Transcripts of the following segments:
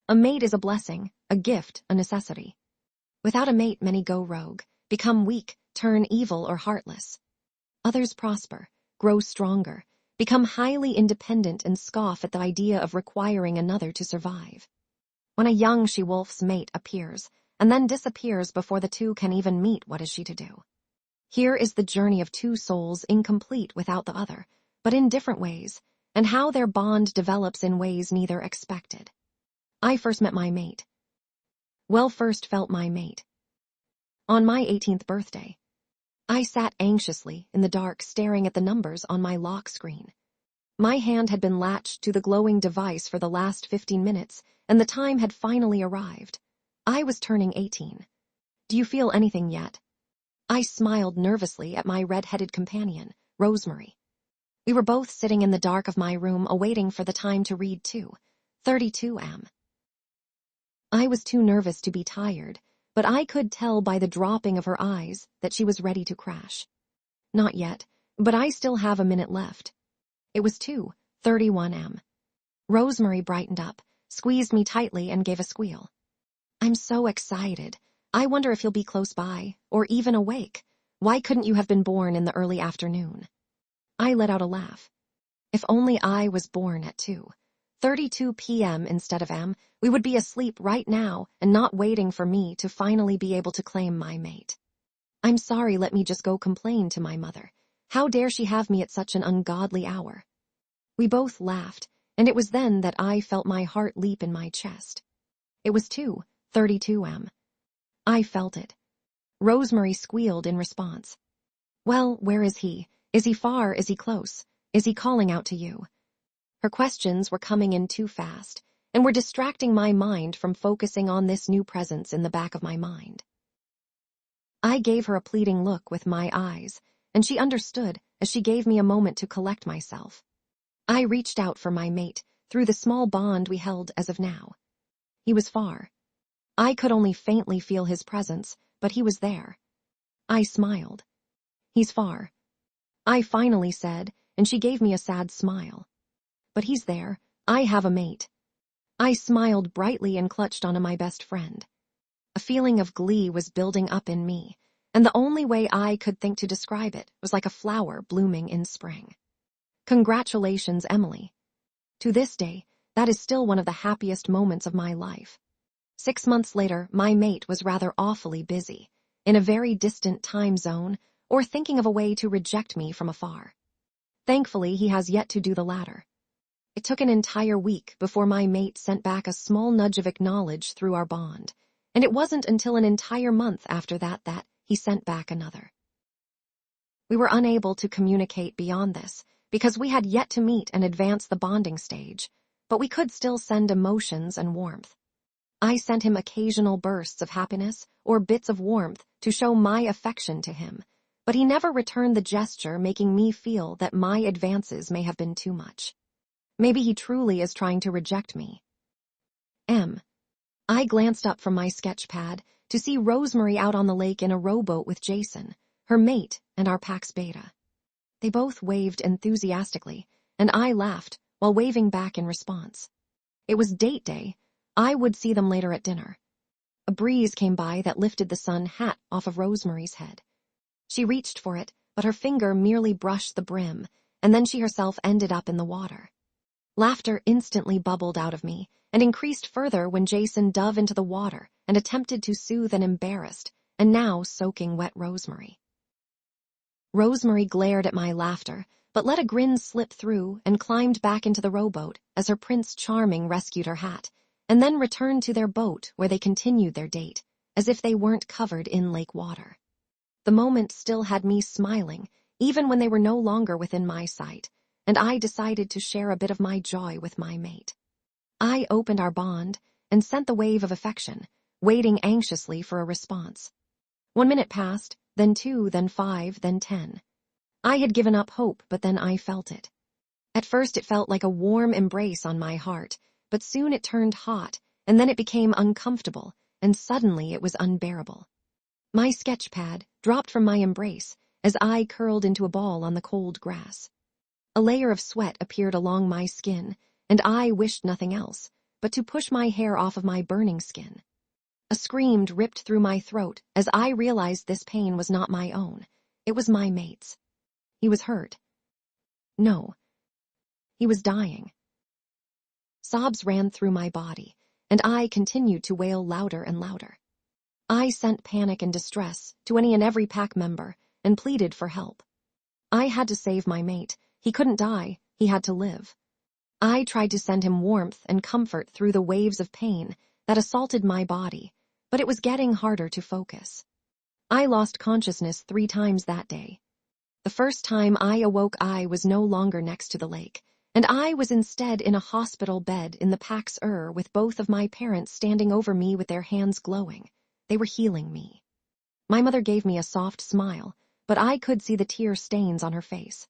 A mate is a blessing, a gift, a necessity. Without a mate, many go rogue, become weak, turn evil or heartless. Others prosper, grow stronger, become highly independent and scoff at the idea of requiring another to survive. When a young she-wolf's mate appears, and then disappears before the two can even meet, what is she to do? Here is the journey of two souls incomplete without the other, but in different ways, and how their bond develops in ways neither expected. I first met my mate. First felt my mate. On my 18th birthday. I sat anxiously in the dark staring at the numbers on my lock screen. My hand had been latched to the glowing device for the last 15 minutes, and the time had finally arrived. I was turning 18. Do you feel anything yet? I smiled nervously at my red-headed companion, Rosemary. We were both sitting in the dark of my room awaiting for the time to read 2:32 am. I was too nervous to be tired, but I could tell by the dropping of her eyes that she was ready to crash. Not yet, but I still have a minute left. It was 2:31 am. Rosemary brightened up, squeezed me tightly, and gave a squeal. I'm so excited. I wonder if you'll be close by, or even awake. Why couldn't you have been born in the early afternoon? I let out a laugh. If only I was born at 2:32 p.m. instead of am, we would be asleep right now and not waiting for me to finally be able to claim my mate. I'm sorry, let me just go complain to my mother. How dare she have me at such an ungodly hour? We both laughed, and it was then that I felt my heart leap in my chest. It was 2:32 am. I felt it. Rosemary squealed in response. Well, where is he? Is he far? Is he close? Is he calling out to you? Her questions were coming in too fast, and were distracting my mind from focusing on this new presence in the back of my mind. I gave her a pleading look with my eyes, and she understood as she gave me a moment to collect myself. I reached out for my mate through the small bond we held as of now. He was far. I could only faintly feel his presence, but he was there. I smiled. He's far. I finally said, and she gave me a sad smile. But he's there. I have a mate. I smiled brightly and clutched onto my best friend. A feeling of glee was building up in me, and the only way I could think to describe it was like a flower blooming in spring. Congratulations, Emily. To this day, that is still one of the happiest moments of my life. 6 months later, my mate was rather awfully busy, in a very distant time zone, or thinking of a way to reject me from afar. Thankfully, he has yet to do the latter. It took an entire week before my mate sent back a small nudge of acknowledge through our bond, and it wasn't until an entire month after that that he sent back another. We were unable to communicate beyond this, because we had yet to meet and advance the bonding stage, but we could still send emotions and warmth. I sent him occasional bursts of happiness or bits of warmth to show my affection to him, but he never returned the gesture, making me feel that my advances may have been too much. Maybe he truly is trying to reject me. I glanced up from my sketch pad to see Rosemary out on the lake in a rowboat with Jason, her mate, and our Pax Beta. They both waved enthusiastically, and I laughed while waving back in response. It was date day. I would see them later at dinner. A breeze came by that lifted the sun hat off of Rosemary's head. She reached for it, but her finger merely brushed the brim, and then she herself ended up in the water. Laughter instantly bubbled out of me, and increased further when Jason dove into the water and attempted to soothe an embarrassed, and now soaking wet Rosemary. Rosemary glared at my laughter, but let a grin slip through and climbed back into the rowboat as her Prince Charming rescued her hat, and then returned to their boat where they continued their date, as if they weren't covered in lake water. The moment still had me smiling, even when they were no longer within my sight, and I decided to share a bit of my joy with my mate. I opened our bond and sent the wave of affection, waiting anxiously for a response. 1 minute passed, then 2, then 5, then 10. I had given up hope, but then I felt it. At first it felt like a warm embrace on my heart, but soon it turned hot, and then it became uncomfortable, and suddenly it was unbearable. My sketch pad dropped from my embrace as I curled into a ball on the cold grass. A layer of sweat appeared along my skin, and I wished nothing else, but to push my hair off of my burning skin. A scream ripped through my throat as I realized this pain was not my own. It was my mate's. He was hurt. No. He was dying. Sobs ran through my body, and I continued to wail louder and louder. I sent panic and distress to any and every pack member and pleaded for help. I had to save my mate. He couldn't die. He had to live. I tried to send him warmth and comfort through the waves of pain that assaulted my body, but it was getting harder to focus. I lost consciousness 3 times that day. The first time I awoke, I was no longer next to the lake, and I was instead in a hospital bed in the pack's with both of my parents standing over me with their hands glowing. They were healing me. My mother gave me a soft smile, but I could see the tear stains on her face.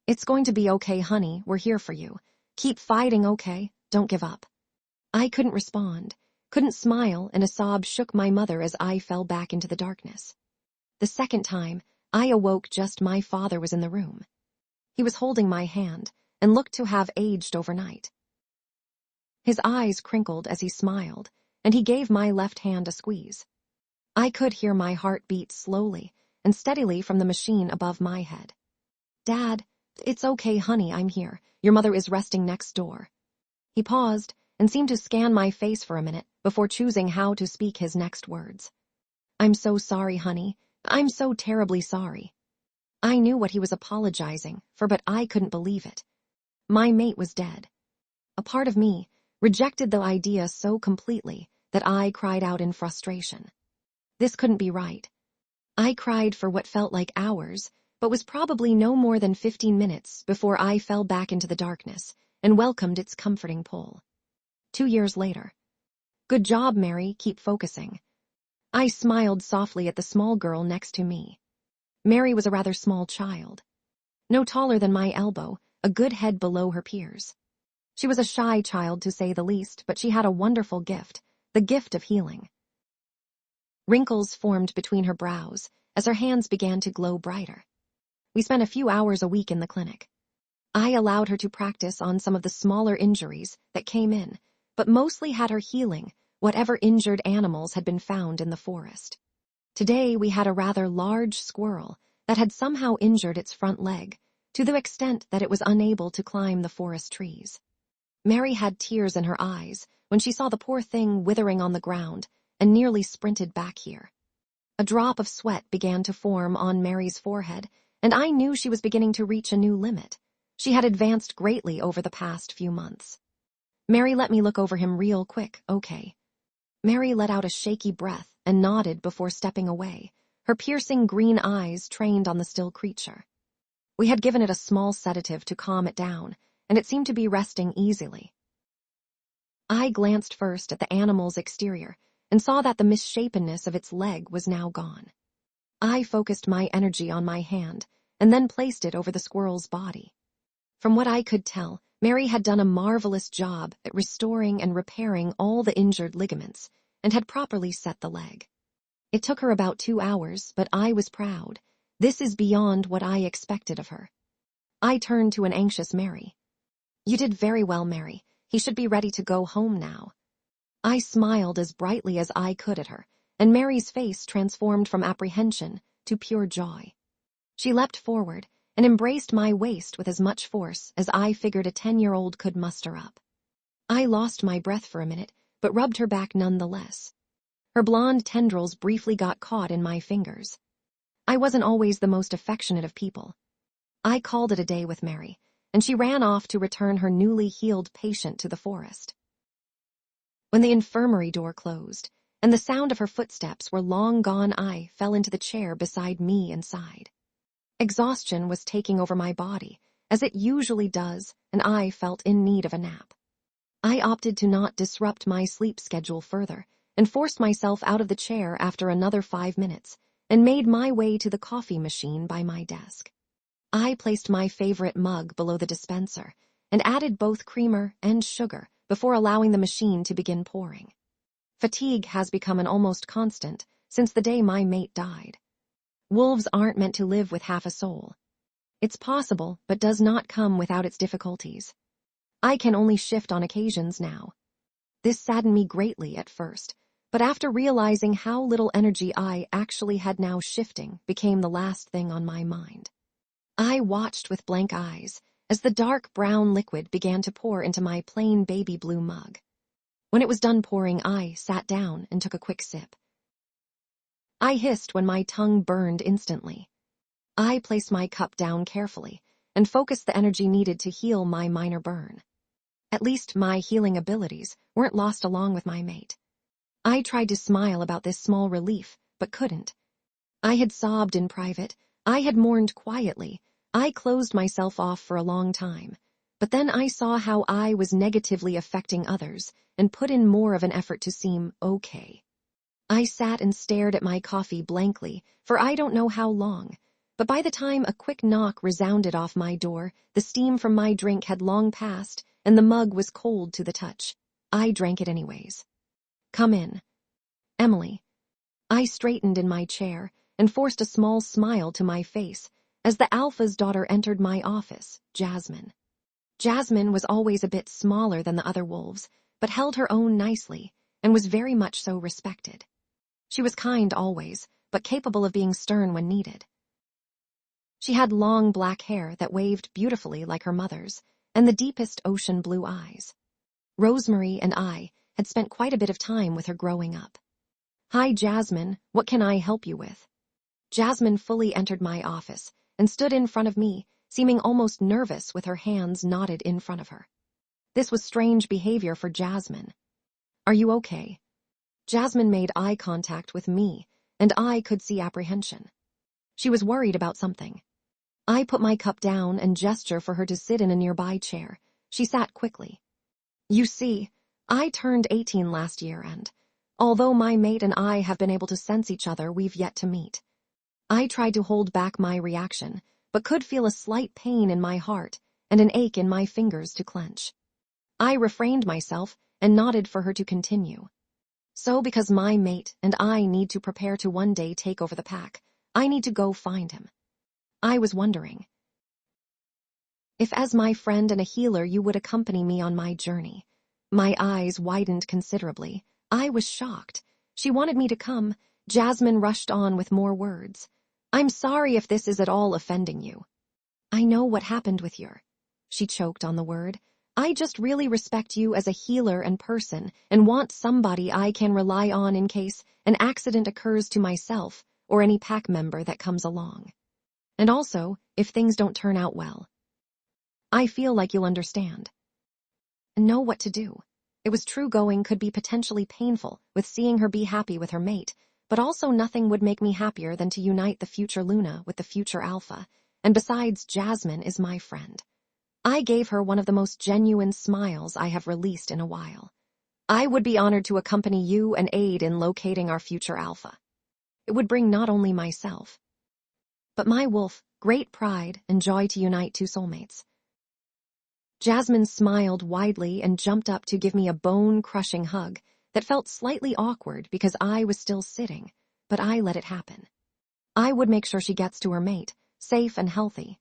"It's going to be okay, honey. We're here for you. Keep fighting, okay? Don't give up." I couldn't respond, couldn't smile, and a sob shook my mother as I fell back into the darkness. The second time, I awoke just my father was in the room. He was holding my hand and looked to have aged overnight. His eyes crinkled as he smiled, and he gave my left hand a squeeze. I could hear my heart beat slowly and steadily from the machine above my head. "Dad, it's okay, honey, I'm here. Your mother is resting next door." He paused and seemed to scan my face for a minute before choosing how to speak his next words. "I'm so sorry, honey. I'm so terribly sorry." I knew what he was apologizing for, but I couldn't believe it. My mate was dead. A part of me rejected the idea so completely that I cried out in frustration. This couldn't be right. I cried for what felt like hours, but was probably no more than 15 minutes before I fell back into the darkness and welcomed its comforting pull. 2 years later. "Good job, Mary, keep focusing." I smiled softly at the small girl next to me. Mary was a rather small child. No taller than my elbow, a good head below her peers. She was a shy child, to say the least, but she had a wonderful gift, the gift of healing. Wrinkles formed between her brows as her hands began to glow brighter. We spent a few hours a week in the clinic. I allowed her to practice on some of the smaller injuries that came in, but mostly had her healing whatever injured animals had been found in the forest. Today we had a rather large squirrel that had somehow injured its front leg, to the extent that it was unable to climb the forest trees. Mary had tears in her eyes when she saw the poor thing withering on the ground and nearly sprinted back here. A drop of sweat began to form on Mary's forehead, and I knew she was beginning to reach a new limit. She had advanced greatly over the past few months. "Mary, let me look over him real quick, okay?" Mary let out a shaky breath and nodded before stepping away, her piercing green eyes trained on the still creature. We had given it a small sedative to calm it down, and it seemed to be resting easily. I glanced first at the animal's exterior and saw that the misshapenness of its leg was now gone. I focused my energy on my hand and then placed it over the squirrel's body. From what I could tell, Mary had done a marvelous job at restoring and repairing all the injured ligaments and had properly set the leg. It took her about 2 hours, but I was proud. This is beyond what I expected of her. I turned to an anxious Mary. "You did very well, Mary. He should be ready to go home now." I smiled as brightly as I could at her, and Mary's face transformed from apprehension to pure joy. She leapt forward and embraced my waist with as much force as I figured a 10-year-old could muster up. I lost my breath for a minute, but rubbed her back nonetheless. Her blonde tendrils briefly got caught in my fingers. I wasn't always the most affectionate of people. I called it a day with Mary, and she ran off to return her newly healed patient to the forest. When the infirmary door closed, and the sound of her footsteps were long gone, I fell into the chair beside me and sighed. Exhaustion was taking over my body, as it usually does, and I felt in need of a nap. I opted to not disrupt my sleep schedule further, and forced myself out of the chair after another 5 minutes, and made my way to the coffee machine by my desk. I placed my favorite mug below the dispenser, and added both creamer and sugar before allowing the machine to begin pouring. Fatigue has become an almost constant since the day my mate died. Wolves aren't meant to live with half a soul. It's possible, but does not come without its difficulties. I can only shift on occasions now. This saddened me greatly at first, but after realizing how little energy I actually had now, shifting became the last thing on my mind. I watched with blank eyes as the dark brown liquid began to pour into my plain baby blue mug. When it was done pouring, I sat down and took a quick sip. I hissed when my tongue burned instantly. I placed my cup down carefully and focused the energy needed to heal my minor burn. At least my healing abilities weren't lost along with my mate. I tried to smile about this small relief, but couldn't. I had sobbed in private, I had mourned quietly, I closed myself off for a long time, but then I saw how I was negatively affecting others and put in more of an effort to seem okay. I sat and stared at my coffee blankly for I don't know how long, but by the time a quick knock resounded off my door, the steam from my drink had long passed and the mug was cold to the touch. I drank it anyways. "Come in, Emily." I straightened in my chair and forced a small smile to my face as the alpha's daughter entered my office, Jasmine. Jasmine was always a bit smaller than the other wolves, but held her own nicely and was very much so respected. She was kind always, but capable of being stern when needed. She had long black hair that waved beautifully like her mother's, and the deepest ocean blue eyes. Rosemary and I had spent quite a bit of time with her growing up. "Hi, Jasmine, what can I help you with?" Jasmine fully entered my office and stood in front of me, seeming almost nervous with her hands knotted in front of her. This was strange behavior for Jasmine. "Are you okay?" Jasmine made eye contact with me, and I could see apprehension. She was worried about something. I put my cup down and gestured for her to sit in a nearby chair. She sat quickly. "You see, I turned 18 last year and, although my mate and I have been able to sense each other, we've yet to meet." I tried to hold back my reaction, but could feel a slight pain in my heart and an ache in my fingers to clench. I refrained myself and nodded for her to continue. "So because my mate and I need to prepare to one day take over the pack, I need to go find him. I was wondering if as my friend and a healer you would accompany me on my journey." My eyes widened considerably. I was shocked. She wanted me to come. Jasmine rushed on with more words. "I'm sorry if this is at all offending you. I know what happened with your—" She choked on the word. "I just really respect you as a healer and person and want somebody I can rely on in case an accident occurs to myself or any pack member that comes along. And also, if things don't turn out well. I feel like you'll understand and know what to do." It was true going could be potentially painful with seeing her be happy with her mate, but also nothing would make me happier than to unite the future Luna with the future Alpha, and besides, Jasmine is my friend. I gave her one of the most genuine smiles I have released in a while. "I would be honored to accompany you and aid in locating our future Alpha. It would bring not only myself, but my wolf great pride and joy to unite two soulmates." Jasmine smiled widely and jumped up to give me a bone-crushing hug that felt slightly awkward because I was still sitting, but I let it happen. I would make sure she gets to her mate, safe and healthy.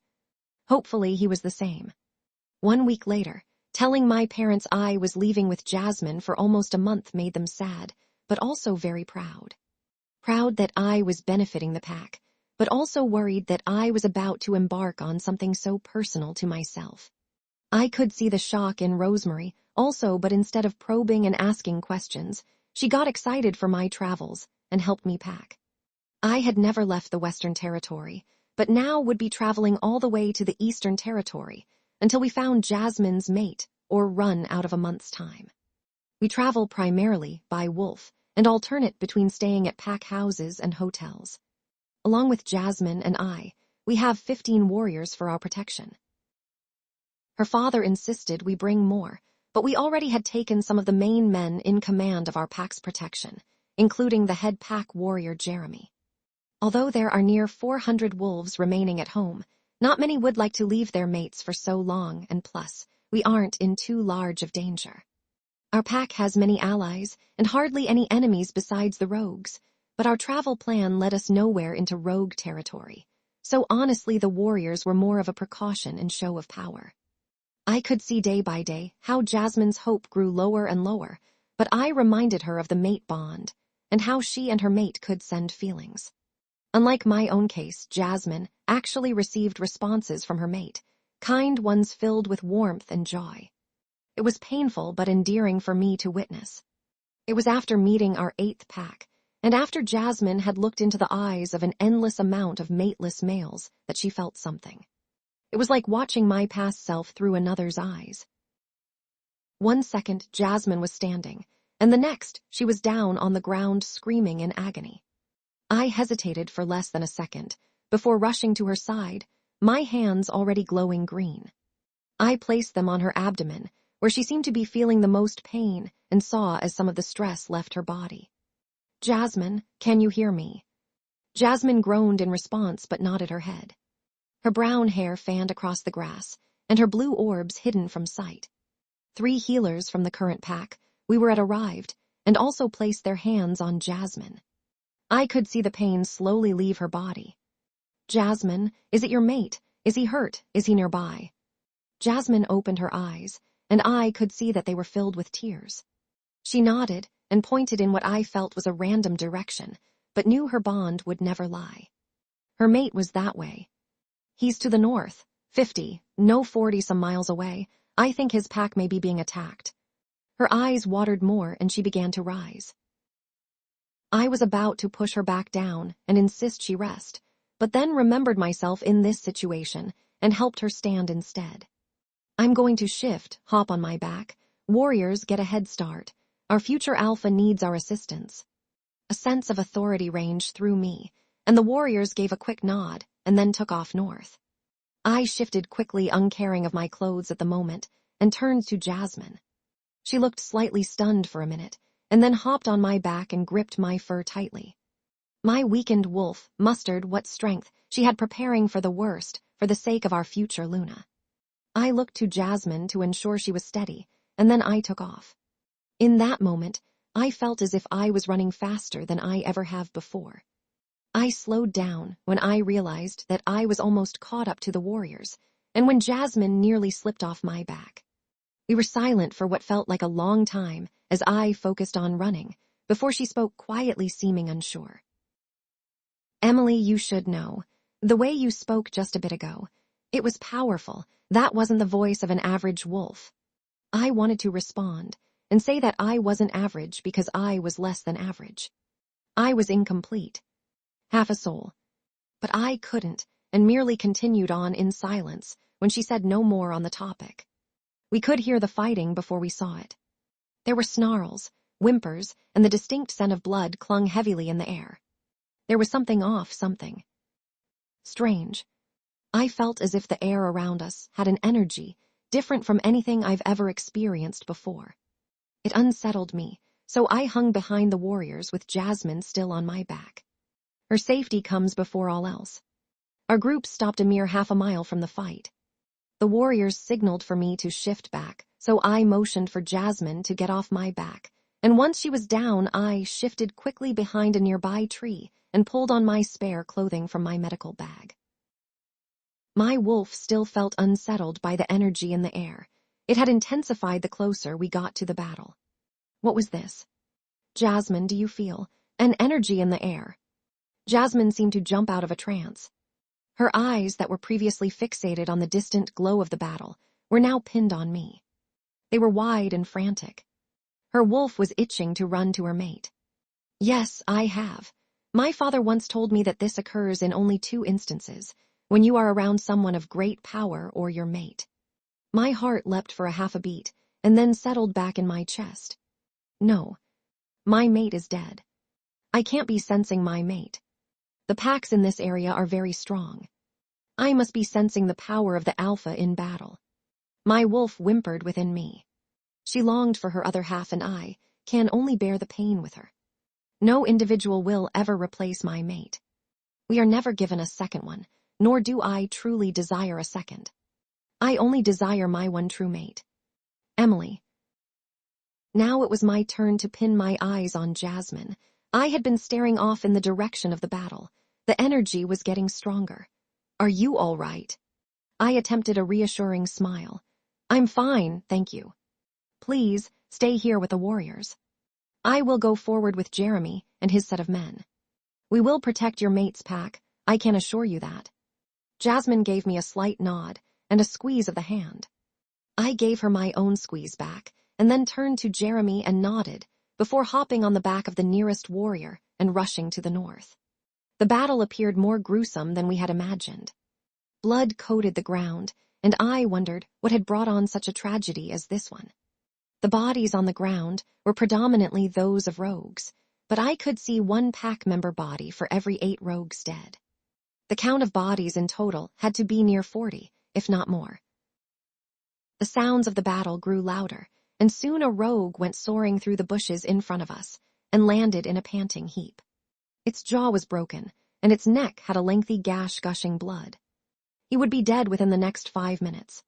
Hopefully he was the same. 1 week later, telling my parents I was leaving with Jasmine for almost a month made them sad, but also very proud. Proud that I was benefiting the pack, but also worried that I was about to embark on something so personal to myself. I could see the shock in Rosemary also, but instead of probing and asking questions, she got excited for my travels and helped me pack. I had never left the Western Territory, but now would be traveling all the way to the Eastern Territory until we found Jasmine's mate or run out of a month's time. We travel primarily by wolf and alternate between staying at pack houses and hotels. Along with Jasmine and I, we have 15 warriors for our protection. Her father insisted we bring more, but we already had taken some of the main men in command of our pack's protection, including the head pack warrior Jeremy. Although there are near 400 wolves remaining at home, not many would like to leave their mates for so long, and plus, we aren't in too large of danger. Our pack has many allies and hardly any enemies besides the rogues, but our travel plan led us nowhere into rogue territory, so honestly the warriors were more of a precaution and show of power. I could see day by day how Jasmine's hope grew lower and lower, but I reminded her of the mate bond and how she and her mate could send feelings. Unlike my own case, Jasmine actually received responses from her mate, kind ones filled with warmth and joy. It was painful but endearing for me to witness. It was after meeting our 8th pack, and after Jasmine had looked into the eyes of an endless amount of mateless males, that she felt something. It was like watching my past self through another's eyes. One second, Jasmine was standing, and the next, she was down on the ground screaming in agony. I hesitated for less than a second, before rushing to her side, my hands already glowing green. I placed them on her abdomen, where she seemed to be feeling the most pain, and saw as some of the stress left her body. "Jasmine, can you hear me?" Jasmine groaned in response but nodded her head. Her brown hair fanned across the grass, and her blue orbs hidden from sight. 3 healers from the current pack, we were at arrived, and also placed their hands on Jasmine. I could see the pain slowly leave her body. "Jasmine, is it your mate? Is he hurt? Is he nearby?" Jasmine opened her eyes, and I could see that they were filled with tears. She nodded and pointed in what I felt was a random direction, but knew her bond would never lie. Her mate was that way. "He's to the north, 50, no 40 some miles away. I think his pack may be being attacked." Her eyes watered more and she began to rise. I was about to push her back down and insist she rest, but then remembered myself in this situation and helped her stand instead. "I'm going to shift, hop on my back. Warriors get a head start. Our future alpha needs our assistance." A sense of authority ranged through me, and the warriors gave a quick nod and then took off north. I shifted quickly, uncaring of my clothes at the moment, and turned to Jasmine. She looked slightly stunned for a minute, and then hopped on my back and gripped my fur tightly. My weakened wolf mustered what strength she had preparing for the worst for the sake of our future Luna. I looked to Jasmine to ensure she was steady, and then I took off. In that moment, I felt as if I was running faster than I ever have before. I slowed down when I realized that I was almost caught up to the warriors, and when Jasmine nearly slipped off my back. We were silent for what felt like a long time as I focused on running, before she spoke quietly, seeming unsure. "Emily, you should know. The way you spoke just a bit ago, it was powerful. That wasn't the voice of an average wolf." I wanted to respond and say that I wasn't average because I was less than average. I was incomplete. Half a soul. But I couldn't, and merely continued on in silence when she said no more on the topic. We could hear the fighting before we saw it. There were snarls, whimpers, and the distinct scent of blood clung heavily in the air. There was something off, something strange. I felt as if the air around us had an energy different from anything I've ever experienced before. It unsettled me, so I hung behind the warriors with Jasmine still on my back. Her safety comes before all else. Our group stopped a mere half a mile from the fight. The warriors signaled for me to shift back, so I motioned for Jasmine to get off my back, and once she was down, I shifted quickly behind a nearby tree and pulled on my spare clothing from my medical bag. My wolf still felt unsettled by the energy in the air. It had intensified the closer we got to the battle. What was this? "Jasmine, do you feel an energy in the air?" Jasmine seemed to jump out of a trance. Her eyes that were previously fixated on the distant glow of the battle were now pinned on me. They were wide and frantic. Her wolf was itching to run to her mate. "Yes, I have. My father once told me that this occurs in only 2 instances, when you are around someone of great power or your mate." My heart leapt for a half a beat, and then settled back in my chest. No. My mate is dead. I can't be sensing my mate. The packs in this area are very strong. I must be sensing the power of the alpha in battle. My wolf whimpered within me. She longed for her other half, and I can only bear the pain with her. No individual will ever replace my mate. We are never given a second one, nor do I truly desire a second. I only desire my one true mate. Emily. Now it was my turn to pin my eyes on Jasmine. I had been staring off in the direction of the battle. The energy was getting stronger. "Are you all right?" I attempted a reassuring smile. "I'm fine, thank you." "Please, stay here with the warriors." I will go forward with Jeremy and his set of men. We will protect your mate's pack, I can assure you that. Jasmine gave me a slight nod and a squeeze of the hand. I gave her my own squeeze back and then turned to Jeremy and nodded before hopping on the back of the nearest warrior and rushing to the north. The battle appeared more gruesome than we had imagined. Blood coated the ground, and I wondered what had brought on such a tragedy as this one. The bodies on the ground were predominantly those of rogues, but I could see one pack member body for every 8 rogues dead. The count of bodies in total had to be near 40, if not more. The sounds of the battle grew louder, and soon a rogue went soaring through the bushes in front of us and landed in a panting heap. Its jaw was broken, and its neck had a lengthy gash gushing blood. He would be dead within the next 5 minutes.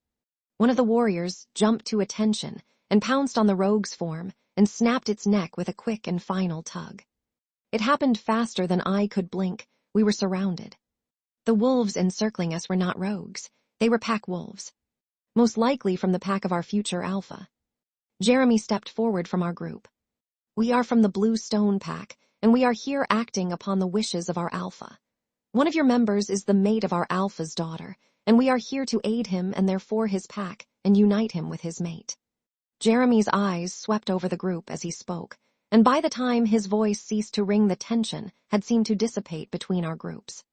One of the warriors jumped to attention and pounced on the rogue's form and snapped its neck with a quick and final tug. It happened faster than I could blink. We were surrounded. The wolves encircling us were not rogues. They were pack wolves, most likely from the pack of our future alpha. Jeremy stepped forward from our group. We are from the Blue Stone Pack, and we are here acting upon the wishes of our alpha. One of your members is the mate of our alpha's daughter, and we are here to aid him and therefore his pack and unite him with his mate. Jeremy's eyes swept over the group as he spoke, and by the time his voice ceased to ring, the tension had seemed to dissipate between our groups.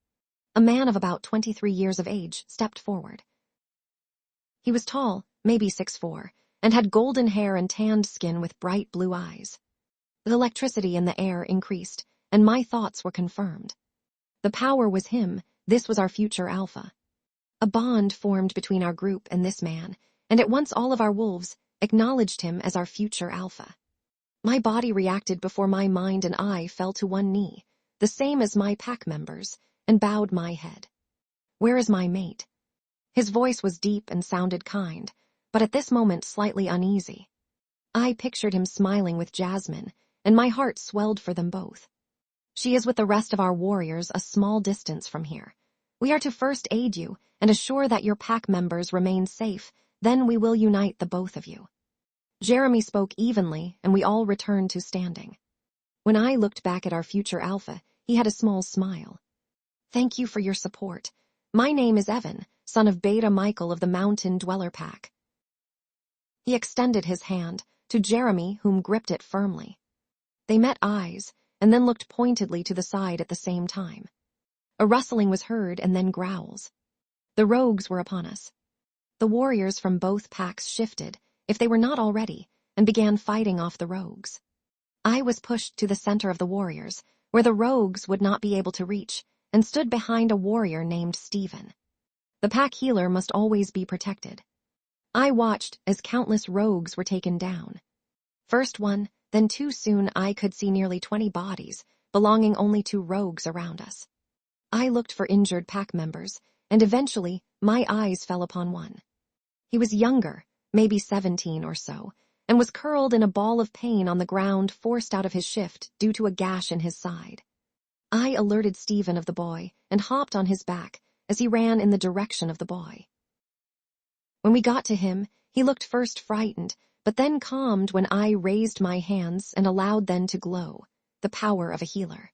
A man of about 23 years of age stepped forward. He was tall, maybe 6'4", and had golden hair and tanned skin with bright blue eyes. The electricity in the air increased, and my thoughts were confirmed. The power was him. This was our future alpha. A bond formed between our group and this man, and at once all of our wolves acknowledged him as our future alpha. My body reacted before my mind and I fell to one knee, the same as my pack members, and bowed my head. Where is my mate? His voice was deep and sounded kind, but at this moment slightly uneasy. I pictured him smiling with Jasmine, and my heart swelled for them both. She is with the rest of our warriors a small distance from here. We are to first aid you and assure that your pack members remain safe, then we will unite the both of you. Jeremy spoke evenly, and we all returned to standing. When I looked back at our future alpha, he had a small smile. Thank you for your support. My name is Evan, son of Beta Michael of the Mountain Dweller Pack. He extended his hand to Jeremy, whom gripped it firmly. They met eyes, and then looked pointedly to the side at the same time. A rustling was heard, and then growls. The rogues were upon us. The warriors from both packs shifted, if they were not already, and began fighting off the rogues. I was pushed to the center of the warriors, where the rogues would not be able to reach, and stood behind a warrior named Stephen. The pack healer must always be protected. I watched as countless rogues were taken down. First one, then two. Soon I could see nearly 20 bodies, belonging only to rogues around us. I looked for injured pack members, and eventually my eyes fell upon one. He was younger, maybe 17 or so, and was curled in a ball of pain on the ground, forced out of his shift due to a gash in his side. I alerted Stephen of the boy and hopped on his back as he ran in the direction of the boy. When we got to him, he looked first frightened, but then calmed when I raised my hands and allowed them to glow, the power of a healer.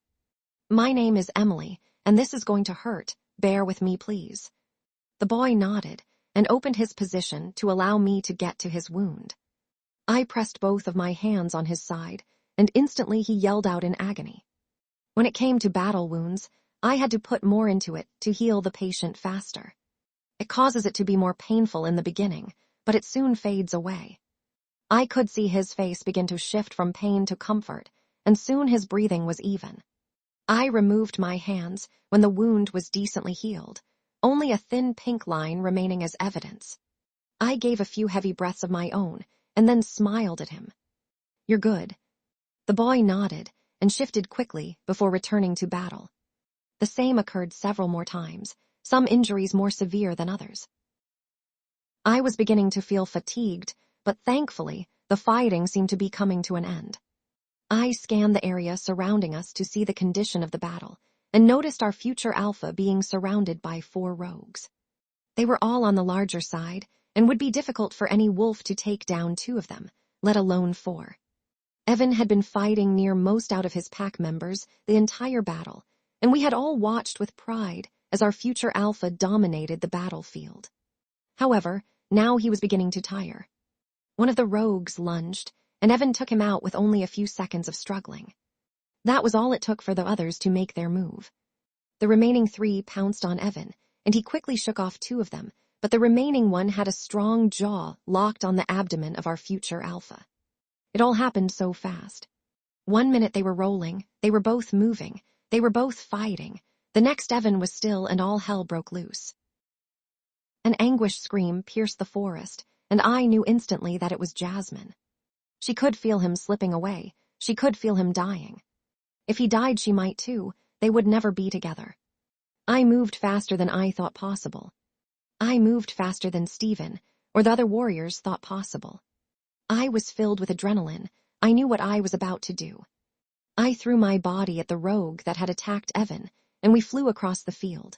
My name is Emily, and this is going to hurt. Bear with me, please. The boy nodded and opened his position to allow me to get to his wound. I pressed both of my hands on his side, and instantly he yelled out in agony. When it came to battle wounds, I had to put more into it to heal the patient faster. It causes it to be more painful in the beginning, but it soon fades away. I could see his face begin to shift from pain to comfort, and soon his breathing was even. I removed my hands when the wound was decently healed, only a thin pink line remaining as evidence. I gave a few heavy breaths of my own, and then smiled at him. You're good. The boy nodded and shifted quickly before returning to battle. The same occurred several more times, some injuries more severe than others. I was beginning to feel fatigued, but thankfully, the fighting seemed to be coming to an end. I scanned the area surrounding us to see the condition of the battle, and noticed our future alpha being surrounded by 4 rogues. They were all on the larger side, and would be difficult for any wolf to take down 2 of them, let alone 4. Evan had been fighting near most out of his pack members the entire battle, and we had all watched with pride as our future alpha dominated the battlefield. However, now he was beginning to tire. One of the rogues lunged, and Evan took him out with only a few seconds of struggling. That was all it took for the others to make their move. The remaining 3 pounced on Evan, and he quickly shook off 2 of them, but the remaining one had a strong jaw locked on the abdomen of our future alpha. It all happened so fast. 1 minute they were rolling, they were both moving, they were both fighting. The next Evan was still and all hell broke loose. An anguished scream pierced the forest, and I knew instantly that it was Jasmine. She could feel him slipping away. She could feel him dying. If he died, she might too. They would never be together. I moved faster than I thought possible. I moved faster than Stephen, or the other warriors thought possible. I was filled with adrenaline. I knew what I was about to do. I threw my body at the rogue that had attacked Evan, and we flew across the field.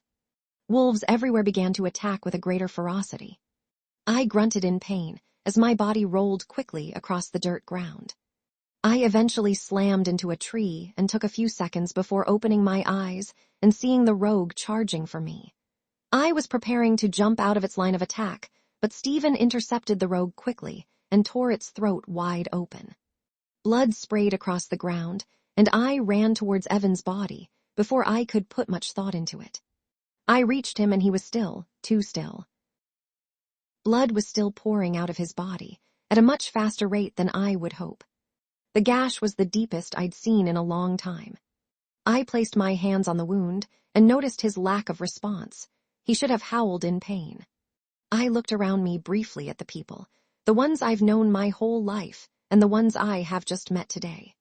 Wolves everywhere began to attack with a greater ferocity. I grunted in pain as my body rolled quickly across the dirt ground. I eventually slammed into a tree and took a few seconds before opening my eyes and seeing the rogue charging for me. I was preparing to jump out of its line of attack, but Stephen intercepted the rogue quickly and tore its throat wide open. Blood sprayed across the ground, and I ran towards Evan's body before I could put much thought into it. I reached him and he was still, too still. Blood was still pouring out of his body at a much faster rate than I would hope. The gash was the deepest I'd seen in a long time. I placed my hands on the wound and noticed his lack of response. He should have howled in pain. I looked around me briefly at the people, the ones I've known my whole life and the ones I have just met today.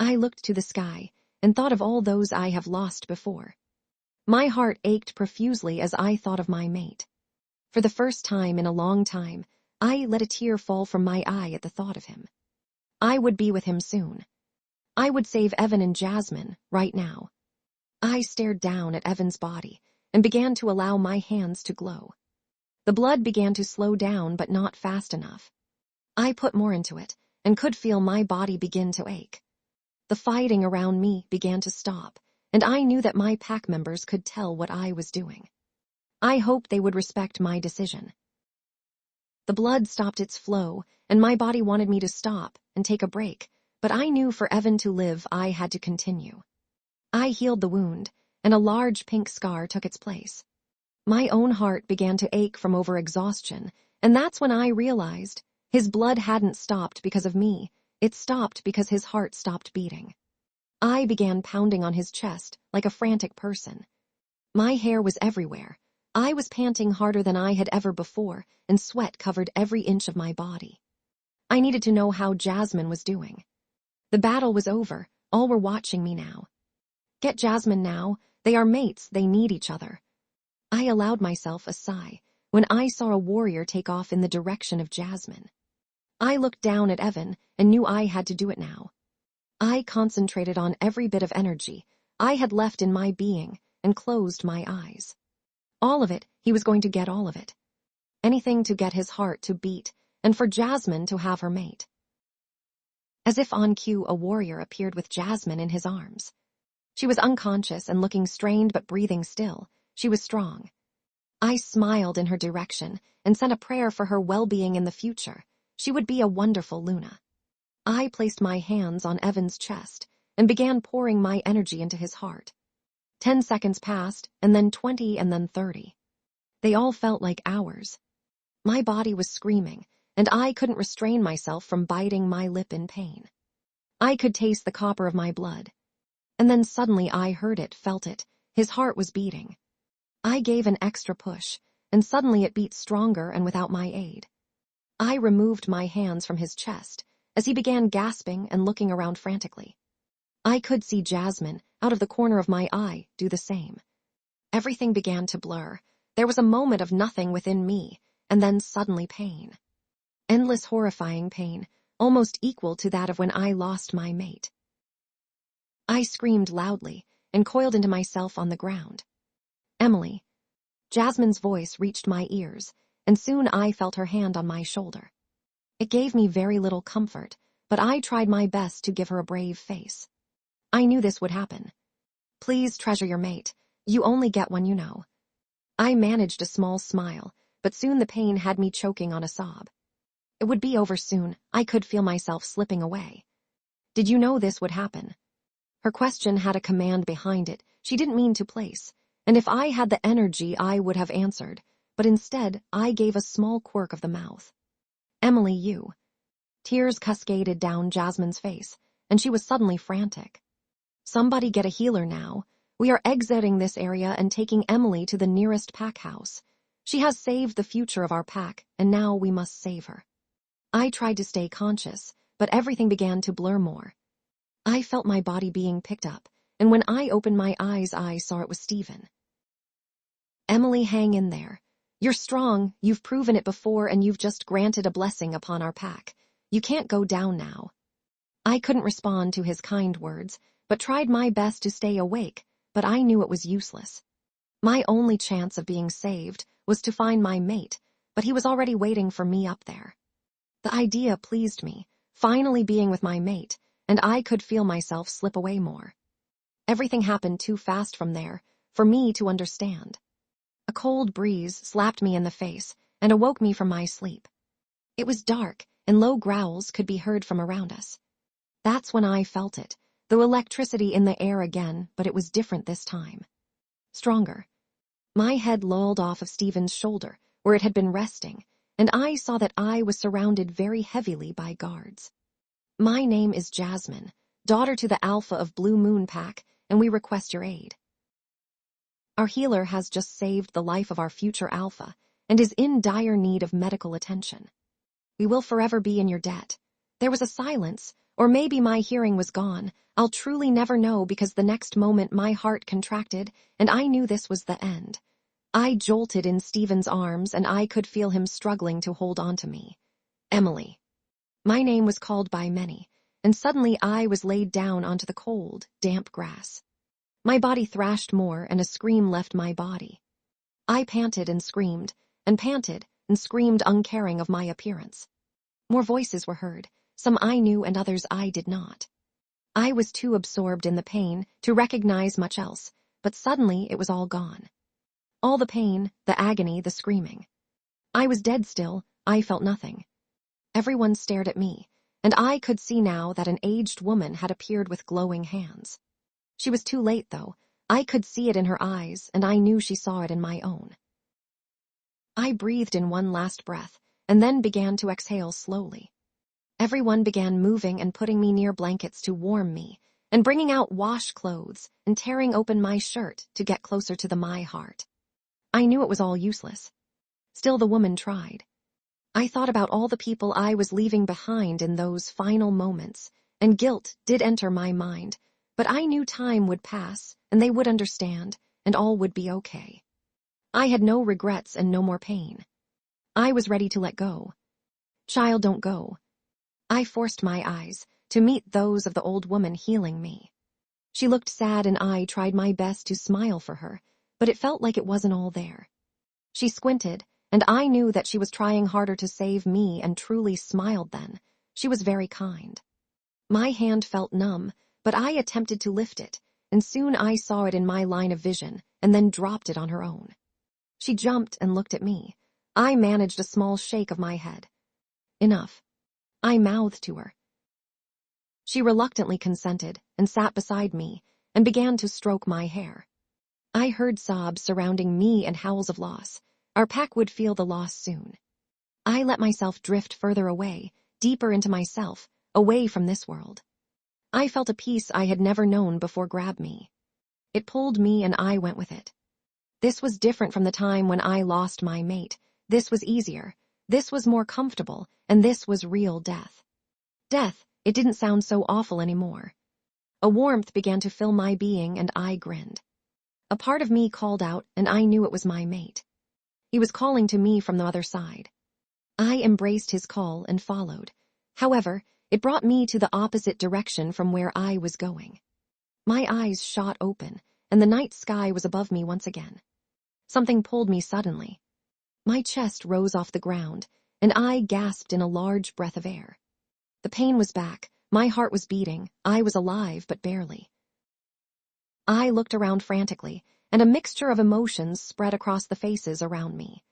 I looked to the sky and thought of all those I have lost before. My heart ached profusely as I thought of my mate. For the first time in a long time, I let a tear fall from my eye at the thought of him. I would be with him soon. I would save Evan and Jasmine right now. I stared down at Evan's body and began to allow my hands to glow. The blood began to slow down, but not fast enough. I put more into it and could feel my body begin to ache. The fighting around me began to stop, and I knew that my pack members could tell what I was doing. I hoped they would respect my decision. The blood stopped its flow, and my body wanted me to stop and take a break, but I knew for Evan to live, I had to continue. I healed the wound, and a large pink scar took its place. My own heart began to ache from overexhaustion, and that's when I realized his blood hadn't stopped because of me. It stopped because his heart stopped beating. I began pounding on his chest like a frantic person. My hair was everywhere. I was panting harder than I had ever before, and sweat covered every inch of my body. I needed to know how Jasmine was doing. The battle was over. All were watching me now. Get Jasmine now. They are mates. They need each other. I allowed myself a sigh when I saw a warrior take off in the direction of Jasmine. I looked down at Evan and knew I had to do it now. I concentrated on every bit of energy I had left in my being and closed my eyes. All of it, he was going to get all of it. Anything to get his heart to beat and for Jasmine to have her mate. As if on cue, a warrior appeared with Jasmine in his arms. She was unconscious and looking strained but breathing still. She was strong. I smiled in her direction and sent a prayer for her well-being in the future. She would be a wonderful Luna. I placed my hands on Evan's chest and began pouring my energy into his heart. 10 seconds passed, and then 20, and then 30. They all felt like hours. My body was screaming, and I couldn't restrain myself from biting my lip in pain. I could taste the copper of my blood. And then suddenly I heard it, felt it. His heart was beating. I gave an extra push, and suddenly it beat stronger and without my aid. I removed my hands from his chest as he began gasping and looking around frantically. I could see Jasmine, out of the corner of my eye, do the same. Everything began to blur. There was a moment of nothing within me, and then suddenly pain. Endless horrifying pain, almost equal to that of when I lost my mate. I screamed loudly and coiled into myself on the ground. Emily. Jasmine's voice reached my ears, and soon I felt her hand on my shoulder. It gave me very little comfort, but I tried my best to give her a brave face. I knew this would happen. Please treasure your mate. You only get one you know. I managed a small smile, but soon the pain had me choking on a sob. It would be over soon. I could feel myself slipping away. Did you know this would happen? Her question had a command behind it she didn't mean to place, and if I had the energy I would have answered, but instead I gave a small quirk of the mouth. Emily, you. Tears cascaded down Jasmine's face, and she was suddenly frantic. Somebody get a healer now. We are exiting this area and taking Emily to the nearest pack house. She has saved the future of our pack, and now we must save her. I tried to stay conscious, but everything began to blur more. I felt my body being picked up, and when I opened my eyes I saw it was Stephen. Emily, hang in there. You're strong, you've proven it before, and you've just granted a blessing upon our pack. You can't go down now. I couldn't respond to his kind words, but tried my best to stay awake, but I knew it was useless. My only chance of being saved was to find my mate, but he was already waiting for me up there. The idea pleased me, finally being with my mate, and I could feel myself slip away more. Everything happened too fast from there for me to understand. A cold breeze slapped me in the face and awoke me from my sleep. It was dark, and low growls could be heard from around us. That's when I felt it, the electricity in the air again, but it was different this time. Stronger. My head lolled off of Stephen's shoulder, where it had been resting, and I saw that I was surrounded very heavily by guards. My name is Jasmine, daughter to the Alpha of Blue Moon Pack, and we request your aid. Our healer has just saved the life of our future Alpha, and is in dire need of medical attention. We will forever be in your debt. There was a silence, or maybe my hearing was gone. I'll truly never know, because the next moment my heart contracted, and I knew this was the end. I jolted in Stephen's arms, and I could feel him struggling to hold on to me. Emily. My name was called by many, and suddenly I was laid down onto the cold, damp grass. My body thrashed more, and a scream left my body. I panted and screamed, and panted and screamed, uncaring of my appearance. More voices were heard, some I knew and others I did not. I was too absorbed in the pain to recognize much else, but suddenly it was all gone. All the pain, the agony, the screaming. I was dead still, I felt nothing. Everyone stared at me, and I could see now that an aged woman had appeared with glowing hands. She was too late, though. I could see it in her eyes, and I knew she saw it in my own. I breathed in one last breath, and then began to exhale slowly. Everyone began moving and putting me near blankets to warm me, and bringing out wash clothes and tearing open my shirt to get closer to my heart. I knew it was all useless. Still the woman tried. I thought about all the people I was leaving behind in those final moments, and guilt did enter my mind, but I knew time would pass, and they would understand, and all would be okay. I had no regrets and no more pain. I was ready to let go. Child, don't go. I forced my eyes to meet those of the old woman healing me. She looked sad, and I tried my best to smile for her, but it felt like it wasn't all there. She squinted, and I knew that she was trying harder to save me, and truly smiled then. She was very kind. My hand felt numb, but I attempted to lift it, and soon I saw it in my line of vision, and then dropped it on her own. She jumped and looked at me. I managed a small shake of my head. Enough. I mouthed to her. She reluctantly consented and sat beside me and began to stroke my hair. I heard sobs surrounding me and howls of loss. Our pack would feel the loss soon. I let myself drift further away, deeper into myself, away from this world. I felt a peace I had never known before grab me. It pulled me, and I went with it. This was different from the time when I lost my mate. This was easier. This was more comfortable, and this was real death. Death, it didn't sound so awful anymore. A warmth began to fill my being, and I grinned. A part of me called out, and I knew it was my mate. He was calling to me from the other side. I embraced his call and followed. However, it brought me to the opposite direction from where I was going. My eyes shot open, and the night sky was above me once again. Something pulled me suddenly. My chest rose off the ground, and I gasped in a large breath of air. The pain was back. My heart was beating. I was alive, but barely. I looked around frantically, and a mixture of emotions spread across the faces around me.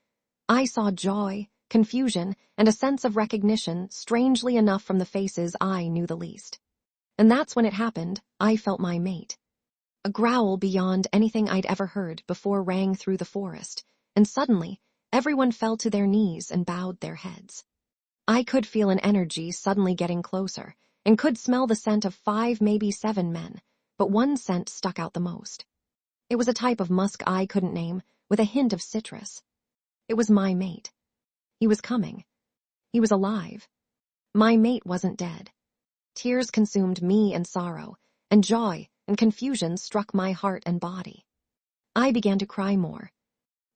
I saw joy, confusion, and a sense of recognition, strangely enough from the faces I knew the least. And that's when it happened. I felt my mate. A growl beyond anything I'd ever heard before rang through the forest, and suddenly, everyone fell to their knees and bowed their heads. I could feel an energy suddenly getting closer, and could smell the scent of 5, maybe 7 men, but one scent stuck out the most. It was a type of musk I couldn't name, with a hint of citrus. It was my mate. He was coming. He was alive. My mate wasn't dead. Tears consumed me and sorrow, and joy and confusion struck my heart and body. I began to cry more.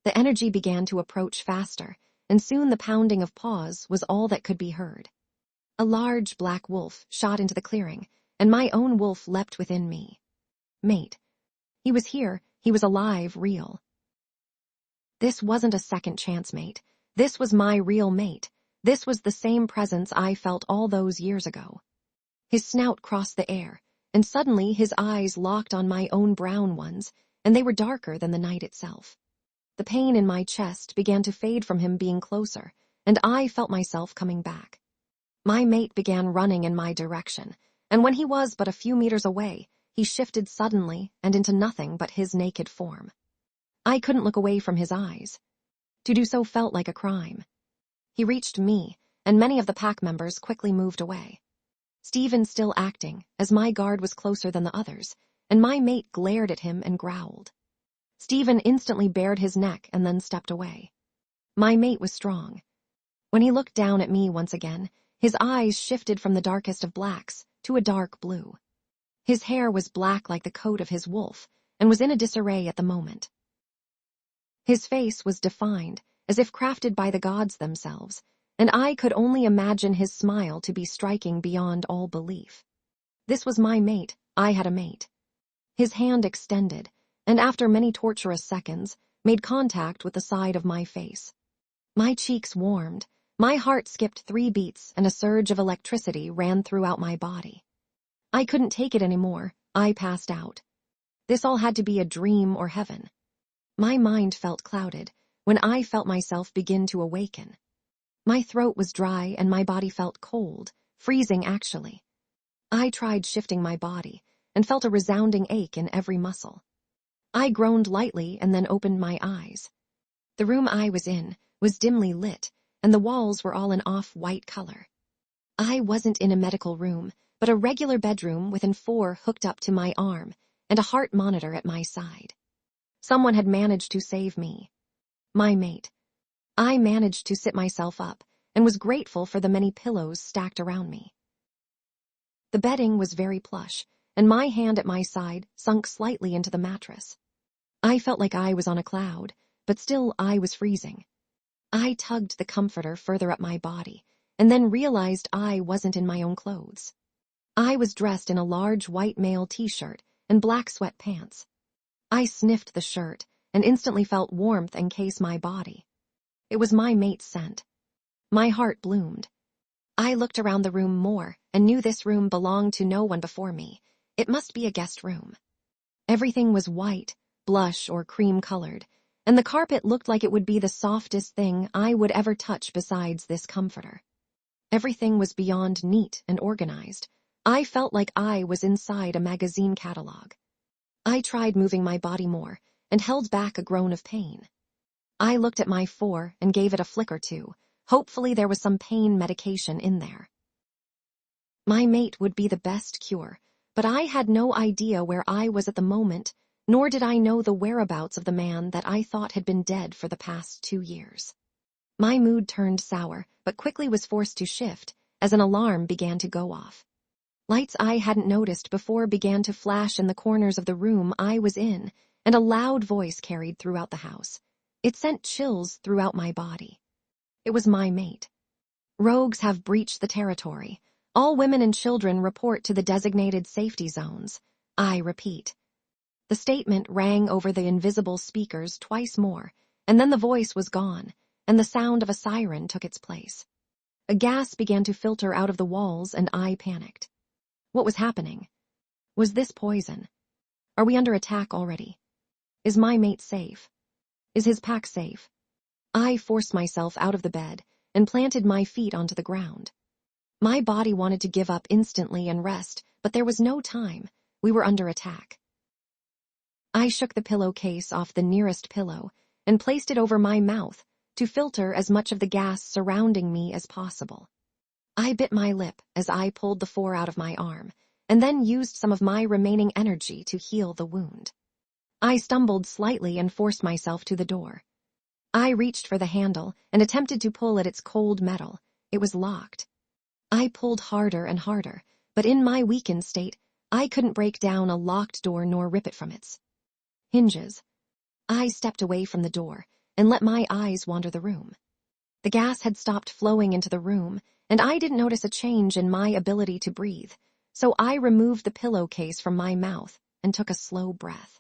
The energy began to approach faster, and soon the pounding of paws was all that could be heard. A large black wolf shot into the clearing, and my own wolf leapt within me. Mate. He was here. He was alive, real. This wasn't a second chance mate. This was my real mate. This was the same presence I felt all those years ago. His snout crossed the air, and suddenly his eyes locked on my own brown ones, and they were darker than the night itself. The pain in my chest began to fade from him being closer, and I felt myself coming back. My mate began running in my direction, and when he was but a few meters away, he shifted suddenly and into nothing but his naked form. I couldn't look away from his eyes. To do so felt like a crime. He reached me, and many of the pack members quickly moved away. Stephen still acting, as my guard was closer than the others, and my mate glared at him and growled. Stephen instantly bared his neck and then stepped away. My mate was strong. When he looked down at me once again, his eyes shifted from the darkest of blacks to a dark blue. His hair was black like the coat of his wolf, and was in a disarray at the moment. His face was defined, as if crafted by the gods themselves, and I could only imagine his smile to be striking beyond all belief. This was my mate. I had a mate. His hand extended, and after many torturous seconds, made contact with the side of my face. My cheeks warmed, my heart skipped 3 beats, and a surge of electricity ran throughout my body. I couldn't take it anymore. I passed out. This all had to be a dream or heaven. My mind felt clouded when I felt myself begin to awaken. My throat was dry and my body felt cold, freezing actually. I tried shifting my body and felt a resounding ache in every muscle. I groaned lightly and then opened my eyes. The room I was in was dimly lit, and the walls were all an off-white color. I wasn't in a medical room, but a regular bedroom with an 4 hooked up to my arm and a heart monitor at my side. Someone had managed to save me. My mate. I managed to sit myself up and was grateful for the many pillows stacked around me. The bedding was very plush, and my hand at my side sunk slightly into the mattress. I felt like I was on a cloud, but still I was freezing. I tugged the comforter further up my body, and then realized I wasn't in my own clothes. I was dressed in a large white male t-shirt and black sweatpants. I sniffed the shirt and instantly felt warmth encase my body. It was my mate's scent. My heart bloomed. I looked around the room more and knew this room belonged to no one before me. It must be a guest room. Everything was white, blush or cream-colored, and the carpet looked like it would be the softest thing I would ever touch besides this comforter. Everything was beyond neat and organized. I felt like I was inside a magazine catalog. I tried moving my body more and held back a groan of pain. I looked at my 4 and gave it a flick or 2. Hopefully there was some pain medication in there. My mate would be the best cure, but I had no idea where I was at the moment, nor did I know the whereabouts of the man that I thought had been dead for the past 2 years. My mood turned sour, but quickly was forced to shift as an alarm began to go off. Lights I hadn't noticed before began to flash in the corners of the room I was in, and a loud voice carried throughout the house. It sent chills throughout my body. It was my mate. Rogues have breached the territory. All women and children report to the designated safety zones. I repeat. The statement rang over the invisible speakers twice more, and then the voice was gone, and the sound of a siren took its place. A gas began to filter out of the walls and I panicked. What was happening? Was this poison? Are we under attack already? Is my mate safe? Is his pack safe? I forced myself out of the bed and planted my feet onto the ground. My body wanted to give up instantly and rest, but there was no time. We were under attack. I shook the pillowcase off the nearest pillow and placed it over my mouth to filter as much of the gas surrounding me as possible. I bit my lip as I pulled the 4 out of my arm, and then used some of my remaining energy to heal the wound. I stumbled slightly and forced myself to the door. I reached for the handle and attempted to pull at its cold metal. It was locked. I pulled harder and harder, but in my weakened state, I couldn't break down a locked door nor rip it from its hinges. I stepped away from the door and let my eyes wander the room. The gas had stopped flowing into the room, and I didn't notice a change in my ability to breathe, so I removed the pillowcase from my mouth and took a slow breath.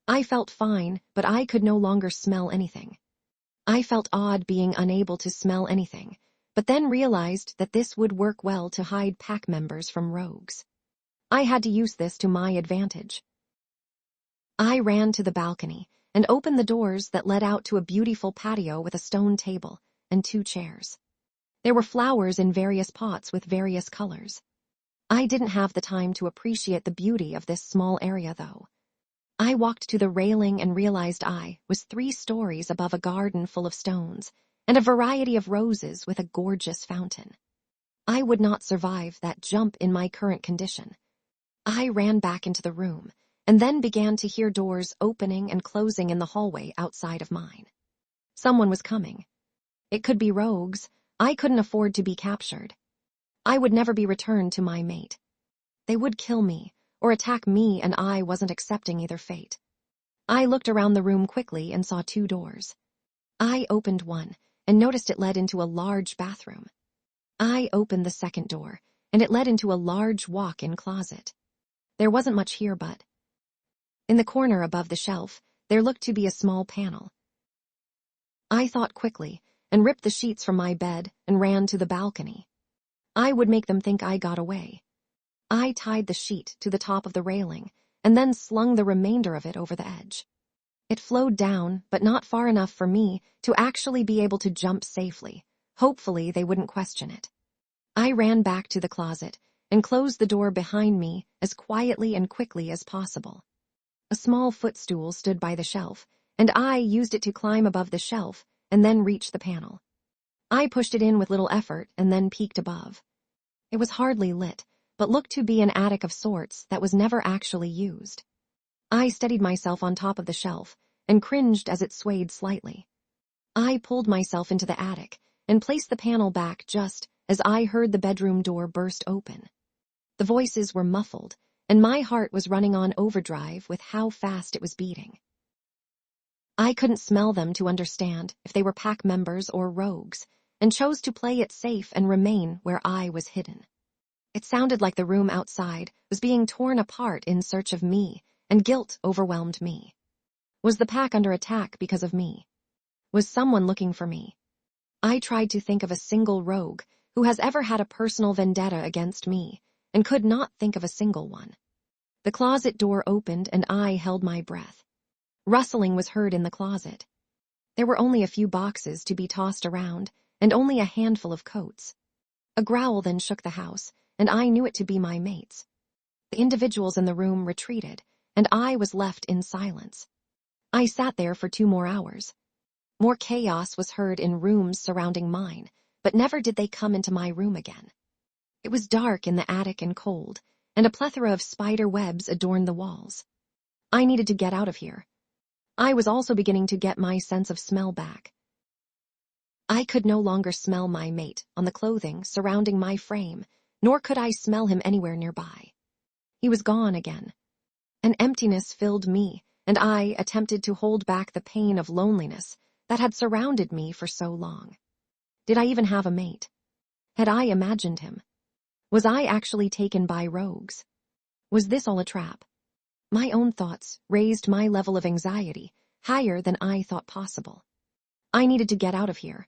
I felt fine, but I could no longer smell anything. I felt odd being unable to smell anything, but then realized that this would work well to hide pack members from rogues. I had to use this to my advantage. I ran to the balcony and opened the doors that led out to a beautiful patio with a stone table and 2 chairs. There were flowers in various pots with various colors. I didn't have the time to appreciate the beauty of this small area, though. I walked to the railing and realized I was 3 stories above a garden full of stones and a variety of roses with a gorgeous fountain. I would not survive that jump in my current condition. I ran back into the room and then began to hear doors opening and closing in the hallway outside of mine. Someone was coming. It could be rogues. I couldn't afford to be captured. I would never be returned to my mate. They would kill me or attack me, and I wasn't accepting either fate. I looked around the room quickly and saw 2 doors. I opened one and noticed it led into a large bathroom. I opened the second door, and it led into a large walk-in closet. There wasn't much here, but in the corner above the shelf, there looked to be a small panel. I thought quickly and ripped the sheets from my bed and ran to the balcony. I would make them think I got away. I tied the sheet to the top of the railing and then slung the remainder of it over the edge. It flowed down, but not far enough for me to actually be able to jump safely. Hopefully, they wouldn't question it. I ran back to the closet and closed the door behind me as quietly and quickly as possible. A small footstool stood by the shelf, and I used it to climb above the shelf and then reach the panel. I pushed it in with little effort and then peeked above. It was hardly lit, but looked to be an attic of sorts that was never actually used. I steadied myself on top of the shelf and cringed as it swayed slightly. I pulled myself into the attic and placed the panel back just as I heard the bedroom door burst open. The voices were muffled, and my heart was running on overdrive with how fast it was beating. I couldn't smell them to understand if they were pack members or rogues, and chose to play it safe and remain where I was hidden. It sounded like the room outside was being torn apart in search of me, and guilt overwhelmed me. Was the pack under attack because of me? Was someone looking for me? I tried to think of a single rogue who has ever had a personal vendetta against me, and could not think of a single one. The closet door opened and I held my breath. Rustling was heard in the closet. There were only a few boxes to be tossed around, and only a handful of coats. A growl then shook the house, and I knew it to be my mates. The individuals in the room retreated, and I was left in silence. I sat there for 2 more hours. More chaos was heard in rooms surrounding mine, but never did they come into my room again. It was dark in the attic and cold, and a plethora of spider webs adorned the walls. I needed to get out of here. I was also beginning to get my sense of smell back. I could no longer smell my mate on the clothing surrounding my frame, nor could I smell him anywhere nearby. He was gone again. An emptiness filled me, and I attempted to hold back the pain of loneliness that had surrounded me for so long. Did I even have a mate? Had I imagined him? Was I actually taken by rogues? Was this all a trap? My own thoughts raised my level of anxiety higher than I thought possible. I needed to get out of here.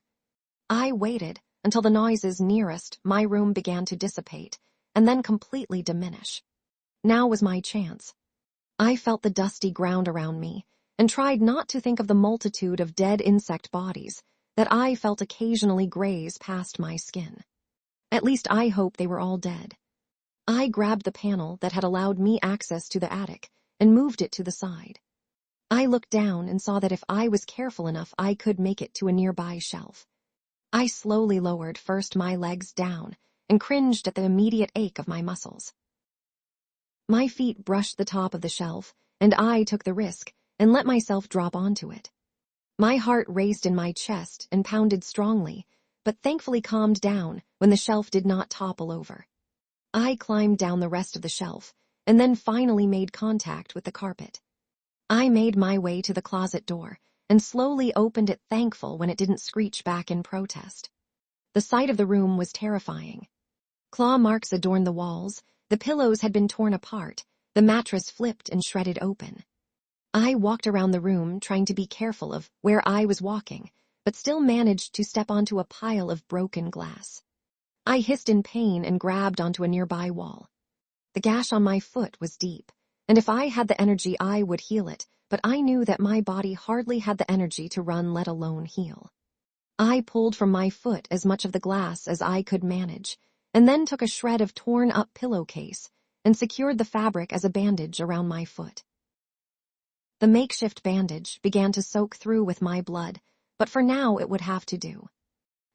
I waited until the noises nearest my room began to dissipate and then completely diminish. Now was my chance. I felt the dusty ground around me and tried not to think of the multitude of dead insect bodies that I felt occasionally graze past my skin. At least I hoped they were all dead. I grabbed the panel that had allowed me access to the attic and moved it to the side. I looked down and saw that if I was careful enough, I could make it to a nearby shelf. I slowly lowered first my legs down and cringed at the immediate ache of my muscles. My feet brushed the top of the shelf, and I took the risk and let myself drop onto it. My heart raced in my chest and pounded strongly, but thankfully calmed down when the shelf did not topple over. I climbed down the rest of the shelf and then finally made contact with the carpet. I made my way to the closet door and slowly opened it, thankful when it didn't screech back in protest. The sight of the room was terrifying. Claw marks adorned the walls, the pillows had been torn apart, the mattress flipped and shredded open. I walked around the room trying to be careful of where I was walking, but still managed to step onto a pile of broken glass. I hissed in pain and grabbed onto a nearby wall. The gash on my foot was deep, and if I had the energy I would heal it, but I knew that my body hardly had the energy to run, let alone heal. I pulled from my foot as much of the glass as I could manage, and then took a shred of torn-up pillowcase and secured the fabric as a bandage around my foot. The makeshift bandage began to soak through with my blood, but for now it would have to do.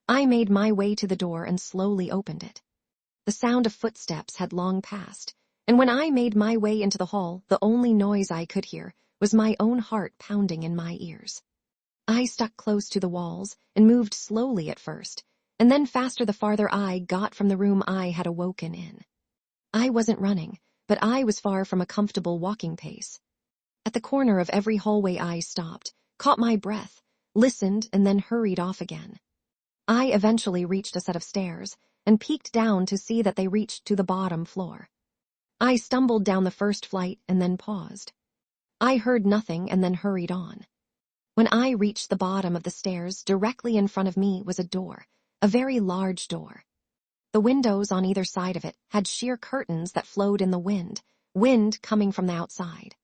I made my way to the door and slowly opened it. The sound of footsteps had long passed, and when I made my way into the hall, the only noise I could hear was my own heart pounding in my ears. I stuck close to the walls and moved slowly at first, and then faster the farther I got from the room I had awoken in. I wasn't running, but I was far from a comfortable walking pace. At the corner of every hallway I stopped, caught my breath, listened, and then hurried off again. I eventually reached a set of stairs and peeked down to see that they reached to the bottom floor. I stumbled down the first flight and then paused. I heard nothing and then hurried on. When I reached the bottom of the stairs, directly in front of me was a door, a very large door. The windows on either side of it had sheer curtains that flowed in the wind coming from the outside.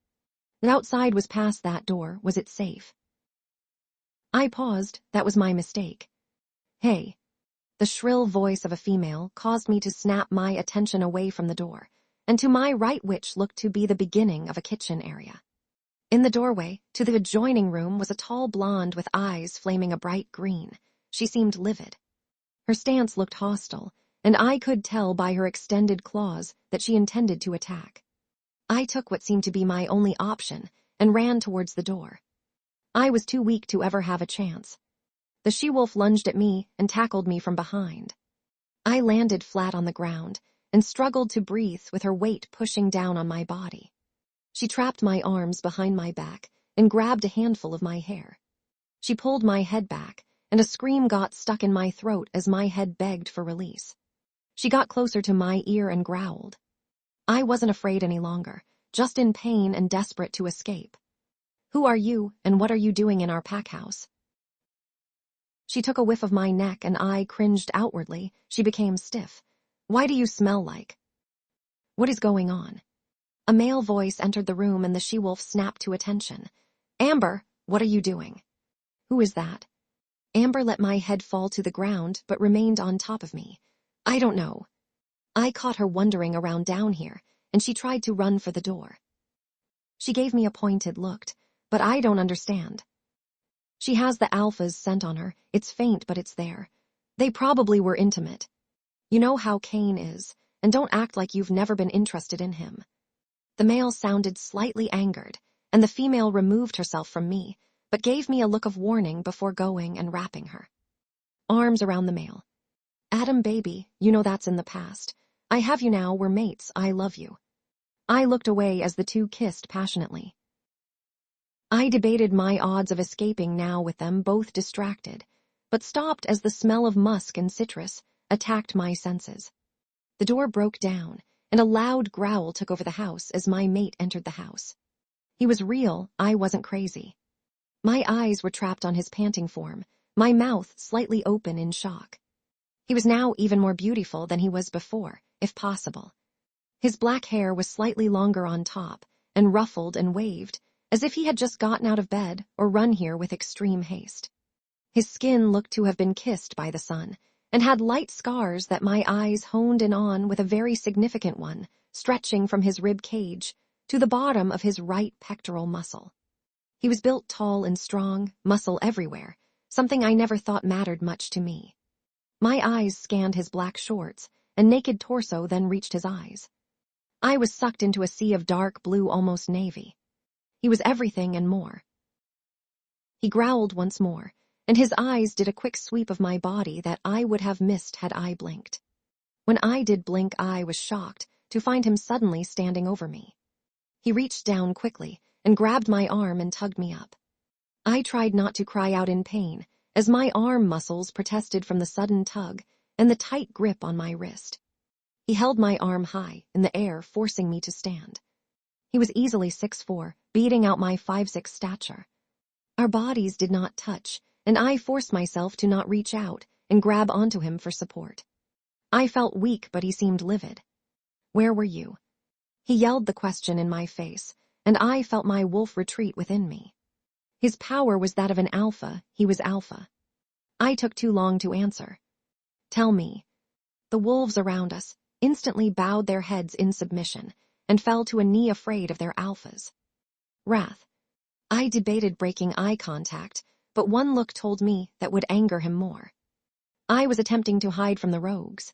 The outside was past that door. Was it safe? I paused. That was my mistake. Hey. The shrill voice of a female caused me to snap my attention away from the door, and to my right, which looked to be the beginning of a kitchen area. In the doorway to the adjoining room was a tall blonde with eyes flaming a bright green. She seemed livid. Her stance looked hostile, and I could tell by her extended claws that she intended to attack. I took what seemed to be my only option and ran towards the door. I was too weak to ever have a chance. The she-wolf lunged at me and tackled me from behind. I landed flat on the ground and struggled to breathe with her weight pushing down on my body. She trapped my arms behind my back and grabbed a handful of my hair. She pulled my head back, and a scream got stuck in my throat as my head begged for release. She got closer to my ear and growled. I wasn't afraid any longer, just in pain and desperate to escape. Who are you, and what are you doing in our pack house? She took a whiff of my neck and I cringed outwardly. She became stiff. Why do you smell like? What is going on? A male voice entered the room and the she-wolf snapped to attention. Amber, what are you doing? Who is that? Amber let my head fall to the ground but remained on top of me. I don't know. I caught her wandering around down here, and she tried to run for the door. She gave me a pointed look, but I don't understand. She has the alpha's scent on her. It's faint, but it's there. They probably were intimate. You know how Cain is, and don't act like you've never been interested in him. The male sounded slightly angered, and the female removed herself from me, but gave me a look of warning before going and wrapping her. Arms around the male. Adam, baby, you know that's in the past. I have you now, we're mates, I love you. I looked away as the two kissed passionately. I debated my odds of escaping now with them both distracted, but stopped as the smell of musk and citrus attacked my senses. The door broke down, and a loud growl took over the house as my mate entered the house. He was real, I wasn't crazy. My eyes were trapped on his panting form, my mouth slightly open in shock. He was now even more beautiful than he was before, if possible. His black hair was slightly longer on top, and ruffled and waved, as if he had just gotten out of bed or run here with extreme haste. His skin looked to have been kissed by the sun, and had light scars that my eyes honed in on, with a very significant one stretching from his rib cage to the bottom of his right pectoral muscle. He was built tall and strong, muscle everywhere, something I never thought mattered much to me. My eyes scanned his black shorts and naked torso, then reached his eyes. I was sucked into a sea of dark blue, almost navy. He was everything and more. He growled once more, and his eyes did a quick sweep of my body that I would have missed had I blinked. When I did blink, I was shocked to find him suddenly standing over me. He reached down quickly and grabbed my arm and tugged me up. I tried not to cry out in pain, as my arm muscles protested from the sudden tug and the tight grip on my wrist. He held my arm high in the air, forcing me to stand. He was easily 6'4", beating out my 5'6" stature. Our bodies did not touch, and I forced myself to not reach out and grab onto him for support. I felt weak, but he seemed livid. "Where were you?" He yelled the question in my face, and I felt my wolf retreat within me. His power was that of an alpha. He was alpha. I took too long to answer. "Tell me." The wolves around us instantly bowed their heads in submission and fell to a knee, afraid of their alphas. Wrath. I debated breaking eye contact, but one look told me that would anger him more. I was attempting to hide from the rogues.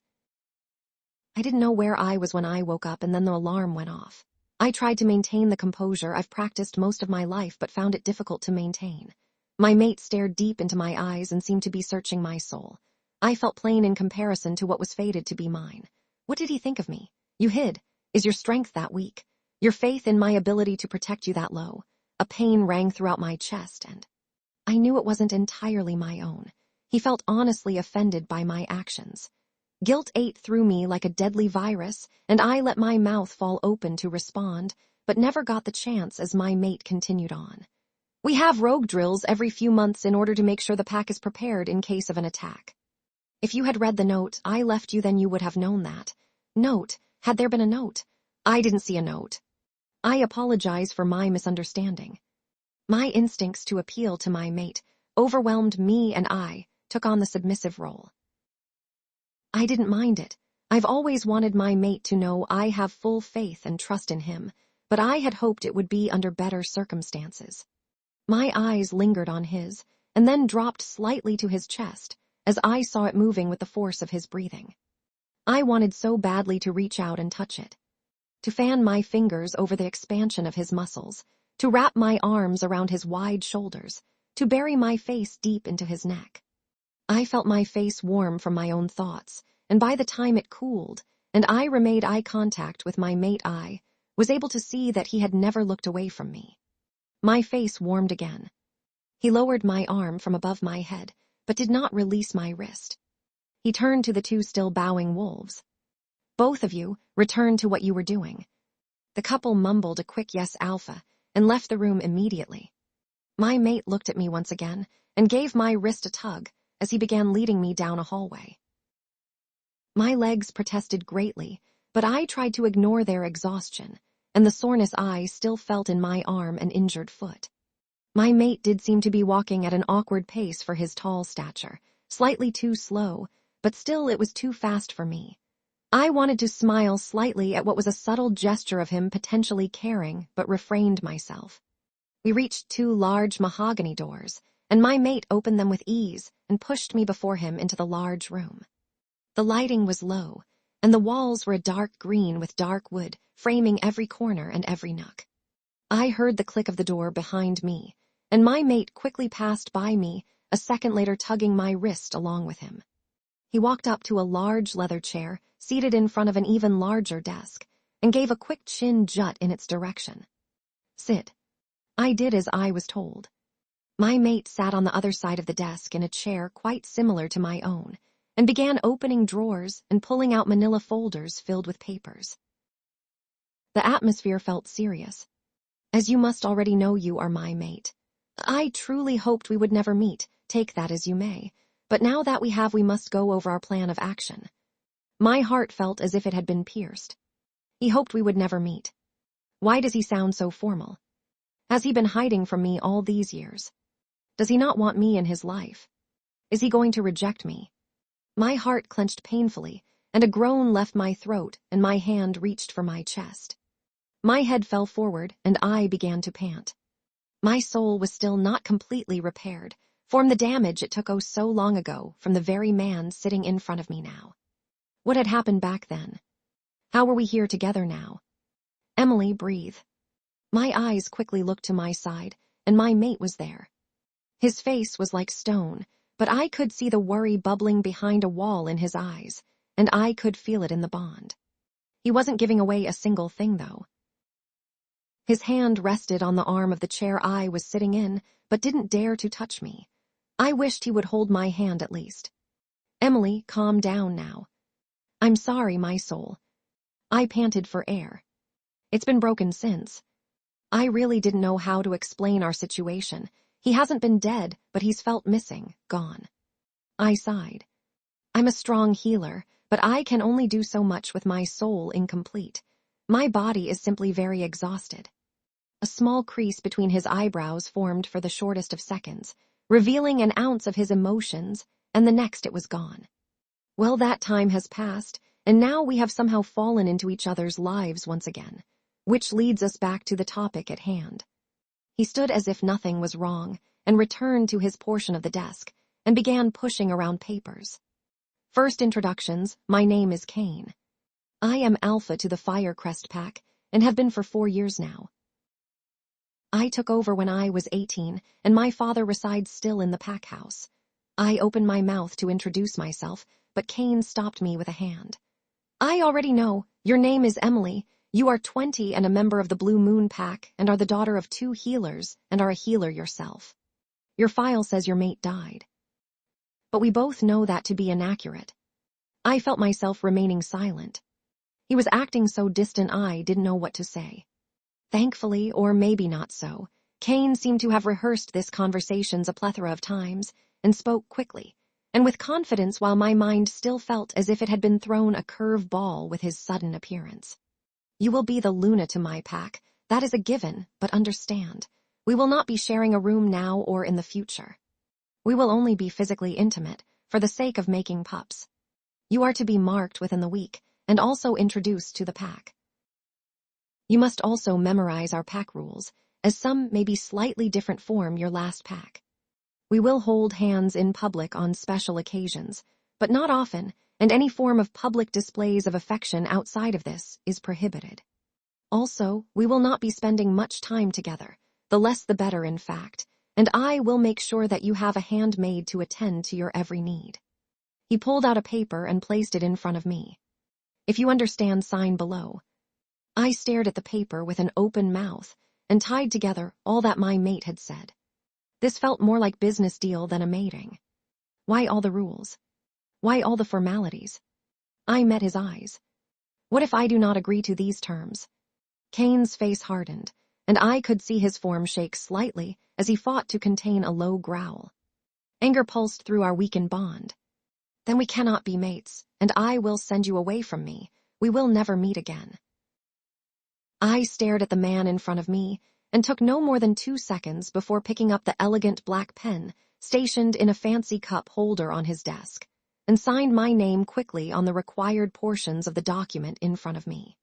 I didn't know where I was when I woke up, and then the alarm went off. I tried to maintain the composure I've practiced most of my life, but found it difficult to maintain. My mate stared deep into my eyes and seemed to be searching my soul. I felt plain in comparison to what was fated to be mine. What did he think of me? "You hid. Is your strength that weak? Your faith in my ability to protect you that low?" A pain rang throughout my chest, and I knew it wasn't entirely my own. He felt honestly offended by my actions. Guilt ate through me like a deadly virus, and I let my mouth fall open to respond, but never got the chance as my mate continued on. "We have rogue drills every few months in order to make sure the pack is prepared in case of an attack. If you had read the note I left you, then you would have known that." "Note? Had there been a note?" "I didn't see a note." I apologize for my misunderstanding. My instincts to appeal to my mate overwhelmed me, and I took on the submissive role. I didn't mind it. I've always wanted my mate to know I have full faith and trust in him, but I had hoped it would be under better circumstances. My eyes lingered on his, and then dropped slightly to his chest as I saw it moving with the force of his breathing. I wanted so badly to reach out and touch it, to fan my fingers over the expansion of his muscles, to wrap my arms around his wide shoulders, to bury my face deep into his neck. I felt my face warm from my own thoughts, and by the time it cooled, and I remade eye contact with my mate, I was able to see that he had never looked away from me. My face warmed again. He lowered my arm from above my head, but did not release my wrist. He turned to the two still bowing wolves. "Both of you, return to what you were doing." The couple mumbled a quick yes, Alpha, and left the room immediately. My mate looked at me once again and gave my wrist a tug as he began leading me down a hallway. My legs protested greatly, but I tried to ignore their exhaustion, and the soreness I still felt in my arm and injured foot. My mate did seem to be walking at an awkward pace for his tall stature, slightly too slow, but still it was too fast for me. I wanted to smile slightly at what was a subtle gesture of him potentially caring, but refrained myself. We reached two large mahogany doors, and my mate opened them with ease and pushed me before him into the large room. The lighting was low, and the walls were a dark green with dark wood framing every corner and every nook. I heard the click of the door behind me, and my mate quickly passed by me, a second later tugging my wrist along with him. He walked up to a large leather chair seated in front of an even larger desk, and gave a quick chin jut in its direction. "Sit." I did as I was told. My mate sat on the other side of the desk in a chair quite similar to my own, and began opening drawers and pulling out manila folders filled with papers. The atmosphere felt serious. "As you must already know, you are my mate. I truly hoped we would never meet, take that as you may, But now that we must go over our plan of action. My heart felt as if it had been pierced. He hoped we would never meet. Why does he sound so formal? Has he been hiding from me all these years? Does he not want me in his life? Is he going to reject me? My heart clenched painfully, and a groan left my throat, and my hand reached for my chest. My head fell forward, and I began to pant. My soul was still not completely repaired, from the damage it took so long ago from the very man sitting in front of me now. What had happened back then? How were we here together now? Emily, breathe. My eyes quickly looked to my side, and my mate was there. His face was like stone, but I could see the worry bubbling behind a wall in his eyes, and I could feel it in the bond. He wasn't giving away a single thing, though. His hand rested on the arm of the chair I was sitting in, but didn't dare to touch me. I wished he would hold my hand at least. Emily, calm down now. I'm sorry, my soul. I panted for air. It's been broken since. I really didn't know how to explain our situation. He hasn't been dead, but he's felt missing, gone. I sighed. I'm a strong healer, but I can only do so much with my soul incomplete. My body is simply very exhausted. A small crease between his eyebrows formed for the shortest of seconds, revealing an ounce of his emotions, and the next it was gone. Well, that time has passed, and now we have somehow fallen into each other's lives once again, which leads us back to the topic at hand. He stood as if nothing was wrong, and returned to his portion of the desk, and began pushing around papers. First introductions, my name is Cain. I am Alpha to the Fire Crest Pack, and have been for 4 years now. I took over when I was 18, and my father resides still in the pack house. I opened my mouth to introduce myself, but Cain stopped me with a hand. I already know. Your name is Emily. You are 20 and a member of the Blue Moon Pack, and are the daughter of 2 healers, and are a healer yourself. Your file says your mate died. But we both know that to be inaccurate. I felt myself remaining silent. He was acting so distant I didn't know what to say. Thankfully, or maybe not so, Cain seemed to have rehearsed this conversation a plethora of times, and spoke quickly, and with confidence while my mind still felt as if it had been thrown a curve ball with his sudden appearance. You will be the Luna to my pack, that is a given, but understand, we will not be sharing a room now or in the future. We will only be physically intimate, for the sake of making pups. You are to be marked within the week, and also introduced to the pack. You must also memorize our pack rules, as some may be slightly different from your last pack. We will hold hands in public on special occasions, but not often, and any form of public displays of affection outside of this is prohibited. Also, we will not be spending much time together, the less the better in fact, and I will make sure that you have a handmaid to attend to your every need. He pulled out a paper and placed it in front of me. If you understand, sign below. I stared at the paper with an open mouth and tied together all that my mate had said. This felt more like business deal than a mating. Why all the rules? Why all the formalities? I met his eyes. What if I do not agree to these terms? Cain's face hardened, and I could see his form shake slightly as he fought to contain a low growl. Anger pulsed through our weakened bond. Then we cannot be mates, and I will send you away from me. We will never meet again. I stared at the man in front of me and took no more than 2 seconds before picking up the elegant black pen stationed in a fancy cup holder on his desk and signed my name quickly on the required portions of the document in front of me.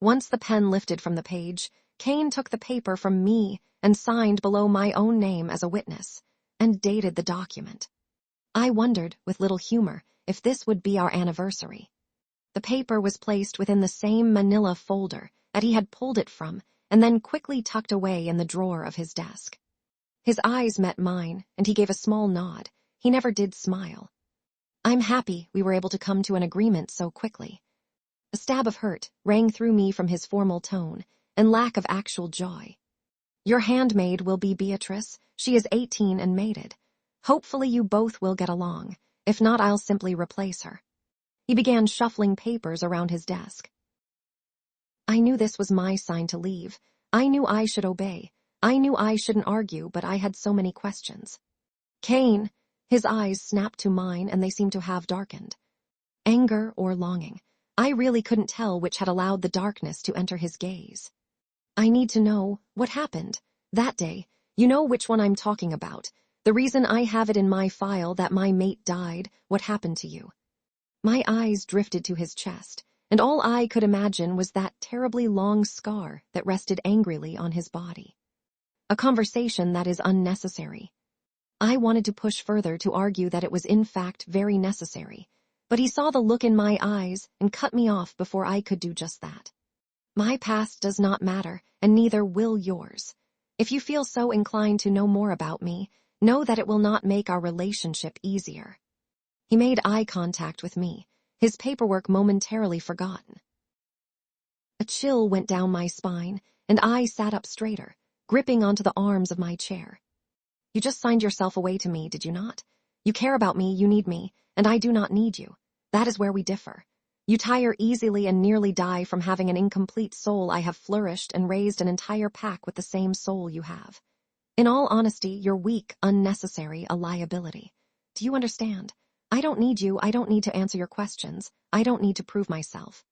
Once the pen lifted from the page, Cain took the paper from me and signed below my own name as a witness and dated the document. I wondered, with little humor, if this would be our anniversary. The paper was placed within the same manila folder that he had pulled it from and then quickly tucked away in the drawer of his desk. His eyes met mine, and he gave a small nod. He never did smile. I'm happy we were able to come to an agreement so quickly. A stab of hurt rang through me from his formal tone and lack of actual joy. Your handmaid will be Beatrice. She is 18 and mated. Hopefully you both will get along. If not, I'll simply replace her. He began shuffling papers around his desk. I knew this was my sign to leave. I knew I should obey. I knew I shouldn't argue, but I had so many questions. Cain, His eyes snapped to mine and they seemed to have darkened. Anger or longing. I really couldn't tell which had allowed the darkness to enter his gaze. I need to know what happened that day. You know which one I'm talking about. The reason I have it in my file that my mate died, what happened to you. My eyes drifted to his chest, and all I could imagine was that terribly long scar that rested angrily on his body. A conversation that is unnecessary. I wanted to push further to argue that it was in fact very necessary, but he saw the look in my eyes and cut me off before I could do just that. My past does not matter, and neither will yours. If you feel so inclined to know more about me, know that it will not make our relationship easier. He made eye contact with me, his paperwork momentarily forgotten. A chill went down my spine, and I sat up straighter, gripping onto the arms of my chair. You just signed yourself away to me, did you not? You care about me, you need me, and I do not need you. That is where we differ. You tire easily and nearly die from having an incomplete soul. I have flourished and raised an entire pack with the same soul you have. In all honesty, you're weak, unnecessary, a liability. Do you understand? I don't need you, I don't need to answer your questions, I don't need to prove myself.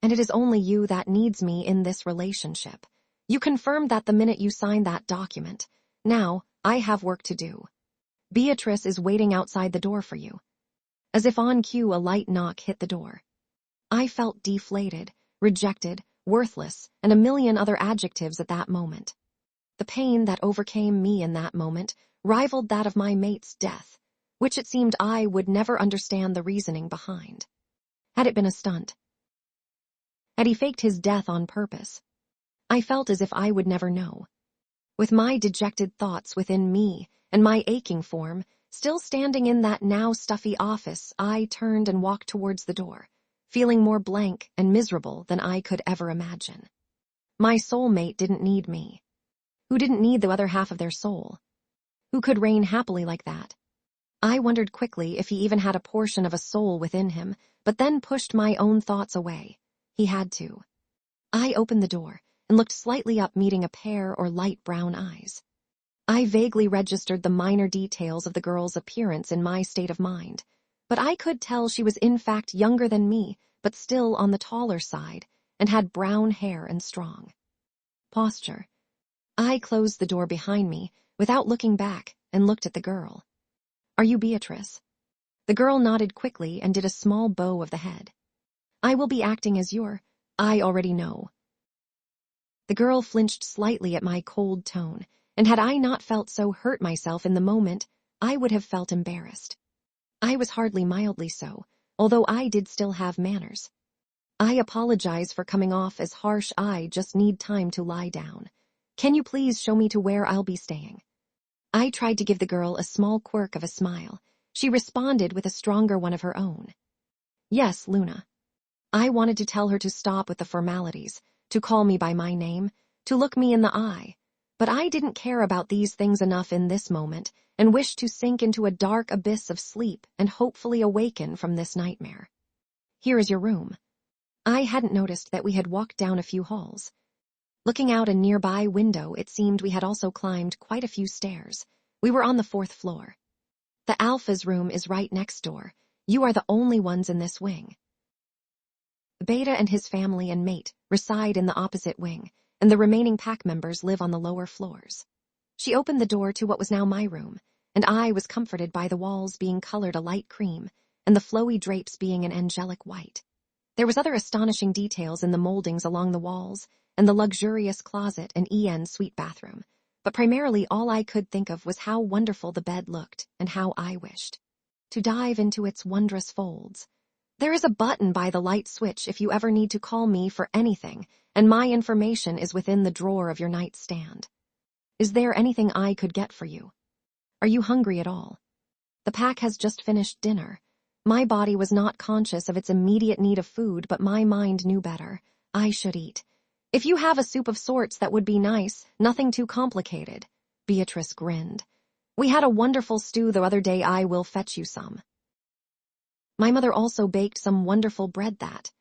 And it is only you that needs me in this relationship. You confirmed that the minute you signed that document. Now, I have work to do. Beatrice is waiting outside the door for you. As if on cue, a light knock hit the door. I felt deflated, rejected, worthless, and a million other adjectives at that moment. The pain that overcame me in that moment rivaled that of my mate's death, which it seemed I would never understand the reasoning behind. Had it been a stunt? Had he faked his death on purpose? I felt as if I would never know. With my dejected thoughts within me and my aching form still standing in that now stuffy office, I turned and walked towards the door, feeling more blank and miserable than I could ever imagine. My soulmate didn't need me. Who didn't need the other half of their soul? Who could reign happily like that? I wondered quickly if he even had a portion of a soul within him, but then pushed my own thoughts away. He had to. I opened the door and looked slightly up, meeting a pair or light brown eyes. I vaguely registered the minor details of the girl's appearance in my state of mind, but I could tell she was in fact younger than me, but still on the taller side, and had brown hair and strong posture. I closed the door behind me without looking back and looked at the girl. Are you Beatrice? The girl nodded quickly and did a small bow of the head. I will be acting as I already know. The girl flinched slightly at my cold tone, and had I not felt so hurt myself in the moment, I would have felt embarrassed. I was hardly mildly so, although I did still have manners. I apologize for coming off as harsh. I just need time to lie down. Can you please show me to where I'll be staying? I tried to give the girl a small quirk of a smile. She responded with a stronger one of her own. Yes, Luna. I wanted to tell her to stop with the formalities, to call me by my name, to look me in the eye, but I didn't care about these things enough in this moment and wished to sink into a dark abyss of sleep and hopefully awaken from this nightmare. Here is your room. I hadn't noticed that we had walked down a few halls. Looking out a nearby window, it seemed we had also climbed quite a few stairs. We were on the 4th floor. The Alpha's room is right next door. You are the only ones in this wing. Beta and his family and mate reside in the opposite wing, and the remaining pack members live on the lower floors. She opened the door to what was now my room, and I was comforted by the walls being colored a light cream and the flowy drapes being an angelic white. There was other astonishing details in the moldings along the walls and the luxurious closet and en suite bathroom, but primarily all I could think of was how wonderful the bed looked and how I wished to dive into its wondrous folds. There is a button by the light switch if you ever need to call me for anything, and my information is within the drawer of your nightstand. Is there anything I could get for you? Are you hungry at all? The pack has just finished dinner. My body was not conscious of its immediate need of food, but my mind knew better. I should eat. If you have a soup of sorts, that would be nice, nothing too complicated. Beatrice grinned. We had a wonderful stew the other day. I will fetch you some. My mother also baked some wonderful bread that.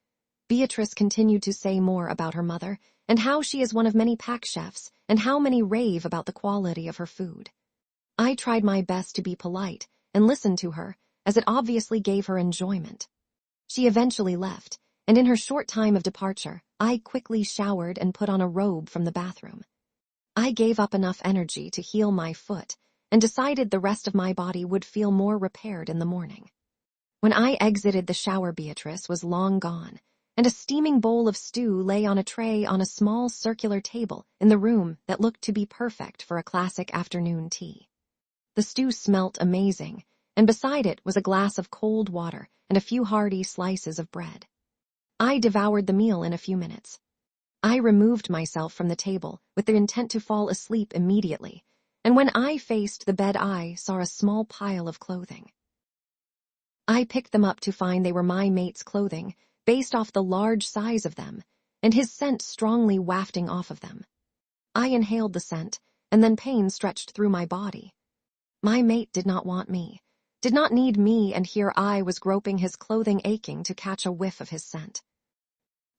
Beatrice continued to say more about her mother, and how she is one of many pack chefs, and how many rave about the quality of her food. I tried my best to be polite, and listened to her, as it obviously gave her enjoyment. She eventually left, and in her short time of departure, I quickly showered and put on a robe from the bathroom. I gave up enough energy to heal my foot and decided the rest of my body would feel more repaired in the morning. When I exited the shower, Beatrice was long gone, and a steaming bowl of stew lay on a tray on a small circular table in the room that looked to be perfect for a classic afternoon tea. The stew smelt amazing, and beside it was a glass of cold water and a few hearty slices of bread. I devoured the meal in a few minutes. I removed myself from the table with the intent to fall asleep immediately, and when I faced the bed I saw a small pile of clothing. I picked them up to find they were my mate's clothing, based off the large size of them, and his scent strongly wafting off of them. I inhaled the scent, and then pain stretched through my body. My mate did not want me, did not need me, and here I was groping his clothing, aching to catch a whiff of his scent.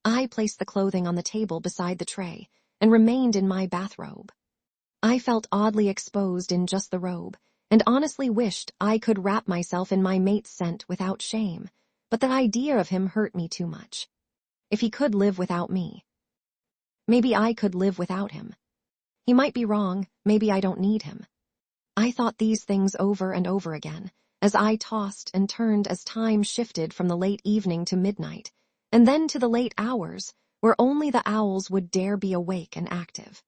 I placed the clothing on the table beside the tray and remained in my bathrobe. I felt oddly exposed in just the robe, and honestly wished I could wrap myself in my mate's scent without shame, but the idea of him hurt me too much. If he could live without me, maybe I could live without him. He might be wrong, maybe I don't need him. I thought these things over and over again, as I tossed and turned as time shifted from the late evening to midnight, and then to the late hours, where only the owls would dare be awake and active.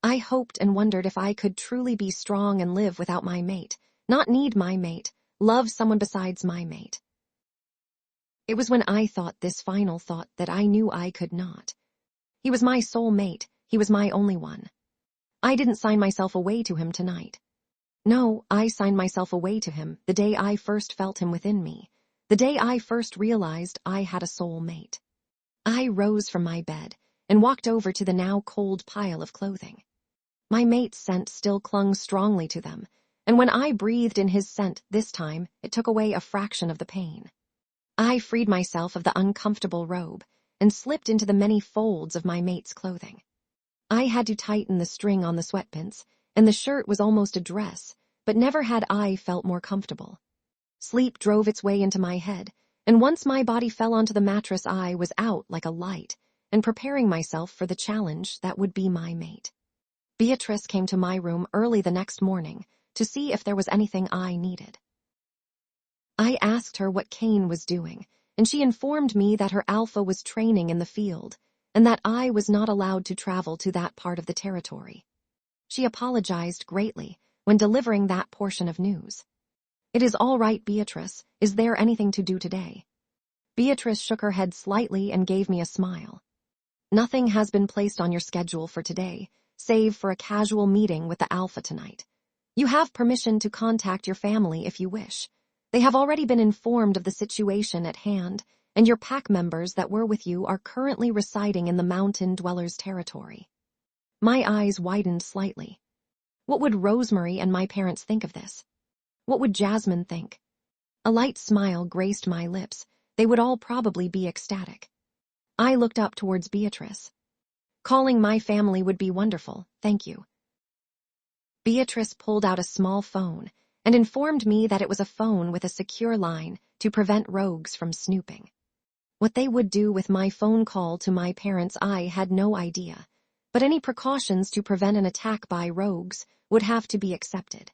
I hoped and wondered if I could truly be strong and live without my mate, not need my mate, love someone besides my mate. It was when I thought this final thought that I knew I could not. He was my soul mate, he was my only one. I didn't sign myself away to him tonight. No, I signed myself away to him the day I first felt him within me, the day I first realized I had a soul mate. I rose from my bed and walked over to the now cold pile of clothing. My mate's scent still clung strongly to them, and when I breathed in his scent this time, it took away a fraction of the pain. I freed myself of the uncomfortable robe and slipped into the many folds of my mate's clothing. I had to tighten the string on the sweatpants, and the shirt was almost a dress, but never had I felt more comfortable. Sleep drove its way into my head, and once my body fell onto the mattress I was out like a light, and preparing myself for the challenge that would be my mate. Beatrice came to my room early the next morning to see if there was anything I needed. I asked her what Cain was doing, and she informed me that her alpha was training in the field, and that I was not allowed to travel to that part of the territory. She apologized greatly when delivering that portion of news. "It is all right, Beatrice. Is there anything to do today?" Beatrice shook her head slightly and gave me a smile. "Nothing has been placed on your schedule for today, save for a casual meeting with the Alpha tonight. You have permission to contact your family if you wish. They have already been informed of the situation at hand, and your pack members that were with you are currently residing in the Mountain Dwellers' territory." My eyes widened slightly. What would Rosemary and my parents think of this? What would Jasmine think? A light smile graced my lips. They would all probably be ecstatic. I looked up towards Beatrice. "Calling my family would be wonderful, thank you." Beatrice pulled out a small phone and informed me that it was a phone with a secure line to prevent rogues from snooping. What they would do with my phone call to my parents I had no idea, but any precautions to prevent an attack by rogues would have to be accepted.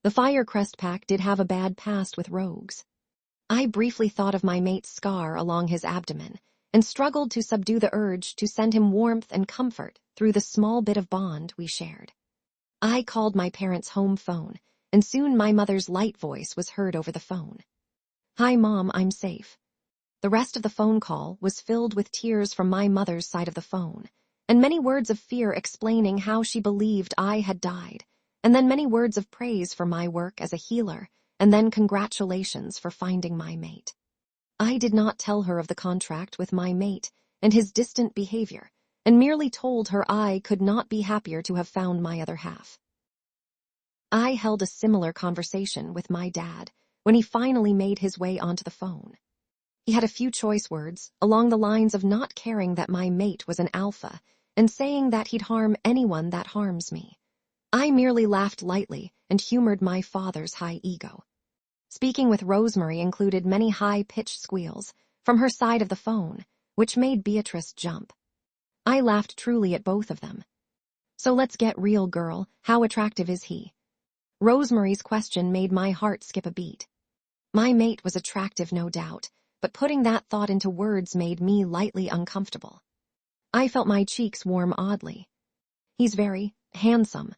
The Fire Crest Pack did have a bad past with rogues. I briefly thought of my mate's scar along his abdomen and struggled to subdue the urge to send him warmth and comfort through the small bit of bond we shared. I called my parents' home phone, and soon my mother's light voice was heard over the phone. "Hi, Mom, I'm safe." The rest of the phone call was filled with tears from my mother's side of the phone, and many words of fear explaining how she believed I had died, and then many words of praise for my work as a healer, and then congratulations for finding my mate. I did not tell her of the contract with my mate and his distant behavior, and merely told her I could not be happier to have found my other half. I held a similar conversation with my dad when he finally made his way onto the phone. He had a few choice words along the lines of not caring that my mate was an alpha and saying that he'd harm anyone that harms me. I merely laughed lightly and humored my father's high ego. Speaking with Rosemary included many high-pitched squeals from her side of the phone, which made Beatrice jump. I laughed truly at both of them. "So let's get real, girl. How attractive is he?" Rosemary's question made my heart skip a beat. My mate was attractive, no doubt, but putting that thought into words made me lightly uncomfortable. I felt my cheeks warm oddly. "He's very handsome."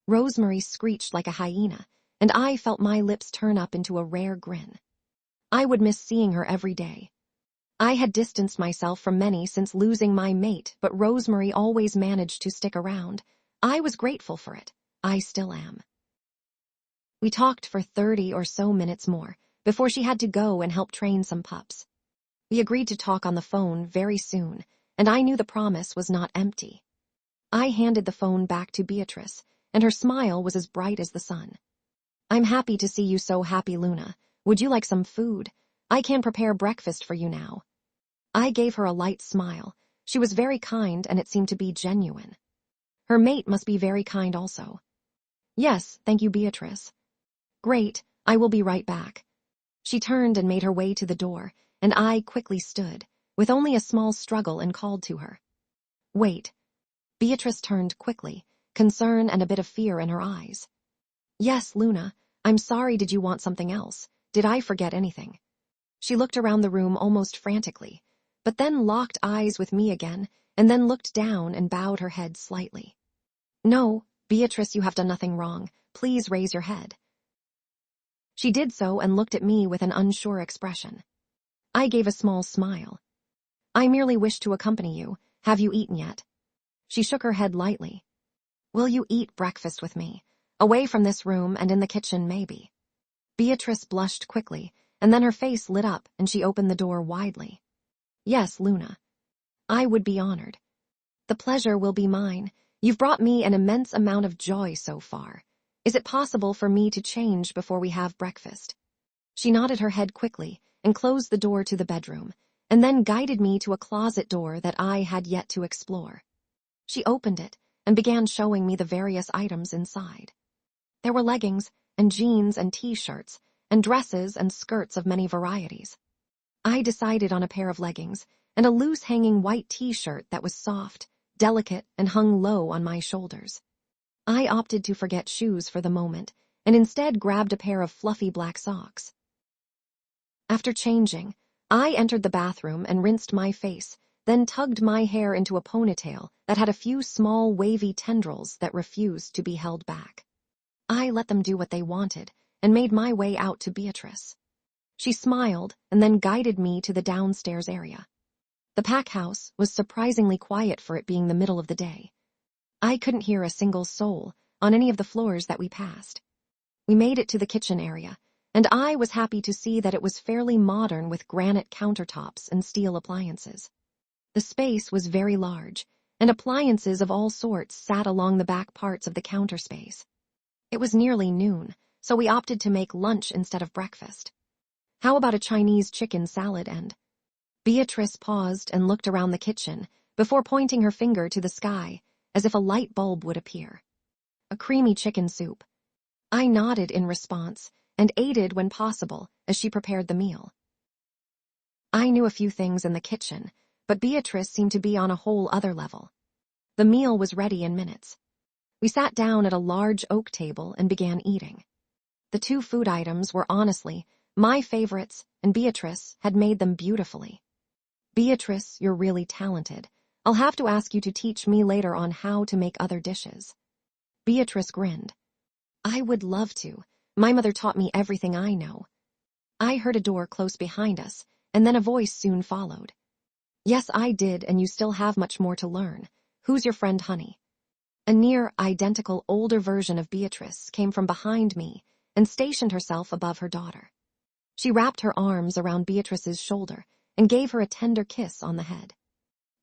Rosemary screeched like a hyena, and I felt my lips turn up into a rare grin. I would miss seeing her every day. I had distanced myself from many since losing my mate, but Rosemary always managed to stick around. I was grateful for it. I still am. We talked for 30 or so minutes more, before she had to go and help train some pups. We agreed to talk on the phone very soon, and I knew the promise was not empty. I handed the phone back to Beatrice, and her smile was as bright as the sun. "I'm happy to see you so happy, Luna. Would you like some food? I can prepare breakfast for you now." I gave her a light smile. She was very kind, and it seemed to be genuine. Her mate must be very kind also. "Yes, thank you, Beatrice." "Great, I will be right back." She turned and made her way to the door, and I quickly stood, with only a small struggle, and called to her. "Wait." Beatrice turned quickly, concern and a bit of fear in her eyes. "Yes, Luna, I'm sorry. Did you want something else? Did I forget anything?" She looked around the room almost frantically, but then locked eyes with me again, and then looked down and bowed her head slightly. "No, Beatrice, you have done nothing wrong. Please raise your head." She did so and looked at me with an unsure expression. I gave a small smile. "I merely wish to accompany you. Have you eaten yet?" She shook her head lightly. "Will you eat breakfast with me? Away from this room and in the kitchen, maybe." Beatrice blushed quickly, and then her face lit up and she opened the door widely. "Yes, Luna. I would be honored. The pleasure will be mine. You've brought me an immense amount of joy so far. Is it possible for me to change before we have breakfast?" She nodded her head quickly and closed the door to the bedroom, and then guided me to a closet door that I had yet to explore. She opened it and began showing me the various items inside. There were leggings and jeans and t-shirts and dresses and skirts of many varieties. I decided on a pair of leggings and a loose-hanging white t-shirt that was soft, delicate, and hung low on my shoulders. I opted to forget shoes for the moment and instead grabbed a pair of fluffy black socks. After changing, I entered the bathroom and rinsed my face, then tugged my hair into a ponytail that had a few small wavy tendrils that refused to be held back. I let them do what they wanted and made my way out to Beatrice. She smiled and then guided me to the downstairs area. The pack house was surprisingly quiet for it being the middle of the day. I couldn't hear a single soul on any of the floors that we passed. We made it to the kitchen area, and I was happy to see that it was fairly modern with granite countertops and steel appliances. The space was very large, and appliances of all sorts sat along the back parts of the counter space. It was nearly noon, so we opted to make lunch instead of breakfast. "How about a Chinese chicken salad and—" Beatrice paused and looked around the kitchen before pointing her finger to the sky as if a light bulb would appear. "A creamy chicken soup." I nodded in response and aided when possible as she prepared the meal. I knew a few things in the kitchen, but Beatrice seemed to be on a whole other level. The meal was ready in minutes. We sat down at a large oak table and began eating. The two food items were honestly my favorites, and Beatrice had made them beautifully. "Beatrice, you're really talented. I'll have to ask you to teach me later on how to make other dishes." Beatrice grinned. "I would love to. My mother taught me everything I know." I heard a door close behind us, and then a voice soon followed. "Yes, I did, and you still have much more to learn. Who's your friend, honey?" A near-identical older version of Beatrice came from behind me and stationed herself above her daughter. She wrapped her arms around Beatrice's shoulder and gave her a tender kiss on the head.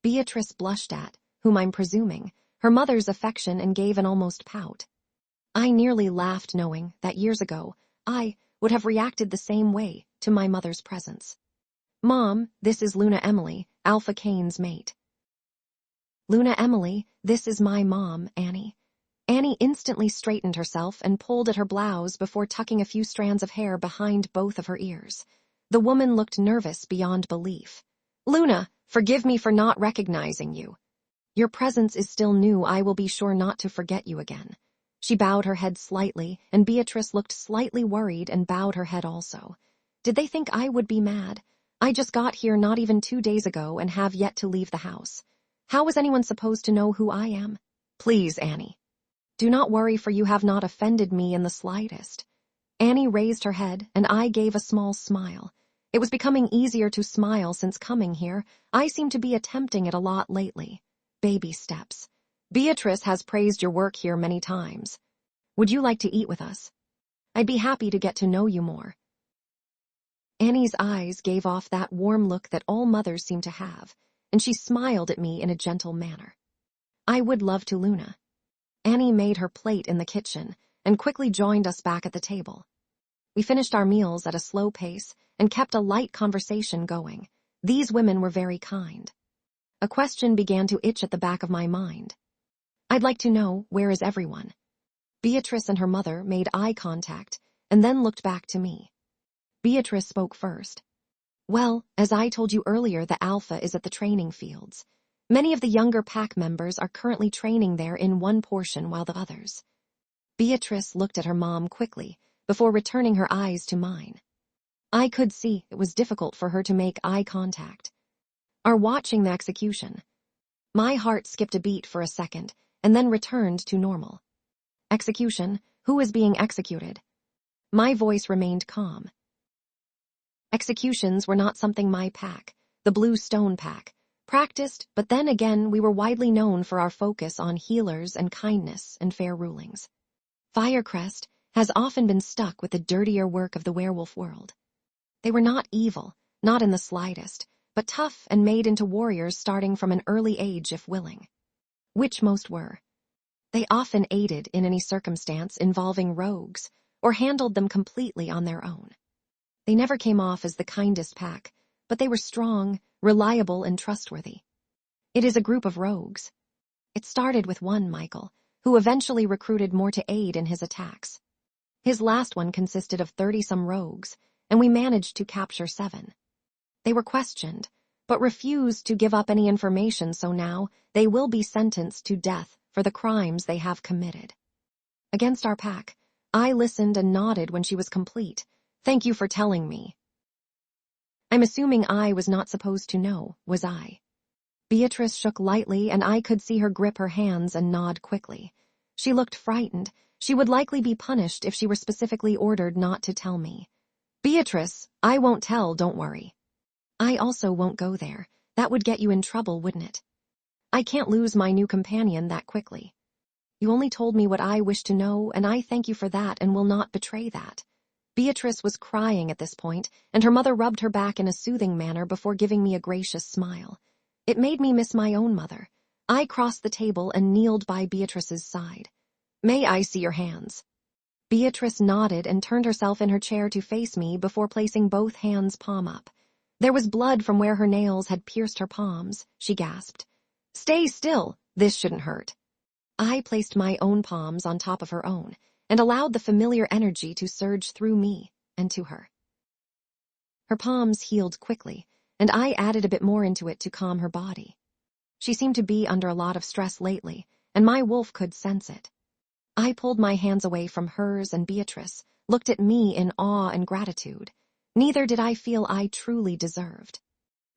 Beatrice blushed at, whom I'm presuming, her mother's affection and gave an almost pout. I nearly laughed knowing that years ago I would have reacted the same way to my mother's presence. "Mom, this is Luna Emily, Alpha Cain's mate." "Luna Emily, this is my mom, Annie." Annie instantly straightened herself and pulled at her blouse before tucking a few strands of hair behind both of her ears. The woman looked nervous beyond belief. "Luna, forgive me for not recognizing you. Your presence is still new. I will be sure not to forget you again." She bowed her head slightly, and Beatrice looked slightly worried and bowed her head also. Did they think I would be mad? I just got here not even 2 days ago and have yet to leave the house. How was anyone supposed to know who I am? Please, Annie. Do not worry, for you have not offended me in the slightest. Annie raised her head, and I gave a small smile. It was becoming easier to smile since coming here. I seem to be attempting it a lot lately. Baby steps. Beatrice has praised your work here many times. Would you like to eat with us? I'd be happy to get to know you more. Annie's eyes gave off that warm look that all mothers seem to have, and she smiled at me in a gentle manner. I would love to, Luna. Annie made her plate in the kitchen and quickly joined us back at the table. We finished our meals at a slow pace and kept a light conversation going. These women were very kind. A question began to itch at the back of my mind. I'd like to know, where is everyone? Beatrice and her mother made eye contact and then looked back to me. Beatrice spoke first. Well, as I told you earlier, the Alpha is at the training fields. Many of the younger pack members are currently training there in one portion while the others. Beatrice looked at her mom quickly before returning her eyes to mine. I could see it was difficult for her to make eye contact. Are watching the execution. My heart skipped a beat for a second and then returned to normal. Execution? Who is being executed? My voice remained calm. Executions were not something my pack, the Blue Stone Pack, practiced, but then again we were widely known for our focus on healers and kindness and fair rulings. Fire Crest has often been stuck with the dirtier work of the werewolf world. They were not evil, not in the slightest, but tough and made into warriors starting from an early age if willing. Which most were. They often aided in any circumstance involving rogues, or handled them completely on their own. They never came off as the kindest pack, but they were strong, reliable, and trustworthy. It is a group of rogues. It started with one, Michael, who eventually recruited more to aid in his attacks. His last one consisted of 30-some rogues, and we managed to capture 7. They were questioned, but refused to give up any information, so now they will be sentenced to death for the crimes they have committed. Against our pack, I listened and nodded when she was complete. Thank you for telling me. I'm assuming I was not supposed to know, was I? Beatrice shook lightly, and I could see her grip her hands and nod quickly. She looked frightened. She would likely be punished if she were specifically ordered not to tell me. Beatrice, I won't tell, don't worry. I also won't go there. That would get you in trouble, wouldn't it? I can't lose my new companion that quickly. You only told me what I wish to know, and I thank you for that and will not betray that. Beatrice was crying at this point, and her mother rubbed her back in a soothing manner before giving me a gracious smile. It made me miss my own mother. I crossed the table and kneeled by Beatrice's side. May I see your hands? Beatrice nodded and turned herself in her chair to face me before placing both hands palm up. There was blood from where her nails had pierced her palms, she gasped. Stay still, this shouldn't hurt. I placed my own palms on top of her own and allowed the familiar energy to surge through me and to her. Her palms healed quickly, and I added a bit more into it to calm her body. She seemed to be under a lot of stress lately, and my wolf could sense it. I pulled my hands away from hers, and Beatrice looked at me in awe and gratitude. Neither did I feel I truly deserved.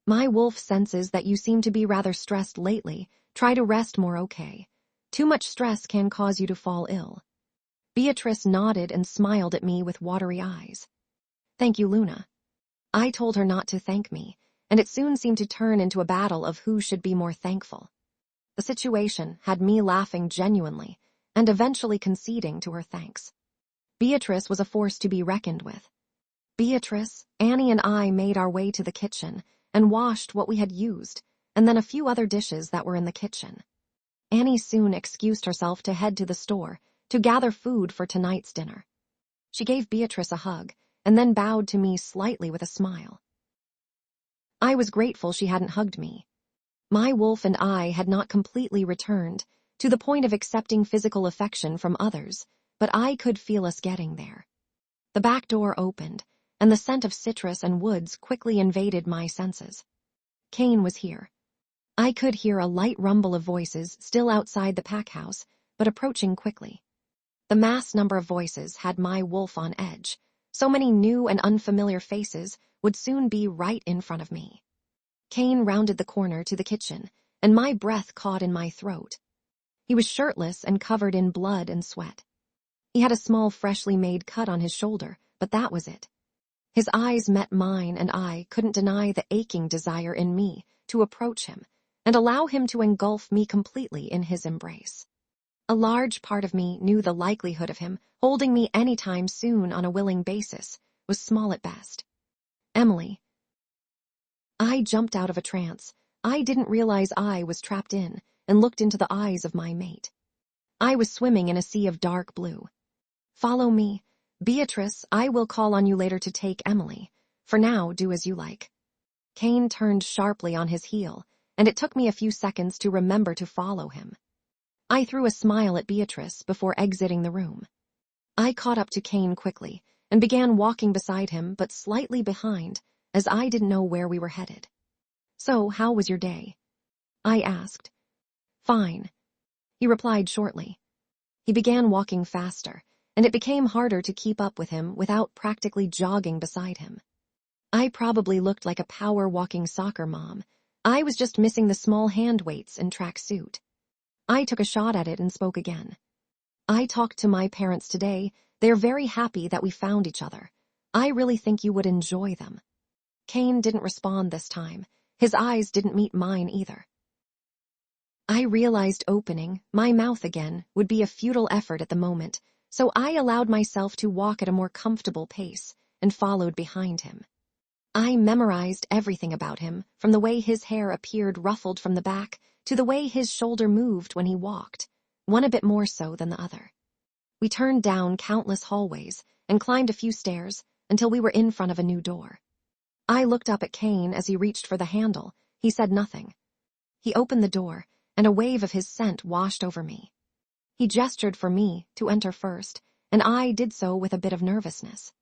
My wolf senses that you seem to be rather stressed lately. Try to rest more, okay? Too much stress can cause you to fall ill. Beatrice nodded and smiled at me with watery eyes. Thank you, Luna. I told her not to thank me, and it soon seemed to turn into a battle of who should be more thankful. The situation had me laughing genuinely and eventually conceding to her thanks. Beatrice was a force to be reckoned with. Beatrice, Annie, and I made our way to the kitchen and washed what we had used, and then a few other dishes that were in the kitchen. Annie soon excused herself to head to the store to gather food for tonight's dinner. She gave Beatrice a hug and then bowed to me slightly with a smile. I was grateful she hadn't hugged me. My wolf and I had not completely returned, to the point of accepting physical affection from others, but I could feel us getting there. The back door opened, and the scent of citrus and woods quickly invaded my senses. Cain was here. I could hear a light rumble of voices still outside the pack house, but approaching quickly. The mass number of voices had my wolf on edge. So many new and unfamiliar faces would soon be right in front of me. Cain rounded the corner to the kitchen, and my breath caught in my throat. He was shirtless and covered in blood and sweat. He had a small freshly made cut on his shoulder, but that was it. His eyes met mine, and I couldn't deny the aching desire in me to approach him and allow him to engulf me completely in his embrace. A large part of me knew the likelihood of him holding me anytime soon on a willing basis was small at best. Emily. I jumped out of a trance. I didn't realize I was trapped in and looked into the eyes of my mate. I was swimming in a sea of dark blue. Follow me. Beatrice, I will call on you later to take Emily. For now, do as you like. Cain turned sharply on his heel, and it took me a few seconds to remember to follow him. I threw a smile at Beatrice before exiting the room. I caught up to Cain quickly and began walking beside him, but slightly behind, as I didn't know where we were headed. So, how was your day? I asked. Fine. He replied shortly. He began walking faster, and it became harder to keep up with him without practically jogging beside him. I probably looked like a power-walking soccer mom. I was just missing the small hand weights and track suit. I took a shot at it and spoke again. I talked to my parents today. They're very happy that we found each other. I really think you would enjoy them. Cain didn't respond this time. His eyes didn't meet mine either. I realized opening my mouth again would be a futile effort at the moment, so I allowed myself to walk at a more comfortable pace and followed behind him. I memorized everything about him, from the way his hair appeared ruffled from the back to the way his shoulder moved when he walked, one a bit more so than the other. We turned down countless hallways and climbed a few stairs until we were in front of a new door. I looked up at Cain as he reached for the handle. He said nothing. He opened the door, and a wave of his scent washed over me. He gestured for me to enter first, and I did so with a bit of nervousness.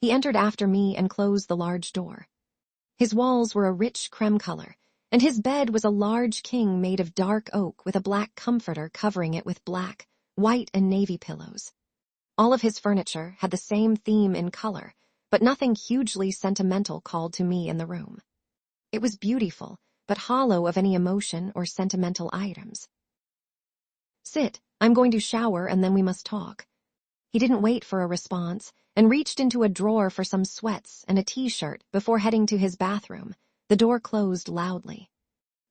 He entered after me and closed the large door. His walls were a rich creme color, and his bed was a large king made of dark oak with a black comforter covering it with black, white, and navy pillows. All of his furniture had the same theme in color, but nothing hugely sentimental called to me in the room. It was beautiful, but hollow of any emotion or sentimental items. Sit, I'm going to shower and then we must talk. He didn't wait for a response and reached into a drawer for some sweats and a t-shirt before heading to his bathroom. The door closed loudly.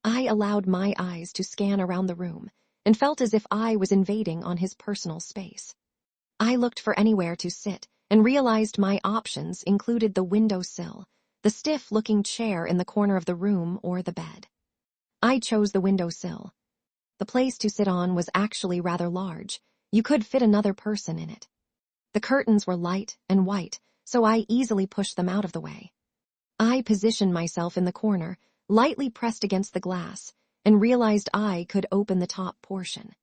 I allowed my eyes to scan around the room and felt as if I was invading on his personal space. I looked for anywhere to sit and realized my options included the windowsill, the stiff-looking chair in the corner of the room, or the bed. I chose the windowsill. The place to sit on was actually rather large. You could fit another person in it. The curtains were light and white, so I easily pushed them out of the way. I positioned myself in the corner, lightly pressed against the glass, and realized I could open the top portion.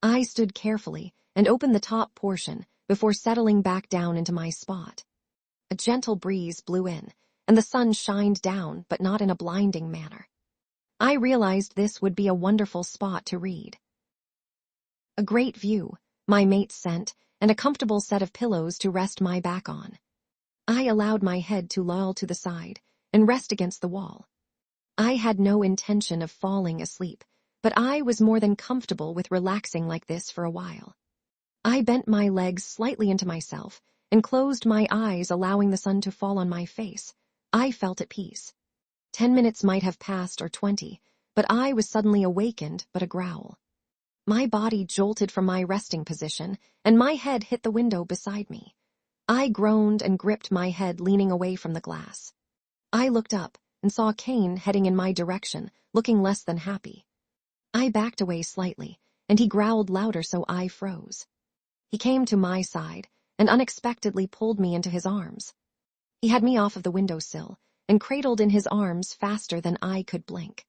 I stood carefully and opened the top portion before settling back down into my spot. A gentle breeze blew in, and the sun shined down, but not in a blinding manner. I realized this would be a wonderful spot to read. A great view, my mate's scent, and a comfortable set of pillows to rest my back on. I allowed my head to loll to the side and rest against the wall. I had no intention of falling asleep, but I was more than comfortable with relaxing like this for a while. I bent my legs slightly into myself and closed my eyes, allowing the sun to fall on my face. I felt at peace. 10 minutes might have passed, or 20, but I was suddenly awakened but a growl. My body jolted from my resting position, and my head hit the window beside me. I groaned and gripped my head, leaning away from the glass. I looked up and saw Cain heading in my direction, looking less than happy. I backed away slightly, and he growled louder, so I froze. He came to my side and unexpectedly pulled me into his arms. He had me off of the windowsill and cradled in his arms faster than I could blink.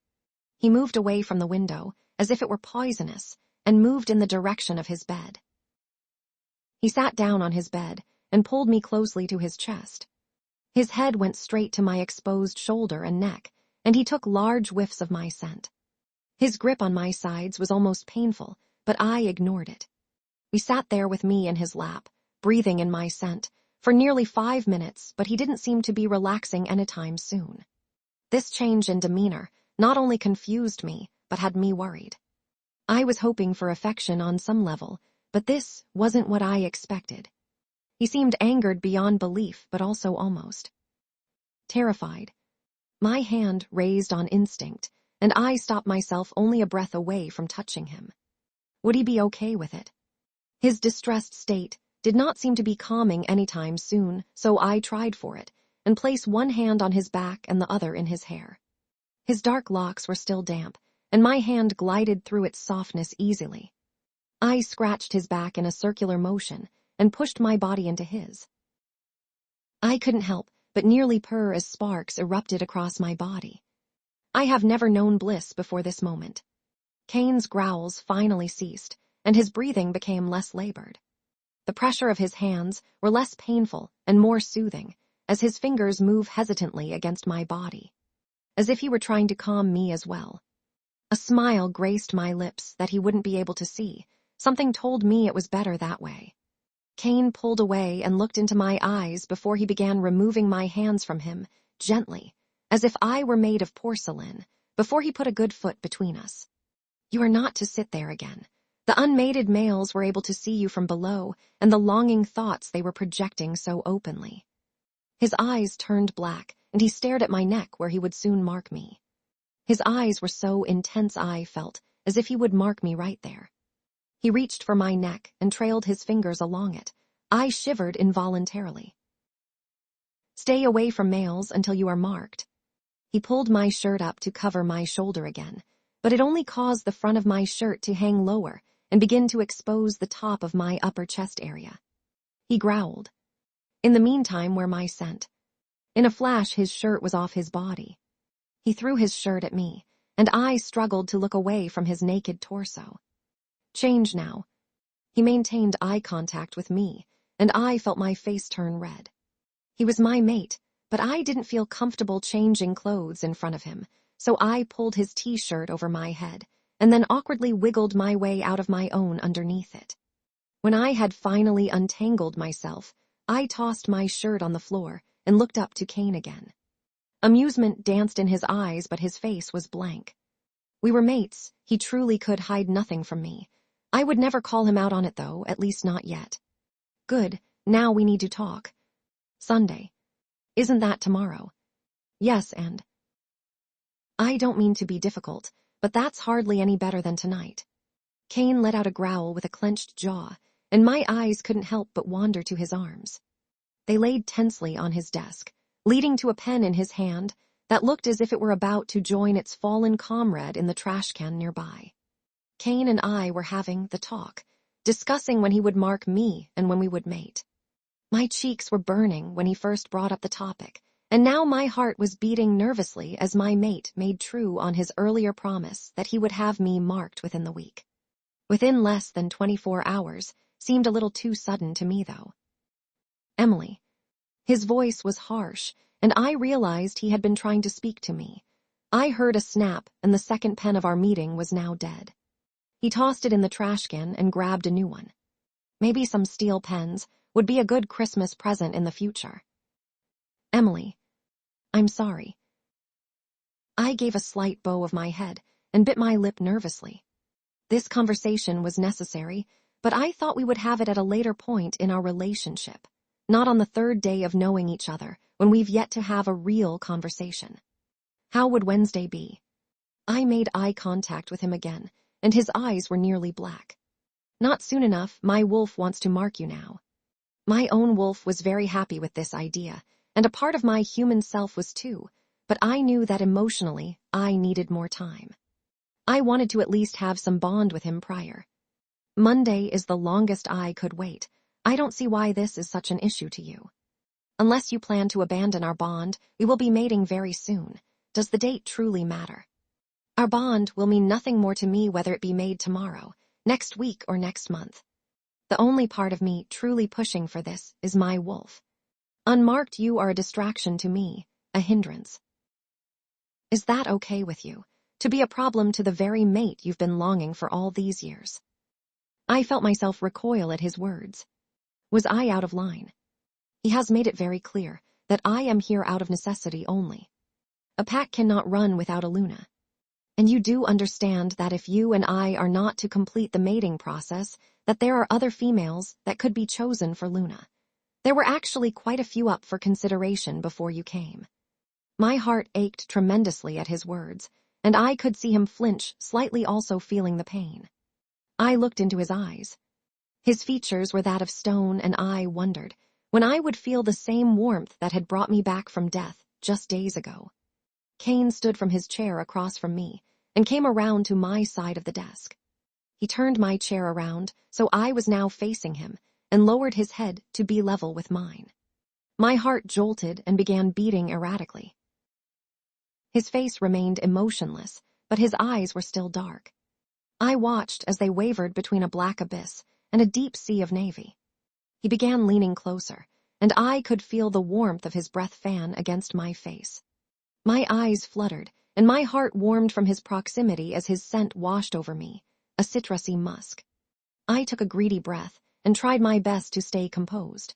He moved away from the window as if it were poisonous, and moved in the direction of his bed. He sat down on his bed and pulled me closely to his chest. His head went straight to my exposed shoulder and neck, and he took large whiffs of my scent. His grip on my sides was almost painful, but I ignored it. He sat there with me in his lap, breathing in my scent, for nearly 5 minutes, but he didn't seem to be relaxing anytime soon. This change in demeanor not only confused me, but had me worried. I was hoping for affection on some level, but this wasn't what I expected. He seemed angered beyond belief, but also almost terrified. My hand raised on instinct, and I stopped myself only a breath away from touching him. Would he be okay with it? His distressed state did not seem to be calming anytime soon, so I tried for it, and placed one hand on his back and the other in his hair. His dark locks were still damp, and my hand glided through its softness easily. I scratched his back in a circular motion and pushed my body into his. I couldn't help but nearly purr as sparks erupted across my body. I have never known bliss before this moment. Cain's growls finally ceased, and his breathing became less labored. The pressure of his hands were less painful and more soothing, as his fingers moved hesitantly against my body, as if he were trying to calm me as well. A smile graced my lips that he wouldn't be able to see. Something told me it was better that way. Cain pulled away and looked into my eyes before he began removing my hands from him, gently, as if I were made of porcelain, before he put a good foot between us. You are not to sit there again. The unmated males were able to see you from below, and the longing thoughts they were projecting so openly. His eyes turned black, and he stared at my neck where he would soon mark me. His eyes were so intense I felt as if he would mark me right there. He reached for my neck and trailed his fingers along it. I shivered involuntarily. Stay away from males until you are marked. He pulled my shirt up to cover my shoulder again, but it only caused the front of my shirt to hang lower and begin to expose the top of my upper chest area. He growled. In the meantime, where my scent? In a flash, his shirt was off his body. He threw his shirt at me, and I struggled to look away from his naked torso. Change now. He maintained eye contact with me, and I felt my face turn red. He was my mate, but I didn't feel comfortable changing clothes in front of him, so I pulled his t-shirt over my head, and then awkwardly wiggled my way out of my own underneath it. When I had finally untangled myself, I tossed my shirt on the floor and looked up to Cain again. Amusement danced in his eyes, but his face was blank. We were mates. He truly could hide nothing from me. I would never call him out on it, though, at least not yet. Good, now we need to talk. Sunday. Isn't that tomorrow? Yes, and I don't mean to be difficult, but that's hardly any better than tonight. Cain let out a growl with a clenched jaw, and my eyes couldn't help but wander to his arms. They laid tensely on his desk, leading to a pen in his hand that looked as if it were about to join its fallen comrade in the trash can nearby. Cain and I were having the talk, discussing when he would mark me and when we would mate. My cheeks were burning when he first brought up the topic, and now my heart was beating nervously as my mate made true on his earlier promise that he would have me marked within the week. Within less than 24 hours seemed a little too sudden to me, though. Emily. His voice was harsh, and I realized he had been trying to speak to me. I heard a snap, and the second pen of our meeting was now dead. He tossed it in the trash can and grabbed a new one. Maybe some steel pens would be a good Christmas present in the future. Emily. I'm sorry. I gave a slight bow of my head and bit my lip nervously. This conversation was necessary, but I thought we would have it at a later point in our relationship, not on the third day of knowing each other when we've yet to have a real conversation. How would Wednesday be? I made eye contact with him again, and his eyes were nearly black. Not soon enough, my wolf wants to mark you now. My own wolf was very happy with this idea, and a part of my human self was too, but I knew that emotionally I needed more time. I wanted to at least have some bond with him prior. Monday is the longest I could wait. I don't see why this is such an issue to you. Unless you plan to abandon our bond, we will be mating very soon. Does the date truly matter? Our bond will mean nothing more to me whether it be made tomorrow. next week or next month. The only part of me truly pushing for this is my wolf. Unmarked, you are a distraction to me, a hindrance. Is that okay with you? To be a problem to the very mate you've been longing for all these years? I felt myself recoil at his words. Was I out of line? He has made it very clear that I am here out of necessity only. A pack cannot run without a Luna. And you do understand that if you and I are not to complete the mating process, that there are other females that could be chosen for Luna. There were actually quite a few up for consideration before you came. My heart ached tremendously at his words, and I could see him flinch, slightly also feeling the pain. I looked into his eyes. His features were that of stone, and I wondered when I would feel the same warmth that had brought me back from death just days ago. Cain stood from his chair across from me and came around to my side of the desk. He turned my chair around so I was now facing him and lowered his head to be level with mine. My heart jolted and began beating erratically. His face remained emotionless, but his eyes were still dark. I watched as they wavered between a black abyss and a deep sea of navy. He began leaning closer, and I could feel the warmth of his breath fan against my face. My eyes fluttered, and my heart warmed from his proximity as his scent washed over me, a citrusy musk. I took a greedy breath and tried my best to stay composed.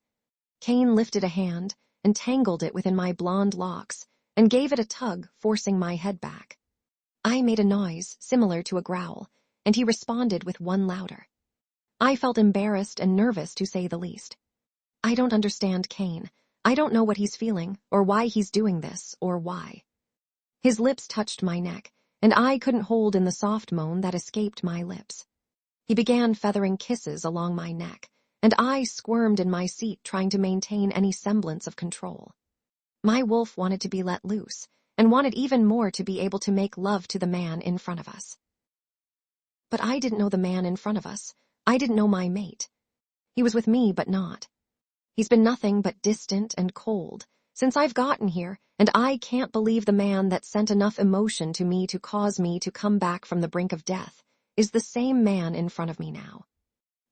Cain lifted a hand and tangled it within my blonde locks and gave it a tug, forcing my head back. I made a noise similar to a growl, and he responded with one louder. I felt embarrassed and nervous, to say the least. I don't understand Cain. I don't know what he's feeling, or why he's doing this, or why. His lips touched my neck, and I couldn't hold in the soft moan that escaped my lips. He began feathering kisses along my neck, and I squirmed in my seat, trying to maintain any semblance of control. My wolf wanted to be let loose, and wanted even more to be able to make love to the man in front of us. But I didn't know the man in front of us. I didn't know my mate. He was with me, but not. He's been nothing but distant and cold since I've gotten here, and I can't believe the man that sent enough emotion to me to cause me to come back from the brink of death is the same man in front of me now.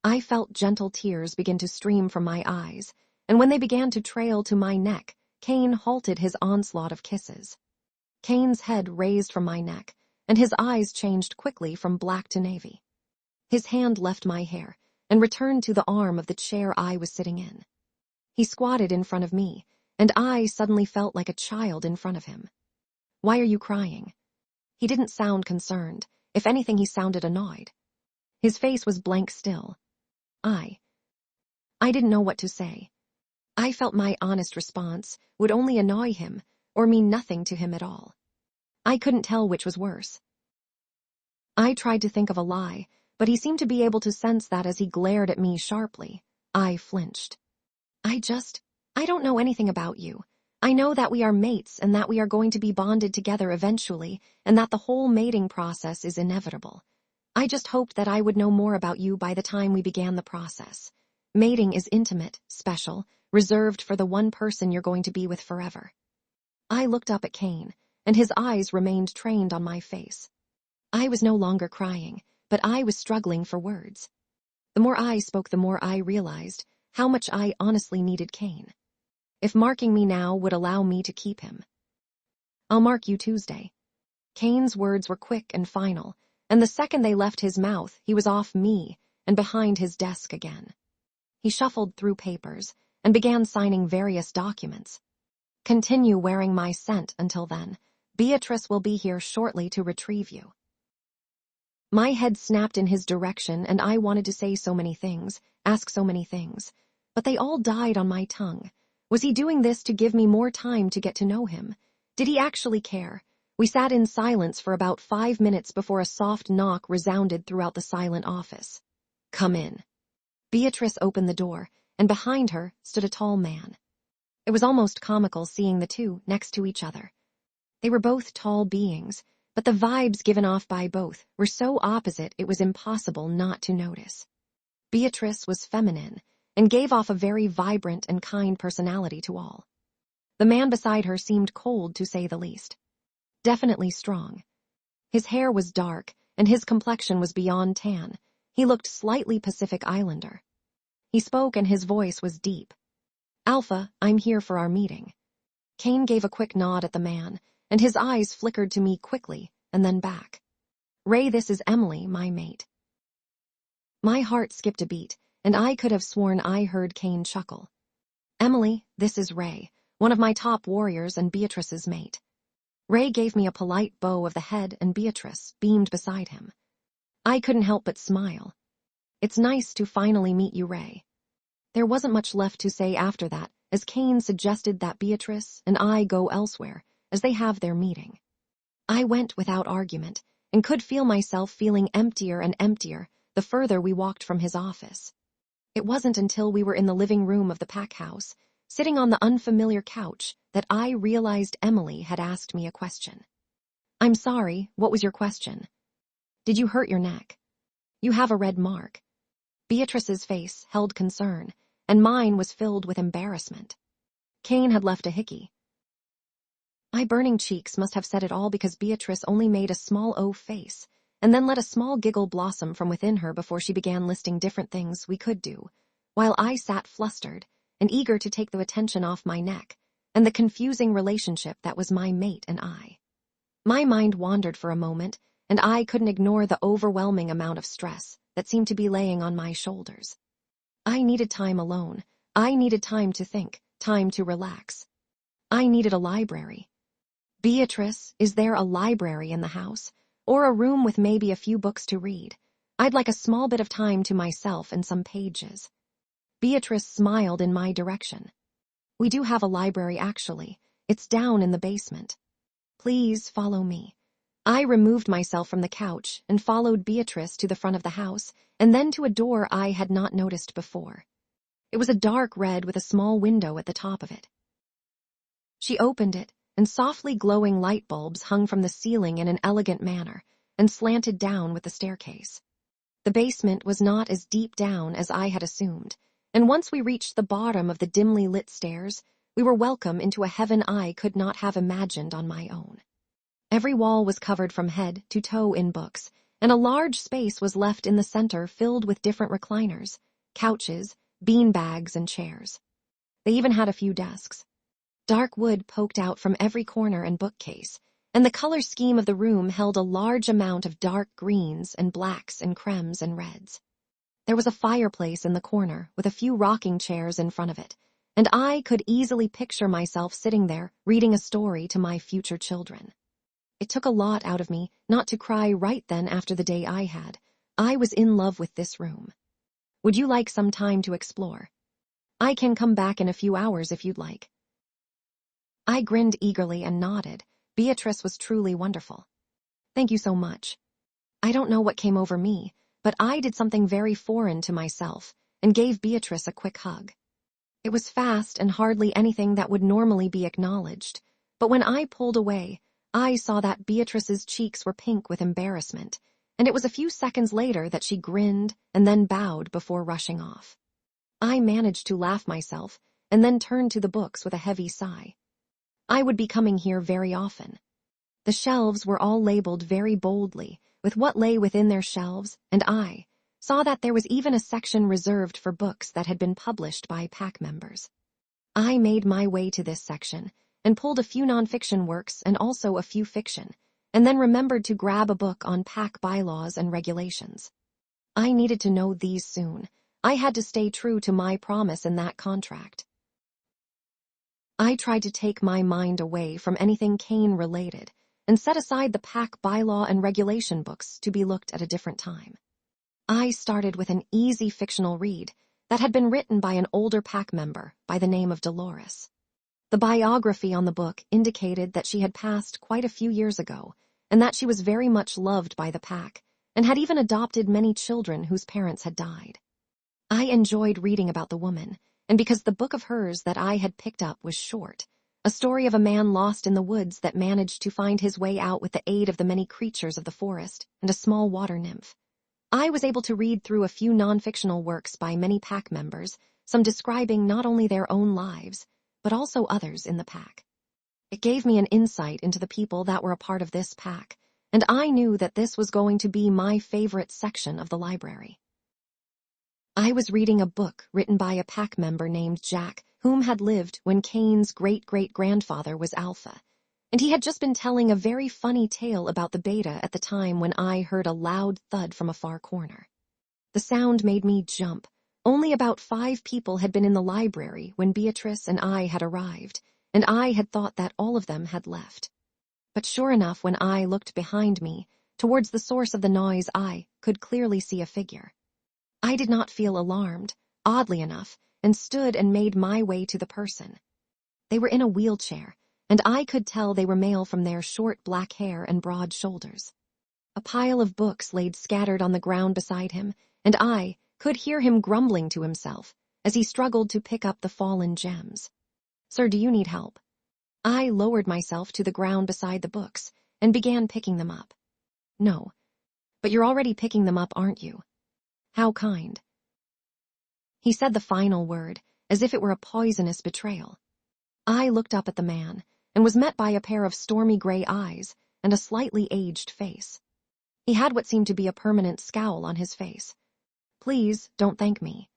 I felt gentle tears begin to stream from my eyes, and when they began to trail to my neck, Cain halted his onslaught of kisses. Cain's head raised from my neck, and his eyes changed quickly from black to navy. His hand left my hair and returned to the arm of the chair I was sitting in. He squatted in front of me, and I suddenly felt like a child in front of him. "Why are you crying?" He didn't sound concerned. If anything, he sounded annoyed. His face was blank still. I didn't know what to say. I felt my honest response would only annoy him or mean nothing to him at all. I couldn't tell which was worse. I tried to think of a lie, but he seemed to be able to sense that as he glared at me sharply. I flinched. I don't know anything about you. I know that we are mates and that we are going to be bonded together eventually, and that the whole mating process is inevitable. I just hoped that I would know more about you by the time we began the process. Mating is intimate, special, reserved for the one person you're going to be with forever. I looked up at Cain, and his eyes remained trained on my face. I was no longer crying, but I was struggling for words. The more I spoke, the more I realized how much I honestly needed Cain. If marking me now would allow me to keep him. "I'll mark you Tuesday." Cain's words were quick and final, and the second they left his mouth, he was off me and behind his desk again. He shuffled through papers and began signing various documents. "Continue wearing my scent until then. Beatrice will be here shortly to retrieve you." My head snapped in his direction, and I wanted to say so many things, ask so many things, but they all died on my tongue. Was he doing this to give me more time to get to know him? Did he actually care? We sat in silence for about 5 minutes before a soft knock resounded throughout the silent office. "Come in." Beatrice opened the door, and behind her stood a tall man. It was almost comical seeing the two next to each other. They were both tall beings, but the vibes given off by both were so opposite it was impossible not to notice. Beatrice was feminine and gave off a very vibrant and kind personality to all. The man beside her seemed cold, to say the least. Definitely strong. His hair was dark, and his complexion was beyond tan, He looked slightly Pacific Islander. He spoke and his voice was deep. "Alpha, I'm here for our meeting." Cain gave a quick nod at the man, and his eyes flickered to me quickly and then back. "Ray, this is Emily, my mate." My heart skipped a beat, and I could have sworn I heard Cain chuckle. "Emily, this is Ray, one of my top warriors and Beatrice's mate." Ray gave me a polite bow of the head and Beatrice beamed beside him. I couldn't help but smile. "It's nice to finally meet you, Ray." There wasn't much left to say after that, as Cain suggested that Beatrice and I go elsewhere as they have their meeting. I went without argument and could feel myself feeling emptier and emptier the further we walked from his office. It wasn't until we were in the living room of the pack house, sitting on the unfamiliar couch, that I realized Emily had asked me a question. "I'm sorry, what was your question?" "Did you hurt your neck? You have a red mark." Beatrice's face held concern, and mine was filled with embarrassment. Cain had left a hickey. My burning cheeks must have said it all, because Beatrice only made a small O face, and then let a small giggle blossom from within her before she began listing different things we could do, while I sat flustered and eager to take the attention off my neck and the confusing relationship that was my mate and I. My mind wandered for a moment, and I couldn't ignore the overwhelming amount of stress that seemed to be laying on my shoulders. I needed time alone. I needed time to think, time to relax. I needed a library. "Beatrice, is there a library in the house? Or a room with maybe a few books to read? I'd like a small bit of time to myself and some pages." Beatrice smiled in my direction. "We do have a library, actually. It's down in the basement. Please follow me." I removed myself from the couch and followed Beatrice to the front of the house, and then to a door I had not noticed before. It was a dark red with a small window at the top of it. She opened it, and softly glowing light bulbs hung from the ceiling in an elegant manner and slanted down with the staircase. The basement was not as deep down as I had assumed, and once we reached the bottom of the dimly lit stairs, we were welcome into a heaven I could not have imagined on my own. Every wall was covered from head to toe in books, and a large space was left in the center filled with different recliners, couches, bean bags, and chairs. They even had a few desks. Dark wood poked out from every corner and bookcase, and the color scheme of the room held a large amount of dark greens and blacks and cremes and reds. There was a fireplace in the corner with a few rocking chairs in front of it, and I could easily picture myself sitting there reading a story to my future children. It took a lot out of me not to cry right then after the day I had. I was in love with this room. "Would you like some time to explore? I can come back in a few hours if you'd like." I grinned eagerly and nodded. Beatrice was truly wonderful. "Thank you so much." I don't know what came over me, but I did something very foreign to myself and gave Beatrice a quick hug. It was fast and hardly anything that would normally be acknowledged, but when I pulled away, I saw that Beatrice's cheeks were pink with embarrassment, and it was a few seconds later that she grinned and then bowed before rushing off. I managed to laugh myself and then turned to the books with a heavy sigh. I would be coming here very often. The shelves were all labeled very boldly with what lay within their shelves, and I saw that there was even a section reserved for books that had been published by pack members. I made my way to this section and pulled a few nonfiction works and also a few fiction, and then remembered to grab a book on pack bylaws and regulations. I needed to know these soon. I had to stay true to my promise in that contract. I tried to take my mind away from anything Cain related and set aside the pack bylaw and regulation books to be looked at a different time. I started with an easy fictional read that had been written by an older pack member by the name of Dolores. The biography on the book indicated that she had passed quite a few years ago and that she was very much loved by the pack and had even adopted many children whose parents had died. I enjoyed reading about the woman, and because the book of hers that I had picked up was short, a story of a man lost in the woods that managed to find his way out with the aid of the many creatures of the forest and a small water nymph. I was able to read through a few non-fictional works by many pack members, some describing not only their own lives, but also others in the pack. It gave me an insight into the people that were a part of this pack, and I knew that this was going to be my favorite section of the library. I was reading a book written by a pack member named Jack, whom had lived when Cain's great-great-grandfather was Alpha, and he had just been telling a very funny tale about the beta at the time when I heard a loud thud from a far corner. The sound made me jump. Only about 5 people had been in the library when Beatrice and I had arrived, and I had thought that all of them had left. But sure enough, when I looked behind me, towards the source of the noise, I could clearly see a figure. I did not feel alarmed, oddly enough, and stood and made my way to the person. They were in a wheelchair, and I could tell they were male from their short black hair and broad shoulders. A pile of books laid scattered on the ground beside him, and I could hear him grumbling to himself as he struggled to pick up the fallen gems. "Sir, do you need help?" I lowered myself to the ground beside the books and began picking them up. "No, but you're already picking them up, aren't you? How kind." He said the final word, as if it were a poisonous betrayal. I looked up at the man and was met by a pair of stormy gray eyes and a slightly aged face. He had what seemed to be a permanent scowl on his face. "Please, don't thank me."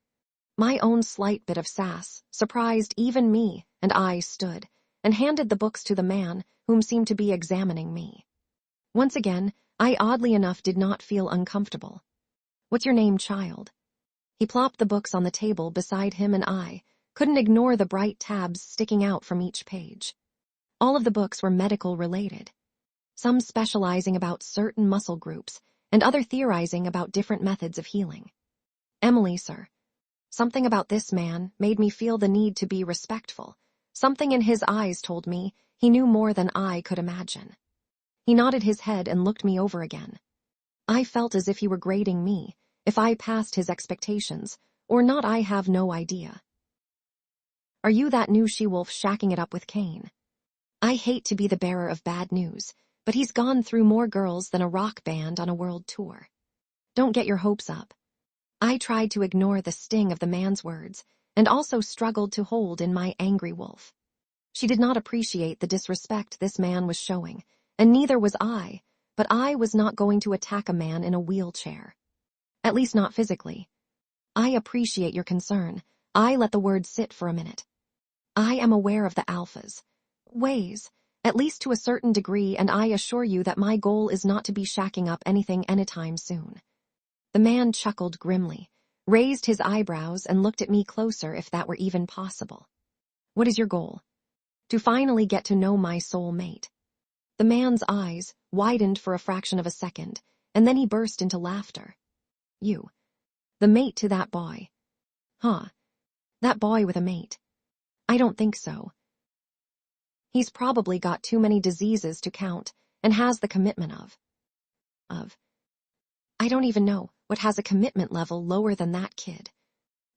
My own slight bit of sass surprised even me, and I stood and handed the books to the man whom seemed to be examining me. Once again, I oddly enough did not feel uncomfortable. "What's your name, child?" He plopped the books on the table beside him, and I couldn't ignore the bright tabs sticking out from each page. All of the books were medical-related, some specializing about certain muscle groups, and other theorizing about different methods of healing. "Emily, sir." Something about this man made me feel the need to be respectful. Something in his eyes told me he knew more than I could imagine. He nodded his head and looked me over again. I felt as if he were grading me, if I passed his expectations, or not. I have no idea. "Are you that new she-wolf shacking it up with Cain?" I hate to be the bearer of bad news, but he's gone through more girls than a rock band on a world tour. Don't get your hopes up. I tried to ignore the sting of the man's words, and also struggled to hold in my angry wolf. She did not appreciate the disrespect this man was showing, and neither was I, but I was not going to attack a man in a wheelchair. At least not physically. "I appreciate your concern." I let the word sit for a minute. "I am aware of the Alpha's ways, at least to a certain degree, and I assure you that my goal is not to be shacking up anything anytime soon." The man chuckled grimly, raised his eyebrows, and looked at me closer, if that were even possible. "What is your goal?" "To finally get to know my soul mate." The man's eyes widened for a fraction of a second, and then he burst into laughter. "You, the mate to that boy?" "Huh? That boy with a mate? I don't think so. He's probably got too many diseases to count, and has the commitment of. I don't even know what has a commitment level lower than that kid."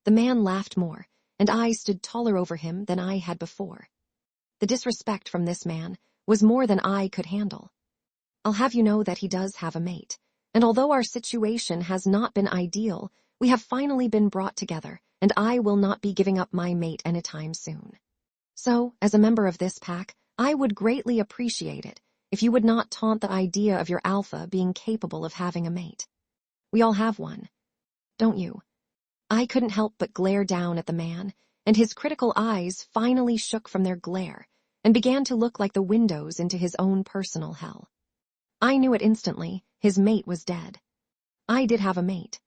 The man laughed more, and I stood taller over him than I had before. The disrespect from this man was more than I could handle. "I'll have you know that he does have a mate, and although our situation has not been ideal, we have finally been brought together, and I will not be giving up my mate anytime soon. So, as a member of this pack, I would greatly appreciate it if you would not taunt the idea of your alpha being capable of having a mate. We all have one, don't you?" I couldn't help but glare down at the man, and his critical eyes finally shook from their glare and began to look like the windows into his own personal hell. I knew it instantly. His mate was dead. I did have a mate.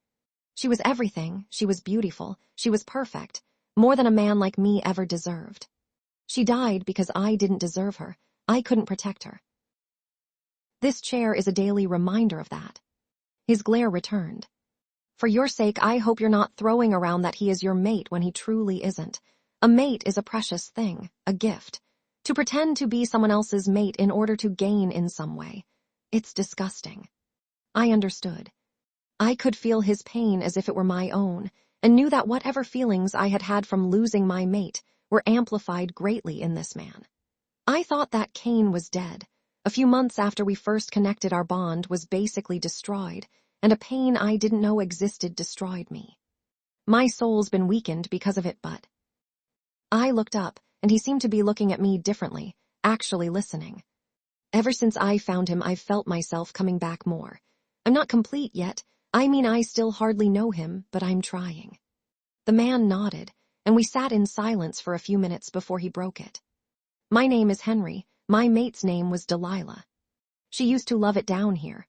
She was everything. She was beautiful. She was perfect, more than a man like me ever deserved. She died because I didn't deserve her. I couldn't protect her. This chair is a daily reminder of that. His glare returned. "For your sake, I hope you're not throwing around that he is your mate when he truly isn't. A mate is a precious thing, a gift. To pretend to be someone else's mate in order to gain in some way. It's disgusting." I understood. I could feel his pain as if it were my own, and knew that whatever feelings I had had from losing my mate were amplified greatly in this man. I thought that Cain was dead. A few months after we first connected, our bond was basically destroyed, and a pain I didn't know existed destroyed me. My soul's been weakened because of it, but... I looked up, and he seemed to be looking at me differently, actually listening. Ever since I found him, I've felt myself coming back more. I'm not complete yet. I mean, I still hardly know him, but I'm trying." The man nodded, and we sat in silence for a few minutes before he broke it. "My name is Henry. My mate's name was Delilah. She used to love it down here."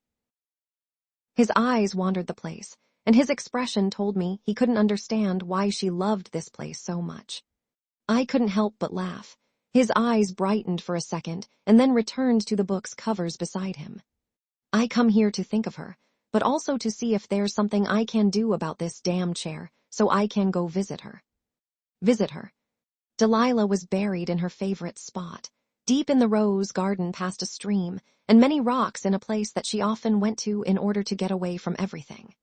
His eyes wandered the place, and his expression told me he couldn't understand why she loved this place so much. I couldn't help but laugh. His eyes brightened for a second and then returned to the book's covers beside him. "I come here to think of her, but also to see if there's something I can do about this damn chair so I can go visit her." Visit her. Delilah was buried in her favorite spot, deep in the rose garden past a stream and many rocks, in a place that she often went to in order to get away from everything.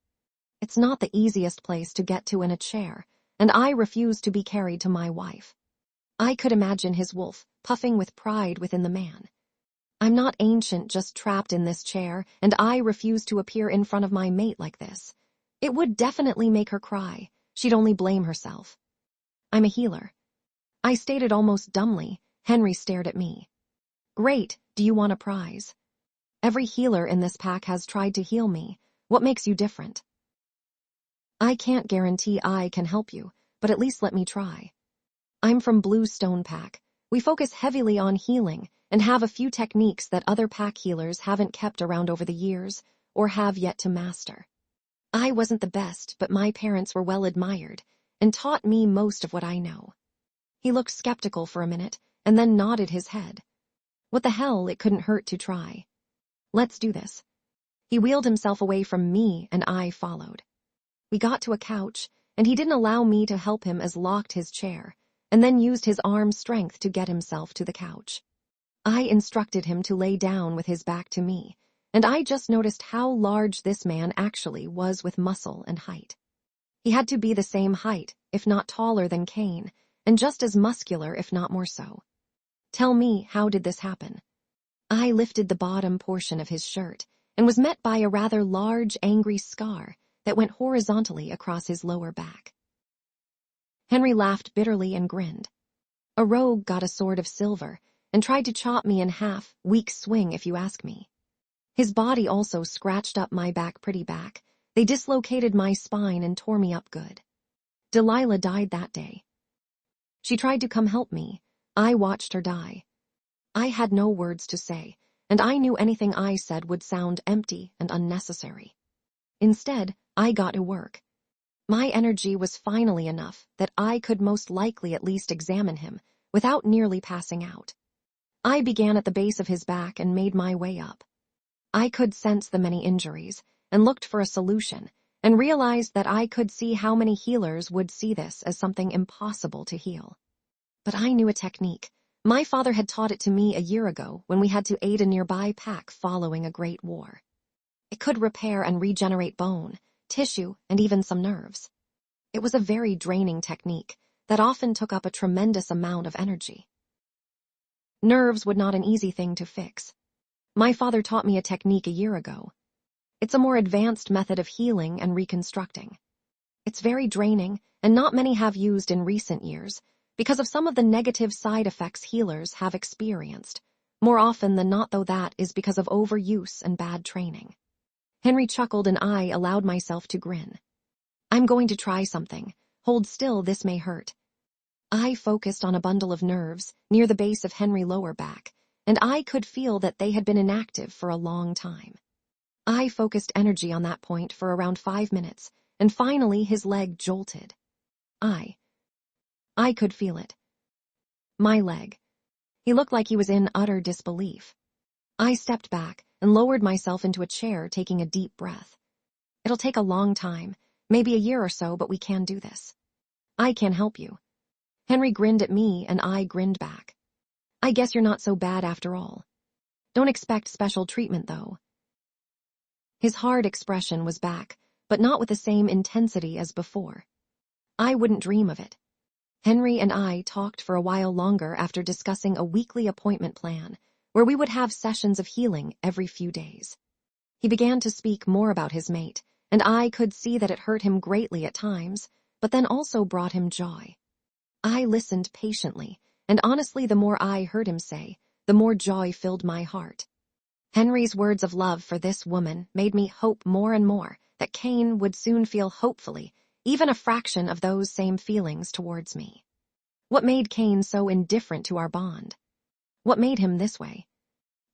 It's not the easiest place to get to in a chair, and I refused to be carried to my wife. I could imagine his wolf puffing with pride within the man. "I'm not ancient, just trapped in this chair, and I refuse to appear in front of my mate like this. It would definitely make her cry. She'd only blame herself. I'm a healer." I stated almost dumbly. Henry stared at me. "Great, do you want a prize? Every healer in this pack has tried to heal me. What makes you different?" "I can't guarantee I can help you, but at least let me try. I'm from Blue Stone Pack. We focus heavily on healing and have a few techniques that other pack healers haven't kept around over the years or have yet to master. I wasn't the best, but my parents were well admired and taught me most of what I know." He looked skeptical for a minute and then nodded his head. "What the hell, it couldn't hurt to try. Let's do this." He wheeled himself away from me and I followed. We got to a couch, and he didn't allow me to help him as locked his chair, and then used his arm strength to get himself to the couch. I instructed him to lay down with his back to me, and I just noticed how large this man actually was with muscle and height. He had to be the same height, if not taller than Cain, and just as muscular, if not more so. "Tell me, how did this happen?" I lifted the bottom portion of his shirt and was met by a rather large, angry scar that went horizontally across his lower back. Henry laughed bitterly and grinned. "A rogue got a sword of silver and tried to chop me in half. Weak swing, if you ask me. His body also scratched up my back pretty back. They dislocated my spine and tore me up good. Delilah died that day. She tried to come help me. I watched her die. I had no words to say, and I knew anything I said would sound empty and unnecessary. Instead, I got to work. My energy was finally enough that I could most likely at least examine him without nearly passing out. I began at the base of his back and made my way up. I could sense the many injuries and looked for a solution, and realized that I could see how many healers would see this as something impossible to heal. But I knew a technique. My father had taught it to me a year ago when we had to aid a nearby pack following a great war. It could repair and regenerate bone, tissue, and even some nerves. It was a very draining technique that often took up a tremendous amount of energy. Nerves were not an easy thing to fix. My father taught me a technique a year ago. It's a more advanced method of healing and reconstructing. It's very draining, and not many have used in recent years because of some of the negative side effects healers have experienced. More often than not, though, that is because of overuse and bad training. Henry chuckled and I allowed myself to grin. "I'm going to try something. Hold still, this may hurt." I focused on a bundle of nerves near the base of Henry's lower back, and I could feel that they had been inactive for a long time. I focused energy on that point for around 5 minutes, and finally his leg jolted. I could feel it. My leg. He looked like he was in utter disbelief. I stepped back and lowered myself into a chair, taking a deep breath. "It'll take a long time, maybe a year or so, but we can do this. I can help you." Henry grinned at me and I grinned back. "I guess you're not so bad after all. Don't expect special treatment, though." His hard expression was back, but not with the same intensity as before. I wouldn't dream of it. Henry and I talked for a while longer after discussing a weekly appointment plan, where we would have sessions of healing every few days. He began to speak more about his mate, and I could see that it hurt him greatly at times, but then also brought him joy. I listened patiently, and honestly, the more I heard him say, the more joy filled my heart. Henry's words of love for this woman made me hope more and more that Cain would soon feel, hopefully, even a fraction of those same feelings towards me. What made Cain so indifferent to our bond? What made him this way?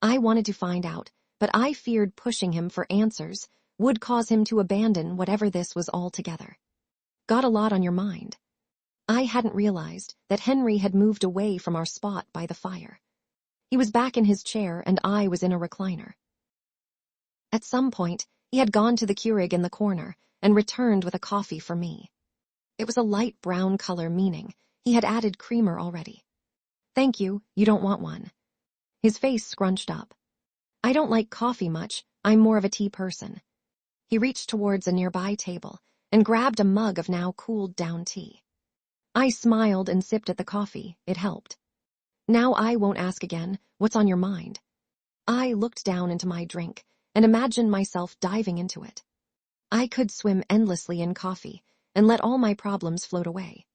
I wanted to find out, but I feared pushing him for answers would cause him to abandon whatever this was altogether. Got a lot on your mind? I hadn't realized that Henry had moved away from our spot by the fire. He was back in his chair and I was in a recliner. At some point, he had gone to the Keurig in the corner and returned with a coffee for me. It was a light brown color, meaning he had added creamer already. Thank you, you don't want one. His face scrunched up. I don't like coffee much, I'm more of a tea person. He reached towards a nearby table and grabbed a mug of now cooled down tea. I smiled and sipped at the coffee, it helped. Now I won't ask again, what's on your mind? I looked down into my drink and imagined myself diving into it. I could swim endlessly in coffee and let all my problems float away.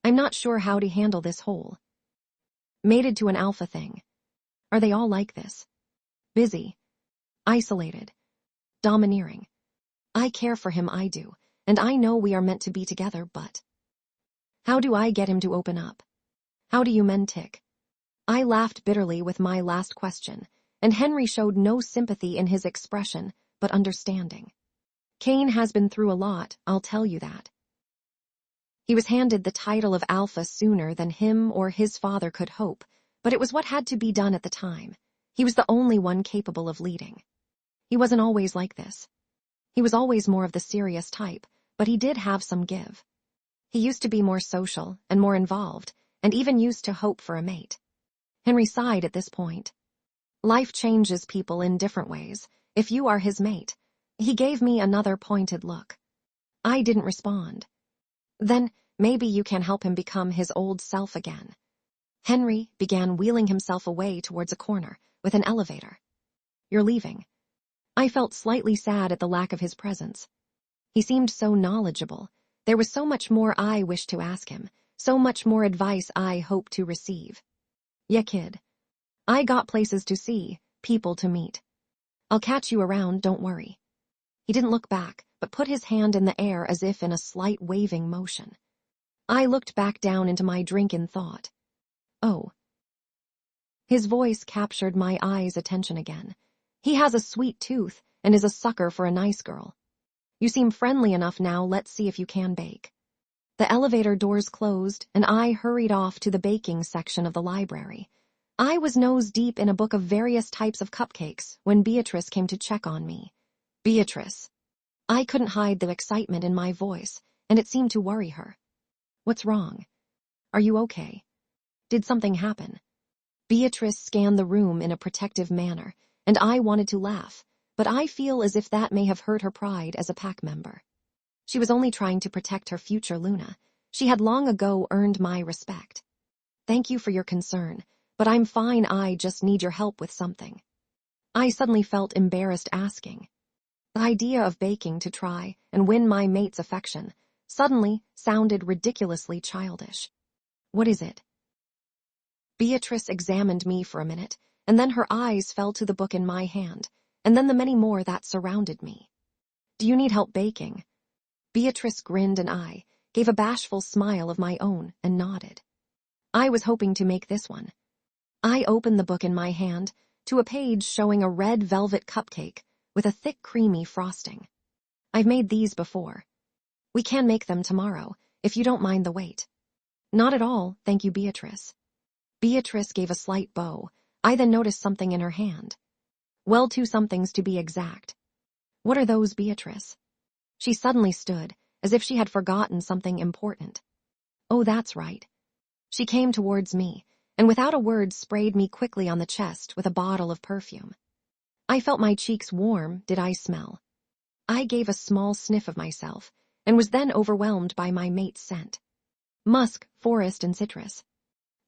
I'm not sure how to handle this whole mated to an alpha thing. Are they all like this? Busy, isolated, domineering. I care for him, I do, and I know we are meant to be together, but how do I get him to open up? How do you men tick? I laughed bitterly with my last question, and Henry showed no sympathy in his expression, but understanding. Cain has been through a lot, I'll tell you that. He was handed the title of alpha sooner than him or his father could hope, but it was what had to be done at the time. He was the only one capable of leading. He wasn't always like this. He was always more of the serious type, but he did have some give. He used to be more social and more involved, and even used to hope for a mate. Henry sighed at this point. Life changes people in different ways. If you are his mate. He gave me another pointed look. I didn't respond. Then, maybe you can help him become his old self again. Henry began wheeling himself away towards a corner with an elevator. You're leaving. I felt slightly sad at the lack of his presence. He seemed so knowledgeable. There was so much more I wished to ask him, so much more advice I hoped to receive. Yeah, kid. I got places to see, people to meet. I'll catch you around, don't worry. He didn't look back, but put his hand in the air as if in a slight waving motion. I looked back down into my drink in thought. Oh. His voice captured my eyes' attention again. He has a sweet tooth and is a sucker for a nice girl. You seem friendly enough now, let's see if you can bake. The elevator doors closed and I hurried off to the baking section of the library. I was nose deep in a book of various types of cupcakes when Beatrice came to check on me. Beatrice. I couldn't hide the excitement in my voice, and it seemed to worry her. What's wrong? Are you okay? Did something happen? Beatrice scanned the room in a protective manner, and I wanted to laugh, but I feel as if that may have hurt her pride as a pack member. She was only trying to protect her future Luna. She had long ago earned my respect. Thank you for your concern, but I'm fine, I just need your help with something. I suddenly felt embarrassed asking. The idea of baking to try and win my mate's affection suddenly sounded ridiculously childish. What is it? Beatrice examined me for a minute, and then her eyes fell to the book in my hand, and then the many more that surrounded me. Do you need help baking? Beatrice grinned and I gave a bashful smile of my own and nodded. I was hoping to make this one. I opened the book in my hand to a page showing a red velvet cupcake with a thick creamy frosting. I've made these before. We can make them tomorrow, if you don't mind the wait. Not at all, thank you, Beatrice. Beatrice gave a slight bow. I then noticed something in her hand. Well, two somethings to be exact. What are those, Beatrice? She suddenly stood, as if she had forgotten something important. Oh, that's right. She came towards me, and without a word sprayed me quickly on the chest with a bottle of perfume. I felt my cheeks warm, did I smell? I gave a small sniff of myself, and was then overwhelmed by my mate's scent. Musk, forest, and citrus.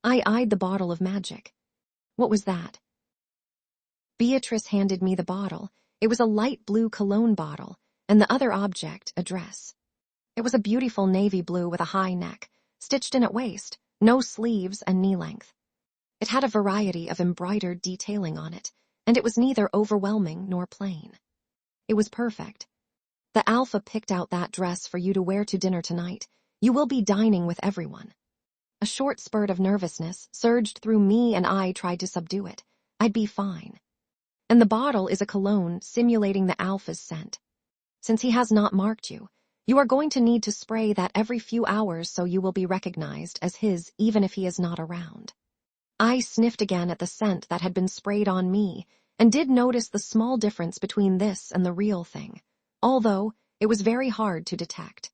I eyed the bottle of magic. What was that? Beatrice handed me the bottle. It was a light blue cologne bottle, and the other object, a dress. It was a beautiful navy blue with a high neck, stitched in at waist, no sleeves, and knee length. It had a variety of embroidered detailing on it, and it was neither overwhelming nor plain. It was perfect. The alpha picked out that dress for you to wear to dinner tonight. You will be dining with everyone. A short spurt of nervousness surged through me and I tried to subdue it. I'd be fine. And the bottle is a cologne simulating the alpha's scent. Since he has not marked you, you are going to need to spray that every few hours so you will be recognized as his even if he is not around. I sniffed again at the scent that had been sprayed on me and did notice the small difference between this and the real thing, although it was very hard to detect.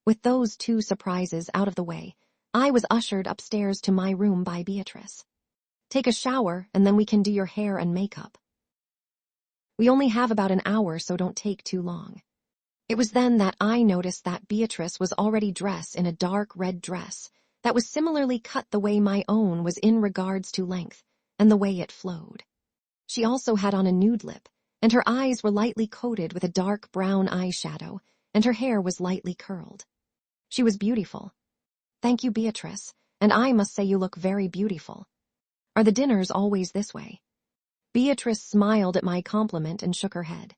With those two surprises out of the way, I was ushered upstairs to my room by Beatrice. Take a shower and then we can do your hair and makeup. We only have about an hour, so don't take too long. It was then that I noticed that Beatrice was already dressed in a dark red dress that was similarly cut the way my own was in regards to length and the way it flowed. She also had on a nude lip, and her eyes were lightly coated with a dark brown eyeshadow, and her hair was lightly curled. She was beautiful. Thank you, Beatrice, and I must say you look very beautiful. Are the dinners always this way? Beatrice smiled at my compliment and shook her head.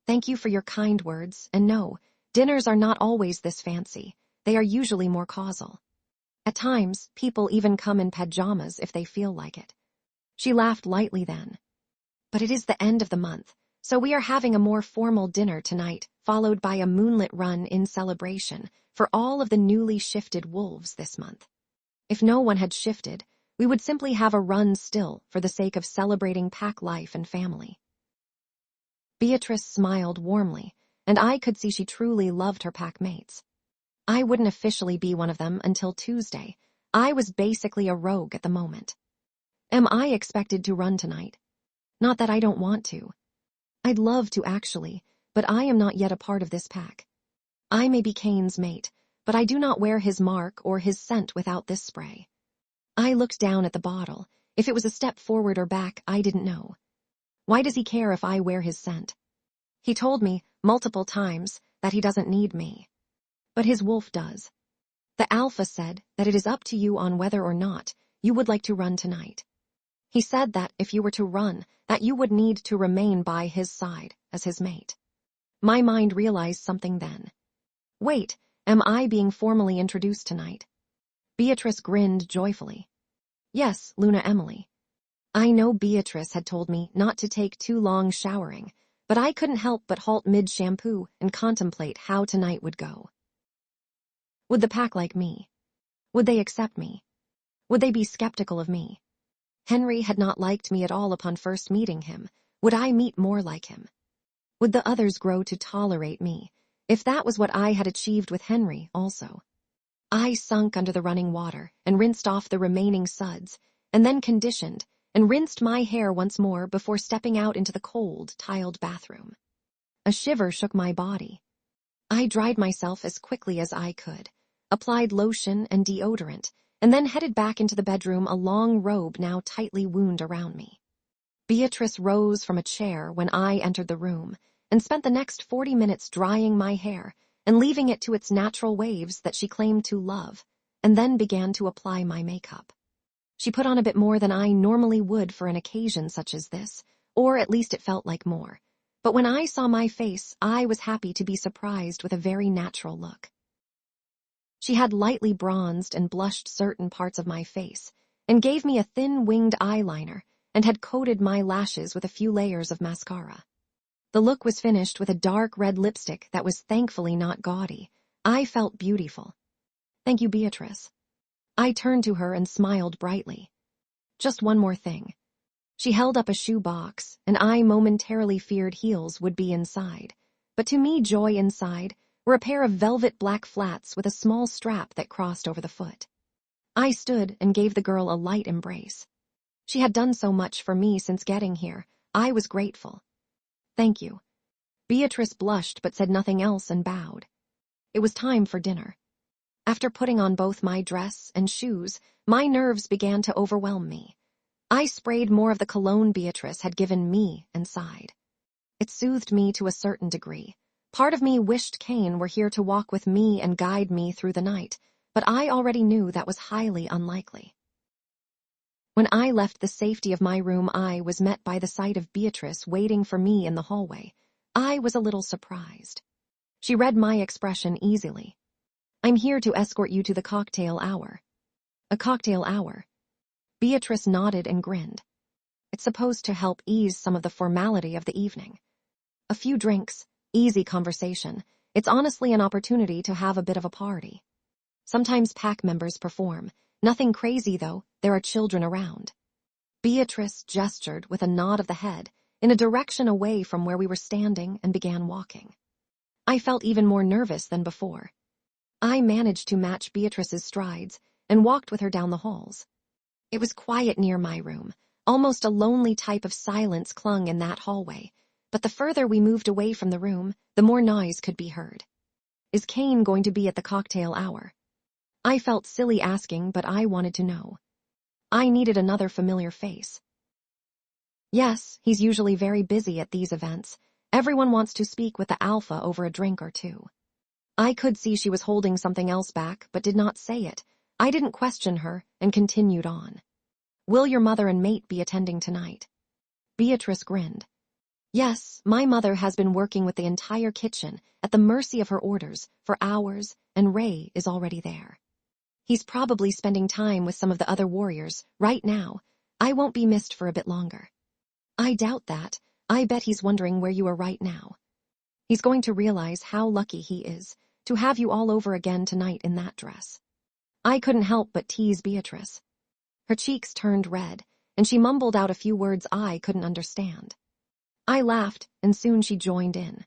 Thank you for your kind words, and no, dinners are not always this fancy. They are usually more casual. At times, people even come in pajamas if they feel like it. She laughed lightly then. But it is the end of the month, so we are having a more formal dinner tonight, followed by a moonlit run in celebration for all of the newly shifted wolves this month. If no one had shifted, we would simply have a run still for the sake of celebrating pack life and family. Beatrice smiled warmly, and I could see she truly loved her pack mates. I wouldn't officially be one of them until Tuesday. I was basically a rogue at the moment. Am I expected to run tonight? Not that I don't want to. I'd love to actually, but I am not yet a part of this pack. I may be Cain's mate, but I do not wear his mark or his scent without this spray. I looked down at the bottle. If it was a step forward or back, I didn't know. Why does he care if I wear his scent? He told me multiple times that he doesn't need me. But his wolf does. The alpha said that it is up to you on whether or not you would like to run tonight. He said that if you were to run, that you would need to remain by his side as his mate. My mind realized something then. Wait, am I being formally introduced tonight? Beatrice grinned joyfully. Yes, Luna Emily. I know Beatrice had told me not to take too long showering, but I couldn't help but halt mid-shampoo and contemplate how tonight would go. Would the pack like me? Would they accept me? Would they be skeptical of me? Henry had not liked me at all upon first meeting him. Would I meet more like him? Would the others grow to tolerate me, if that was what I had achieved with Henry also? I sunk under the running water and rinsed off the remaining suds, and then conditioned and rinsed my hair once more before stepping out into the cold, tiled bathroom. A shiver shook my body. I dried myself as quickly as I could, applied lotion and deodorant, and then headed back into the bedroom, a long robe now tightly wound around me. Beatrice rose from a chair when I entered the room and spent the next 40 minutes drying my hair and leaving it to its natural waves that she claimed to love, and then began to apply my makeup. She put on a bit more than I normally would for an occasion such as this, or at least it felt like more. But when I saw my face, I was happy to be surprised with a very natural look. She had lightly bronzed and blushed certain parts of my face, and gave me a thin winged eyeliner, and had coated my lashes with a few layers of mascara. The look was finished with a dark red lipstick that was thankfully not gaudy. I felt beautiful. Thank you, Beatrice. I turned to her and smiled brightly. Just one more thing. She held up a shoe box, and I momentarily feared heels would be inside. But to me, joy inside were a pair of velvet black flats with a small strap that crossed over the foot. I stood and gave the girl a light embrace. She had done so much for me since getting here. I was grateful. Thank you. Beatrice blushed but said nothing else and bowed. It was time for dinner. After putting on both my dress and shoes, my nerves began to overwhelm me. I sprayed more of the cologne Beatrice had given me and sighed. It soothed me to a certain degree. Part of me wished Cain were here to walk with me and guide me through the night, but I already knew that was highly unlikely. When I left the safety of my room, I was met by the sight of Beatrice waiting for me in the hallway. I was a little surprised. She read my expression easily. "I'm here to escort you to the cocktail hour." "A cocktail hour?" Beatrice nodded and grinned. "It's supposed to help ease some of the formality of the evening. A few drinks, easy conversation. It's honestly an opportunity to have a bit of a party. Sometimes pack members perform. Nothing crazy, though. There are children around." Beatrice gestured with a nod of the head in a direction away from where we were standing and began walking. I felt even more nervous than before. I managed to match Beatrice's strides and walked with her down the halls. It was quiet near my room. Almost a lonely type of silence clung in that hallway, but the further we moved away from the room, the more noise could be heard. "Is Cain going to be at the cocktail hour?" I felt silly asking, but I wanted to know. I needed another familiar face. "Yes, he's usually very busy at these events. Everyone wants to speak with the alpha over a drink or two." I could see she was holding something else back, but did not say it. I didn't question her and continued on. "Will your mother and mate be attending tonight?" Beatrice grinned. "Yes, my mother has been working with the entire kitchen at the mercy of her orders for hours, and Ray is already there. He's probably spending time with some of the other warriors right now. I won't be missed for a bit longer." "I doubt that. I bet he's wondering where you are right now. He's going to realize how lucky he is to have you all over again tonight in that dress." I couldn't help but tease Beatrice. Her cheeks turned red, and she mumbled out a few words I couldn't understand. I laughed, and soon she joined in.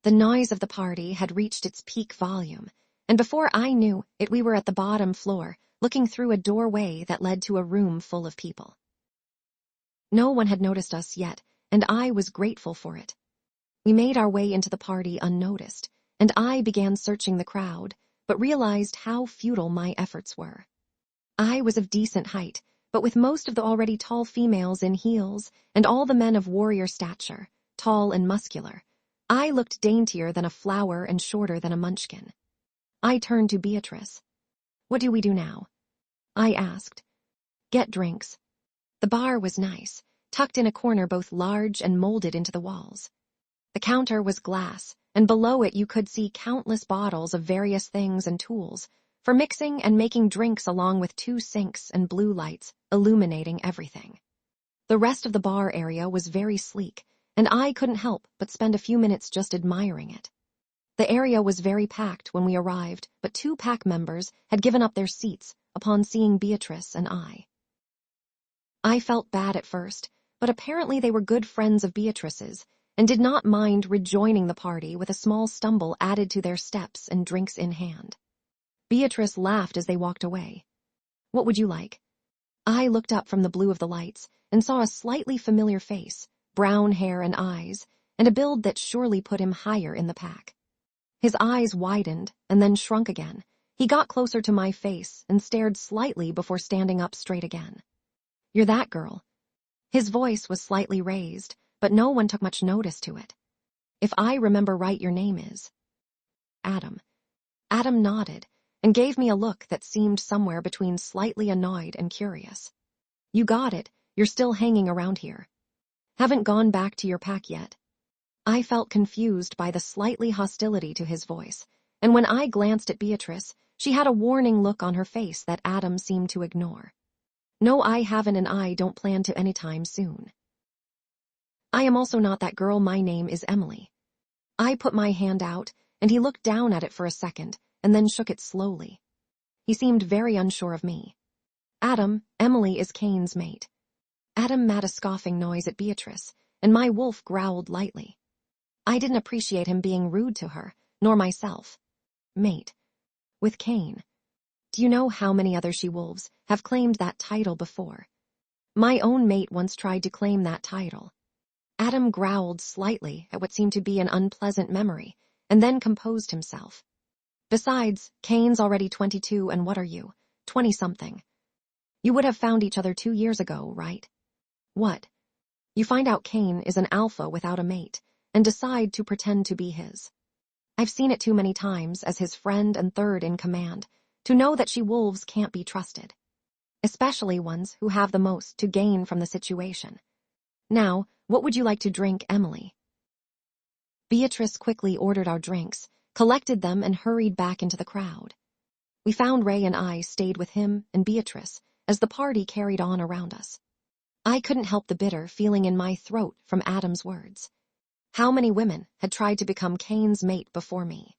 The noise of the party had reached its peak volume, and before I knew it, we were at the bottom floor, looking through a doorway that led to a room full of people. No one had noticed us yet, and I was grateful for it. We made our way into the party unnoticed, and I began searching the crowd, but realized how futile my efforts were. I was of decent height, but with most of the already tall females in heels and all the men of warrior stature, tall and muscular, I looked daintier than a flower and shorter than a munchkin. I turned to Beatrice. "What do we do now?" I asked. "Get drinks." The bar was nice, tucked in a corner, both large and molded into the walls. The counter was glass, and below it you could see countless bottles of various things and tools for mixing and making drinks, along with 2 sinks and blue lights illuminating everything. The rest of the bar area was very sleek, and I couldn't help but spend a few minutes just admiring it. The area was very packed when we arrived, but 2 pack members had given up their seats upon seeing Beatrice and I. I felt bad at first, but apparently they were good friends of Beatrice's and did not mind rejoining the party with a small stumble added to their steps and drinks in hand. Beatrice laughed as they walked away. "What would you like?" I looked up from the blue of the lights and saw a slightly familiar face, brown hair and eyes, and a build that surely put him higher in the pack. His eyes widened and then shrunk again. He got closer to my face and stared slightly before standing up straight again. "You're that girl." His voice was slightly raised, but no one took much notice to it. "If I remember right, your name is Adam." Adam nodded and gave me a look that seemed somewhere between slightly annoyed and curious. "You got it. You're still hanging around here. Haven't gone back to your pack yet." I felt confused by the slightly hostility to his voice, and when I glanced at Beatrice, she had a warning look on her face that Adam seemed to ignore. "No, I haven't, and I don't plan to anytime soon." "I am also not that girl. My name is Emily." I put my hand out, and he looked down at it for a second, and then shook it slowly. He seemed very unsure of me. "Adam, Emily is Cain's mate." Adam made a scoffing noise at Beatrice, and my wolf growled lightly. I didn't appreciate him being rude to her, nor myself. "Mate. With Cain. Do you know how many other she-wolves have claimed that title before? My own mate once tried to claim that title." Adam growled slightly at what seemed to be an unpleasant memory, and then composed himself. "Besides, Cain's already 22, and what are you? 20-something. You would have found each other 2 years ago, right?" "What?" "You find out Cain is an alpha without a mate, and decide to pretend to be his. I've seen it too many times as his friend and third in command to know that she-wolves can't be trusted. especially ones who have the most to gain from the situation. Now, what would you like to drink, Emily? Beatrice quickly ordered our drinks, collected them, and hurried back into the crowd. We found Ray and I stayed with him and Beatrice as the party carried on around us. I couldn't help the bitter feeling in my throat from Adam's words. How many women had tried to become Cain's mate before me?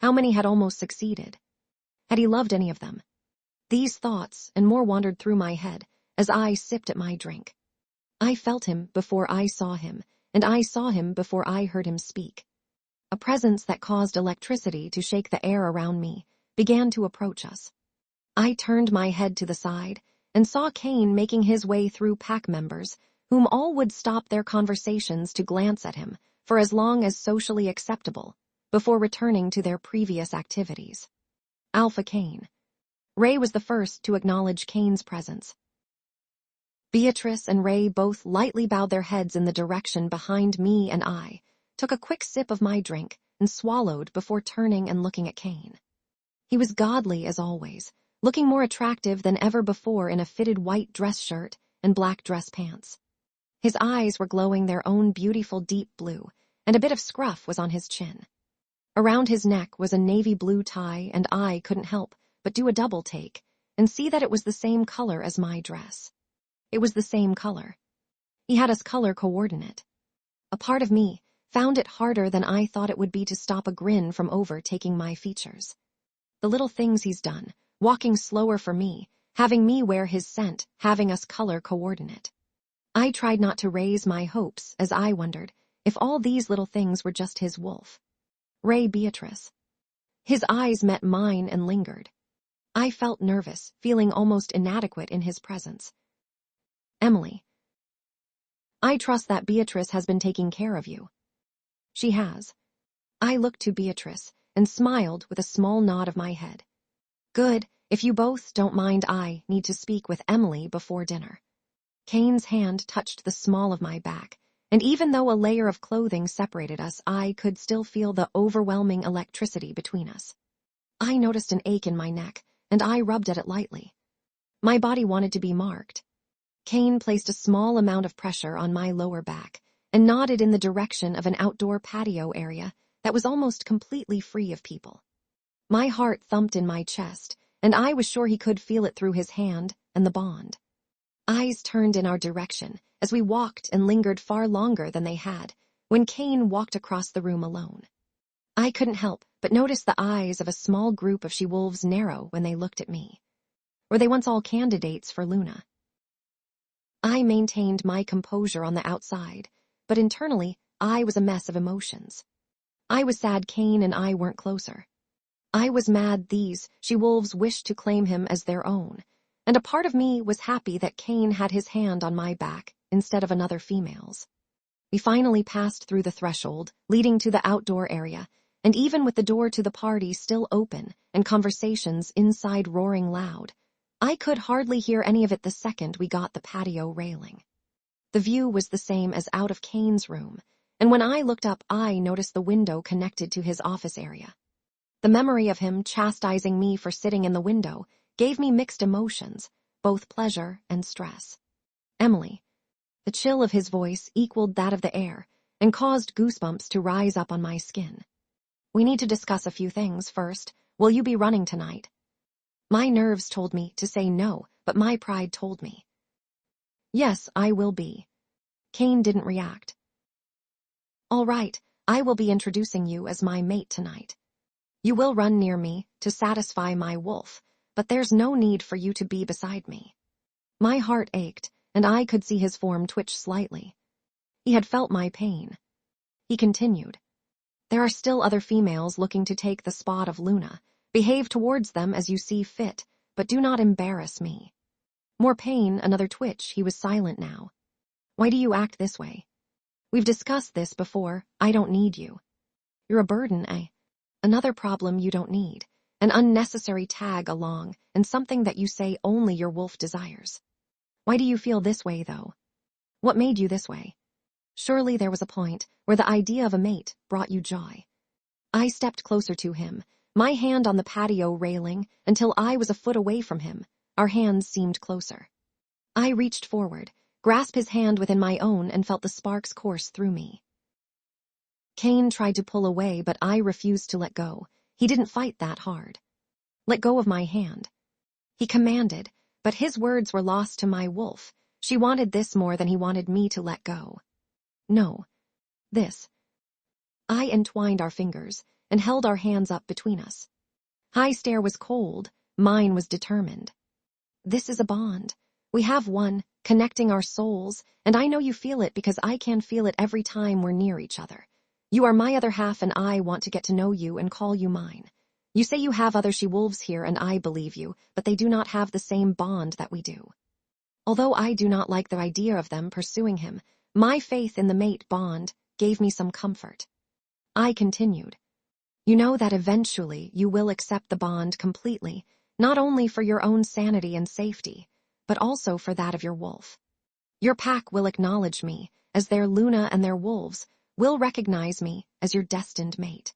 How many had almost succeeded? Had he loved any of them? These thoughts and more wandered through my head as I sipped at my drink. I felt him before I saw him, and I saw him before I heard him speak. A presence that caused electricity to shake the air around me began to approach us. I turned my head to the side and saw Cain making his way through pack members, whom all would stop their conversations to glance at him for as long as socially acceptable, before returning to their previous activities. Alpha Cain. Ray was the first to acknowledge Cain's presence. Beatrice and Ray both lightly bowed their heads in the direction behind me, and I took a quick sip of my drink and swallowed before turning and looking at Cain. He was godly as always, looking more attractive than ever before in a fitted white dress shirt and black dress pants. His eyes were glowing their own beautiful deep blue, and a bit of scruff was on his chin. Around his neck was a navy blue tie, and I couldn't help but do a double take and see that it was the same color as my dress. It was the same color. He had us color coordinate. A part of me found it harder than I thought it would be to stop a grin from overtaking my features. The little things he's done, walking slower for me, having me wear his scent, having us color coordinate. I tried not to raise my hopes as I wondered if all these little things were just his wolf. Ray Beatrice. His eyes met mine and lingered. I felt nervous, feeling almost inadequate in his presence. Emily. I trust that Beatrice has been taking care of you. She has. I looked to Beatrice and smiled with a small nod of my head. Good, if you both don't mind, I need to speak with Emily before dinner. Cain's hand touched the small of my back, and even though a layer of clothing separated us, I could still feel the overwhelming electricity between us. I noticed an ache in my neck, and I rubbed at it lightly. My body wanted to be marked. Cain placed a small amount of pressure on my lower back and nodded in the direction of an outdoor patio area that was almost completely free of people. My heart thumped in my chest, and I was sure he could feel it through his hand and the bond. Eyes turned in our direction as we walked and lingered far longer than they had when Cain walked across the room alone. I couldn't help but notice the eyes of a small group of she-wolves narrow when they looked at me. Were they once all candidates for Luna? I maintained my composure on the outside, but internally I was a mess of emotions. I was sad Cain and I weren't closer. I was mad these she-wolves wished to claim him as their own, and a part of me was happy that Cain had his hand on my back instead of another female's. We finally passed through the threshold, leading to the outdoor area, and even with the door to the party still open and conversations inside roaring loud, I could hardly hear any of it the second we got the patio railing. The view was the same as out of Cain's room, and when I looked up, I noticed the window connected to his office area. The memory of him chastising me for sitting in the window gave me mixed emotions, both pleasure and stress. Emily. The chill of his voice equaled that of the air and caused goosebumps to rise up on my skin. We need to discuss a few things first. Will you be running tonight? My nerves told me to say no, but my pride told me. Yes, I will be. Cain didn't react. All right, I will be introducing you as my mate tonight. You will run near me to satisfy my wolf, but there's no need for you to be beside me. My heart ached, and I could see his form twitch slightly. He had felt my pain. He continued. There are still other females looking to take the spot of Luna. Behave towards them as you see fit, but do not embarrass me. More pain, another twitch, he was silent now. Why do you act this way? We've discussed this before, I don't need you. You're a burden, eh? Another problem you don't need. An unnecessary tag along, and something that you say only your wolf desires. Why do you feel this way, though? What made you this way? Surely there was a point where the idea of a mate brought you joy. I stepped closer to him, my hand on the patio railing until I was a foot away from him, our hands seemed closer. I reached forward, grasped his hand within my own, and felt the sparks course through me. Cain tried to pull away, but I refused to let go. He didn't fight that hard. Let go of my hand. He commanded, but his words were lost to my wolf. She wanted this more than he wanted me to let go. No. This. I entwined our fingers and held our hands up between us. His stare was cold, mine was determined. This is a bond. We have one, connecting our souls, and I know you feel it because I can feel it every time we're near each other. You are my other half, and I want to get to know you and call you mine. You say you have other she-wolves here, and I believe you, but they do not have the same bond that we do. Although I do not like the idea of them pursuing him, my faith in the mate bond gave me some comfort. I continued. You know that eventually you will accept the bond completely, not only for your own sanity and safety, but also for that of your wolf. Your pack will acknowledge me as their Luna, and their wolves will recognize me as your destined mate.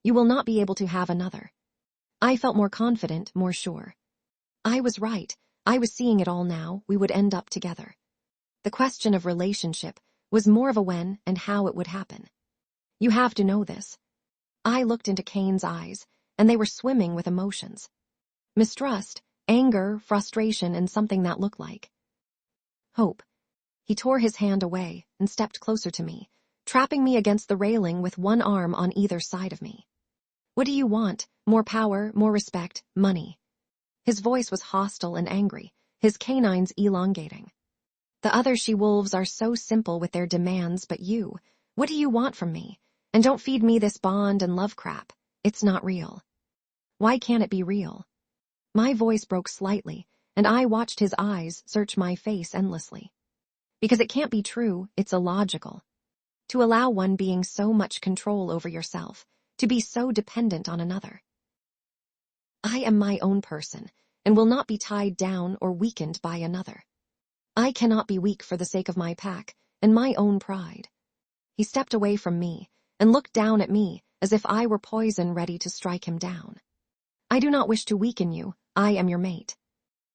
You will not be able to have another. I felt more confident, more sure. I was right. I was seeing it all now. We would end up together. The question of relationship was more of a when and how it would happen. You have to know this. I looked into Cain's eyes, and they were swimming with emotions. Mistrust, anger, frustration, and something that looked like hope. He tore his hand away and stepped closer to me, trapping me against the railing with one arm on either side of me. What do you want? More power, more respect, money. His voice was hostile and angry, his canines elongating. The other she-wolves are so simple with their demands, but you, what do you want from me? And don't feed me this bond and love crap. It's not real. Why can't it be real? My voice broke slightly, and I watched his eyes search my face endlessly. Because it can't be true, it's illogical. To allow one being so much control over yourself, to be so dependent on another. I am my own person, and will not be tied down or weakened by another. I cannot be weak for the sake of my pack and my own pride. He stepped away from me and looked down at me as if I were poison ready to strike him down. I do not wish to weaken you. I am your mate.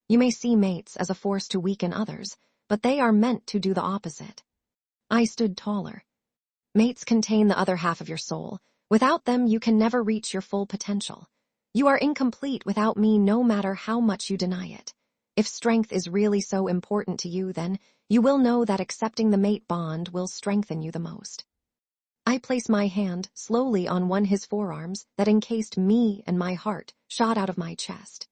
You may see mates as a force to weaken others, but they are meant to do the opposite. I stood taller. Mates contain the other half of your soul. Without them, you can never reach your full potential. You are incomplete without me, no matter how much you deny it. If strength is really so important to you, then you will know that accepting the mate bond will strengthen you the most. I placed my hand slowly on one of his forearms that encased me, and my heart shot out of my chest.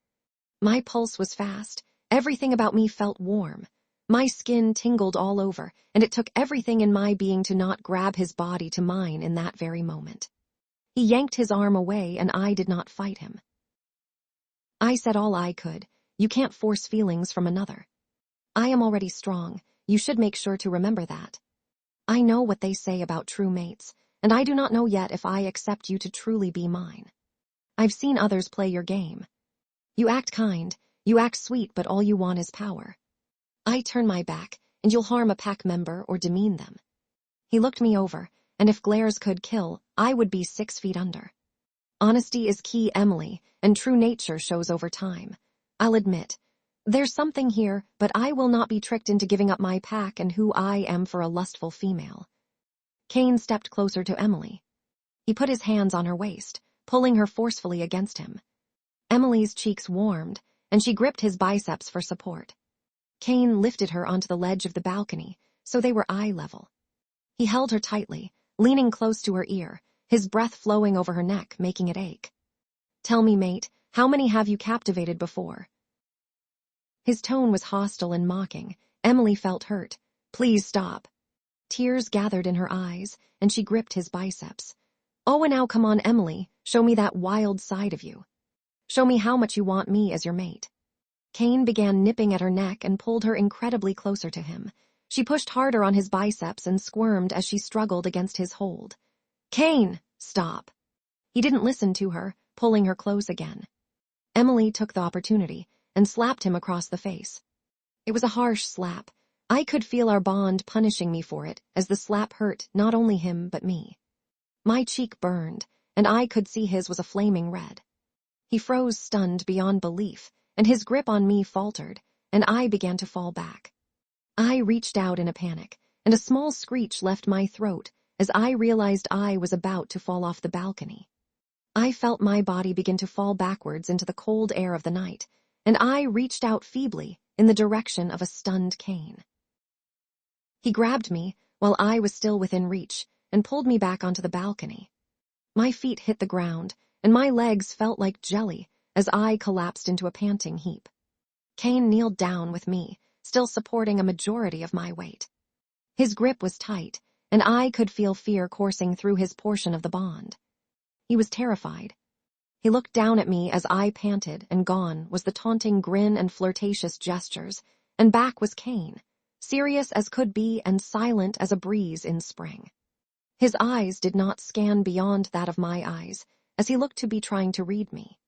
My pulse was fast. Everything about me felt warm. My skin tingled all over, and it took everything in my being to not grab his body to mine in that very moment. He yanked his arm away, and I did not fight him. I said all I could. You can't force feelings from another. I am already strong. You should make sure to remember that. I know what they say about true mates, and I do not know yet if I accept you to truly be mine. I've seen others play your game. You act kind, you act sweet, but all you want is power. I turn my back, and you'll harm a pack member or demean them. He looked me over, and if glares could kill, I would be 6 feet under. Honesty is key, Emily, and true nature shows over time. I'll admit, there's something here, but I will not be tricked into giving up my pack and who I am for a lustful female. Cain stepped closer to Emily. He put his hands on her waist, pulling her forcefully against him. Emily's cheeks warmed, and she gripped his biceps for support. Cain lifted her onto the ledge of the balcony, so they were eye level. He held her tightly, leaning close to her ear, his breath flowing over her neck, making it ache. Tell me, mate, how many have you captivated before? His tone was hostile and mocking. Emily felt hurt. Please stop. Tears gathered in her eyes, and she gripped his biceps. Oh, and now come on, Emily, show me that wild side of you. Show me how much you want me as your mate. Cain began nipping at her neck and pulled her incredibly closer to him. She pushed harder on his biceps and squirmed as she struggled against his hold. Cain, stop. He didn't listen to her, pulling her close again. Emily took the opportunity and slapped him across the face. It was a harsh slap. I could feel our bond punishing me for it, as the slap hurt not only him but me. My cheek burned, and I could see his was a flaming red. He froze, stunned beyond belief, and his grip on me faltered, and I began to fall back. I reached out in a panic, and a small screech left my throat as I realized I was about to fall off the balcony. I felt my body begin to fall backwards into the cold air of the night, and I reached out feebly in the direction of a stunned Cain. He grabbed me while I was still within reach and pulled me back onto the balcony. My feet hit the ground, and my legs felt like jelly as I collapsed into a panting heap. Cain kneeled down with me, still supporting a majority of my weight. His grip was tight, and I could feel fear coursing through his portion of the bond. He was terrified. He looked down at me as I panted, and gone was the taunting grin and flirtatious gestures, and back was Cain, serious as could be and silent as a breeze in spring. His eyes did not scan beyond that of my eyes, as he looked to be trying to read me.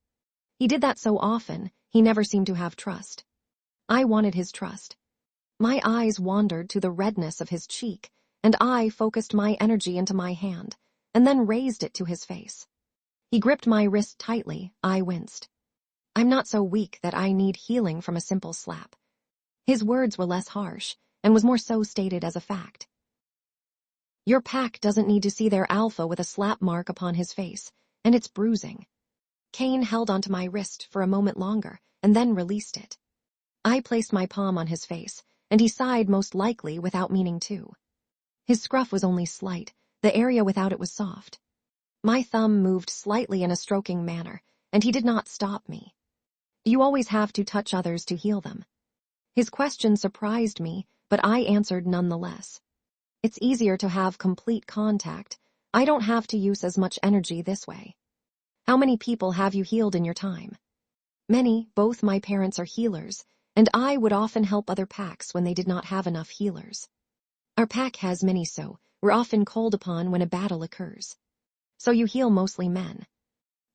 He did that so often, he never seemed to have trust. I wanted his trust. My eyes wandered to the redness of his cheek, and I focused my energy into my hand, and then raised it to his face. He gripped my wrist tightly. I winced. I'm not so weak that I need healing from a simple slap. His words were less harsh, and was more so stated as a fact. Your pack doesn't need to see their alpha with a slap mark upon his face, and it's bruising. Cain held onto my wrist for a moment longer, and then released it. I placed my palm on his face, and he sighed, most likely without meaning to. His scruff was only slight, the area without it was soft. My thumb moved slightly in a stroking manner, and he did not stop me. You always have to touch others to heal them. His question surprised me, but I answered nonetheless. It's easier to have complete contact. I don't have to use as much energy this way. How many people have you healed in your time? Many. Both my parents are healers, and I would often help other packs when they did not have enough healers. Our pack has many, so we're often called upon when a battle occurs. So you heal mostly men.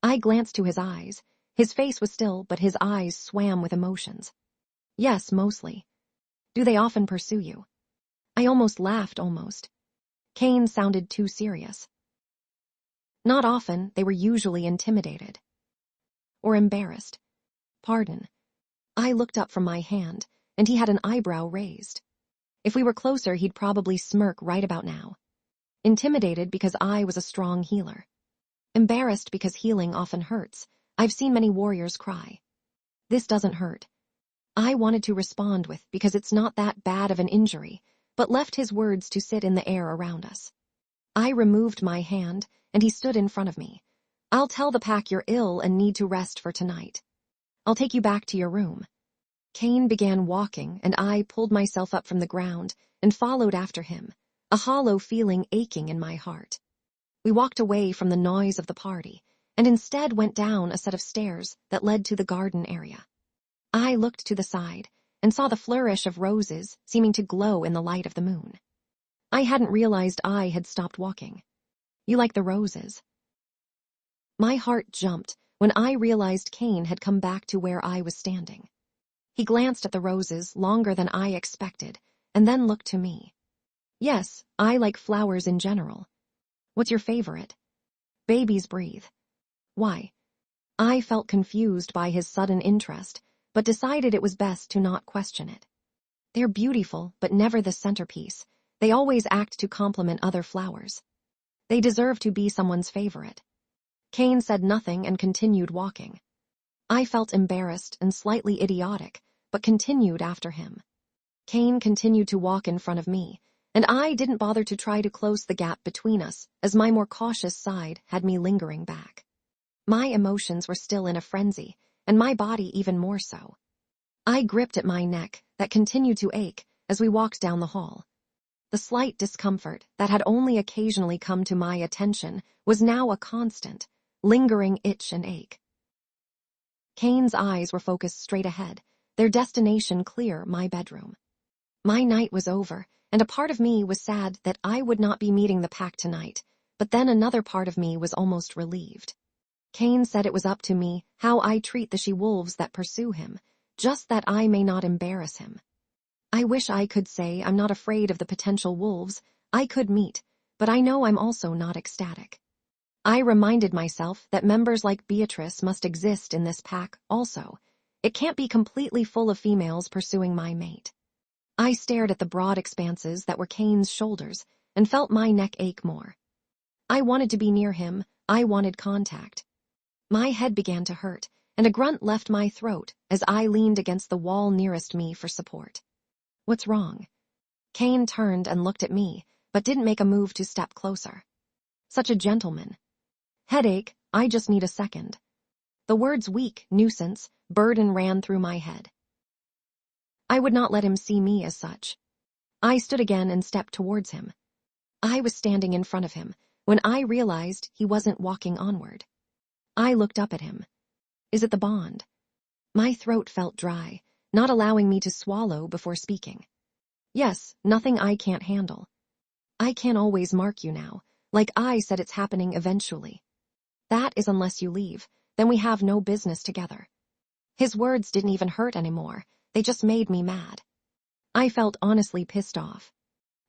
I glanced to his eyes. His face was still, but his eyes swam with emotions. Yes, mostly. Do they often pursue you? I almost laughed, almost. Cain sounded too serious. Not often. They were usually intimidated. Or embarrassed. Pardon. I looked up from my hand, and he had an eyebrow raised. If we were closer, he'd probably smirk right about now. Intimidated because I was a strong healer. Embarrassed because healing often hurts. I've seen many warriors cry. This doesn't hurt. I wanted to respond with, because it's not that bad of an injury, but left his words to sit in the air around us. I removed my hand, and he stood in front of me. I'll tell the pack you're ill and need to rest for tonight. I'll take you back to your room. Cain began walking, and I pulled myself up from the ground and followed after him, a hollow feeling aching in my heart. We walked away from the noise of the party, and instead went down a set of stairs that led to the garden area. I looked to the side and saw the flourish of roses seeming to glow in the light of the moon. I hadn't realized I had stopped walking. You like the roses? My heart jumped when I realized Cain had come back to where I was standing. He glanced at the roses longer than I expected, and then looked to me. Yes, I like flowers in general. What's your favorite? Babies breathe. Why? I felt confused by his sudden interest, but decided it was best to not question it. They're beautiful, but never the centerpiece. They always act to complement other flowers. They deserve to be someone's favorite. Cain said nothing and continued walking. I felt embarrassed and slightly idiotic, but continued after him. Cain continued to walk in front of me, and I didn't bother to try to close the gap between us, as my more cautious side had me lingering back. My emotions were still in a frenzy, and my body even more so. I gripped at my neck that continued to ache as we walked down the hall. The slight discomfort that had only occasionally come to my attention was now a constant, lingering itch and ache. Cain's eyes were focused straight ahead, their destination clear: my bedroom. My night was over, and a part of me was sad that I would not be meeting the pack tonight, but then another part of me was almost relieved. Cain said it was up to me how I treat the she-wolves that pursue him, just that I may not embarrass him. I wish I could say I'm not afraid of the potential wolves I could meet, but I know I'm also not ecstatic. I reminded myself that members like Beatrice must exist in this pack also, It can't be completely full of females pursuing my mate. I stared at the broad expanses that were Cain's shoulders and felt my neck ache more. I wanted to be near him. I wanted contact. My head began to hurt, and a grunt left my throat as I leaned against the wall nearest me for support. What's wrong? Cain turned and looked at me, but didn't make a move to step closer. Such a gentleman. Headache, I just need a second. The words weak, nuisance, burden ran through my head. I would not let him see me as such. I stood again and stepped towards him. I was standing in front of him when I realized he wasn't walking onward. I looked up at him. Is it the bond? My throat felt dry, not allowing me to swallow before speaking. Yes, nothing I can't handle. I can't always mark you now, like I said it's happening eventually. That is unless you leave, then we have no business together. His words didn't even hurt anymore, they just made me mad. I felt honestly pissed off.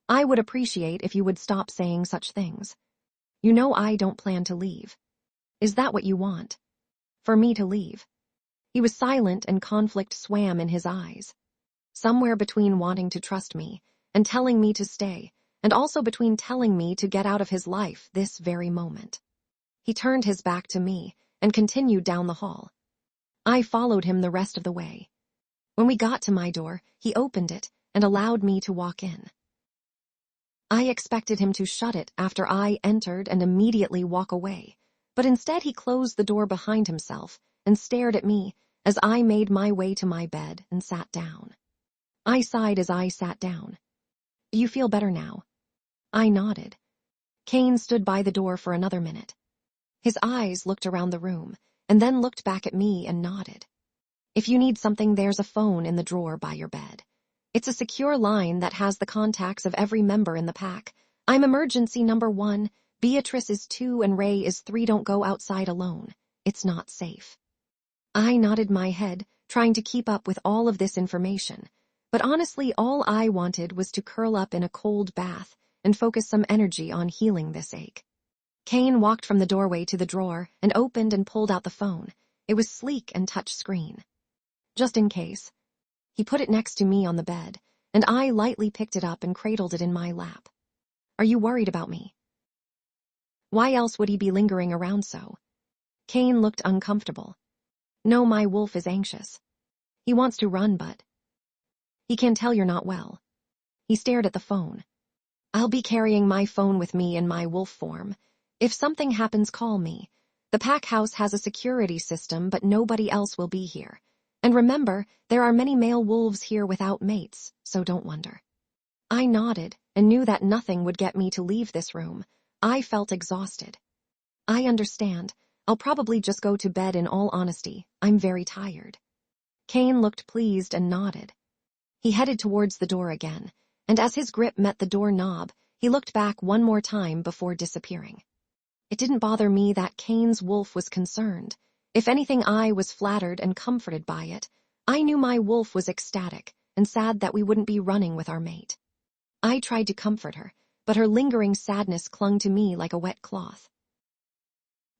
I would appreciate if you would stop saying such things. You know I don't plan to leave. Is that what you want? For me to leave? He was silent and conflict swam in his eyes. Somewhere between wanting to trust me and telling me to stay, and also between telling me to get out of his life this very moment. He turned his back to me and continued down the hall. I followed him the rest of the way. When we got to my door, he opened it and allowed me to walk in. I expected him to shut it after I entered and immediately walk away, but instead he closed the door behind himself and stared at me as I made my way to my bed and sat down. I sighed as I sat down. Do you feel better now? I nodded. Cain stood by the door for another minute. His eyes looked around the room and then looked back at me and nodded. If you need something, there's a phone in the drawer by your bed. It's a secure line that has the contacts of every member in the pack. I'm emergency number 1, Beatrice is 2, and Ray is 3. Don't go outside alone. It's not safe. I nodded my head, trying to keep up with all of this information, but honestly all I wanted was to curl up in a cold bath and focus some energy on healing this ache. Cain walked from the doorway to the drawer and opened and pulled out the phone. It was sleek and touch screen. Just in case. He put it next to me on the bed, and I lightly picked it up and cradled it in my lap. Are you worried about me? Why else would he be lingering around so? Cain looked uncomfortable. No, my wolf is anxious. He wants to run, but he can tell you're not well. He stared at the phone. I'll be carrying my phone with me in my wolf form. If something happens, call me. The pack house has a security system, but nobody else will be here. And remember, there are many male wolves here without mates, so don't wonder. I nodded and knew that nothing would get me to leave this room. I felt exhausted. I understand. I'll probably just go to bed in all honesty. I'm very tired. Cain looked pleased and nodded. He headed towards the door again, and as his grip met the door knob, he looked back one more time before disappearing. It didn't bother me that Cain's wolf was concerned. If anything, I was flattered and comforted by it. I knew my wolf was ecstatic and sad that we wouldn't be running with our mate. I tried to comfort her, but her lingering sadness clung to me like a wet cloth.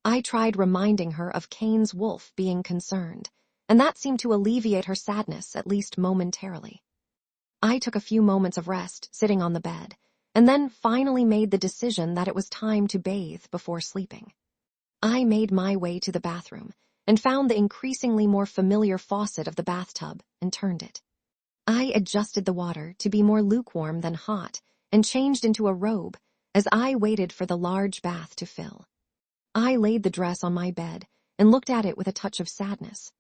I tried reminding her of Cain's wolf being concerned, and that seemed to alleviate her sadness, at least momentarily. I took a few moments of rest sitting on the bed, and then finally made the decision that it was time to bathe before sleeping. I made my way to the bathroom and found the increasingly more familiar faucet of the bathtub and turned it. I adjusted the water to be more lukewarm than hot and changed into a robe as I waited for the large bath to fill. I laid the dress on my bed and looked at it with a touch of sadness.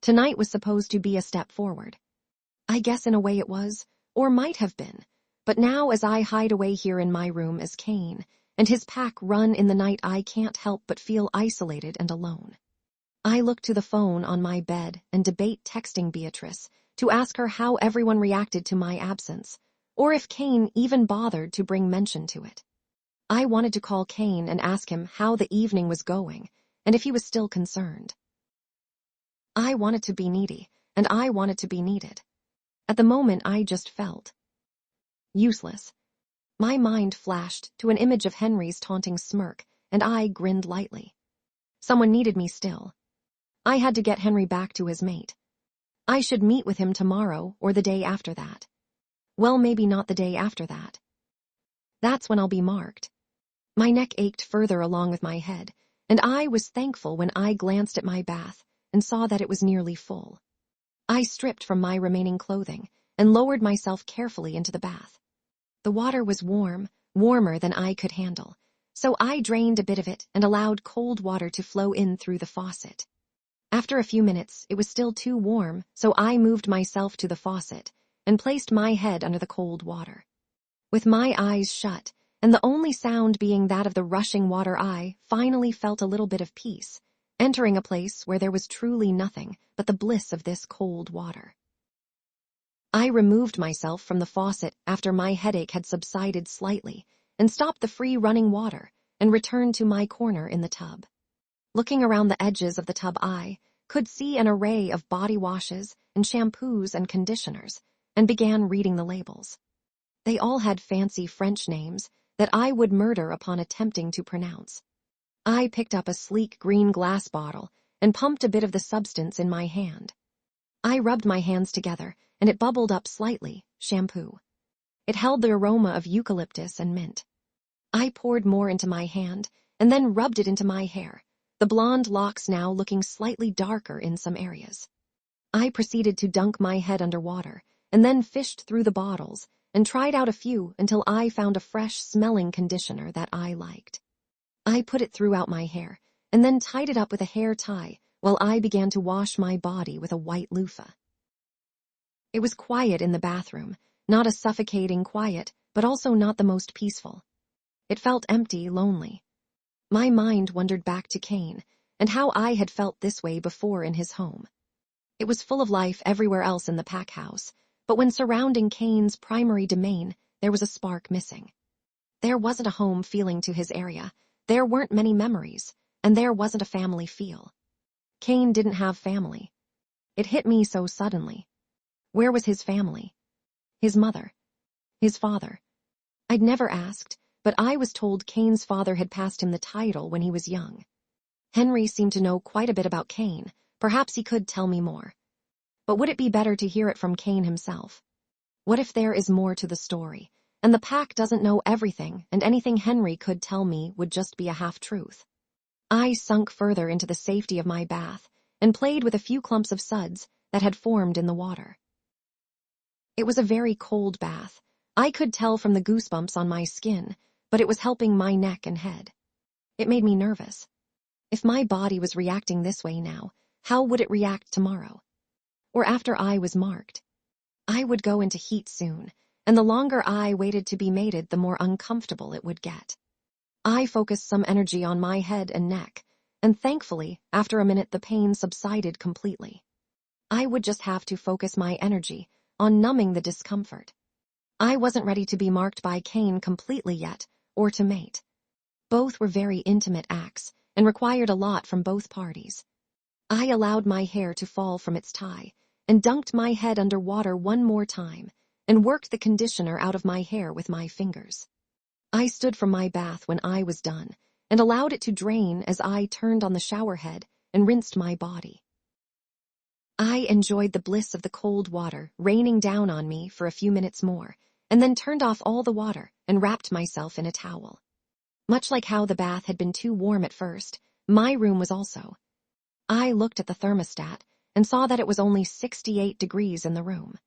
Tonight was supposed to be a step forward. I guess in a way it was, or might have been, but now as I hide away here in my room as Cain, and his pack run in the night, I can't help but feel isolated and alone. I look to the phone on my bed and debate texting Beatrice to ask her how everyone reacted to my absence, or if Cain even bothered to bring mention to it. I wanted to call Cain and ask him how the evening was going, and if he was still concerned. I wanted to be needy, and I wanted to be needed. At the moment, I just felt useless. My mind flashed to an image of Henry's taunting smirk, and I grinned lightly. Someone needed me still. I had to get Henry back to his mate. I should meet with him tomorrow or the day after that. Well, maybe not the day after that. That's when I'll be marked. My neck ached further along with my head, and I was thankful when I glanced at my bath and saw that it was nearly full. I stripped from my remaining clothing and lowered myself carefully into the bath. The water was warm, warmer than I could handle, so I drained a bit of it and allowed cold water to flow in through the faucet. After a few minutes, it was still too warm, so I moved myself to the faucet and placed my head under the cold water. With my eyes shut, and the only sound being that of the rushing water, I finally felt a little bit of peace, entering a place where there was truly nothing but the bliss of this cold water. I removed myself from the faucet after my headache had subsided slightly and stopped the free running water and returned to my corner in the tub. Looking around the edges of the tub, I could see an array of body washes and shampoos and conditioners and began reading the labels. They all had fancy French names that I would murder upon attempting to pronounce. I picked up a sleek green glass bottle and pumped a bit of the substance in my hand. I rubbed my hands together and it bubbled up slightly, shampoo. It held the aroma of eucalyptus and mint. I poured more into my hand and then rubbed it into my hair, the blonde locks now looking slightly darker in some areas. I proceeded to dunk my head under water and then fished through the bottles and tried out a few until I found a fresh-smelling conditioner that I liked. I put it throughout my hair and then tied it up with a hair tie while I began to wash my body with a white loofah. It was quiet in the bathroom, not a suffocating quiet, but also not the most peaceful. It felt empty, lonely. My mind wandered back to Cain and how I had felt this way before in his home. It was full of life everywhere else in the pack house, but when surrounding Cain's primary domain, there was a spark missing. There wasn't a home feeling to his area, there weren't many memories, and there wasn't a family feel. Cain didn't have family. It hit me so suddenly. Where was his family? His mother? His father? I'd never asked, but I was told Cain's father had passed him the title when he was young. Henry seemed to know quite a bit about Cain. Perhaps he could tell me more. But would it be better to hear it from Cain himself? What if there is more to the story, and the pack doesn't know everything, and anything Henry could tell me would just be a half-truth? I sunk further into the safety of my bath and played with a few clumps of suds that had formed in the water. It was a very cold bath. I could tell from the goosebumps on my skin, but it was helping my neck and head. It made me nervous. If my body was reacting this way now, how would it react tomorrow? Or after I was marked? I would go into heat soon, and the longer I waited to be mated, the more uncomfortable it would get. I focused some energy on my head and neck, and thankfully, after a minute, the pain subsided completely. I would just have to focus my energy on numbing the discomfort. I wasn't ready to be marked by Cain completely yet, or to mate. Both were very intimate acts and required a lot from both parties. I allowed my hair to fall from its tie and dunked my head under water one more time and worked the conditioner out of my hair with my fingers. I stood from my bath when I was done and allowed it to drain as I turned on the shower head and rinsed my body. I enjoyed the bliss of the cold water raining down on me for a few minutes more, and then turned off all the water and wrapped myself in a towel. Much like how the bath had been too warm at first, my room was also. I looked at the thermostat and saw that it was only 68 degrees in the room.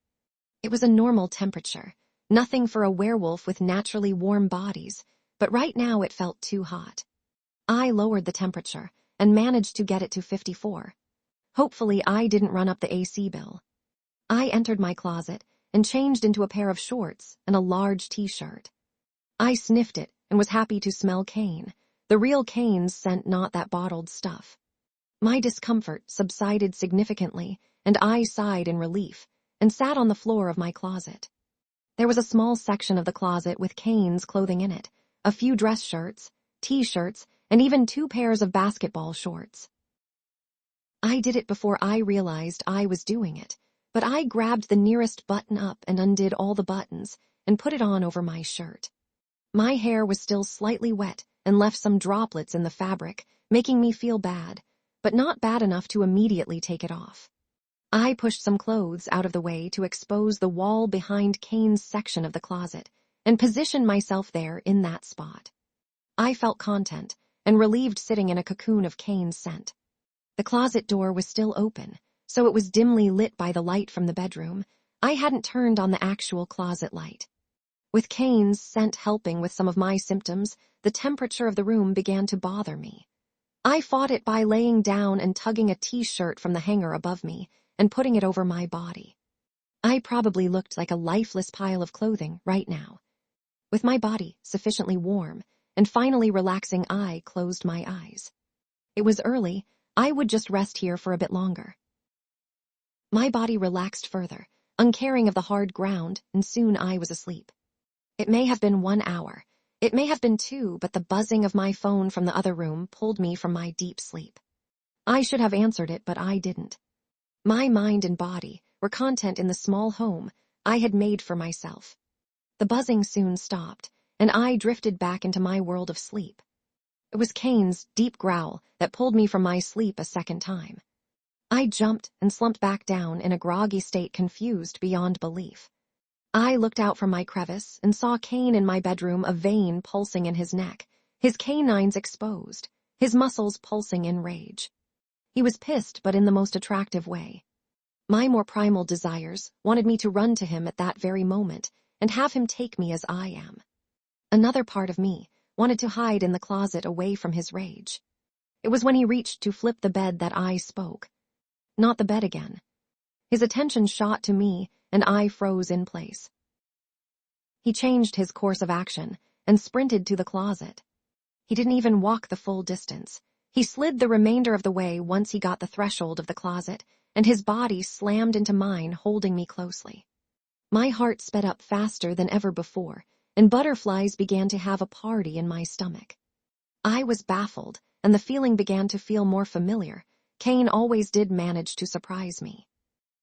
It was a normal temperature, nothing for a werewolf with naturally warm bodies, but right now it felt too hot. I lowered the temperature and managed to get it to 54. Hopefully I didn't run up the AC bill. I entered my closet and changed into a pair of shorts and a large t-shirt. I sniffed it and was happy to smell Cain, the real Cain's scent, not that bottled stuff. My discomfort subsided significantly, and I sighed in relief and sat on the floor of my closet. There was a small section of the closet with Cain's clothing in it, a few dress shirts, t-shirts, and even 2 pairs of basketball shorts. I did it before I realized I was doing it, but I grabbed the nearest button up and undid all the buttons and put it on over my shirt. My hair was still slightly wet and left some droplets in the fabric, making me feel bad, but not bad enough to immediately take it off. I pushed some clothes out of the way to expose the wall behind Cain's section of the closet and positioned myself there in that spot. I felt content and relieved sitting in a cocoon of Cain's scent. The closet door was still open, so it was dimly lit by the light from the bedroom. I hadn't turned on the actual closet light. With Cain's scent helping with some of my symptoms, the temperature of the room began to bother me. I fought it by laying down and tugging a t-shirt from the hanger above me and putting it over my body. I probably looked like a lifeless pile of clothing right now. With my body sufficiently warm and finally relaxing, I closed my eyes. It was early. I would just rest here for a bit longer. My body relaxed further, uncaring of the hard ground, and soon I was asleep. It may have been 1 hour. It may have been 2, but the buzzing of my phone from the other room pulled me from my deep sleep. I should have answered it, but I didn't. My mind and body were content in the small home I had made for myself. The buzzing soon stopped, and I drifted back into my world of sleep. It was Cain's deep growl that pulled me from my sleep a second time. I jumped and slumped back down in a groggy state, confused beyond belief. I looked out from my crevice and saw Cain in my bedroom, a vein pulsing in his neck, his canines exposed, his muscles pulsing in rage. He was pissed, but in the most attractive way. My more primal desires wanted me to run to him at that very moment and have him take me as I am. Another part of me wanted to hide in the closet away from his rage. It was when he reached to flip the bed that I spoke. Not the bed again. His attention shot to me, and I froze in place. He changed his course of action and sprinted to the closet. He didn't even walk the full distance. He slid the remainder of the way once he got the threshold of the closet, and his body slammed into mine, holding me closely. My heart sped up faster than ever before, and butterflies began to have a party in my stomach. I was baffled, and the feeling began to feel more familiar. Cain always did manage to surprise me.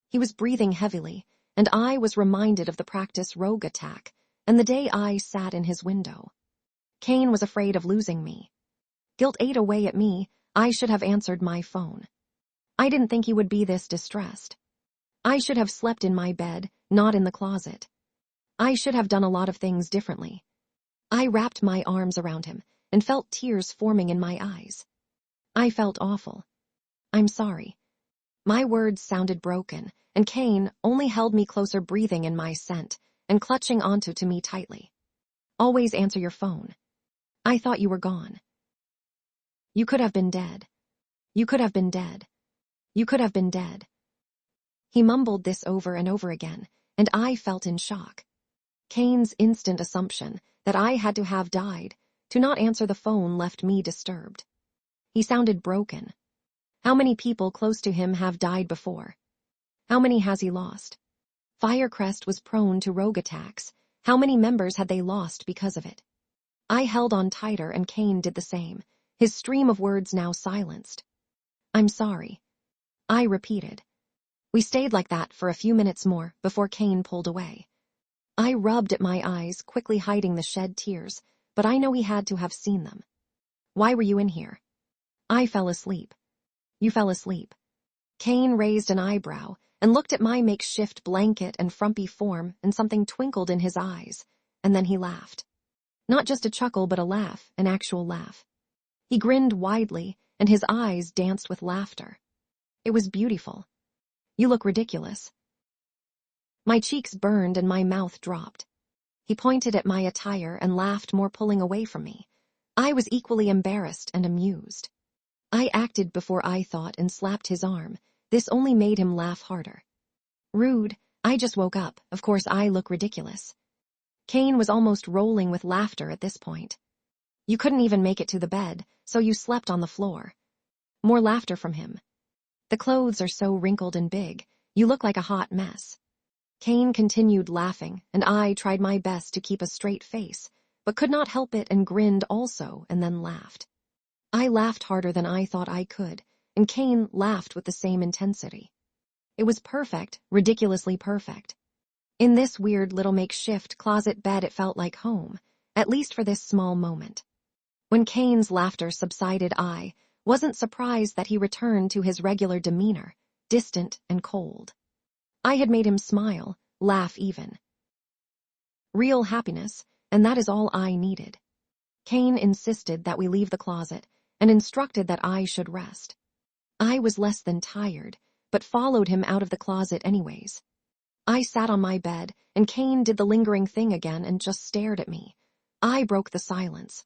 He was breathing heavily, and I was reminded of the practice rogue attack and the day I sat in his window. Cain was afraid of losing me. Guilt ate away at me. I should have answered my phone. I didn't think he would be this distressed. I should have slept in my bed, not in the closet. I should have done a lot of things differently. I wrapped my arms around him and felt tears forming in my eyes. I felt awful. I'm sorry. My words sounded broken, and Cain only held me closer, breathing in my scent and clutching onto to me tightly. Always answer your phone. I thought you were gone. You could have been dead. You could have been dead. You could have been dead. He mumbled this over and over again, and I felt in shock. Cain's instant assumption that I had to have died to not answer the phone left me disturbed. He sounded broken. How many people close to him have died before? How many has he lost? Fire Crest was prone to rogue attacks. How many members had they lost because of it? I held on tighter, and Cain did the same, his stream of words now silenced. I'm sorry. I repeated. We stayed like that for a few minutes more before Cain pulled away. I rubbed at my eyes, quickly hiding the shed tears, but I know he had to have seen them. Why were you in here? I fell asleep. You fell asleep. Cain raised an eyebrow and looked at my makeshift blanket and frumpy form, and something twinkled in his eyes, and then he laughed. Not just a chuckle, but a laugh, an actual laugh. He grinned widely, and his eyes danced with laughter. It was beautiful. You look ridiculous. My cheeks burned and my mouth dropped. He pointed at my attire and laughed more, pulling away from me. I was equally embarrassed and amused. I acted before I thought and slapped his arm. This only made him laugh harder. Rude. I just woke up. Of course I look ridiculous. Cain was almost rolling with laughter at this point. You couldn't even make it to the bed, so you slept on the floor. More laughter from him. The clothes are so wrinkled and big. You look like a hot mess. Cain continued laughing, and I tried my best to keep a straight face, but could not help it and grinned also, and then laughed. I laughed harder than I thought I could, and Cain laughed with the same intensity. It was perfect, ridiculously perfect. In this weird little makeshift closet bed, it felt like home, at least for this small moment. When Cain's laughter subsided, I wasn't surprised that he returned to his regular demeanor, distant and cold. I had made him smile, laugh even. Real happiness, and that is all I needed. Cain insisted that we leave the closet and instructed that I should rest. I was less than tired, but followed him out of the closet anyways. I sat on my bed, and Cain did the lingering thing again and just stared at me. I broke the silence.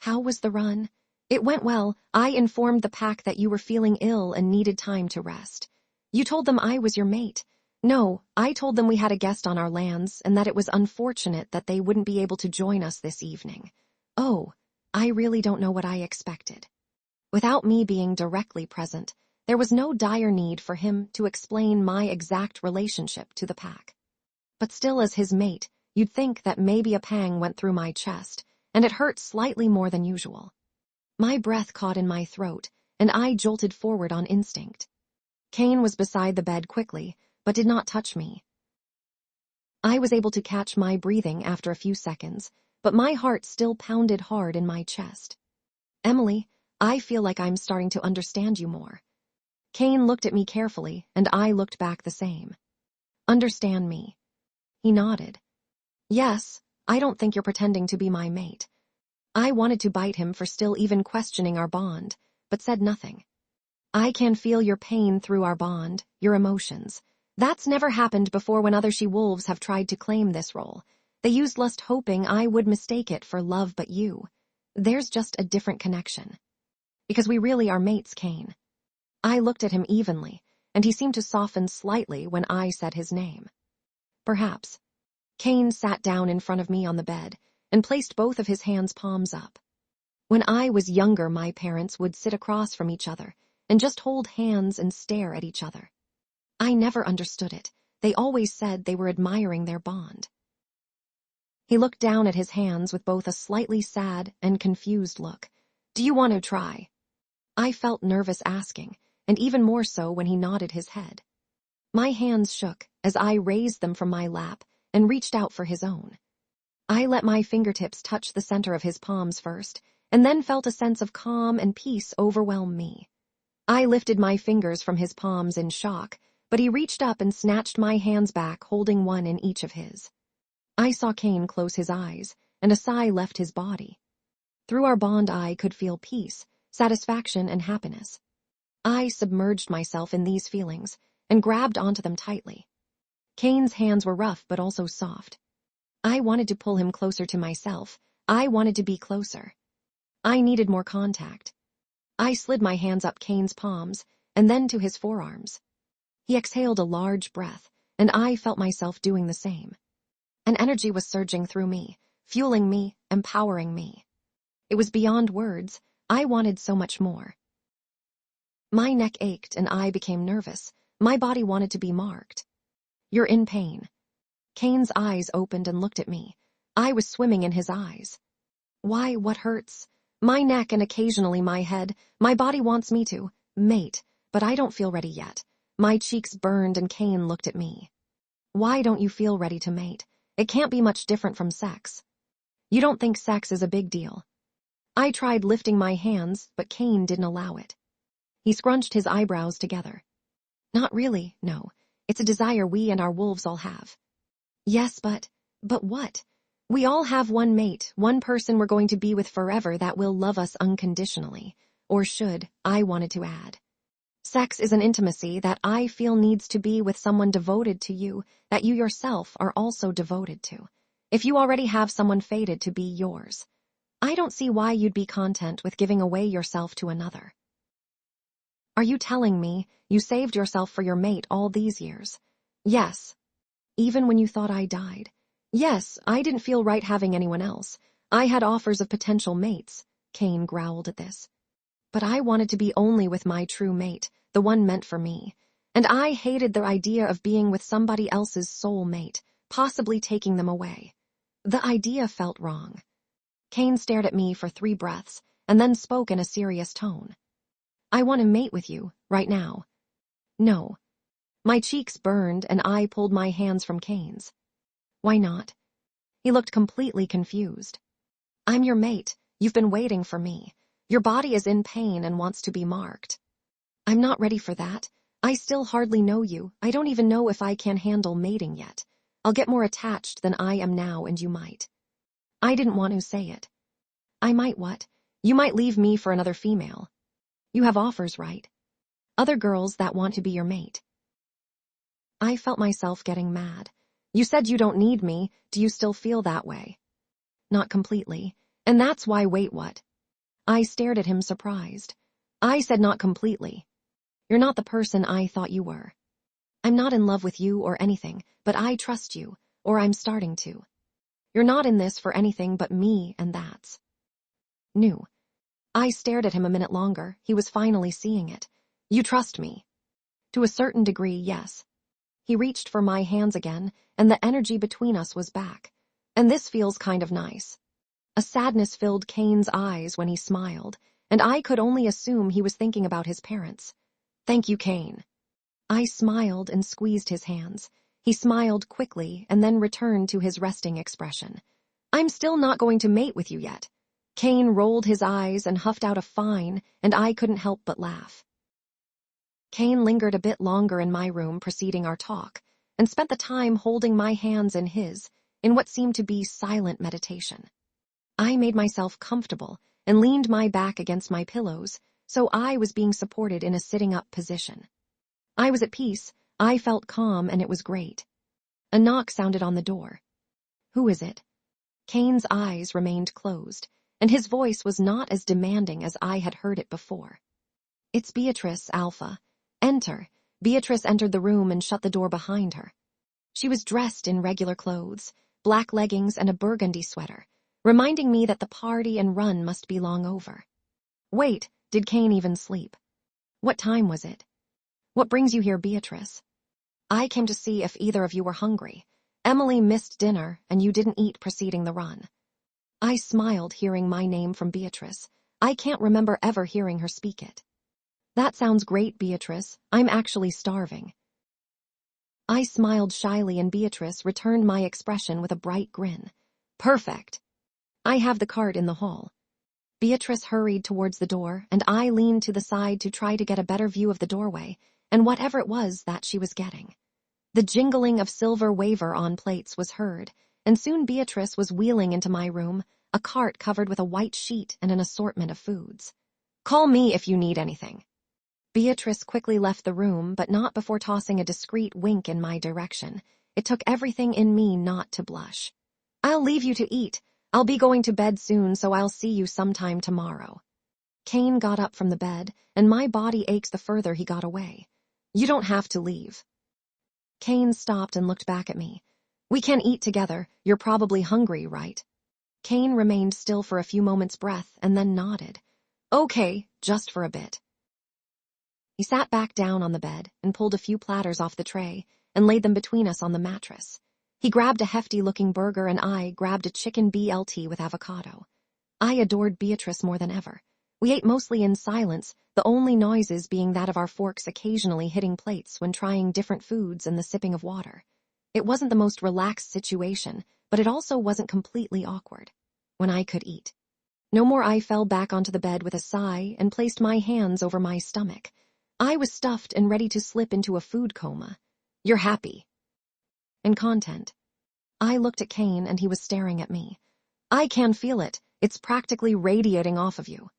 How was the run? It went well. I informed the pack that you were feeling ill and needed time to rest. You told them I was your mate. No, I told them we had a guest on our lands and that it was unfortunate that they wouldn't be able to join us this evening. Oh, I really don't know what I expected. Without me being directly present, there was no dire need for him to explain my exact relationship to the pack. But still, as his mate, you'd think that maybe a pang went through my chest, and it hurt slightly more than usual. My breath caught in my throat, and I jolted forward on instinct. Cain was beside the bed quickly, but did not touch me. I was able to catch my breathing after a few seconds, but my heart still pounded hard in my chest. Emily, I feel like I'm starting to understand you more. Cain looked at me carefully, and I looked back the same. Understand me? He nodded. Yes, I don't think you're pretending to be my mate. I wanted to bite him for still even questioning our bond, but said nothing. I can feel your pain through our bond, your emotions. That's never happened before when other she-wolves have tried to claim this role. They used lust hoping I would mistake it for love, but you. There's just a different connection. Because we really are mates, Cain. I looked at him evenly, and he seemed to soften slightly when I said his name. Perhaps. Cain sat down in front of me on the bed and placed both of his hands palms up. When I was younger, my parents would sit across from each other and just hold hands and stare at each other. I never understood it. They always said they were admiring their bond. He looked down at his hands with both a slightly sad and confused look. Do you want to try? I felt nervous asking, and even more so when he nodded his head. My hands shook as I raised them from my lap and reached out for his own. I let my fingertips touch the center of his palms first, and then felt a sense of calm and peace overwhelm me. I lifted my fingers from his palms in shock, but he reached up and snatched my hands back, holding one in each of his. I saw Cain close his eyes, and a sigh left his body. Through our bond, I could feel peace, satisfaction, and happiness. I submerged myself in these feelings and grabbed onto them tightly. Cain's hands were rough but also soft. I wanted to pull him closer to myself. I wanted to be closer. I needed more contact. I slid my hands up Cain's palms and then to his forearms. He exhaled a large breath, and I felt myself doing the same. An energy was surging through me, fueling me, empowering me. It was beyond words. I wanted so much more. My neck ached and I became nervous. My body wanted to be marked. You're in pain. Cain's eyes opened and looked at me. I was swimming in his eyes. Why, what hurts? My neck and occasionally my head. My body wants me to mate, but I don't feel ready yet. My cheeks burned and Cain looked at me. Why don't you feel ready to mate? It can't be much different from sex. You don't think sex is a big deal. I tried lifting my hands, but Cain didn't allow it. He scrunched his eyebrows together. Not really, no. It's a desire we and our wolves all have. Yes, but what? We all have one mate, one person we're going to be with forever that will love us unconditionally. Or should, I wanted to add. Sex is an intimacy that I feel needs to be with someone devoted to you, that you yourself are also devoted to. If you already have someone fated to be yours, I don't see why you'd be content with giving away yourself to another. Are you telling me you saved yourself for your mate all these years? Yes. Even when you thought I died? Yes, I didn't feel right having anyone else. I had offers of potential mates. Cain growled at this. But I wanted to be only with my true mate, the one meant for me. And I hated the idea of being with somebody else's soul mate, possibly taking them away. The idea felt wrong. Cain stared at me for 3 breaths, and then spoke in a serious tone. I want to mate with you, right now. No. My cheeks burned, and I pulled my hands from Cain's. Why not? He looked completely confused. I'm your mate. You've been waiting for me. Your body is in pain and wants to be marked. I'm not ready for that. I still hardly know you. I don't even know if I can handle mating yet. I'll get more attached than I am now, and you might. I didn't want to say it. I might what? You might leave me for another female. You have offers, right? Other girls that want to be your mate. I felt myself getting mad. You said you don't need me. Do you still feel that way? Not completely. And that's why. Wait, what? I stared at him, surprised. I said not completely. You're not the person I thought you were. I'm not in love with you or anything, but I trust you, or I'm starting to. You're not in this for anything but me, and that's new. I stared at him a minute longer. He was finally seeing it. You trust me? To a certain degree, yes. He reached for my hands again, and the energy between us was back. And this feels kind of nice. A sadness filled Cain's eyes when he smiled, and I could only assume he was thinking about his parents. Thank you, Cain. I smiled and squeezed his hands. He smiled quickly and then returned to his resting expression. I'm still not going to mate with you yet. Cain rolled his eyes and huffed out a fine, and I couldn't help but laugh. Cain lingered a bit longer in my room preceding our talk, and spent the time holding my hands in his, in what seemed to be silent meditation. I made myself comfortable and leaned my back against my pillows, so I was being supported in a sitting-up position. I was at peace, I felt calm, and it was great. A knock sounded on the door. Who is it? Cain's eyes remained closed, and his voice was not as demanding as I had heard it before. It's Beatrice, Alpha. Enter. Beatrice entered the room and shut the door behind her. She was dressed in regular clothes, black leggings and a burgundy sweater, reminding me that the party and run must be long over. Wait, did Cain even sleep? What time was it? What brings you here, Beatrice? I came to see if either of you were hungry. Emily missed dinner, and you didn't eat preceding the run. I smiled hearing my name from Beatrice. I can't remember ever hearing her speak it. That sounds great, Beatrice. I'm actually starving. I smiled shyly, and Beatrice returned my expression with a bright grin. Perfect. I have the cart in the hall. Beatrice hurried towards the door, and I leaned to the side to try to get a better view of the doorway, and whatever it was that she was getting. The jingling of silver waver on plates was heard, and soon Beatrice was wheeling into my room, a cart covered with a white sheet and an assortment of foods. Call me if you need anything. Beatrice quickly left the room, but not before tossing a discreet wink in my direction. It took everything in me not to blush. I'll leave you to eat. I'll be going to bed soon, so I'll see you sometime tomorrow. Cain got up from the bed, and my body ached the further he got away. You don't have to leave. Cain stopped and looked back at me. We can eat together. You're probably hungry, right? Cain remained still for a few moments' breath and then nodded. Okay, just for a bit. He sat back down on the bed and pulled a few platters off the tray and laid them between us on the mattress. He grabbed a hefty-looking burger, and I grabbed a chicken BLT with avocado. I adored Beatrice more than ever. We ate mostly in silence, the only noises being that of our forks occasionally hitting plates when trying different foods and the sipping of water. It wasn't the most relaxed situation, but it also wasn't completely awkward. When I could eat. No more. I fell back onto the bed with a sigh and placed my hands over my stomach. I was stuffed and ready to slip into a food coma. You're happy. And content. I looked at Cain, and he was staring at me. I can feel it. It's practically radiating off of you.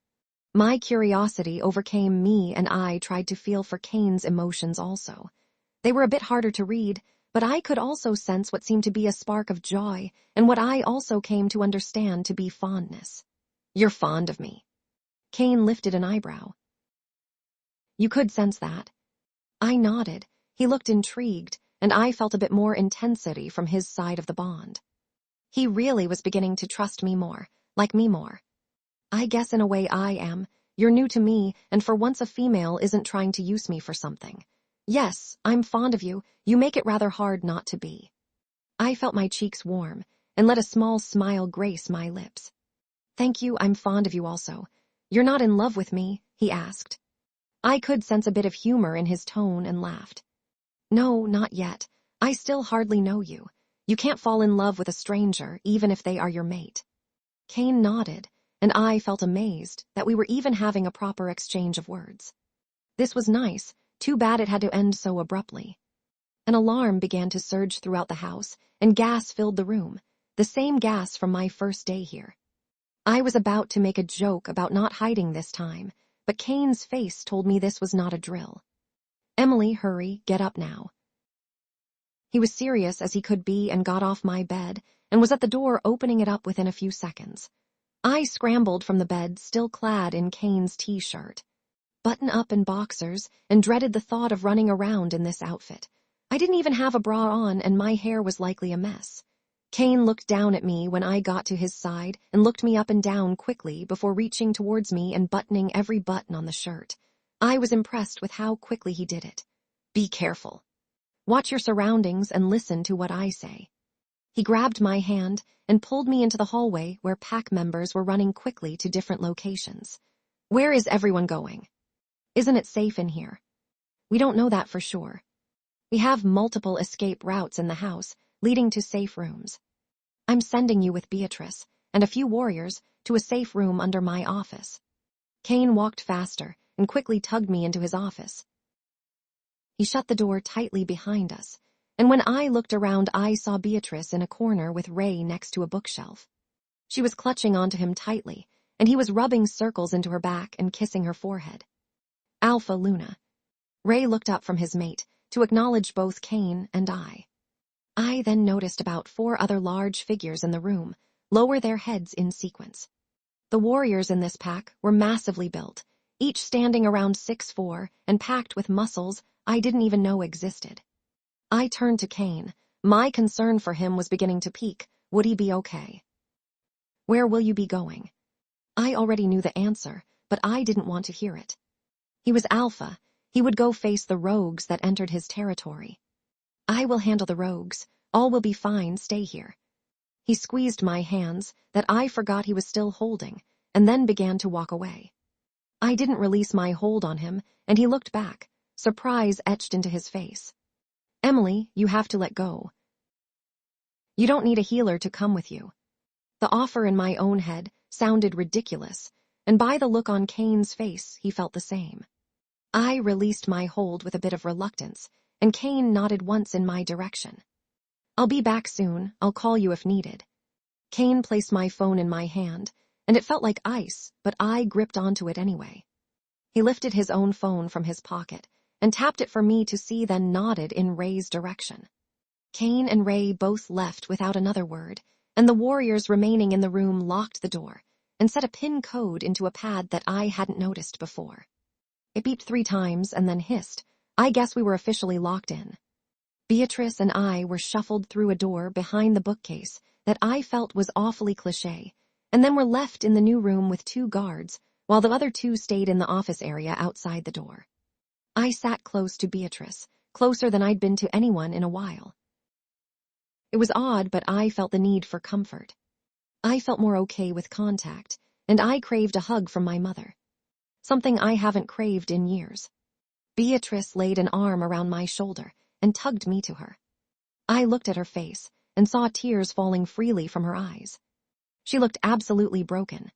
My curiosity overcame me, and I tried to feel for Cain's emotions also. They were a bit harder to read, but I could also sense what seemed to be a spark of joy, and what I also came to understand to be fondness. You're fond of me. Cain lifted an eyebrow. You could sense that. I nodded. He looked intrigued, and I felt a bit more intensity from his side of the bond. He really was beginning to trust me more, like me more. I guess in a way I am. You're new to me, and for once a female isn't trying to use me for something. Yes, I'm fond of you. You make it rather hard not to be. I felt my cheeks warm, and let a small smile grace my lips. Thank you, I'm fond of you also. You're not in love with me? He asked. I could sense a bit of humor in his tone and laughed. No, not yet. I still hardly know you. You can't fall in love with a stranger, even if they are your mate. Cain nodded, and I felt amazed that we were even having a proper exchange of words. This was nice, Too bad it had to end so abruptly. An alarm began to surge throughout the house, and gas filled the room, the same gas from my first day here. I was about to make a joke about not hiding this time, but Cain's face told me this was not a drill. "Emily, hurry, get up now." He was serious as he could be and got off my bed and was at the door opening it up within a few seconds. I scrambled from the bed, still clad in Cain's t-shirt, button-up and boxers, and dreaded the thought of running around in this outfit. I didn't even have a bra on, and my hair was likely a mess. Cain looked down at me when I got to his side and looked me up and down quickly before reaching towards me and buttoning every button on the shirt. I was impressed with how quickly he did it. "Be careful. Watch your surroundings and listen to what I say." He grabbed my hand and pulled me into the hallway where pack members were running quickly to different locations. "Where is everyone going? Isn't it safe in here?" "We don't know that for sure. We have multiple escape routes in the house, leading to safe rooms. I'm sending you with Beatrice and a few warriors to a safe room under my office." Cain walked faster and quickly tugged me into his office. He shut the door tightly behind us, and when I looked around, I saw Beatrice in a corner with Ray next to a bookshelf. She was clutching onto him tightly, and he was rubbing circles into her back and kissing her forehead. "Alpha Luna." Ray looked up from his mate to acknowledge both Cain and I. I then noticed about 4 other large figures in the room lower their heads in sequence. The warriors in this pack were massively built, each standing around 6'4" and packed with muscles I didn't even know existed. I turned to Cain. My concern for him was beginning to peak. Would he be okay? "Where will you be going?" I already knew the answer, but I didn't want to hear it. He was Alpha. He would go face the rogues that entered his territory. "I will handle the rogues. All will be fine. Stay here." He squeezed my hands that I forgot he was still holding, and then began to walk away. I didn't release my hold on him, and he looked back, surprise etched into his face. "Emily, you have to let go. You don't need a healer to come with you." The offer in my own head sounded ridiculous, and by the look on Cain's face, he felt the same. I released my hold with a bit of reluctance, and Cain nodded once in my direction. "I'll be back soon. I'll call you if needed." Cain placed my phone in my hand, and it felt like ice, but I gripped onto it anyway. He lifted his own phone from his pocket and tapped it for me to see, then nodded in Ray's direction. Cain and Ray both left without another word, and the warriors remaining in the room locked the door and set a PIN code into a pad that I hadn't noticed before. It beeped 3 times and then hissed. I guess we were officially locked in. Beatrice and I were shuffled through a door behind the bookcase that I felt was awfully cliché, and then were left in the new room with 2 guards, while the other 2 stayed in the office area outside the door. I sat close to Beatrice, closer than I'd been to anyone in a while. It was odd, but I felt the need for comfort. I felt more okay with contact, and I craved a hug from my mother. Something I haven't craved in years. Beatrice laid an arm around my shoulder and tugged me to her. I looked at her face and saw tears falling freely from her eyes. She looked absolutely broken.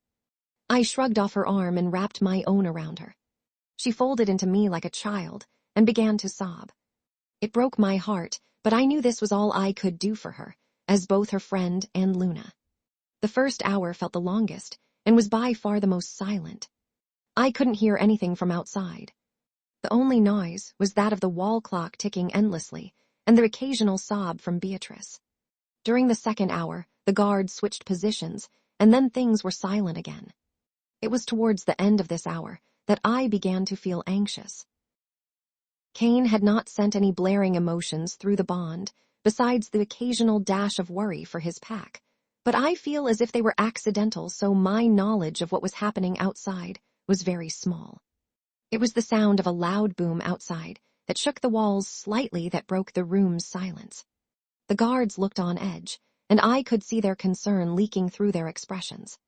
I shrugged off her arm and wrapped my own around her. She folded into me like a child and began to sob. It broke my heart, but I knew this was all I could do for her, as both her friend and Luna. The first hour felt the longest and was by far the most silent. I couldn't hear anything from outside. The only noise was that of the wall clock ticking endlessly and the occasional sob from Beatrice. During the second hour, the guards switched positions, and then things were silent again. It was towards the end of this hour that I began to feel anxious. Cain had not sent any blaring emotions through the bond, besides the occasional dash of worry for his pack, but I feel as if they were accidental, so my knowledge of what was happening outside was very small. It was the sound of a loud boom outside that shook the walls slightly that broke the room's silence. The guards looked on edge, and I could see their concern leaking through their expressions.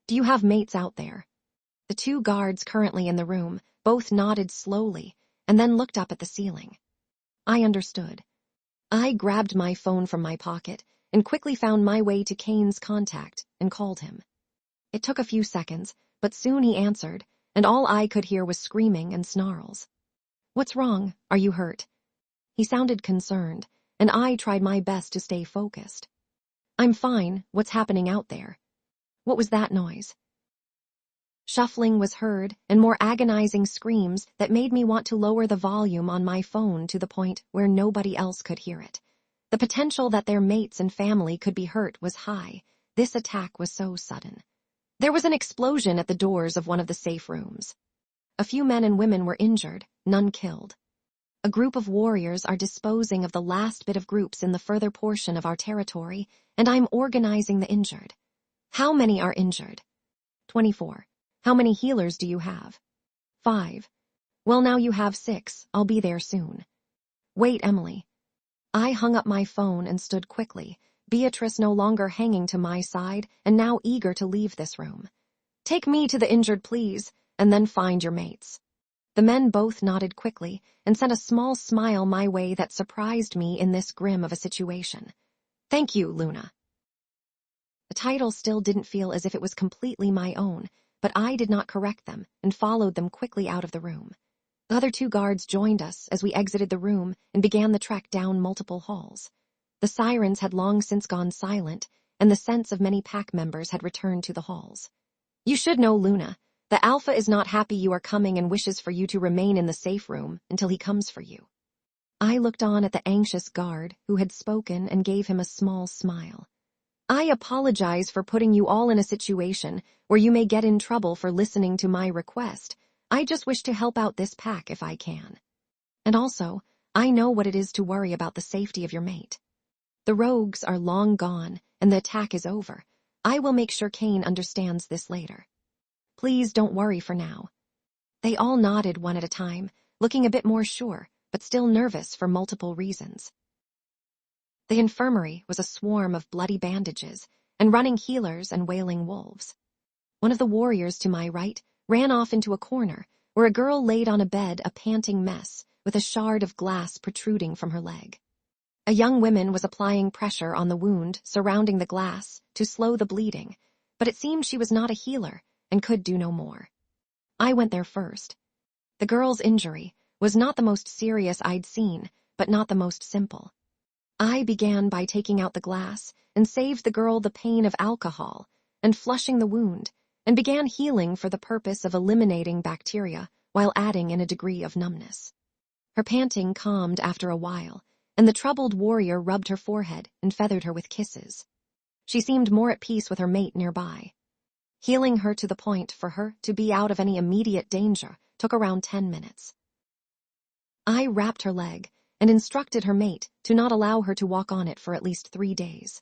"Do you have mates out there?" The 2 guards currently in the room both nodded slowly and then looked up at the ceiling. I understood. I grabbed my phone from my pocket and quickly found my way to Cain's contact and called him. It took a few seconds, but soon he answered, and all I could hear was screaming and snarls. "What's wrong? Are you hurt?" He sounded concerned, and I tried my best to stay focused. "I'm fine. What's happening out there?" "What was that noise?" Shuffling was heard, and more agonizing screams that made me want to lower the volume on my phone to the point where nobody else could hear it. The potential that their mates and family could be hurt was high. This attack was so sudden. There was an explosion at the doors of one of the safe rooms. A few men and women were injured, none killed. A group of warriors are disposing of the last bit of groups in the further portion of our territory, and I'm organizing the injured. How many are injured? 24. How many healers do you have? 5. Well, now you have 6. I'll be there soon. Wait, Emily. I hung up my phone and stood quickly, Beatrice no longer hanging to my side and now eager to leave this room. Take me to the injured, please, and then find your mates. The men both nodded quickly and sent a small smile my way that surprised me in this grim of a situation. Thank you, Luna. The title still didn't feel as if it was completely my own, but I did not correct them and followed them quickly out of the room. The other 2 guards joined us as we exited the room and began the trek down multiple halls. The sirens had long since gone silent, and the sense of many pack members had returned to the halls. You should know, Luna. The Alpha is not happy you are coming and wishes for you to remain in the safe room until he comes for you. I looked on at the anxious guard who had spoken and gave him a small smile. I apologize for putting you all in a situation where you may get in trouble for listening to my request. I just wish to help out this pack if I can. And also, I know what it is to worry about the safety of your mate. The rogues are long gone, and the attack is over. I will make sure Cain understands this later. Please don't worry for now. They all nodded one at a time, looking a bit more sure, but still nervous for multiple reasons. The infirmary was a swarm of bloody bandages and running healers and wailing wolves. One of the warriors to my right ran off into a corner where a girl laid on a bed, a panting mess, with a shard of glass protruding from her leg. A young woman was applying pressure on the wound surrounding the glass to slow the bleeding, but it seemed she was not a healer and could do no more. I went there first. The girl's injury was not the most serious I'd seen, but not the most simple. I began by taking out the glass and saved the girl the pain of alcohol and flushing the wound, and began healing for the purpose of eliminating bacteria while adding in a degree of numbness. Her panting calmed after a while, and the troubled warrior rubbed her forehead and feathered her with kisses. She seemed more at peace with her mate nearby. Healing her to the point for her to be out of any immediate danger took around 10 minutes. I wrapped her leg and instructed her mate to not allow her to walk on it for at least 3 days.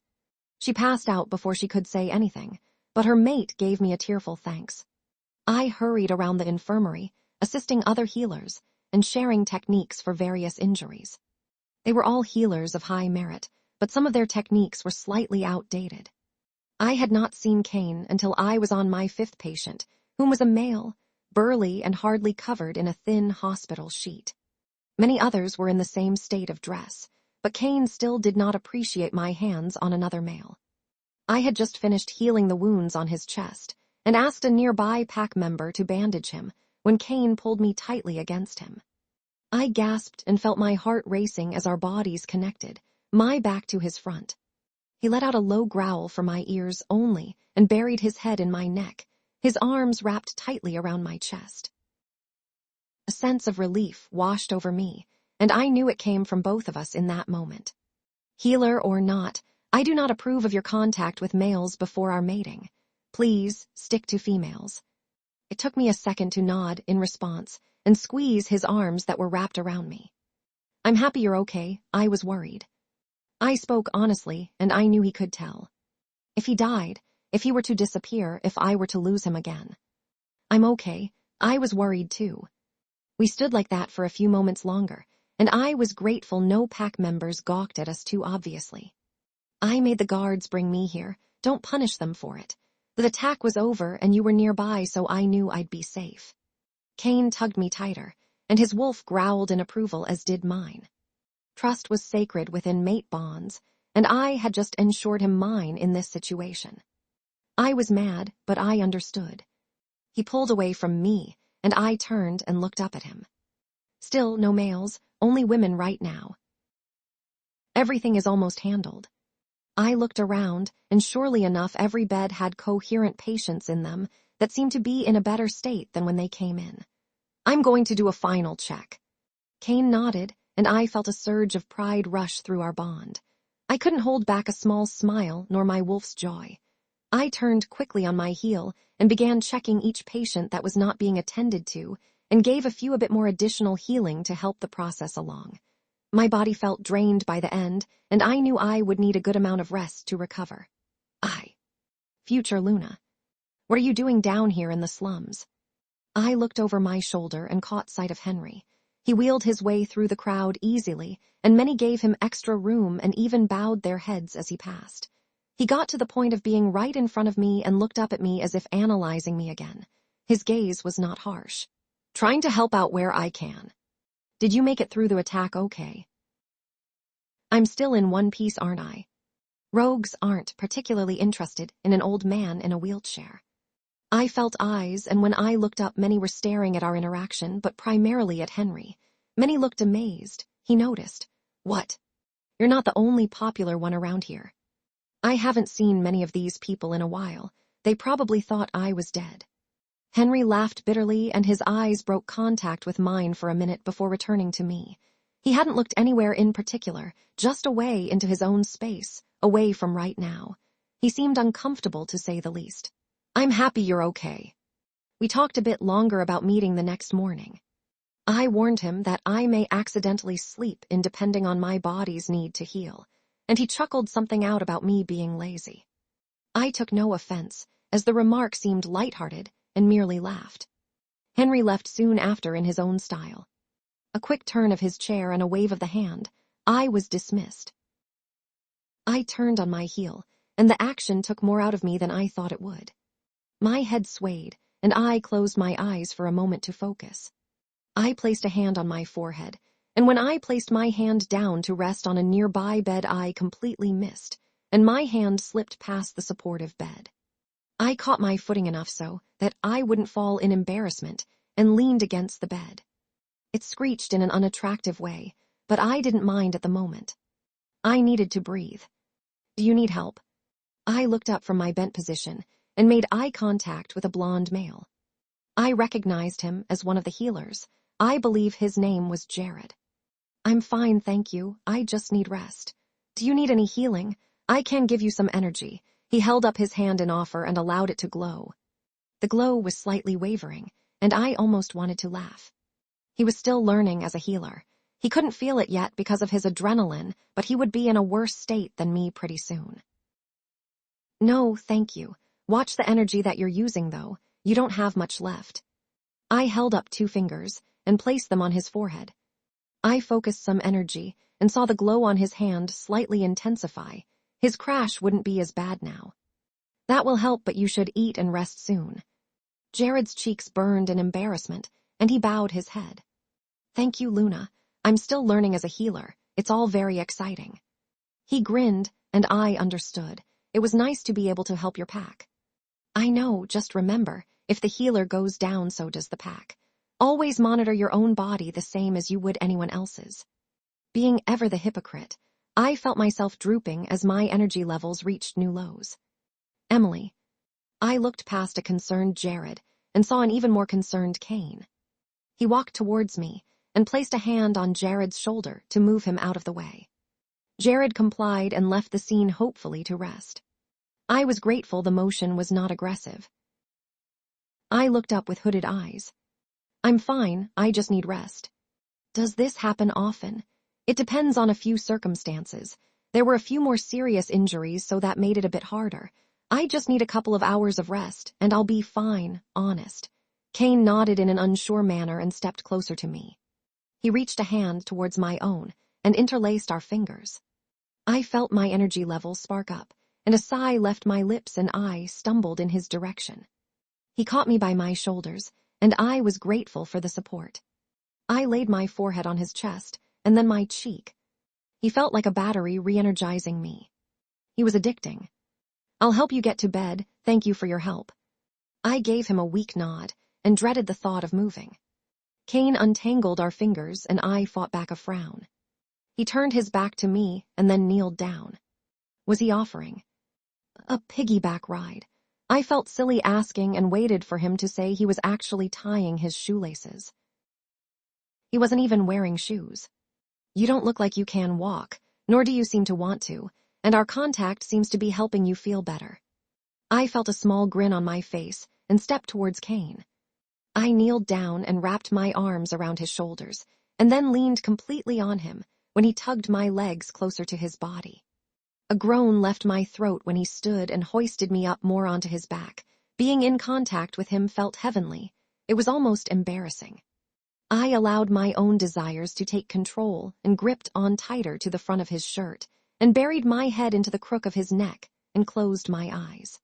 She passed out before she could say anything, but her mate gave me a tearful thanks. I hurried around the infirmary, assisting other healers and sharing techniques for various injuries. They were all healers of high merit, but some of their techniques were slightly outdated. I had not seen Cain until I was on my 5th patient, whom was a male, burly and hardly covered in a thin hospital sheet. Many others were in the same state of dress, but Cain still did not appreciate my hands on another male. I had just finished healing the wounds on his chest and asked a nearby pack member to bandage him when Cain pulled me tightly against him. I gasped and felt my heart racing as our bodies connected, my back to his front. He let out a low growl for my ears only and buried his head in my neck, his arms wrapped tightly around my chest. A sense of relief washed over me, and I knew it came from both of us in that moment. Healer or not, I do not approve of your contact with males before our mating. Please stick to females. It took me a second to nod in response and squeeze his arms that were wrapped around me. I'm happy you're okay. I was worried. I spoke honestly, and I knew he could tell. If he died, if he were to disappear, if I were to lose him again. I'm okay. I was worried too. We stood like that for a few moments longer, and I was grateful no pack members gawked at us too obviously. I made the guards bring me here. Don't punish them for it. The attack was over and you were nearby, so I knew I'd be safe. Cain tugged me tighter, and his wolf growled in approval, as did mine. Trust was sacred within mate bonds, and I had just ensured him mine in this situation. I was mad, but I understood. He pulled away from me, and I turned and looked up at him. Still, no males, only women right now. Everything is almost handled. I looked around, and surely enough every bed had coherent patients in them that seemed to be in a better state than when they came in. I'm going to do a final check. Cain nodded, and I felt a surge of pride rush through our bond. I couldn't hold back a small smile nor my wolf's joy. I turned quickly on my heel and began checking each patient that was not being attended to and gave a few a bit more additional healing to help the process along. My body felt drained by the end, and I knew I would need a good amount of rest to recover. Future Luna. What are you doing down here in the slums? I looked over my shoulder and caught sight of Henry. He wheeled his way through the crowd easily, and many gave him extra room and even bowed their heads as he passed. He got to the point of being right in front of me and looked up at me as if analyzing me again. His gaze was not harsh. Trying to help out where I can. Did you make it through the attack okay? I'm still in one piece, aren't I? Rogues aren't particularly interested in an old man in a wheelchair. I felt eyes, and when I looked up, many were staring at our interaction, but primarily at Henry. Many looked amazed. He noticed. What? You're not the only popular one around here. I haven't seen many of these people in a while. They probably thought I was dead. Henry laughed bitterly, and his eyes broke contact with mine for a minute before returning to me. He hadn't looked anywhere in particular, just away into his own space, away from right now. He seemed uncomfortable, to say the least. I'm happy you're okay. We talked a bit longer about meeting the next morning. I warned him that I may accidentally sleep in depending on my body's need to heal, and he chuckled something out about me being lazy. I took no offense, as the remark seemed lighthearted, and merely laughed. Henry left soon after in his own style. A quick turn of his chair and a wave of the hand. I was dismissed. I turned on my heel, and the action took more out of me than I thought it would. My head swayed, and I closed my eyes for a moment to focus. I placed a hand on my forehead, and when I placed my hand down to rest on a nearby bed, I completely missed, and my hand slipped past the supportive bed. I caught my footing enough so that I wouldn't fall in embarrassment and leaned against the bed. It screeched in an unattractive way, but I didn't mind at the moment. I needed to breathe. Do you need help? I looked up from my bent position and made eye contact with a blonde male. I recognized him as one of the healers. I believe his name was Jared. I'm fine, thank you. I just need rest. Do you need any healing? I can give you some energy. He held up his hand in offer and allowed it to glow. The glow was slightly wavering, and I almost wanted to laugh. He was still learning as a healer. He couldn't feel it yet because of his adrenaline, but he would be in a worse state than me pretty soon. No, thank you. Watch the energy that you're using, though. You don't have much left. I held up 2 fingers and placed them on his forehead. I focused some energy and saw the glow on his hand slightly intensify. His crash wouldn't be as bad now. That will help, but you should eat and rest soon. Jared's cheeks burned in embarrassment, and he bowed his head. Thank you, Luna. I'm still learning as a healer. It's all very exciting. He grinned, and I understood. It was nice to be able to help your pack. I know, just remember, if the healer goes down, so does the pack. Always monitor your own body the same as you would anyone else's. Being ever the hypocrite, I felt myself drooping as my energy levels reached new lows. Emily. I looked past a concerned Jared and saw an even more concerned Cain. He walked towards me and placed a hand on Jared's shoulder to move him out of the way. Jared complied and left the scene hopefully to rest. I was grateful the motion was not aggressive. I looked up with hooded eyes. I'm fine, I just need rest. Does this happen often? It depends on a few circumstances. There were a few more serious injuries, so that made it a bit harder. I just need a couple of hours of rest, and I'll be fine, honest. Cain nodded in an unsure manner and stepped closer to me. He reached a hand towards my own and interlaced our fingers. I felt my energy level spark up, and a sigh left my lips and I stumbled in his direction. He caught me by my shoulders, and I was grateful for the support. I laid my forehead on his chest, and then my cheek. He felt like a battery re-energizing me. He was addicting. I'll help you get to bed, thank you for your help. I gave him a weak nod, and dreaded the thought of moving. Cain untangled our fingers and I fought back a frown. He turned his back to me and then kneeled down. Was he offering a piggyback ride? I felt silly asking and waited for him to say he was actually tying his shoelaces. He wasn't even wearing shoes. You don't look like you can walk, nor do you seem to want to, and our contact seems to be helping you feel better. I felt a small grin on my face and stepped towards Cain. I kneeled down and wrapped my arms around his shoulders, and then leaned completely on him when he tugged my legs closer to his body. A groan left my throat when he stood and hoisted me up more onto his back. Being in contact with him felt heavenly. It was almost embarrassing. I allowed my own desires to take control and gripped on tighter to the front of his shirt and buried my head into the crook of his neck and closed my eyes.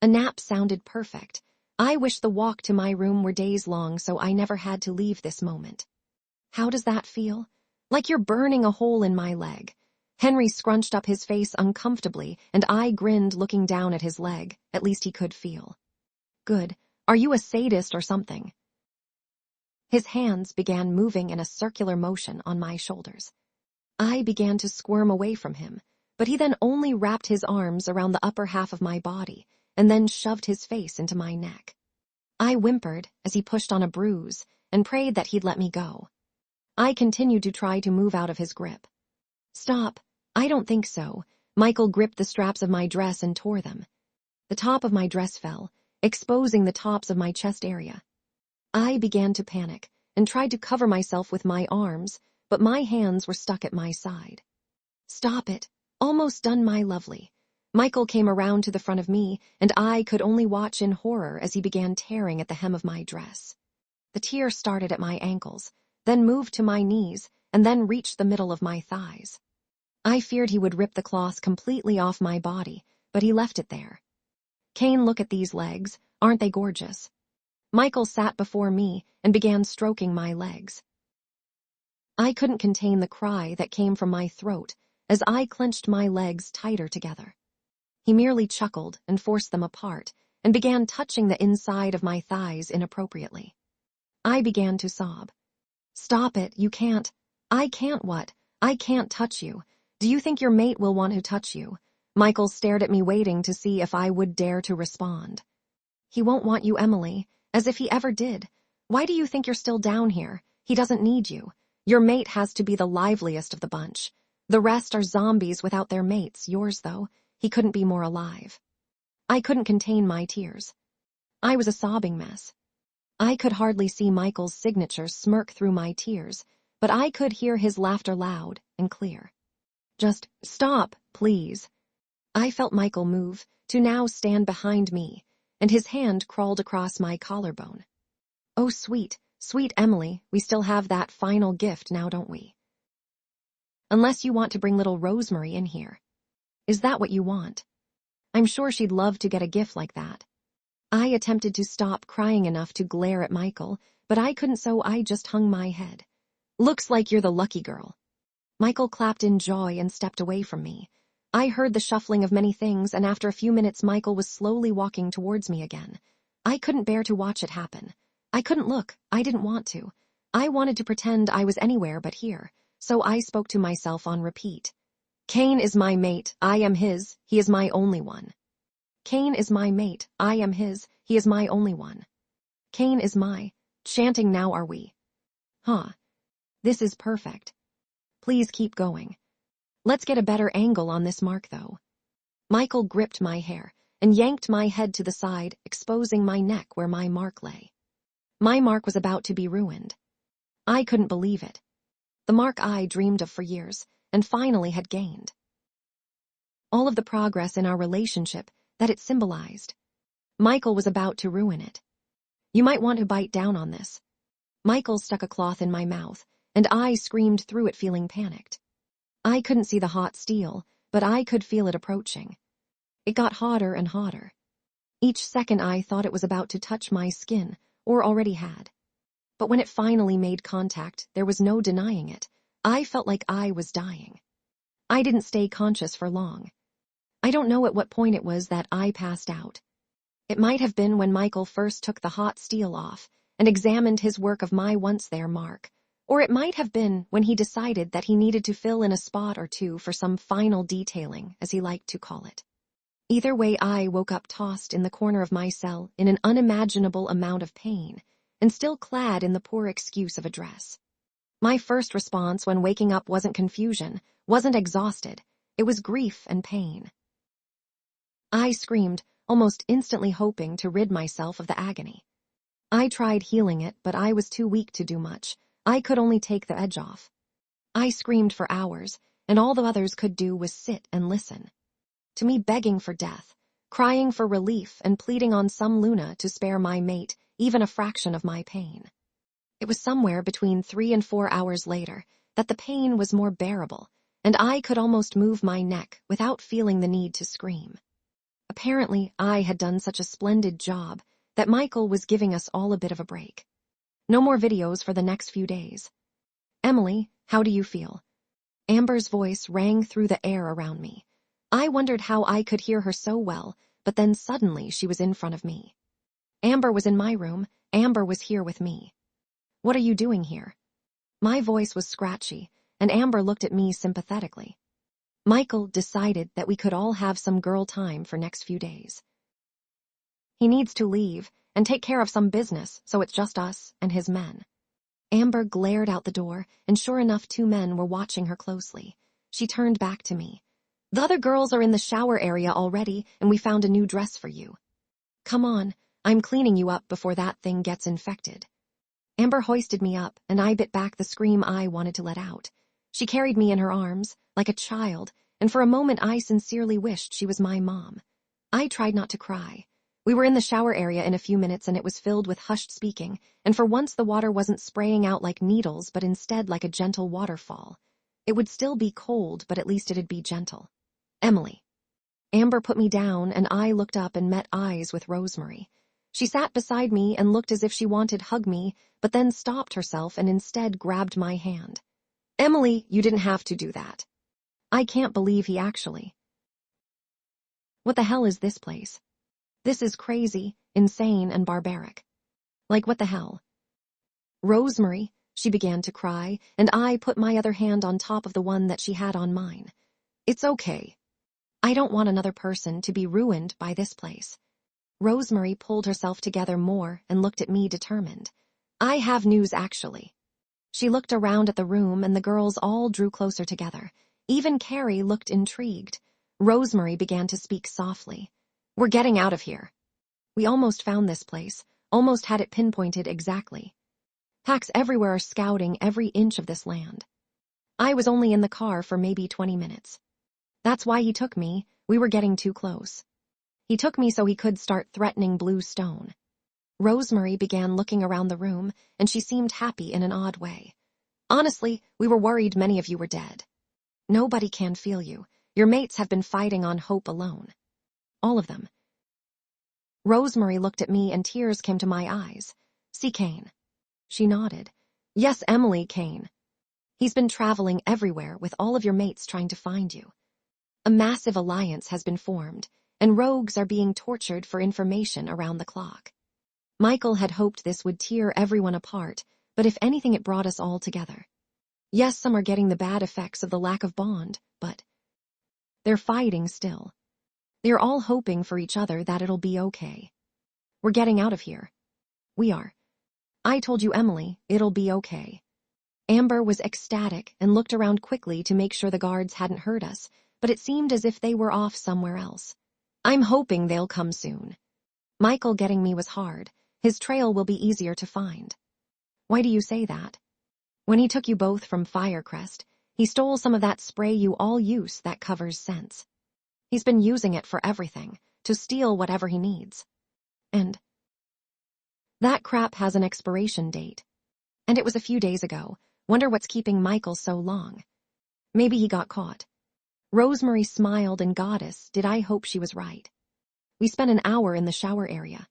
A nap sounded perfect. I wish the walk to my room were days long so I never had to leave this moment. How does that feel? Like you're burning a hole in my leg. Henry scrunched up his face uncomfortably and I grinned looking down at his leg. At least he could feel. Good. Are you a sadist or something? His hands began moving in a circular motion on my shoulders. I began to squirm away from him, but he then only wrapped his arms around the upper half of my body and then shoved his face into my neck. I whimpered as he pushed on a bruise and prayed that he'd let me go. I continued to try to move out of his grip. Stop. I don't think so. Michael gripped the straps of my dress and tore them. The top of my dress fell, exposing the tops of my chest area. I began to panic and tried to cover myself with my arms, but my hands were stuck at my side. Stop it. Almost done, my lovely. Michael came around to the front of me, and I could only watch in horror as he began tearing at the hem of my dress. The tear started at my ankles, then moved to my knees, and then reached the middle of my thighs. I feared he would rip the cloth completely off my body, but he left it there. Cain, look at these legs. Aren't they gorgeous? Michael sat before me and began stroking my legs. I couldn't contain the cry that came from my throat as I clenched my legs tighter together. He merely chuckled and forced them apart and began touching the inside of my thighs inappropriately. I began to sob. Stop it, you can't. I can't what? I can't touch you. Do you think your mate will want to touch you? Michael stared at me waiting to see if I would dare to respond. He won't want you, Emily. As if he ever did. Why do you think you're still down here? He doesn't need you. Your mate has to be the liveliest of the bunch. The rest are zombies without their mates. Yours, though, he couldn't be more alive. I couldn't contain my tears. I was a sobbing mess. I could hardly see Michael's signature smirk through my tears, but I could hear his laughter loud and clear. Just stop, please. I felt Michael move to now stand behind me, and his hand crawled across my collarbone. Oh, sweet, sweet Emily, we still have that final gift now, don't we? Unless you want to bring little Rosemary in here. Is that what you want? I'm sure she'd love to get a gift like that. I attempted to stop crying enough to glare at Michael, but I couldn't, so I just hung my head. Looks like you're the lucky girl. Michael clapped in joy and stepped away from me. I heard the shuffling of many things, and after a few minutes Michael was slowly walking towards me again. I couldn't bear to watch it happen. I couldn't look. I didn't want to. I wanted to pretend I was anywhere but here, so I spoke to myself on repeat. Cain is my mate. I am his. He is my only one. Cain is my mate. I am his. He is my only one. Cain is my... Chanting now, are we? Huh. This is perfect. Please keep going. Let's get a better angle on this mark, though. Michael gripped my hair and yanked my head to the side, exposing my neck where my mark lay. My mark was about to be ruined. I couldn't believe it. The mark I dreamed of for years, and finally had gained. All of the progress in our relationship that it symbolized. Michael was about to ruin it. You might want to bite down on this. Michael stuck a cloth in my mouth, and I screamed through it, feeling panicked. I couldn't see the hot steel, but I could feel it approaching. It got hotter and hotter. Each second I thought it was about to touch my skin, or already had. But when it finally made contact, there was no denying it. I felt like I was dying. I didn't stay conscious for long. I don't know at what point it was that I passed out. It might have been when Michael first took the hot steel off, and examined his work of my once there mark. Or it might have been when he decided that he needed to fill in a spot or two for some final detailing, as he liked to call it. Either way, I woke up tossed in the corner of my cell in an unimaginable amount of pain, and still clad in the poor excuse of a dress. My first response when waking up wasn't confusion, wasn't exhausted, it was grief and pain. I screamed, almost instantly hoping to rid myself of the agony. I tried healing it, but I was too weak to do much. I could only take the edge off. I screamed for hours, and all the others could do was sit and listen. To me, begging for death, crying for relief, and pleading on some Luna to spare my mate even a fraction of my pain. It was somewhere between 3 and 4 hours later that the pain was more bearable, and I could almost move my neck without feeling the need to scream. Apparently, I had done such a splendid job that Michael was giving us all a bit of a break. No more videos for the next few days. Emily, how do you feel? Amber's voice rang through the air around me. I wondered how I could hear her so well, but then suddenly she was in front of me. Amber was in my room. Amber was here with me. What are you doing here? My voice was scratchy, and Amber looked at me sympathetically. Michael decided that we could all have some girl time for next few days. He needs to leave and take care of some business, so it's just us and his men. Amber glared out the door, and sure enough 2 men were watching her closely. She turned back to me. The other girls are in the shower area already, and we found a new dress for you. Come on, I'm cleaning you up before that thing gets infected. Amber hoisted me up, and I bit back the scream I wanted to let out. She carried me in her arms, like a child, and for a moment I sincerely wished she was my mom. I tried not to cry. We were in the shower area in a few minutes, and it was filled with hushed speaking, and for once the water wasn't spraying out like needles, but instead like a gentle waterfall. It would still be cold, but at least it'd be gentle. Emily. Amber put me down, and I looked up and met eyes with Rosemary. She sat beside me and looked as if she wanted to hug me, but then stopped herself and instead grabbed my hand. Emily, you didn't have to do that. I can't believe he actually. What the hell is this place? This is crazy, insane, and barbaric. Like what the hell? Rosemary, she began to cry, and I put my other hand on top of the one that she had on mine. It's okay. I don't want another person to be ruined by this place. Rosemary pulled herself together more and looked at me determined. I have news actually. She looked around at the room, and the girls all drew closer together. Even Carrie looked intrigued. Rosemary began to speak softly. We're getting out of here. We almost found this place, almost had it pinpointed exactly. Packs everywhere are scouting every inch of this land. I was only in the car for maybe 20 minutes. That's why he took me. We were getting too close. He took me so he could start threatening Blue Stone. Rosemary began looking around the room, and she seemed happy in an odd way. Honestly, we were worried many of you were dead. Nobody can feel you. Your mates have been fighting on hope alone. All of them. Rosemary looked at me, and tears came to my eyes. See Cain? She nodded. Yes, Emily, Cain. He's been traveling everywhere with all of your mates trying to find you. A massive alliance has been formed, and rogues are being tortured for information around the clock. Michael had hoped this would tear everyone apart, but if anything it brought us all together. Yes, some are getting the bad effects of the lack of bond, but they're fighting still. They're all hoping for each other that it'll be okay. We're getting out of here. We are. I told you, Emily, it'll be okay. Amber was ecstatic and looked around quickly to make sure the guards hadn't heard us, but it seemed as if they were off somewhere else. I'm hoping they'll come soon. Michael getting me was hard. His trail will be easier to find. Why do you say that? When he took you both from Fire Crest, he stole some of that spray you all use that covers scents. He's been using it for everything, to steal whatever he needs. And that crap has an expiration date. And it was a few days ago. Wonder what's keeping Michael so long. Maybe he got caught. Rosemary smiled, and goddess, did I hope she was right. We spent an hour in the shower area.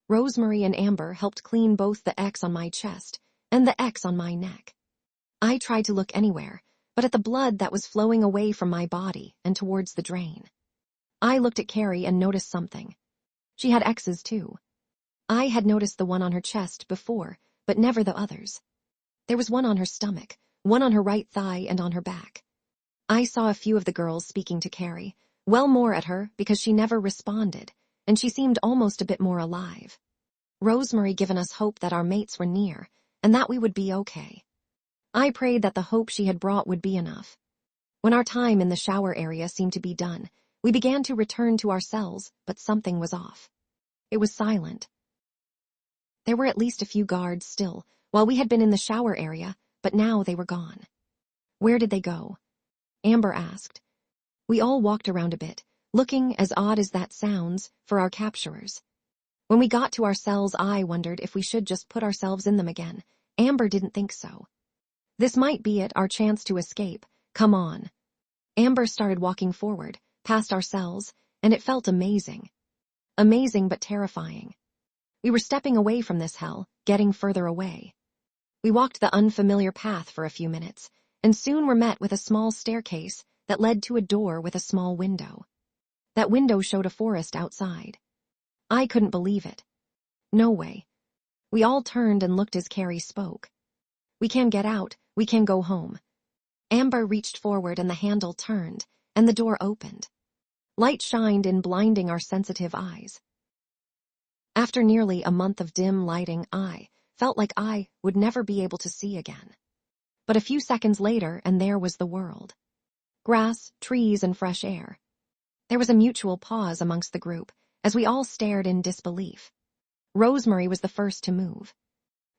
Rosemary and Amber helped clean both the X on my chest and the X on my neck. I tried to look anywhere, but at the blood that was flowing away from my body and towards the drain. I looked at Carrie and noticed something. She had X's too. I had noticed the one on her chest before, but never the others. There was one on her stomach, one on her right thigh, and on her back. I saw a few of the girls speaking to Carrie, well more at her because she never responded, and she seemed almost a bit more alive. Rosemary given us hope that our mates were near, and that we would be okay. I prayed that the hope she had brought would be enough. When our time in the shower area seemed to be done, we began to return to our cells, but something was off. It was silent. There were at least a few guards still, while we had been in the shower area, but now they were gone. Where did they go? Amber asked. We all walked around a bit, looking, as odd as that sounds, for our capturers. When we got to our cells, I wondered if we should just put ourselves in them again. Amber didn't think so. This might be it, our chance to escape. Come on. Amber started walking forward, past our cells, and it felt amazing. Amazing but terrifying. We were stepping away from this hell, getting further away. We walked the unfamiliar path for a few minutes, and soon were met with a small staircase that led to a door with a small window. That window showed a forest outside. I couldn't believe it. No way. We all turned and looked as Carrie spoke. We can get out, we can go home. Amber reached forward and the handle turned, and the door opened. Light shined in, blinding our sensitive eyes. After nearly a month of dim lighting, I felt like I would never be able to see again. But a few seconds later, and there was the world. Grass, trees, and fresh air. There was a mutual pause amongst the group, as we all stared in disbelief. Rosemary was the first to move.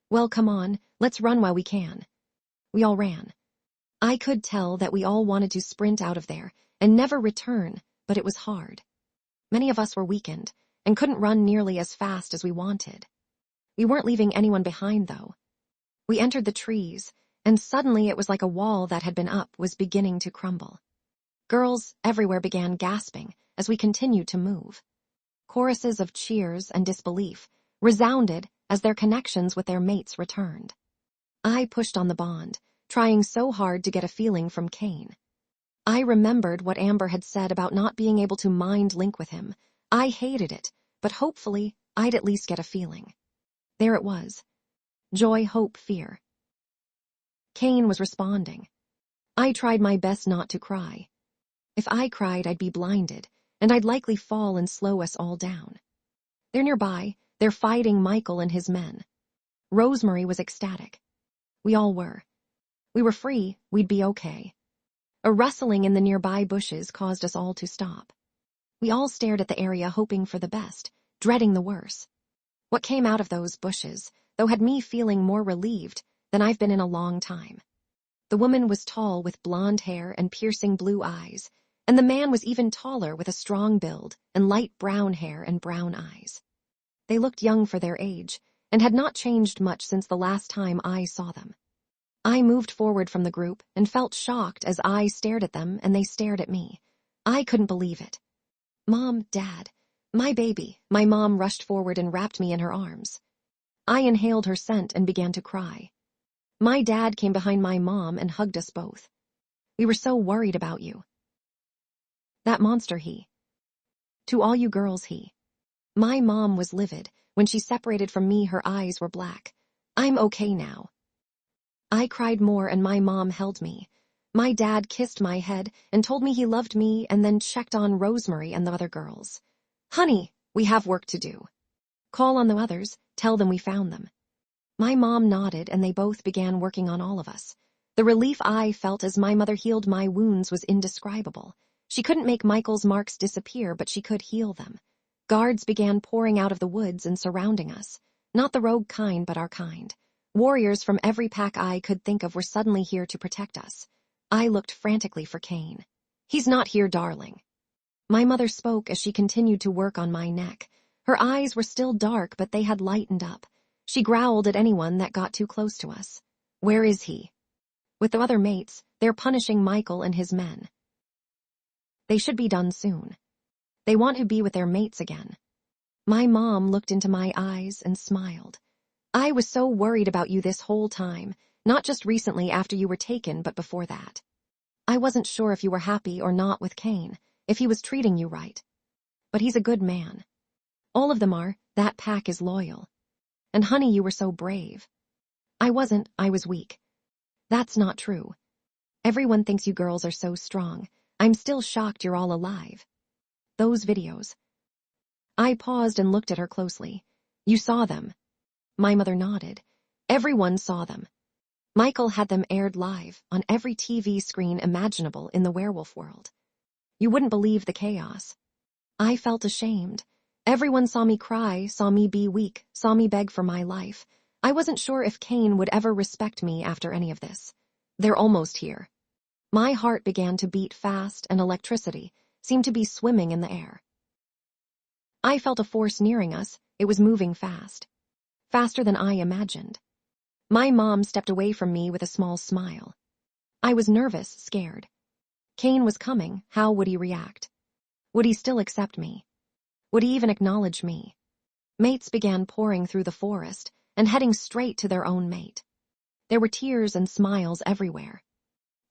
Well, come on, let's run while we can. We all ran. I could tell that we all wanted to sprint out of there and never return, but it was hard. Many of us were weakened and couldn't run nearly as fast as we wanted. We weren't leaving anyone behind, though. We entered the trees, and suddenly it was like a wall that had been up was beginning to crumble. Girls everywhere began gasping as we continued to move. Choruses of cheers and disbelief resounded as their connections with their mates returned. I pushed on the bond, trying so hard to get a feeling from Cain. I remembered what Amber had said about not being able to mind link with him. I hated it, but hopefully I'd at least get a feeling. There it was. Joy, hope, fear. Cain was responding. I tried my best not to cry. If I cried, I'd be blinded, and I'd likely fall and slow us all down. They're nearby. They're fighting Michael and his men. Rosemary was ecstatic. We all were. We were free, we'd be okay. A rustling in the nearby bushes caused us all to stop. We all stared at the area, hoping for the best, dreading the worse. What came out of those bushes, though, had me feeling more relieved than I've been in a long time. The woman was tall with blonde hair and piercing blue eyes, and the man was even taller with a strong build and light brown hair and brown eyes. They looked young for their age, and had not changed much since the last time I saw them. I moved forward from the group and felt shocked as I stared at them and they stared at me. I couldn't believe it. Mom, Dad, my baby. My mom rushed forward and wrapped me in her arms. I inhaled her scent and began to cry. My dad came behind my mom and hugged us both. We were so worried about you. That monster, he. To all you girls, he. My mom was livid. When she separated from me, her eyes were black. I'm okay now. I cried more and my mom held me. My dad kissed my head and told me he loved me and then checked on Rosemary and the other girls. Honey, we have work to do. Call on the others, tell them we found them. My mom nodded and they both began working on all of us. The relief I felt as my mother healed my wounds was indescribable. She couldn't make Michael's marks disappear, but she could heal them. Guards began pouring out of the woods and surrounding us. Not the rogue kind, but our kind. Warriors from every pack I could think of were suddenly here to protect us. I looked frantically for Cain. He's not here, darling. My mother spoke as she continued to work on my neck. Her eyes were still dark, but they had lightened up. She growled at anyone that got too close to us. Where is he? With the other mates, they're punishing Michael and his men. They should be done soon. They want to be with their mates again. My mom looked into my eyes and smiled. I was so worried about you this whole time, not just recently after you were taken, but before that. I wasn't sure if you were happy or not with Cain, if he was treating you right. But he's a good man. All of them are, That pack is loyal. And honey, you were so brave. I wasn't, I was weak. That's not true. Everyone thinks you girls are so strong. I'm still shocked you're all alive. Those videos. I paused and looked at her closely. You saw them. My mother nodded. Everyone saw them. Michael had them aired live on every TV screen imaginable in the werewolf world. You wouldn't believe the chaos. I felt ashamed. Everyone saw me cry, saw me be weak, saw me beg for my life. I wasn't sure if Cain would ever respect me after any of this. They're almost here. My heart began to beat fast and electricity seemed to be swimming in the air. I felt a force nearing us. It was moving fast. Faster than I imagined. My mom stepped away from me with a small smile. I was nervous, scared. Cain was coming. How would he react? Would he still accept me? Would he even acknowledge me? Mates began pouring through the forest and heading straight to their own mate. There were tears and smiles everywhere.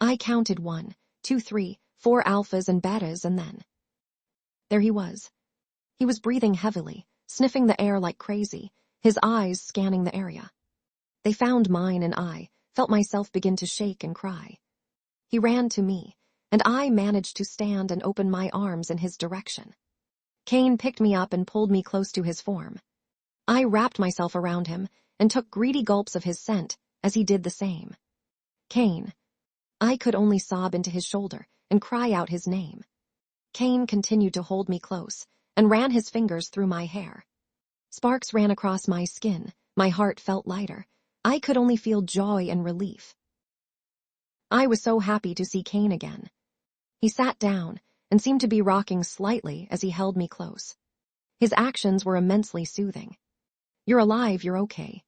I counted 1, 2, 3, 4 alphas and betas, and then there he was. He was breathing heavily, sniffing the air like crazy, his eyes scanning the area. They found mine and I felt myself begin to shake and cry. He ran to me, and I managed to stand and open my arms in his direction. Cain picked me up and pulled me close to his form. I wrapped myself around him and took greedy gulps of his scent as he did the same. Cain. I could only sob into his shoulder and cry out his name. Cain continued to hold me close and ran his fingers through my hair. Sparks ran across my skin. My heart felt lighter. I could only feel joy and relief. I was so happy to see Cain again. He sat down and seemed to be rocking slightly as he held me close. His actions were immensely soothing. You're alive, you're okay.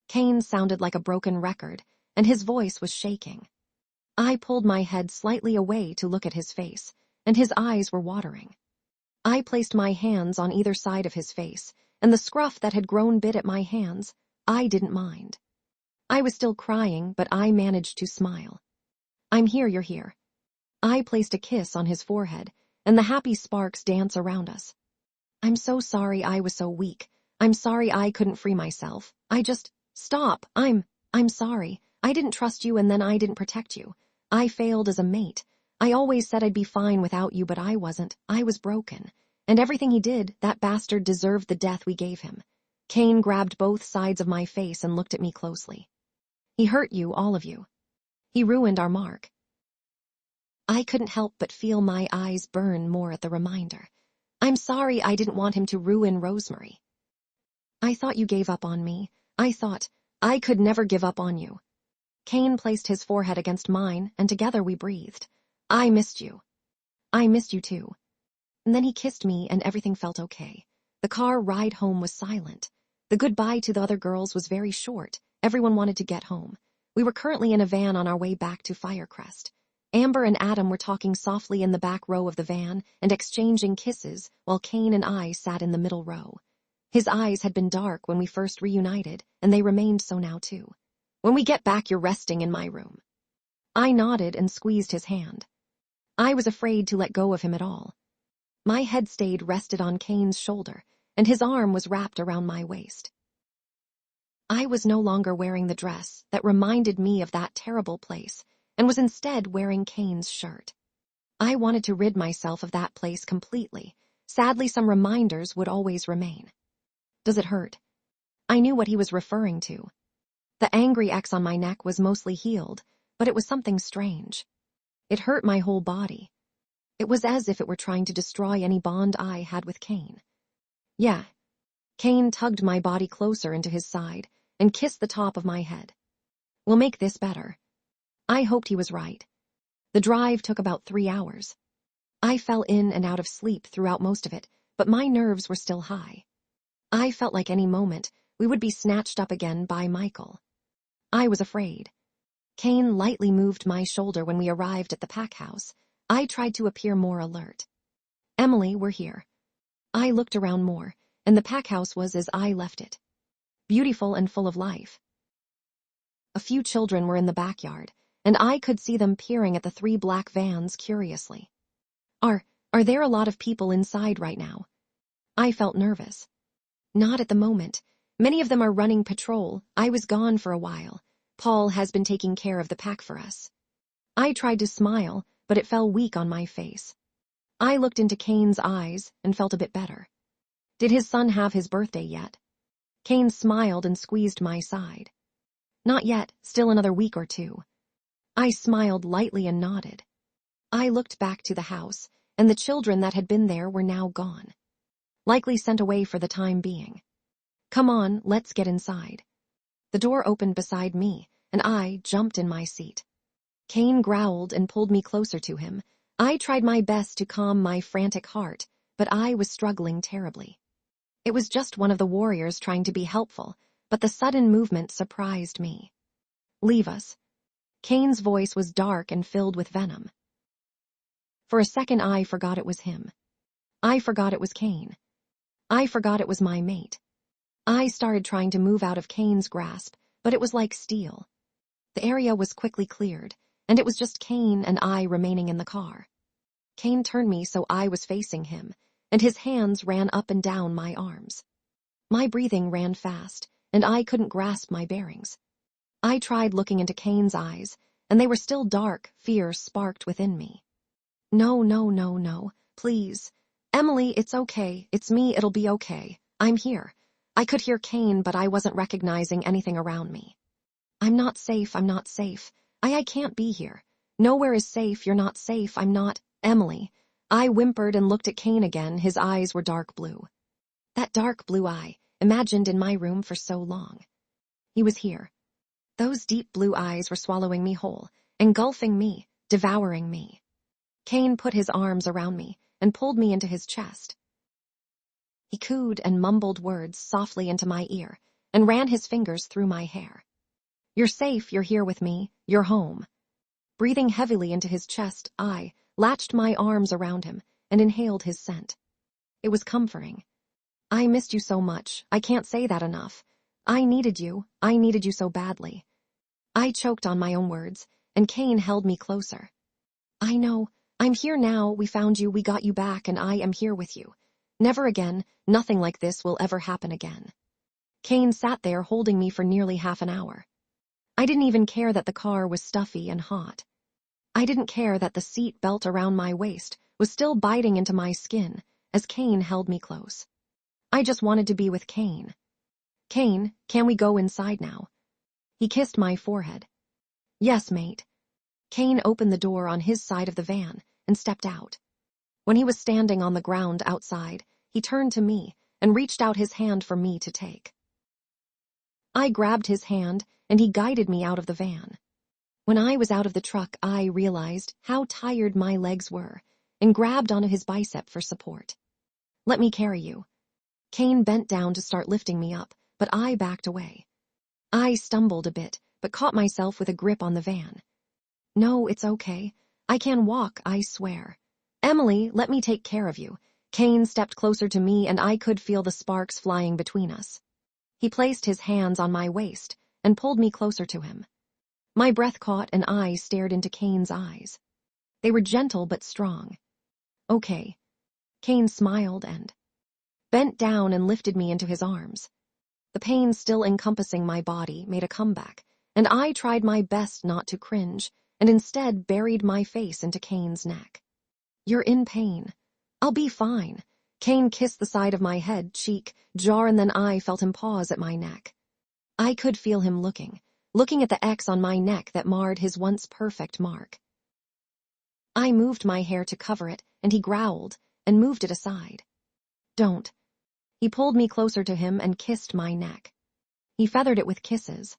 Cain sounded like a broken record, and his voice was shaking. I pulled my head slightly away to look at his face, and his eyes were watering. I placed my hands on either side of his face, and the scruff that had grown bit at my hands, I didn't mind. I was still crying, but I managed to smile. I'm here, you're here. I placed a kiss on his forehead, and the happy sparks danced around us. I'm so sorry I was so weak. I'm sorry I couldn't free myself. Stop. I'm sorry. I didn't trust you and then I didn't protect you. I failed as a mate. I always said I'd be fine without you, but I wasn't. I was broken. And everything he did, that bastard deserved the death we gave him. Cain grabbed both sides of my face and looked at me closely. He hurt you, all of you. He ruined our mark. I couldn't help but feel my eyes burn more at the reminder. I'm sorry I didn't want him to ruin Rosemary. I thought you gave up on me. I thought I could never give up on you. Cain placed his forehead against mine, and together we breathed. I missed you. I missed you too. And then he kissed me and everything felt okay. The car ride home was silent. The goodbye to the other girls was very short. Everyone wanted to get home. We were currently in a van on our way back to Fire Crest. Amber and Adam were talking softly in the back row of the van and exchanging kisses while Cain and I sat in the middle row. His eyes had been dark when we first reunited, and they remained so now too. When we get back, you're resting in my room. I nodded and squeezed his hand. I was afraid to let go of him at all. My head stayed rested on Cain's shoulder, and his arm was wrapped around my waist. I was no longer wearing the dress that reminded me of that terrible place, and was instead wearing Cain's shirt. I wanted to rid myself of that place completely. Sadly, some reminders would always remain. Does it hurt? I knew what he was referring to. The angry X on my neck was mostly healed, but it was something strange. It hurt my whole body. It was as if it were trying to destroy any bond I had with Cain. Yeah. Cain tugged my body closer into his side and kissed the top of my head. We'll make this better. I hoped he was right. The drive took about 3 hours. I fell in and out of sleep throughout most of it, but my nerves were still high. I felt like any moment we would be snatched up again by Michael. I was afraid. Cain lightly moved my shoulder when we arrived at the pack house. I tried to appear more alert. Emily, we're here. I looked around more, and the pack house was as I left it. Beautiful and full of life. A few children were in the backyard, and I could see them peering at the 3 black vans curiously. Are there a lot of people inside right now? I felt nervous. Not at the moment. Many of them are running patrol. I was gone for a while. Paul has been taking care of the pack for us. I tried to smile, but it fell weak on my face. I looked into Cain's eyes and felt a bit better. Did his son have his birthday yet? Cain smiled and squeezed my side. Not yet, still another week or two. I smiled lightly and nodded. I looked back to the house, and the children that had been there were now gone. Likely sent away for the time being. Come on, let's get inside. The door opened beside me, and I jumped in my seat. Cain growled and pulled me closer to him. I tried my best to calm my frantic heart, but I was struggling terribly. It was just one of the warriors trying to be helpful, but the sudden movement surprised me. Leave us. Cain's voice was dark and filled with venom. For a second I forgot it was him. I forgot it was Cain. I forgot it was my mate. I started trying to move out of Cain's grasp, but it was like steel. The area was quickly cleared, and it was just Cain and I remaining in the car. Cain turned me so I was facing him, and his hands ran up and down my arms. My breathing ran fast, and I couldn't grasp my bearings. I tried looking into Cain's eyes, and they were still dark. Fear sparked within me. No, no, no, no, please. Emily, it's okay. It's me, it'll be okay. I'm here. I could hear Cain, but I wasn't recognizing anything around me. I'm not safe, I'm not safe. I can't be here. Nowhere is safe, you're not safe, I'm not. Emily. I whimpered and looked at Cain again. His eyes were dark blue. That dark blue eye, imagined in my room for so long. He was here. Those deep blue eyes were swallowing me whole, engulfing me, devouring me. Cain put his arms around me and pulled me into his chest. He cooed and mumbled words softly into my ear and ran his fingers through my hair. You're safe, you're here with me, you're home. Breathing heavily into his chest, I latched my arms around him and inhaled his scent. It was comforting. I missed you so much, I can't say that enough. I needed you so badly. I choked on my own words, and Cain held me closer. I know, I'm here now, we found you, we got you back, and I am here with you. Never again, nothing like this will ever happen again. Cain sat there holding me for nearly half an hour. I didn't even care that the car was stuffy and hot. I didn't care that the seat belt around my waist was still biting into my skin as Cain held me close. I just wanted to be with Cain. Cain, can we go inside now? He kissed my forehead. Yes, mate. Cain opened the door on his side of the van and stepped out. When he was standing on the ground outside, he turned to me and reached out his hand for me to take. I grabbed his hand and he guided me out of the van. When I was out of the truck, I realized how tired my legs were and grabbed onto his bicep for support. Let me carry you. Cain bent down to start lifting me up, but I backed away. I stumbled a bit, but caught myself with a grip on the van. No, it's okay. I can walk, I swear. Emily, let me take care of you. Cain stepped closer to me and I could feel the sparks flying between us. He placed his hands on my waist and pulled me closer to him. My breath caught and I stared into Cain's eyes. They were gentle but strong. Okay. Cain smiled and bent down and lifted me into his arms. The pain still encompassing my body made a comeback, and I tried my best not to cringe, and instead buried my face into Cain's neck. You're in pain. I'll be fine. Cain kissed the side of my head, cheek, jaw, and then I felt him pause at my neck. I could feel him looking at the X on my neck that marred his once perfect mark. I moved my hair to cover it, and he growled and moved it aside. Don't. He pulled me closer to him and kissed my neck. He feathered it with kisses.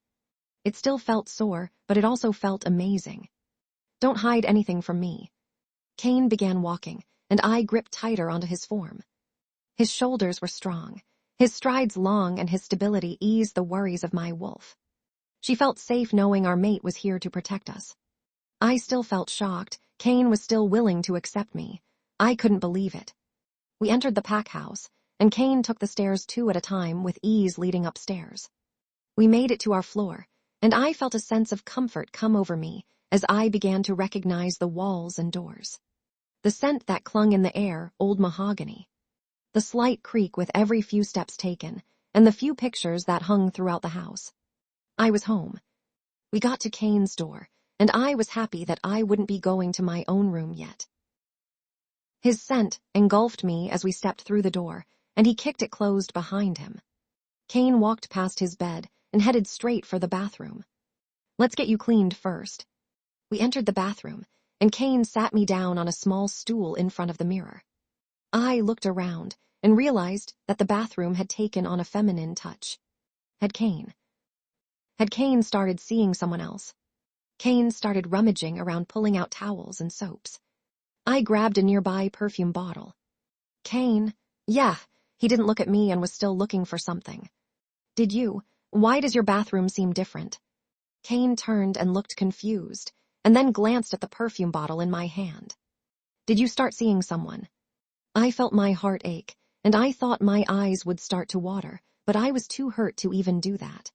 It still felt sore, but it also felt amazing. Don't hide anything from me. Cain began walking, and I gripped tighter onto his form. His shoulders were strong, his strides long, and his stability eased the worries of my wolf. She felt safe knowing our mate was here to protect us. I still felt shocked. Cain was still willing to accept me. I couldn't believe it. We entered the pack house, and Cain took the stairs 2 at a time with ease leading upstairs. We made it to our floor, and I felt a sense of comfort come over me as I began to recognize the walls and doors. The scent that clung in the air, old mahogany. the slight creak with every few steps taken, and the few pictures that hung throughout the house. I was home. We got to Cain's door, and I was happy that I wouldn't be going to my own room yet. His scent engulfed me as we stepped through the door, and he kicked it closed behind him. Cain walked past his bed and headed straight for the bathroom. "Let's get you cleaned first." We entered the bathroom, and Cain sat me down on a small stool in front of the mirror. I looked around and realized that the bathroom had taken on a feminine touch. Had Cain started seeing someone else? Cain started rummaging around, pulling out towels and soaps. I grabbed a nearby perfume bottle. Cain, yeah, he didn't look at me and was still looking for something. "Did you? Why does your bathroom seem different?" Cain turned and looked confused, and then glanced at the perfume bottle in my hand. "Did you start seeing someone?" I felt my heart ache, and I thought my eyes would start to water, but I was too hurt to even do that.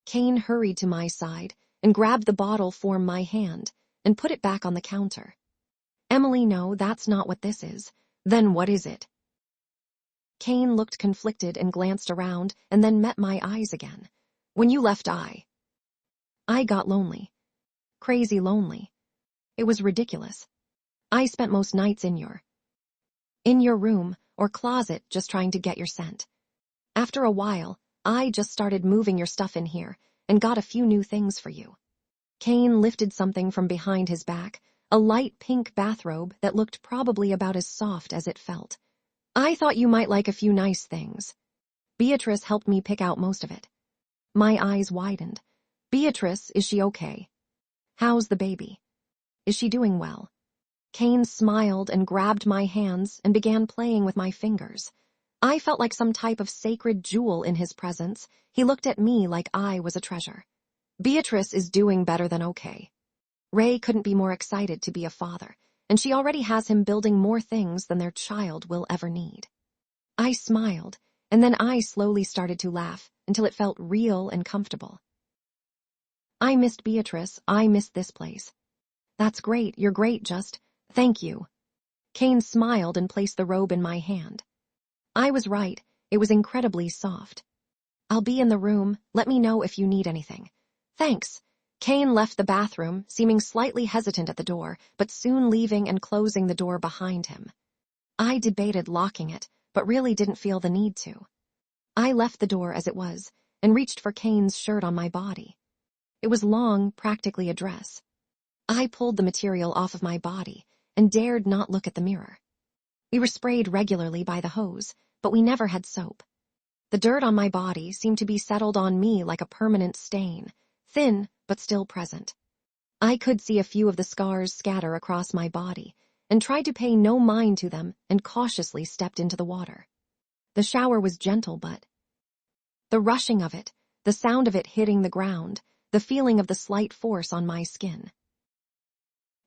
Cain hurried to my side and grabbed the bottle from my hand and put it back on the counter. "Emily, no, that's not what this is. Then what is it?" Cain looked conflicted and glanced around and then met my eyes again. "When you left, I got lonely. Crazy lonely. It was ridiculous. I spent most nights in your room or closet just trying to get your scent. After a while, I just started moving your stuff in here and got a few new things for you." Cain lifted something from behind his back, a light pink bathrobe that looked probably about as soft as it felt. "I thought you might like a few nice things." Beatrice helped me pick out most of it. My eyes widened. "Beatrice, is she okay? How's the baby? Is she doing well?" Cain smiled and grabbed my hands and began playing with my fingers. I felt like some type of sacred jewel in his presence. He looked at me like I was a treasure. "Beatrice is doing better than okay. Ray couldn't be more excited to be a father, and she already has him building more things than their child will ever need." I smiled, and then I slowly started to laugh until it felt real and comfortable. "I missed Beatrice. I missed this place." "That's great. You're great, just. Thank you." Cain smiled and placed the robe in my hand. I was right. It was incredibly soft. "I'll be in the room. Let me know if you need anything." "Thanks." Cain left the bathroom, seeming slightly hesitant at the door, but soon leaving and closing the door behind him. I debated locking it, but really didn't feel the need to. I left the door as it was and reached for Cain's shirt on my body. It was long, practically a dress. I pulled the material off of my body and dared not look at the mirror. We were sprayed regularly by the hose, but we never had soap. The dirt on my body seemed to be settled on me like a permanent stain, thin but still present. I could see a few of the scars scatter across my body, and tried to pay no mind to them and cautiously stepped into the water. The shower was gentle, but the rushing of it, the sound of it hitting the ground, the feeling of the slight force on my skin.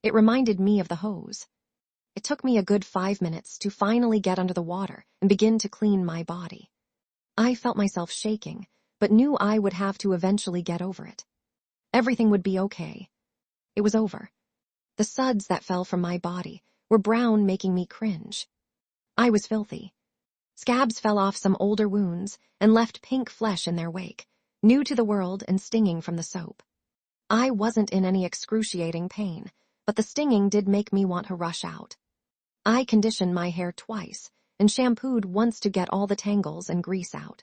It reminded me of the hose. It took me a good 5 minutes to finally get under the water and begin to clean my body. I felt myself shaking, but knew I would have to eventually get over it. Everything would be okay. It was over. The suds that fell from my body were brown, making me cringe. I was filthy. Scabs fell off some older wounds and left pink flesh in their wake, new to the world and stinging from the soap. I wasn't in any excruciating pain, but the stinging did make me want to rush out. I conditioned my hair twice and shampooed once to get all the tangles and grease out.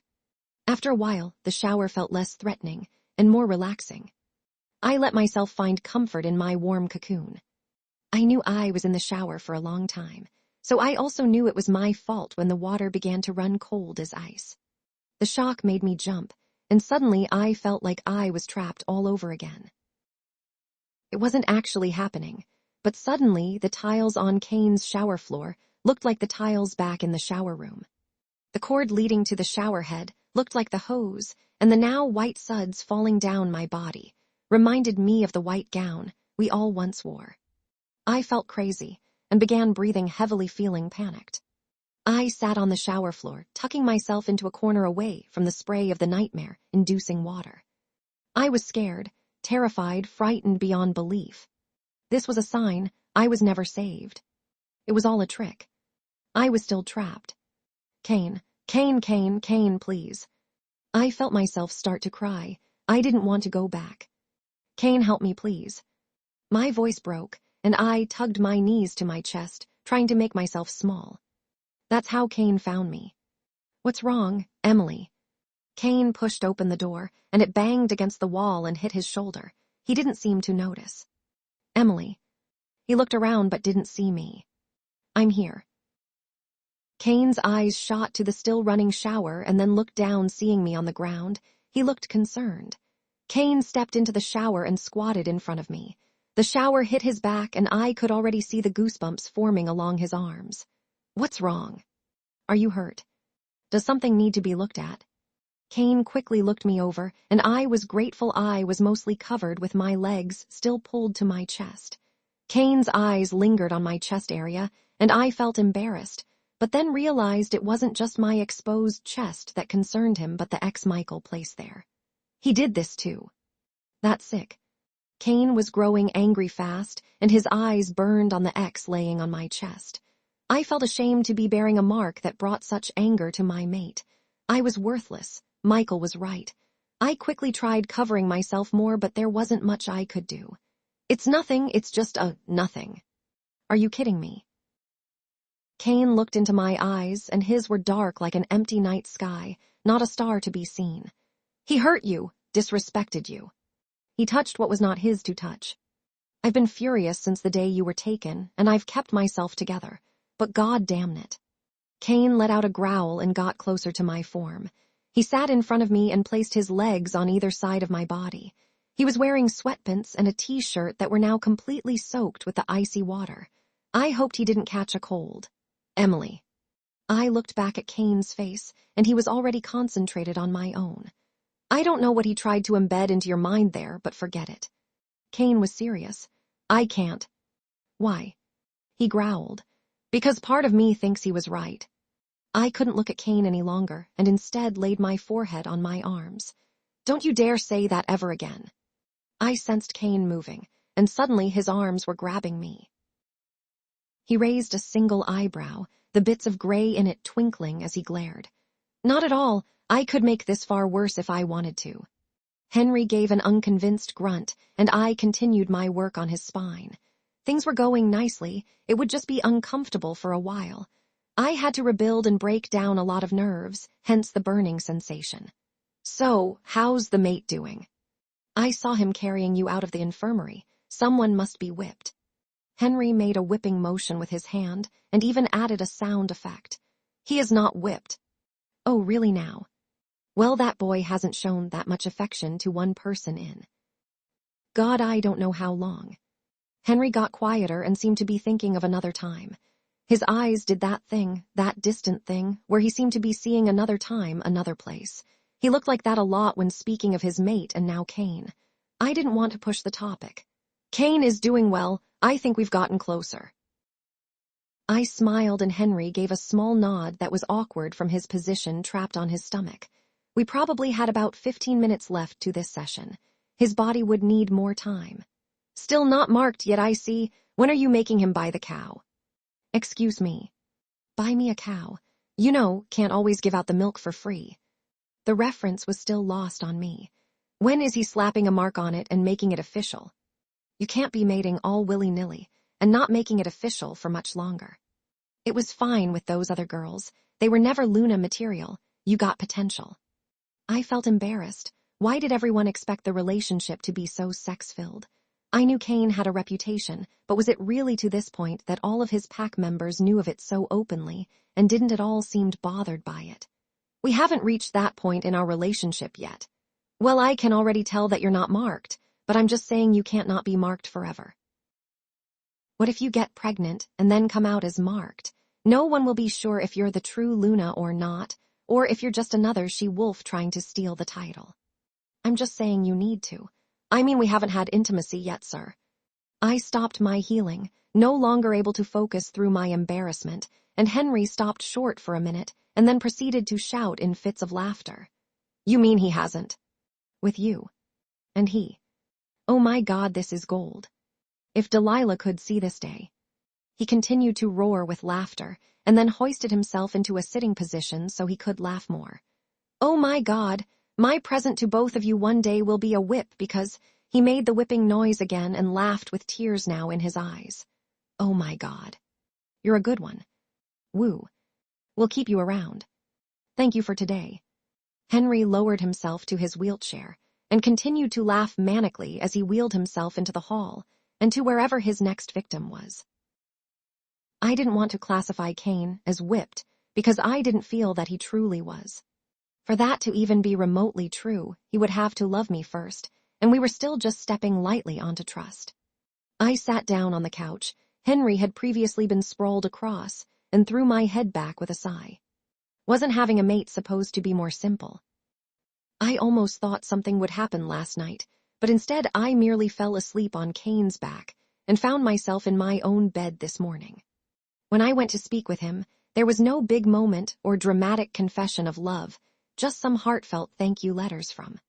After a while, the shower felt less threatening and more relaxing. I let myself find comfort in my warm cocoon. I knew I was in the shower for a long time, so I also knew it was my fault when the water began to run cold as ice. The shock made me jump, and suddenly I felt like I was trapped all over again. It wasn't actually happening, but suddenly the tiles on Cain's shower floor looked like the tiles back in the shower room. The cord leading to the shower head looked like the hose, and the now white suds falling down my body reminded me of the white gown we all once wore. I felt crazy and began breathing heavily, feeling panicked. I sat on the shower floor, tucking myself into a corner away from the spray of the nightmare-inducing water. I was scared, terrified, frightened beyond belief. This was a sign I was never saved. It was all a trick. I was still trapped. Cain, Cain, Cain, Cain, please. I felt myself start to cry. I didn't want to go back. Cain, help me, please. My voice broke, and I tugged my knees to my chest, trying to make myself small. That's how Cain found me. What's wrong, Emily? Cain pushed open the door, and it banged against the wall and hit his shoulder. He didn't seem to notice. Emily. He looked around but didn't see me. I'm here. Cain's eyes shot to the still running shower and then looked down, seeing me on the ground. He looked concerned. Cain stepped into the shower and squatted in front of me. The shower hit his back and I could already see the goosebumps forming along his arms. What's wrong? Are you hurt? Does something need to be looked at? Cain quickly looked me over, and I was grateful I was mostly covered with my legs still pulled to my chest. Cain's eyes lingered on my chest area, and I felt embarrassed, but then realized it wasn't just my exposed chest that concerned him but the X Michael placed there. He did this too. That's sick. Cain was growing angry fast, and his eyes burned on the X laying on my chest. I felt ashamed to be bearing a mark that brought such anger to my mate. I was worthless. Michael was right. I quickly tried covering myself more, but there wasn't much I could do. It's nothing, it's just a nothing. Are you kidding me? Cain looked into my eyes, and his were dark like an empty night sky, not a star to be seen. He hurt you, disrespected you. He touched what was not his to touch. I've been furious since the day you were taken, and I've kept myself together, but God damn it. Cain let out a growl and got closer to my form. He sat in front of me and placed his legs on either side of my body. He was wearing sweatpants and a t-shirt that were now completely soaked with the icy water. I hoped he didn't catch a cold. Emily. I looked back at Cain's face, and he was already concentrated on my own. I don't know what he tried to embed into your mind there, but forget it. Cain was serious. I can't. Why? He growled. Because part of me thinks he was right. I couldn't look at Cain any longer, and instead laid my forehead on my arms. Don't you dare say that ever again. I sensed Cain moving, and suddenly his arms were grabbing me. He raised a single eyebrow, the bits of gray in it twinkling as he glared. Not at all. I could make this far worse if I wanted to. Henry gave an unconvinced grunt, and I continued my work on his spine. Things were going nicely. It would just be uncomfortable for a while. I had to rebuild and break down a lot of nerves, hence the burning sensation. So, how's the mate doing? I saw him carrying you out of the infirmary. Someone must be whipped. Henry made a whipping motion with his hand, and even added a sound effect. He is not whipped. Oh, really now? Well, that boy hasn't shown that much affection to one person in God, I don't know how long. Henry got quieter and seemed to be thinking of another time. His eyes did that thing, that distant thing, where he seemed to be seeing another time, another place. He looked like that a lot when speaking of his mate and now Cain. I didn't want to push the topic. Cain is doing well. I think we've gotten closer. I smiled and Henry gave a small nod that was awkward from his position trapped on his stomach. We probably had about 15 minutes left to this session. His body would need more time. Still not marked yet, I see. When are you making him buy the cow? Excuse me. Buy me a cow. You know, can't always give out the milk for free. The reference was still lost on me. When is he slapping a mark on it and making it official? You can't be mating all willy-nilly and not making it official for much longer. It was fine with those other girls. They were never Luna material. You got potential. I felt embarrassed. Why did everyone expect the relationship to be so sex-filled? I knew Cain had a reputation, but was it really to this point that all of his pack members knew of it so openly and didn't at all seem bothered by it? We haven't reached that point in our relationship yet. Well, I can already tell that you're not marked, but I'm just saying you can't not be marked forever. What if you get pregnant and then come out as marked? No one will be sure if you're the true Luna or not, or if you're just another she-wolf trying to steal the title. I'm just saying you need to. I mean, we haven't had intimacy yet, sir. I stopped my healing, no longer able to focus through my embarrassment, and Henry stopped short for a minute and then proceeded to shout in fits of laughter. You mean he hasn't? With you. And he. Oh my God, this is gold. If Delilah could see this day. He continued to roar with laughter, and then hoisted himself into a sitting position so he could laugh more. "Oh my God, my present to both of you one day will be a whip because..." He made the whipping noise again and laughed with tears now in his eyes. "Oh my God. You're a good one. Woo. We'll keep you around. Thank you for today." Henry lowered himself to his wheelchair and continued to laugh manically as he wheeled himself into the hall and to wherever his next victim was. I didn't want to classify Cain as whipped because I didn't feel that he truly was. For that to even be remotely true, he would have to love me first, and we were still just stepping lightly onto trust. I sat down on the couch. Henry had previously been sprawled across and threw my head back with a sigh. Wasn't having a mate supposed to be more simple? I almost thought something would happen last night, but instead I merely fell asleep on Cain's back and found myself in my own bed this morning. When I went to speak with him, there was no big moment or dramatic confession of love, just some heartfelt thank you letters from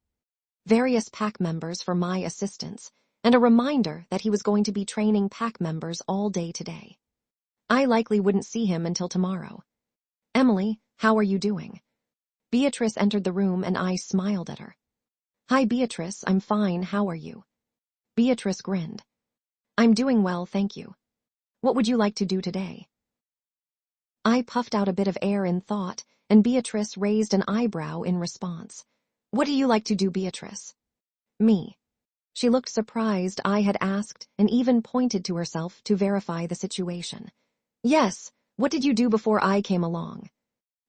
various pack members for my assistance, and a reminder that he was going to be training pack members all day today. I likely wouldn't see him until tomorrow. "Emily, how are you doing?" Beatrice entered the room and I smiled at her. "Hi Beatrice, I'm fine, how are you?" Beatrice grinned. "I'm doing well, thank you. What would you like to do today?" I puffed out a bit of air in thought, and Beatrice raised an eyebrow in response. "What do you like to do, Beatrice?" "Me." She looked surprised I had asked and even pointed to herself to verify the situation. "Yes, what did you do before I came along?"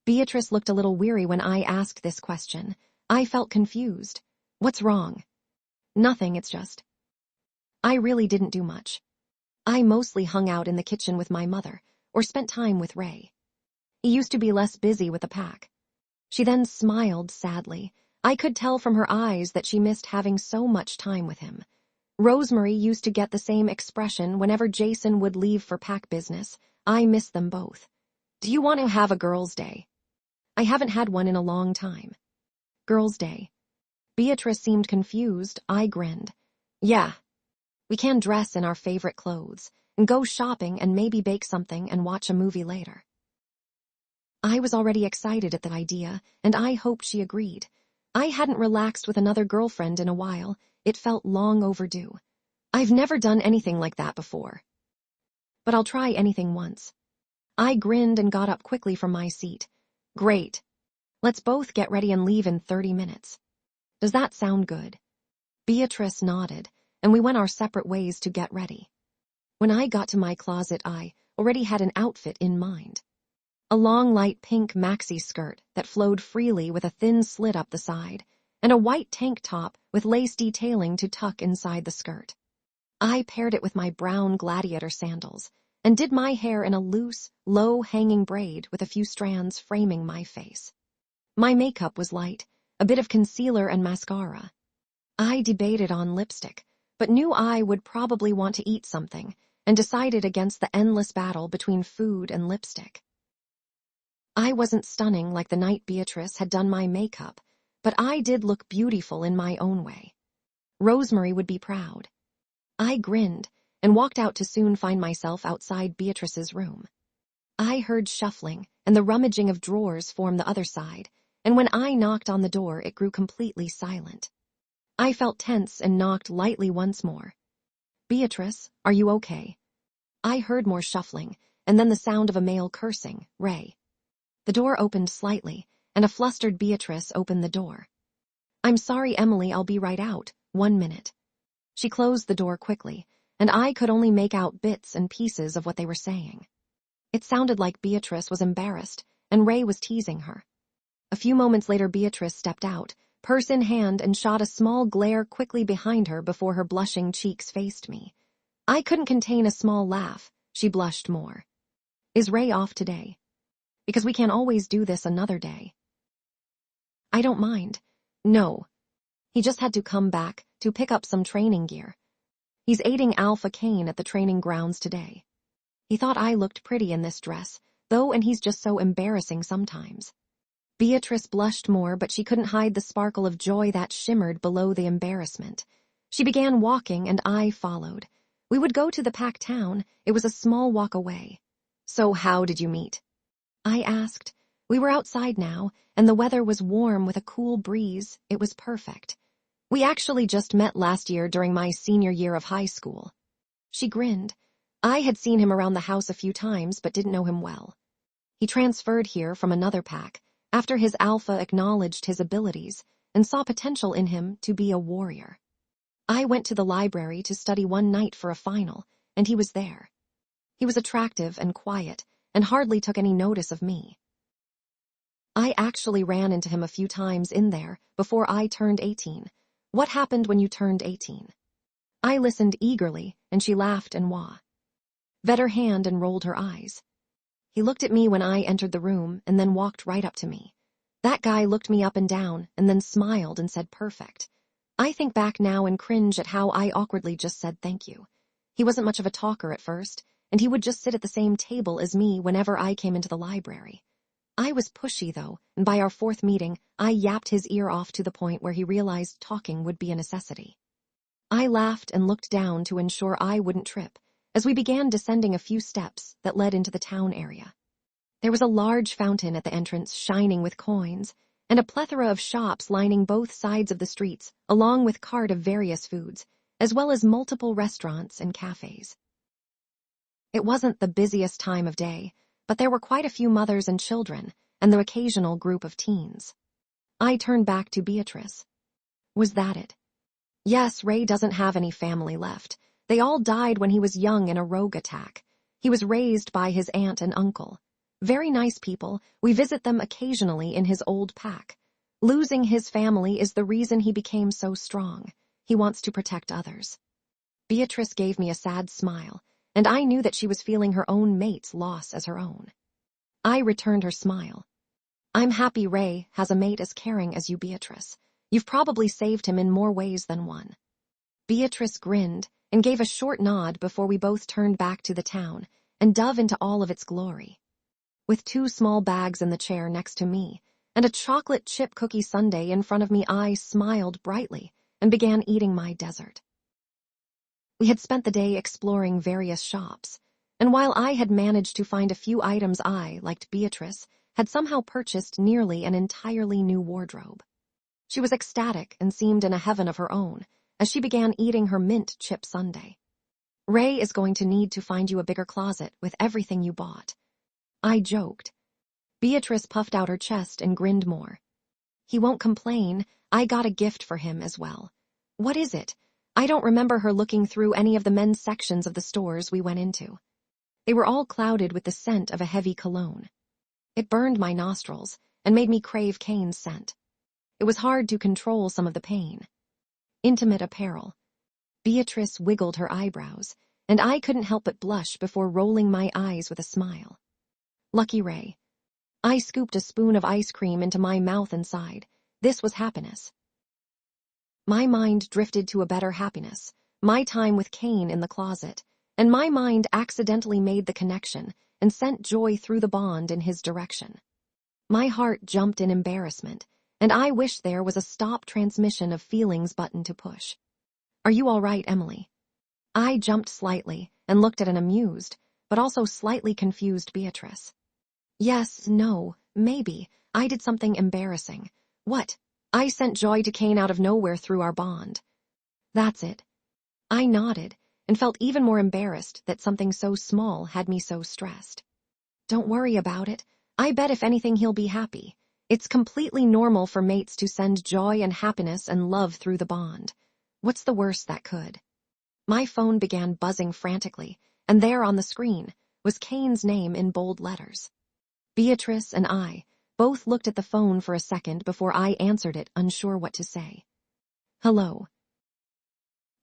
Beatrice looked a little weary when I asked this question. I felt confused. "What's wrong?" "Nothing, it's just..." I really didn't do much. I mostly hung out in the kitchen with my mother, or spent time with Ray. He used to be less busy with the pack. She then smiled sadly. I could tell from her eyes that she missed having so much time with him. Rosemary used to get the same expression whenever Jason would leave for pack business. I miss them both. "Do you want to have a girls' day?" "I haven't had one in a long time." "Girls' day?" Beatrice seemed confused. I grinned. "Yeah. We can dress in our favorite clothes and go shopping and maybe bake something and watch a movie later." I was already excited at the idea, and I hoped she agreed. I hadn't relaxed with another girlfriend in a while. It felt long overdue. I've never done anything like that before. But I'll try anything once. I grinned and got up quickly from my seat. "Great. Let's both get ready and leave in 30 minutes. Does that sound good?" Beatrice nodded, and we went our separate ways to get ready. When I got to my closet, I already had an outfit in mind. A long light pink maxi skirt that flowed freely with a thin slit up the side, and a white tank top with lace detailing to tuck inside the skirt. I paired it with my brown gladiator sandals and did my hair in a loose, low-hanging braid with a few strands framing my face. My makeup was light, a bit of concealer and mascara. I debated on lipstick, but knew I would probably want to eat something, and decided against the endless battle between food and lipstick. I wasn't stunning like the night Beatrice had done my makeup, but I did look beautiful in my own way. Rosemary would be proud. I grinned and walked out to soon find myself outside Beatrice's room. I heard shuffling and the rummaging of drawers form the other side, and when I knocked on the door, it grew completely silent. I felt tense and knocked lightly once more. "Beatrice, are you okay?" I heard more shuffling, and then the sound of a male cursing, "Ray." The door opened slightly, and a flustered Beatrice opened the door. "I'm sorry, Emily, I'll be right out. 1 minute." She closed the door quickly, and I could only make out bits and pieces of what they were saying. It sounded like Beatrice was embarrassed, and Ray was teasing her. A few moments later, Beatrice stepped out, purse in hand, and shot a small glare quickly behind her before her blushing cheeks faced me. I couldn't contain a small laugh. She blushed more. "Is Ray off today? Because we can't always do this another day." "I don't mind." "No. He just had to come back to pick up some training gear. He's aiding Alpha Cain at the training grounds today. He thought I looked pretty in this dress, though, and he's just so embarrassing sometimes." Beatrice blushed more, but she couldn't hide the sparkle of joy that shimmered below the embarrassment. She began walking, and I followed. We would go to the pack town. It was a small walk away. "So how did you meet?" I asked. We were outside now, and the weather was warm with a cool breeze. It was perfect. We actually just met last year during my senior year of high school. She grinned. I had seen him around the house a few times but didn't know him well. He transferred here from another pack after his alpha acknowledged his abilities and saw potential in him to be a warrior. I went to the library to study one night for a final, and he was there. He was attractive and quiet and hardly took any notice of me. I actually ran into him a few times in there before I turned 18. What happened when you turned 18? I listened eagerly, and she laughed and wah. Vet her hand and rolled her eyes. He looked at me when I entered the room and then walked right up to me. That guy looked me up and down and then smiled and said perfect. I think back now and cringe at how I awkwardly just said thank you. He wasn't much of a talker at first, and he would just sit at the same table as me whenever I came into the library. I was pushy, though, and by our fourth meeting, I yapped his ear off to the point where he realized talking would be a necessity. I laughed and looked down to ensure I wouldn't trip as we began descending a few steps that led into the town area. There was a large fountain at the entrance shining with coins, and a plethora of shops lining both sides of the streets, along with cart of various foods, as well as multiple restaurants and cafes. It wasn't the busiest time of day, but there were quite a few mothers and children, and the occasional group of teens. I turned back to Beatrice. Was that it? Yes, Ray doesn't have any family left. They all died when he was young in a rogue attack. He was raised by his aunt and uncle. Very nice people. We visit them occasionally in his old pack. Losing his family is the reason he became so strong. He wants to protect others. Beatrice gave me a sad smile, and I knew that she was feeling her own mate's loss as her own. I returned her smile. I'm happy Ray has a mate as caring as you, Beatrice. You've probably saved him in more ways than one. Beatrice grinned and gave a short nod before we both turned back to the town and dove into all of its glory. With 2 small bags in the chair next to me and a chocolate chip cookie sundae in front of me, I smiled brightly and began eating my dessert. We had spent the day exploring various shops, and while I had managed to find a few items I, like Beatrice, had somehow purchased nearly an entirely new wardrobe. She was ecstatic and seemed in a heaven of her own as she began eating her mint chip sundae. Ray is going to need to find you a bigger closet with everything you bought. I joked. Beatrice puffed out her chest and grinned more. He won't complain. I got a gift for him as well. What is it? I don't remember her looking through any of the men's sections of the stores we went into. They were all clouded with the scent of a heavy cologne. It burned my nostrils and made me crave Cain's scent. It was hard to control some of the pain. Intimate apparel. Beatrice wiggled her eyebrows, and I couldn't help but blush before rolling my eyes with a smile. Lucky Ray. I scooped a spoon of ice cream into my mouth and sighed. This was happiness. My mind drifted to a better happiness, my time with Cain in the closet, and my mind accidentally made the connection and sent joy through the bond in his direction. My heart jumped in embarrassment, and I wished there was a stop transmission of feelings button to push. Are you all right, Emily? I jumped slightly and looked at an amused, but also slightly confused Beatrice. Yes, no, maybe. I did something embarrassing. What? I sent joy to Cain out of nowhere through our bond. That's it. I nodded and felt even more embarrassed that something so small had me so stressed. Don't worry about it. I bet if anything he'll be happy. It's completely normal for mates to send joy and happiness and love through the bond. What's the worst that could? My phone began buzzing frantically, and there on the screen was Cain's name in bold letters. Beatrice and I both looked at the phone for a second before I answered it, unsure what to say. Hello.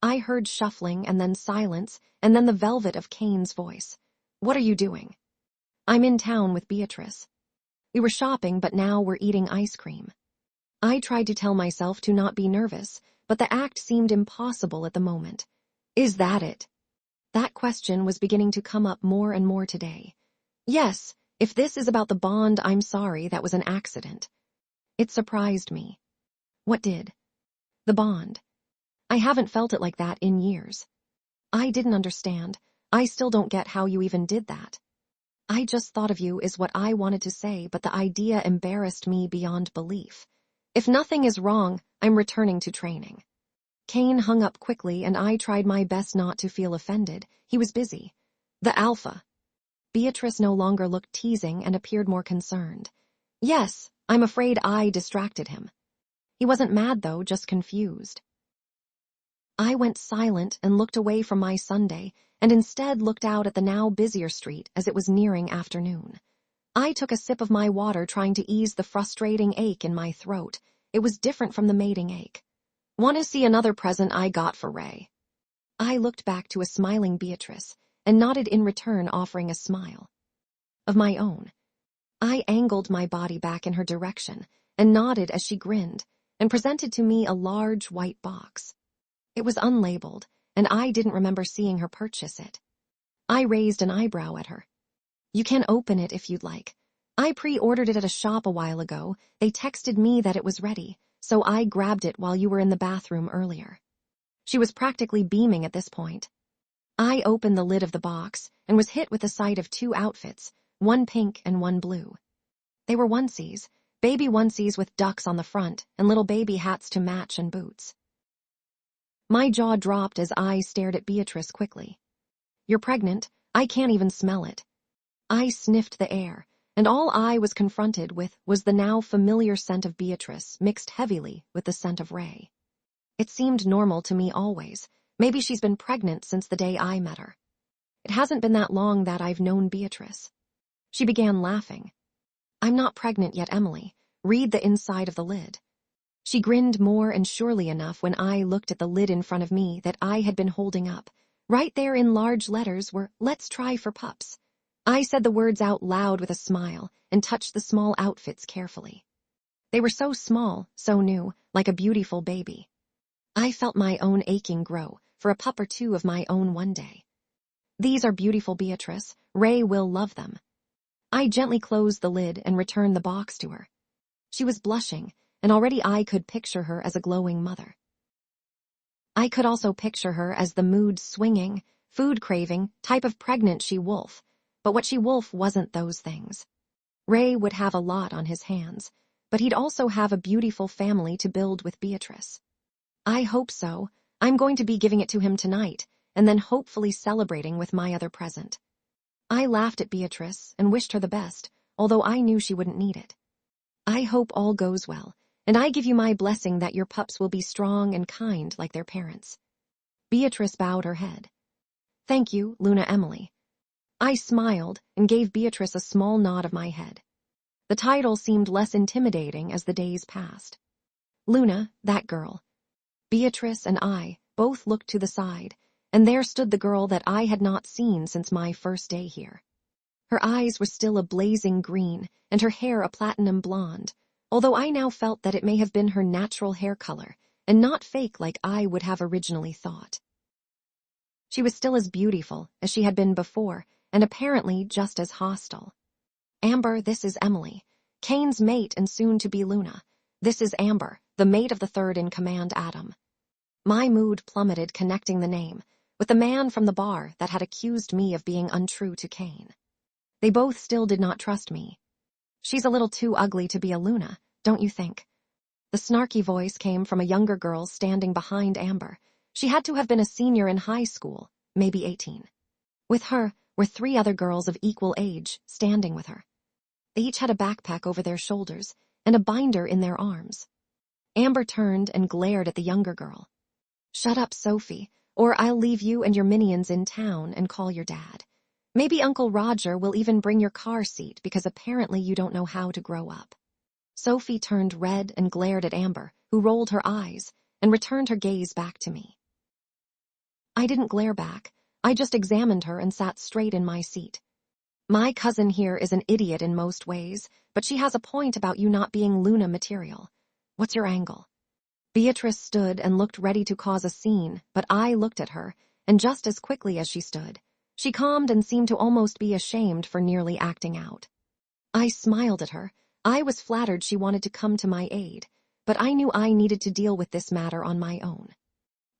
I heard shuffling and then silence and then the velvet of Cain's voice. What are you doing? I'm in town with Beatrice. We were shopping, but now we're eating ice cream. I tried to tell myself to not be nervous, but the act seemed impossible at the moment. Is that it? That question was beginning to come up more and more today. Yes, if this is about the bond, I'm sorry, that was an accident. It surprised me. What did? The bond. I haven't felt it like that in years. I didn't understand. I still don't get how you even did that. I just thought of you is what I wanted to say, but the idea embarrassed me beyond belief. If nothing is wrong, I'm returning to training. Cain hung up quickly, and I tried my best not to feel offended. He was busy. The alpha. Beatrice no longer looked teasing and appeared more concerned. Yes, I'm afraid I distracted him. He wasn't mad though, just confused. I went silent and looked away from my Sunday, and instead looked out at the now busier street as it was nearing afternoon. I took a sip of my water, trying to ease the frustrating ache in my throat. It was different from the mating ache. Want to see another present I got for Ray? I looked back to a smiling Beatrice and nodded in return, offering a smile of my own. I angled my body back in her direction and nodded as she grinned and presented to me a large white box. It was unlabeled, and I didn't remember seeing her purchase it. I raised an eyebrow at her. You can open it if you'd like. I pre-ordered it at a shop a while ago. They texted me that it was ready, so I grabbed it while you were in the bathroom earlier. She was practically beaming at this point. I opened the lid of the box and was hit with the sight of 2 outfits, one pink and one blue. They were onesies, baby onesies with ducks on the front and little baby hats to match and boots. My jaw dropped as I stared at Beatrice quickly. You're pregnant? I can't even smell it. I sniffed the air, and all I was confronted with was the now familiar scent of Beatrice mixed heavily with the scent of Ray. It seemed normal to me always. Maybe she's been pregnant since the day I met her. It hasn't been that long that I've known Beatrice. She began laughing. I'm not pregnant yet, Emily. Read the inside of the lid. She grinned more and surely enough when I looked at the lid in front of me that I had been holding up. Right there in large letters were, "Let's try for pups." I said the words out loud with a smile and touched the small outfits carefully. They were so small, so new, like a beautiful baby. I felt my own aching grow for a pup or two of my own one day. These are beautiful, Beatrice. Ray will love them. I gently closed the lid and returned the box to her. She was blushing, and already I could picture her as a glowing mother. I could also picture her as the mood-swinging, food-craving type of pregnant she-wolf, but what she-wolf wasn't those things. Ray would have a lot on his hands, but he'd also have a beautiful family to build with Beatrice. I hope so. I'm going to be giving it to him tonight, and then hopefully celebrating with my other present. I laughed at Beatrice and wished her the best, although I knew she wouldn't need it. I hope all goes well, and I give you my blessing that your pups will be strong and kind like their parents. Beatrice bowed her head. Thank you, Luna Emily. I smiled and gave Beatrice a small nod of my head. The title seemed less intimidating as the days passed. Luna, that girl. Beatrice and I both looked to the side, and there stood the girl that I had not seen since my first day here. Her eyes were still a blazing green, and her hair a platinum blonde, although I now felt that it may have been her natural hair color, and not fake like I would have originally thought. She was still as beautiful as she had been before, and apparently just as hostile. Amber, this is Emily, Cain's mate and soon-to-be Luna. This is Amber, the mate of the third-in-command Adam. My mood plummeted connecting the name with the man from the bar that had accused me of being untrue to Cain. They both still did not trust me. She's a little too ugly to be a Luna, don't you think? The snarky voice came from a younger girl standing behind Amber. She had to have been a senior in high school, maybe 18. With her were 3 other girls of equal age standing with her. They each had a backpack over their shoulders and a binder in their arms. Amber turned and glared at the younger girl. Shut up, Sophie, or I'll leave you and your minions in town and call your dad. Maybe Uncle Roger will even bring your car seat because apparently you don't know how to grow up. Sophie turned red and glared at Amber, who rolled her eyes and returned her gaze back to me. I didn't glare back. I just examined her and sat straight in my seat. My cousin here is an idiot in most ways, but she has a point about you not being Luna material. What's your angle? Beatrice stood and looked ready to cause a scene, but I looked at her, and just as quickly as she stood, she calmed and seemed to almost be ashamed for nearly acting out. I smiled at her. I was flattered she wanted to come to my aid, but I knew I needed to deal with this matter on my own.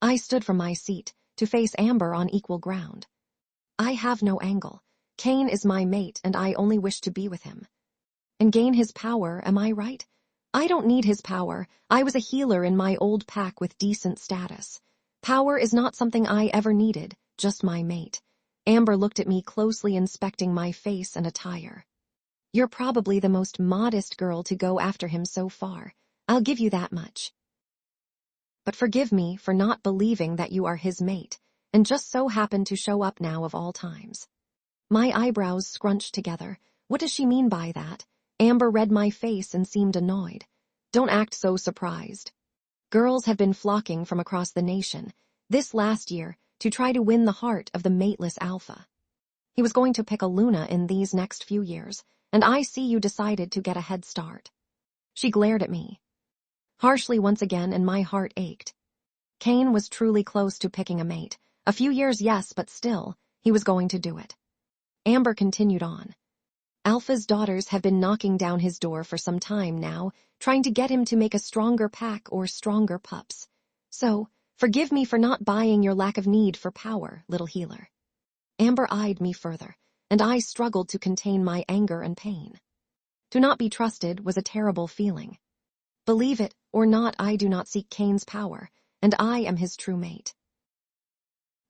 I stood from my seat to face Amber on equal ground. I have no angle. Cain is my mate and I only wish to be with him. And gain his power, am I right? I don't need his power. I was a healer in my old pack with decent status. Power is not something I ever needed, just my mate. Amber looked at me, closely inspecting my face and attire. You're probably the most modest girl to go after him so far. I'll give you that much. But forgive me for not believing that you are his mate, and just so happen to show up now of all times. My eyebrows scrunched together. What does she mean by that? Amber read my face and seemed annoyed. Don't act so surprised. Girls have been flocking from across the nation, this last year, to try to win the heart of the mateless alpha. He was going to pick a Luna in these next few years, and I see you decided to get a head start. She glared at me harshly once again, and my heart ached. Cain was truly close to picking a mate. A few years, yes, but still, he was going to do it. Amber continued on. Alpha's daughters have been knocking down his door for some time now, trying to get him to make a stronger pack or stronger pups. So, forgive me for not buying your lack of need for power, little healer. Amber eyed me further, and I struggled to contain my anger and pain. To not be trusted was a terrible feeling. Believe it or not, I do not seek Cain's power, and I am his true mate.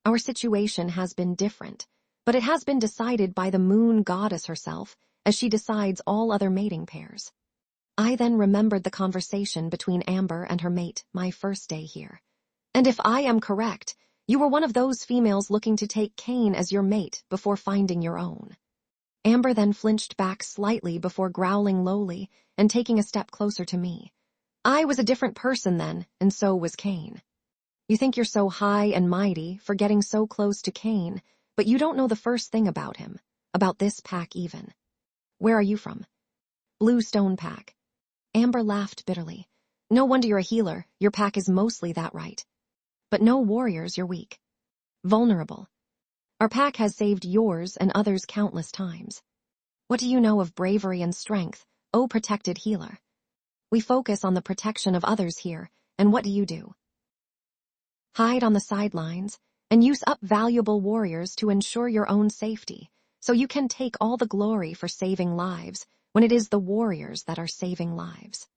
Our situation has been different, but it has been decided by the moon goddess herself, as she decides all other mating pairs. I then remembered the conversation between Amber and her mate my first day here. And if I am correct, you were one of those females looking to take Cain as your mate before finding your own. Amber then flinched back slightly before growling lowly and taking a step closer to me. I was a different person then, and so was Cain. You think you're so high and mighty for getting so close to Cain, but you don't know the first thing about him, about this pack even. Where are you from? Blue Stone Pack. Amber laughed bitterly. No wonder you're a healer, your pack is mostly that, right? But no warriors, you're weak. Vulnerable. Our pack has saved yours and others countless times. What do you know of bravery and strength, O protected healer? We focus on the protection of others here, and what do? Hide on the sidelines, and use up valuable warriors to ensure your own safety, so you can take all the glory for saving lives, when it is the warriors that are saving lives.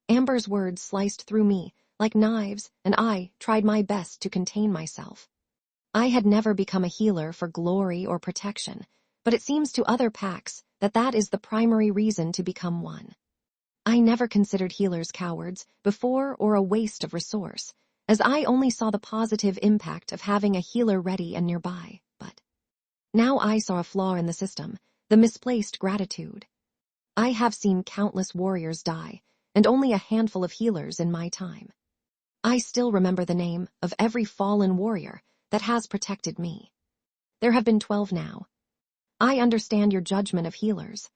Amber's words sliced through me like knives, and I tried my best to contain myself. I had never become a healer for glory or protection, but it seems to other packs that is the primary reason to become one. I never considered healers cowards before or a waste of resource, as I only saw the positive impact of having a healer ready and nearby, but now I saw a flaw in the system, the misplaced gratitude. I have seen countless warriors die, and only a handful of healers in my time. I still remember the name of every fallen warrior that has protected me. There have been 12 now. I understand your judgment of healers.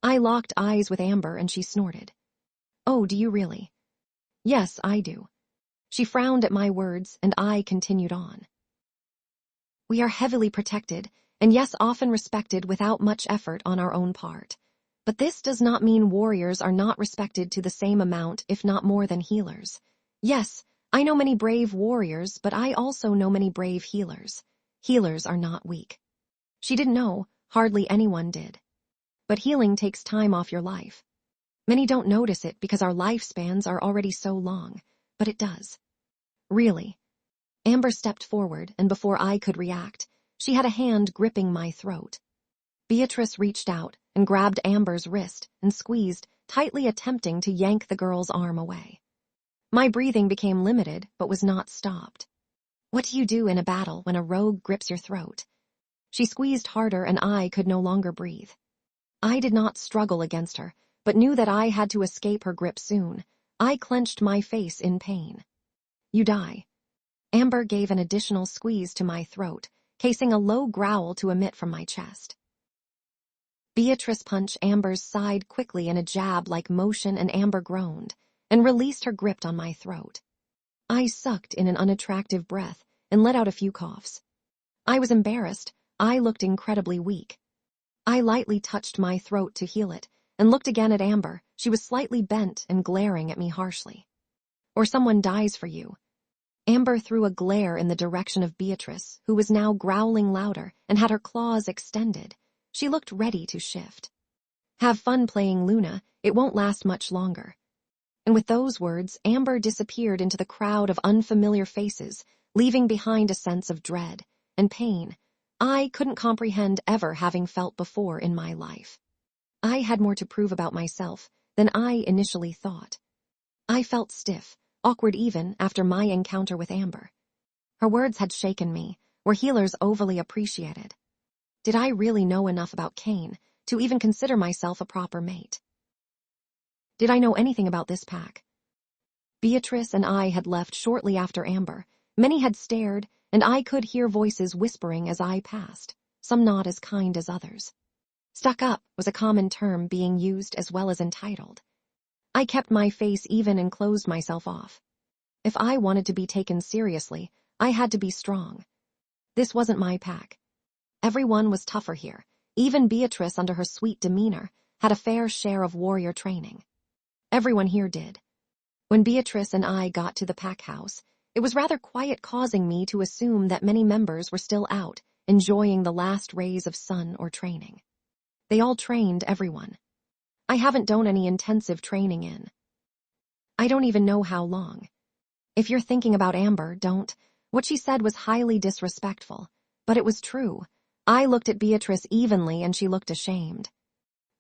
I locked eyes with Amber and she snorted. Oh, do you really? Yes, I do. She frowned at my words and I continued on. We are heavily protected, and yes, often respected without much effort on our own part. But this does not mean warriors are not respected to the same amount, if not more than healers. Yes, I know many brave warriors, but I also know many brave healers. Healers are not weak. She didn't know, hardly anyone did. But healing takes time off your life. Many don't notice it because our lifespans are already so long, but it does. Really. Amber stepped forward, and before I could react, she had a hand gripping my throat. Beatrice reached out and grabbed Amber's wrist and squeezed, tightly attempting to yank the girl's arm away. My breathing became limited, but was not stopped. What do you do in a battle when a rogue grips your throat? She squeezed harder and I could no longer breathe. I did not struggle against her, but knew that I had to escape her grip soon. I clenched my face in pain. You die. Amber gave an additional squeeze to my throat, casing a low growl to emit from my chest. Beatrice punched Amber's side quickly in a jab-like motion, and Amber groaned and released her grip on my throat. I sucked in an unattractive breath and let out a few coughs. I was embarrassed. I looked incredibly weak. I lightly touched my throat to heal it and looked again at Amber. She was slightly bent and glaring at me harshly. Or someone dies for you. Amber threw a glare in the direction of Beatrice, who was now growling louder and had her claws extended. She looked ready to shift. Have fun playing, Luna, it won't last much longer. And with those words, Amber disappeared into the crowd of unfamiliar faces, leaving behind a sense of dread and pain I couldn't comprehend ever having felt before in my life. I had more to prove about myself than I initially thought. I felt stiff, awkward even after my encounter with Amber. Her words had shaken me, were healers overly appreciated? Did I really know enough about Cain to even consider myself a proper mate? Did I know anything about this pack? Beatrice and I had left shortly after Amber. Many had stared, and I could hear voices whispering as I passed, some not as kind as others. Stuck up was a common term being used as well as entitled. I kept my face even and closed myself off. If I wanted to be taken seriously, I had to be strong. This wasn't my pack. Everyone was tougher here. Even Beatrice, under her sweet demeanor, had a fair share of warrior training. Everyone here did. When Beatrice and I got to the pack house, it was rather quiet, causing me to assume that many members were still out, enjoying the last rays of sun or training. They all trained, everyone. I haven't done any intensive training in. I don't even know how long. If you're thinking about Amber, don't. What she said was highly disrespectful, but it was true. I looked at Beatrice evenly and she looked ashamed.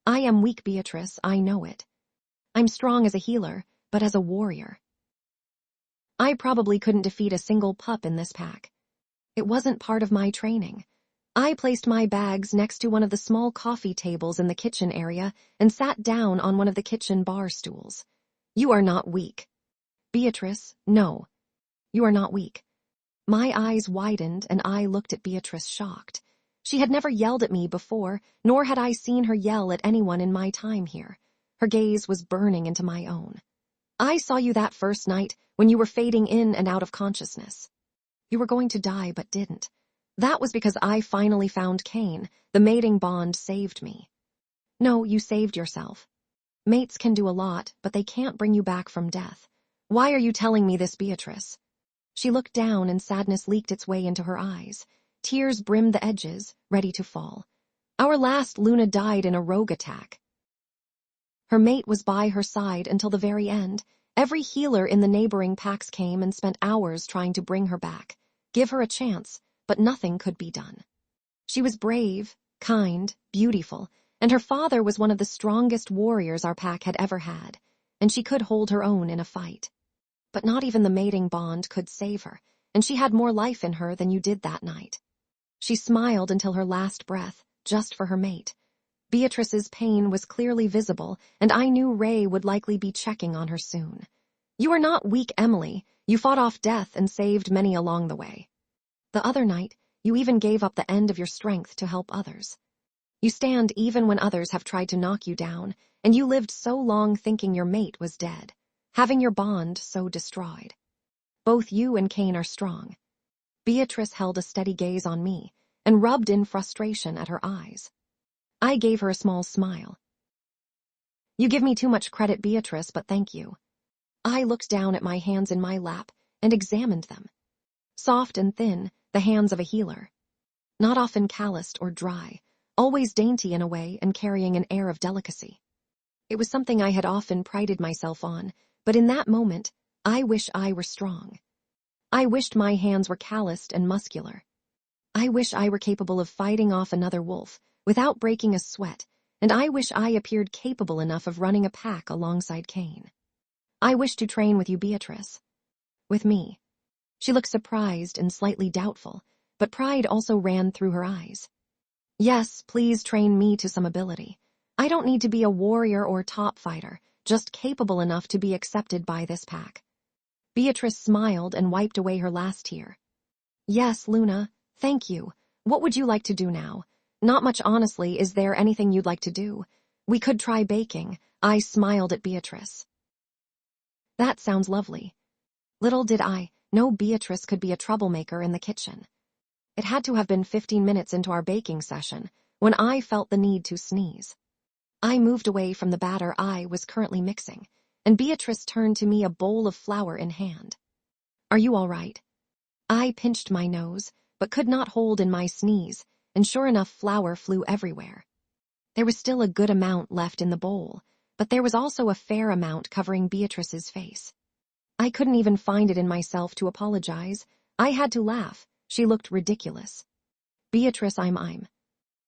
I am weak, Beatrice, I know it. I'm strong as a healer, but as a warrior. I probably couldn't defeat a single pup in this pack. It wasn't part of my training. I placed my bags next to one of the small coffee tables in the kitchen area and sat down on one of the kitchen bar stools. You are not weak. Beatrice, no. You are not weak. My eyes widened and I looked at Beatrice shocked. She had never yelled at me before, nor had I seen her yell at anyone in my time here. Her gaze was burning into my own. I saw you that first night when you were fading in and out of consciousness. You were going to die but didn't. That was because I finally found Cain. The mating bond saved me. No, you saved yourself. Mates can do a lot, but they can't bring you back from death. Why are you telling me this, Beatrice? She looked down and sadness leaked its way into her eyes. Tears brimmed the edges, ready to fall. Our last Luna died in a rogue attack. Her mate was by her side until the very end. Every healer in the neighboring packs came and spent hours trying to bring her back, give her a chance, but nothing could be done. She was brave, kind, beautiful, and her father was one of the strongest warriors our pack had ever had, and she could hold her own in a fight. But not even the mating bond could save her, and she had more life in her than you did that night. She smiled until her last breath, just for her mate. Beatrice's pain was clearly visible, and I knew Ray would likely be checking on her soon. You are not weak, Emily. You fought off death and saved many along the way. The other night, you even gave up the end of your strength to help others. You stand even when others have tried to knock you down, and you lived so long thinking your mate was dead, having your bond so destroyed. Both you and Cain are strong. Beatrice held a steady gaze on me and rubbed in frustration at her eyes. I gave her a small smile. You give me too much credit, Beatrice, but thank you. I looked down at my hands in my lap and examined them. Soft and thin, the hands of a healer. Not often calloused or dry, always dainty in a way and carrying an air of delicacy. It was something I had often prided myself on, but in that moment, I wish I were strong. I wished my hands were calloused and muscular. I wish I were capable of fighting off another wolf without breaking a sweat, and I wish I appeared capable enough of running a pack alongside Cain. I wish to train with you, Beatrice. With me. She looked surprised and slightly doubtful, but pride also ran through her eyes. Yes, please train me to some ability. I don't need to be a warrior or top fighter, just capable enough to be accepted by this pack. Beatrice smiled and wiped away her last tear. Yes, Luna, thank you. What would you like to do now? Not much, honestly. Is there anything you'd like to do? We could try baking. I smiled at Beatrice. That sounds lovely. Little did I know Beatrice could be a troublemaker in the kitchen. It had to have been 15 minutes into our baking session when I felt the need to sneeze. I moved away from the batter I was currently mixing, and Beatrice turned to me, a bowl of flour in hand. Are you all right? I pinched my nose, but could not hold in my sneeze, and sure enough, flour flew everywhere. There was still a good amount left in the bowl, but there was also a fair amount covering Beatrice's face. I couldn't even find it in myself to apologize. I had to laugh. She looked ridiculous. Beatrice, I'm.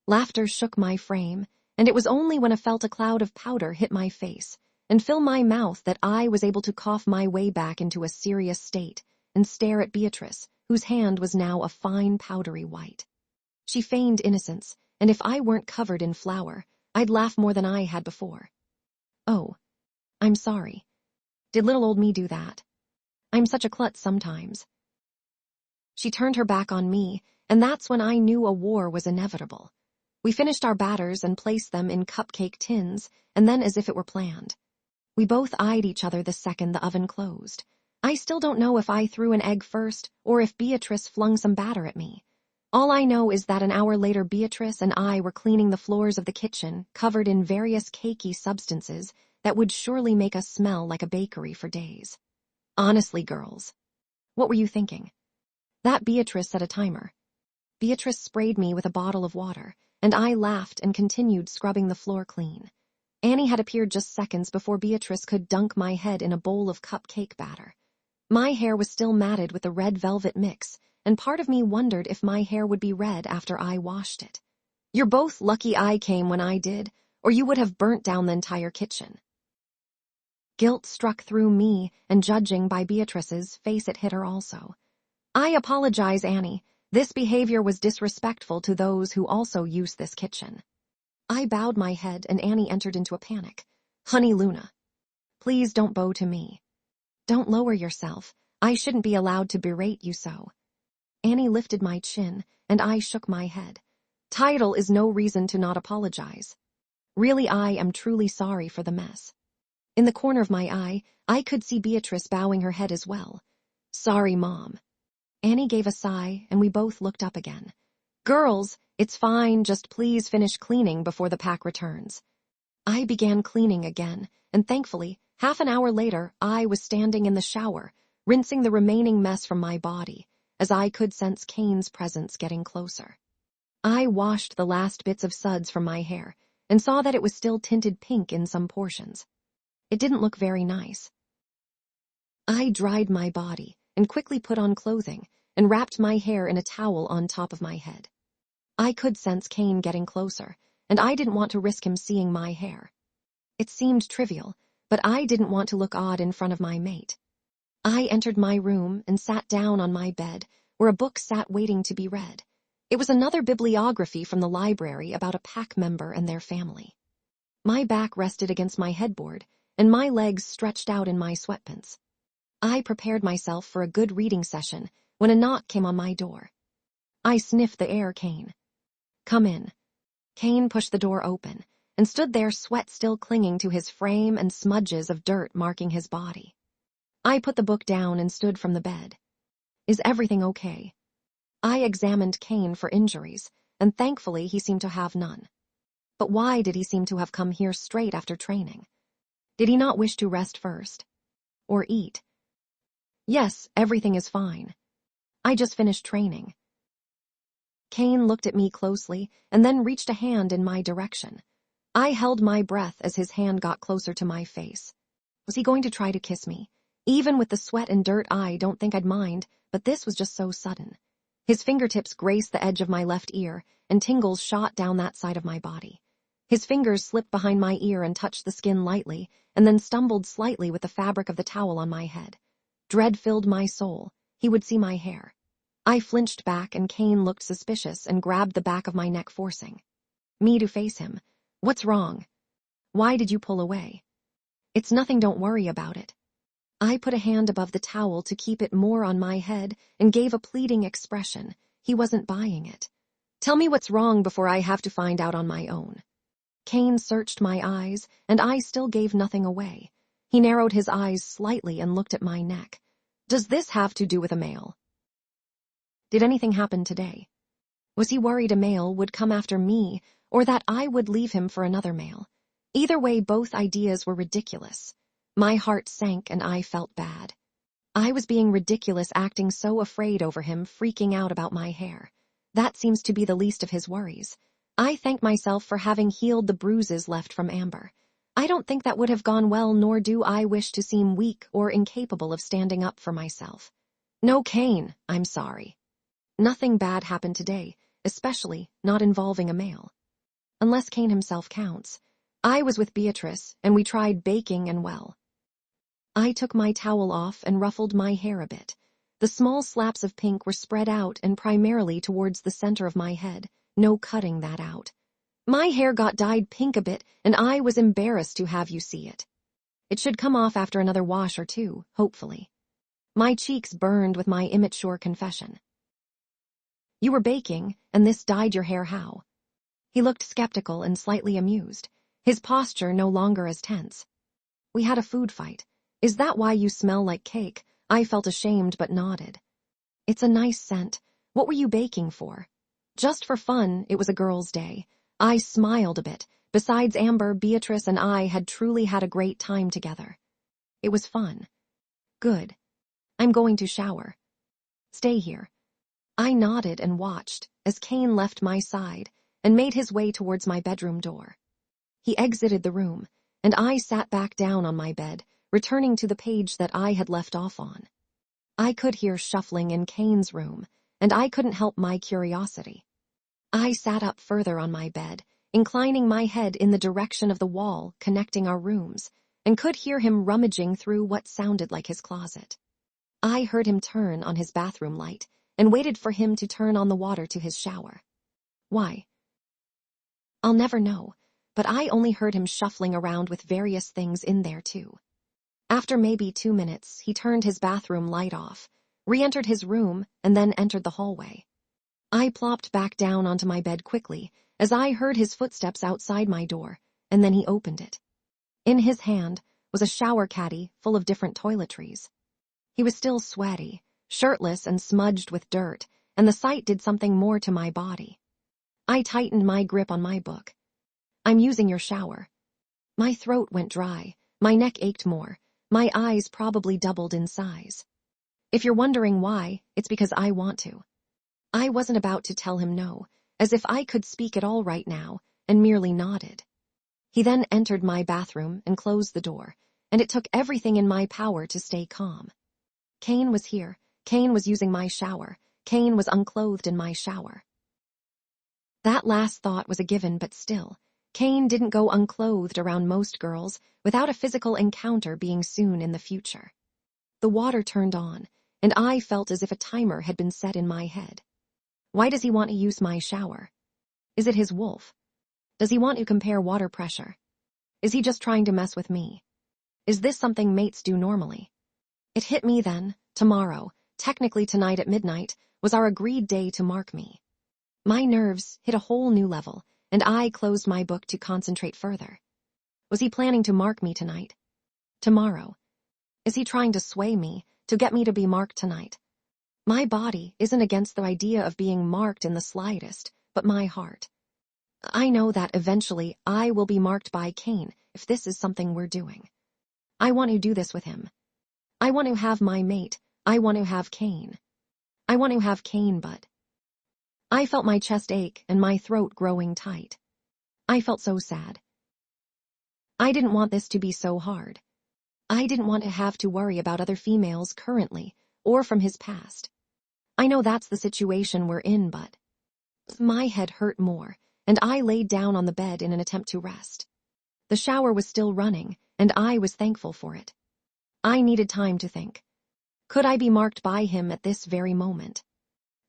Laughter shook my frame, and it was only when I felt a cloud of powder hit my face and fill my mouth that I was able to cough my way back into a serious state and stare at Beatrice, whose hand was now a fine powdery white. She feigned innocence, and if I weren't covered in flour, I'd laugh more than I had before. Oh, I'm sorry. Did little old me do that? I'm such a klutz sometimes. She turned her back on me, and that's when I knew a war was inevitable. We finished our batters and placed them in cupcake tins, and then as if it were planned. We both eyed each other the second the oven closed. I still don't know if I threw an egg first or if Beatrice flung some batter at me. All I know is that an hour later Beatrice and I were cleaning the floors of the kitchen, covered in various cakey substances that would surely make us smell like a bakery for days. Honestly, girls, what were you thinking? That Beatrice set a timer. Beatrice sprayed me with a bottle of water, and I laughed and continued scrubbing the floor clean. Annie had appeared just seconds before Beatrice could dunk my head in a bowl of cupcake batter. My hair was still matted with the red velvet mix, and part of me wondered if my hair would be red after I washed it. You're both lucky I came when I did, or you would have burnt down the entire kitchen. Guilt struck through me, and judging by Beatrice's face, it hit her also. I apologize, Annie. This behavior was disrespectful to those who also use this kitchen. I bowed my head, and Annie entered into a panic. Honey Luna, please don't bow to me. Don't lower yourself. I shouldn't be allowed to berate you so. Annie lifted my chin, and I shook my head. Title is no reason to not apologize. Really, I am truly sorry for the mess. In the corner of my eye, I could see Beatrice bowing her head as well. Sorry, Mom. Annie gave a sigh, and we both looked up again. Girls, it's fine, just please finish cleaning before the pack returns. I began cleaning again, and thankfully, half an hour later, I was standing in the shower, rinsing the remaining mess from my body, as I could sense Cain's presence getting closer. I washed the last bits of suds from my hair, and saw that it was still tinted pink in some portions. It didn't look very nice. I dried my body, and quickly put on clothing, and wrapped my hair in a towel on top of my head. I could sense Cain getting closer, and I didn't want to risk him seeing my hair. It seemed trivial, but I didn't want to look odd in front of my mate. I entered my room and sat down on my bed, where a book sat waiting to be read. It was another bibliography from the library about a pack member and their family. My back rested against my headboard, and my legs stretched out in my sweatpants. I prepared myself for a good reading session when a knock came on my door. I sniffed the air. Cain. Come in. Cain pushed the door open and stood there, sweat still clinging to his frame and smudges of dirt marking his body. I put the book down and stood from the bed. Is everything okay? I examined Cain for injuries, and thankfully he seemed to have none. But why did he seem to have come here straight after training? Did he not wish to rest first? Or eat? Yes, everything is fine. I just finished training. Cain looked at me closely and then reached a hand in my direction. I held my breath as his hand got closer to my face. Was he going to try to kiss me? Even with the sweat and dirt, I don't think I'd mind, but this was just so sudden. His fingertips graced the edge of my left ear, and tingles shot down that side of my body. His fingers slipped behind my ear and touched the skin lightly, and then stumbled slightly with the fabric of the towel on my head. Dread filled my soul. He would see my hair. I flinched back, and Cain looked suspicious and grabbed the back of my neck, forcing me to face him. What's wrong? Why did you pull away? It's nothing, don't worry about it. I put a hand above the towel to keep it more on my head and gave a pleading expression. He wasn't buying it. Tell me what's wrong before I have to find out on my own. Cain searched my eyes, and I still gave nothing away. He narrowed his eyes slightly and looked at my neck. Does this have to do with a male? Did anything happen today? Was he worried a male would come after me, or that I would leave him for another male? Either way, both ideas were ridiculous. My heart sank, and I felt bad. I was being ridiculous, acting so afraid over him, freaking out about my hair. That seems to be the least of his worries. I thank myself for having healed the bruises left from Amber. I don't think that would have gone well, nor do I wish to seem weak or incapable of standing up for myself. No, Cain, I'm sorry. Nothing bad happened today, especially not involving a male. Unless Cain himself counts. I was with Beatrice, and we tried baking and well. I took my towel off and ruffled my hair a bit. The small slaps of pink were spread out and primarily towards the center of my head, no cutting that out. My hair got dyed pink a bit, and I was embarrassed to have you see it. It should come off after another wash or two, hopefully. My cheeks burned with my immature confession. You were baking, and this dyed your hair how? He looked skeptical and slightly amused, his posture no longer as tense. We had a food fight. Is that why you smell like cake? I felt ashamed but nodded. It's a nice scent. What were you baking for? Just for fun, it was a girls' day. I smiled a bit. Besides Amber, Beatrice and I had truly had a great time together. It was fun. Good. I'm going to shower. Stay here. I nodded and watched as Cain left my side and made his way towards my bedroom door. He exited the room, and I sat back down on my bed, returning to the page that I had left off on. I could hear shuffling in Cain's room, and I couldn't help my curiosity. I sat up further on my bed, inclining my head in the direction of the wall connecting our rooms, and could hear him rummaging through what sounded like his closet. I heard him turn on his bathroom light and waited for him to turn on the water to his shower. Why? I'll never know, but I only heard him shuffling around with various things in there too. After maybe 2 minutes, he turned his bathroom light off, re-entered his room, and then entered the hallway. I plopped back down onto my bed quickly as I heard his footsteps outside my door, and then he opened it. In his hand was a shower caddy full of different toiletries. He was still sweaty, shirtless and smudged with dirt, and the sight did something more to my body. I tightened my grip on my book. I'm using your shower. My throat went dry, my neck ached more, my eyes probably doubled in size. If you're wondering why, it's because I want to. I wasn't about to tell him no, as if I could speak at all right now, and merely nodded. He then entered my bathroom and closed the door, and it took everything in my power to stay calm. Cain was here. Cain was using my shower. Cain was unclothed in my shower. That last thought was a given, but still, Cain didn't go unclothed around most girls without a physical encounter being soon in the future. The water turned on, and I felt as if a timer had been set in my head. Why does he want to use my shower? Is it his wolf? Does he want to compare water pressure? Is he just trying to mess with me? Is this something mates do normally? It hit me then. Tomorrow, technically tonight at midnight, was our agreed day to mark me. My nerves hit a whole new level, and I closed my book to concentrate further. Was he planning to mark me tonight? Tomorrow? Is he trying to sway me, to get me to be marked tonight? My body isn't against the idea of being marked in the slightest, but my heart. I know that eventually I will be marked by Cain if this is something we're doing. I want to do this with him. I want to have my mate. I want to have Cain. I want to have Cain, but... I felt my chest ache and my throat growing tight. I felt so sad. I didn't want this to be so hard. I didn't want to have to worry about other females currently or from his past. I know that's the situation we're in, but... My head hurt more, and I laid down on the bed in an attempt to rest. The shower was still running, and I was thankful for it. I needed time to think. Could I be marked by him at this very moment?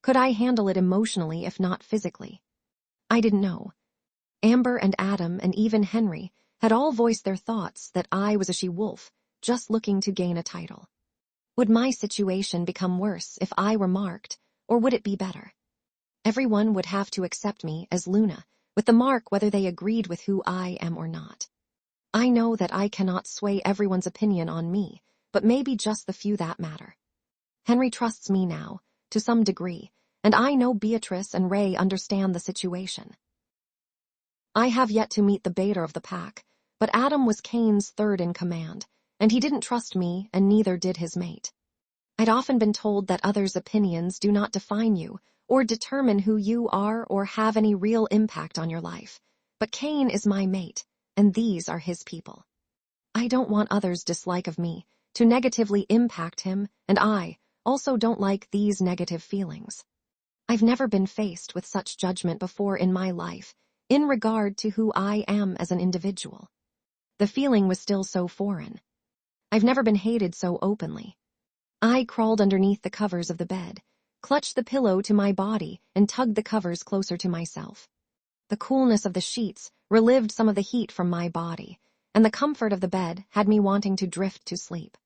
Could I handle it emotionally if not physically? I didn't know. Amber and Adam and even Henry had all voiced their thoughts that I was a she-wolf, just looking to gain a title. Would my situation become worse if I were marked, or would it be better? Everyone would have to accept me as Luna, with the mark whether they agreed with who I am or not. I know that I cannot sway everyone's opinion on me, but maybe just the few that matter. Henry trusts me now, to some degree, and I know Beatrice and Ray understand the situation. I have yet to meet the beta of the pack, but Adam was Cain's third in command, and he didn't trust me and neither did his mate. I'd often been told that others' opinions do not define you or determine who you are or have any real impact on your life. But Cain is my mate, and these are his people. I don't want others' dislike of me to negatively impact him, and I also don't like these negative feelings. I've never been faced with such judgment before in my life, in regard to who I am as an individual. The feeling was still so foreign. I've never been hated so openly. I crawled underneath the covers of the bed, clutched the pillow to my body, and tugged the covers closer to myself. The coolness of the sheets relived some of the heat from my body, and the comfort of the bed had me wanting to drift to sleep.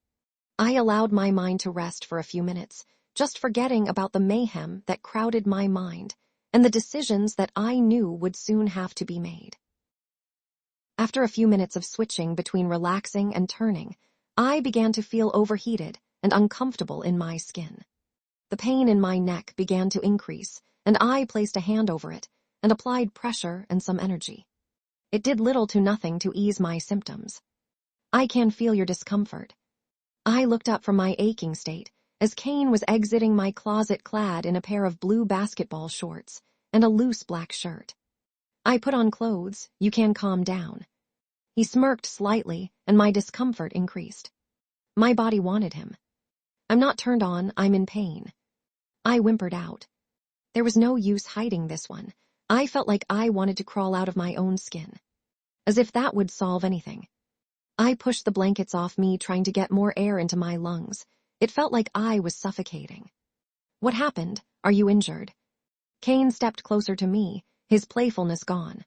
I allowed my mind to rest for a few minutes, just forgetting about the mayhem that crowded my mind and the decisions that I knew would soon have to be made. After a few minutes of switching between relaxing and turning, I began to feel overheated and uncomfortable in my skin. The pain in my neck began to increase, and I placed a hand over it and applied pressure and some energy. It did little to nothing to ease my symptoms. I can feel your discomfort. I looked up from my aching state as Cain was exiting my closet clad in a pair of blue basketball shorts and a loose black shirt. I put on clothes, you can calm down. He smirked slightly, and my discomfort increased. My body wanted him. I'm not turned on, I'm in pain. I whimpered out. There was no use hiding this one. I felt like I wanted to crawl out of my own skin. As if that would solve anything. I pushed the blankets off me, trying to get more air into my lungs. It felt like I was suffocating. What happened? Are you injured? Cain stepped closer to me, his playfulness gone.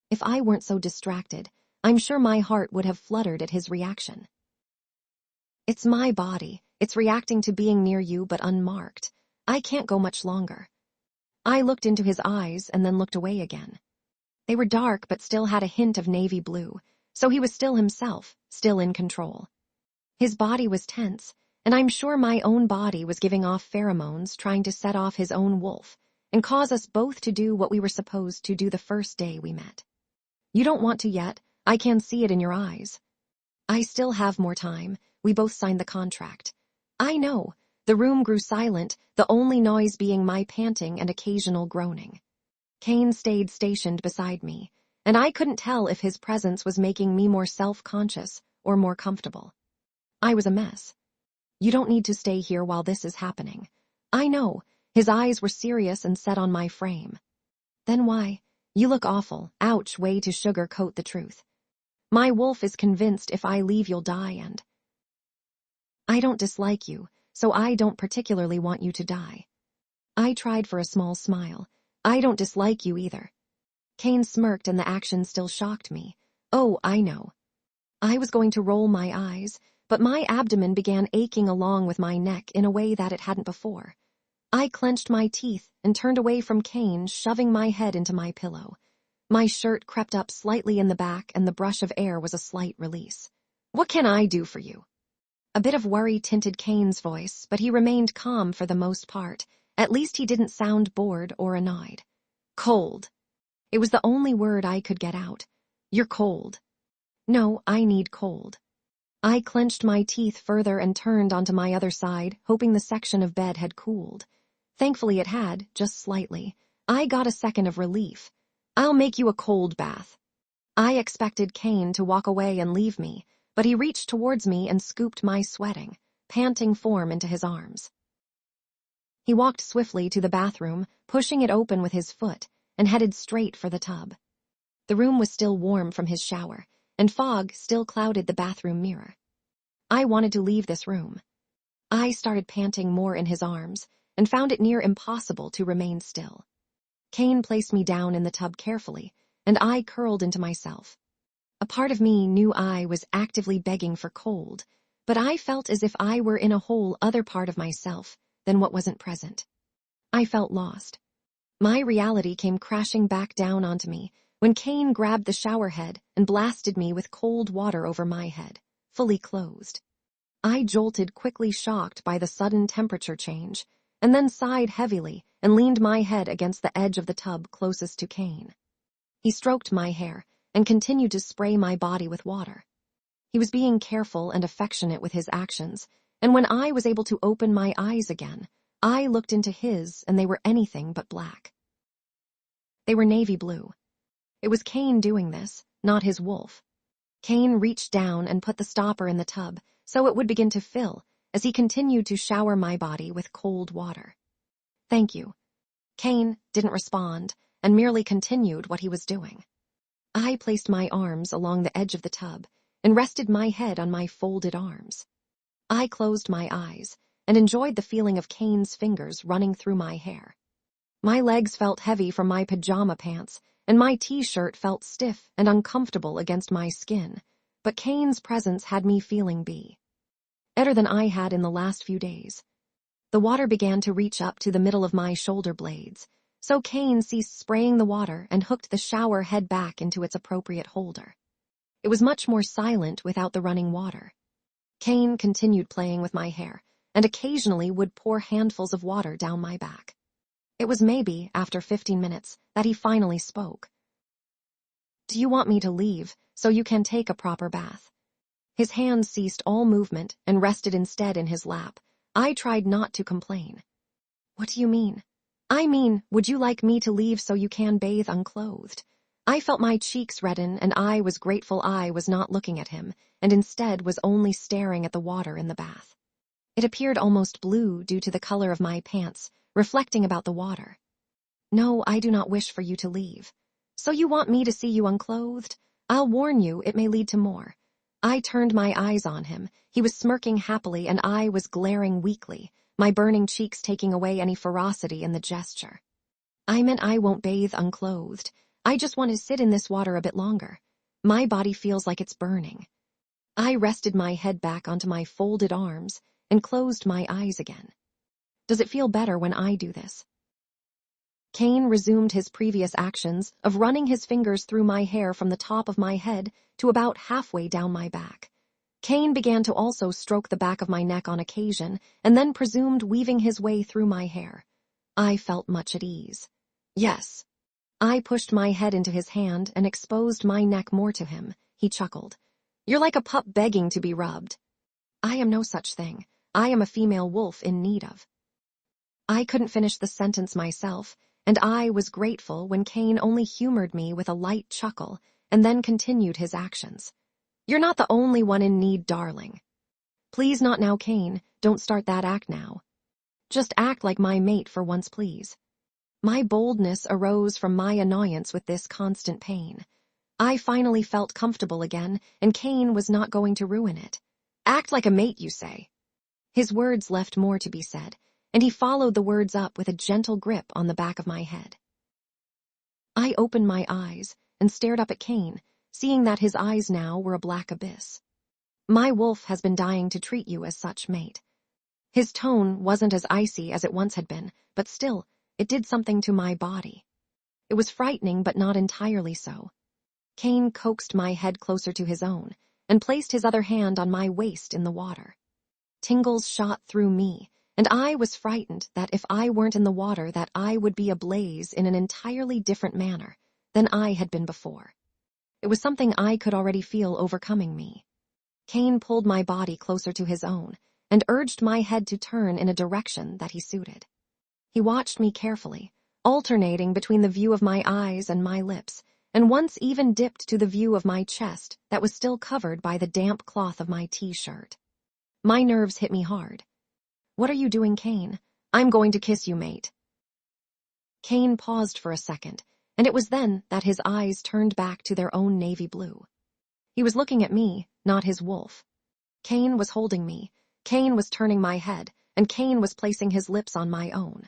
If I weren't so distracted, I'm sure my heart would have fluttered at his reaction. It's my body. It's reacting to being near you but unmarked. I can't go much longer. I looked into his eyes and then looked away again. They were dark but still had a hint of navy blue, so he was still himself, still in control. His body was tense, and I'm sure my own body was giving off pheromones trying to set off his own wolf and cause us both to do what we were supposed to do the first day we met. You don't want to yet, I can see it in your eyes. I still have more time, we both signed the contract. I know. The room grew silent, the only noise being my panting and occasional groaning. Cain stayed stationed beside me, and I couldn't tell if his presence was making me more self-conscious or more comfortable. I was a mess. You don't need to stay here while this is happening. I know. His eyes were serious and set on my frame. Then why? You look awful. Ouch, way to sugarcoat the truth. My wolf is convinced if I leave you'll die, and I don't dislike you, so I don't particularly want you to die. I tried for a small smile. I don't dislike you either. Cain smirked, and the action still shocked me. Oh, I know. I was going to roll my eyes, but my abdomen began aching along with my neck in a way that it hadn't before. I clenched my teeth and turned away from Cain, shoving my head into my pillow. My shirt crept up slightly in the back, and the brush of air was a slight release. What can I do for you? A bit of worry tinted Cain's voice, but he remained calm for the most part. At least he didn't sound bored or annoyed. Cold. It was the only word I could get out. You're cold. No, I need cold. I clenched my teeth further and turned onto my other side, hoping the section of bed had cooled. Thankfully it had, just slightly. I got a second of relief. I'll make you a cold bath. I expected Cain to walk away and leave me, but he reached towards me and scooped my sweating, panting form into his arms. He walked swiftly to the bathroom, pushing it open with his foot, and headed straight for the tub. The room was still warm from his shower, and fog still clouded the bathroom mirror. I wanted to leave this room. I started panting more in his arms, and found it near impossible to remain still. Cain placed me down in the tub carefully, and I curled into myself. A part of me knew I was actively begging for cold, but I felt as if I were in a whole other part of myself than what wasn't present. I felt lost. My reality came crashing back down onto me when Cain grabbed the shower head and blasted me with cold water over my head, fully closed. I jolted, quickly shocked by the sudden temperature change, and then sighed heavily and leaned my head against the edge of the tub closest to Cain. He stroked my hair and continued to spray my body with water. He was being careful and affectionate with his actions, and when I was able to open my eyes again, I looked into his, and they were anything but black. They were navy blue. It was Cain doing this, not his wolf. Cain reached down and put the stopper in the tub so it would begin to fill as he continued to shower my body with cold water. Thank you. Cain didn't respond and merely continued what he was doing. I placed my arms along the edge of the tub and rested my head on my folded arms. I closed my eyes and enjoyed the feeling of Cain's fingers running through my hair. My legs felt heavy from my pajama pants, and my t-shirt felt stiff and uncomfortable against my skin, but Cain's presence had me feeling better than I had in the last few days. The water began to reach up to the middle of my shoulder blades, so Cain ceased spraying the water and hooked the shower head back into its appropriate holder. It was much more silent without the running water. Cain continued playing with my hair, and occasionally would pour handfuls of water down my back. It was maybe after 15 minutes that he finally spoke. Do you want me to leave so you can take a proper bath? His hands ceased all movement and rested instead in his lap. I tried not to complain. What do you mean? I mean, would you like me to leave so you can bathe unclothed? I felt my cheeks redden, and I was grateful I was not looking at him and instead was only staring at the water in the bath. It appeared almost blue due to the color of my pants, reflecting about the water. No, I do not wish for you to leave. So you want me to see you unclothed? I'll warn you, it may lead to more. I turned my eyes on him. He was smirking happily and I was glaring weakly, my burning cheeks taking away any ferocity in the gesture. I meant I won't bathe unclothed. I just want to sit in this water a bit longer. My body feels like it's burning. I rested my head back onto my folded arms and closed my eyes again. Does it feel better when I do this? Cain resumed his previous actions of running his fingers through my hair from the top of my head to about halfway down my back. Cain began to also stroke the back of my neck on occasion and then presumed weaving his way through my hair. I felt much at ease. Yes. I pushed my head into his hand and exposed my neck more to him. He chuckled. You're like a pup begging to be rubbed. I am no such thing. I am a female wolf in need of. I couldn't finish the sentence myself, and I was grateful when Cain only humored me with a light chuckle and then continued his actions. You're not the only one in need, darling. Please not now, Cain. Don't start that act now. Just act like my mate for once, please. My boldness arose from my annoyance with this constant pain. I finally felt comfortable again, and Cain was not going to ruin it. Act like a mate, you say? His words left more to be said, and he followed the words up with a gentle grip on the back of my head. I opened my eyes and stared up at Cain, seeing that his eyes now were a black abyss. My wolf has been dying to treat you as such, mate. His tone wasn't as icy as it once had been, but still, it did something to my body. It was frightening, but not entirely so. Cain coaxed my head closer to his own and placed his other hand on my waist in the water. Tingles shot through me, and I was frightened that if I weren't in the water that I would be ablaze in an entirely different manner than I had been before. It was something I could already feel overcoming me. Cain pulled my body closer to his own and urged my head to turn in a direction that he suited. He watched me carefully, alternating between the view of my eyes and my lips, and once even dipped to the view of my chest that was still covered by the damp cloth of my t-shirt. My nerves hit me hard. What are you doing, Cain? I'm going to kiss you, mate. Cain paused for a second, and it was then that his eyes turned back to their own navy blue. He was looking at me, not his wolf. Cain was holding me, Cain was turning my head, and Cain was placing his lips on my own.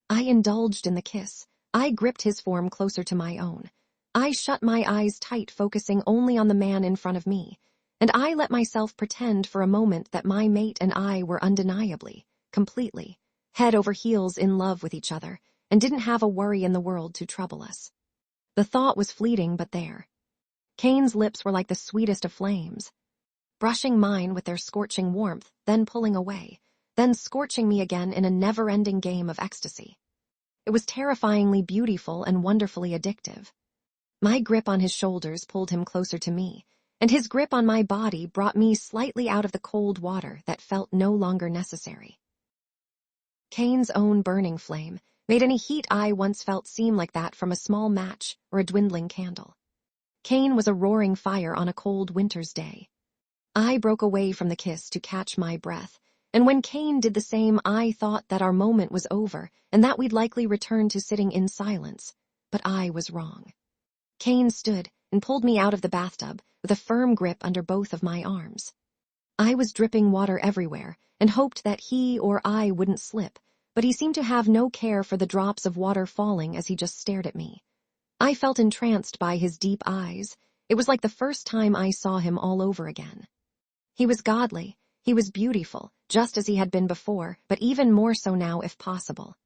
I indulged in the kiss. I gripped his form closer to my own. I shut my eyes tight, focusing only on the man in front of me, and I let myself pretend for a moment that my mate and I were undeniably, completely, head over heels in love with each other, and didn't have a worry in the world to trouble us. The thought was fleeting, but there. Cain's lips were like the sweetest of flames, brushing mine with their scorching warmth, then pulling away, then scorching me again in a never-ending game of ecstasy. It was terrifyingly beautiful and wonderfully addictive. My grip on his shoulders pulled him closer to me, and his grip on my body brought me slightly out of the cold water that felt no longer necessary. Cain's own burning flame made any heat I once felt seem like that from a small match or a dwindling candle. Cain was a roaring fire on a cold winter's day. I broke away from the kiss to catch my breath, and when Cain did the same, I thought that our moment was over and that we'd likely return to sitting in silence, but I was wrong. Cain stood and pulled me out of the bathtub with a firm grip under both of my arms. I was dripping water everywhere and hoped that he or I wouldn't slip, but he seemed to have no care for the drops of water falling as he just stared at me. I felt entranced by his deep eyes. It was like the first time I saw him all over again. He was godly, he was beautiful, just as he had been before, but even more so now if possible.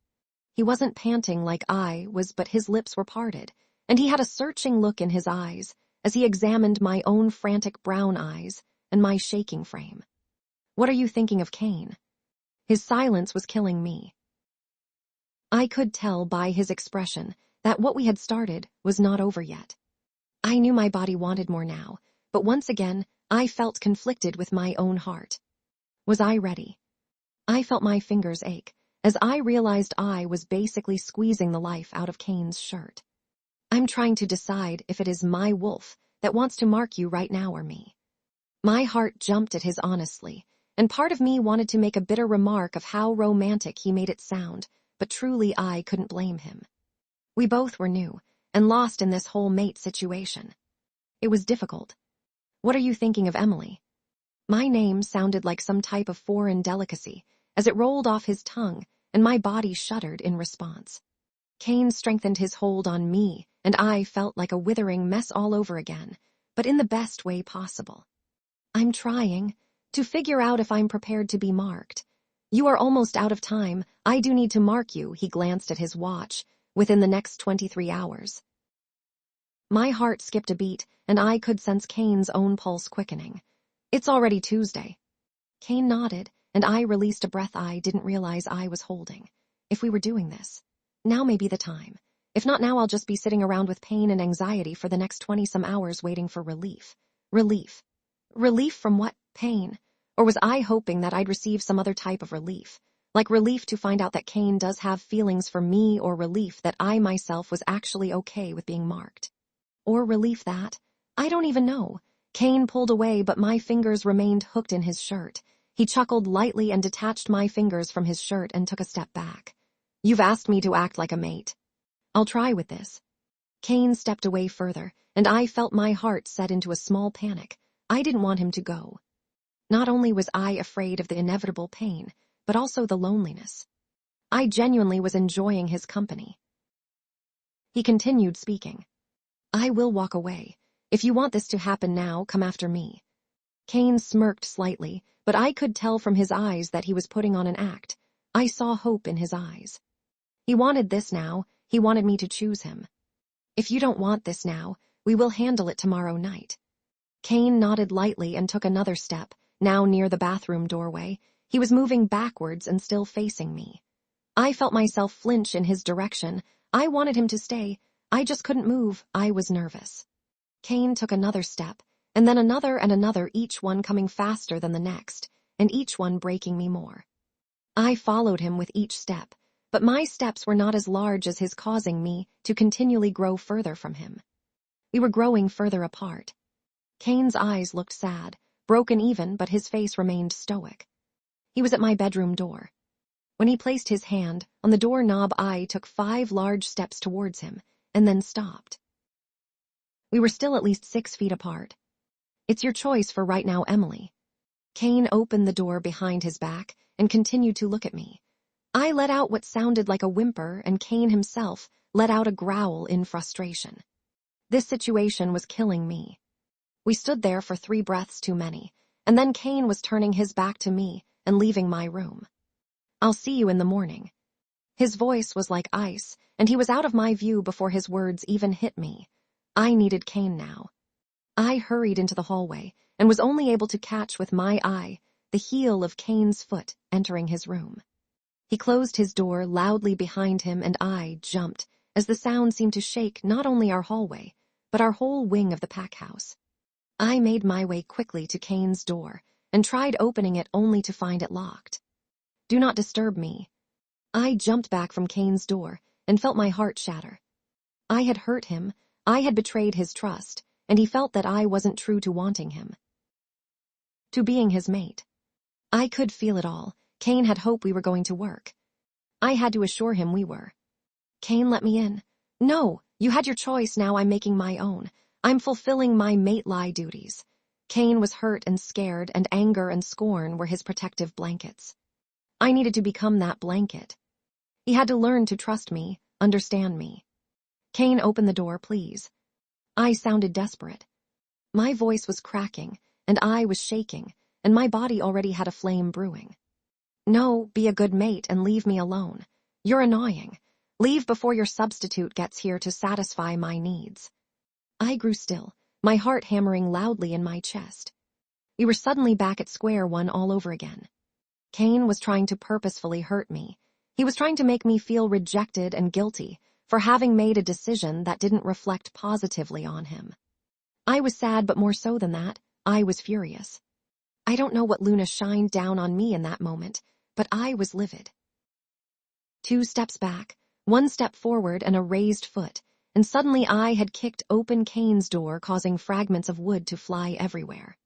He wasn't panting like I was, but his lips were parted, and he had a searching look in his eyes as he examined my own frantic brown eyes and my shaking frame. "What are you thinking of, Cain?" His silence was killing me. I could tell by his expression that what we had started was not over yet. I knew my body wanted more now, but once again, I felt conflicted with my own heart. Was I ready? I felt my fingers ache as I realized I was basically squeezing the life out of Cain's shirt. I'm trying to decide if it is my wolf that wants to mark you right now or me. My heart jumped at his honesty, and part of me wanted to make a bitter remark of how romantic he made it sound, but truly I couldn't blame him. We both were new and lost in this whole mate situation. It was difficult. "What are you thinking of, Emily?" My name sounded like some type of foreign delicacy as it rolled off his tongue, and my body shuddered in response. Cain strengthened his hold on me, and I felt like a withering mess all over again, but in the best way possible. "I'm trying to figure out if I'm prepared to be marked. You are almost out of time. I do need to mark you," he glanced at his watch, "within the next 23 hours. My heart skipped a beat, and I could sense Cain's own pulse quickening. "It's already Tuesday." Cain nodded, and I released a breath I didn't realize I was holding. If we were doing this, now may be the time. If not now, I'll just be sitting around with pain and anxiety for the next 20-some hours waiting for relief. Relief. Relief from what? Pain? Or was I hoping that I'd receive some other type of relief? Like relief to find out that Cain does have feelings for me, or relief that I myself was actually okay with being marked? Or relief that, I don't even know. Cain pulled away, but my fingers remained hooked in his shirt. He chuckled lightly and detached my fingers from his shirt and took a step back. "You've asked me to act like a mate. I'll try with this." Cain stepped away further, and I felt my heart set into a small panic. I didn't want him to go. Not only was I afraid of the inevitable pain, but also the loneliness. I genuinely was enjoying his company. He continued speaking. "I will walk away. If you want this to happen now, come after me." Cain smirked slightly, but I could tell from his eyes that he was putting on an act. I saw hope in his eyes. He wanted this now. He wanted me to choose him. "If you don't want this now, we will handle it tomorrow night." Cain nodded lightly and took another step, now near the bathroom doorway. He was moving backwards and still facing me. I felt myself flinch in his direction. I wanted him to stay. I just couldn't move. I was nervous. Cain took another step, and then another and another, each one coming faster than the next, and each one breaking me more. I followed him with each step, but my steps were not as large as his, causing me to continually grow further from him. We were growing further apart. Cain's eyes looked sad, broken even, but his face remained stoic. He was at my bedroom door. When he placed his hand on the doorknob, I took 5 large steps towards him, and then stopped. We were still at least 6 feet apart. "It's your choice for right now, Emily." Cain opened the door behind his back and continued to look at me. I let out what sounded like a whimper, and Cain himself let out a growl in frustration. This situation was killing me. We stood there for 3 breaths too many, and then Cain was turning his back to me and leaving my room. "I'll see you in the morning." His voice was like ice, and he was out of my view before his words even hit me. I needed Cain now. I hurried into the hallway and was only able to catch with my eye the heel of Cain's foot entering his room. He closed his door loudly behind him, and I jumped as the sound seemed to shake not only our hallway, but our whole wing of the pack house. I made my way quickly to Cain's door and tried opening it only to find it locked. "Do not disturb me." I jumped back from Cain's door and felt my heart shatter. I had hurt him, I had betrayed his trust, and he felt that I wasn't true to wanting him, to being his mate. I could feel it all. Cain had hoped we were going to work. I had to assure him we were. Cain let me in. No, you had your choice, now I'm making my own. I'm fulfilling my mate-lie duties. Cain was hurt and scared, and anger and scorn were his protective blankets. I needed to become that blanket. He had to learn to trust me, understand me. Cain, open the door, please. I sounded desperate. My voice was cracking, and I was shaking, and my body already had a flame brewing. No, be a good mate and leave me alone. You're annoying. Leave before your substitute gets here to satisfy my needs. I grew still, my heart hammering loudly in my chest. We were suddenly back at square one all over again. Cain was trying to purposefully hurt me. He was trying to make me feel rejected and guilty for having made a decision that didn't reflect positively on him. I was sad, but more so than that, I was furious. I don't know what Luna shined down on me in that moment, but I was livid. 2 steps back, 1 step forward, and a raised foot, and suddenly I had kicked open Cain's door, causing fragments of wood to fly everywhere.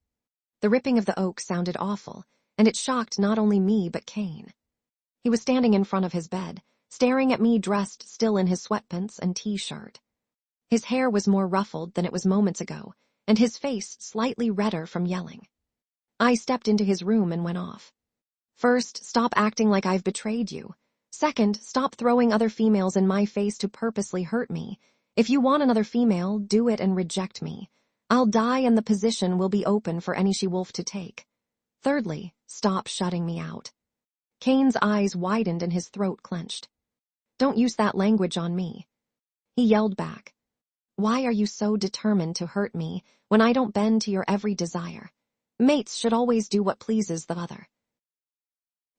The ripping of the oak sounded awful, and it shocked not only me but Cain. He was standing in front of his bed, staring at me, dressed still in his sweatpants and t-shirt. His hair was more ruffled than it was moments ago, and his face slightly redder from yelling. I stepped into his room and went off. First, stop acting like I've betrayed you. Second, stop throwing other females in my face to purposely hurt me. If you want another female, do it and reject me. I'll die and the position will be open for any she-wolf to take. Thirdly, stop shutting me out. Cain's eyes widened and his throat clenched. Don't use that language on me. He yelled back. Why are you so determined to hurt me when I don't bend to your every desire? Mates should always do what pleases the other.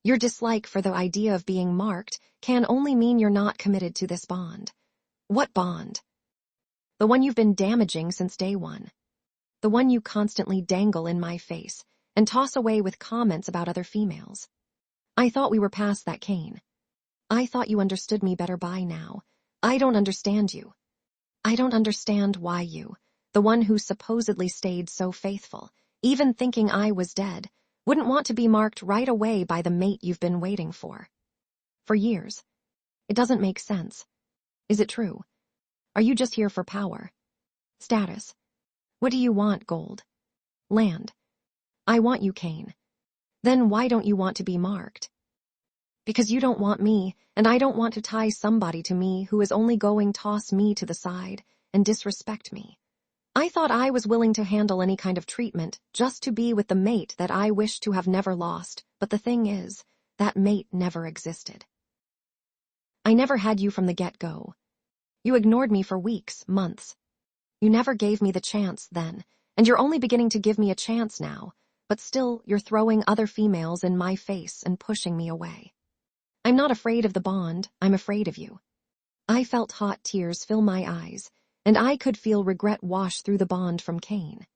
Your dislike for the idea of being marked can only mean you're not committed to this bond. What bond? The one you've been damaging since day one. The one you constantly dangle in my face and toss away with comments about other females. I thought we were past that, Cain. I thought you understood me better by now. I don't understand you. I don't understand why you, the one who supposedly stayed so faithful, even thinking I was dead, wouldn't want to be marked right away by the mate you've been waiting for years. It doesn't make sense. Is it true? Are you just here for power? Status? What do you want, gold? Land? I want you, Cain. Then why don't you want to be marked? Because you don't want me, and I don't want to tie somebody to me who is only going to toss me to the side and disrespect me. I thought I was willing to handle any kind of treatment just to be with the mate that I wished to have never lost, but the thing is, that mate never existed. I never had you from the get-go. You ignored me for weeks, months. You never gave me the chance then, and you're only beginning to give me a chance now, but still you're throwing other females in my face and pushing me away. I'm not afraid of the bond, I'm afraid of you. I felt hot tears fill my eyes, and I could feel regret wash through the bond from Cain.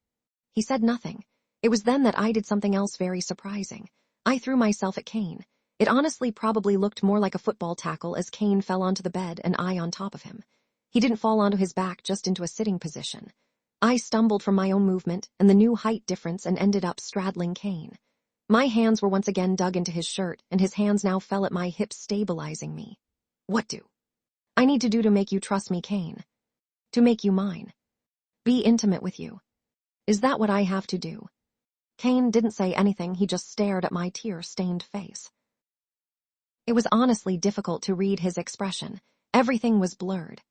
He said nothing. It was then that I did something else very surprising. I threw myself at Cain. It honestly probably looked more like a football tackle as Cain fell onto the bed and I on top of him. He didn't fall onto his back, just into a sitting position. I stumbled from my own movement and the new height difference and ended up straddling Cain. My hands were once again dug into his shirt, and his hands now fell at my hips, stabilizing me. What do I need to do to make you trust me, Cain? To make you mine? Be intimate with you? Is that what I have to do? Cain didn't say anything, he just stared at my tear-stained face. It was honestly difficult to read his expression. Everything was blurred.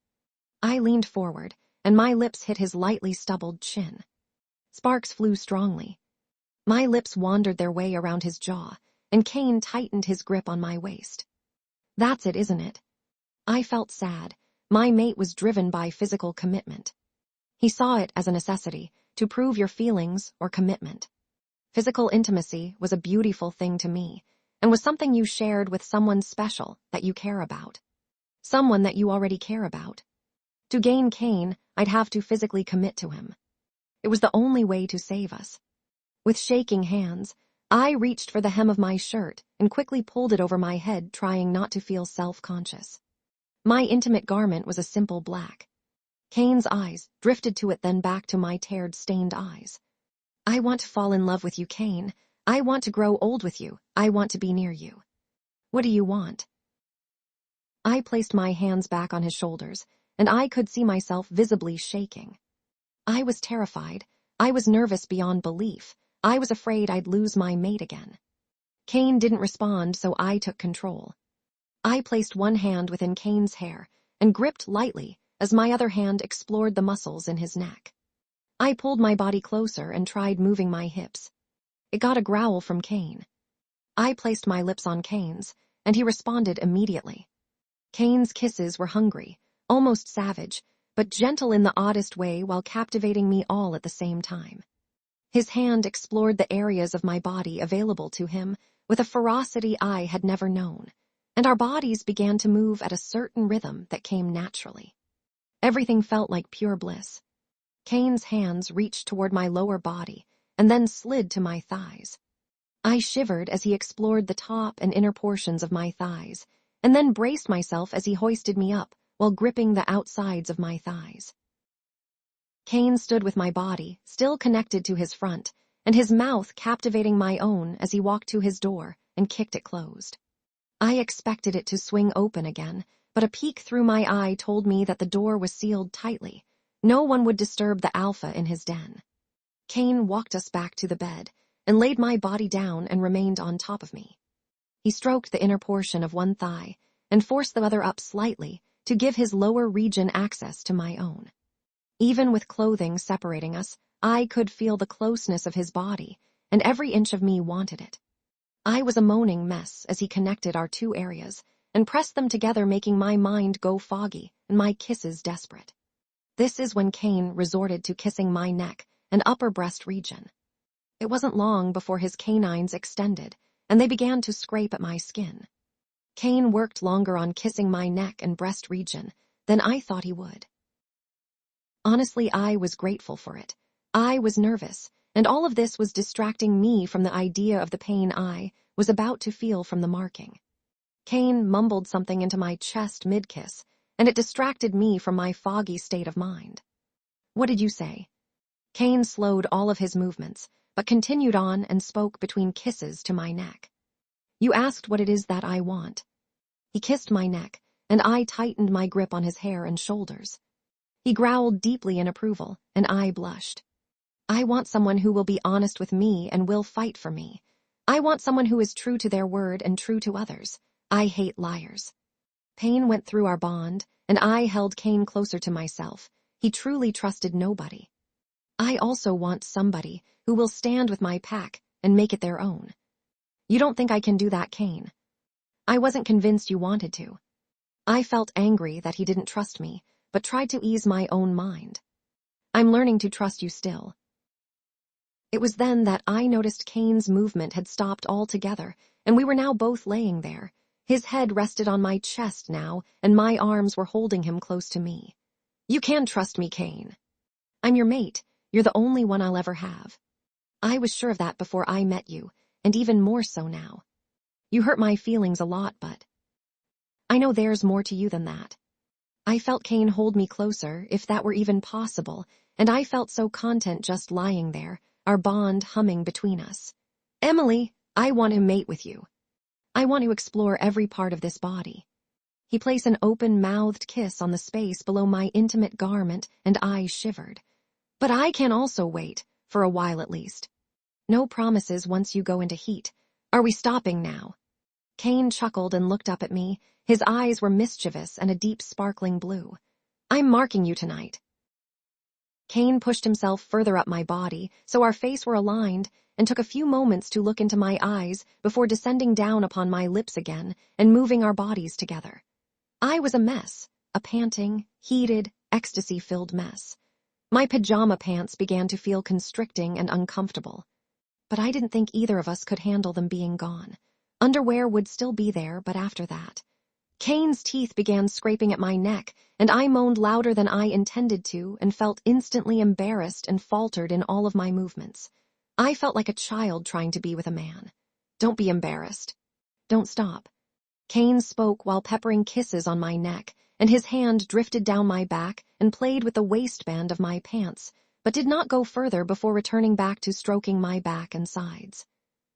I leaned forward, and my lips hit his lightly stubbled chin. Sparks flew strongly. My lips wandered their way around his jaw, and Cain tightened his grip on my waist. That's it, isn't it? I felt sad. My mate was driven by physical commitment. He saw it as a necessity to prove your feelings or commitment. Physical intimacy was a beautiful thing to me, and was something you shared with someone special that you care about. Someone that you already care about. To gain Cain, I'd have to physically commit to him. It was the only way to save us. With shaking hands, I reached for the hem of my shirt and quickly pulled it over my head, trying not to feel self-conscious. My intimate garment was a simple black. Cain's eyes drifted to it, then back to my teared, stained eyes. I want to fall in love with you, Cain. I want to grow old with you. I want to be near you. What do you want? I placed my hands back on his shoulders, and I could see myself visibly shaking. I was terrified. I was nervous beyond belief. I was afraid I'd lose my mate again. Cain didn't respond, so I took control. I placed one hand within Cain's hair and gripped lightly as my other hand explored the muscles in his neck. I pulled my body closer and tried moving my hips. It got a growl from Cain. I placed my lips on Cain's, and he responded immediately. Cain's kisses were hungry, almost savage, but gentle in the oddest way while captivating me all at the same time. His hand explored the areas of my body available to him with a ferocity I had never known, and our bodies began to move at a certain rhythm that came naturally. Everything felt like pure bliss. Cain's hands reached toward my lower body and then slid to my thighs. I shivered as he explored the top and inner portions of my thighs, and then braced myself as he hoisted me up while gripping the outsides of my thighs. Cain stood with my body still connected to his front, and his mouth captivating my own as he walked to his door and kicked it closed. I expected it to swing open again, but a peek through my eye told me that the door was sealed tightly. No one would disturb the alpha in his den. Cain walked us back to the bed and laid my body down and remained on top of me. He stroked the inner portion of one thigh and forced the other up slightly to give his lower region access to my own. Even with clothing separating us, I could feel the closeness of his body, and every inch of me wanted it. I was a moaning mess as he connected our two areas and pressed them together, making my mind go foggy and my kisses desperate. This is when Cain resorted to kissing my neck and upper breast region. It wasn't long before his canines extended, and they began to scrape at my skin. Cain worked longer on kissing my neck and breast region than I thought he would. Honestly, I was grateful for it. I was nervous, and all of this was distracting me from the idea of the pain I was about to feel from the marking. Cain mumbled something into my chest mid-kiss, and it distracted me from my foggy state of mind. What did you say? Cain slowed all of his movements, but continued on and spoke between kisses to my neck. You asked what it is that I want. He kissed my neck, and I tightened my grip on his hair and shoulders. He growled deeply in approval, and I blushed. I want someone who will be honest with me and will fight for me. I want someone who is true to their word and true to others. I hate liars. Pain went through our bond, and I held Cain closer to myself. He truly trusted nobody. I also want somebody who will stand with my pack and make it their own. You don't think I can do that, Cain? I wasn't convinced you wanted to. I felt angry that he didn't trust me, but tried to ease my own mind. I'm learning to trust you still. It was then that I noticed Cain's movement had stopped altogether, and we were now both laying there. His head rested on my chest now, and my arms were holding him close to me. You can trust me, Cain. I'm your mate. You're the only one I'll ever have. I was sure of that before I met you, and even more so now. You hurt my feelings a lot, but I know there's more to you than that. I felt Cain hold me closer, if that were even possible, and I felt so content just lying there, our bond humming between us. Emily, I want to mate with you. I want to explore every part of this body. He placed an open-mouthed kiss on the space below my intimate garment, and I shivered. But I can also wait, for a while at least. No promises once you go into heat. Are we stopping now? Cain chuckled and looked up at me. His eyes were mischievous and a deep sparkling blue. I'm marking you tonight. Cain pushed himself further up my body, so our faces were aligned, and took a few moments to look into my eyes before descending down upon my lips again and moving our bodies together. I was a mess, a panting, heated, ecstasy-filled mess. My pajama pants began to feel constricting and uncomfortable. But I didn't think either of us could handle them being gone. Underwear would still be there, but after that. Cain's teeth began scraping at my neck, and I moaned louder than I intended to and felt instantly embarrassed and faltered in all of my movements. I felt like a child trying to be with a man. Don't be embarrassed. Don't stop. Cain spoke while peppering kisses on my neck, and his hand drifted down my back and played with the waistband of my pants, but did not go further before returning back to stroking my back and sides.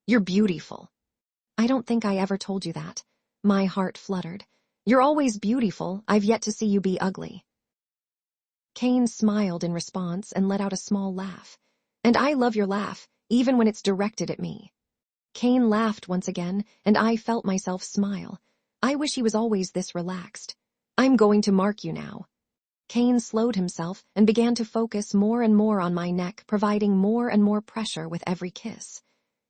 You're beautiful. I don't think I ever told you that. My heart fluttered. You're always beautiful. I've yet to see you be ugly. Cain smiled in response and let out a small laugh. And I love your laugh, even when it's directed at me. Cain laughed once again, and I felt myself smile. I wish he was always this relaxed. I'm going to mark you now. Cain slowed himself and began to focus more and more on my neck, providing more and more pressure with every kiss.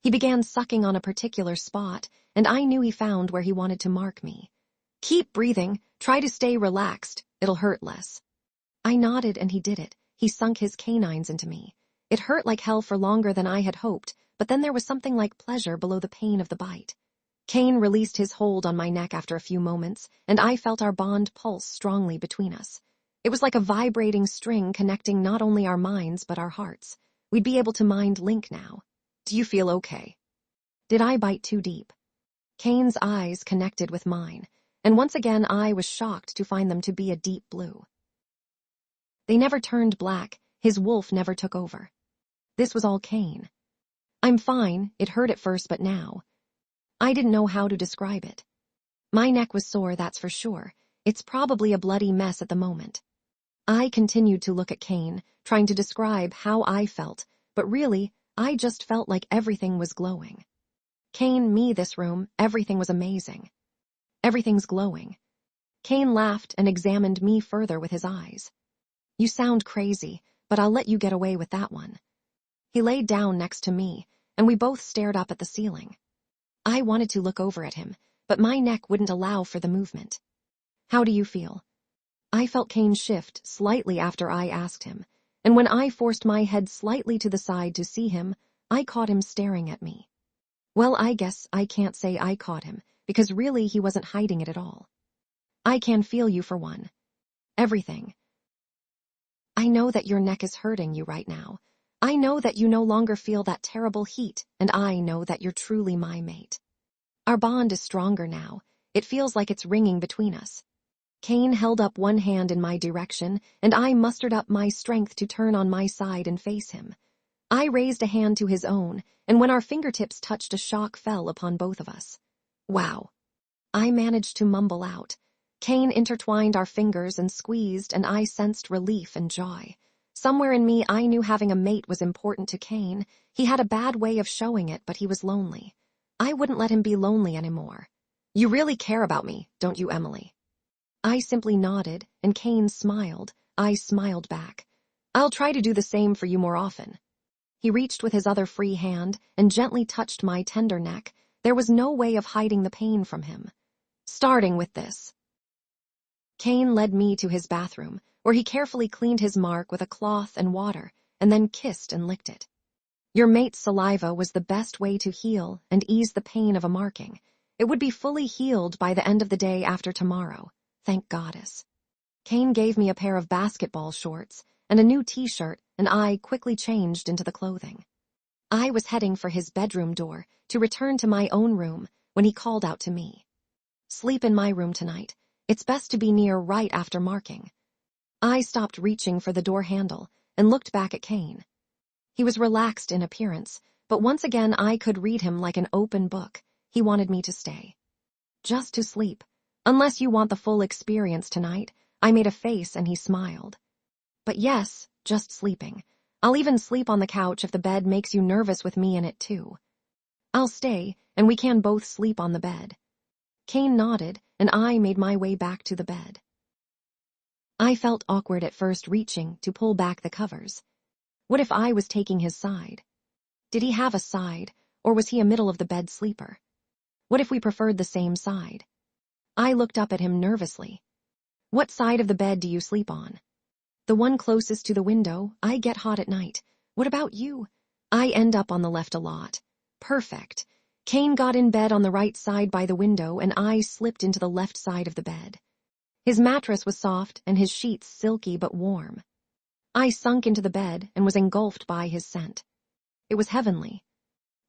He began sucking on a particular spot, and I knew he found where he wanted to mark me. Keep breathing. Try to stay relaxed. It'll hurt less. I nodded, and he did it. He sunk his canines into me. It hurt like hell for longer than I had hoped, but then there was something like pleasure below the pain of the bite. Cain released his hold on my neck after a few moments, and I felt our bond pulse strongly between us. It was like a vibrating string connecting not only our minds but our hearts. We'd be able to mind link now. Do you feel okay? Did I bite too deep? Cain's eyes connected with mine, and once again I was shocked to find them to be a deep blue. They never turned black. His wolf never took over. This was all Cain. I'm fine. It hurt at first, but now. I didn't know how to describe it. My neck was sore, that's for sure. It's probably a bloody mess at the moment. I continued to look at Cain, trying to describe how I felt, but really, I just felt like everything was glowing. Cain, me, this room, everything was amazing. Everything's glowing. Cain laughed and examined me further with his eyes. You sound crazy, but I'll let you get away with that one. He laid down next to me, and we both stared up at the ceiling. I wanted to look over at him, but my neck wouldn't allow for the movement. How do you feel? I felt Cain shift slightly after I asked him, and when I forced my head slightly to the side to see him, I caught him staring at me. Well, I guess I can't say I caught him, because really he wasn't hiding it at all. I can feel you for one. Everything. I know that your neck is hurting you right now. I know that you no longer feel that terrible heat, and I know that you're truly my mate. Our bond is stronger now. It feels like it's ringing between us. Cain held up one hand in my direction, and I mustered up my strength to turn on my side and face him. I raised a hand to his own, and when our fingertips touched, a shock fell upon both of us. Wow. I managed to mumble out. Cain intertwined our fingers and squeezed, and I sensed relief and joy. Somewhere in me, I knew having a mate was important to Cain. He had a bad way of showing it, but he was lonely. I wouldn't let him be lonely anymore. You really care about me, don't you, Emily? I simply nodded, and Cain smiled. I smiled back. I'll try to do the same for you more often. He reached with his other free hand and gently touched my tender neck. There was no way of hiding the pain from him. Starting with this. Cain led me to his bathroom, where he carefully cleaned his mark with a cloth and water, and then kissed and licked it. Your mate's saliva was the best way to heal and ease the pain of a marking. It would be fully healed by the end of the day after tomorrow. Thank goddess. Cain gave me a pair of basketball shorts and a new t-shirt, and I quickly changed into the clothing. I was heading for his bedroom door to return to my own room when he called out to me. Sleep in my room tonight. It's best to be near right after marking. I stopped reaching for the door handle and looked back at Cain. He was relaxed in appearance, but once again I could read him like an open book. He wanted me to stay. Just to sleep. Unless you want the full experience tonight. I made a face and he smiled. But yes, just sleeping. I'll even sleep on the couch if the bed makes you nervous with me in it too. I'll stay, and we can both sleep on the bed. Cain nodded, and I made my way back to the bed. I felt awkward at first, reaching to pull back the covers. What if I was taking his side? Did he have a side, or was he a middle-of-the-bed sleeper? What if we preferred the same side? I looked up at him nervously. What side of the bed do you sleep on? The one closest to the window. I get hot at night. What about you? I end up on the left a lot. Perfect. Cain got in bed on the right side by the window, and I slipped into the left side of the bed. His mattress was soft and his sheets silky but warm. I sunk into the bed and was engulfed by his scent. It was heavenly.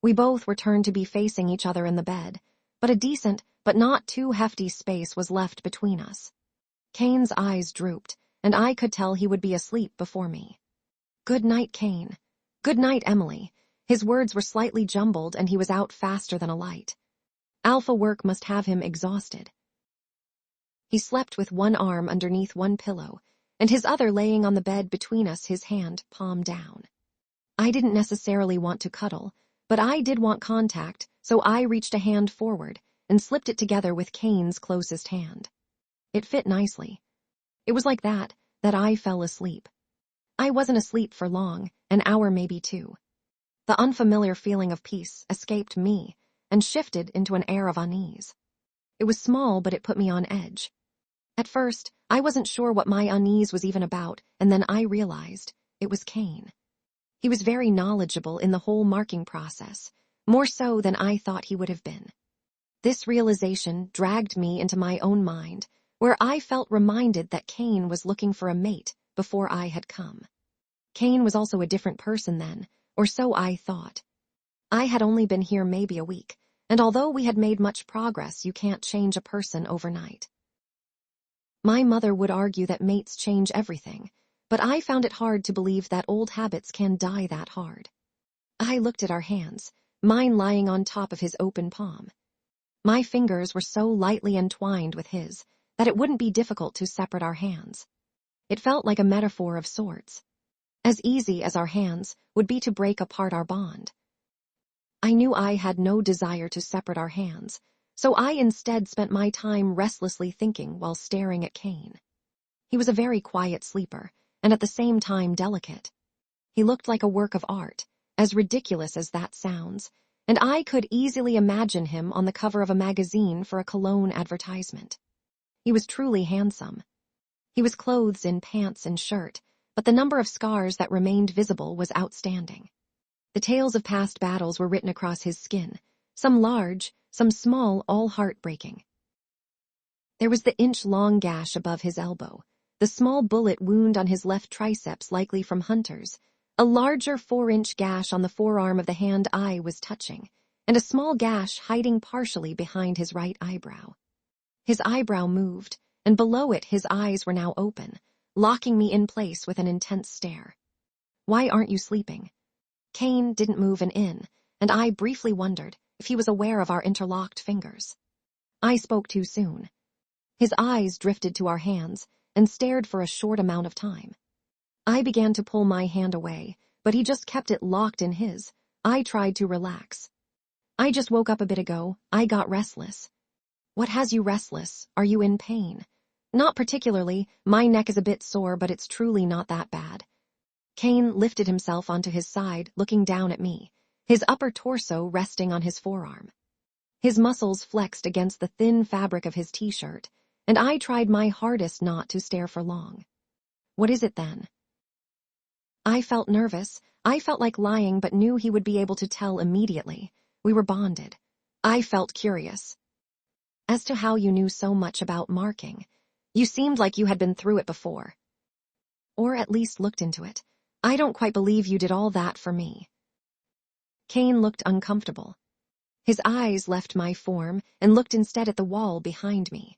We both were turned to be facing each other in the bed, but a decent but not too hefty space was left between us. Cain's eyes drooped, and I could tell he would be asleep before me. "Good night, Cain. Good night, Emily." His words were slightly jumbled, and he was out faster than a light. Alpha work must have him exhausted. He slept with one arm underneath one pillow, and his other laying on the bed between us, his hand palm down. I didn't necessarily want to cuddle, but I did want contact, so I reached a hand forward and slipped it together with Cain's closest hand. It fit nicely. It was like that I fell asleep. I wasn't asleep for long, an hour maybe 2. The unfamiliar feeling of peace escaped me and shifted into an air of unease. It was small, but it put me on edge. At first, I wasn't sure what my unease was even about, and then I realized it was Cain. He was very knowledgeable in the whole marking process, more so than I thought he would have been. This realization dragged me into my own mind, where I felt reminded that Cain was looking for a mate before I had come. Cain was also a different person then, or so I thought. I had only been here maybe a week, and although we had made much progress, you can't change a person overnight. My mother would argue that mates change everything, but I found it hard to believe that old habits can die that hard. I looked at our hands, mine lying on top of his open palm. My fingers were so lightly entwined with his that it wouldn't be difficult to separate our hands. It felt like a metaphor of sorts. As easy as our hands would be to break apart our bond. I knew I had no desire to separate our hands, so I instead spent my time restlessly thinking while staring at Cain. He was a very quiet sleeper, and at the same time delicate. He looked like a work of art, as ridiculous as that sounds, and I could easily imagine him on the cover of a magazine for a cologne advertisement. He was truly handsome. He was clothed in pants and shirt, but the number of scars that remained visible was outstanding. The tales of past battles were written across his skin, some large, some small, all heartbreaking. There was the inch-long gash above his elbow, the small bullet wound on his left triceps likely from hunters, a larger 4-inch gash on the forearm of the hand I was touching, and a small gash hiding partially behind his right eyebrow. His eyebrow moved, and below it his eyes were now open, locking me in place with an intense stare. "Why aren't you sleeping?" Cain didn't move an in, and I briefly wondered if he was aware of our interlocked fingers. I spoke too soon. His eyes drifted to our hands and stared for a short amount of time. I began to pull my hand away, but he just kept it locked in his. I tried to relax. "I just woke up a bit ago. I got restless." "What has you restless? Are you in pain?" "Not particularly. My neck is a bit sore, but it's truly not that bad." Cain lifted himself onto his side, looking down at me, his upper torso resting on his forearm. His muscles flexed against the thin fabric of his t-shirt, and I tried my hardest not to stare for long. "What is it then?" I felt nervous. I felt like lying, but knew he would be able to tell immediately. We were bonded. I felt curious. "As to how you knew so much about marking. You seemed like you had been through it before. Or at least looked into it. I don't quite believe you did all that for me." Cain looked uncomfortable. His eyes left my form and looked instead at the wall behind me.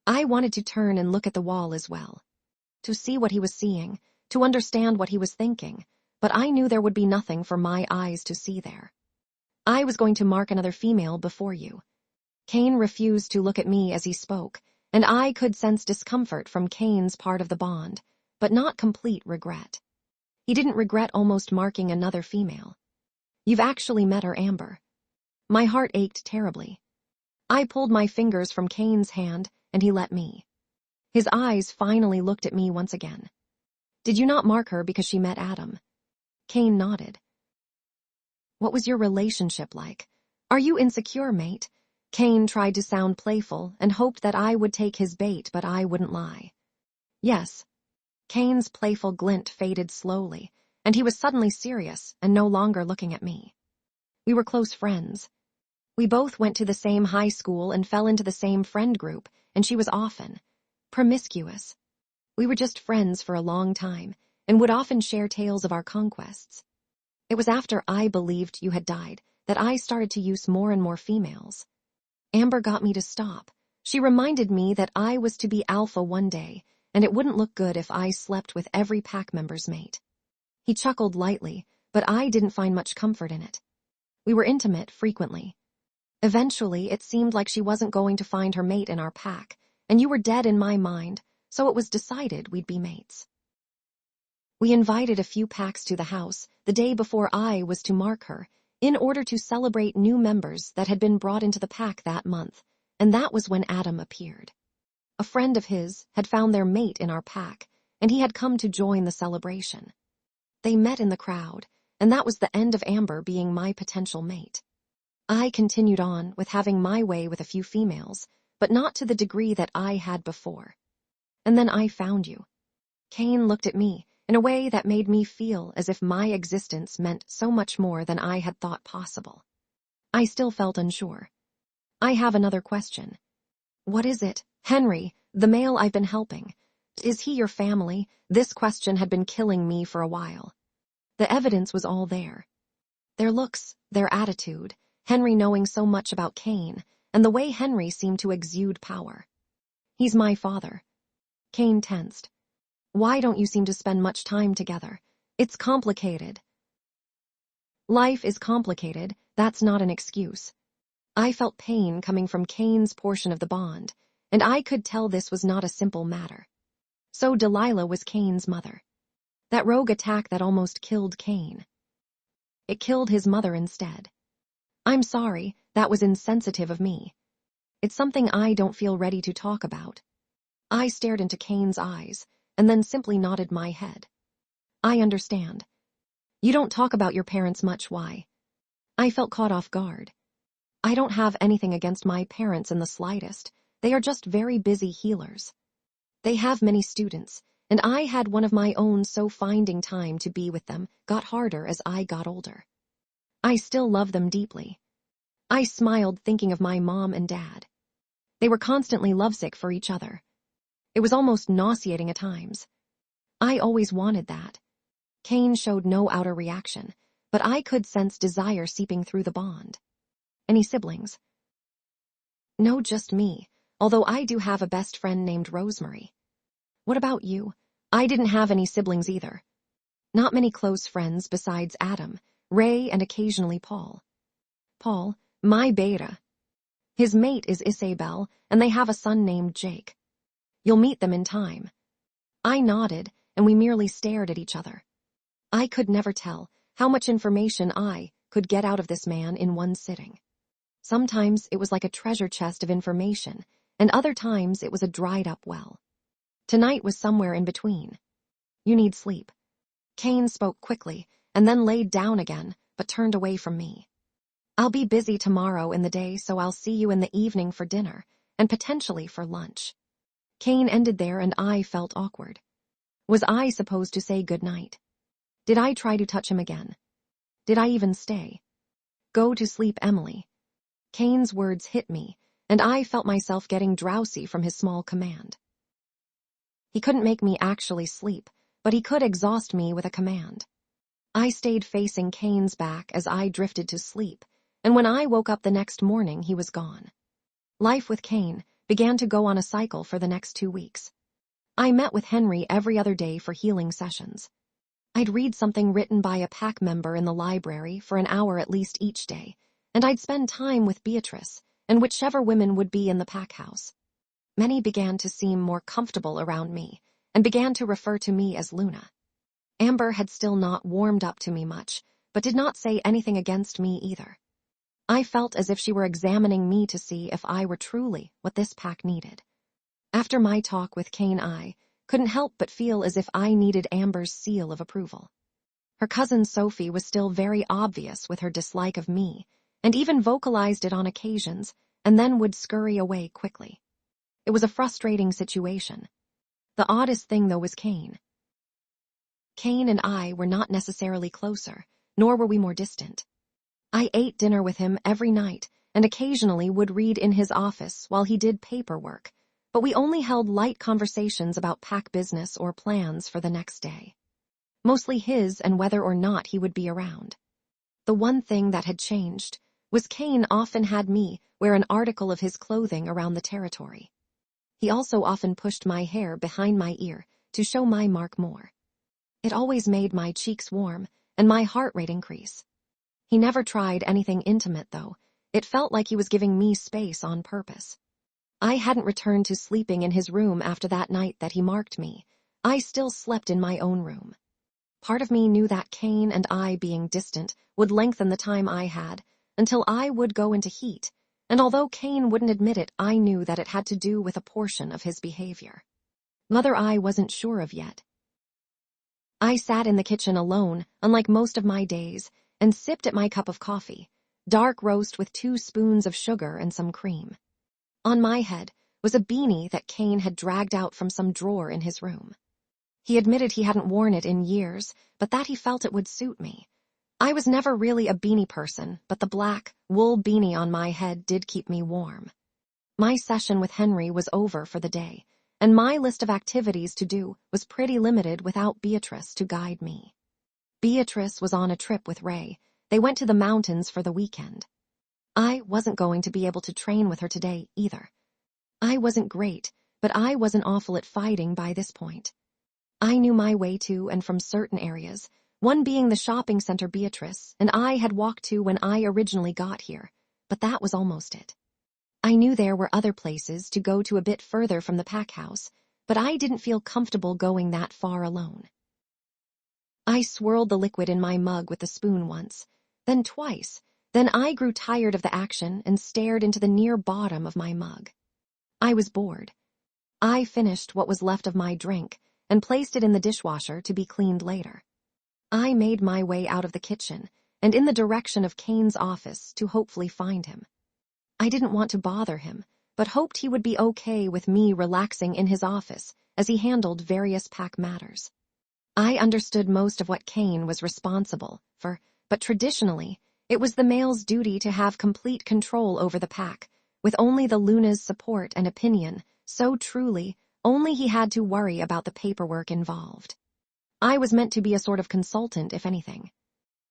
I wanted to turn and look at the wall as well. To see what he was seeing, to understand what he was thinking, but I knew there would be nothing for my eyes to see there. "I was going to mark another female before you." Cain refused to look at me as he spoke, and I could sense discomfort from Cain's part of the bond, but not complete regret. He didn't regret almost marking another female. "You've actually met her, Amber." My heart ached terribly. I pulled my fingers from Cain's hand, and he let me. His eyes finally looked at me once again. "Did you not mark her because she met Adam?" Cain nodded. "What was your relationship like? Are you insecure, mate?" Cain tried to sound playful and hoped that I would take his bait, but I wouldn't lie. "Yes." Cain's playful glint faded slowly, and he was suddenly serious and no longer looking at me. "We were close friends. We both went to the same high school and fell into the same friend group, and she was often promiscuous. We were just friends for a long time and would often share tales of our conquests. It was after I believed you had died that I started to use more and more females. Amber got me to stop. She reminded me that I was to be alpha one day, and it wouldn't look good if I slept with every pack member's mate. He chuckled lightly, but I didn't find much comfort in it. We were intimate frequently. Eventually, it seemed like she wasn't going to find her mate in our pack, and you were dead in my mind, so it was decided we'd be mates. We invited a few packs to the house the day before I was to mark her, in order to celebrate new members that had been brought into the pack that month, and that was when Adam appeared. A friend of his had found their mate in our pack, and he had come to join the celebration. They met in the crowd, and that was the end of Amber being my potential mate. I continued on with having my way with a few females, but not to the degree that I had before. And then I found you. Cain looked at me in a way that made me feel as if my existence meant so much more than I had thought possible. I still felt unsure. I have another question. What is it? Henry, the male I've been helping. Is he your family? This question had been killing me for a while. The evidence was all there. Their looks, their attitude, Henry knowing so much about Cain, and the way Henry seemed to exude power. He's my father. Cain tensed. Why don't you seem to spend much time together? It's complicated. Life is complicated, that's not an excuse. I felt pain coming from Cain's portion of the bond, and I could tell this was not a simple matter. So Delilah was Cain's mother. That rogue attack that almost killed Cain. It killed his mother instead. I'm sorry, that was insensitive of me. It's something I don't feel ready to talk about. I stared into Cain's eyes, and then simply nodded my head. I understand. You don't talk about your parents much, why? I felt caught off guard. I don't have anything against my parents in the slightest. They are just very busy healers. They have many students, and I had one of my own, so finding time to be with them got harder as I got older. I still love them deeply. I smiled thinking of my mom and dad. They were constantly lovesick for each other. It was almost nauseating at times. I always wanted that. Cain showed no outer reaction, but I could sense desire seeping through the bond. Any siblings? No, just me, although I do have a best friend named Rosemary. What about you? I didn't have any siblings either. Not many close friends besides Adam, Ray, and occasionally Paul. Paul, my beta. His mate is Isabel, and they have a son named Jake. You'll meet them in time. I nodded, and we merely stared at each other. I could never tell how much information I could get out of this man in one sitting. Sometimes it was like a treasure chest of information, and other times it was a dried-up well. Tonight was somewhere in between. You need sleep. Cain spoke quickly, and then laid down again, but turned away from me. I'll be busy tomorrow in the day, so I'll see you in the evening for dinner, and potentially for lunch. Cain ended there, and I felt awkward. Was I supposed to say good night? Did I try to touch him again? Did I even stay? Go to sleep, Emily. Cain's words hit me, and I felt myself getting drowsy from his small command. He couldn't make me actually sleep, but he could exhaust me with a command. I stayed facing Cain's back as I drifted to sleep, and when I woke up the next morning, he was gone. Life with Cain began to go on a cycle for the next 2 weeks. I met with Henry every other day for healing sessions. I'd read something written by a pack member in the library for an hour at least each day, and I'd spend time with Beatrice and whichever women would be in the pack house. Many began to seem more comfortable around me and began to refer to me as Luna. Amber had still not warmed up to me much, but did not say anything against me either. I felt as if she were examining me to see if I were truly what this pack needed. After my talk with Cain, I couldn't help but feel as if I needed Amber's seal of approval. Her cousin Sophie was still very obvious with her dislike of me, and even vocalized it on occasions, and then would scurry away quickly. It was a frustrating situation. The oddest thing, though, was Cain. Cain and I were not necessarily closer, nor were we more distant. I ate dinner with him every night, and occasionally would read in his office while he did paperwork, but we only held light conversations about pack business or plans for the next day. mostly his and whether or not he would be around. The one thing that had changed was Cain often had me wear an article of his clothing around the territory. He also often pushed my hair behind my ear to show my mark more. It always made my cheeks warm and my heart rate increase. He never tried anything intimate, though. It felt like he was giving me space on purpose. I hadn't returned to sleeping in his room after that night that he marked me. I still slept in my own room. Part of me knew that Cain and I being distant would lengthen the time I had until I would go into heat, and although Cain wouldn't admit it, I knew that it had to do with a portion of his behavior. Whether I wasn't sure of yet. I sat in the kitchen alone, unlike most of my days, and sipped at my cup of coffee, dark roast with 2 spoons of sugar and some cream. On my head was a beanie that Cain had dragged out from some drawer in his room. He admitted he hadn't worn it in years, but that he felt it would suit me. I was never really a beanie person, but the black, wool beanie on my head did keep me warm. My session with Henry was over for the day, and my list of activities to do was pretty limited without Beatrice to guide me. Beatrice was on a trip with Ray. They went to the mountains for the weekend. I wasn't going to be able to train with her today either. I wasn't great, but I wasn't awful at fighting by this point. I knew my way to and from certain areas, one being the shopping center Beatrice and I had walked to when I originally got here, but that was almost it. I knew there were other places to go to a bit further from the pack house, but I didn't feel comfortable going that far alone. I swirled the liquid in my mug with the spoon once, then twice, then I grew tired of the action and stared into the near bottom of my mug. I was bored. I finished what was left of my drink and placed it in the dishwasher to be cleaned later. I made my way out of the kitchen and in the direction of Cain's office to hopefully find him. I didn't want to bother him, but hoped he would be okay with me relaxing in his office as he handled various pack matters. I understood most of what Cain was responsible for, but traditionally, it was the male's duty to have complete control over the pack, with only the Luna's support and opinion, so truly, only he had to worry about the paperwork involved. I was meant to be a sort of consultant, if anything.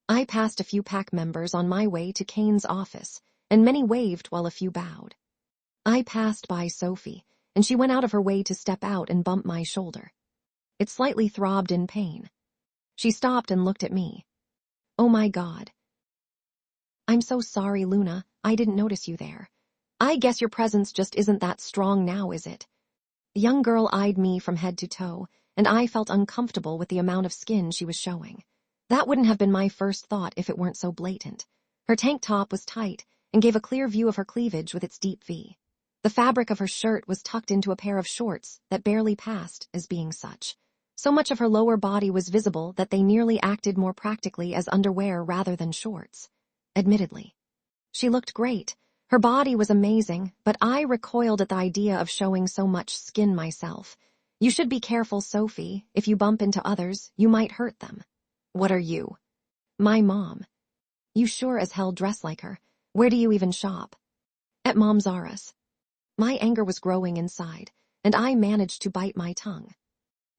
I passed a few pack members on my way to Cain's office, and many waved while a few bowed. I passed by Sophie, and she went out of her way to step out and bump my shoulder. It slightly throbbed in pain. She stopped and looked at me. Oh my God. I'm so sorry, Luna, I didn't notice you there. I guess your presence just isn't that strong now, is it? The young girl eyed me from head to toe, and I felt uncomfortable with the amount of skin she was showing. That wouldn't have been my first thought if it weren't so blatant. Her tank top was tight and gave a clear view of her cleavage with its deep V. The fabric of her shirt was tucked into a pair of shorts that barely passed as being such. So much of her lower body was visible that they nearly acted more practically as underwear rather than shorts. Admittedly. She looked great. Her body was amazing, but I recoiled at the idea of showing so much skin myself. You should be careful, Sophie. If you bump into others, you might hurt them. What are you? My mom. You sure as hell dress like her. Where do you even shop? At Mom Zara's. My anger was growing inside, and I managed to bite my tongue.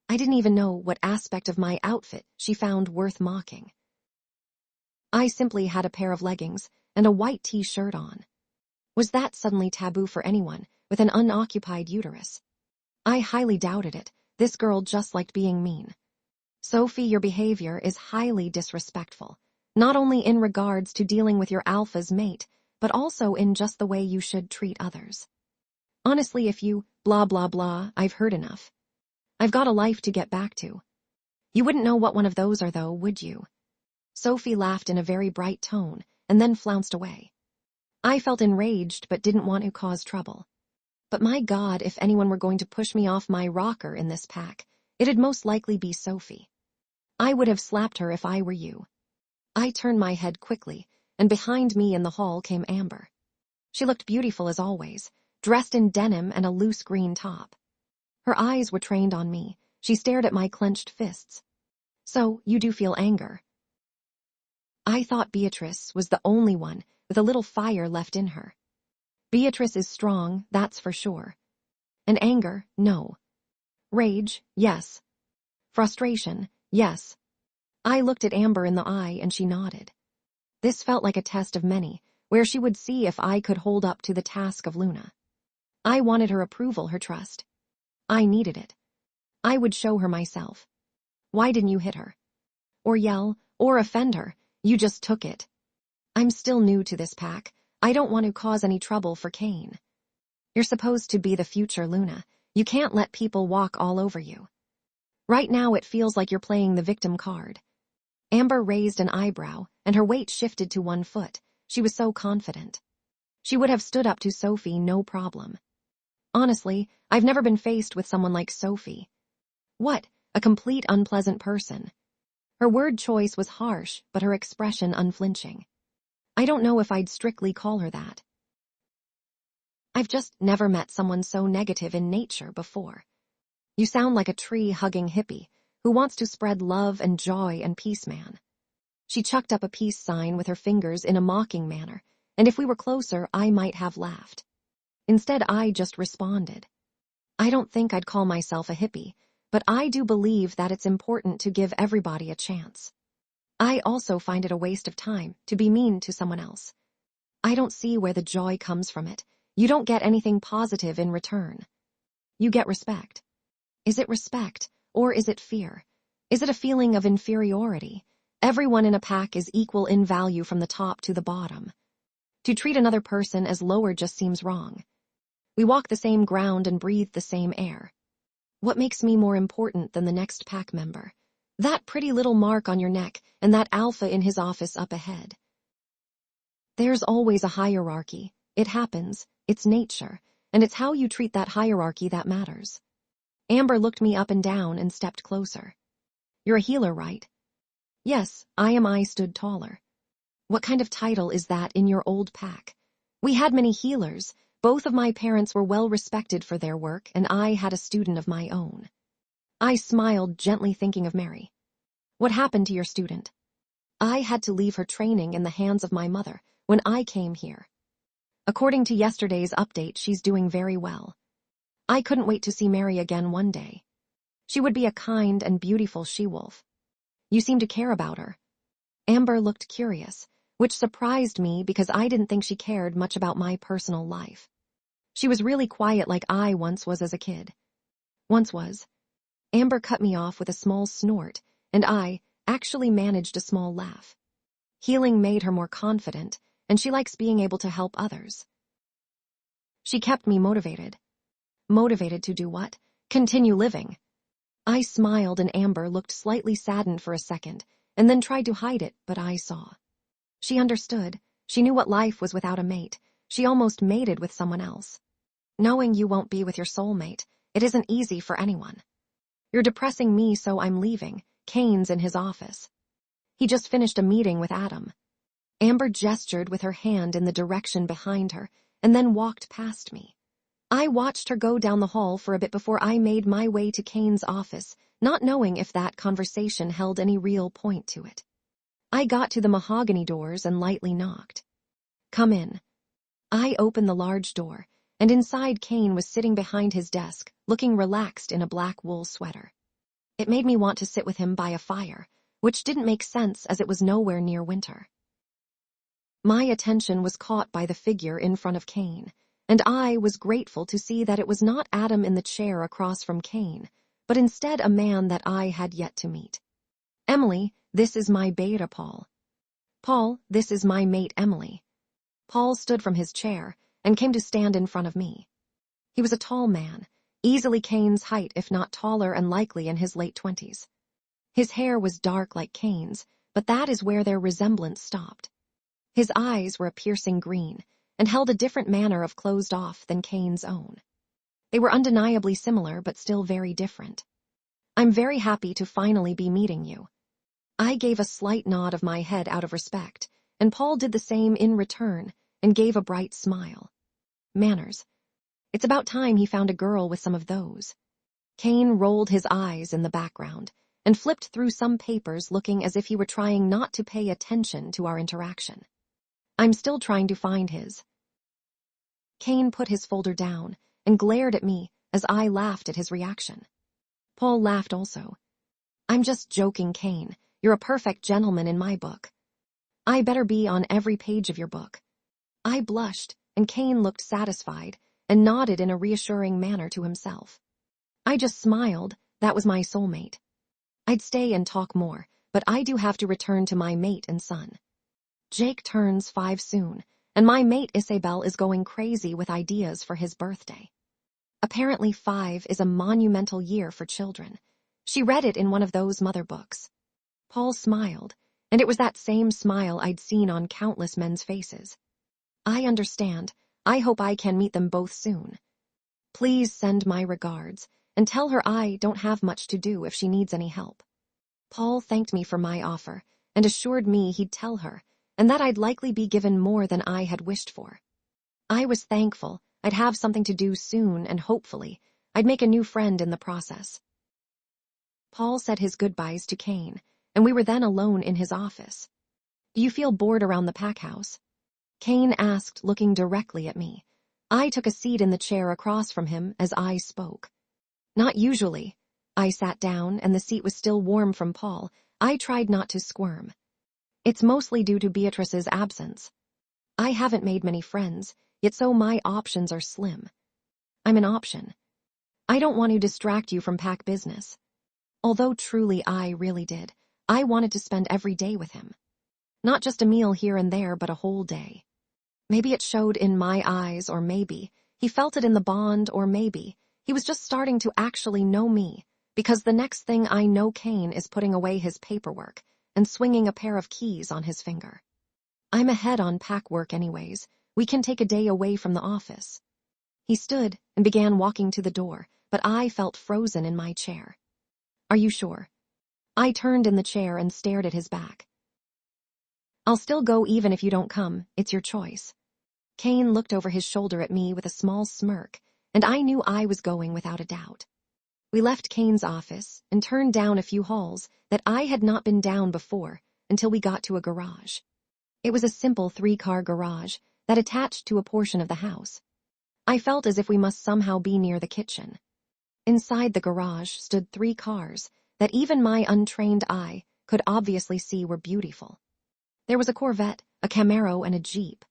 I didn't even know what aspect of my outfit she found worth mocking. I simply had a pair of leggings and a white t-shirt on. Was that suddenly taboo for anyone with an unoccupied uterus? I highly doubted it. This girl just liked being mean. Sophie, your behavior is highly disrespectful, not only in regards to dealing with your alpha's mate, but also in just the way you should treat others. Honestly, if you blah blah blah, I've heard enough. I've got a life to get back to. You wouldn't know what one of those are, though, would you? Sophie laughed in a very bright tone and then flounced away. I felt enraged but didn't want to cause trouble. But my God, if anyone were going to push me off my rocker in this pack, it'd most likely be Sophie. I would have slapped her if I were you. I turned my head quickly, and behind me in the hall came Amber. She looked beautiful as always, dressed in denim and a loose green top. Her eyes were trained on me. She stared at my clenched fists. So, you do feel anger? I thought Beatrice was the only one with a little fire left in her. Beatrice is strong, that's for sure. And anger, no. Rage, yes. Frustration, yes. I looked at Amber in the eye and she nodded. This felt like a test of many, where she would see if I could hold up to the task of Luna. I wanted her approval, her trust. I needed it. I would show her myself. Why didn't you hit her? Or yell, or offend her? You just took it. I'm still new to this pack. I don't want to cause any trouble for Cain. You're supposed to be the future, Luna. You can't let people walk all over you. Right now it feels like you're playing the victim card. Amber raised an eyebrow, and her weight shifted to one foot. She was so confident. She would have stood up to Sophie, no problem. Honestly, I've never been faced with someone like Sophie. What, a complete unpleasant person. Her word choice was harsh, but her expression unflinching. I don't know if I'd strictly call her that. I've just never met someone so negative in nature before. You sound like a tree-hugging hippie who wants to spread love and joy and peace, man. She chucked up a peace sign with her fingers in a mocking manner, and if we were closer, I might have laughed. Instead, I just responded. I don't think I'd call myself a hippie, but I do believe that it's important to give everybody a chance. I also find it a waste of time to be mean to someone else. I don't see where the joy comes from it. You don't get anything positive in return. You get respect. Is it respect, or is it fear? Is it a feeling of inferiority? Everyone in a pack is equal in value from the top to the bottom. To treat another person as lower just seems wrong. We walk the same ground and breathe the same air. What makes me more important than the next pack member? That pretty little mark on your neck and that alpha in his office up ahead. There's always a hierarchy. It happens, it's nature, and it's how you treat that hierarchy that matters. Amber looked me up and down and stepped closer. You're a healer, right? Yes, I stood taller. What kind of title is that in your old pack? We had many healers. Both of my parents were well respected for their work, and I had a student of my own. I smiled, gently thinking of Mary. What happened to your student? I had to leave her training in the hands of my mother when I came here. According to yesterday's update, she's doing very well. I couldn't wait to see Mary again one day. She would be a kind and beautiful she-wolf. You seem to care about her. Amber looked curious, which surprised me because I didn't think she cared much about my personal life. She was really quiet like I once was as a kid. Once was. Amber cut me off with a small snort, and I actually managed a small laugh. Healing made her more confident, and she likes being able to help others. She kept me motivated. Motivated to do what? Continue living. I smiled and Amber looked slightly saddened for a second, and then tried to hide it, but I saw. She understood. She knew what life was without a mate. She almost mated with someone else. Knowing you won't be with your soulmate, it isn't easy for anyone. You're depressing me, so I'm leaving. Cain's in his office. He just finished a meeting with Adam. Amber gestured with her hand in the direction behind her, and then walked past me. I watched her go down the hall for a bit before I made my way to Cain's office, not knowing if that conversation held any real point to it. I got to the mahogany doors and lightly knocked. Come in. I opened the large door, and inside Cain was sitting behind his desk, looking relaxed in a black wool sweater. It made me want to sit with him by a fire, which didn't make sense as it was nowhere near winter. My attention was caught by the figure in front of Cain, and I was grateful to see that it was not Adam in the chair across from Cain, but instead a man that I had yet to meet. Emily, this is my beta Paul. Paul, this is my mate Emily. Paul stood from his chair and came to stand in front of me. He was a tall man, easily Cain's height if not taller and likely in his late 20s. His hair was dark like Cain's, but that is where their resemblance stopped. His eyes were a piercing green, and held a different manner of closed off than Cain's own. They were undeniably similar, but still very different. I'm very happy to finally be meeting you. I gave a slight nod of my head out of respect, and Paul did the same in return, and gave a bright smile. Manners. It's about time he found a girl with some of those. Cain rolled his eyes in the background, and flipped through some papers looking as if he were trying not to pay attention to our interaction. I'm still trying to find his. Cain put his folder down and glared at me as I laughed at his reaction. Paul laughed also. I'm just joking, Cain. You're a perfect gentleman in my book. I better be on every page of your book. I blushed, and Cain looked satisfied and nodded in a reassuring manner to himself. I just smiled. That was my soulmate. I'd stay and talk more, but I do have to return to my mate and son. Jake turns 5 soon, and my mate Isabel is going crazy with ideas for his birthday. Apparently 5 is a monumental year for children. She read it in one of those mother books. Paul smiled, and it was that same smile I'd seen on countless men's faces. I understand. I hope I can meet them both soon. Please send my regards, and tell her I don't have much to do if she needs any help. Paul thanked me for my offer, and assured me he'd tell her, and that I'd likely be given more than I had wished for. I was thankful. I'd have something to do soon, and hopefully, I'd make a new friend in the process. Paul said his goodbyes to Cain, and we were then alone in his office. Do you feel bored around the pack house? Cain asked, looking directly at me. I took a seat in the chair across from him as I spoke. Not usually. I sat down, and the seat was still warm from Paul. I tried not to squirm. It's mostly due to Beatrice's absence. I haven't made many friends, yet so my options are slim. I'm an option. I don't want to distract you from pack business. Although truly I really did. I wanted to spend every day with him. Not just a meal here and there, but a whole day. Maybe it showed in my eyes, or maybe he felt it in the bond, or maybe he was just starting to actually know me, because the next thing I know Cain is putting away his paperwork and swinging a pair of keys on his finger. I'm ahead on pack work anyways. We can take a day away from the office. He stood and began walking to the door, but I felt frozen in my chair. Are you sure? I turned in the chair and stared at his back. I'll still go even if you don't come. It's your choice. Cain looked over his shoulder at me with a small smirk, and I knew I was going without a doubt. We left Cain's office and turned down a few halls that I had not been down before until we got to a garage. It was a simple 3-car garage that attached to a portion of the house. I felt as if we must somehow be near the kitchen. Inside the garage stood 3 cars that even my untrained eye could obviously see were beautiful. There was a Corvette, a Camaro, and a Jeep.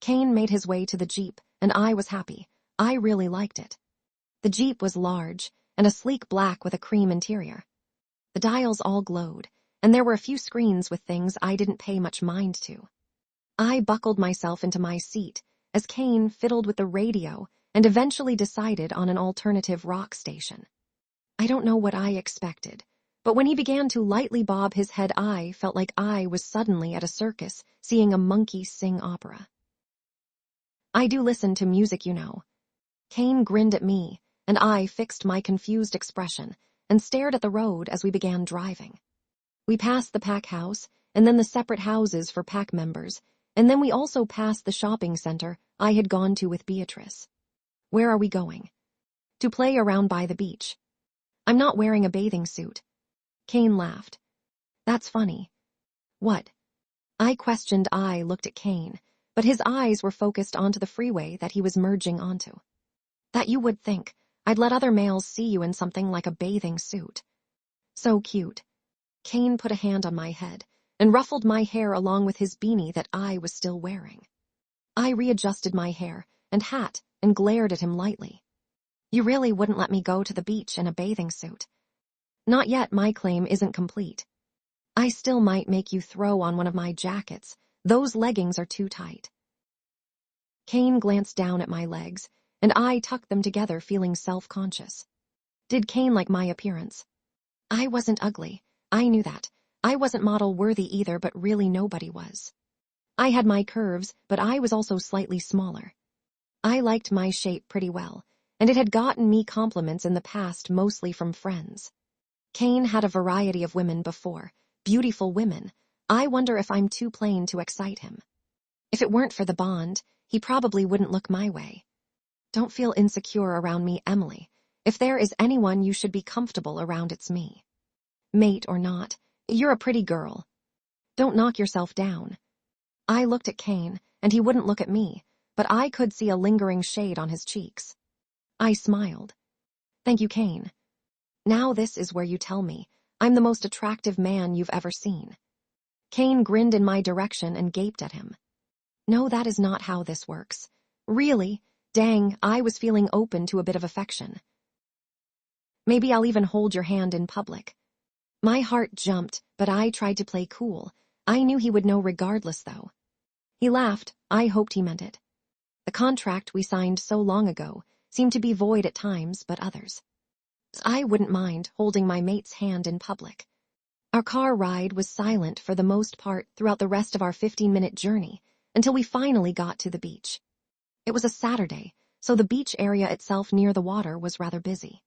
Cain made his way to the Jeep, and I was happy. I really liked it. The Jeep was large and a sleek black with a cream interior. The dials all glowed, and there were a few screens with things I didn't pay much mind to. I buckled myself into my seat as Cain fiddled with the radio and eventually decided on an alternative rock station. I don't know what I expected, but when he began to lightly bob his head, I felt like I was suddenly at a circus seeing a monkey sing opera. I do listen to music, you know. Cain grinned at me, and I fixed my confused expression and stared at the road as we began driving. We passed the pack house, and then the separate houses for pack members, and then we also passed the shopping center I had gone to with Beatrice. Where are we going? To play around by the beach. I'm not wearing a bathing suit. Cain laughed. That's funny. What? I questioned. I looked at Cain, but his eyes were focused onto the freeway that he was merging onto. That you would think I'd let other males see you in something like a bathing suit. So cute. Cain put a hand on my head and ruffled my hair along with his beanie that I was still wearing. I readjusted my hair and hat and glared at him lightly. You really wouldn't let me go to the beach in a bathing suit? Not yet. My claim isn't complete. I still might make you throw on one of my jackets. Those leggings are too tight. Cain glanced down at my legs, and I tucked them together, feeling self-conscious. Did Cain like my appearance? I wasn't ugly. I knew that. I wasn't model-worthy either, but really nobody was. I had my curves, but I was also slightly smaller. I liked my shape pretty well, and it had gotten me compliments in the past, mostly from friends. Cain had a variety of women before, beautiful women. I wonder if I'm too plain to excite him. If it weren't for the bond, he probably wouldn't look my way. Don't feel insecure around me, Emily. If there is anyone you should be comfortable around, it's me. Mate or not, you're a pretty girl. Don't knock yourself down. I looked at Cain, and he wouldn't look at me, but I could see a lingering shade on his cheeks. I smiled. Thank you, Cain. Now this is where you tell me I'm the most attractive man you've ever seen." Cain grinned in my direction and gaped at him. "No, that is not how this works." "Really? Dang, I was feeling open to a bit of affection. Maybe I'll even hold your hand in public." My heart jumped, but I tried to play cool. I knew he would know regardless, though. He laughed. I hoped he meant it. The contract we signed so long ago seemed to be void at times, but others. I wouldn't mind holding my mate's hand in public. Our car ride was silent for the most part throughout the rest of our 15-minute journey, until we finally got to the beach. It was a Saturday, so the beach area itself near the water was rather busy.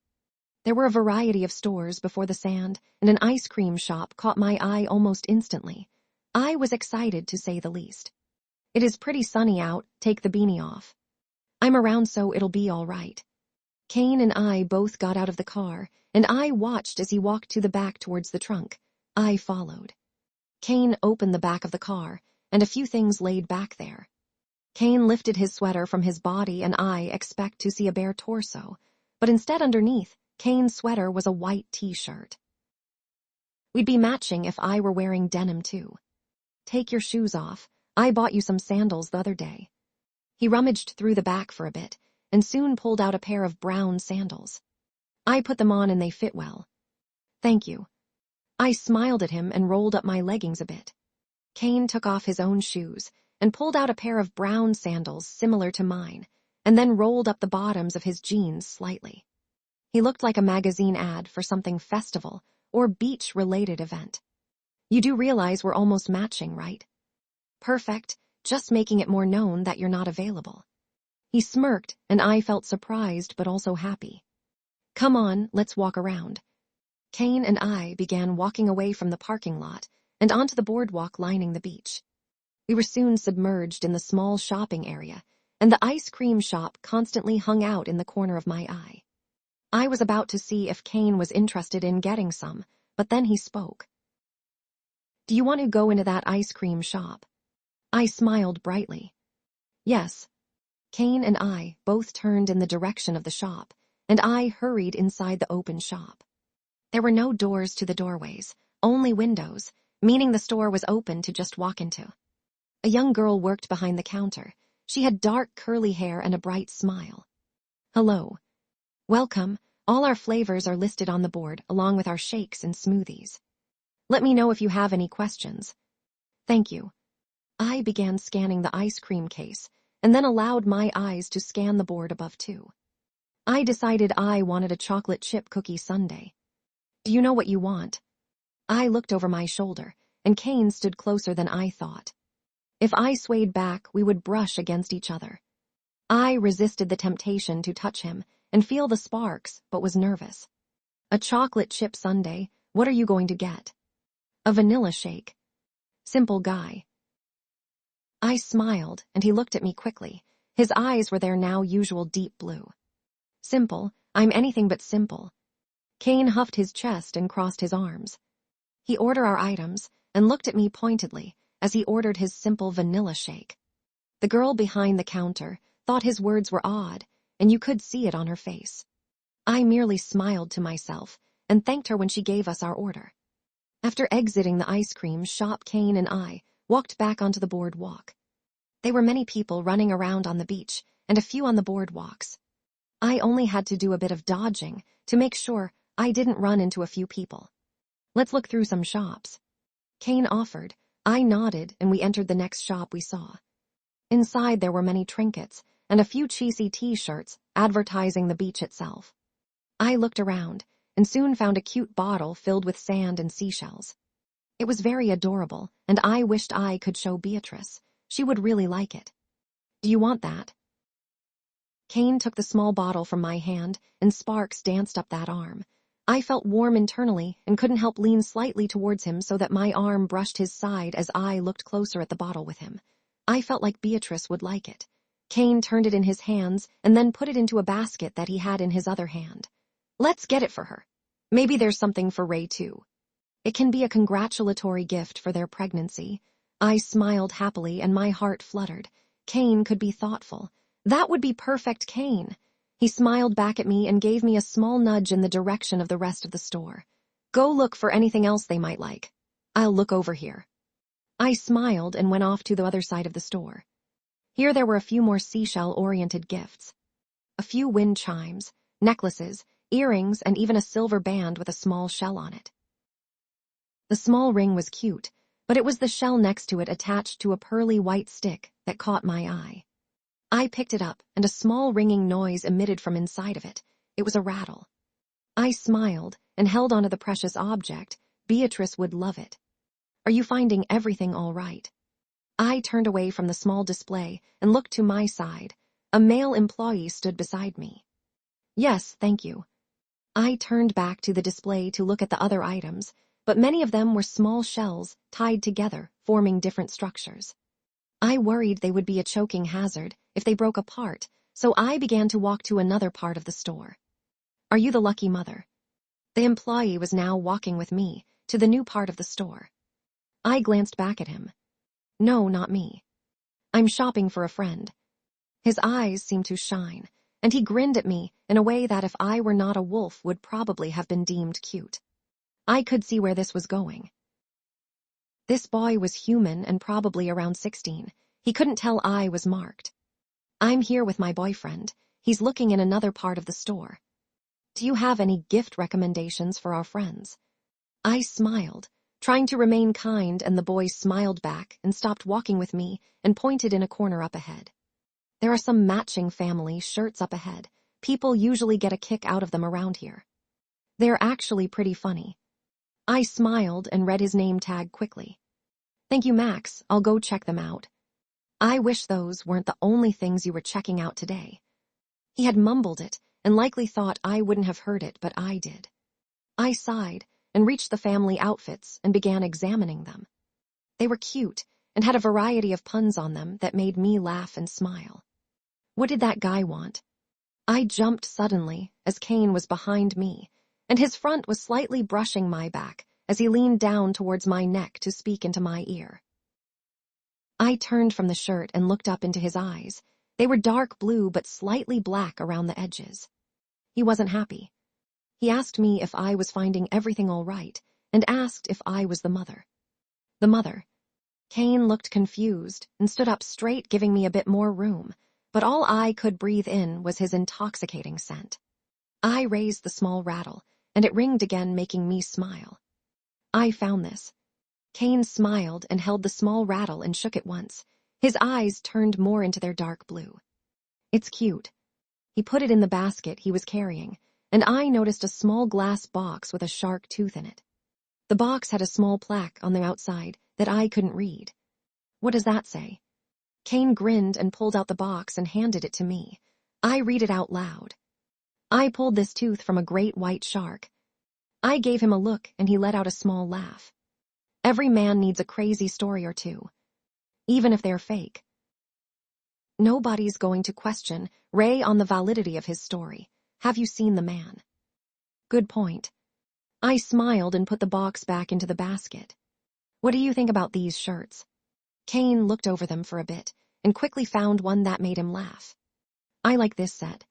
There were a variety of stores before the sand, and an ice cream shop caught my eye almost instantly. I was excited, to say the least. "It is pretty sunny out, take the beanie off." "I'm around, so it'll be all right." Cain and I both got out of the car, and I watched as he walked to the back towards the trunk. I followed. Cain opened the back of the car, and a few things laid back there. Cain lifted his sweater from his body, and I expect to see a bare torso, but instead underneath, Cain's sweater was a white t-shirt. We'd be matching if I were wearing denim too. "Take your shoes off. I bought you some sandals the other day." He rummaged through the back for a bit, and soon pulled out a pair of brown sandals. I put them on and they fit well. "Thank you." I smiled at him and rolled up my leggings a bit. Cain took off his own shoes and pulled out a pair of brown sandals similar to mine, and then rolled up the bottoms of his jeans slightly. He looked like a magazine ad for something festival or beach-related event. "You do realize we're almost matching, right?" "Perfect, just making it more known that you're not available." He smirked, and I felt surprised but also happy. "Come on, let's walk around." Cain and I began walking away from the parking lot and onto the boardwalk lining the beach. We were soon submerged in the small shopping area, and the ice cream shop constantly hung out in the corner of my eye. I was about to see if Cain was interested in getting some, but then he spoke. "Do you want to go into that ice cream shop?" I smiled brightly. "Yes." Cain and I both turned in the direction of the shop, and I hurried inside the open shop. There were no doors to the doorways, only windows, meaning the store was open to just walk into. A young girl worked behind the counter. She had dark curly hair and a bright smile. "Hello. Welcome. All our flavors are listed on the board, along with our shakes and smoothies. Let me know if you have any questions." "Thank you." I began scanning the ice cream case, and then allowed my eyes to scan the board above too. I decided I wanted a chocolate chip cookie sundae. "Do you know what you want?" I looked over my shoulder, and Cain stood closer than I thought. If I swayed back, we would brush against each other. I resisted the temptation to touch him and feel the sparks, but was nervous. "A chocolate chip sundae. What are you going to get?" "A vanilla shake." "Simple guy." I smiled, and he looked at me quickly. His eyes were their now usual deep blue. "Simple. I'm anything but simple." Cain huffed his chest and crossed his arms. He ordered our items and looked at me pointedly as he ordered his simple vanilla shake. The girl behind the counter thought his words were odd, and you could see it on her face. I merely smiled to myself and thanked her when she gave us our order. After exiting the ice cream shop, Cain and I walked back onto the boardwalk. There were many people running around on the beach and a few on the boardwalks. I only had to do a bit of dodging to make sure I didn't run into a few people. "Let's look through some shops." Cain offered. I nodded, and we entered the next shop we saw. Inside there were many trinkets and a few cheesy t-shirts advertising the beach itself. I looked around and soon found a cute bottle filled with sand and seashells. It was very adorable, and I wished I could show Beatrice. She would really like it. "Do you want that?" Cain took the small bottle from my hand, and sparks danced up that arm. I felt warm internally and couldn't help lean slightly towards him so that my arm brushed his side as I looked closer at the bottle with him. I felt like Beatrice would like it. Cain turned it in his hands and then put it into a basket that he had in his other hand. "Let's get it for her. Maybe there's something for Ray too. It can be a congratulatory gift for their pregnancy." I smiled happily and my heart fluttered. Cain could be thoughtful. That would be perfect, Cain. He smiled back at me and gave me a small nudge in the direction of the rest of the store. Go look for anything else they might like. I'll look over here. I smiled and went off to the other side of the store. Here there were a few more seashell-oriented gifts. A few wind chimes, necklaces, earrings, and even a silver band with a small shell on it. The small ring was cute, but it was the shell next to it attached to a pearly white stick that caught my eye. I picked it up, and a small ringing noise emitted from inside of it. It was a rattle. I smiled and held onto the precious object. Beatrice would love it. Are you finding everything all right? I turned away from the small display and looked to my side. A male employee stood beside me. Yes, thank you. I turned back to the display to look at the other items, but many of them were small shells tied together, forming different structures. I worried they would be a choking hazard if they broke apart, so I began to walk to another part of the store. Are you the lucky mother? The employee was now walking with me to the new part of the store. I glanced back at him. No, not me. I'm shopping for a friend. His eyes seemed to shine, and he grinned at me in a way that if I were not a wolf would probably have been deemed cute. I could see where this was going. This boy was human and probably around 16. He couldn't tell I was marked. I'm here with my boyfriend. He's looking in another part of the store. Do you have any gift recommendations for our friends? I smiled, trying to remain kind, and the boy smiled back and stopped walking with me and pointed in a corner up ahead. There are some matching family shirts up ahead. People usually get a kick out of them around here. They're actually pretty funny. I smiled and read his name tag quickly. Thank you, Max. I'll go check them out. I wish those weren't the only things you were checking out today. He had mumbled it and likely thought I wouldn't have heard it, but I did. I sighed and reached the family outfits and began examining them. They were cute and had a variety of puns on them that made me laugh and smile. What did that guy want? I jumped suddenly as Cain was behind me, and his front was slightly brushing my back as he leaned down towards my neck to speak into my ear. I turned from the shirt and looked up into his eyes. They were dark blue but slightly black around the edges. He wasn't happy. He asked me if I was finding everything all right, and asked if I was the mother. The mother. Cain looked confused and stood up straight, giving me a bit more room, but all I could breathe in was his intoxicating scent. I raised the small rattle, and it ringed again, making me smile. I found this. Cain smiled and held the small rattle and shook it once. His eyes turned more into their dark blue. It's cute. He put it in the basket he was carrying, and I noticed a small glass box with a shark tooth in it. The box had a small plaque on the outside that I couldn't read. What does that say? Cain grinned and pulled out the box and handed it to me. I read it out loud. I pulled this tooth from a great white shark. I gave him a look and he let out a small laugh. Every man needs a crazy story or two, even if they're fake. Nobody's going to question Ray on the validity of his story. Have you seen the man? Good point. I smiled and put the box back into the basket. What do you think about these shirts? Cain looked over them for a bit and quickly found one that made him laugh. I like this set.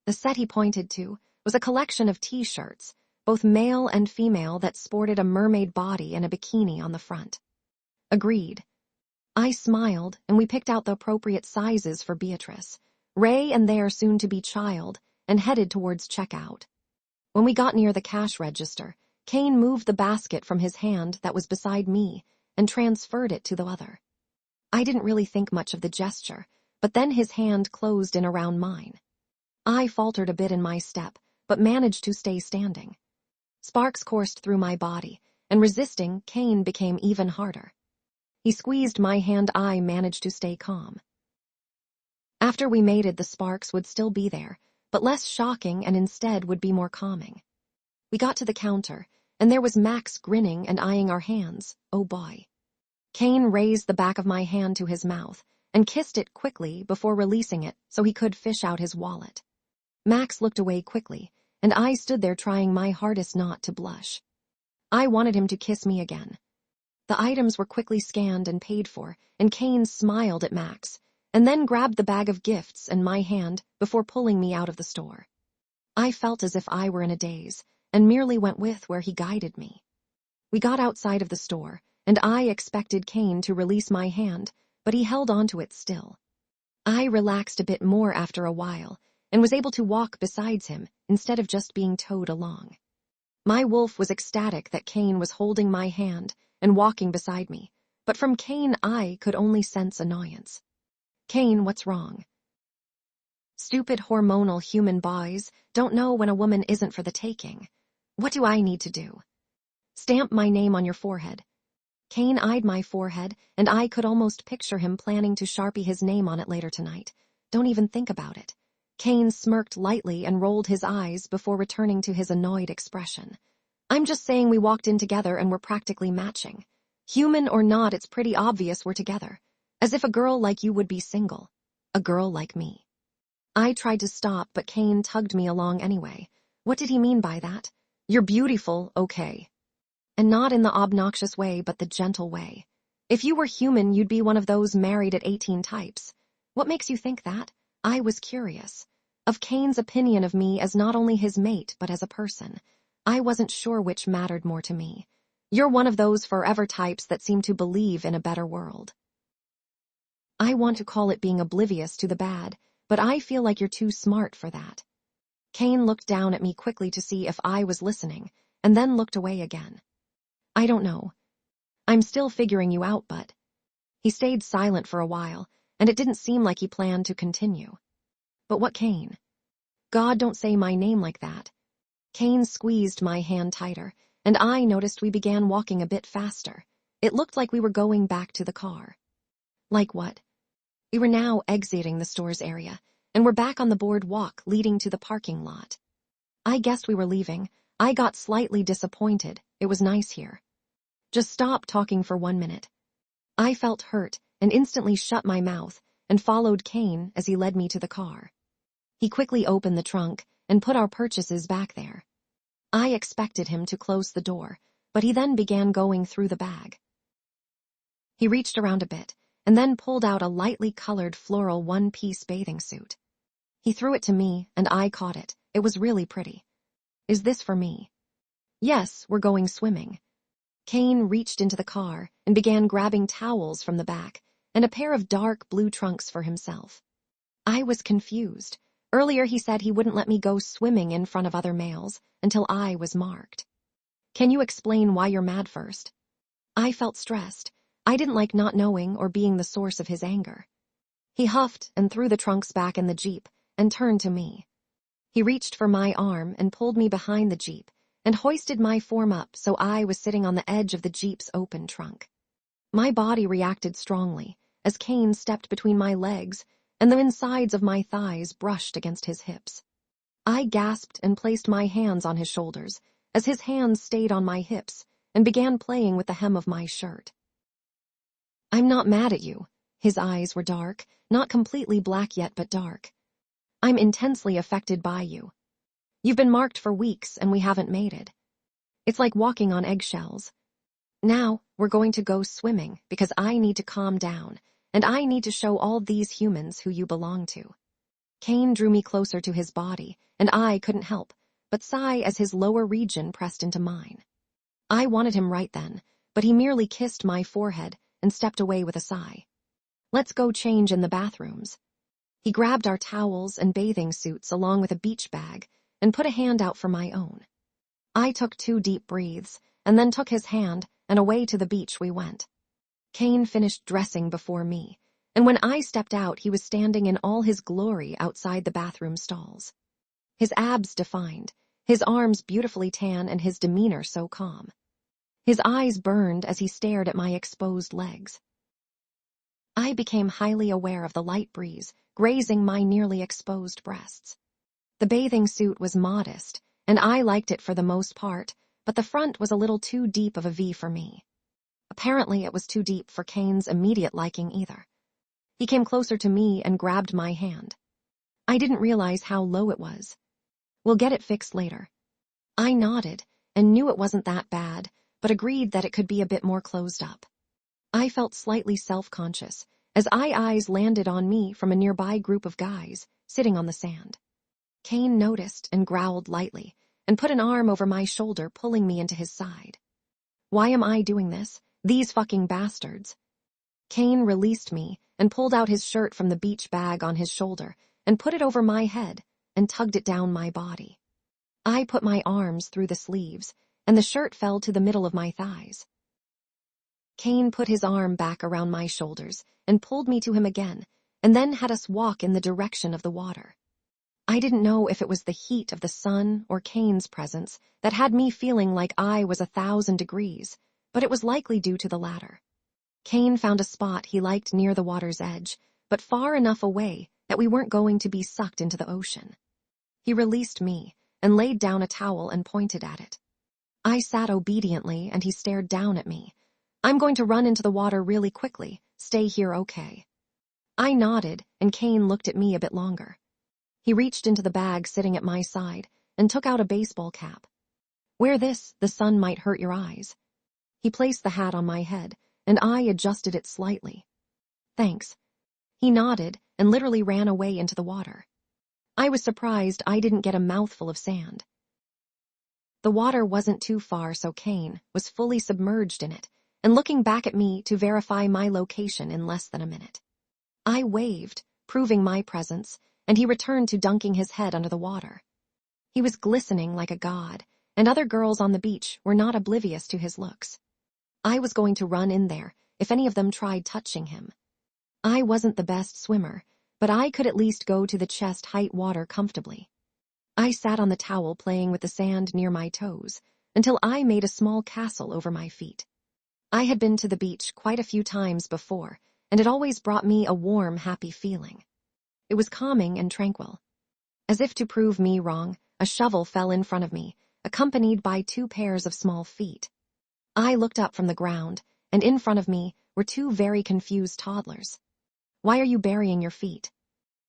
The set he pointed to was a collection of t-shirts, both male and female, that sported a mermaid body and a bikini on the front. Agreed. I smiled, and we picked out the appropriate sizes for Beatrice, Ray and their soon-to-be child, and headed towards checkout. When we got near the cash register, Cain moved the basket from his hand that was beside me and transferred it to the other. I didn't really think much of the gesture, but then his hand closed in around mine. I faltered a bit in my step, but managed to stay standing. Sparks coursed through my body, and resisting Cain became even harder. He squeezed my hand. I managed to stay calm. After we mated, the sparks would still be there, but less shocking, and instead would be more calming. We got to the counter, and there was Max grinning and eyeing our hands. Oh boy. Cain raised the back of my hand to his mouth and kissed it quickly before releasing it so he could fish out his wallet. Max looked away quickly, and I stood there trying my hardest not to blush. I wanted him to kiss me again. The items were quickly scanned and paid for, and Cain smiled at Max, and then grabbed the bag of gifts and my hand before pulling me out of the store. I felt as if I were in a daze, and merely went with where he guided me. We got outside of the store, and I expected Cain to release my hand, but he held onto it still. I relaxed a bit more after a while, and was able to walk besides him instead of just being towed along. My wolf was ecstatic that Cain was holding my hand and walking beside me, but from Cain I could only sense annoyance. Cain, what's wrong? Stupid hormonal human boys don't know when a woman isn't for the taking. What do I need to do? Stamp my name on your forehead. Cain eyed my forehead, and I could almost picture him planning to Sharpie his name on it later tonight. Don't even think about it. Cain smirked lightly and rolled his eyes before returning to his annoyed expression. I'm just saying we walked in together and we're practically matching. Human or not, it's pretty obvious we're together. As if a girl like you would be single. A girl like me. I tried to stop, but Cain tugged me along anyway. What did he mean by that? You're beautiful, okay. And not in the obnoxious way, but the gentle way. If you were human, you'd be one of those married at 18 types. What makes you think that? I was curious. Of Cain's opinion of me as not only his mate, but as a person. I wasn't sure which mattered more to me. You're one of those forever types that seem to believe in a better world. I want to call it being oblivious to the bad, but I feel like you're too smart for that. Cain looked down at me quickly to see if I was listening, and then looked away again. I don't know. I'm still figuring you out, but... He stayed silent for a while, and it didn't seem like he planned to continue. But what, Cain? God, don't say my name like that. Cain squeezed my hand tighter, and I noticed we began walking a bit faster. It looked like we were going back to the car. Like what? We were now exiting the store's area, and were back on the boardwalk leading to the parking lot. I guessed we were leaving. I got slightly disappointed. It was nice here. Just stop talking for 1 minute. I felt hurt and instantly shut my mouth and followed Cain as he led me to the car. He quickly opened the trunk and put our purchases back there. I expected him to close the door, but he then began going through the bag. He reached around a bit and then pulled out a lightly colored floral one-piece bathing suit. He threw it to me, and I caught it. It was really pretty. Is this for me? Yes, we're going swimming. Cain reached into the car and began grabbing towels from the back and a pair of dark blue trunks for himself. I was confused. Earlier he said he wouldn't let me go swimming in front of other males until I was marked. Can you explain why you're mad first? I felt stressed. I didn't like not knowing or being the source of his anger. He huffed and threw the trunks back in the Jeep and turned to me. He reached for my arm and pulled me behind the Jeep and hoisted my form up so I was sitting on the edge of the Jeep's open trunk. My body reacted strongly as Cain stepped between my legs and the insides of my thighs brushed against his hips. I gasped and placed my hands on his shoulders as his hands stayed on my hips and began playing with the hem of my shirt. I'm not mad at you. His eyes were dark, not completely black yet, but dark. I'm intensely affected by you. You've been marked for weeks and we haven't mated. It's like walking on eggshells. Now, we're going to go swimming because I need to calm down, and I need to show all these humans who you belong to. Cain drew me closer to his body, and I couldn't help but sigh as his lower region pressed into mine. I wanted him right then, but he merely kissed my forehead and stepped away with a sigh. Let's go change in the bathrooms. He grabbed our towels and bathing suits along with a beach bag and put a hand out for my own. I took 2 deep breaths and then took his hand, and away to the beach we went. Cain finished dressing before me, and when I stepped out, he was standing in all his glory outside the bathroom stalls. His abs defined, his arms beautifully tan, and his demeanor so calm. His eyes burned as he stared at my exposed legs. I became highly aware of the light breeze grazing my nearly exposed breasts. The bathing suit was modest, and I liked it for the most part, but the front was a little too deep of a V for me. Apparently it was too deep for Cain's immediate liking either. He came closer to me and grabbed my hand. I didn't realize how low it was. We'll get it fixed later. I nodded and knew it wasn't that bad, but agreed that it could be a bit more closed up. I felt slightly self-conscious as eyes landed on me from a nearby group of guys sitting on the sand. Cain noticed and growled lightly, and put an arm over my shoulder, pulling me into his side. Why am I doing this? These fucking bastards. Cain released me and pulled out his shirt from the beach bag on his shoulder and put it over my head and tugged it down my body. I put my arms through the sleeves, and the shirt fell to the middle of my thighs. Cain put his arm back around my shoulders and pulled me to him again, and then had us walk in the direction of the water. I didn't know if it was the heat of the sun or Cain's presence that had me feeling like I was 1,000 degrees, but it was likely due to the latter. Cain found a spot he liked near the water's edge, but far enough away that we weren't going to be sucked into the ocean. He released me and laid down a towel and pointed at it. I sat obediently, and he stared down at me. I'm going to run into the water really quickly. Stay here, okay? I nodded, and Cain looked at me a bit longer. He reached into the bag sitting at my side and took out a baseball cap. Wear this, the sun might hurt your eyes. He placed the hat on my head, and I adjusted it slightly. Thanks. He nodded and literally ran away into the water. I was surprised I didn't get a mouthful of sand. The water wasn't too far, so Cain was fully submerged in it and looking back at me to verify my location in less than a minute. I waved, proving my presence, and he returned to dunking his head under the water. He was glistening like a god, and other girls on the beach were not oblivious to his looks. I was going to run in there if any of them tried touching him. I wasn't the best swimmer, but I could at least go to the chest-height water comfortably. I sat on the towel playing with the sand near my toes until I made a small castle over my feet. I had been to the beach quite a few times before, and it always brought me a warm, happy feeling. It was calming and tranquil. As if to prove me wrong, a shovel fell in front of me, accompanied by 2 pairs of small feet. I looked up from the ground, and in front of me were 2 very confused toddlers. Why are you burying your feet?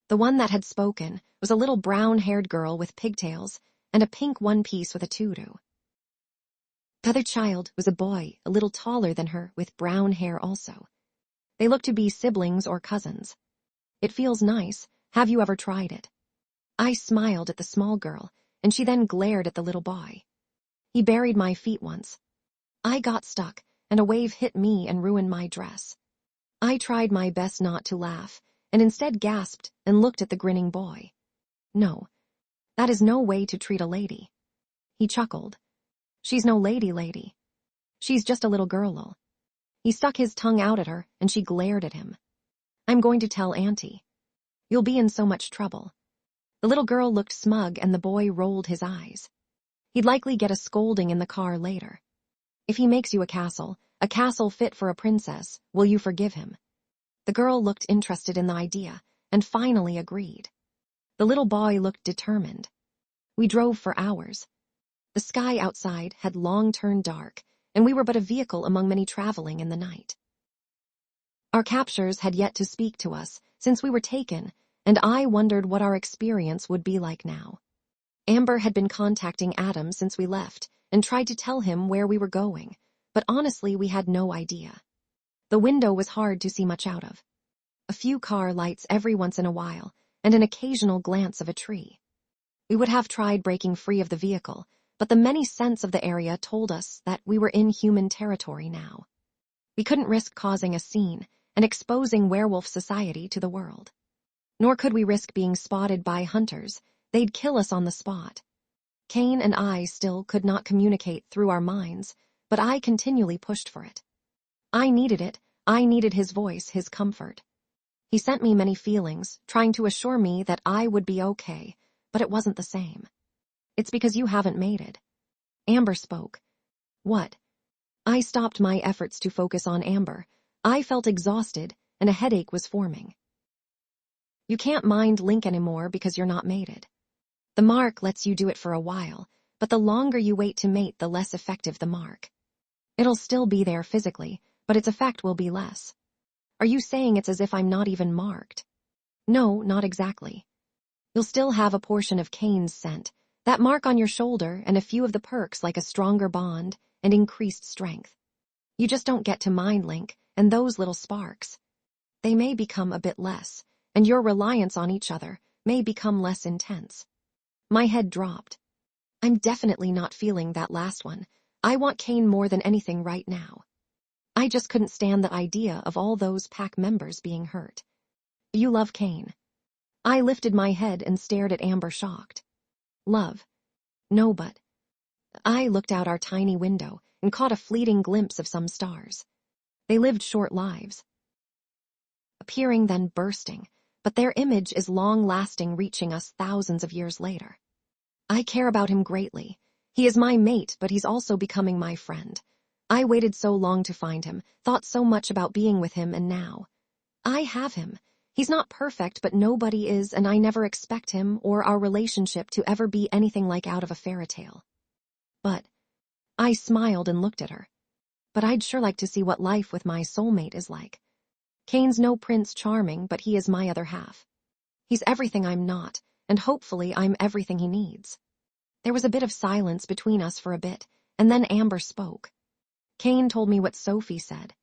The one that had spoken was a little brown-haired girl with pigtails and a pink one-piece with a tutu. The other child was a boy, a little taller than her, with brown hair also. They looked to be siblings or cousins. It feels nice. Have you ever tried it? I smiled at the small girl, and she then glared at the little boy. He buried my feet once. I got stuck, and a wave hit me and ruined my dress. I tried my best not to laugh, and instead gasped and looked at the grinning boy. No, that is no way to treat a lady. He chuckled. She's no lady. She's just a little girl. He stuck his tongue out at her, and she glared at him. I'm going to tell Auntie. You'll be in so much trouble. The little girl looked smug, and the boy rolled his eyes. He'd likely get a scolding in the car later. If he makes you a castle fit for a princess, will you forgive him? The girl looked interested in the idea, and finally agreed. The little boy looked determined. We drove for hours. The sky outside had long turned dark, and we were but a vehicle among many traveling in the night. Our captors had yet to speak to us since we were taken, and I wondered what our experience would be like now. Amber had been contacting Adam since we left and tried to tell him where we were going, but honestly we had no idea. The window was hard to see much out of. A few car lights every once in a while, and an occasional glance of a tree. We would have tried breaking free of the vehicle, but the many scents of the area told us that we were in human territory now. We couldn't risk causing a scene and exposing werewolf society to the world. Nor could we risk being spotted by hunters. They'd kill us on the spot. Cain and I still could not communicate through our minds, but I continually pushed for it. I needed it. I needed his voice, his comfort. He sent me many feelings, trying to assure me that I would be okay, but it wasn't the same. It's because you haven't made it. Amber spoke. What? I stopped my efforts to focus on Amber. I felt exhausted, and a headache was forming. You can't mind Link anymore because you're not mated. The mark lets you do it for a while, but the longer you wait to mate, the less effective the mark. It'll still be there physically, but its effect will be less. Are you saying it's as if I'm not even marked? No, not exactly. You'll still have a portion of Cain's scent, that mark on your shoulder, and a few of the perks like a stronger bond and increased strength. You just don't get to mind Link and those little sparks. They may become a bit less, and your reliance on each other may become less intense. My head dropped. I'm definitely not feeling that last one. I want Cain more than anything right now. I just couldn't stand the idea of all those pack members being hurt. You love Cain. I lifted my head and stared at Amber shocked. Love? No, but... I looked out our tiny window and caught a fleeting glimpse of some stars. They lived short lives, appearing then bursting, but their image is long-lasting, reaching us thousands of years later. I care about him greatly. He is my mate, but he's also becoming my friend. I waited so long to find him, thought so much about being with him, and now I have him. He's not perfect, but nobody is, and I never expect him or our relationship to ever be anything like out of a fairy tale. But I smiled and looked at her. But I'd sure like to see what life with my soulmate is like. Cain's no Prince Charming, but he is my other half. He's everything I'm not, and hopefully I'm everything he needs. There was a bit of silence between us for a bit, and then Amber spoke. Cain told me what Sophie said.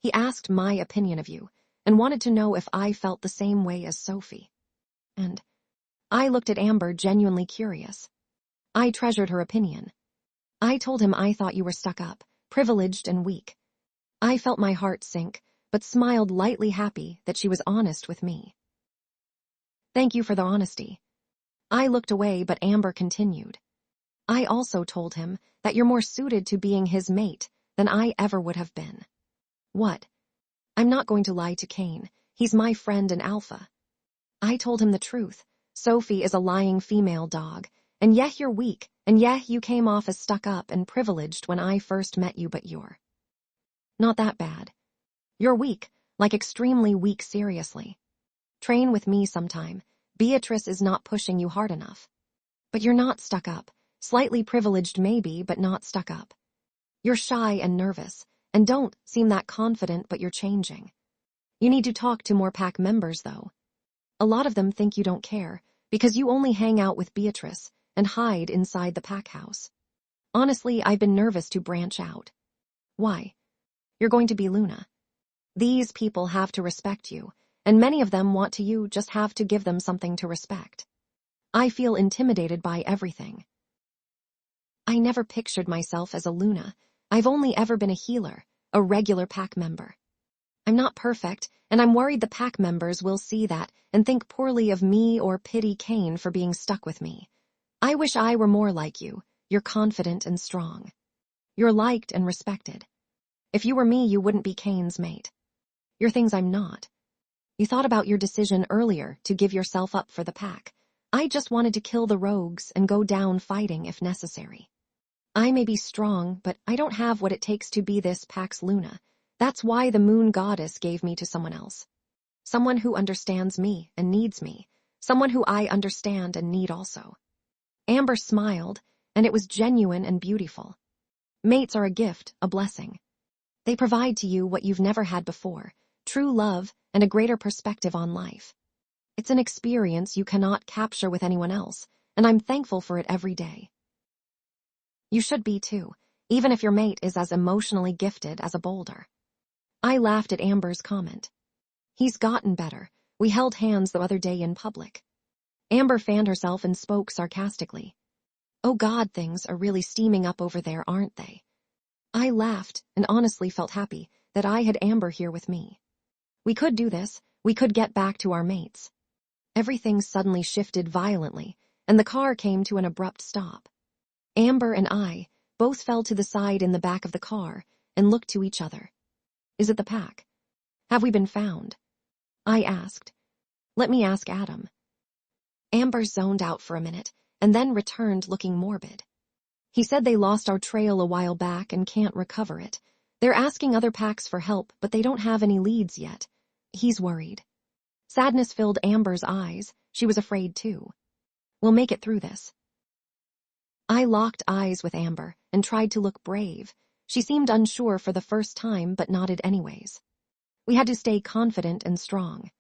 He asked my opinion of you, and wanted to know if I felt the same way as Sophie. And I looked at Amber, genuinely curious. I treasured her opinion. I told him I thought you were stuck up, privileged and weak. I felt my heart sink, but smiled lightly, happy that she was honest with me. Thank you for the honesty. I looked away, but Amber continued. I also told him that you're more suited to being his mate than I ever would have been. What? I'm not going to lie to Cain. He's my friend and alpha. I told him the truth. Sophie is a lying female dog, and yeah, you're weak, and yeah, you came off as stuck up and privileged when I first met you, but you're not that bad. You're weak, like extremely weak, seriously. Train with me sometime. Beatrice is not pushing you hard enough. But you're not stuck up. Slightly privileged maybe, but not stuck up. You're shy and nervous, and don't seem that confident, but you're changing. You need to talk to more pack members, though. A lot of them think you don't care, because you only hang out with Beatrice and hide inside the pack house. Honestly, I've been nervous to branch out. Why? You're going to be Luna. These people have to respect you, and many of them want to. You just have to give them something to respect. I feel intimidated by everything. I never pictured myself as a Luna. I've only ever been a healer, a regular pack member. I'm not perfect, and I'm worried the pack members will see that and think poorly of me or pity Cain for being stuck with me. I wish I were more like you. You're confident and strong. You're liked and respected. If you were me, you wouldn't be Cain's mate. You're things I'm not. You thought about your decision earlier to give yourself up for the pack. I just wanted to kill the rogues and go down fighting if necessary. I may be strong, but I don't have what it takes to be this pack's Luna. That's why the moon goddess gave me to someone else. Someone who understands me and needs me. Someone who I understand and need also. Amber smiled, and it was genuine and beautiful. Mates are a gift, a blessing. They provide to you what you've never had before, true love and a greater perspective on life. It's an experience you cannot capture with anyone else, and I'm thankful for it every day. You should be too, even if your mate is as emotionally gifted as a boulder. I laughed at Amber's comment. He's gotten better. We held hands the other day in public. Amber fanned herself and spoke sarcastically. Oh God, things are really steaming up over there, aren't they? I laughed and honestly felt happy that I had Amber here with me. We could do this. We could get back to our mates. Everything suddenly shifted violently, and the car came to an abrupt stop. Amber and I both fell to the side in the back of the car and looked to each other. Is it the pack? Have we been found? I asked. Let me ask Adam. Amber zoned out for a minute and then returned looking morbid. He said they lost our trail a while back and can't recover it. They're asking other packs for help, but they don't have any leads yet. He's worried. Sadness filled Amber's eyes. She was afraid too. We'll make it through this. I locked eyes with Amber and tried to look brave. She seemed unsure for the first time, but nodded anyways. We had to stay confident and strong.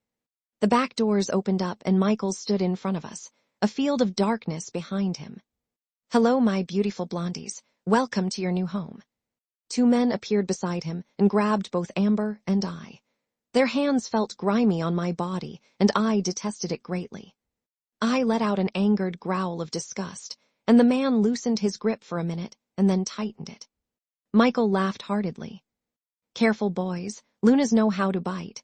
The back doors opened up and Michael stood in front of us, a field of darkness behind him. Hello, my beautiful blondies. Welcome to your new home. Two men appeared beside him and grabbed both Amber and I. Their hands felt grimy on my body, and I detested it greatly. I let out an angered growl of disgust, and the man loosened his grip for a minute and then tightened it. Michael laughed heartedly. "Careful, boys, Lunas know how to bite."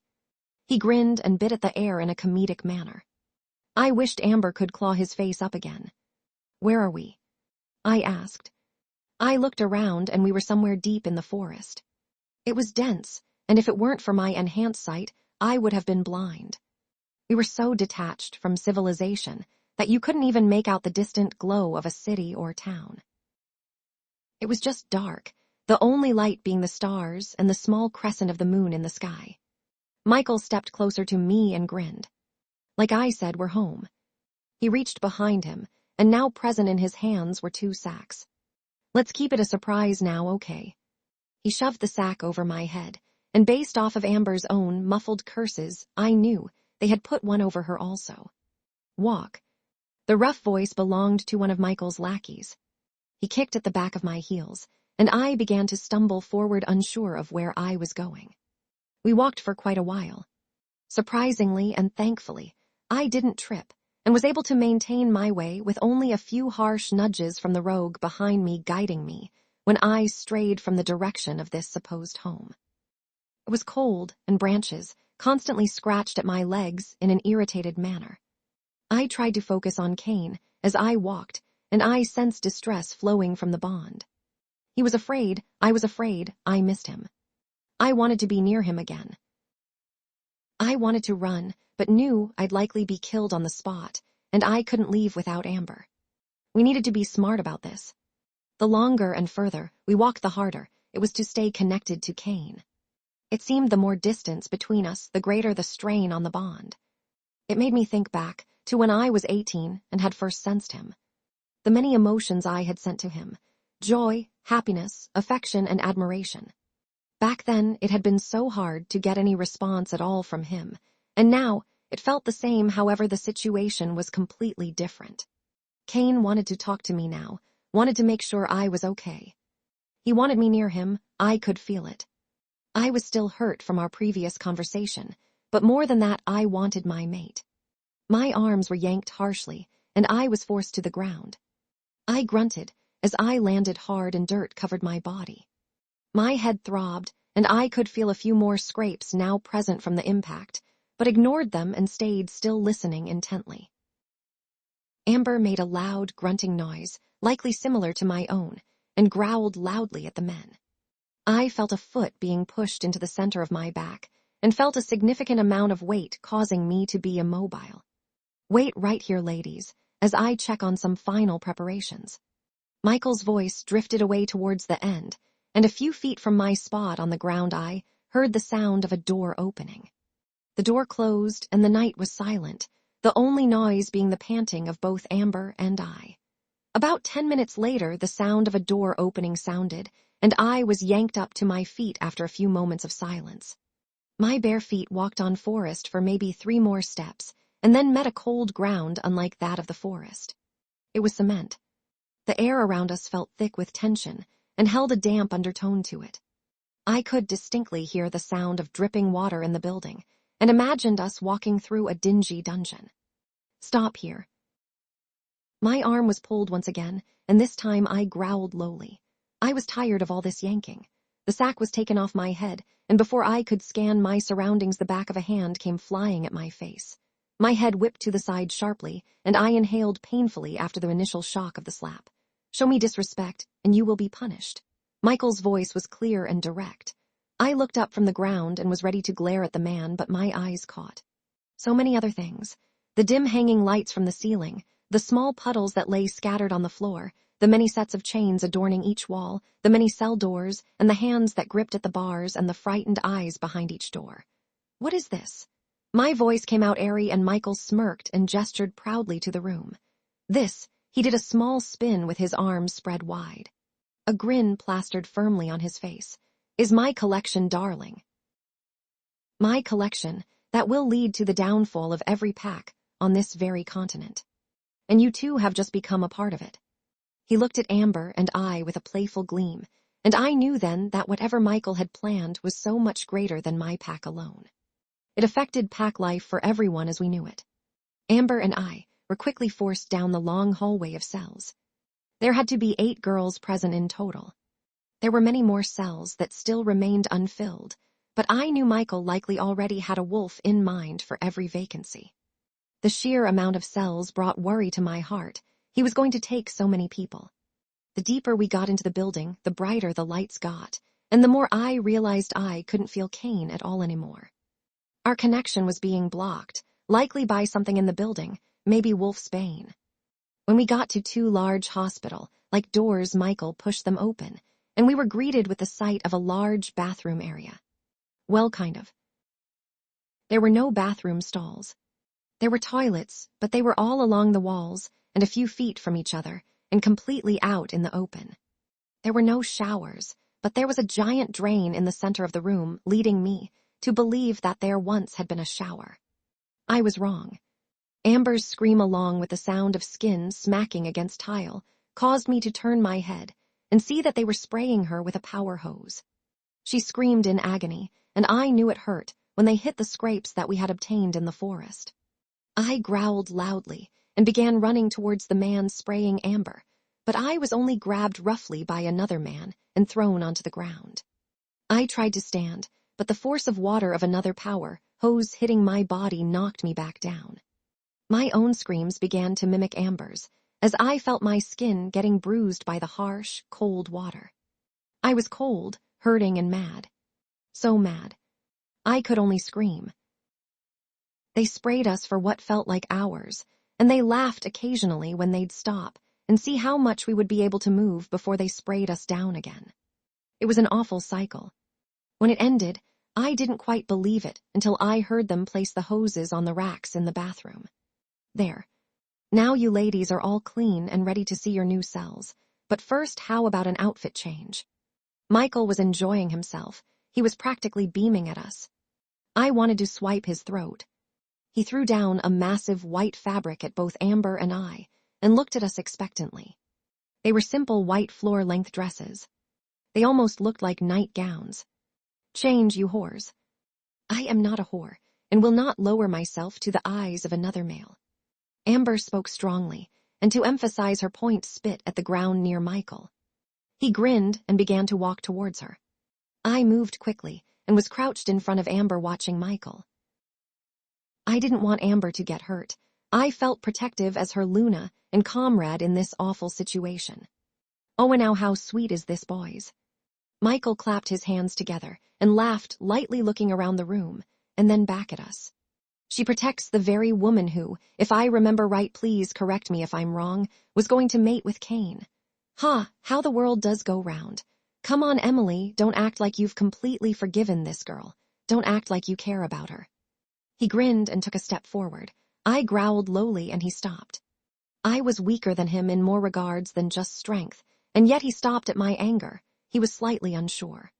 He grinned and bit at the air in a comedic manner. I wished Amber could claw his face up again. "Where are we?" I asked. I looked around and we were somewhere deep in the forest. It was dense, and if it weren't for my enhanced sight, I would have been blind. We were so detached from civilization that you couldn't even make out the distant glow of a city or town. It was just dark, the only light being the stars and the small crescent of the moon in the sky. Michael stepped closer to me and grinned. Like I said, we're home. He reached behind him, and now present in his hands were 2 sacks. "Let's keep it a surprise now, okay?" He shoved the sack over my head, and based off of Amber's own muffled curses, I knew they had put one over her also. "Walk." The rough voice belonged to one of Michael's lackeys. He kicked at the back of my heels, and I began to stumble forward unsure of where I was going. We walked for quite a while. Surprisingly and thankfully, I didn't trip, and was able to maintain my way with only a few harsh nudges from the rogue behind me guiding me when I strayed from the direction of this supposed home. It was cold, and branches constantly scratched at my legs in an irritated manner. I tried to focus on Cain as I walked, and I sensed distress flowing from the bond. He was afraid, I was afraid, I missed him. I wanted to be near him again. I wanted to run, but knew I'd likely be killed on the spot, and I couldn't leave without Amber. We needed to be smart about this. The longer and further we walked, the harder it was to stay connected to Cain. It seemed the more distance between us, the greater the strain on the bond. It made me think back to when I was 18 and had first sensed him. The many emotions I had sent to him: joy, happiness, affection, and admiration. Back then, it had been so hard to get any response at all from him, and now it felt the same. However, the situation was completely different. Cain wanted to talk to me now, wanted to make sure I was okay. He wanted me near him. I could feel it. I was still hurt from our previous conversation, but more than that, I wanted my mate. My arms were yanked harshly, and I was forced to the ground. I grunted as I landed hard and dirt covered my body. My head throbbed, and I could feel a few more scrapes now present from the impact, but ignored them and stayed still, listening intently. Amber made a loud, grunting noise, likely similar to my own, and growled loudly at the men. I felt a foot being pushed into the center of my back, and felt a significant amount of weight causing me to be immobile. "Wait right here, ladies, as I check on some final preparations." Michael's voice drifted away towards the end, and a few feet from my spot on the ground I heard the sound of a door opening. The door closed and the night was silent, the only noise being the panting of both Amber and I. About 10 minutes later, the sound of a door opening sounded, and I was yanked up to my feet after a few moments of silence. My bare feet walked on forest for maybe 3 more steps, and then met a cold ground unlike that of the forest. It was cement. The air around us felt thick with tension, and held a damp undertone to it. I could distinctly hear the sound of dripping water in the building, and imagined us walking through a dingy dungeon. "Stop here." My arm was pulled once again, and this time I growled lowly. I was tired of all this yanking. The sack was taken off my head, and before I could scan my surroundings, the back of a hand came flying at my face. My head whipped to the side sharply, and I inhaled painfully after the initial shock of the slap. "Show me disrespect, and you will be punished." Michael's voice was clear and direct. I looked up from the ground and was ready to glare at the man, but my eyes caught so many other things. The dim hanging lights from the ceiling, the small puddles that lay scattered on the floor, the many sets of chains adorning each wall, the many cell doors, and the hands that gripped at the bars, and the frightened eyes behind each door. "What is this?" My voice came out airy, and Michael smirked and gestured proudly to the room. "This," he did a small spin with his arms spread wide. A grin plastered firmly on his face, "is my collection, darling. My collection that will lead to the downfall of every pack on this very continent. And you too have just become a part of it." He looked at Amber and I with a playful gleam, and I knew then that whatever Michael had planned was so much greater than my pack alone. It affected pack life for everyone as we knew it. Amber and I were quickly forced down the long hallway of cells. There had to be 8 girls present in total. There were many more cells that still remained unfilled, but I knew Michael likely already had a wolf in mind for every vacancy. The sheer amount of cells brought worry to my heart. He was going to take so many people. The deeper we got into the building, the brighter the lights got, and the more I realized I couldn't feel Cain at all anymore. Our connection was being blocked, likely by something in the building, maybe Wolf's bane. When we got to 2 large hospital, like doors, Michael pushed them open, and we were greeted with the sight of a large bathroom area. Well, kind of. There were no bathroom stalls. There were toilets, but they were all along the walls and a few feet from each other and completely out in the open. There were no showers, but there was a giant drain in the center of the room, leading me to believe that there once had been a shower. I was wrong. Amber's scream, along with the sound of skin smacking against tile, caused me to turn my head and see that they were spraying her with a power hose. She screamed in agony, and I knew it hurt when they hit the scrapes that we had obtained in the forest. I growled loudly and began running towards the man spraying Amber, but I was only grabbed roughly by another man and thrown onto the ground. I tried to stand, but the force of water of another power hose hitting my body knocked me back down. My own screams began to mimic Amber's, as I felt my skin getting bruised by the harsh, cold water. I was cold, hurting, and mad. So mad. I could only scream. They sprayed us for what felt like hours, and they laughed occasionally when they'd stop and see how much we would be able to move before they sprayed us down again. It was an awful cycle. When it ended, I didn't quite believe it until I heard them place the hoses on the racks in the bathroom. There. Now you ladies are all clean and ready to see your new cells, but first, how about an outfit change? Michael was enjoying himself. He was practically beaming at us. I wanted to swipe his throat. He threw down a massive white fabric at both Amber and I, and looked at us expectantly. They were simple white floor-length dresses. They almost looked like nightgowns. Change, you whores. I am not a whore, and will not lower myself to the eyes of another male. Amber spoke strongly, and to emphasize her point spit at the ground near Michael. He grinned and began to walk towards her. I moved quickly and was crouched in front of Amber watching Michael. I didn't want Amber to get hurt. I felt protective as her Luna and comrade in this awful situation. Oh, and now how sweet is this, boys? Michael clapped his hands together and laughed, lightly looking around the room, and then back at us. She protects the very woman who, if I remember right, please correct me if I'm wrong, was going to mate with Cain. Ha, how the world does go round. Come on, Emily, don't act like you've completely forgiven this girl. Don't act like you care about her. He grinned and took a step forward. I growled lowly and he stopped. I was weaker than him in more regards than just strength, and yet he stopped at my anger. He was slightly unsure.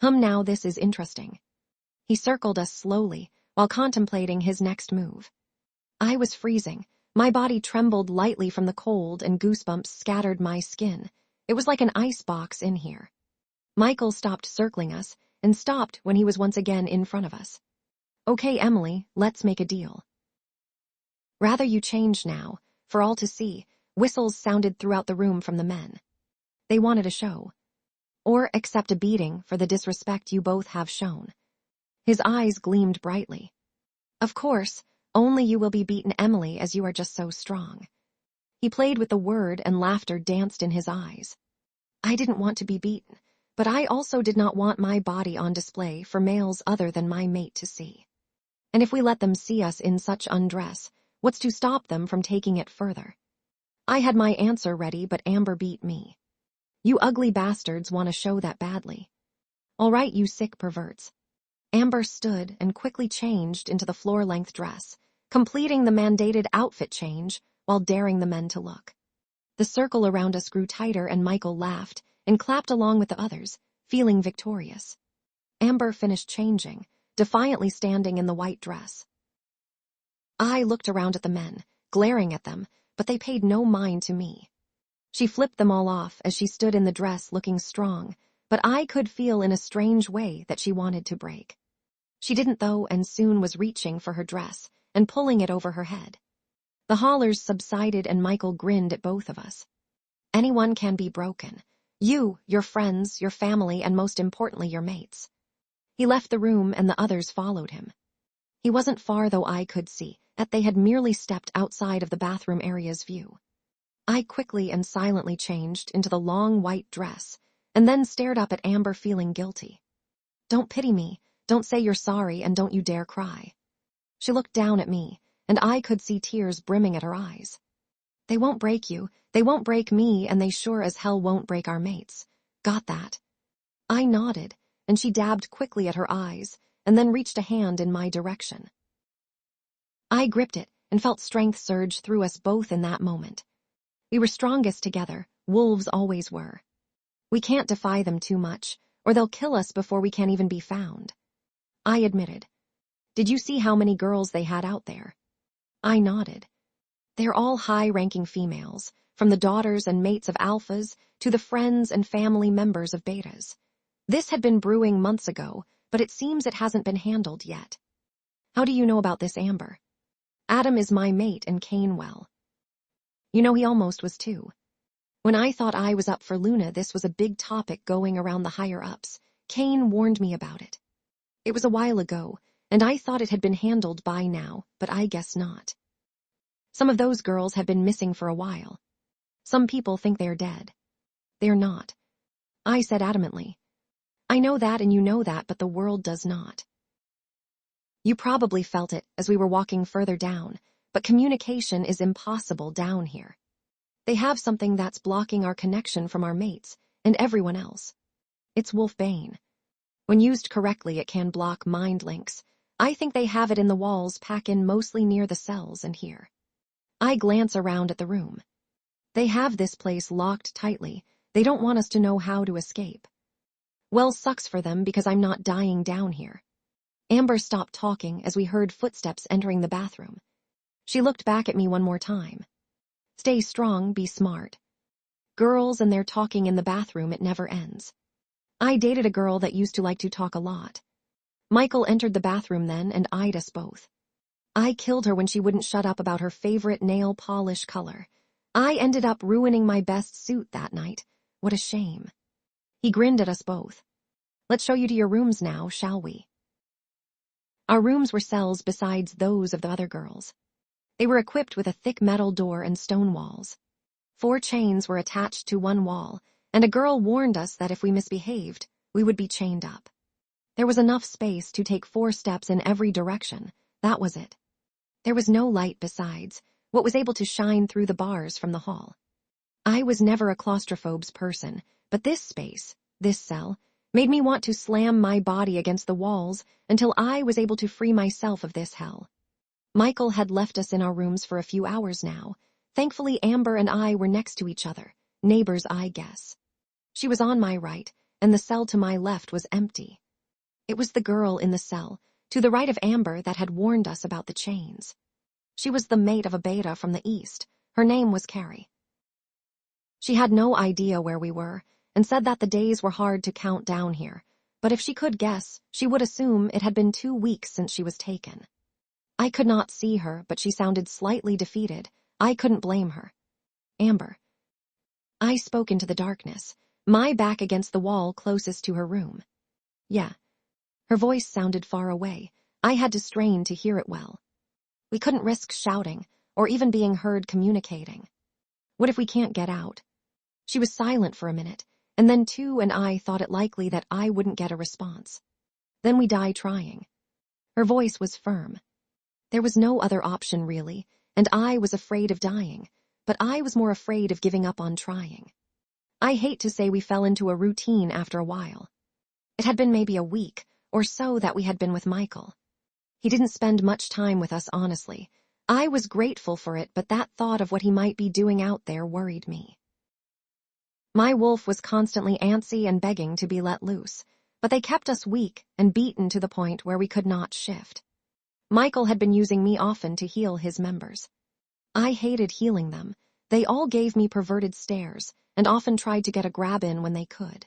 Now this is interesting. He circled us slowly, while contemplating his next move. I was freezing. My body trembled lightly from the cold and goosebumps scattered my skin. It was like an ice box in here. Michael stopped circling us and stopped when he was once again in front of us. Okay, Emily, let's make a deal. Rather you change now, for all to see. Whistles sounded throughout the room from the men. They wanted a show. Or accept a beating for the disrespect you both have shown. His eyes gleamed brightly. Of course, only you will be beaten, Emily, as you are just so strong. He played with the word and laughter danced in his eyes. I didn't want to be beaten, but I also did not want my body on display for males other than my mate to see. And if we let them see us in such undress, what's to stop them from taking it further? I had my answer ready, but Amber beat me. You ugly bastards want to show that badly. All right, you sick perverts. Amber stood and quickly changed into the floor-length dress, completing the mandated outfit change while daring the men to look. The circle around us grew tighter and Michael laughed and clapped along with the others, feeling victorious. Amber finished changing, defiantly standing in the white dress. I looked around at the men, glaring at them, but they paid no mind to me. She flipped them all off as she stood in the dress looking strong, but I could feel in a strange way that she wanted to break. She didn't though, and soon was reaching for her dress and pulling it over her head. The hollers subsided and Michael grinned at both of us. Anyone can be broken. You, your friends, your family, and most importantly, your mates. He left the room and the others followed him. He wasn't far, though I could see that they had merely stepped outside of the bathroom area's view. I quickly and silently changed into the long white dress and then stared up at Amber, feeling guilty. Don't pity me, don't say you're sorry, and don't you dare cry. She looked down at me, and I could see tears brimming at her eyes. They won't break you, they won't break me, and they sure as hell won't break our mates. Got that? I nodded, and she dabbed quickly at her eyes, and then reached a hand in my direction. I gripped it and felt strength surge through us both in that moment. We were strongest together, wolves always were. We can't defy them too much, or they'll kill us before we can even be found. I admitted. Did you see how many girls they had out there? I nodded. They're all high-ranking females, from the daughters and mates of alphas to the friends and family members of betas. This had been brewing months ago, but it seems it hasn't been handled yet. How do you know about this, Amber? Adam is my mate and Cain well. You know, he almost was too. When I thought I was up for Luna, this was a big topic going around the higher-ups. Cain warned me about it. It was a while ago, and I thought it had been handled by now, but I guess not. Some of those girls have been missing for a while. Some people think they're dead. They're not. I said adamantly. I know that and you know that, but the world does not. You probably felt it as we were walking further down, but communication is impossible down here. They have something that's blocking our connection from our mates and everyone else. It's wolfbane. When used correctly, it can block mind links. I think they have it in the walls, pack in mostly near the cells and here. I glance around at the room. They have this place locked tightly. They don't want us to know how to escape. Well, sucks for them because I'm not dying down here. Amber stopped talking as we heard footsteps entering the bathroom. She looked back at me one more time. Stay strong, be smart. Girls and their talking in the bathroom, it never ends. I dated a girl that used to like to talk a lot. Michael entered the bathroom then and eyed us both. I killed her when she wouldn't shut up about her favorite nail polish color. I ended up ruining my best suit that night. What a shame. He grinned at us both. Let's show you to your rooms now, shall we? Our rooms were cells besides those of the other girls. They were equipped with a thick metal door and stone walls. 4 chains were attached to one wall, and a girl warned us that if we misbehaved, we would be chained up. There was enough space to take 4 steps in every direction. That was it. There was no light besides what was able to shine through the bars from the hall. I was never a claustrophobe's person, but this space, this cell, made me want to slam my body against the walls until I was able to free myself of this hell. Michael had left us in our rooms for a few hours now. Thankfully, Amber and I were next to each other, neighbors, I guess. She was on my right, and the cell to my left was empty. It was the girl in the cell, to the right of Amber, that had warned us about the chains. She was the mate of a beta from the east. Her name was Carrie. She had no idea where we were, and said that the days were hard to count down here, but if she could guess, she would assume it had been 2 weeks since she was taken. I could not see her, but she sounded slightly defeated. I couldn't blame her. Amber. I spoke into the darkness, my back against the wall closest to her room. Yeah. Her voice sounded far away. I had to strain to hear it well. We couldn't risk shouting, or even being heard communicating. What if we can't get out? She was silent for a minute, and then Tu and I thought it likely that I wouldn't get a response. Then we die trying. Her voice was firm. There was no other option, really, and I was afraid of dying, but I was more afraid of giving up on trying. I hate to say we fell into a routine after a while. It had been maybe a week or so that we had been with Michael. He didn't spend much time with us, honestly. I was grateful for it, but that thought of what he might be doing out there worried me. My wolf was constantly antsy and begging to be let loose, but they kept us weak and beaten to the point where we could not shift. Michael had been using me often to heal his members. I hated healing them. They all gave me perverted stares and often tried to get a grab in when they could.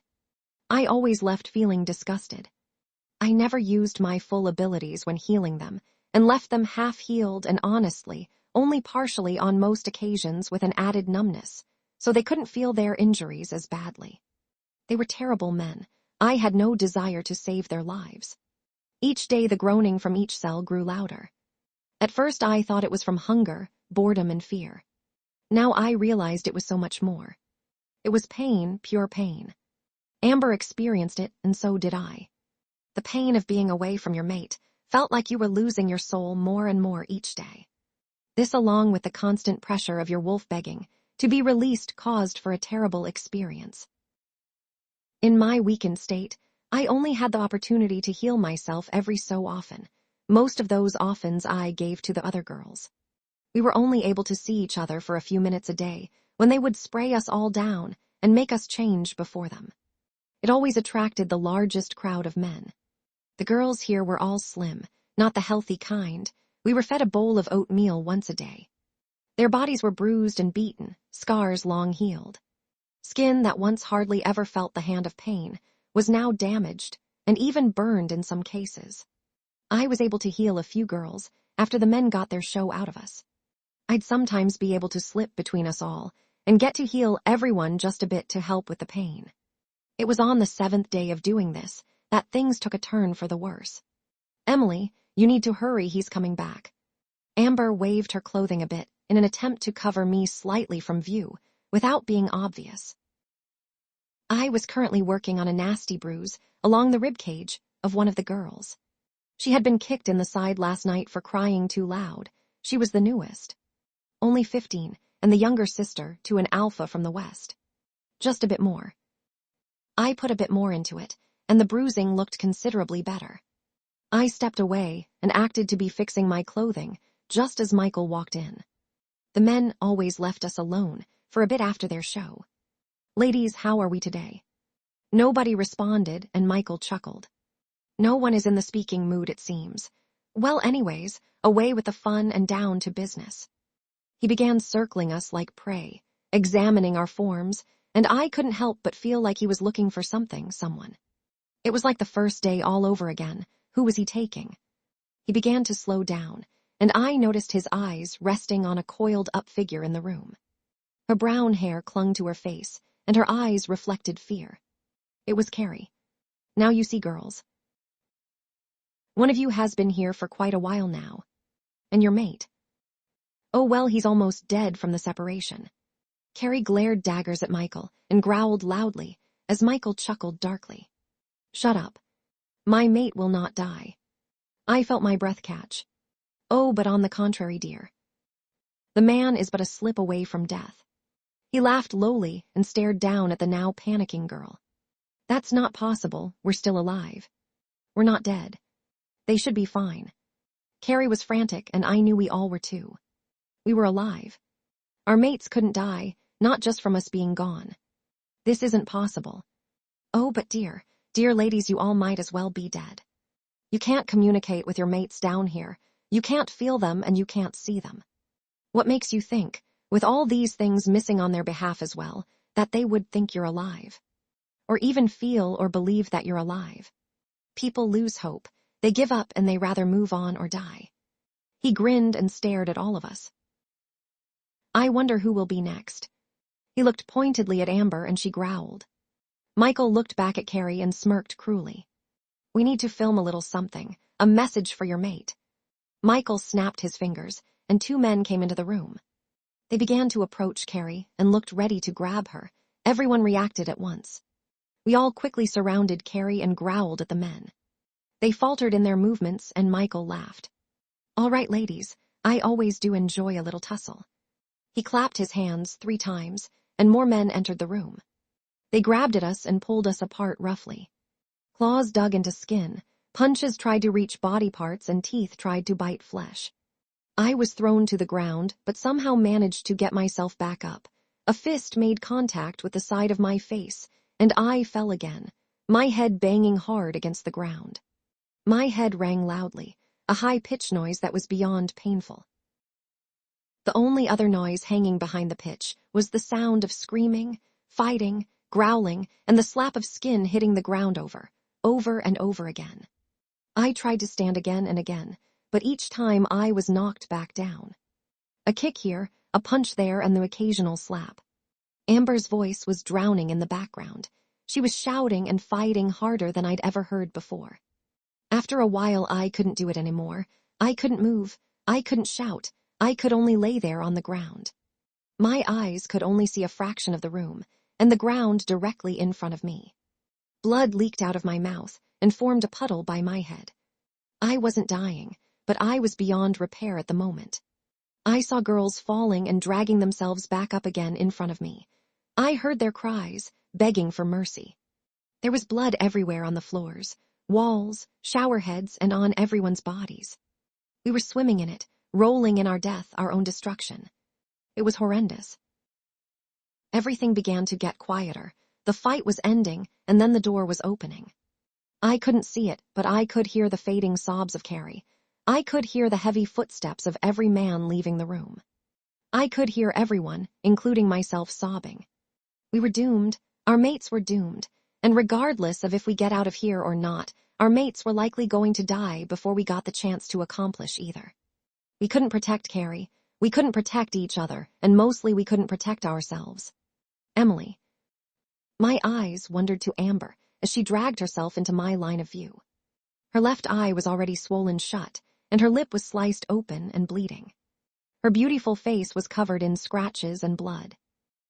I always left feeling disgusted. I never used my full abilities when healing them and left them half-healed and honestly, only partially on most occasions with an added numbness. so they couldn't feel their injuries as badly. They were terrible men. I had no desire to save their lives. Each day the groaning from each cell grew louder. At first I thought it was from hunger, boredom, and fear. Now I realized it was so much more. It was pain, pure pain. Amber experienced it, and so did I. The pain of being away from your mate felt like you were losing your soul more and more each day. This, along with the constant pressure of your wolf begging to be released, caused for a terrible experience. In my weakened state, I only had the opportunity to heal myself every so often. Most of those offens I gave to the other girls. We were only able to see each other for a few minutes a day, when they would spray us all down and make us change before them. It always attracted the largest crowd of men. The girls here were all slim, not the healthy kind. We were fed a bowl of oatmeal once a day. Their bodies were bruised and beaten, scars long healed. Skin that once hardly ever felt the hand of pain was now damaged and even burned in some cases. I was able to heal a few girls after the men got their show out of us. I'd sometimes be able to slip between us all and get to heal everyone just a bit to help with the pain. It was on the 7th day of doing this that things took a turn for the worse. "Emily, you need to hurry, he's coming back." Amber waved her clothing a bit in an attempt to cover me slightly from view, without being obvious. I was currently working on a nasty bruise along the ribcage of one of the girls. She had been kicked in the side last night for crying too loud. She was the newest. Only 15, and the younger sister to an alpha from the west. Just a bit more. I put a bit more into it, and the bruising looked considerably better. I stepped away and acted to be fixing my clothing just as Michael walked in. The men always left us alone for a bit after their show. "Ladies, how are we today?" Nobody responded, and Michael chuckled. "No one is in the speaking mood, it seems. Well, anyways, away with the fun and down to business." He began circling us like prey, examining our forms, and I couldn't help but feel like he was looking for something, someone. It was like the first day all over again. Who was he taking? He began to slow down, and I noticed his eyes resting on a coiled-up figure in the room. Her brown hair clung to her face, and her eyes reflected fear. It was Carrie. "Now you see, girls. One of you has been here for quite a while now. And your mate. Oh, well, he's almost dead from the separation." Carrie glared daggers at Michael and growled loudly as Michael chuckled darkly. "Shut up. My mate will not die." I felt my breath catch. "Oh, but on the contrary, dear. The man is but a slip away from death." He laughed lowly and stared down at the now panicking girl. "That's not possible. We're still alive. We're not dead. They should be fine." Carrie was frantic, and I knew we all were too. We were alive. Our mates couldn't die, not just from us being gone. This isn't possible. "Oh, but dear ladies, you all might as well be dead. You can't communicate with your mates down here. You can't feel them, and you can't see them. What makes you think, with all these things missing on their behalf as well, that they would think you're alive? Or even feel or believe that you're alive? People lose hope. They give up, and they rather move on or die." He grinned and stared at all of us. "I wonder who will be next." He looked pointedly at Amber, and she growled. Michael looked back at Carrie and smirked cruelly. "We need to film a little something, a message for your mate." Michael snapped his fingers, and 2 men came into the room. They began to approach Carrie and looked ready to grab her. Everyone reacted at once. We all quickly surrounded Carrie and growled at the men. They faltered in their movements, and Michael laughed. "All right, ladies, I always do enjoy a little tussle." He clapped his hands 3 times, and more men entered the room. They grabbed at us and pulled us apart roughly. Claws dug into skin, punches tried to reach body parts, and teeth tried to bite flesh. I was thrown to the ground, but somehow managed to get myself back up. A fist made contact with the side of my face, and I fell again, my head banging hard against the ground. My head rang loudly, a high-pitched noise that was beyond painful. The only other noise hanging behind the pitch was the sound of screaming, fighting, growling, and the slap of skin hitting the ground over and over again. I tried to stand again and again, but each time I was knocked back down. A kick here, a punch there, and the occasional slap. Amber's voice was drowning in the background. She was shouting and fighting harder than I'd ever heard before. After a while, I couldn't do it anymore. I couldn't move. I couldn't shout. I could only lay there on the ground. My eyes could only see a fraction of the room, and the ground directly in front of me. Blood leaked out of my mouth and formed a puddle by my head. I wasn't dying, but I was beyond repair at the moment. I saw girls falling and dragging themselves back up again in front of me. I heard their cries, begging for mercy. There was blood everywhere on the floors, walls, shower heads, and on everyone's bodies. We were swimming in it, rolling in our death, our own destruction. It was horrendous. Everything began to get quieter. The fight was ending, and then the door was opening. I couldn't see it, but I could hear the fading sobs of Carrie. I could hear the heavy footsteps of every man leaving the room. I could hear everyone, including myself, sobbing. We were doomed. Our mates were doomed. And regardless of if we get out of here or not, our mates were likely going to die before we got the chance to accomplish either. We couldn't protect Carrie. We couldn't protect each other, and mostly we couldn't protect ourselves. Emily. My eyes wandered to Amber as she dragged herself into my line of view. Her left eye was already swollen shut, and her lip was sliced open and bleeding. Her beautiful face was covered in scratches and blood.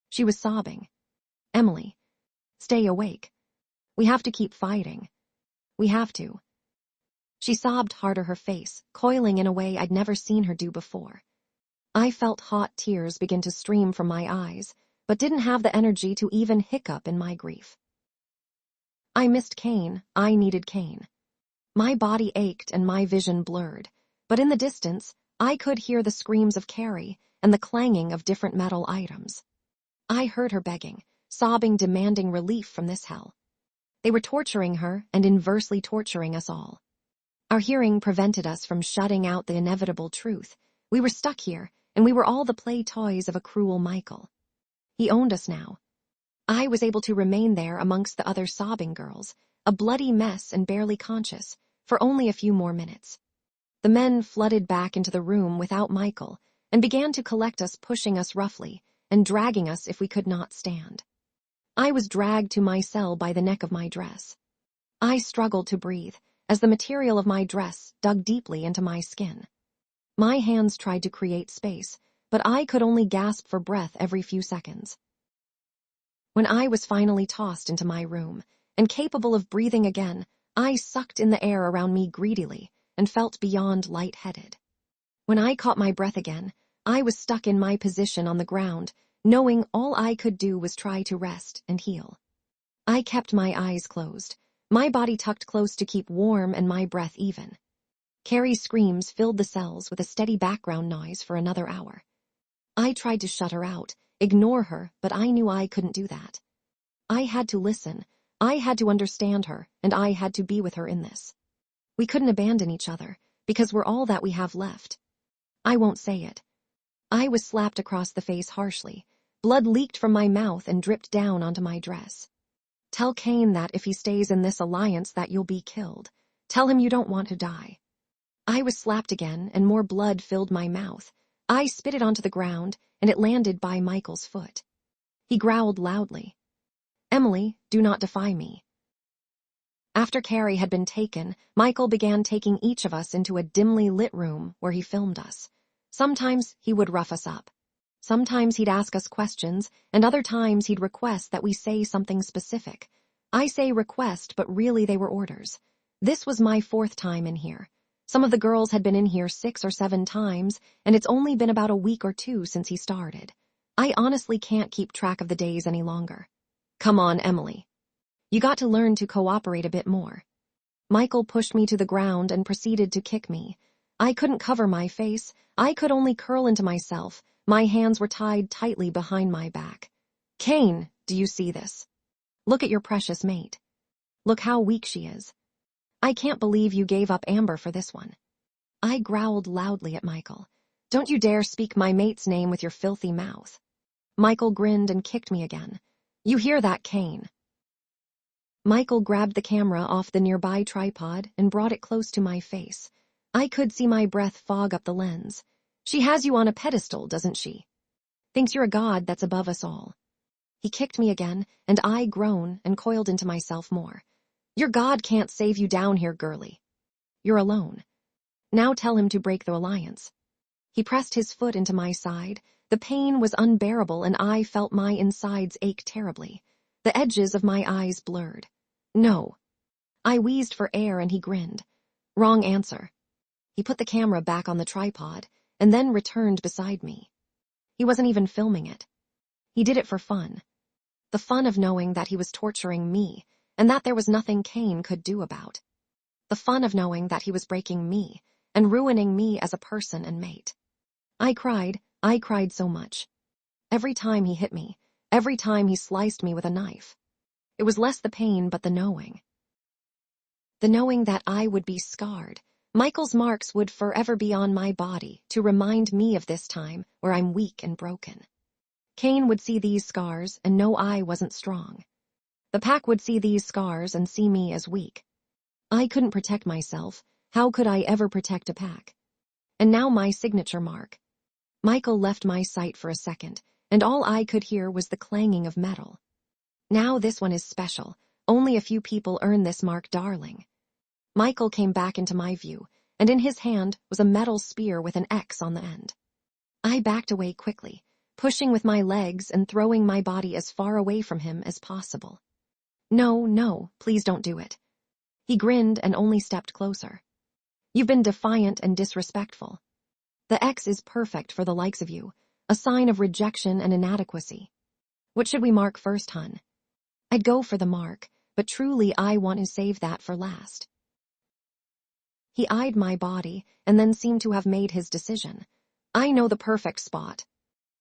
She was sobbing. Emily, stay awake. We have to keep fighting. We have to. She sobbed harder, her face coiling in a way I'd never seen her do before. I felt hot tears begin to stream from my eyes, but didn't have the energy to even hiccup in my grief. I missed Cain. I needed Cain. My body ached and my vision blurred, but in the distance, I could hear the screams of Carrie and the clanging of different metal items. I heard her begging, sobbing, demanding relief from this hell. They were torturing her and inversely torturing us all. Our hearing prevented us from shutting out the inevitable truth. We were stuck here, and we were all the play toys of a cruel Michael. He owned us now. I was able to remain there amongst the other sobbing girls, a bloody mess and barely conscious, for only a few more minutes. The men flooded back into the room without Michael and began to collect us, pushing us roughly and dragging us if we could not stand. I was dragged to my cell by the neck of my dress. I struggled to breathe as the material of my dress dug deeply into my skin. My hands tried to create space, but I could only gasp for breath every few seconds. When I was finally tossed into my room and capable of breathing again, I sucked in the air around me greedily and felt beyond lightheaded. When I caught my breath again, I was stuck in my position on the ground, knowing all I could do was try to rest and heal. I kept my eyes closed, my body tucked close to keep warm and my breath even. Carrie's screams filled the cells with a steady background noise for another hour. I tried to shut her out, ignore her, but I knew I couldn't do that. I had to listen, I had to understand her, and I had to be with her in this. We couldn't abandon each other, because we're all that we have left. I won't say it. I was slapped across the face harshly. Blood leaked from my mouth and dripped down onto my dress. Tell Cain that if he stays in this alliance that you'll be killed. Tell him you don't want to die. I was slapped again, and more blood filled my mouth. I spit it onto the ground, and it landed by Michael's foot. He growled loudly. Emily, do not defy me. After Carrie had been taken, Michael began taking each of us into a dimly lit room where he filmed us. Sometimes he would rough us up. Sometimes he'd ask us questions, and other times he'd request that we say something specific. I say request, but really they were orders. This was my 4th time in here. Some of the girls had been in here 6 or 7 times, and it's only been about a week or 2 since he started. I honestly can't keep track of the days any longer. Come on, Emily. You got to learn to cooperate a bit more. Michael pushed me to the ground and proceeded to kick me. I couldn't cover my face. I could only curl into myself. My hands were tied tightly behind my back. Cain, do you see this? Look at your precious mate. Look how weak she is. I can't believe you gave up Amber for this one. I growled loudly at Michael. Don't you dare speak my mate's name with your filthy mouth. Michael grinned and kicked me again. You hear that, Cain? Michael grabbed the camera off the nearby tripod and brought it close to my face. I could see my breath fog up the lens. She has you on a pedestal, doesn't she? Thinks you're a god that's above us all. He kicked me again, and I groaned and coiled into myself more. Your God can't save you down here, girlie. You're alone. Now tell him to break the alliance. He pressed his foot into my side. The pain was unbearable, and I felt my insides ache terribly. The edges of my eyes blurred. No. I wheezed for air, and he grinned. Wrong answer. He put the camera back on the tripod, and then returned beside me. He wasn't even filming it. He did it for fun. The fun of knowing that he was torturing me, and that there was nothing Cain could do about. The fun of knowing that he was breaking me, and ruining me as a person and mate. I cried so much. Every time he hit me, every time he sliced me with a knife. It was less the pain, but the knowing. The knowing that I would be scarred. Michael's marks would forever be on my body to remind me of this time where I'm weak and broken. Cain would see these scars and know I wasn't strong. The pack would see these scars and see me as weak. I couldn't protect myself. How could I ever protect a pack? And now my signature mark. Michael left my sight for a second, and all I could hear was the clanging of metal. Now this one is special. Only a few people earn this mark, darling. Michael came back into my view, and in his hand was a metal spear with an X on the end. I backed away quickly, pushing with my legs and throwing my body as far away from him as possible. No, please don't do it. He grinned and only stepped closer. You've been defiant and disrespectful. The X is perfect for the likes of you, a sign of rejection and inadequacy. What should we mark first, hun? I'd go for the mark, but truly I want to save that for last. He eyed my body and then seemed to have made his decision. I know the perfect spot.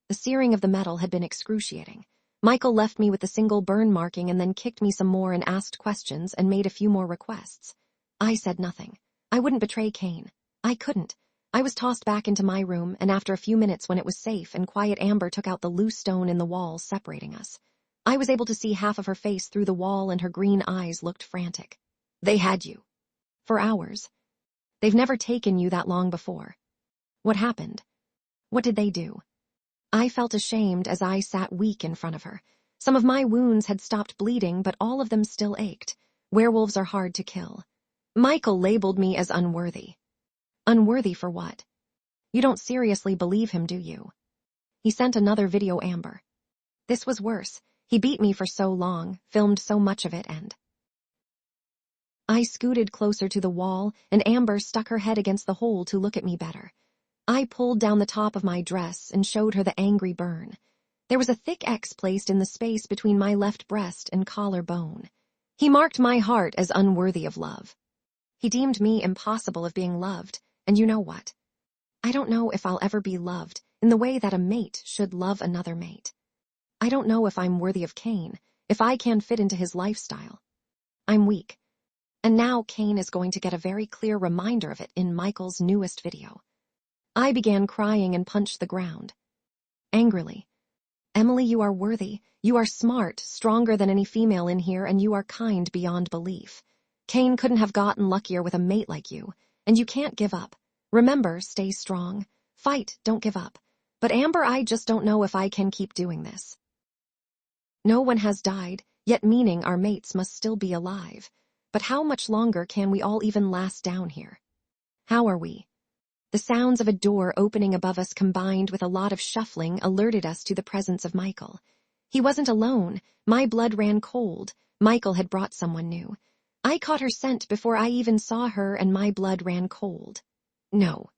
The searing of the metal had been excruciating. Michael left me with a single burn marking and then kicked me some more and asked questions and made a few more requests. I said nothing. I wouldn't betray Cain. I couldn't. I was tossed back into my room, and after a few minutes when it was safe and quiet, Amber took out the loose stone in the wall separating us. I was able to see half of her face through the wall, and her green eyes looked frantic. They had you. For hours. They've never taken you that long before. What happened? What did they do? I felt ashamed as I sat weak in front of her. Some of my wounds had stopped bleeding, but all of them still ached. Werewolves are hard to kill. Michael labeled me as unworthy. Unworthy for what? You don't seriously believe him, do you? He sent another video, Amber. This was worse. He beat me for so long, filmed so much of it, and... I scooted closer to the wall, and Amber stuck her head against the hole to look at me better. I pulled down the top of my dress and showed her the angry burn. There was a thick X placed in the space between my left breast and collarbone. He marked my heart as unworthy of love. He deemed me impossible of being loved, and you know what? I don't know if I'll ever be loved in the way that a mate should love another mate. I don't know if I'm worthy of Cain, if I can fit into his lifestyle. I'm weak. And now Cain is going to get a very clear reminder of it in Michael's newest video. I began crying and punched the ground. Angrily. Emily, you are worthy. You are smart, stronger than any female in here, and you are kind beyond belief. Cain couldn't have gotten luckier with a mate like you, and you can't give up. Remember, stay strong. Fight, don't give up. But Amber, I just don't know if I can keep doing this. No one has died, yet meaning our mates must still be alive. But how much longer can we all even last down here? How are we? The sounds of a door opening above us combined with a lot of shuffling alerted us to the presence of Michael. He wasn't alone. My blood ran cold. Michael had brought someone new. I caught her scent before I even saw her, and my blood ran cold. No.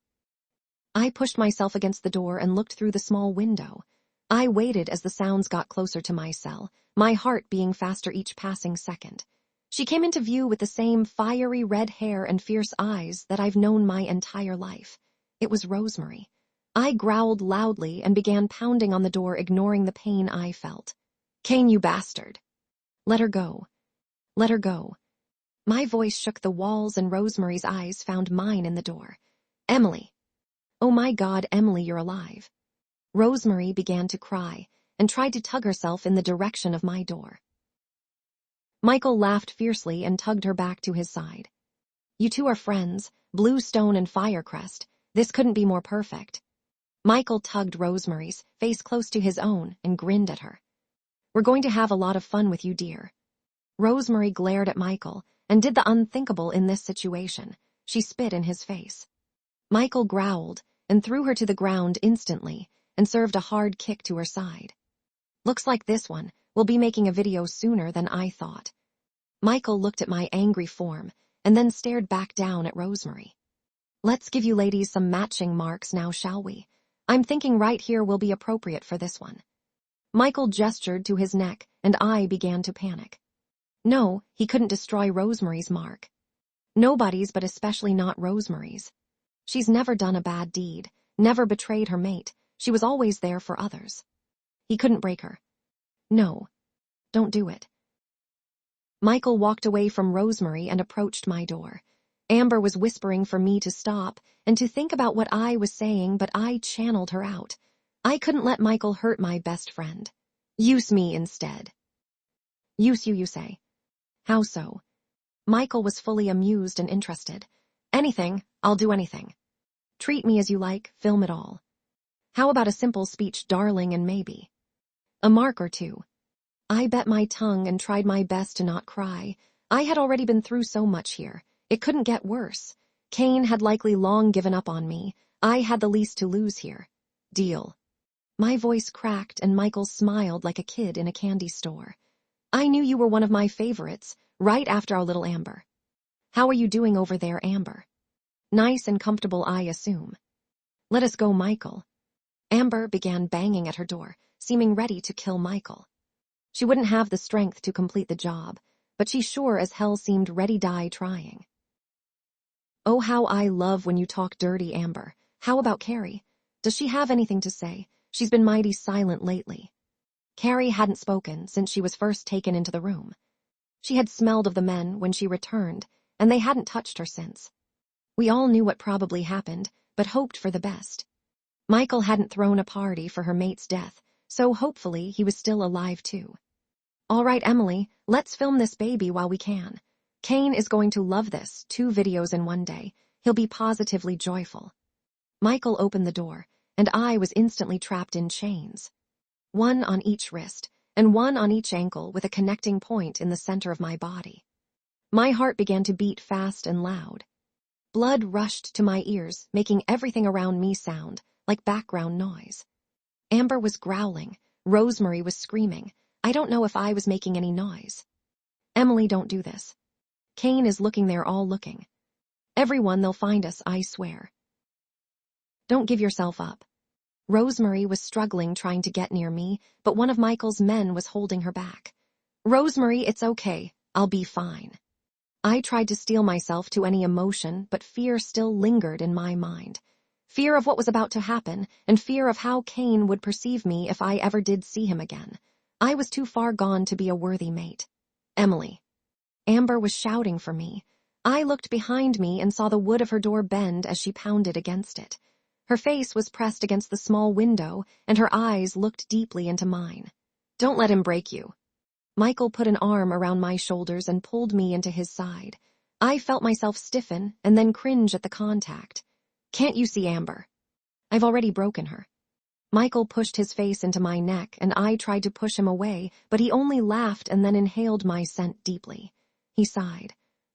I pushed myself against the door and looked through the small window. I waited as the sounds got closer to my cell, my heart beating faster each passing second. She came into view with the same fiery red hair and fierce eyes that I've known my entire life. It was Rosemary. I growled loudly and began pounding on the door, ignoring the pain I felt. Cain, you bastard. Let her go. Let her go. My voice shook the walls, and Rosemary's eyes found mine in the door. Emily. Oh my God, Emily, you're alive. Rosemary began to cry and tried to tug herself in the direction of my door. Michael laughed fiercely and tugged her back to his side. You two are friends, Bluestone and Fire Crest. This couldn't be more perfect. Michael tugged Rosemary's face close to his own and grinned at her. We're going to have a lot of fun with you, dear. Rosemary glared at Michael and did the unthinkable in this situation. She spit in his face. Michael growled and threw her to the ground instantly and served a hard kick to her side. Looks like this one will be making a video sooner than I thought. Michael looked at my angry form and then stared back down at Rosemary. Let's give you ladies some matching marks now, shall we? I'm thinking right here will be appropriate for this one. Michael gestured to his neck and I began to panic. No, he couldn't destroy Rosemary's mark. Nobody's, but especially not Rosemary's. She's never done a bad deed, never betrayed her mate. She was always there for others. He couldn't break her. No, don't do it. Michael walked away from Rosemary and approached my door. Amber was whispering for me to stop and to think about what I was saying, but I channeled her out. I couldn't let Michael hurt my best friend. Use me instead. Use you say. How so? Michael was fully amused and interested. Anything, I'll do anything. Treat me as you like, film it all. How about a simple speech, darling, and maybe a mark or two? I bit my tongue and tried my best to not cry. I had already been through so much here. It couldn't get worse. Cain had likely long given up on me. I had the least to lose here. Deal. My voice cracked and Michael smiled like a kid in a candy store. I knew you were one of my favorites, right after our little Amber. How are you doing over there, Amber? Nice and comfortable, I assume. Let us go, Michael. Amber began banging at her door, seeming ready to kill Michael. She wouldn't have the strength to complete the job, but she sure as hell seemed ready-die trying. Oh, how I love when you talk dirty, Amber. How about Carrie? Does she have anything to say? She's been mighty silent lately. Carrie hadn't spoken since she was first taken into the room. She had smelled of the men when she returned, and they hadn't touched her since. We all knew what probably happened, but hoped for the best. Michael hadn't thrown a party for her mate's death, so hopefully he was still alive too. All right, Emily, let's film this baby while we can. Cain is going to love this, 2 videos in one day. He'll be positively joyful. Michael opened the door, and I was instantly trapped in chains. 1 on each wrist, and 1 on each ankle with a connecting point in the center of my body. My heart began to beat fast and loud. Blood rushed to my ears, making everything around me sound like background noise. Amber was growling. Rosemary was screaming. I don't know if I was making any noise. Emily, don't do this. Cain is looking there, all looking. Everyone, they'll find us, I swear. Don't give yourself up. Rosemary was struggling trying to get near me, but one of Michael's men was holding her back. Rosemary, it's okay. I'll be fine. I tried to steel myself to any emotion, but fear still lingered in my mind. Fear of what was about to happen, and fear of how Cain would perceive me if I ever did see him again. I was too far gone to be a worthy mate. Emily. Amber was shouting for me. I looked behind me and saw the wood of her door bend as she pounded against it. Her face was pressed against the small window, and her eyes looked deeply into mine. Don't let him break you. Michael put an arm around my shoulders and pulled me into his side. I felt myself stiffen and then cringe at the contact. Can't you see, Amber? I've already broken her. Michael pushed his face into my neck, and I tried to push him away, but he only laughed and then inhaled my scent deeply. He sighed.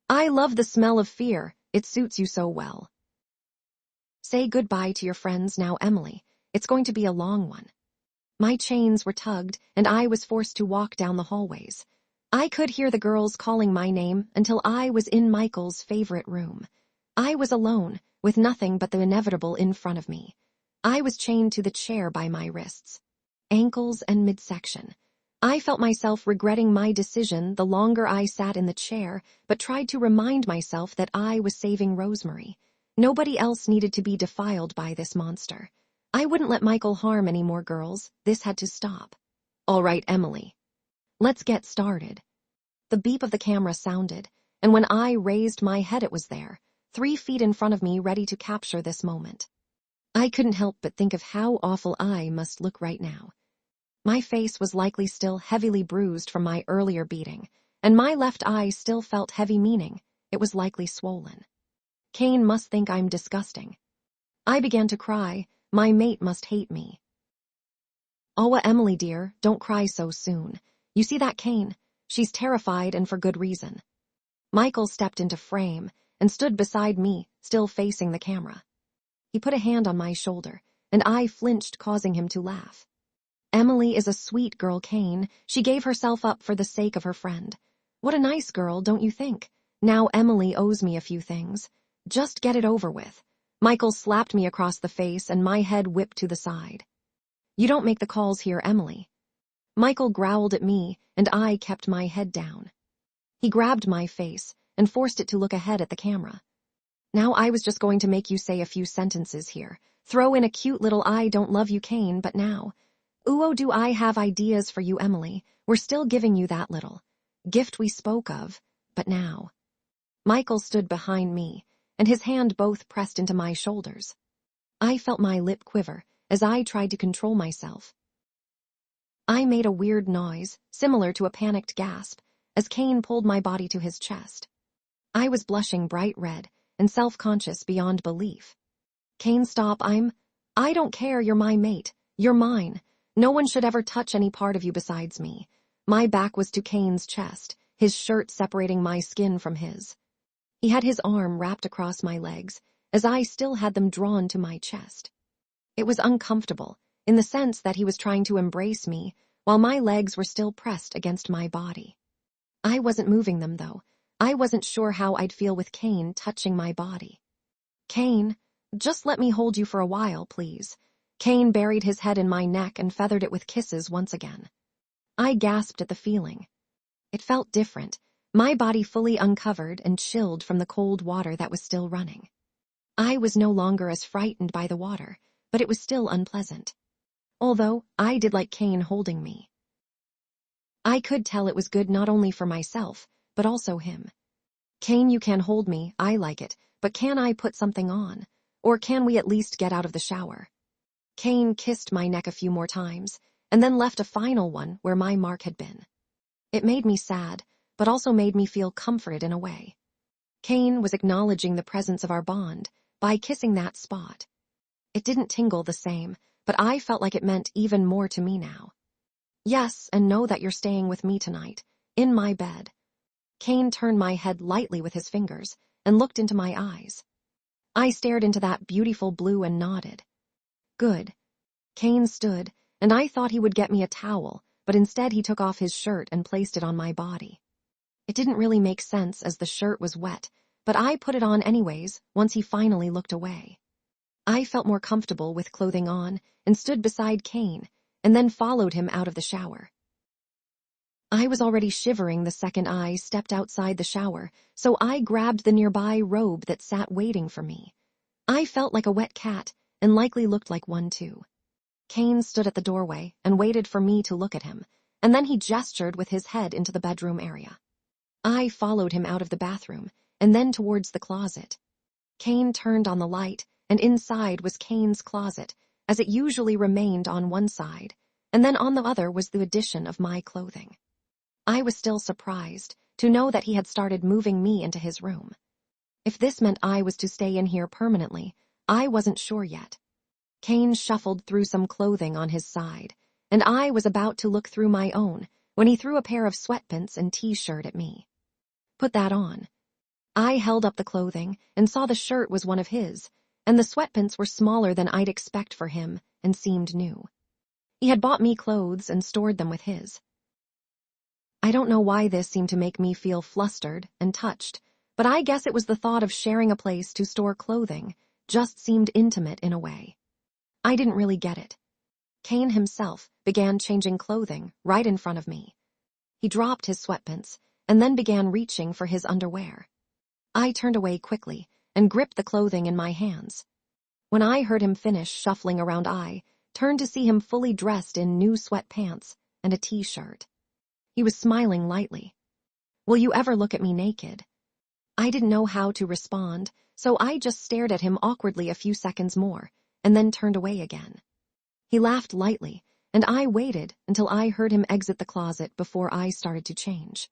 I love the smell of fear. It suits you so well. Say goodbye to your friends now, Emily. It's going to be a long one. My chains were tugged, and I was forced to walk down the hallways. I could hear the girls calling my name until I was in Michael's favorite room. I was alone, with nothing but the inevitable in front of me. I was chained to the chair by my wrists, ankles, and midsection. I felt myself regretting my decision the longer I sat in the chair, but tried to remind myself that I was saving Rosemary. Nobody else needed to be defiled by this monster. I wouldn't let Michael harm any more girls. This had to stop. All right, Emily. Let's get started. The beep of the camera sounded, and when I raised my head, it was there, 3 feet in front of me, ready to capture this moment. I couldn't help but think of how awful I must look right now. My face was likely still heavily bruised from my earlier beating, and my left eye still felt heavy, meaning it was likely swollen. Cain must think I'm disgusting. I began to cry. My mate must hate me. "Awa, Emily dear, don't cry so soon. You see that Cain? She's terrified and for good reason." Michael stepped into frame and stood beside me, still facing the camera. He put a hand on my shoulder, and I flinched, causing him to laugh. "Emily is a sweet girl, Cain. She gave herself up for the sake of her friend. What a nice girl, don't you think? Now Emily owes me a few things. Just get it over with." Michael slapped me across the face and my head whipped to the side. "You don't make the calls here, Emily." Michael growled at me, and I kept my head down. He grabbed my face and forced it to look ahead at the camera. "Now I was just going to make you say a few sentences here. Throw in a cute little "I don't love you, Cain," but now, ooh, do I have ideas for you, Emily. We're still giving you that little gift we spoke of, but now." Michael stood behind me, and his hand both pressed into my shoulders. I felt my lip quiver as I tried to control myself. I made a weird noise, similar to a panicked gasp, as Cain pulled my body to his chest. I was blushing bright red and self-conscious beyond belief. "Cain, stop, I don't care, you're my mate. You're mine. No one should ever touch any part of you besides me." My back was to Cain's chest, his shirt separating my skin from his. He had his arm wrapped across my legs, as I still had them drawn to my chest. It was uncomfortable, in the sense that he was trying to embrace me, while my legs were still pressed against my body. I wasn't moving them, though. I wasn't sure how I'd feel with Cain touching my body. "Cain, just let me hold you for a while, please." Cain buried his head in my neck and feathered it with kisses once again. I gasped at the feeling. It felt different, my body fully uncovered and chilled from the cold water that was still running. I was no longer as frightened by the water, but it was still unpleasant. Although, I did like Cain holding me. I could tell it was good not only for myself, but also him. "Cain, you can hold me, I like it, but can I put something on? Or can we at least get out of the shower?" Cain kissed my neck a few more times, and then left a final one where my mark had been. It made me sad, but also made me feel comforted in a way. Cain was acknowledging the presence of our bond by kissing that spot. It didn't tingle the same, but I felt like it meant even more to me now. "Yes, and know that you're staying with me tonight, in my bed." Cain turned my head lightly with his fingers and looked into my eyes. I stared into that beautiful blue and nodded. "Good." Cain stood, and I thought he would get me a towel, but instead he took off his shirt and placed it on my body. It didn't really make sense as the shirt was wet, but I put it on anyways once he finally looked away. I felt more comfortable with clothing on and stood beside Cain, and then followed him out of the shower. I was already shivering the second I stepped outside the shower, so I grabbed the nearby robe that sat waiting for me. I felt like a wet cat, and likely looked like one too. Cain stood at the doorway and waited for me to look at him, and then he gestured with his head into the bedroom area. I followed him out of the bathroom, and then towards the closet. Cain turned on the light, and inside was Cain's closet, as it usually remained on one side, and then on the other was the addition of my clothing. I was still surprised to know that he had started moving me into his room. If this meant I was to stay in here permanently, I wasn't sure yet. Cain shuffled through some clothing on his side, and I was about to look through my own when he threw a pair of sweatpants and t-shirt at me. "Put that on." I held up the clothing and saw the shirt was one of his, and the sweatpants were smaller than I'd expect for him and seemed new. He had bought me clothes and stored them with his. I don't know why this seemed to make me feel flustered and touched, but I guess it was the thought of sharing a place to store clothing just seemed intimate in a way. I didn't really get it. Cain himself began changing clothing right in front of me. He dropped his sweatpants and then began reaching for his underwear. I turned away quickly and gripped the clothing in my hands. When I heard him finish shuffling around, I turned to see him fully dressed in new sweatpants and a t-shirt. He was smiling lightly. "Will you ever look at me naked?" I didn't know how to respond, so I just stared at him awkwardly a few seconds more, and then turned away again. He laughed lightly, and I waited until I heard him exit the closet before I started to change.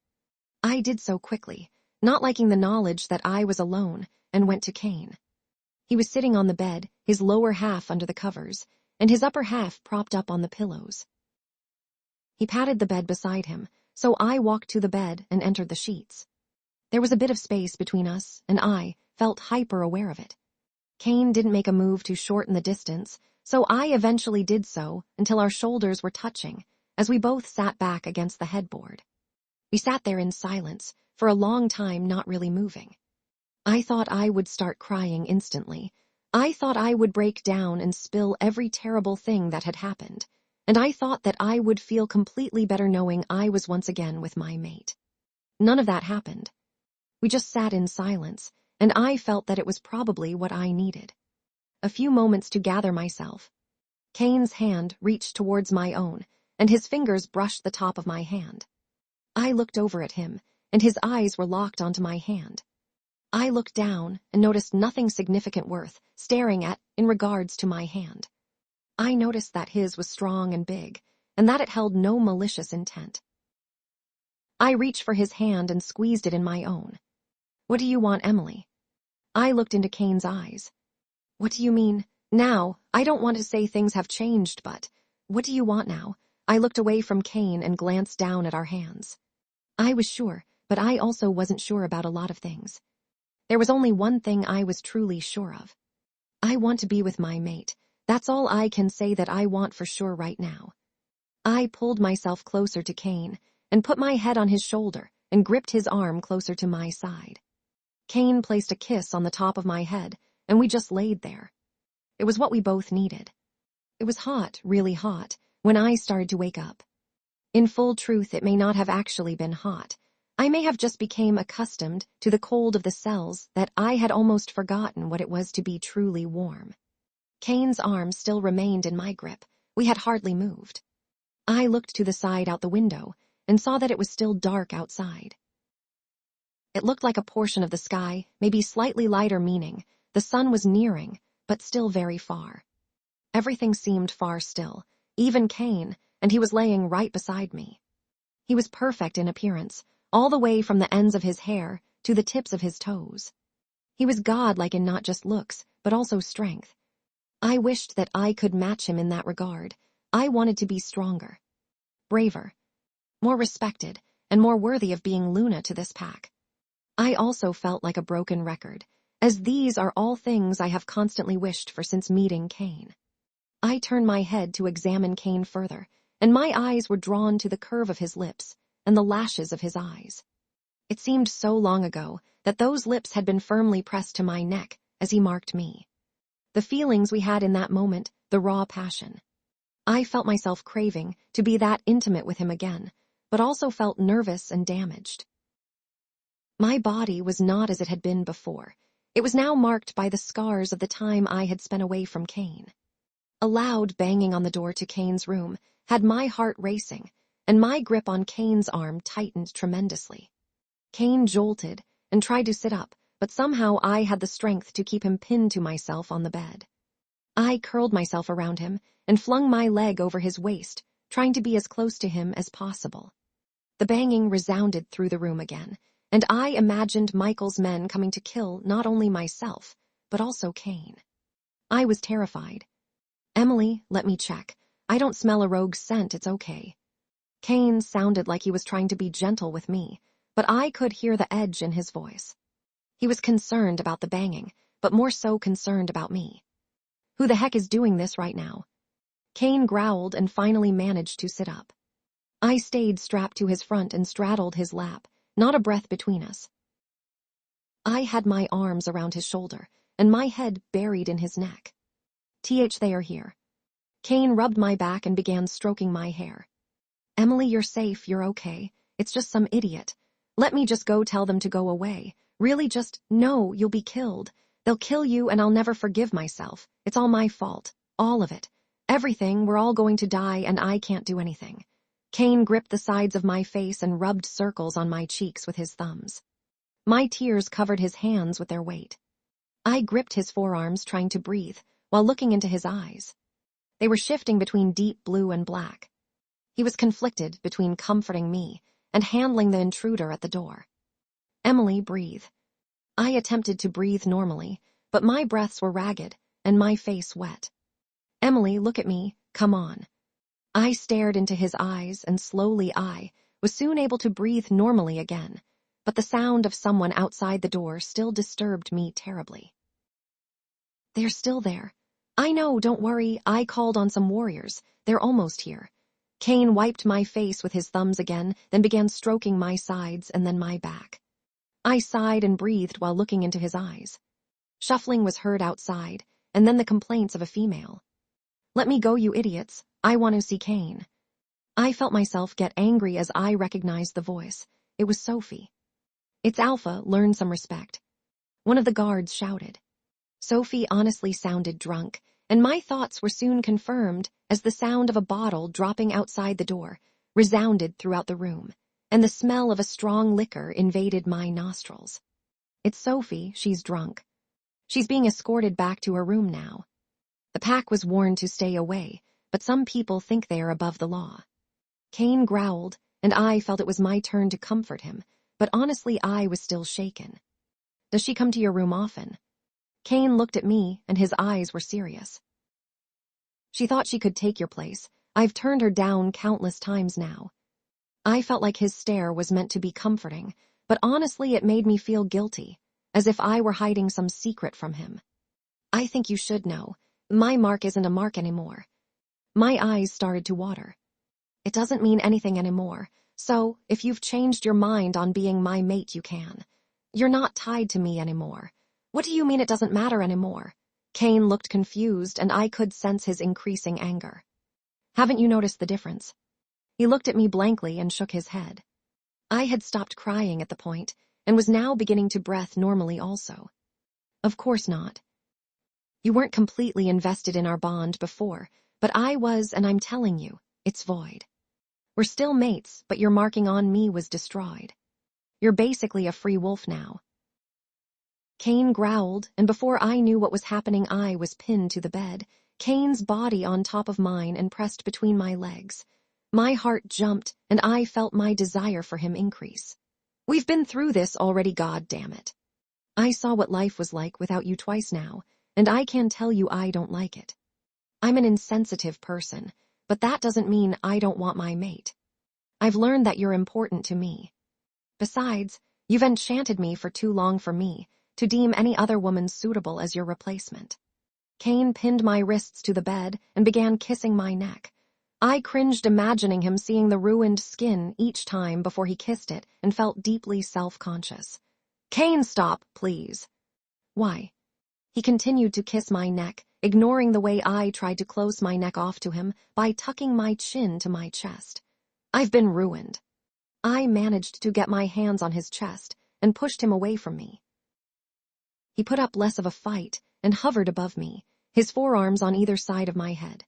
I did so quickly, not liking the knowledge that I was alone, and went to Cain. He was sitting on the bed, his lower half under the covers, and his upper half propped up on the pillows. He patted the bed beside him, so I walked to the bed and entered the sheets. There was a bit of space between us, and I felt hyper-aware of it. Cain didn't make a move to shorten the distance, so I eventually did so until our shoulders were touching, as we both sat back against the headboard. We sat there in silence, for a long time not really moving. I thought I would start crying instantly. I thought I would break down and spill every terrible thing that had happened, and I thought that I would feel completely better knowing I was once again with my mate. None of that happened. We just sat in silence, and I felt that it was probably what I needed. A few moments to gather myself. Cain's hand reached towards my own, and his fingers brushed the top of my hand. I looked over at him, and his eyes were locked onto my hand. I looked down and noticed nothing significant worth staring at in regards to my hand. I noticed that his was strong and big, and that it held no malicious intent. I reached for his hand and squeezed it in my own. "What do you want, Emily?" I looked into Cain's eyes. "What do you mean? Now, I don't want to say things have changed, but what do you want now?" I looked away from Cain and glanced down at our hands. I was sure, but I also wasn't sure about a lot of things. There was only one thing I was truly sure of. I want to be with my mate. That's all I can say that I want for sure right now. I pulled myself closer to Cain and put my head on his shoulder and gripped his arm closer to my side. Cain placed a kiss on the top of my head, and we just laid there. It was what we both needed. It was hot, really hot, when I started to wake up. In full truth, it may not have actually been hot. I may have just become accustomed to the cold of the cells that I had almost forgotten what it was to be truly warm. Cain's arm still remained in my grip. We had hardly moved. I looked to the side out the window and saw that it was still dark outside. It looked like a portion of the sky, maybe slightly lighter, meaning the sun was nearing, but still very far. Everything seemed far still, even Cain, and he was laying right beside me. He was perfect in appearance, all the way from the ends of his hair to the tips of his toes. He was godlike in not just looks, but also strength. I wished that I could match him in that regard. I wanted to be stronger, braver, more respected, and more worthy of being Luna to this pack. I also felt like a broken record, as these are all things I have constantly wished for since meeting Cain. I turned my head to examine Cain further, and my eyes were drawn to the curve of his lips and the lashes of his eyes. It seemed so long ago that those lips had been firmly pressed to my neck as he marked me. The feelings we had in that moment, the raw passion. I felt myself craving to be that intimate with him again, but also felt nervous and damaged. My body was not as it had been before. It was now marked by the scars of the time I had spent away from Cain. A loud banging on the door to Cain's room had my heart racing, and my grip on Cain's arm tightened tremendously. Cain jolted and tried to sit up, but somehow I had the strength to keep him pinned to myself on the bed. I curled myself around him and flung my leg over his waist, trying to be as close to him as possible. The banging resounded through the room again, and I imagined Michael's men coming to kill not only myself, but also Cain. I was terrified. "Emily, let me check. I don't smell a rogue scent, it's okay." Cain sounded like he was trying to be gentle with me, but I could hear the edge in his voice. He was concerned about the banging, but more so concerned about me. "Who the heck is doing this right now?" Cain growled and finally managed to sit up. I stayed strapped to his front and straddled his lap, not a breath between us. I had my arms around his shoulder, and my head buried in his neck. They are here." Cain rubbed my back and began stroking my hair. "Emily, you're safe, you're okay. It's just some idiot. Let me just go tell them to go away. Really just, no, you'll be killed. They'll kill you and I'll never forgive myself. It's all my fault. All of it. Everything, we're all going to die and I can't do anything." Cain gripped the sides of my face and rubbed circles on my cheeks with his thumbs. My tears covered his hands with their weight. I gripped his forearms, trying to breathe, while looking into his eyes. They were shifting between deep blue and black. He was conflicted between comforting me and handling the intruder at the door. "Emily, breathe." I attempted to breathe normally, but my breaths were ragged and my face wet. "Emily, look at me, come on." I stared into his eyes, and slowly I was soon able to breathe normally again, but the sound of someone outside the door still disturbed me terribly. They're still there. I know, don't worry, I called on some warriors. They're almost here. Cain wiped my face with his thumbs again, then began stroking my sides and then my back. I sighed and breathed while looking into his eyes. Shuffling was heard outside, and then the complaints of a female. "Let me go, you idiots. I want to see Cain." I felt myself get angry as I recognized the voice. It was Sophie. "It's Alpha, learn some respect," one of the guards shouted. Sophie honestly sounded drunk, and my thoughts were soon confirmed as the sound of a bottle dropping outside the door resounded throughout the room, and the smell of a strong liquor invaded my nostrils. "It's Sophie, she's drunk. She's being escorted back to her room now. The pack was warned to stay away, but some people think they are above the law." Cain growled, and I felt it was my turn to comfort him, but honestly I was still shaken. "Does she come to your room often?" Cain looked at me, and his eyes were serious. "She thought she could take your place. I've turned her down countless times now." I felt like his stare was meant to be comforting, but honestly it made me feel guilty, as if I were hiding some secret from him. "I think you should know. My mark isn't a mark anymore." My eyes started to water. "It doesn't mean anything anymore, so if you've changed your mind on being my mate, you can. You're not tied to me anymore." "What do you mean it doesn't matter anymore?" Cain looked confused, and I could sense his increasing anger. "Haven't you noticed the difference?" He looked at me blankly and shook his head. I had stopped crying at the point, and was now beginning to breathe normally also. "Of course not. You weren't completely invested in our bond before, but I was, and I'm telling you, it's void. We're still mates, but your marking on me was destroyed. You're basically a free wolf now." Cain growled, and before I knew what was happening I was pinned to the bed, Cain's body on top of mine and pressed between my legs. My heart jumped, and I felt my desire for him increase. "We've been through this already, god damn it. I saw what life was like without you twice now, and I can tell you I don't like it. I'm an insensitive person, but that doesn't mean I don't want my mate. I've learned that you're important to me. Besides, you've enchanted me for too long for me to deem any other woman suitable as your replacement." Cain pinned my wrists to the bed and began kissing my neck. I cringed imagining him seeing the ruined skin each time before he kissed it and felt deeply self-conscious. "Cain, stop, please." "Why?" He continued to kiss my neck, ignoring the way I tried to close my neck off to him by tucking my chin to my chest. "I've been ruined." I managed to get my hands on his chest and pushed him away from me. He put up less of a fight and hovered above me, his forearms on either side of my head.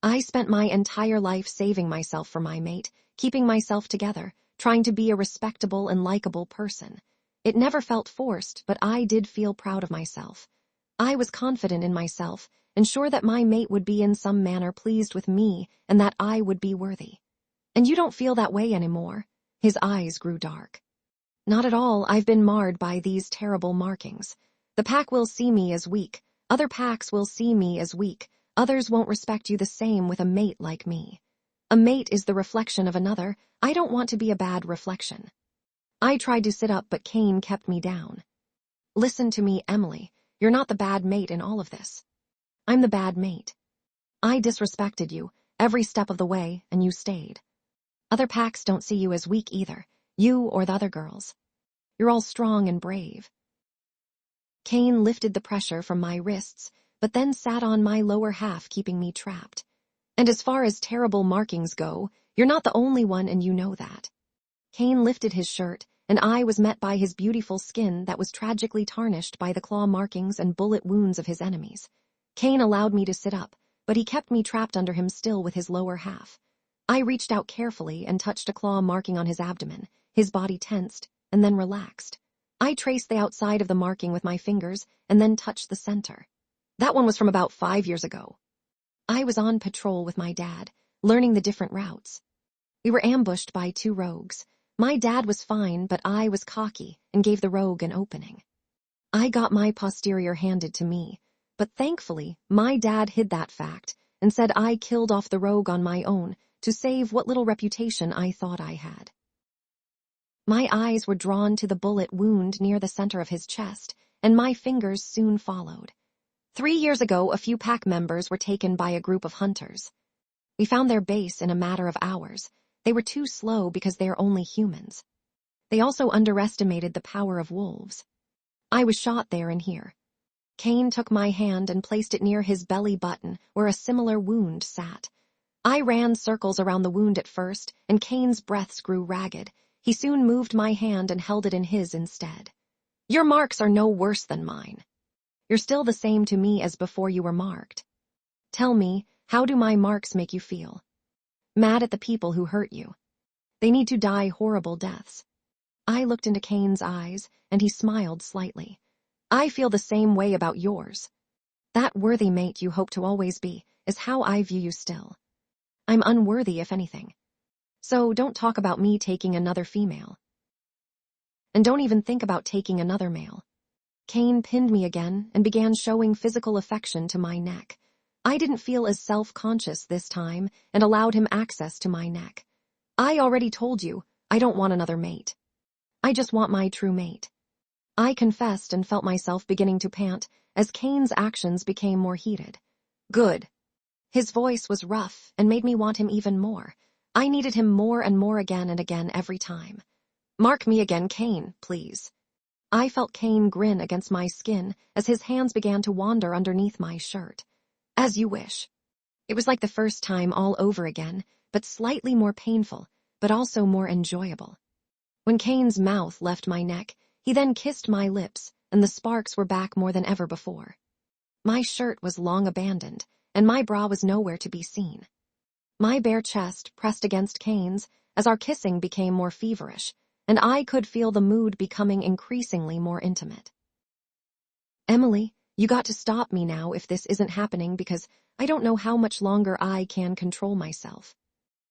I spent my entire life saving myself for my mate, keeping myself together, trying to be a respectable and likable person. It never felt forced, but I did feel proud of myself. I was confident in myself and sure that my mate would be in some manner pleased with me and that I would be worthy. "And you don't feel that way anymore?" His eyes grew dark. "Not at all. I've been marred by these terrible markings. The pack will see me as weak. Other packs will see me as weak. Others won't respect you the same with a mate like me. A mate is the reflection of another. I don't want to be a bad reflection." I tried to sit up, but Cain kept me down. "Listen to me, Emily. You're not the bad mate in all of this. I'm the bad mate. I disrespected you every step of the way, and you stayed. Other packs don't see you as weak either, you or the other girls. You're all strong and brave." Cain lifted the pressure from my wrists, but then sat on my lower half, keeping me trapped. "And as far as terrible markings go, you're not the only one, and you know that." Cain lifted his shirt, and I was met by his beautiful skin that was tragically tarnished by the claw markings and bullet wounds of his enemies. Cain allowed me to sit up, but he kept me trapped under him still with his lower half. I reached out carefully and touched a claw marking on his abdomen. His body tensed, and then relaxed. I traced the outside of the marking with my fingers and then touched the center. "That one was from about 5 years ago." I was on patrol with my dad, learning the different routes. We were ambushed by 2 rogues. My dad was fine, but I was cocky and gave the rogue an opening. I got my posterior handed to me, but thankfully my dad hid that fact and said I killed off the rogue on my own to save what little reputation I thought I had. My eyes were drawn to the bullet wound near the center of his chest, and my fingers soon followed. 3 years ago, a few pack members were taken by a group of hunters. We found their base in a matter of hours. They were too slow because they are only humans. They also underestimated the power of wolves. I was shot there and here. Cain took my hand and placed it near his belly button where a similar wound sat. I ran circles around the wound at first, and Cain's breaths grew ragged. He soon moved my hand and held it in his instead. Your marks are no worse than mine. You're still the same to me as before you were marked. Tell me, how do my marks make you feel? Mad at the people who hurt you. They need to die horrible deaths. I looked into Cain's eyes, and he smiled slightly. I feel the same way about yours. That worthy mate you hope to always be is how I view you still. I'm unworthy, if anything. So don't talk about me taking another female. And don't even think about taking another male. Cain pinned me again and began showing physical affection to my neck. I didn't feel as self-conscious this time and allowed him access to my neck. I already told you, I don't want another mate. I just want my true mate. I confessed and felt myself beginning to pant as Cain's actions became more heated. Good. His voice was rough and made me want him even more. I needed him more and more again and again every time. Mark me again, Cain, please. I felt Cain grin against my skin as his hands began to wander underneath my shirt. As you wish. It was like the first time all over again, but slightly more painful, but also more enjoyable. When Cain's mouth left my neck, he then kissed my lips, and the sparks were back more than ever before. My shirt was long abandoned, and my bra was nowhere to be seen. My bare chest pressed against Cain's as our kissing became more feverish, and I could feel the mood becoming increasingly more intimate. Emily, you got to stop me now if this isn't happening because I don't know how much longer I can control myself.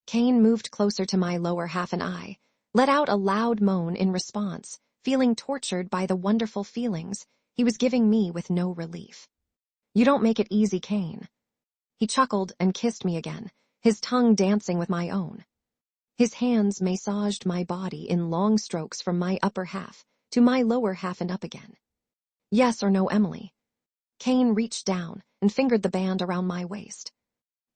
Cain moved closer to my lower half and I let out a loud moan in response, feeling tortured by the wonderful feelings he was giving me with no relief. You don't make it easy, Cain. He chuckled and kissed me again, his tongue dancing with my own. His hands massaged my body in long strokes from my upper half to my lower half and up again. Yes or no, Emily? Cain reached down and fingered the band around my waist.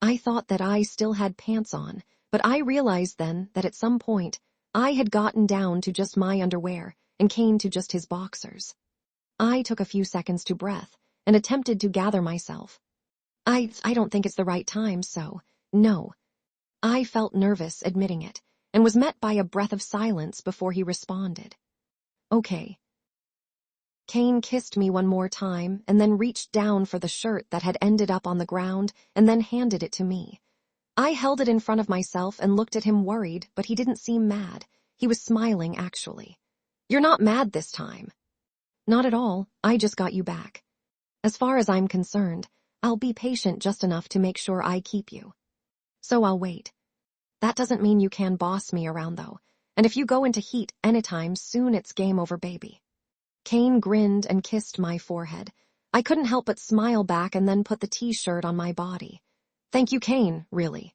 I thought that I still had pants on, but I realized then that at some point I had gotten down to just my underwear and Cain to just his boxers. I took a few seconds to breath and attempted to gather myself. I don't think it's the right time, so, no. I felt nervous admitting it, and was met by a breath of silence before he responded. Okay. Cain kissed me one more time and then reached down for the shirt that had ended up on the ground and then handed it to me. I held it in front of myself and looked at him worried, but he didn't seem mad. He was smiling, actually. You're not mad this time. Not at all, I just got you back. As far as I'm concerned, I'll be patient just enough to make sure I keep you. So I'll wait. That doesn't mean you can boss me around, though, and if you go into heat anytime soon, it's game over, baby. Cain grinned and kissed my forehead. I couldn't help but smile back and then put the t-shirt on my body. Thank you, Cain, really.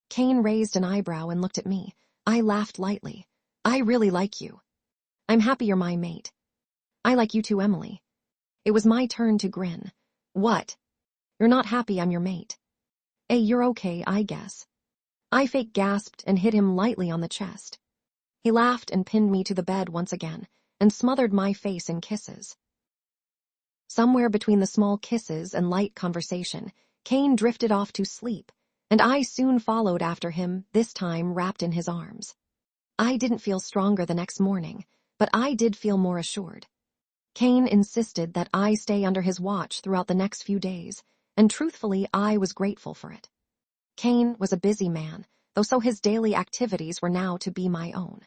Cain raised an eyebrow and looked at me. I laughed lightly. I really like you. I'm happy you're my mate. I like you too, Emily. It was my turn to grin. What? You're not happy I'm your mate. Hey, you're okay, I guess. I fake gasped and hit him lightly on the chest. He laughed and pinned me to the bed once again and smothered my face in kisses. Somewhere between the small kisses and light conversation, Cain drifted off to sleep, and I soon followed after him, this time wrapped in his arms. I didn't feel stronger the next morning, but I did feel more assured. Cain insisted that I stay under his watch throughout the next few days, and truthfully, I was grateful for it. Cain was a busy man, though so his daily activities were now to be my own.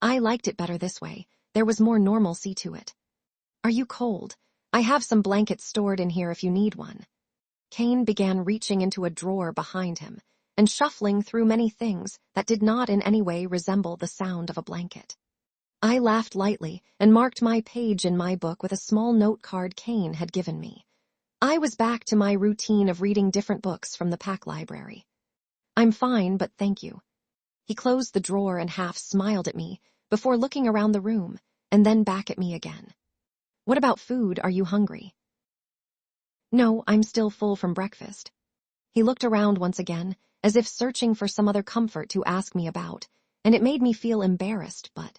I liked it better this way. There was more normalcy to it. Are you cold? I have some blankets stored in here if you need one. Cain began reaching into a drawer behind him and shuffling through many things that did not in any way resemble the sound of a blanket. I laughed lightly and marked my page in my book with a small note card Cain had given me. I was back to my routine of reading different books from the pack library. I'm fine, but thank you. He closed the drawer and half smiled at me before looking around the room and then back at me again. What about food? Are you hungry? No, I'm still full from breakfast. He looked around once again, as if searching for some other comfort to ask me about, and it made me feel embarrassed, but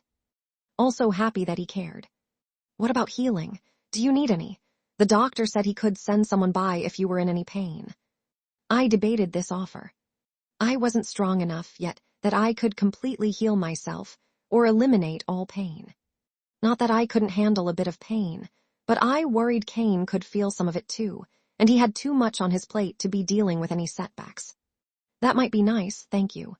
also happy that he cared. What about healing? Do you need any? The doctor said he could send someone by if you were in any pain. I debated this offer. I wasn't strong enough yet that I could completely heal myself or eliminate all pain. Not that I couldn't handle a bit of pain, but I worried Cain could feel some of it too, and he had too much on his plate to be dealing with any setbacks. That might be nice, thank you.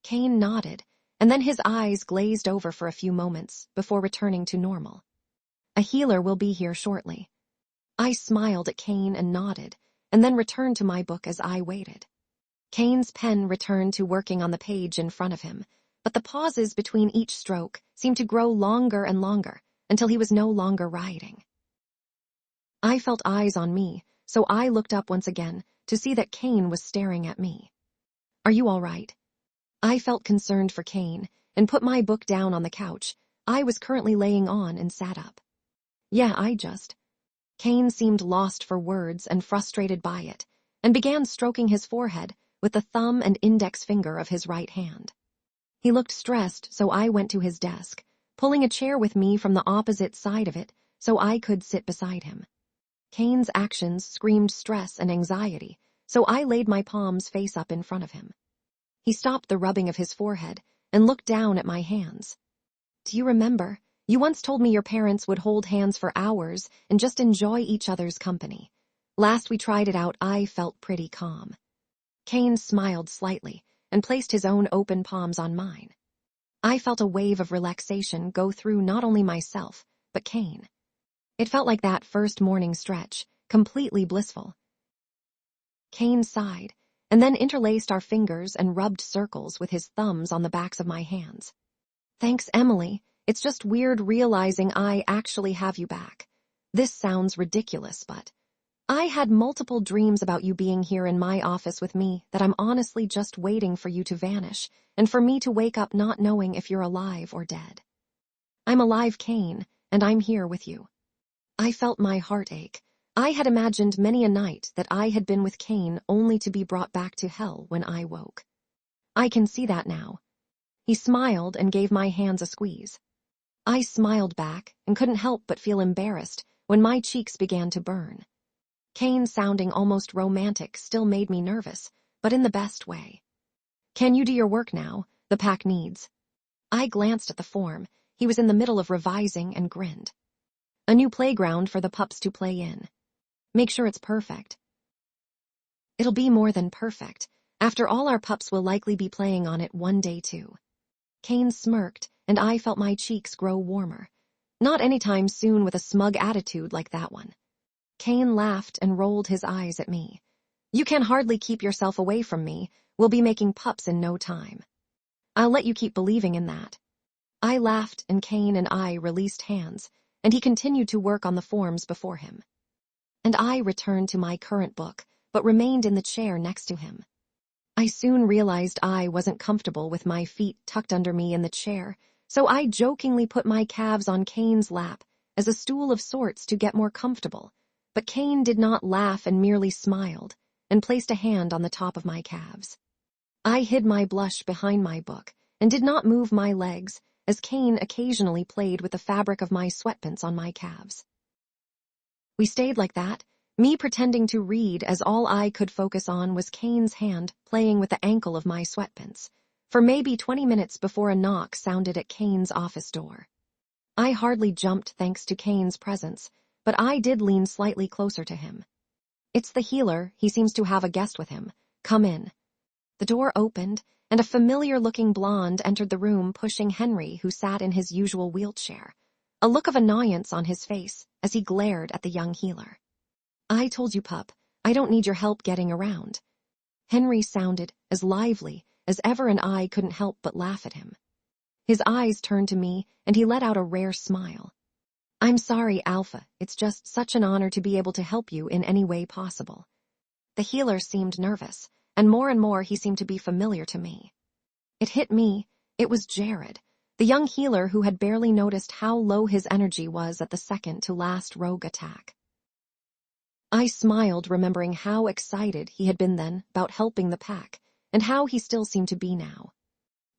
Cain nodded, and then his eyes glazed over for a few moments before returning to normal. A healer will be here shortly. I smiled at Cain and nodded, and then returned to my book as I waited. Cain's pen returned to working on the page in front of him, but the pauses between each stroke seemed to grow longer and longer until he was no longer writing. I felt eyes on me, so I looked up once again to see that Cain was staring at me. Are you all right? I felt concerned for Cain and put my book down on the couch I was currently laying on and sat up. Yeah, Cain seemed lost for words and frustrated by it, and began stroking his forehead with the thumb and index finger of his right hand. He looked stressed, so I went to his desk, pulling a chair with me from the opposite side of it so I could sit beside him. Cain's actions screamed stress and anxiety, so I laid my palms face up in front of him. He stopped the rubbing of his forehead and looked down at my hands. Do you remember? You once told me your parents would hold hands for hours and just enjoy each other's company. Last we tried it out, I felt pretty calm. Cain smiled slightly and placed his own open palms on mine. I felt a wave of relaxation go through not only myself, but Cain. It felt like that first morning stretch, completely blissful. Cain sighed, and then interlaced our fingers and rubbed circles with his thumbs on the backs of my hands. Thanks, Emily. It's just weird realizing I actually have you back. This sounds ridiculous, but I had multiple dreams about you being here in my office with me that I'm honestly just waiting for you to vanish and for me to wake up not knowing if you're alive or dead. I'm alive, Cain, and I'm here with you. I felt my heart ache. I had imagined many a night that I had been with Cain only to be brought back to hell when I woke. I can see that now. He smiled and gave my hands a squeeze. I smiled back and couldn't help but feel embarrassed when my cheeks began to burn. Cain sounding almost romantic still made me nervous, but in the best way. Can you do your work now? The pack needs. I glanced at the form. He was in the middle of revising and grinned. A new playground for the pups to play in. Make sure it's perfect. It'll be more than perfect. After all, our pups will likely be playing on it one day too. Cain smirked, and I felt my cheeks grow warmer. Not anytime soon with a smug attitude like that one. Cain laughed and rolled his eyes at me. You can hardly keep yourself away from me. We'll be making pups in no time. I'll let you keep believing in that. I laughed, and Cain and I released hands, and he continued to work on the forms before him. And I returned to my current book, but remained in the chair next to him. I soon realized I wasn't comfortable with my feet tucked under me in the chair, so I jokingly put my calves on Cain's lap as a stool of sorts to get more comfortable, but Cain did not laugh and merely smiled and placed a hand on the top of my calves. I hid my blush behind my book and did not move my legs as Cain occasionally played with the fabric of my sweatpants on my calves. We stayed like that, me pretending to read as all I could focus on was Cain's hand playing with the ankle of my sweatpants, for maybe 20 minutes before a knock sounded at Cain's office door. I hardly jumped thanks to Cain's presence, but I did lean slightly closer to him. It's the healer, he seems to have a guest with him. Come in. The door opened, and a familiar-looking blonde entered the room pushing Henry, who sat in his usual wheelchair, a look of annoyance on his face as he glared at the young healer. I told you, pup, I don't need your help getting around. Henry sounded as lively as ever, and I couldn't help but laugh at him. His eyes turned to me, and he let out a rare smile. I'm sorry, Alpha. It's just such an honor to be able to help you in any way possible. The healer seemed nervous, and more he seemed to be familiar to me. It hit me. It was Jared, the young healer who had barely noticed how low his energy was at the second to last rogue attack. I smiled, remembering how excited he had been then about helping the pack, and how he still seemed to be now.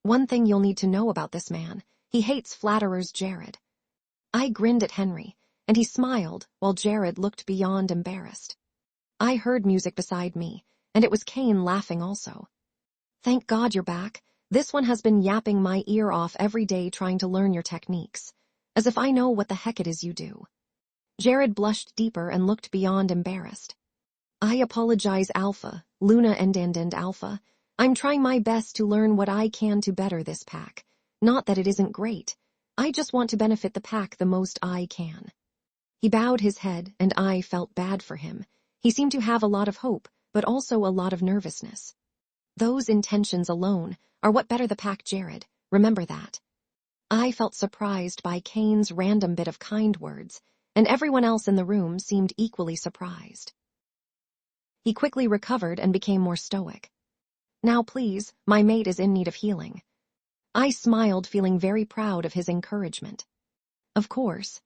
One thing you'll need to know about this man: he hates flatterers, Jared. I grinned at Henry, and he smiled while Jared looked beyond embarrassed. I heard music beside me, and it was Cain laughing also. Thank God you're back. This one has been yapping my ear off every day trying to learn your techniques, as if I know what the heck it is you do. Jared blushed deeper and looked beyond embarrassed. I apologize, Alpha, Luna and Alpha. I'm trying my best to learn what I can to better this pack. Not that it isn't great. I just want to benefit the pack the most I can. He bowed his head, and I felt bad for him. He seemed to have a lot of hope, but also a lot of nervousness. Those intentions alone are what better the pack, Jared. Remember that. I felt surprised by Cain's random bit of kind words, and everyone else in the room seemed equally surprised. He quickly recovered and became more stoic. Now please, my mate is in need of healing. I smiled, feeling very proud of his encouragement. Of course.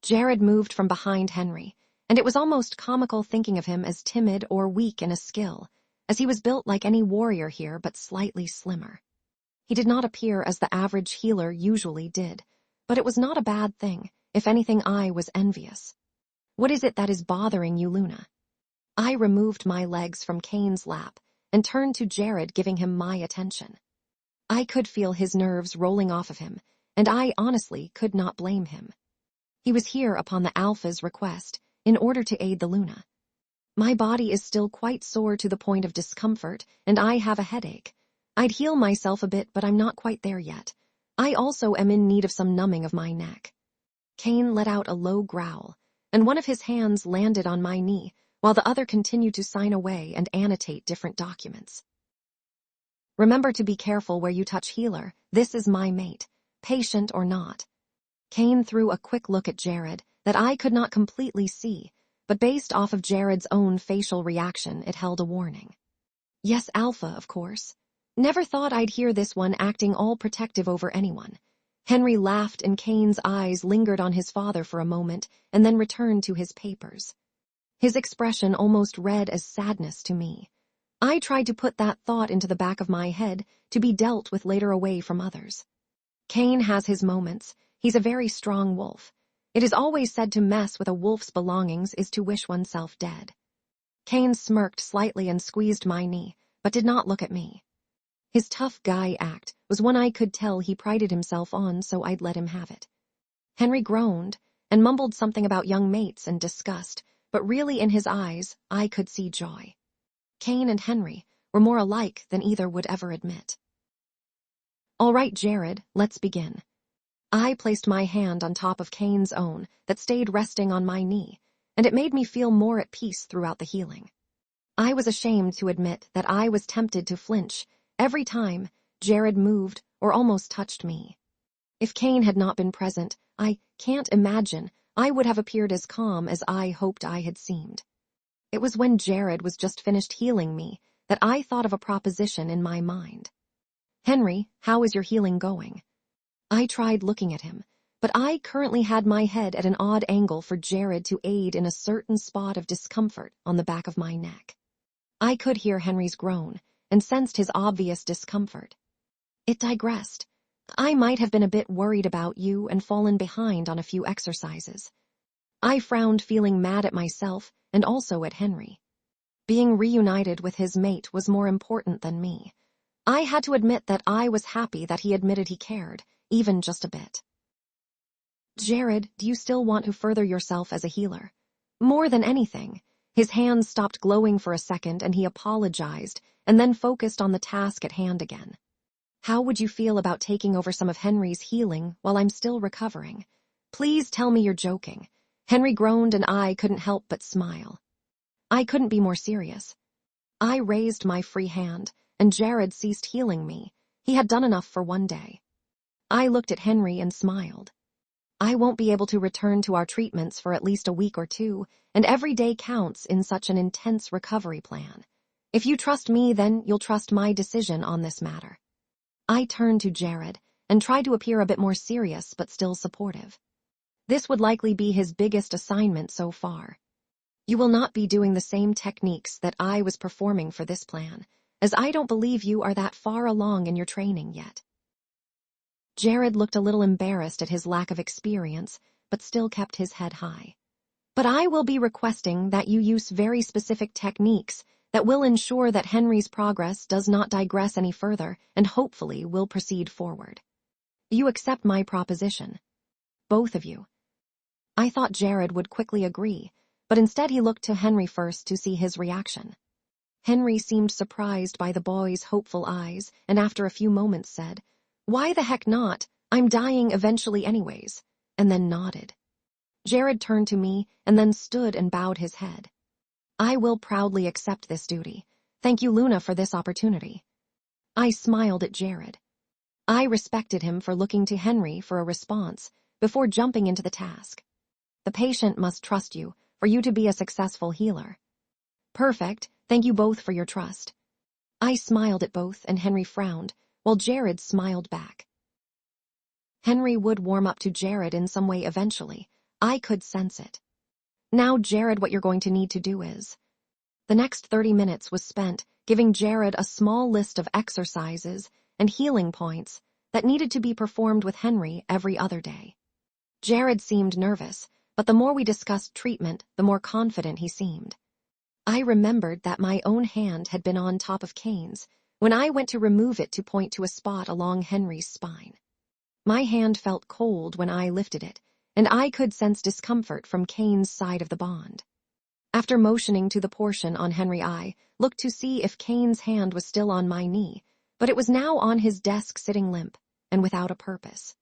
Jared moved from behind Henry, and it was almost comical thinking of him as timid or weak in a skill, as he was built like any warrior here but slightly slimmer. He did not appear as the average healer usually did, but it was not a bad thing. If anything, I was envious. What is it that is bothering you, Luna? I removed my legs from Cain's lap and turned to Jared, giving him my attention. I could feel his nerves rolling off of him, and I honestly could not blame him. He was here upon the Alpha's request, in order to aid the Luna. My body is still quite sore to the point of discomfort, and I have a headache. I'd heal myself a bit, but I'm not quite there yet. I also am in need of some numbing of my neck. Cain let out a low growl, and one of his hands landed on my knee, while the other continued to sign away and annotate different documents. Remember to be careful where you touch, healer. This is my mate, patient or not. Cain threw a quick look at Jared that I could not completely see, but based off of Jared's own facial reaction, it held a warning. Yes, Alpha, of course. Never thought I'd hear this one acting all protective over anyone. Henry laughed, and Cain's eyes lingered on his father for a moment and then returned to his papers. His expression almost read as sadness to me. I tried to put that thought into the back of my head to be dealt with later away from others. Cain has his moments. He's a very strong wolf. It is always said to mess with a wolf's belongings is to wish oneself dead. Cain smirked slightly and squeezed my knee, but did not look at me. His tough guy act was one I could tell he prided himself on, so I'd let him have it. Henry groaned and mumbled something about young mates and disgust, but really in his eyes I could see joy. Cain and Henry were more alike than either would ever admit. All right, Jared, let's begin. I placed my hand on top of Cain's own that stayed resting on my knee, and it made me feel more at peace throughout the healing. I was ashamed to admit that I was tempted to flinch every time Jared moved or almost touched me. If Cain had not been present, I can't imagine I would have appeared as calm as I hoped I had seemed. It was when Jared was just finished healing me that I thought of a proposition in my mind. Henry, how is your healing going? I tried looking at him, but I currently had my head at an odd angle for Jared to aid in a certain spot of discomfort on the back of my neck. I could hear Henry's groan and sensed his obvious discomfort. It digressed. I might have been a bit worried about you and fallen behind on a few exercises. I frowned, feeling mad at myself and also at Henry. Being reunited with his mate was more important than me. I had to admit that I was happy that he admitted he cared, even just a bit. Jared, do you still want to further yourself as a healer? More than anything. His hands stopped glowing for a second and he apologized and then focused on the task at hand again. How would you feel about taking over some of Henry's healing while I'm still recovering? Please tell me you're joking. Henry groaned and I couldn't help but smile. I couldn't be more serious. I raised my free hand and Jared ceased healing me. He had done enough for one day. I looked at Henry and smiled. I won't be able to return to our treatments for at least a week or two, and every day counts in such an intense recovery plan. If you trust me, then you'll trust my decision on this matter." I turned to Jared and tried to appear a bit more serious but still supportive. This would likely be his biggest assignment so far. "You will not be doing the same techniques that I was performing for this plan, as I don't believe you are that far along in your training yet." Jared looked a little embarrassed at his lack of experience, but still kept his head high. "But I will be requesting that you use very specific techniques that will ensure that Henry's progress does not digress any further and hopefully will proceed forward. You accept my proposition? Both of you?" I thought Jared would quickly agree, but instead he looked to Henry first to see his reaction. Henry seemed surprised by the boy's hopeful eyes and after a few moments said, "Why the heck not? I'm dying eventually anyways," and then nodded. Jared turned to me and then stood and bowed his head. "I will proudly accept this duty. Thank you, Luna, for this opportunity." I smiled at Jared. I respected him for looking to Henry for a response before jumping into the task. "The patient must trust you for you to be a successful healer." "Perfect, thank you both for your trust." I smiled at both and Henry frowned, while Jared smiled back. Henry would warm up to Jared in some way eventually. I could sense it. "Now, Jared, what you're going to need to do is..." The next 30 minutes was spent giving Jared a small list of exercises and healing points that needed to be performed with Henry every other day. Jared seemed nervous, but the more we discussed treatment, the more confident he seemed. I remembered that my own hand had been on top of Cain's when I went to remove it to point to a spot along Henry's spine. My hand felt cold when I lifted it, and I could sense discomfort from Cain's side of the bond. After motioning to the portion on Henry, I looked to see if Cain's hand was still on my knee, but it was now on his desk sitting limp and without a purpose.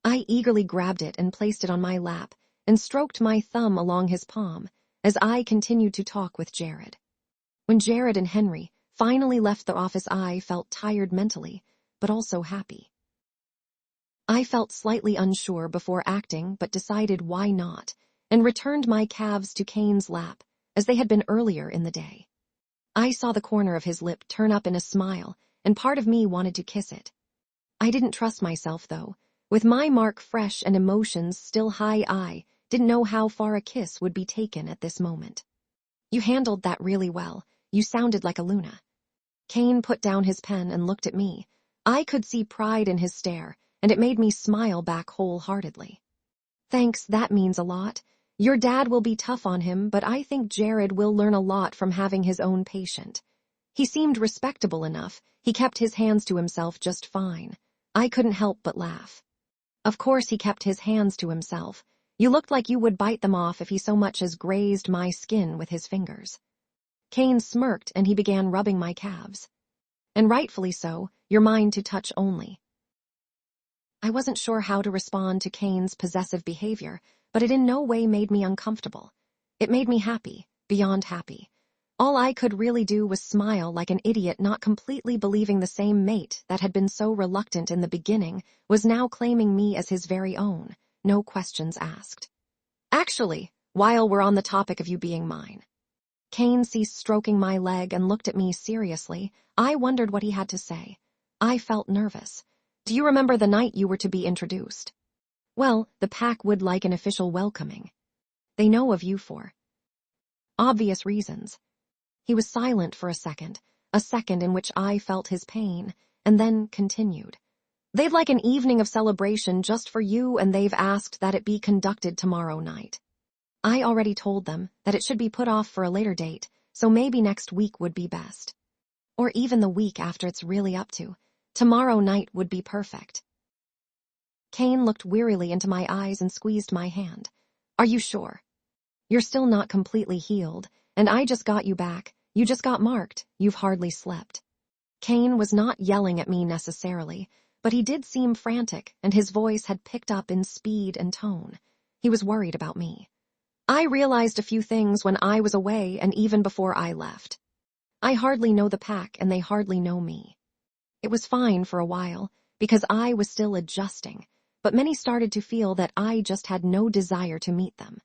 I eagerly grabbed it and placed it on my lap and stroked my thumb along his palm as I continued to talk with Jared. When Jared and Henry finally left the office, I felt tired mentally, but also happy. I felt slightly unsure before acting, but decided why not, and returned my calves to Cain's lap, as they had been earlier in the day. I saw the corner of his lip turn up in a smile, and part of me wanted to kiss it. I didn't trust myself, though. With my mark fresh and emotions still high, I didn't know how far a kiss would be taken at this moment. "You handled that really well. You sounded like a Luna." Cain put down his pen and looked at me. I could see pride in his stare, and it made me smile back wholeheartedly. "Thanks, that means a lot. Your dad will be tough on him, but I think Jared will learn a lot from having his own patient. He seemed respectable enough. He kept his hands to himself just fine." I couldn't help but laugh. "Of course he kept his hands to himself. You looked like you would bite them off if he so much as grazed my skin with his fingers." Cain smirked and he began rubbing my calves. "And rightfully so, you're mine to touch only." I wasn't sure how to respond to Cain's possessive behavior, but it in no way made me uncomfortable. It made me happy, beyond happy. All I could really do was smile like an idiot, not completely believing the same mate that had been so reluctant in the beginning was now claiming me as his very own, no questions asked. "Actually, while we're on the topic of you being mine..." Cain ceased stroking my leg and looked at me seriously. I wondered what he had to say. I felt nervous. "Do you remember the night you were to be introduced?" "Well, the pack would like an official welcoming. They know of you for obvious reasons." He was silent for a second in which I felt his pain, and then continued. "They'd like an evening of celebration just for you, and they've asked that it be conducted tomorrow night. I already told them that it should be put off for a later date, so maybe next week would be best. Or even the week after, it's really up to. Tomorrow night would be perfect." Cain looked wearily into my eyes and squeezed my hand. "Are you sure? You're still not completely healed, and I just got you back. You just got marked. You've hardly slept." Cain was not yelling at me necessarily, but he did seem frantic, and his voice had picked up in speed and tone. He was worried about me. I realized a few things when I was away and even before I left. I hardly know the pack, and they hardly know me. It was fine for a while, because I was still adjusting, but many started to feel that I just had no desire to meet them.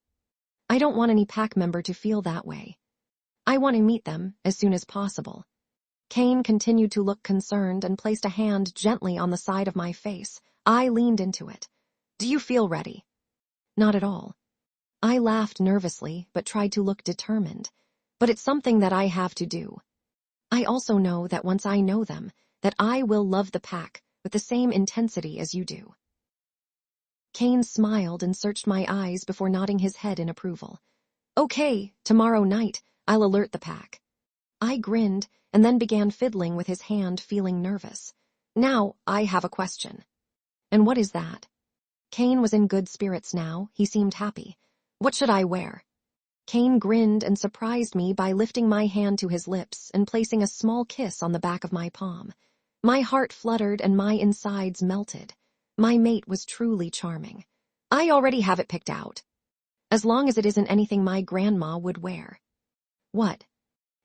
I don't want any pack member to feel that way. I want to meet them as soon as possible. Cain continued to look concerned and placed a hand gently on the side of my face. I leaned into it. Do you feel ready? Not at all. I laughed nervously, but tried to look determined. But it's something that I have to do. I also know that once I know them, that I will love the pack with the same intensity as you do. Cain smiled and searched my eyes before nodding his head in approval. Okay, tomorrow night, I'll alert the pack. I grinned and then began fiddling with his hand, feeling nervous. Now, I have a question. And what is that? Cain was in good spirits now. He seemed happy. What should I wear? Cain grinned and surprised me by lifting my hand to his lips and placing a small kiss on the back of my palm. My heart fluttered and my insides melted. My mate was truly charming. I already have it picked out. As long as it isn't anything my grandma would wear. What?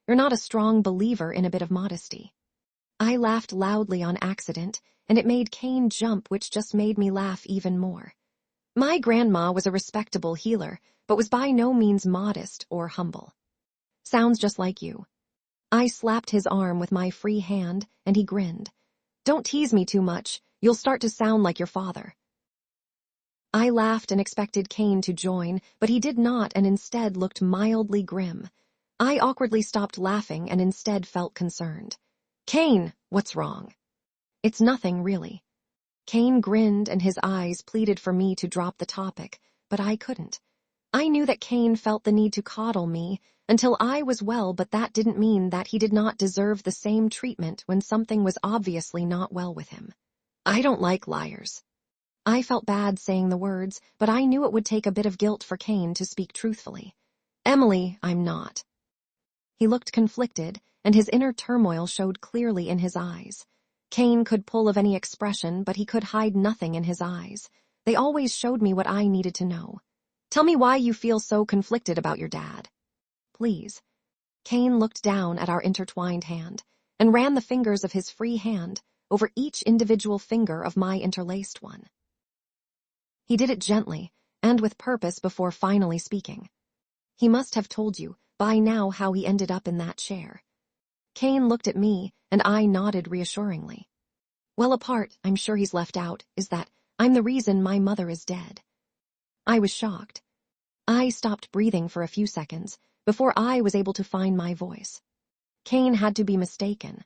You're not a strong believer in a bit of modesty. I laughed loudly on accident, and it made Cain jump, which just made me laugh even more. My grandma was a respectable healer, but was by no means modest or humble. Sounds just like you. I slapped his arm with my free hand, and he grinned. Don't tease me too much. You'll start to sound like your father. I laughed and expected Cain to join, but he did not and instead looked mildly grim. I awkwardly stopped laughing and instead felt concerned. Cain, what's wrong? It's nothing, really. Cain grinned and his eyes pleaded for me to drop the topic, but I couldn't. I knew that Cain felt the need to coddle me until I was well, but that didn't mean that he did not deserve the same treatment when something was obviously not well with him. I don't like liars. I felt bad saying the words, but I knew it would take a bit of guilt for Cain to speak truthfully. Emily, I'm not. He looked conflicted, and his inner turmoil showed clearly in his eyes. Cain could pull of any expression, but he could hide nothing in his eyes. They always showed me what I needed to know. Tell me why you feel so conflicted about your dad. Please. Cain looked down at our intertwined hand and ran the fingers of his free hand over each individual finger of my interlaced one. He did it gently and with purpose before finally speaking. He must have told you by now how he ended up in that chair. Cain looked at me, and I nodded reassuringly. Well, a part I'm sure he's left out is that I'm the reason my mother is dead. I was shocked. I stopped breathing for a few seconds before I was able to find my voice. Cain had to be mistaken.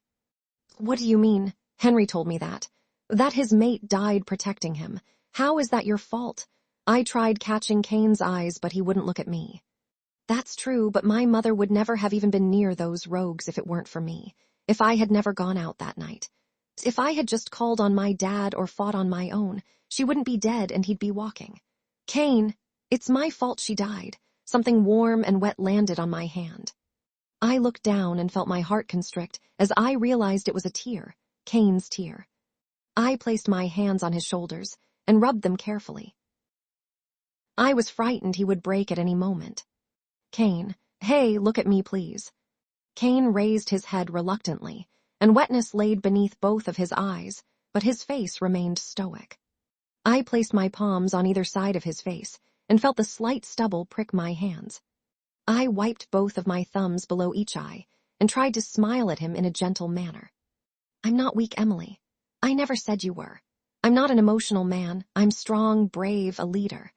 What do you mean? Henry told me that. That his mate died protecting him. How is that your fault? I tried catching Cain's eyes, but he wouldn't look at me. That's true, but my mother would never have even been near those rogues if it weren't for me, if I had never gone out that night. If I had just called on my dad or fought on my own, she wouldn't be dead and he'd be walking. Cain, it's my fault she died. Something warm and wet landed on my hand. I looked down and felt my heart constrict as I realized it was a tear, Cain's tear. I placed my hands on his shoulders and rubbed them carefully. I was frightened he would break at any moment. Cain, hey, look at me, please. Cain raised his head reluctantly, and wetness laid beneath both of his eyes, but his face remained stoic. I placed my palms on either side of his face and felt the slight stubble prick my hands. I wiped both of my thumbs below each eye and tried to smile at him in a gentle manner. I'm not weak, Emily. I never said you were. I'm not an emotional man. I'm strong, brave, a leader.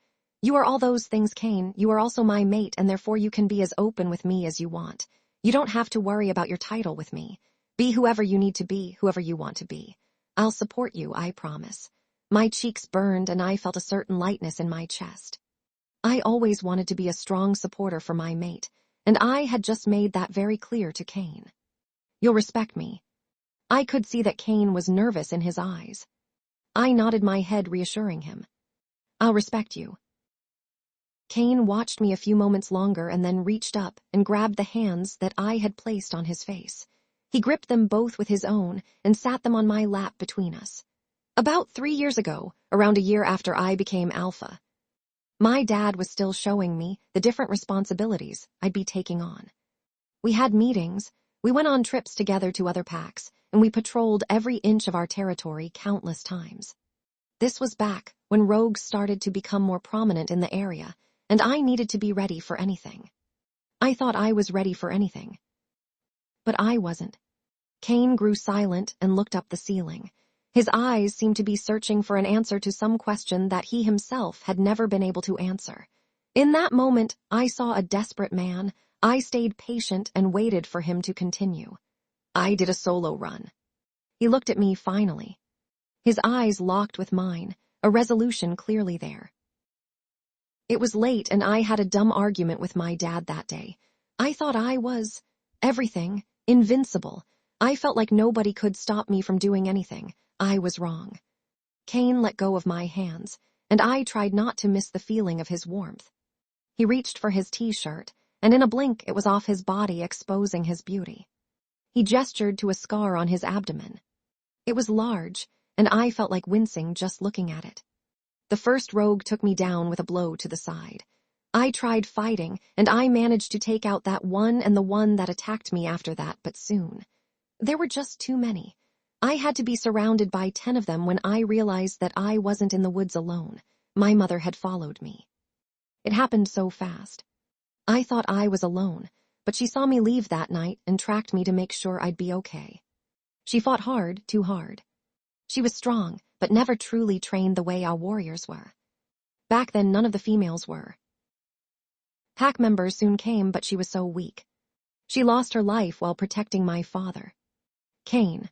You are all those things, Cain. You are also my mate, and therefore you can be as open with me as you want. You don't have to worry about your title with me. Be whoever you need to be, whoever you want to be. I'll support you, I promise. My cheeks burned, and I felt a certain lightness in my chest. I always wanted to be a strong supporter for my mate, and I had just made that very clear to Cain. You'll respect me. I could see that Cain was nervous in his eyes. I nodded my head, reassuring him. I'll respect you. Cain watched me a few moments longer and then reached up and grabbed the hands that I had placed on his face. He gripped them both with his own and sat them on my lap between us. About 3 years ago, around a year after I became alpha, my dad was still showing me the different responsibilities I'd be taking on. We had meetings, we went on trips together to other packs, and we patrolled every inch of our territory countless times. This was back when rogues started to become more prominent in the area, and I needed to be ready for anything. I thought I was ready for anything. But I wasn't. Cain grew silent and looked up the ceiling. His eyes seemed to be searching for an answer to some question that he himself had never been able to answer. In that moment, I saw a desperate man. I stayed patient and waited for him to continue. I did a solo run. He looked at me finally. His eyes locked with mine, a resolution clearly there. It was late and I had a dumb argument with my dad that day. I thought I was everything, invincible. I felt like nobody could stop me from doing anything. I was wrong. Cain let go of my hands, and I tried not to miss the feeling of his warmth. He reached for his t-shirt, and in a blink it was off his body, exposing his beauty. He gestured to a scar on his abdomen. It was large, and I felt like wincing just looking at it. The first rogue took me down with a blow to the side. I tried fighting, and I managed to take out that one and the one that attacked me after that, but soon. There were just too many. I had to be surrounded by 10 of them when I realized that I wasn't in the woods alone. My mother had followed me. It happened so fast. I thought I was alone, but she saw me leave that night and tracked me to make sure I'd be okay. She fought hard, too hard. She was strong, but never truly trained the way our warriors were. Back then, none of the females were. Pack members soon came, but she was so weak. She lost her life while protecting my father. Cain.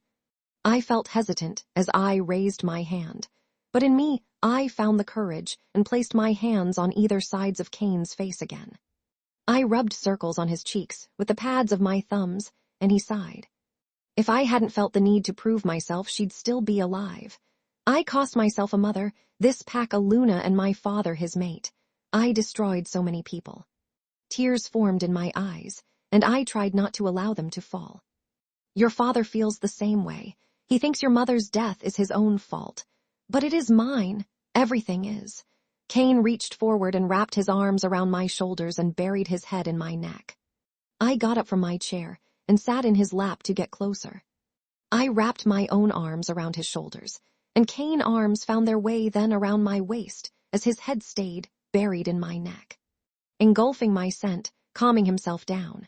I felt hesitant as I raised my hand, but in me, I found the courage and placed my hands on either sides of Cain's face again. I rubbed circles on his cheeks with the pads of my thumbs, and he sighed. If I hadn't felt the need to prove myself, she'd still be alive. I cost myself a mother, this pack a Luna, and my father his mate. I destroyed so many people. Tears formed in my eyes, and I tried not to allow them to fall. Your father feels the same way. He thinks your mother's death is his own fault. But it is mine. Everything is. Cain reached forward and wrapped his arms around my shoulders and buried his head in my neck. I got up from my chair and sat in his lap to get closer. I wrapped my own arms around his shoulders, and Cain's arms found their way then around my waist as his head stayed buried in my neck, engulfing my scent, calming himself down.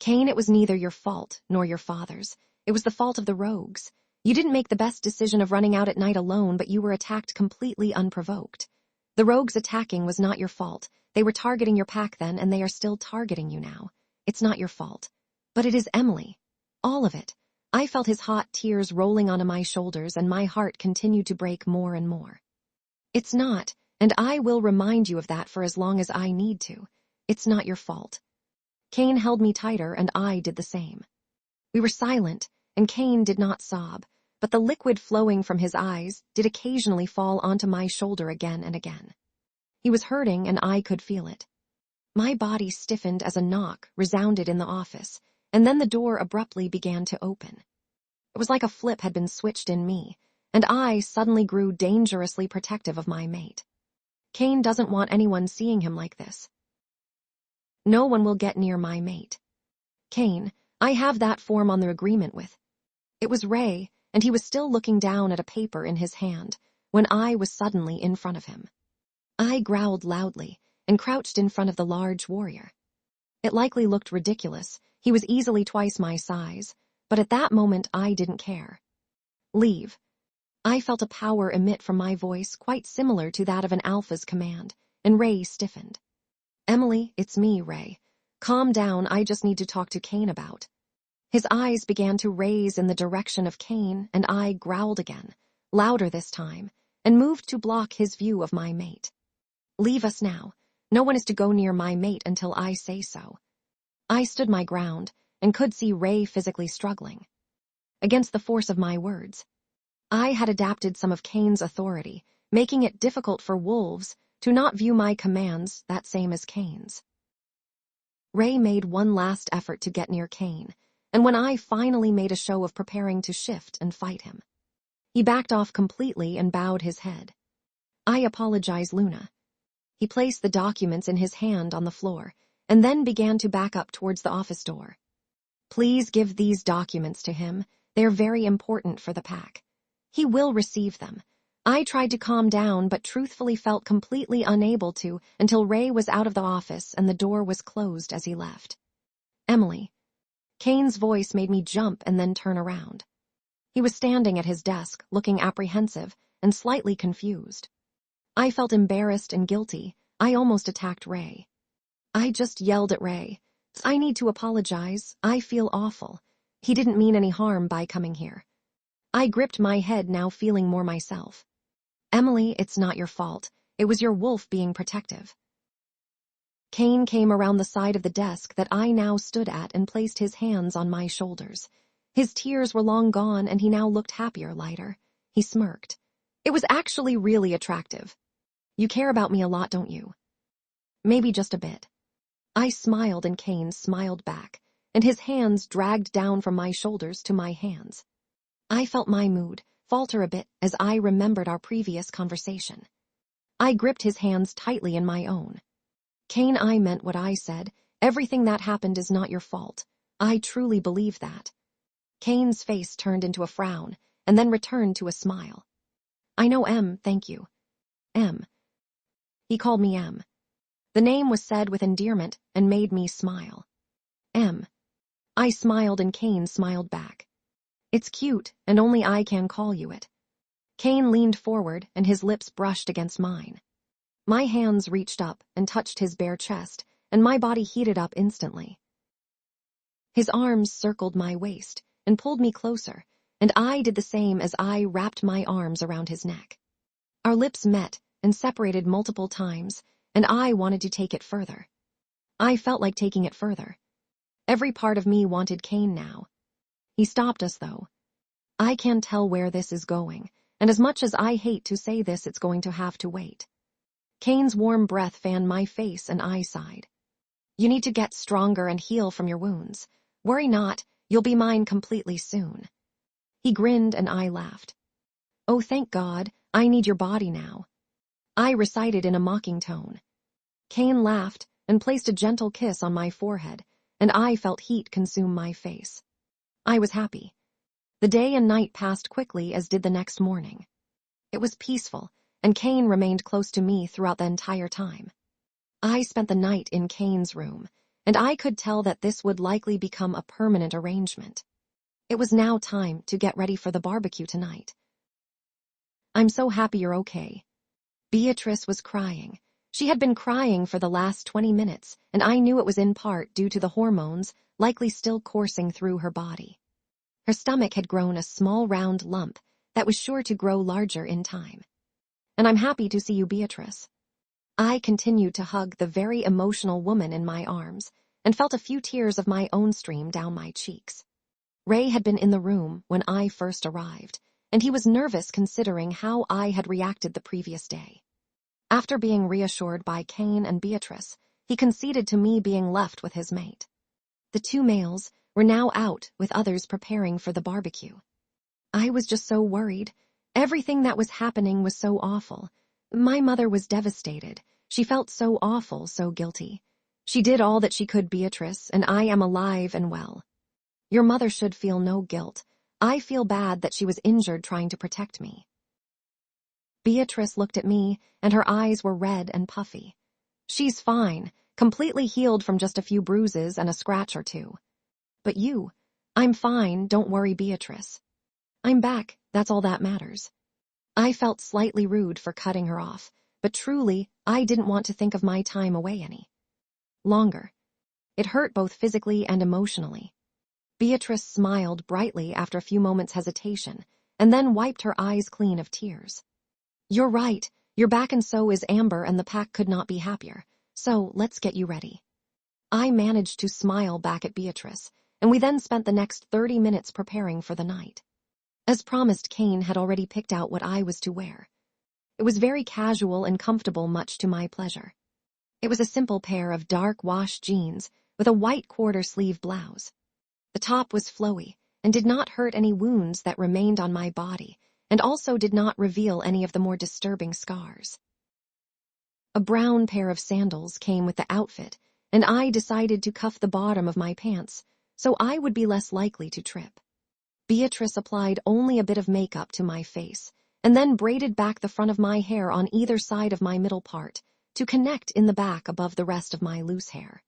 Cain, it was neither your fault nor your father's. It was the fault of the rogues. You didn't make the best decision of running out at night alone, but you were attacked completely unprovoked. The rogues attacking was not your fault. They were targeting your pack then, and they are still targeting you now. It's not your fault. But it is Emily. All of it. I felt his hot tears rolling onto my shoulders, and my heart continued to break more and more. It's not, and I will remind you of that for as long as I need to. It's not your fault. Cain held me tighter, and I did the same. We were silent, and Cain did not sob, but the liquid flowing from his eyes did occasionally fall onto my shoulder again and again. He was hurting, and I could feel it. My body stiffened as a knock resounded in the office, and then the door abruptly began to open. It was like a flip had been switched in me, and I suddenly grew dangerously protective of my mate. Cain doesn't want anyone seeing him like this. No one will get near my mate. Cain, I have that form on the agreement with. It was Ray, and he was still looking down at a paper in his hand when I was suddenly in front of him. I growled loudly and crouched in front of the large warrior. It likely looked ridiculous. He was easily twice my size, but at that moment I didn't care. Leave. I felt a power emit from my voice quite similar to that of an alpha's command, and Ray stiffened. Emily, it's me, Ray. Calm down, I just need to talk to Cain about. His eyes began to raise in the direction of Cain, and I growled again, louder this time, and moved to block his view of my mate. Leave us now. No one is to go near my mate until I say so. I stood my ground and could see Ray physically struggling against the force of my words. I had adapted some of Cain's authority, making it difficult for wolves to not view my commands that same as Cain's. Ray made one last effort to get near Cain, and when I finally made a show of preparing to shift and fight him, he backed off completely and bowed his head. I apologize, Luna. He placed the documents in his hand on the floor, and then began to back up towards the office door. Please give these documents to him. They're very important for the pack. He will receive them. I tried to calm down, but truthfully felt completely unable to until Ray was out of the office and the door was closed as he left. Emily. Cain's voice made me jump and then turn around. He was standing at his desk, looking apprehensive and slightly confused. I felt embarrassed and guilty. I almost attacked Ray. I just yelled at Ray, "I need to apologize. I feel awful. He didn't mean any harm by coming here." I gripped my head, now feeling more myself. "Emily, it's not your fault. It was your wolf being protective." Cain came around the side of the desk that I now stood at and placed his hands on my shoulders. His tears were long gone and he now looked happier, lighter. He smirked. It was actually really attractive. "You care about me a lot, don't you?" "Maybe just a bit." I smiled and Cain smiled back, and his hands dragged down from my shoulders to my hands. I felt my mood falter a bit as I remembered our previous conversation. I gripped his hands tightly in my own. "Cain, I meant what I said. Everything that happened is not your fault. I truly believe that." Cain's face turned into a frown, and then returned to a smile. "I know, Em, thank you." "Em." He called me Em. The name was said with endearment and made me smile. "Em." I smiled and Cain smiled back. "It's cute, and only I can call you it." Cain leaned forward and his lips brushed against mine. My hands reached up and touched his bare chest, and my body heated up instantly. His arms circled my waist and pulled me closer, and I did the same as I wrapped my arms around his neck. Our lips met and separated multiple times, and I wanted to take it further. I felt like taking it further. Every part of me wanted Cain now. He stopped us, though. I can tell where this is going, and as much as I hate to say this, it's going to have to wait. Cain's warm breath fanned my face and I sighed. "You need to get stronger and heal from your wounds. Worry not, you'll be mine completely soon." He grinned and I laughed. "Oh, thank God, I need your body now," I recited in a mocking tone. Cain laughed and placed a gentle kiss on my forehead, and I felt heat consume my face. I was happy. The day and night passed quickly, as did the next morning. It was peaceful, and Cain remained close to me throughout the entire time. I spent the night in Cain's room, and I could tell that this would likely become a permanent arrangement. It was now time to get ready for the barbecue tonight. "I'm so happy you're okay." Beatrice was crying. She had been crying for the last 20 minutes, and I knew it was in part due to the hormones likely still coursing through her body. Her stomach had grown a small round lump that was sure to grow larger in time. "And I'm happy to see you, Beatrice." I continued to hug the very emotional woman in my arms and felt a few tears of my own stream down my cheeks. Ray had been in the room when I first arrived, and he was nervous considering how I had reacted the previous day. After being reassured by Cain and Beatrice, he conceded to me being left with his mate. The two males were now out with others preparing for the barbecue. I was just so worried. Everything that was happening was so awful. My mother was devastated. She felt so awful, so guilty. She did all that she could, Beatrice, and I am alive and well. Your mother should feel no guilt. I feel bad that she was injured trying to protect me. Beatrice looked at me, and her eyes were red and puffy. She's fine, completely healed from just a few bruises and a scratch or two. But you, I'm fine, don't worry, Beatrice. I'm back, that's all that matters. I felt slightly rude for cutting her off, but truly, I didn't want to think of my time away any longer. It hurt both physically and emotionally. Beatrice smiled brightly after a few moments' hesitation, and then wiped her eyes clean of tears. You're right, you're back and so is Amber, and the pack could not be happier. So, let's get you ready. I managed to smile back at Beatrice, and we then spent the next 30 minutes preparing for the night. As promised, Cain had already picked out what I was to wear. It was very casual and comfortable, much to my pleasure. It was a simple pair of dark wash jeans with a white quarter-sleeve blouse. The top was flowy and did not hurt any wounds that remained on my body, and also did not reveal any of the more disturbing scars. A brown pair of sandals came with the outfit, and I decided to cuff the bottom of my pants so I would be less likely to trip. Beatrice applied only a bit of makeup to my face, and then braided back the front of my hair on either side of my middle part to connect in the back above the rest of my loose hair.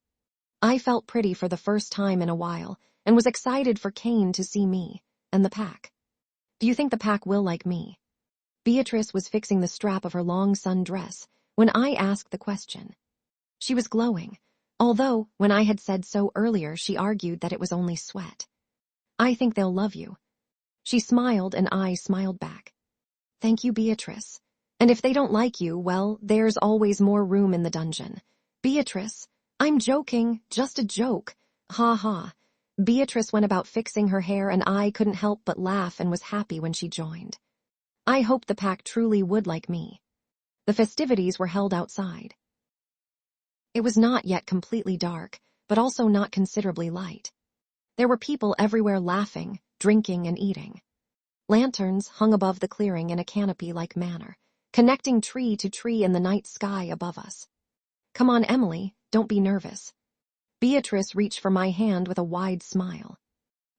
I felt pretty for the first time in a while and was excited for Cain to see me and the pack. Do you think the pack will like me? Beatrice was fixing the strap of her long sundress when I asked the question. She was glowing, although when I had said so earlier she argued that it was only sweat. I think they'll love you. She smiled and I smiled back. Thank you, Beatrice. And if they don't like you, well, there's always more room in the dungeon. Beatrice, I'm joking, just a joke. Ha ha. Beatrice went about fixing her hair and I couldn't help but laugh and was happy when she joined. I hoped the pack truly would like me. The festivities were held outside. It was not yet completely dark, but also not considerably light. There were people everywhere laughing, drinking, and eating. Lanterns hung above the clearing in a canopy-like manner, connecting tree to tree in the night sky above us. Come on, Emily, don't be nervous. Beatrice reached for my hand with a wide smile.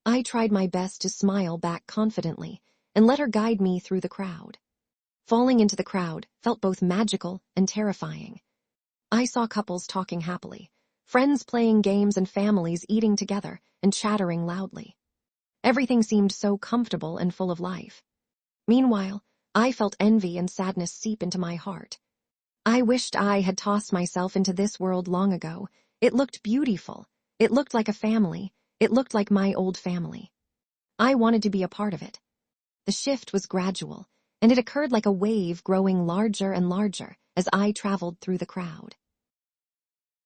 I tried my best to smile back confidently and let her guide me through the crowd. Falling into the crowd felt both magical and terrifying. I saw couples talking happily, friends playing games and families eating together and chattering loudly. Everything seemed so comfortable and full of life. Meanwhile, I felt envy and sadness seep into my heart. I wished I had tossed myself into this world long ago. It looked beautiful. It looked like a family. It looked like my old family. I wanted to be a part of it. The shift was gradual, and it occurred like a wave growing larger and larger as I traveled through the crowd.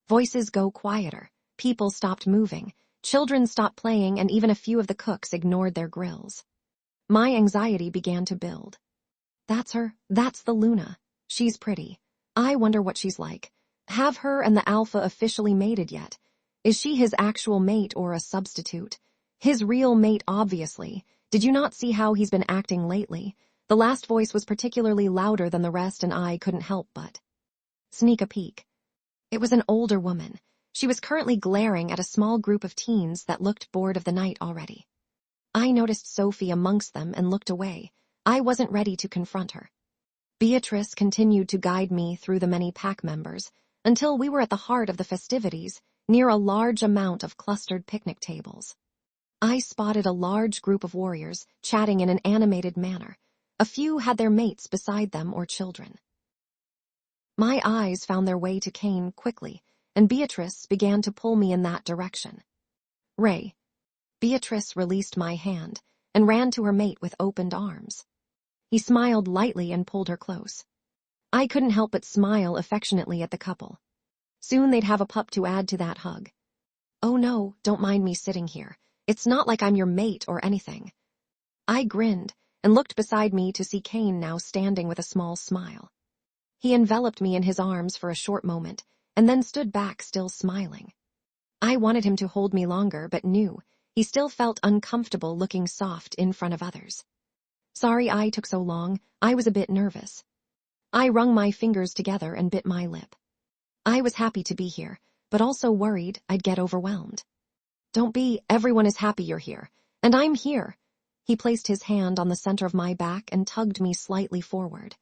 Voices go quieter, people stopped moving, children stopped playing, and even a few of the cooks ignored their grills. My anxiety began to build. That's her, that's the Luna. She's pretty. I wonder what she's like. Have her and the Alpha officially mated yet? Is she his actual mate or a substitute? His real mate, obviously. Did you not see how he's been acting lately? The last voice was particularly louder than the rest and I couldn't help but sneak a peek. It was an older woman. She was currently glaring at a small group of teens that looked bored of the night already. I noticed Sophie amongst them and looked away. I wasn't ready to confront her. Beatrice continued to guide me through the many pack members until we were at the heart of the festivities, near a large amount of clustered picnic tables. I spotted a large group of warriors chatting in an animated manner. A few had their mates beside them or children. My eyes found their way to Cain quickly, and Beatrice began to pull me in that direction. Ray. Beatrice released my hand and ran to her mate with opened arms. He smiled lightly and pulled her close. I couldn't help but smile affectionately at the couple. Soon they'd have a pup to add to that hug. Oh no, don't mind me sitting here. It's not like I'm your mate or anything. I grinned and looked beside me to see Cain now standing with a small smile. He enveloped me in his arms for a short moment and then stood back still smiling. I wanted him to hold me longer but knew he still felt uncomfortable looking soft in front of others. Sorry I took so long, I was a bit nervous. I wrung my fingers together and bit my lip. I was happy to be here, but also worried I'd get overwhelmed. Don't be, everyone is happy you're here, and I'm here. He placed his hand on the center of my back and tugged me slightly forward.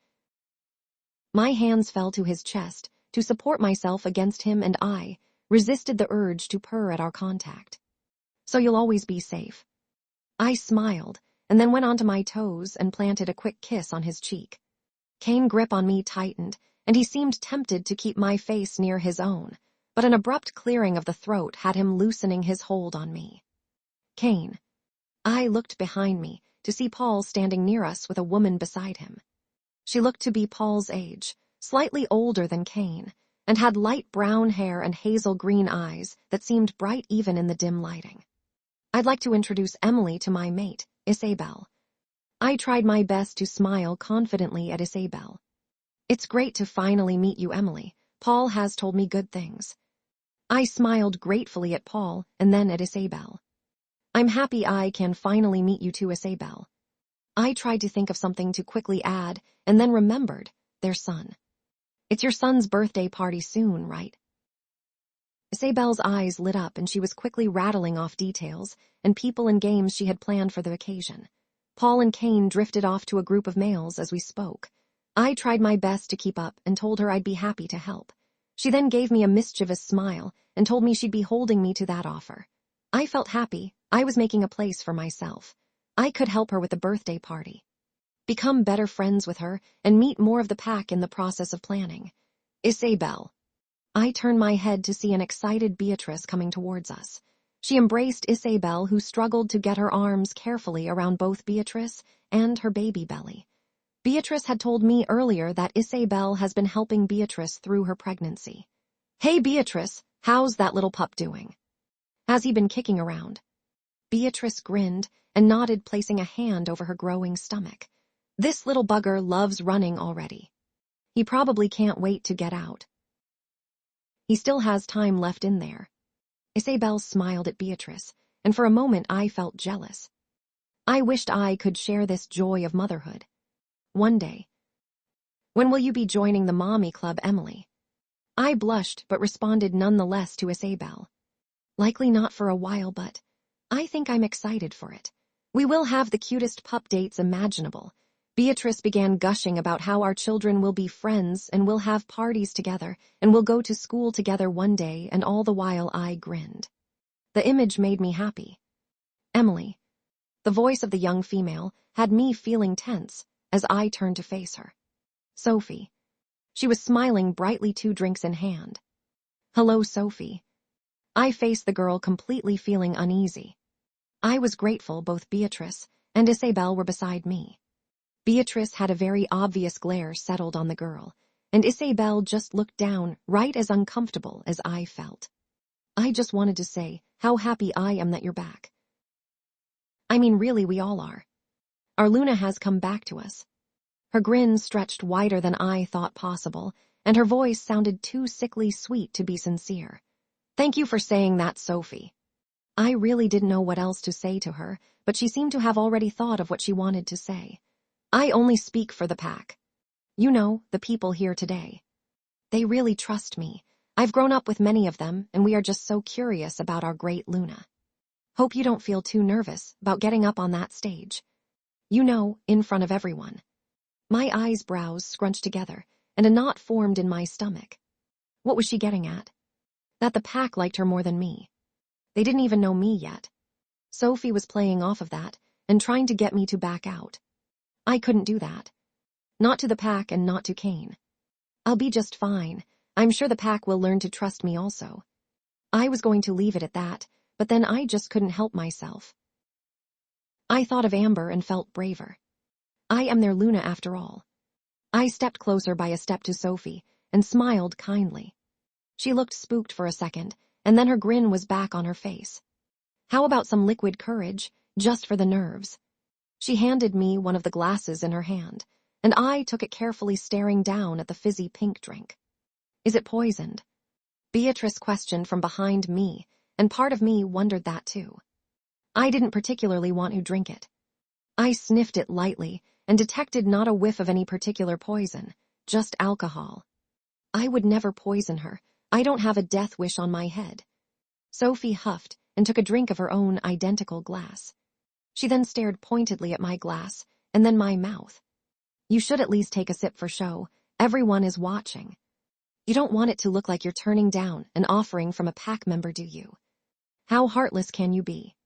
My hands fell to his chest to support myself against him and I resisted the urge to purr at our contact. So you'll always be safe. I smiled and then went onto my toes and planted a quick kiss on his cheek. Cain's grip on me tightened, and he seemed tempted to keep my face near his own, but an abrupt clearing of the throat had him loosening his hold on me. Cain. I looked behind me to see Paul standing near us with a woman beside him. She looked to be Paul's age, slightly older than Cain, and had light brown hair and hazel green eyes that seemed bright even in the dim lighting. I'd like to introduce Emily to my mate, Isabel. I tried my best to smile confidently at Isabel. It's great to finally meet you, Emily. Paul has told me good things. I smiled gratefully at Paul and then at Isabel. I'm happy I can finally meet you too, Isabel. I tried to think of something to quickly add and then remembered their son. It's your son's birthday party soon, right? Isabel's eyes lit up and she was quickly rattling off details and people and games she had planned for the occasion. Paul and Cain drifted off to a group of males as we spoke. I tried my best to keep up and told her I'd be happy to help. She then gave me a mischievous smile and told me she'd be holding me to that offer. I felt happy. I was making a place for myself. I could help her with the birthday party, become better friends with her, and meet more of the pack in the process of planning. Isabel. I turned my head to see an excited Beatrice coming towards us. She embraced Isabel, who struggled to get her arms carefully around both Beatrice and her baby belly. Beatrice had told me earlier that Isabel has been helping Beatrice through her pregnancy. Hey Beatrice, how's that little pup doing? Has he been kicking around? Beatrice grinned and nodded, placing a hand over her growing stomach. This little bugger loves running already. He probably can't wait to get out. He still has time left in there. Isabel smiled at Beatrice, and for a moment I felt jealous. I wished I could share this joy of motherhood. One day. When will you be joining the mommy club, Emily? I blushed but responded nonetheless to Isabel. Likely not for a while, but I think I'm excited for it. We will have the cutest pup dates imaginable. Beatrice began gushing about how our children will be friends and will have parties together and will go to school together one day, and all the while I grinned. The image made me happy. Emily. The voice of the young female had me feeling tense as I turned to face her. Sophie. She was smiling brightly, 2 drinks in hand. Hello, Sophie. I faced the girl, completely feeling uneasy. I was grateful both Beatrice and Isabel were beside me. Beatrice had a very obvious glare settled on the girl, and Isabel just looked down, right as uncomfortable as I felt. I just wanted to say how happy I am that you're back. I mean, really, we all are. Our Luna has come back to us. Her grin stretched wider than I thought possible, and her voice sounded too sickly sweet to be sincere. Thank you for saying that, Sophie. I really didn't know what else to say to her, but she seemed to have already thought of what she wanted to say. I only speak for the pack. You know, the people here today. They really trust me. I've grown up with many of them, and we are just so curious about our great Luna. Hope you don't feel too nervous about getting up on that stage. You know, in front of everyone. My eyebrows scrunched together, and a knot formed in my stomach. What was she getting at? That the pack liked her more than me. They didn't even know me yet. Sophie was playing off of that and trying to get me to back out. I couldn't do that. Not to the pack and not to Cain. I'll be just fine. I'm sure the pack will learn to trust me also. I was going to leave it at that, but then I just couldn't help myself. I thought of Amber and felt braver. I am their Luna after all. I stepped closer by a step to Sophie and smiled kindly. She looked spooked for a second, and then her grin was back on her face. How about some liquid courage, just for the nerves? She handed me one of the glasses in her hand, and I took it carefully, staring down at the fizzy pink drink. Is it poisoned? Beatrice questioned from behind me, and part of me wondered that too. I didn't particularly want to drink it. I sniffed it lightly and detected not a whiff of any particular poison, just alcohol. I would never poison her. I don't have a death wish on my head. Sophie huffed and took a drink of her own identical glass. She then stared pointedly at my glass and then my mouth. You should at least take a sip for show. Everyone is watching. You don't want it to look like you're turning down an offering from a pack member, do you? How heartless can you be?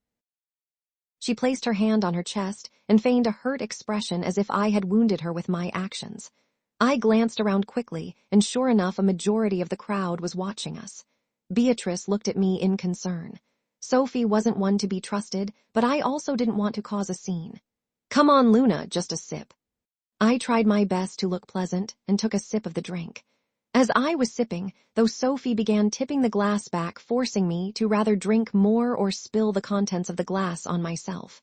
She placed her hand on her chest and feigned a hurt expression as if I had wounded her with my actions. I glanced around quickly, and sure enough, a majority of the crowd was watching us. Beatrice looked at me in concern. Sophie wasn't one to be trusted, but I also didn't want to cause a scene. Come on, Luna, just a sip. I tried my best to look pleasant and took a sip of the drink. As I was sipping, though, Sophie began tipping the glass back, forcing me to rather drink more or spill the contents of the glass on myself.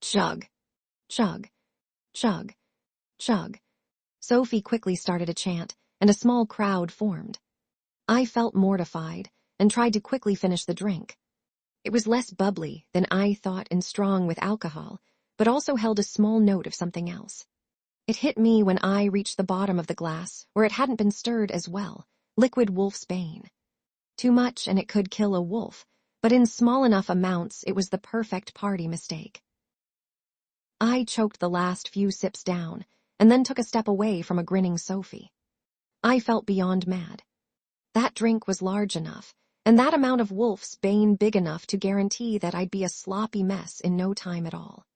Chug. Chug. Chug. Chug. Sophie quickly started a chant, and a small crowd formed. I felt mortified and tried to quickly finish the drink. It was less bubbly than I thought and strong with alcohol, but also held a small note of something else. It hit me when I reached the bottom of the glass, where it hadn't been stirred as well. Liquid wolf's bane. Too much and it could kill a wolf, but in small enough amounts it was the perfect party mistake. I choked the last few sips down, and then took a step away from a grinning Sophie. I felt beyond mad. That drink was large enough, and that amount of Wolf's Bane big enough to guarantee that I'd be a sloppy mess in no time at all.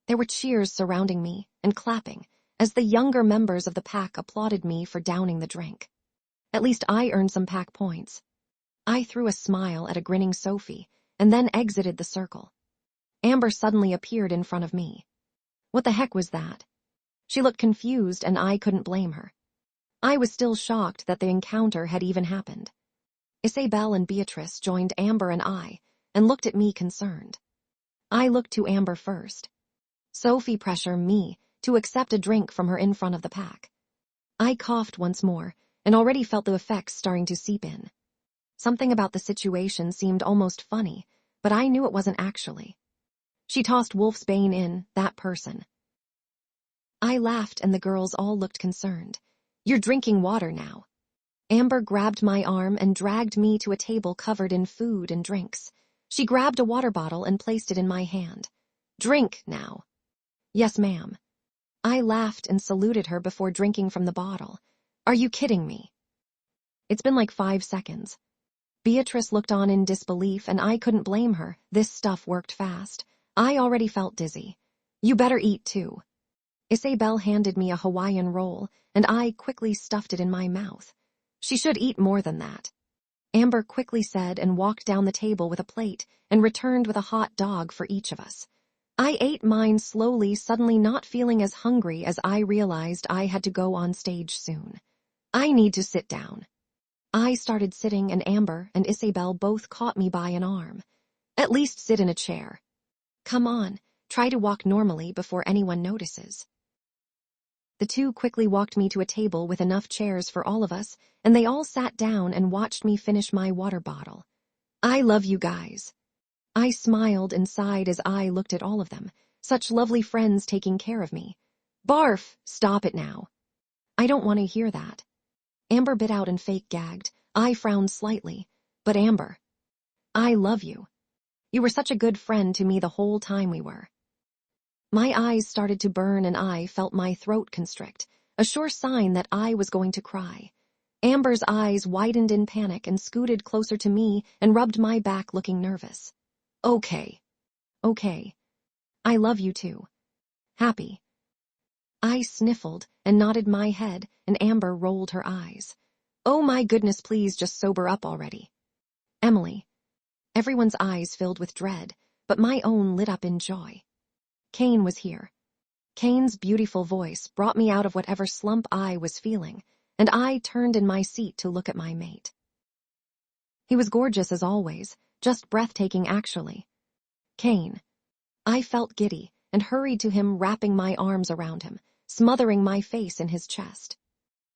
There were cheers surrounding me, and clapping, as the younger members of the pack applauded me for downing the drink. At least I earned some pack points. I threw a smile at a grinning Sophie, and then exited the circle. Amber suddenly appeared in front of me. What the heck was that? She looked confused, and I couldn't blame her. I was still shocked that the encounter had even happened. Isabel and Beatrice joined Amber and I, and looked at me concerned. I looked to Amber first. Sophie pressured me to accept a drink from her in front of the pack. I coughed once more, and already felt the effects starting to seep in. Something about the situation seemed almost funny, but I knew it wasn't actually. She tossed Wolf's Bane in, that person. I laughed, and the girls all looked concerned. You're drinking water now. Amber grabbed my arm and dragged me to a table covered in food and drinks. She grabbed a water bottle and placed it in my hand. Drink now. Yes, ma'am. I laughed and saluted her before drinking from the bottle. Are you kidding me? It's been like 5 seconds. Beatrice looked on in disbelief, and I couldn't blame her. This stuff worked fast. I already felt dizzy. You better eat too. Isabel handed me a Hawaiian roll, and I quickly stuffed it in my mouth. She should eat more than that. Amber quickly said and walked down the table with a plate and returned with a hot dog for each of us. I ate mine slowly, suddenly not feeling as hungry as I realized I had to go on stage soon. I need to sit down. I started sitting, and Amber and Isabel both caught me by an arm. At least sit in a chair. Come on, try to walk normally before anyone notices. The two quickly walked me to a table with enough chairs for all of us, and they all sat down and watched me finish my water bottle. I love you guys. I smiled and sighed as I looked at all of them, such lovely friends taking care of me. Barf, stop it now. I don't want to hear that. Amber bit out and fake gagged. I frowned slightly. But Amber, I love you. You were such a good friend to me the whole time we were. My eyes started to burn, and I felt my throat constrict, a sure sign that I was going to cry. Amber's eyes widened in panic and scooted closer to me and rubbed my back, looking nervous. Okay. I love you too. Happy. I sniffled and nodded my head, and Amber rolled her eyes. Oh my goodness, please just sober up already. Emily. Everyone's eyes filled with dread, but my own lit up in joy. Cain was here. Cain's beautiful voice brought me out of whatever slump I was feeling, and I turned in my seat to look at my mate. He was gorgeous as always, just breathtaking actually. Cain. I felt giddy and hurried to him, wrapping my arms around him, smothering my face in his chest.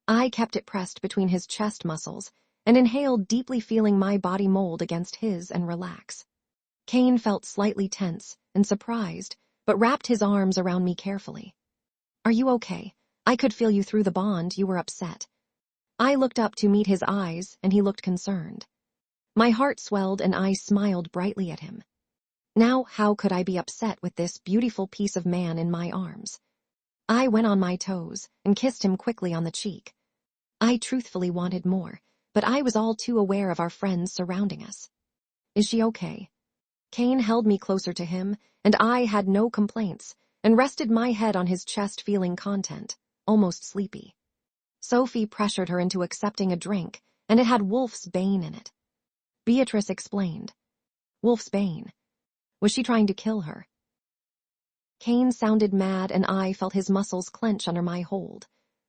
I kept it pressed between his chest muscles and inhaled deeply, feeling my body mold against his and relax. Cain felt slightly tense and surprised, but wrapped his arms around me carefully. Are you okay? I could feel you through the bond. You were upset. I looked up to meet his eyes, and he looked concerned. My heart swelled, and I smiled brightly at him. Now, how could I be upset with this beautiful piece of man in my arms? I went on my toes and kissed him quickly on the cheek. I truthfully wanted more, but I was all too aware of our friends surrounding us. Is she okay? Cain held me closer to him, and I had no complaints, and rested my head on his chest, feeling content, almost sleepy. Sophie pressured her into accepting a drink, and it had Wolf's Bane in it. Beatrice explained. Wolf's Bane. Was she trying to kill her? Cain sounded mad, and I felt his muscles clench under my hold.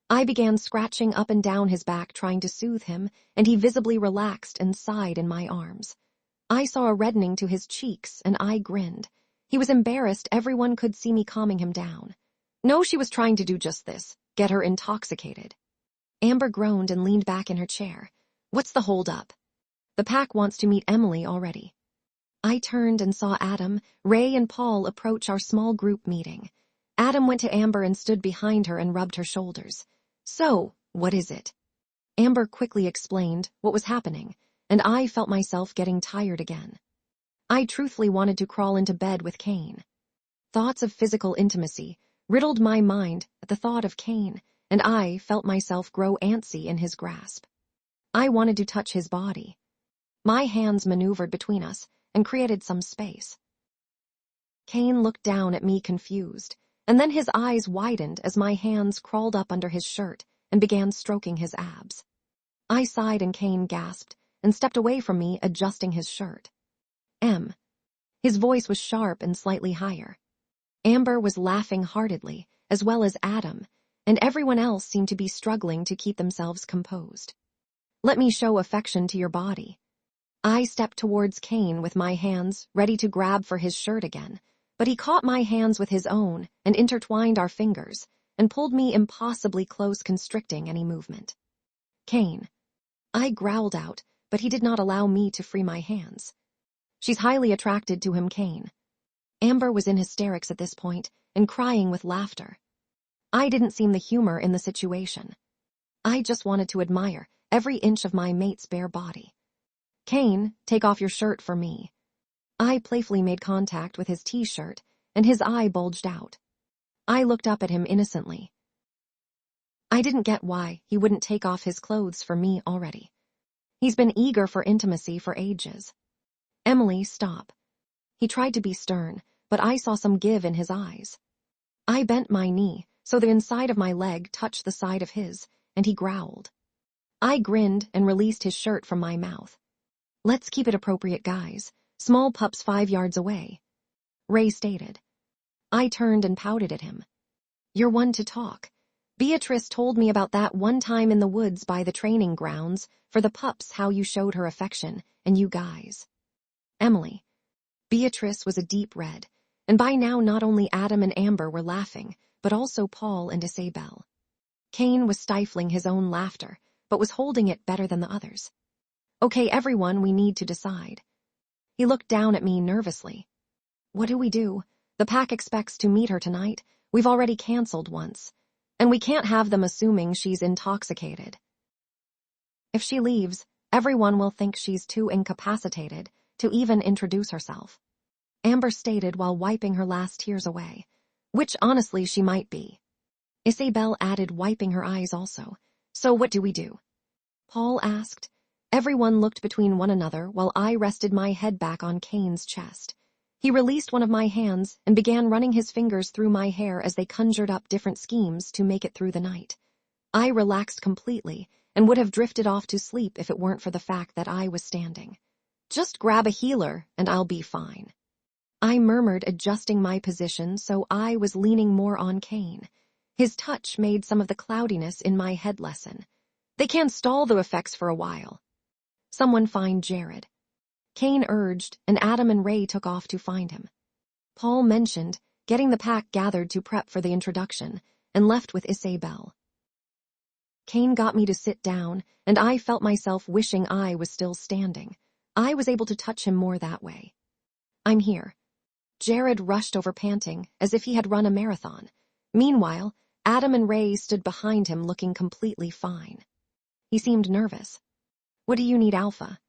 I began scratching up and down his back, trying to soothe him, and he visibly relaxed and sighed in my arms. I saw a reddening to his cheeks, and I grinned. He was embarrassed. Everyone could see me calming him down. No, she was trying to do just this, get her intoxicated. Amber groaned and leaned back in her chair. What's the hold-up? The pack wants to meet Emily already. I turned and saw Adam, Ray, and Paul approach our small group meeting. Adam went to Amber and stood behind her and rubbed her shoulders. So, what is it? Amber quickly explained what was happening, and I felt myself getting tired again. I truthfully wanted to crawl into bed with Cain. Thoughts of physical intimacy riddled my mind at the thought of Cain, and I felt myself grow antsy in his grasp. I wanted to touch his body. My hands maneuvered between us and created some space. Cain looked down at me confused, and then his eyes widened as my hands crawled up under his shirt and began stroking his abs. I sighed and Cain gasped and stepped away from me, adjusting his shirt. His voice was sharp and slightly higher. Amber was laughing heartedly, as well as Adam, and everyone else seemed to be struggling to keep themselves composed. Let me show affection to your body. I stepped towards Cain with my hands ready to grab for his shirt again, but he caught my hands with his own and intertwined our fingers and pulled me impossibly close, constricting any movement. Cain. I growled out, but he did not allow me to free my hands. She's highly attracted to him, Cain. Amber was in hysterics at this point and crying with laughter. I didn't see the humor in the situation. I just wanted to admire every inch of my mate's bare body. Cain, take off your shirt for me. I playfully made contact with his t-shirt, and his eye bulged out. I looked up at him innocently. I didn't get why he wouldn't take off his clothes for me already. He's been eager for intimacy for ages. Emily, stop. He tried to be stern, but I saw some give in his eyes. I bent my knee, so the inside of my leg touched the side of his, and he growled. I grinned and released his shirt from my mouth. Let's keep it appropriate, guys. Small pups 5 yards away. Ray stated. I turned and pouted at him. You're one to talk. Beatrice told me about that one time in the woods by the training grounds for the pups, how you showed her affection, and you guys. Emily. Beatrice was a deep red, and by now not only Adam and Amber were laughing, but also Paul and Isabel. Cain was stifling his own laughter, but was holding it better than the others. Okay, everyone, we need to decide. He looked down at me nervously. What do we do? The pack expects to meet her tonight. We've already canceled once. And we can't have them assuming she's intoxicated. If she leaves, everyone will think she's too incapacitated to even introduce herself. Amber stated while wiping her last tears away, which honestly she might be. Isabel added, wiping her eyes also. So what do we do? Paul asked. Everyone looked between one another while I rested my head back on Cain's chest. He released one of my hands and began running his fingers through my hair as they conjured up different schemes to make it through the night. I relaxed completely and would have drifted off to sleep if it weren't for the fact that I was standing. Just grab a healer and I'll be fine. I murmured, adjusting my position so I was leaning more on Cain. His touch made some of the cloudiness in my head lessen. They can stall the effects for a while. Someone find Jared. Cain urged, and Adam and Ray took off to find him. Paul mentioned getting the pack gathered to prep for the introduction and left with Isabel. Cain got me to sit down, and I felt myself wishing I was still standing. I was able to touch him more that way. I'm here. Jared rushed over, panting as if he had run a marathon. Meanwhile, Adam and Ray stood behind him looking completely fine. He seemed nervous. What do you need, Alpha?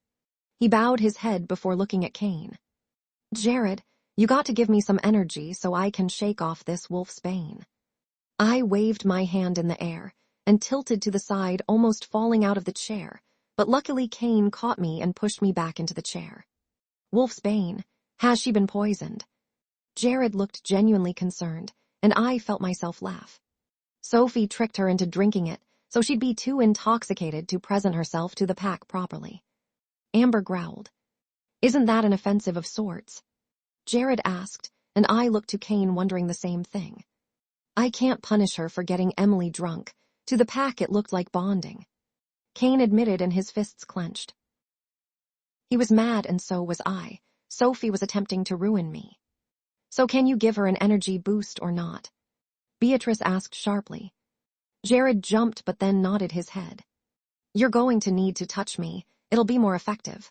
He bowed his head before looking at Cain. Jared, you got to give me some energy so I can shake off this wolf's bane. I waved my hand in the air and tilted to the side, almost falling out of the chair, but luckily Cain caught me and pushed me back into the chair. Wolf's bane, has she been poisoned? Jared looked genuinely concerned, and I felt myself laugh. Sophie tricked her into drinking it, so she'd be too intoxicated to present herself to the pack properly. Amber growled. Isn't that an offensive of sorts? Jared asked, and I looked to Cain, wondering the same thing. I can't punish her for getting Emily drunk. To the pack it looked like bonding. Cain admitted, and his fists clenched. He was mad, and so was I. Sophie was attempting to ruin me. So can you give her an energy boost or not? Beatrice asked sharply. Jared jumped but then nodded his head. You're going to need to touch me. It'll be more effective.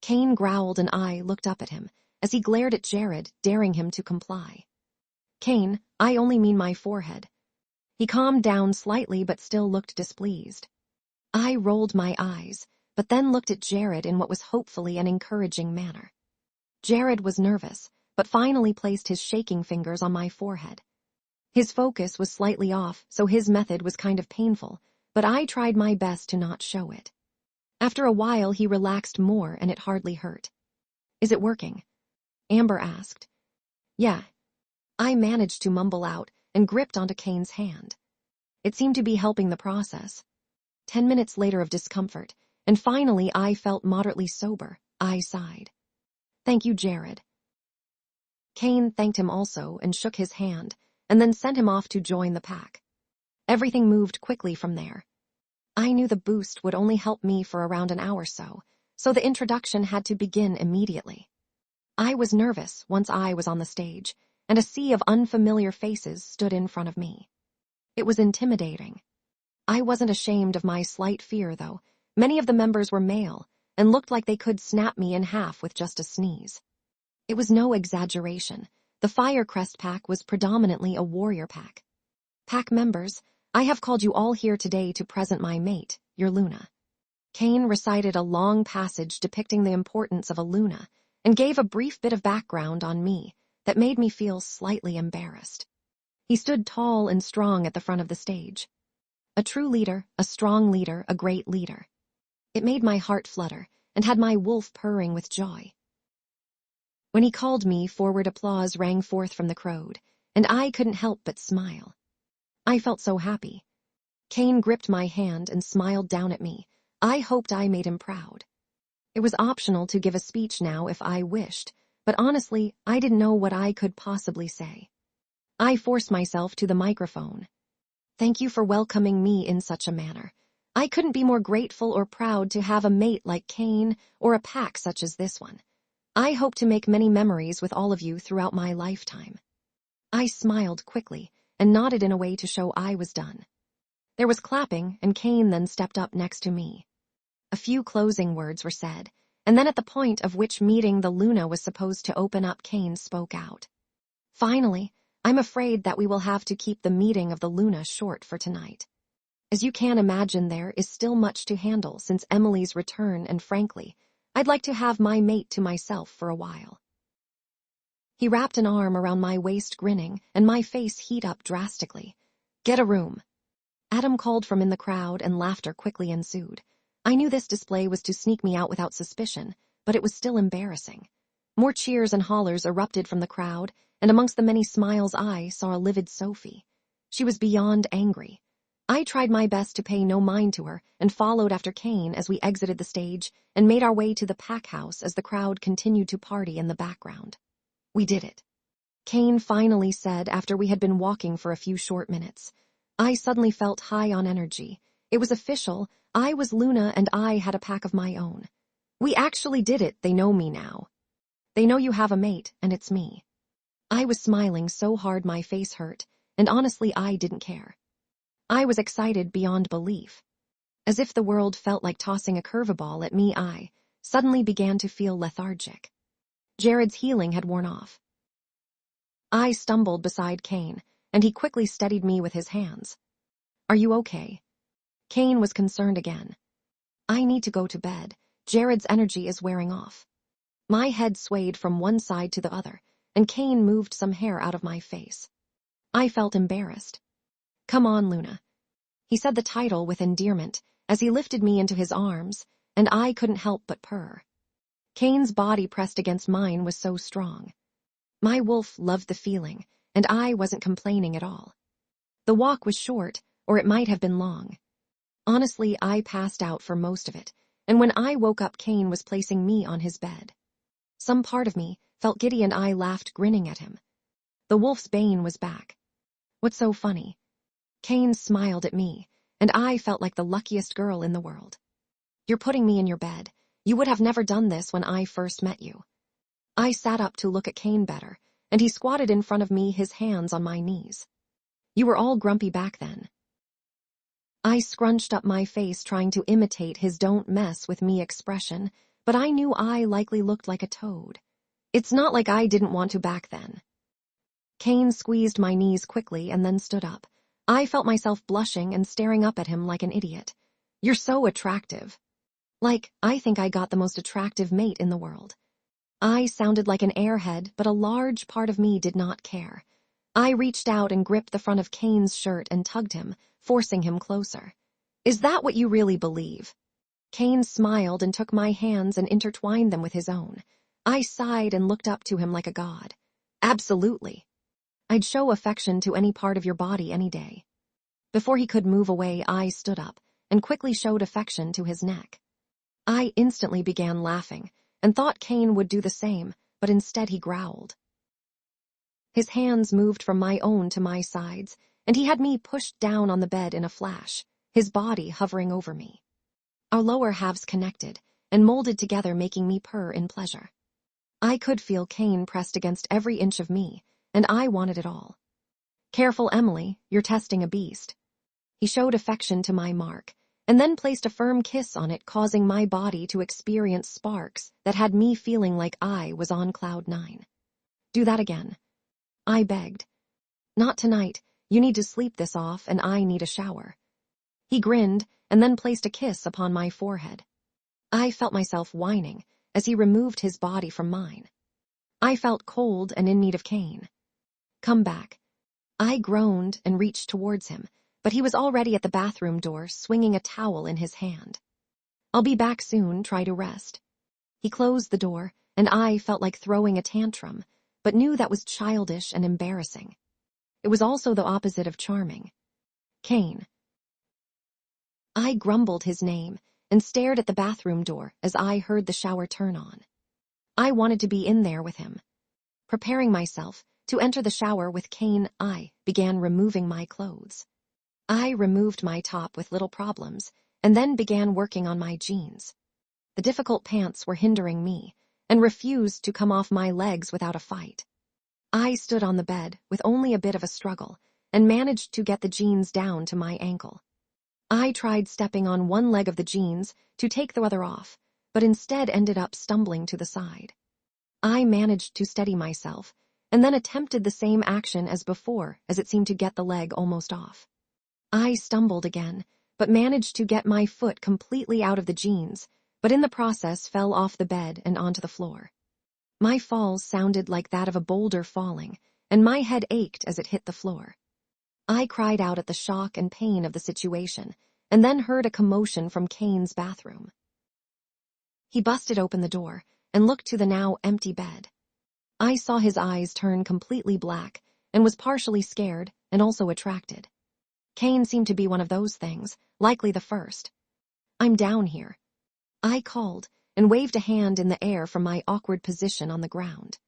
Cain growled, and I looked up at him as he glared at Jared, daring him to comply. Cain, I only mean my forehead. He calmed down slightly but still looked displeased. I rolled my eyes, but then looked at Jared in what was hopefully an encouraging manner. Jared was nervous, but finally placed his shaking fingers on my forehead. His focus was slightly off, so his method was kind of painful, but I tried my best to not show it. After a while, he relaxed more and it hardly hurt. "Is it working?" Amber asked. "Yeah." I managed to mumble out and gripped onto Cain's hand. It seemed to be helping the process. 10 minutes later of discomfort, and finally I felt moderately sober. I sighed. "Thank you, Jared." Cain thanked him also and shook his hand, and then sent him off to join the pack. Everything moved quickly from there. I knew the boost would only help me for around an hour so the introduction had to begin immediately. I was nervous once I was on the stage, and a sea of unfamiliar faces stood in front of me. It was intimidating. I wasn't ashamed of my slight fear, though. Many of the members were male, and looked like they could snap me in half with just a sneeze. It was no exaggeration. The Fire Crest Pack was predominantly a warrior pack. "Pack members, I have called you all here today to present my mate, your Luna." Cain recited a long passage depicting the importance of a Luna, and gave a brief bit of background on me that made me feel slightly embarrassed. He stood tall and strong at the front of the stage. A true leader, a strong leader, a great leader. It made my heart flutter, and had my wolf purring with joy. When he called me, forward applause rang forth from the crowd, and I couldn't help but smile. I felt so happy. Cain gripped my hand and smiled down at me. I hoped I made him proud. It was optional to give a speech now if I wished, but honestly, I didn't know what I could possibly say. I forced myself to the microphone. "Thank you for welcoming me in such a manner. I couldn't be more grateful or proud to have a mate like Cain or a pack such as this one. I hope to make many memories with all of you throughout my lifetime." I smiled quickly and nodded in a way to show I was done. There was clapping, and Cain then stepped up next to me. A few closing words were said, and then at the point of which meeting the Luna was supposed to open up, Cain spoke out. "Finally, I'm afraid that we will have to keep the meeting of the Luna short for tonight. As you can imagine, there is still much to handle since Emily's return, and frankly, I'd like to have my mate to myself for a while." He wrapped an arm around my waist, grinning, and my face heat up drastically. "Get a room." Adam called from in the crowd, and laughter quickly ensued. I knew this display was to sneak me out without suspicion, but it was still embarrassing. More cheers and hollers erupted from the crowd, and amongst the many smiles I saw a livid Sophie. She was beyond angry. I tried my best to pay no mind to her, and followed after Cain as we exited the stage and made our way to the pack house as the crowd continued to party in the background. "We did it," Cain finally said after we had been walking for a few short minutes. I suddenly felt high on energy. It was official. I was Luna, and I had a pack of my own. "We actually did it. They know me now. They know you have a mate, and it's me." I was smiling so hard my face hurt, and honestly I didn't care. I was excited beyond belief. As if the world felt like tossing a curveball at me, I suddenly began to feel lethargic. Jared's healing had worn off. I stumbled beside Cain, and he quickly steadied me with his hands. "Are you okay?" Cain was concerned again. "I need to go to bed. Jared's energy is wearing off." My head swayed from one side to the other, and Cain moved some hair out of my face. I felt embarrassed. "Come on, Luna." He said the title with endearment as he lifted me into his arms, and I couldn't help but purr. Cain's body pressed against mine was so strong. My wolf loved the feeling, and I wasn't complaining at all. The walk was short, or it might have been long. Honestly, I passed out for most of it, and when I woke up, Cain was placing me on his bed. Some part of me felt giddy, and I laughed, grinning at him. The wolf's bane was back. "What's so funny?" Cain smiled at me, and I felt like the luckiest girl in the world. "You're putting me in your bed. You would have never done this when I first met you." I sat up to look at Cain better, and he squatted in front of me, his hands on my knees. "You were all grumpy back then." I scrunched up my face, trying to imitate his "don't mess with me" expression, but I knew I likely looked like a toad. "It's not like I didn't want to back then." Cain squeezed my knees quickly and then stood up. I felt myself blushing and staring up at him like an idiot. "You're so attractive." Like, I think I got the most attractive mate in the world. I sounded like an airhead, but a large part of me did not care. I reached out and gripped the front of Cain's shirt and tugged him, forcing him closer. Is that what you really believe? Cain smiled and took my hands and intertwined them with his own. I sighed and looked up to him like a god. Absolutely. I'd show affection to any part of your body any day. Before he could move away, I stood up and quickly showed affection to his neck. I instantly began laughing and thought Cain would do the same, but instead he growled. His hands moved from my own to my sides, and he had me pushed down on the bed in a flash, his body hovering over me. Our lower halves connected and molded together, making me purr in pleasure. I could feel Cain pressed against every inch of me, and I wanted it all. Careful, Emily, you're testing a beast. He showed affection to my mark, and then placed a firm kiss on it, causing my body to experience sparks that had me feeling like I was on cloud 9. Do that again, I begged. Not tonight. You need to sleep this off, and I need a shower. He grinned and then placed a kiss upon my forehead. I felt myself whining as he removed his body from mine. I felt cold and in need of Cain. Come back. I groaned and reached towards him, but he was already at the bathroom door, swinging a towel in his hand. I'll be back soon, try to rest. He closed the door, and I felt like throwing a tantrum, but knew that was childish and embarrassing. It was also the opposite of charming. Cain. I grumbled his name and stared at the bathroom door as I heard the shower turn on. I wanted to be in there with him. Preparing myself to enter the shower with Cain, I began removing my clothes. I removed my top with little problems, and then began working on my jeans. The difficult pants were hindering me, and refused to come off my legs without a fight. I stood on the bed with only a bit of a struggle, and managed to get the jeans down to my ankle. I tried stepping on one leg of the jeans to take the other off, but instead ended up stumbling to the side. I managed to steady myself, and then attempted the same action as before, as it seemed to get the leg almost off. I stumbled again, but managed to get my foot completely out of the jeans, but in the process fell off the bed and onto the floor. My fall sounded like that of a boulder falling, and my head ached as it hit the floor. I cried out at the shock and pain of the situation, and then heard a commotion from Cain's bathroom. He busted open the door and looked to the now empty bed. I saw his eyes turn completely black and was partially scared and also attracted. Cain seemed to be one of those things, likely the first. I'm down here. I called and waved a hand in the air from my awkward position on the ground.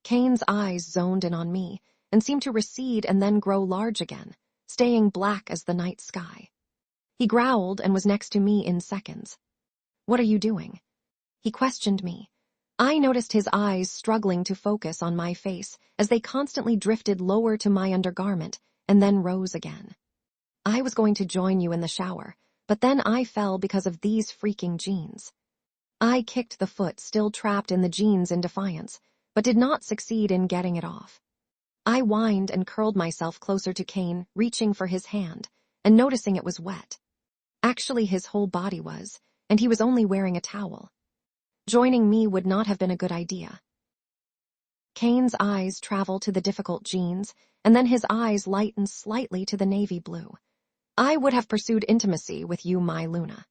Cain's eyes zoned in on me and seemed to recede and then grow large again, staying black as the night sky. He growled and was next to me in seconds. What are you doing? He questioned me. I noticed his eyes struggling to focus on my face as they constantly drifted lower to my undergarment and then rose again. I was going to join you in the shower, but then I fell because of these freaking jeans. I kicked the foot still trapped in the jeans in defiance, but did not succeed in getting it off. I whined and curled myself closer to Cain, reaching for his hand, and noticing it was wet. Actually, his whole body was, and he was only wearing a towel. Joining me would not have been a good idea. Cain's eyes traveled to the difficult jeans, and then his eyes lightened slightly to the navy blue. I would have pursued intimacy with you, my Luna.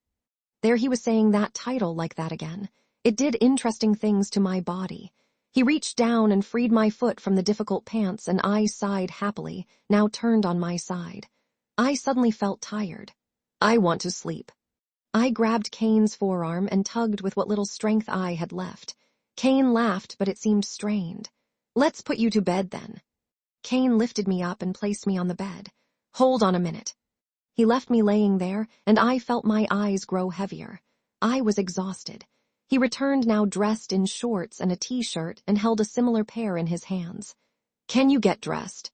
There he was saying that title like that again. It did interesting things to my body. He reached down and freed my foot from the difficult pants, and I sighed happily, now turned on my side. I suddenly felt tired. I want to sleep. I grabbed Cain's forearm and tugged with what little strength I had left. Cain laughed, but it seemed strained. Let's put you to bed then. Cain lifted me up and placed me on the bed. Hold on a minute. He left me laying there, and I felt my eyes grow heavier. I was exhausted. He returned now dressed in shorts and a t-shirt and held a similar pair in his hands. Can you get dressed?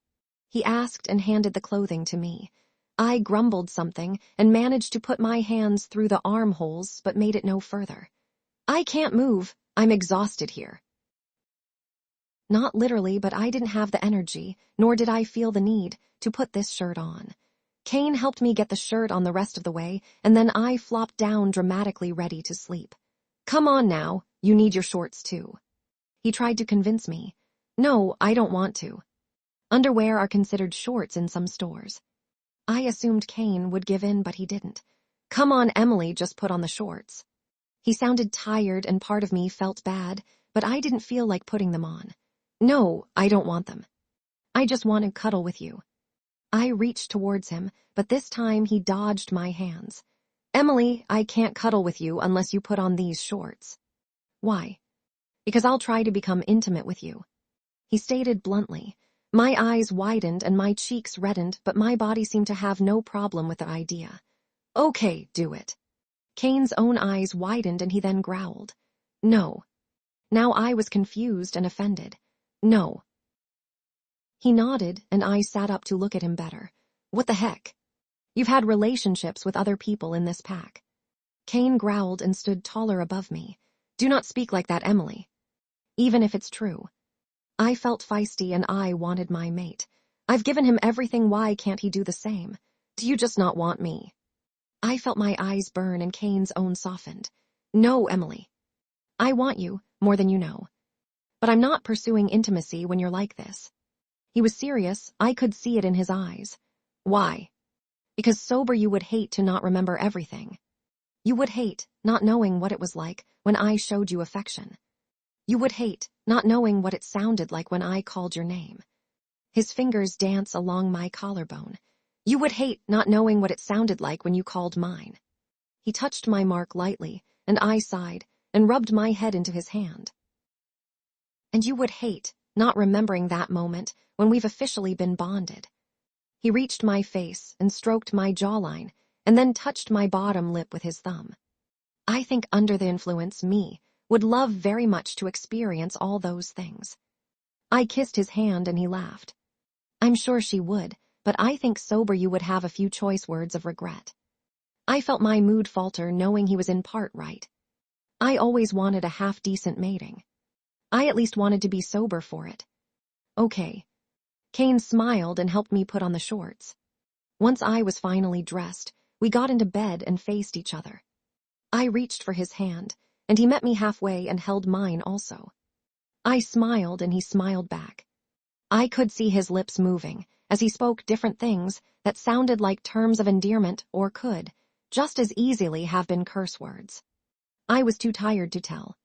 He asked and handed the clothing to me. I grumbled something and managed to put my hands through the armholes but made it no further. I can't move. I'm exhausted here. Not literally, but I didn't have the energy, nor did I feel the need, to put this shirt on. Cain helped me get the shirt on the rest of the way, and then I flopped down dramatically ready to sleep. Come on now, you need your shorts too. He tried to convince me. No, I don't want to. Underwear are considered shorts in some stores. I assumed Cain would give in, but he didn't. Come on, Emily, just put on the shorts. He sounded tired and part of me felt bad, but I didn't feel like putting them on. No, I don't want them. I just want to cuddle with you. I reached towards him, but this time he dodged my hands. Emily, I can't cuddle with you unless you put on these shorts. Why? Because I'll try to become intimate with you. He stated bluntly. My eyes widened and my cheeks reddened, but my body seemed to have no problem with the idea. Okay, do it. Cain's own eyes widened and he then growled. No. Now I was confused and offended. No. He nodded and I sat up to look at him better. What the heck? You've had relationships with other people in this pack. Cain growled and stood taller above me. Do not speak like that, Emily. Even if it's true. I felt feisty and I wanted my mate. I've given him everything, why can't he do the same? Do you just not want me? I felt my eyes burn and Cain's own softened. No, Emily. I want you, more than you know. But I'm not pursuing intimacy when you're like this. He was serious, I could see it in his eyes. Why? Because sober you would hate to not remember everything. You would hate not knowing what it was like when I showed you affection. You would hate not knowing what it sounded like when I called your name. His fingers dance along my collarbone. You would hate not knowing what it sounded like when you called mine. He touched my mark lightly, and I sighed and rubbed my head into his hand. And you would hate not remembering that moment when we've officially been bonded. He reached my face and stroked my jawline, and then touched my bottom lip with his thumb. I think under the influence, me would love very much to experience all those things. I kissed his hand and he laughed. I'm sure she would, but I think sober you would have a few choice words of regret. I felt my mood falter knowing he was in part right. I always wanted a half-decent mating. I at least wanted to be sober for it. Okay. Cain smiled and helped me put on the shorts. Once I was finally dressed, we got into bed and faced each other. I reached for his hand, and he met me halfway and held mine also. I smiled and he smiled back. I could see his lips moving as he spoke different things that sounded like terms of endearment or could just as easily have been curse words. I was too tired to tell.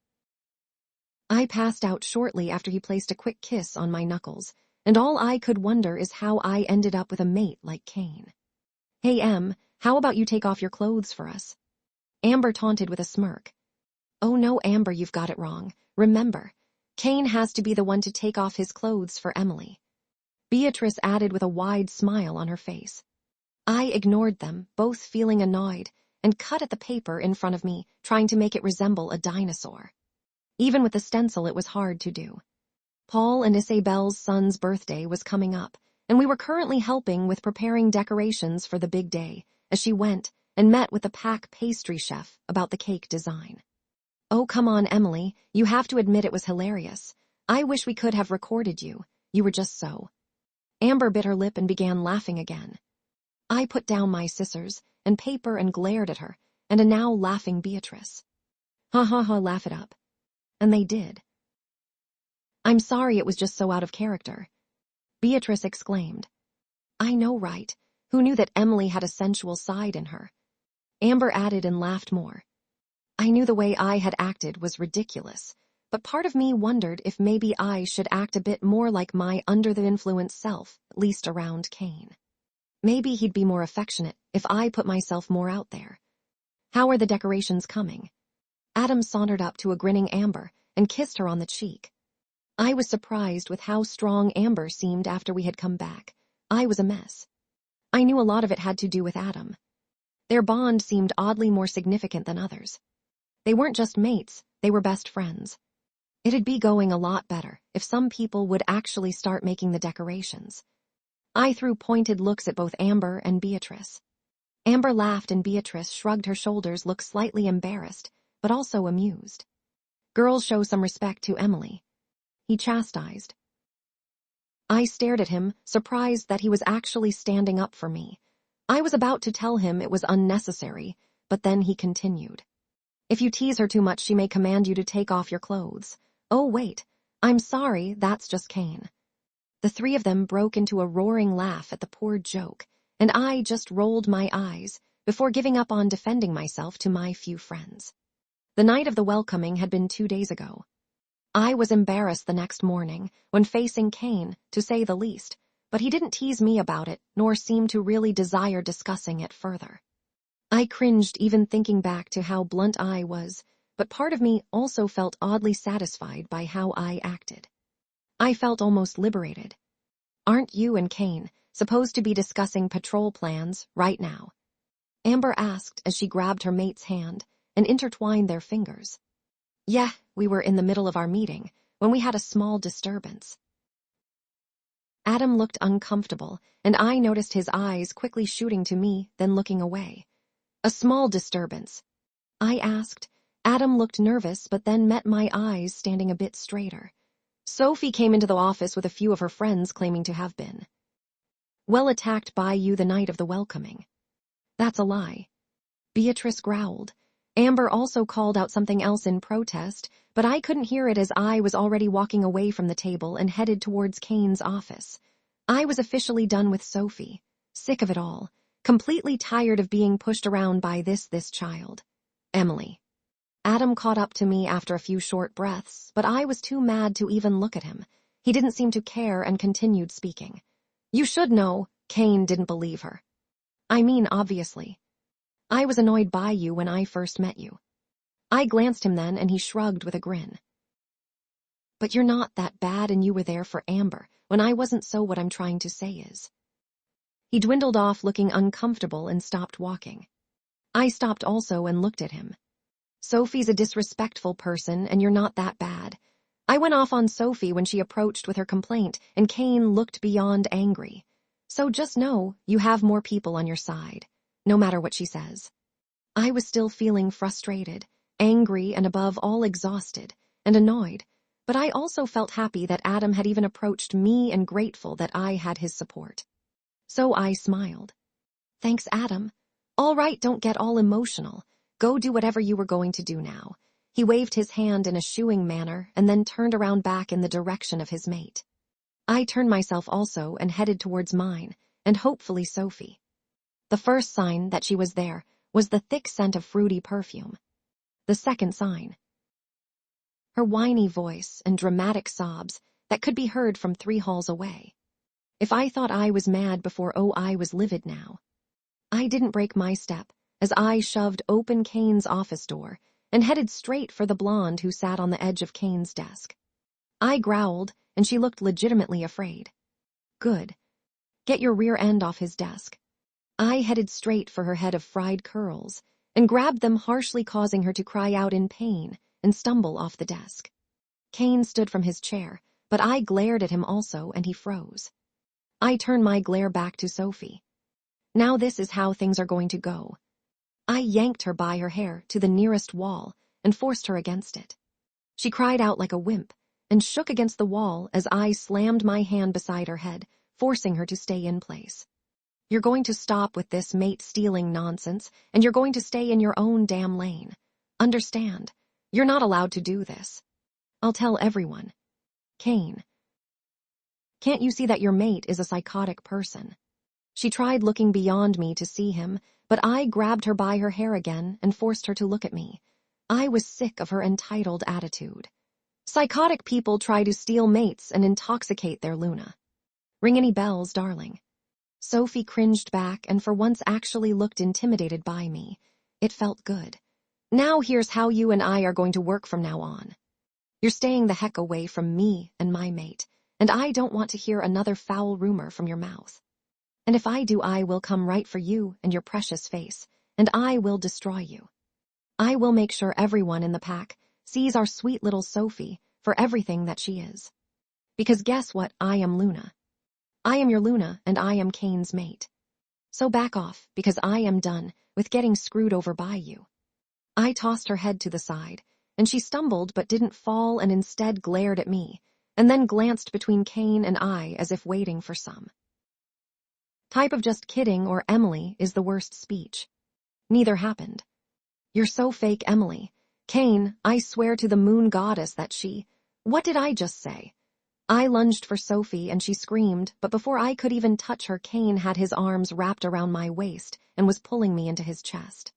I passed out shortly after he placed a quick kiss on my knuckles, and all I could wonder is how I ended up with a mate like Cain. Hey, Em, how about you take off your clothes for us? Amber taunted with a smirk. Oh no, Amber, you've got it wrong. Remember, Cain has to be the one to take off his clothes for Emily. Beatrice added with a wide smile on her face. I ignored them, both feeling annoyed, and cut at the paper in front of me, trying to make it resemble a dinosaur. Even with the stencil, it was hard to do. Paul and Isabel's son's birthday was coming up, and we were currently helping with preparing decorations for the big day, as she went and met with the Pack pastry chef about the cake design. Oh, come on, Emily, you have to admit it was hilarious. I wish we could have recorded you. You were just so. Amber bit her lip and began laughing again. I put down my scissors and paper and glared at her, and a now laughing Beatrice. Ha ha ha, laugh it up. And they did. I'm sorry, it was just so out of character. Beatrice exclaimed. I know, right? Who knew that Emily had a sensual side in her? Amber added and laughed more. I knew the way I had acted was ridiculous, but part of me wondered if maybe I should act a bit more like my under-the-influence self, at least around Cain. Maybe he'd be more affectionate if I put myself more out there. How are the decorations coming? Adam sauntered up to a grinning Amber and kissed her on the cheek. I was surprised with how strong Amber seemed after we had come back. I was a mess. I knew a lot of it had to do with Adam. Their bond seemed oddly more significant than others. They weren't just mates, they were best friends. It'd be going a lot better if some people would actually start making the decorations. I threw pointed looks at both Amber and Beatrice. Amber laughed and Beatrice shrugged her shoulders, looked slightly embarrassed, but also amused. Girls, show some respect to Emily. He chastised. I stared at him, surprised that he was actually standing up for me. I was about to tell him it was unnecessary, but then he continued. If you tease her too much, she may command you to take off your clothes. Oh, wait, I'm sorry, that's just Cain. The three of them broke into a roaring laugh at the poor joke, and I just rolled my eyes before giving up on defending myself to my few friends. The night of the welcoming had been 2 days ago. I was embarrassed the next morning when facing Cain, to say the least, but he didn't tease me about it nor seem to really desire discussing it further. I cringed even thinking back to how blunt I was, but part of me also felt oddly satisfied by how I acted. I felt almost liberated. Aren't you and Cain supposed to be discussing patrol plans right now? Amber asked as she grabbed her mate's hand and intertwined their fingers. Yeah, we were in the middle of our meeting when we had a small disturbance. Adam looked uncomfortable, and I noticed his eyes quickly shooting to me, then looking away. A small disturbance? I asked. Adam looked nervous, but then met my eyes standing a bit straighter. Sophie came into the office with a few of her friends claiming to have been well attacked by you the night of the welcoming. That's a lie. Beatrice growled. Amber also called out something else in protest, but I couldn't hear it as I was already walking away from the table and headed towards Cain's office. I was officially done with Sophie, sick of it all, completely tired of being pushed around by this child. Emily. Adam caught up to me after a few short breaths, but I was too mad to even look at him. He didn't seem to care and continued speaking. You should know, Cain didn't believe her. I mean, obviously. I was annoyed by you when I first met you. I glanced him then, and he shrugged with a grin. But you're not that bad, and you were there for Amber, when I wasn't, so what I'm trying to say is. He dwindled off, looking uncomfortable, and stopped walking. I stopped also and looked at him. Sophie's a disrespectful person, and you're not that bad. I went off on Sophie when she approached with her complaint, and Cain looked beyond angry. So just know you have more people on your side, no matter what she says. I was still feeling frustrated, angry, and above all exhausted and annoyed, but I also felt happy that Adam had even approached me and grateful that I had his support. So I smiled. Thanks, Adam. All right, don't get all emotional. Go do whatever you were going to do now. He waved his hand in a shooing manner and then turned around back in the direction of his mate. I turned myself also and headed towards mine, and hopefully Sophie. The first sign that she was there was the thick scent of fruity perfume. The second sign, her whiny voice and dramatic sobs that could be heard from 3 halls away. If I thought I was mad before, oh, I was livid now. I didn't break my step as I shoved open Cain's office door and headed straight for the blonde who sat on the edge of Cain's desk. I growled, and she looked legitimately afraid. Good. Get your rear end off his desk. I headed straight for her head of fried curls and grabbed them, harshly causing her to cry out in pain and stumble off the desk. Cain stood from his chair, but I glared at him also, and he froze. I turned my glare back to Sophie. Now this is how things are going to go. I yanked her by her hair to the nearest wall and forced her against it. She cried out like a wimp and shook against the wall as I slammed my hand beside her head, forcing her to stay in place. You're going to stop with this mate-stealing nonsense, and you're going to stay in your own damn lane. Understand? You're not allowed to do this. I'll tell everyone. Cain. Can't you see that your mate is a psychotic person? She tried looking beyond me to see him, but I grabbed her by her hair again and forced her to look at me. I was sick of her entitled attitude. Psychotic people try to steal mates and intoxicate their Luna. Ring any bells, darling? Sophie cringed back and for once actually looked intimidated by me. It felt good. Now here's how you and I are going to work from now on. You're staying the heck away from me and my mate, and I don't want to hear another foul rumor from your mouth. And if I do, I will come right for you and your precious face, and I will destroy you. I will make sure everyone in the pack sees our sweet little Sophie for everything that she is. Because guess what? I am Luna. I am your Luna, and I am Cain's mate. So back off, because I am done with getting screwed over by you. I tossed her head to the side, and she stumbled but didn't fall and instead glared at me, and then glanced between Cain and I as if waiting for some type of just kidding or Emily is the worst speech. Neither happened. You're so fake, Emily. Cain, I swear to the moon goddess that she What did I just say? I lunged for Sophie and she screamed, but before I could even touch her, Cain had his arms wrapped around my waist and was pulling me into his chest.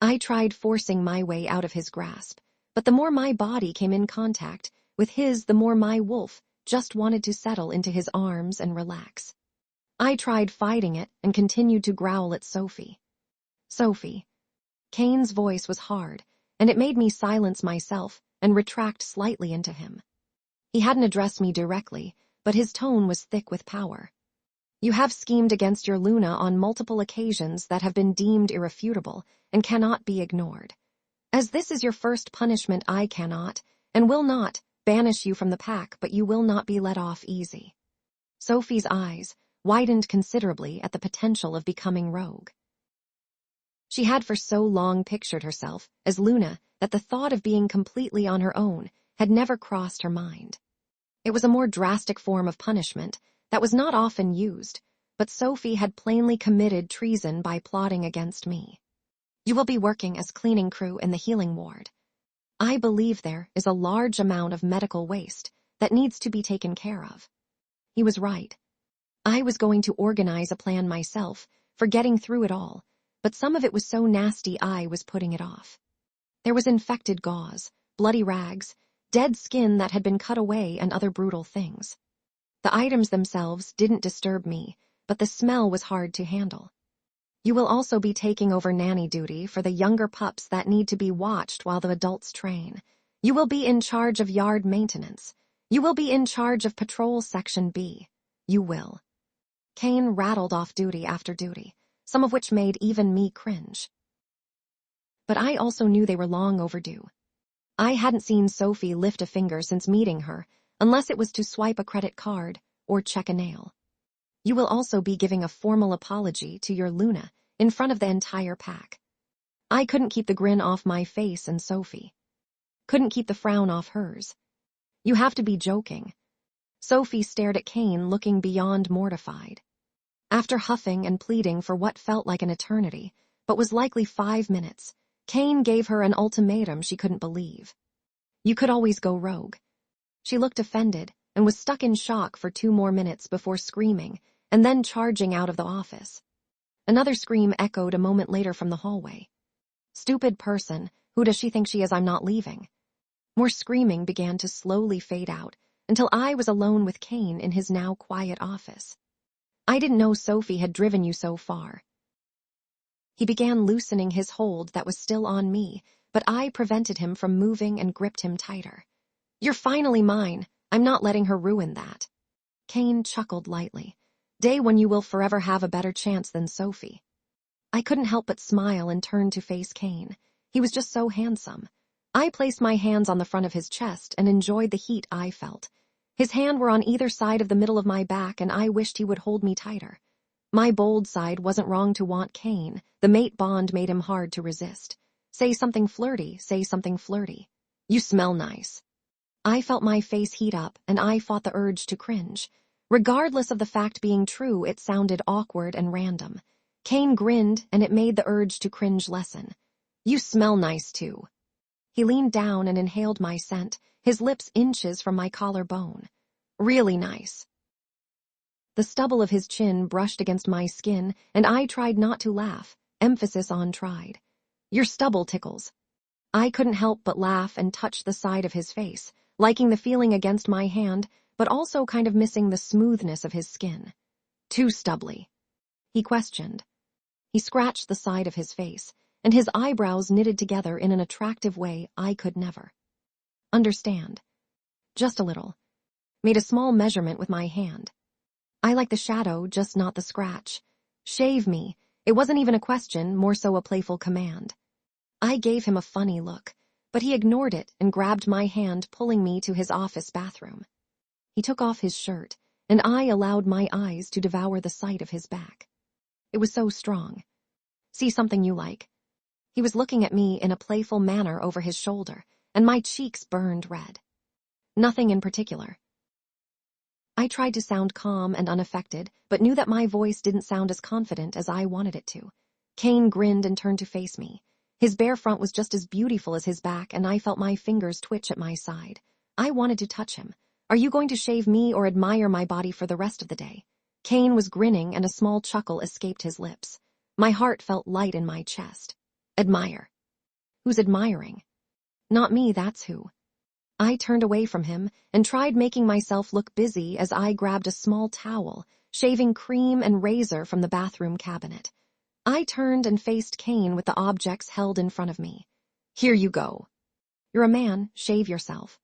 I tried forcing my way out of his grasp, but the more my body came in contact with his, the more my wolf just wanted to settle into his arms and relax. I tried fighting it and continued to growl at Sophie. Sophie. Cain's voice was hard, and it made me silence myself and retract slightly into him. He hadn't addressed me directly, but his tone was thick with power. You have schemed against your Luna on multiple occasions that have been deemed irrefutable and cannot be ignored. As this is your first punishment, I cannot, and will not, banish you from the pack, but you will not be let off easy. Sophie's eyes widened considerably at the potential of becoming rogue. She had for so long pictured herself as Luna that the thought of being completely on her own had never crossed her mind. It was a more drastic form of punishment that was not often used, but Sophie had plainly committed treason by plotting against me. You will be working as cleaning crew in the healing ward. I believe there is a large amount of medical waste that needs to be taken care of. He was right. I was going to organize a plan myself for getting through it all, but some of it was so nasty I was putting it off. There was infected gauze, bloody rags, dead skin that had been cut away, and other brutal things. The items themselves didn't disturb me, but the smell was hard to handle. You will also be taking over nanny duty for the younger pups that need to be watched while the adults train. You will be in charge of yard maintenance. You will be in charge of patrol section B. You will. Cain rattled off duty after duty, some of which made even me cringe. But I also knew they were long overdue. I hadn't seen Sophie lift a finger since meeting her, unless it was to swipe a credit card or check a nail. You will also be giving a formal apology to your Luna in front of the entire pack. I couldn't keep the grin off my face, and Sophie couldn't keep the frown off hers. You have to be joking. Sophie stared at Cain, looking beyond mortified. After huffing and pleading for what felt like an eternity, but was likely 5 minutes, Cain gave her an ultimatum she couldn't believe. You could always go rogue. She looked offended and was stuck in shock for 2 more minutes before screaming and then charging out of the office. Another scream echoed a moment later from the hallway. Stupid person, who does she think she is? I'm not leaving. More screaming began to slowly fade out until I was alone with Cain in his now quiet office. I didn't know Sophie had driven you so far. He began loosening his hold that was still on me, but I prevented him from moving and gripped him tighter. You're finally mine. I'm not letting her ruin that. Cain chuckled lightly. Day when you will forever have a better chance than Sophie. I couldn't help but smile and turn to face Cain. He was just so handsome. I placed my hands on the front of his chest and enjoyed the heat I felt. His hands were on either side of the middle of my back, and I wished he would hold me tighter. My bold side wasn't wrong to want Cain. The mate bond made him hard to resist. Say something flirty, say something flirty. You smell nice. I felt my face heat up, and I fought the urge to cringe. Regardless of the fact being true, it sounded awkward and random. Cain grinned, and it made the urge to cringe lessen. You smell nice, too. He leaned down and inhaled my scent, his lips inches from my collarbone. Really nice. The stubble of his chin brushed against my skin, and I tried not to laugh, emphasis on tried. Your stubble tickles. I couldn't help but laugh and touch the side of his face, liking the feeling against my hand, but also kind of missing the smoothness of his skin. Too stubbly. He questioned. He scratched the side of his face, and his eyebrows knitted together in an attractive way I could never understand. Just a little. Made a small measurement with my hand. I like the shadow, just not the scratch. Shave me. It wasn't even a question, more so a playful command. I gave him a funny look, but he ignored it and grabbed my hand, pulling me to his office bathroom. He took off his shirt, and I allowed my eyes to devour the sight of his back. It was so strong. See something you like? He was looking at me in a playful manner over his shoulder, and my cheeks burned red. Nothing in particular. I tried to sound calm and unaffected, but knew that my voice didn't sound as confident as I wanted it to. Cain grinned and turned to face me. His bare front was just as beautiful as his back, and I felt my fingers twitch at my side. I wanted to touch him. Are you going to shave me or admire my body for the rest of the day? Cain was grinning and a small chuckle escaped his lips. My heart felt light in my chest. Admire. Who's admiring? Not me, that's who. I turned away from him and tried making myself look busy as I grabbed a small towel, shaving cream and razor from the bathroom cabinet. I turned and faced Cain with the objects held in front of me. Here you go. You're a man, shave yourself.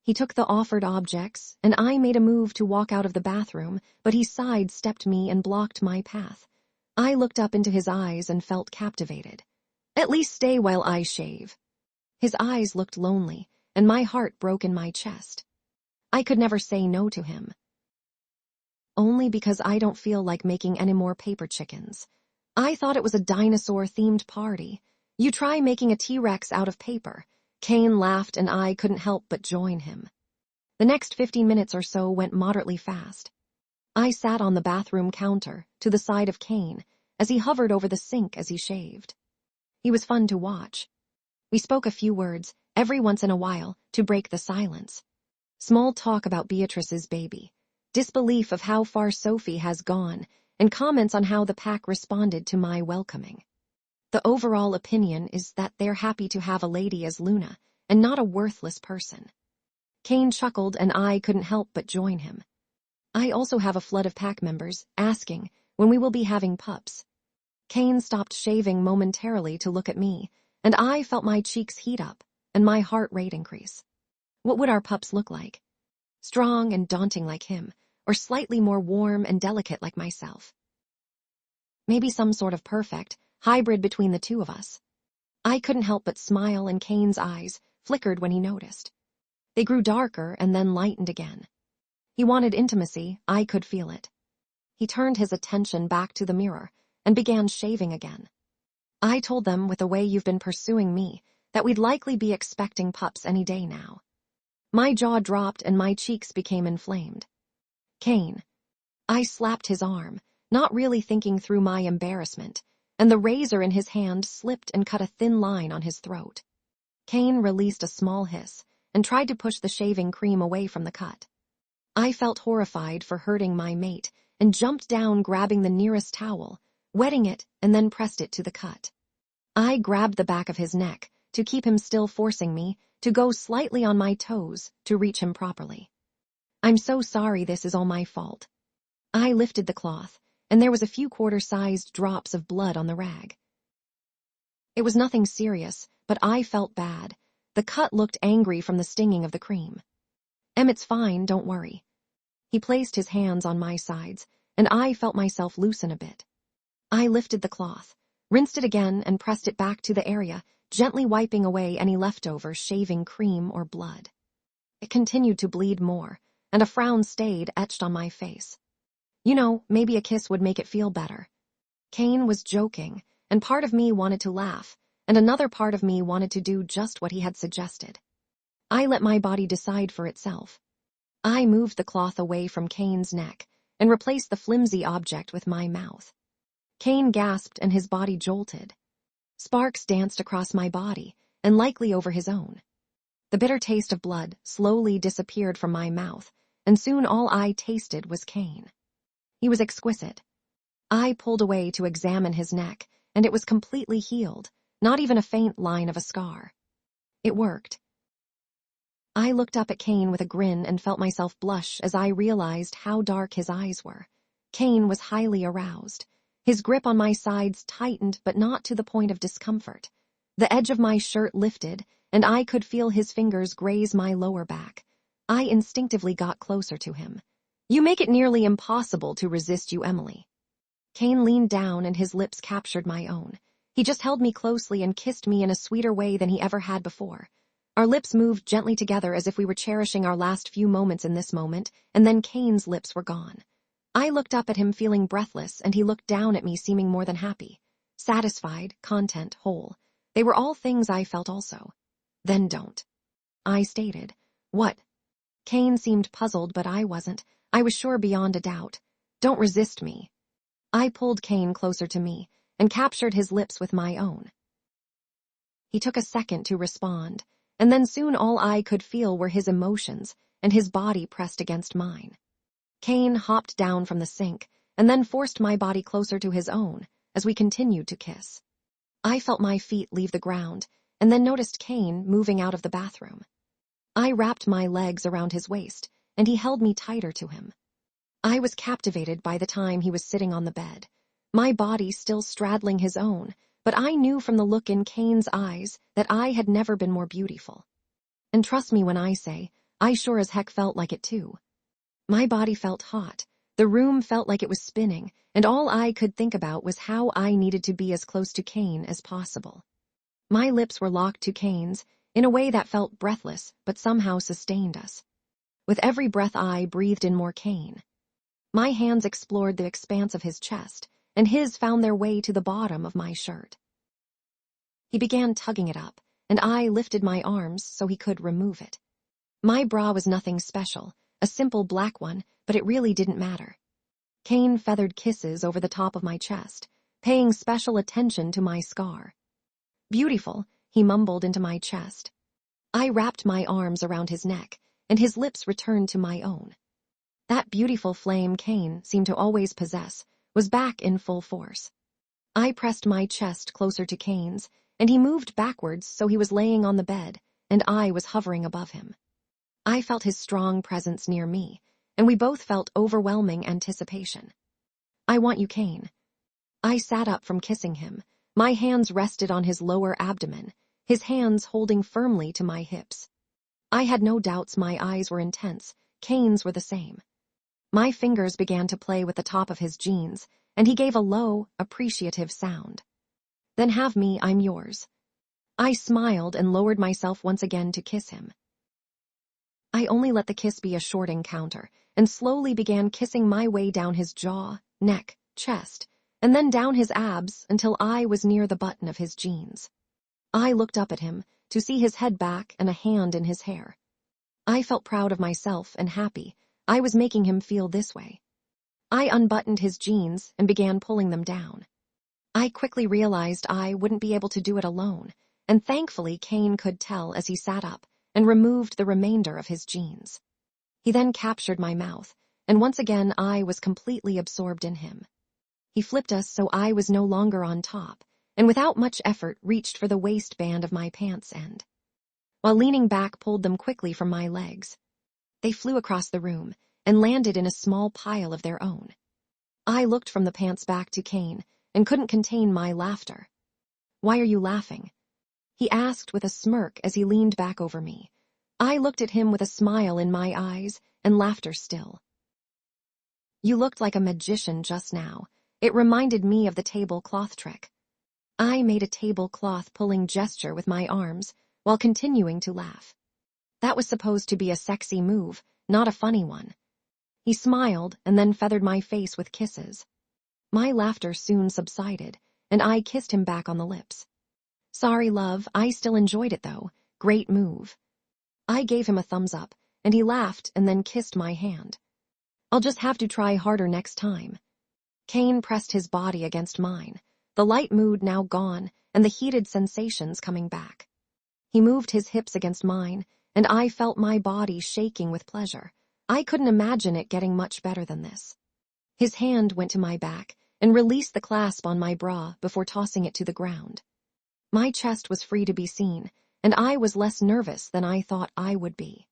He took the offered objects, and I made a move to walk out of the bathroom, but he sidestepped me and blocked my path. I looked up into his eyes and felt captivated. At least stay while I shave. His eyes looked lonely, and my heart broke in my chest. I could never say no to him. Only because I don't feel like making any more paper chickens. I thought it was a dinosaur-themed party. You try making a T-Rex out of paper. Cain laughed and I couldn't help but join him. The next 15 minutes or so went moderately fast. I sat on the bathroom counter, to the side of Cain, as he hovered over the sink as he shaved. He was fun to watch. We spoke a few words, every once in a while, to break the silence. Small talk about Beatrice's baby, disbelief of how far Sophie has gone, and comments on how the pack responded to my welcoming. The overall opinion is that they're happy to have a lady as Luna, and not a worthless person. Cain chuckled and I couldn't help but join him. I also have a flood of pack members asking when we will be having pups. Cain stopped shaving momentarily to look at me, and I felt my cheeks heat up and my heart rate increase. What would our pups look like? Strong and daunting like him, or slightly more warm and delicate like myself? Maybe some sort of perfect hybrid between the two of us. I couldn't help but smile, and Cain's eyes flickered when he noticed. They grew darker and then lightened again. He wanted intimacy, I could feel it. He turned his attention back to the mirror and began shaving again. I told them, with the way you've been pursuing me, that we'd likely be expecting pups any day now. My jaw dropped and my cheeks became inflamed. Cain. I slapped his arm, not really thinking through my embarrassment, and the razor in his hand slipped and cut a thin line on his throat. Cain released a small hiss and tried to push the shaving cream away from the cut. I felt horrified for hurting my mate and jumped down, grabbing the nearest towel, wetting it, and then pressed it to the cut. I grabbed the back of his neck to keep him still, forcing me to go slightly on my toes to reach him properly. I'm so sorry, this is all my fault. I lifted the cloth, and there was a few quarter-sized drops of blood on the rag. It was nothing serious, but I felt bad. The cut looked angry from the stinging of the cream. It's fine, don't worry. He placed his hands on my sides, and I felt myself loosen a bit. I lifted the cloth, rinsed it again, and pressed it back to the area, gently wiping away any leftover shaving cream or blood. It continued to bleed more, and a frown stayed etched on my face. You know, maybe a kiss would make it feel better. Cain was joking, and part of me wanted to laugh, and another part of me wanted to do just what he had suggested. I let my body decide for itself. I moved the cloth away from Cain's neck and replaced the flimsy object with my mouth. Cain gasped and his body jolted. Sparks danced across my body and likely over his own. The bitter taste of blood slowly disappeared from my mouth, and soon all I tasted was Cain. He was exquisite. I pulled away to examine his neck, and it was completely healed, not even a faint line of a scar. It worked. I looked up at Cain with a grin and felt myself blush as I realized how dark his eyes were. Cain was highly aroused. His grip on my sides tightened, but not to the point of discomfort. The edge of my shirt lifted, and I could feel his fingers graze my lower back. I instinctively got closer to him. You make it nearly impossible to resist, you, Emily. Cain leaned down and his lips captured my own. He just held me closely and kissed me in a sweeter way than he ever had before. Our lips moved gently together as if we were cherishing our last few moments in this moment, and then Cain's lips were gone. I looked up at him feeling breathless, and he looked down at me seeming more than happy. Satisfied, content, whole. They were all things I felt also. Then don't. I stated. What? Cain seemed puzzled, but I wasn't. I was sure beyond a doubt. Don't resist me. I pulled Cain closer to me and captured his lips with my own. He took a second to respond, and then soon all I could feel were his emotions, and his body pressed against mine. Cain hopped down from the sink, and then forced my body closer to his own, as we continued to kiss. I felt my feet leave the ground, and then noticed Cain moving out of the bathroom. I wrapped my legs around his waist, and he held me tighter to him. I was captivated by the time he was sitting on the bed, my body still straddling his own, but I knew from the look in Cain's eyes that I had never been more beautiful. And trust me when I say, I sure as heck felt like it too. My body felt hot, the room felt like it was spinning, and all I could think about was how I needed to be as close to Cain as possible. My lips were locked to Cain's, in a way that felt breathless but somehow sustained us. With every breath I breathed in more Cain. My hands explored the expanse of his chest, and his found their way to the bottom of my shirt. He began tugging it up, and I lifted my arms so he could remove it. My bra was nothing special, a simple black one, but it really didn't matter. Cain feathered kisses over the top of my chest, paying special attention to my scar. Beautiful, he mumbled into my chest. I wrapped my arms around his neck, and his lips returned to my own. That beautiful flame Cain seemed to always possess was back in full force. I pressed my chest closer to Cain's, and he moved backwards so he was laying on the bed, and I was hovering above him. I felt his strong presence near me, and we both felt overwhelming anticipation. I want you, Cain. I sat up from kissing him. My hands rested on his lower abdomen, his hands holding firmly to my hips. I had no doubts my eyes were intense, Cain's were the same. My fingers began to play with the top of his jeans, and he gave a low, appreciative sound. Then have me, I'm yours. I smiled and lowered myself once again to kiss him. I only let the kiss be a short encounter, and slowly began kissing my way down his jaw, neck, chest, and then down his abs until I was near the button of his jeans. I looked up at him, to see his head back and a hand in his hair. I felt proud of myself and happy. I was making him feel this way. I unbuttoned his jeans and began pulling them down. I quickly realized I wouldn't be able to do it alone, and thankfully Cain could tell as he sat up and removed the remainder of his jeans. He then captured my mouth, and once again I was completely absorbed in him. He flipped us so I was no longer on top, and without much effort reached for the waistband of my pants end. While leaning back, pulled them quickly from my legs. They flew across the room and landed in a small pile of their own. I looked from the pants back to Cain and couldn't contain my laughter. "Why are you laughing?" he asked with a smirk as he leaned back over me. I looked at him with a smile in my eyes and laughter still. "You looked like a magician just now. It reminded me of the tablecloth trick." I made a tablecloth pulling gesture with my arms while continuing to laugh. That was supposed to be a sexy move, not a funny one. He smiled and then feathered my face with kisses. My laughter soon subsided, and I kissed him back on the lips. "Sorry, love, I still enjoyed it though. Great move." I gave him a thumbs up, and he laughed and then kissed my hand. "I'll just have to try harder next time." Cain pressed his body against mine, the light mood now gone and the heated sensations coming back. He moved his hips against mine, and I felt my body shaking with pleasure. I couldn't imagine it getting much better than this. His hand went to my back and released the clasp on my bra before tossing it to the ground. My chest was free to be seen, and I was less nervous than I thought I would be.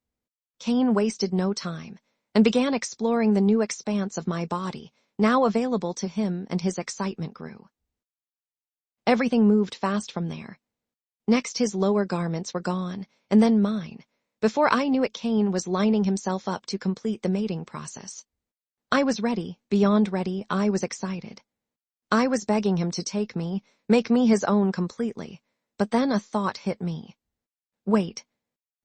Cain wasted no time and began exploring the new expanse of my body, now available to him, and his excitement grew. Everything moved fast from there. Next, his lower garments were gone, and then mine. Before I knew it, Cain was lining himself up to complete the mating process. I was ready, beyond ready. I was excited. I was begging him to take me, make me his own completely, but then a thought hit me. Wait.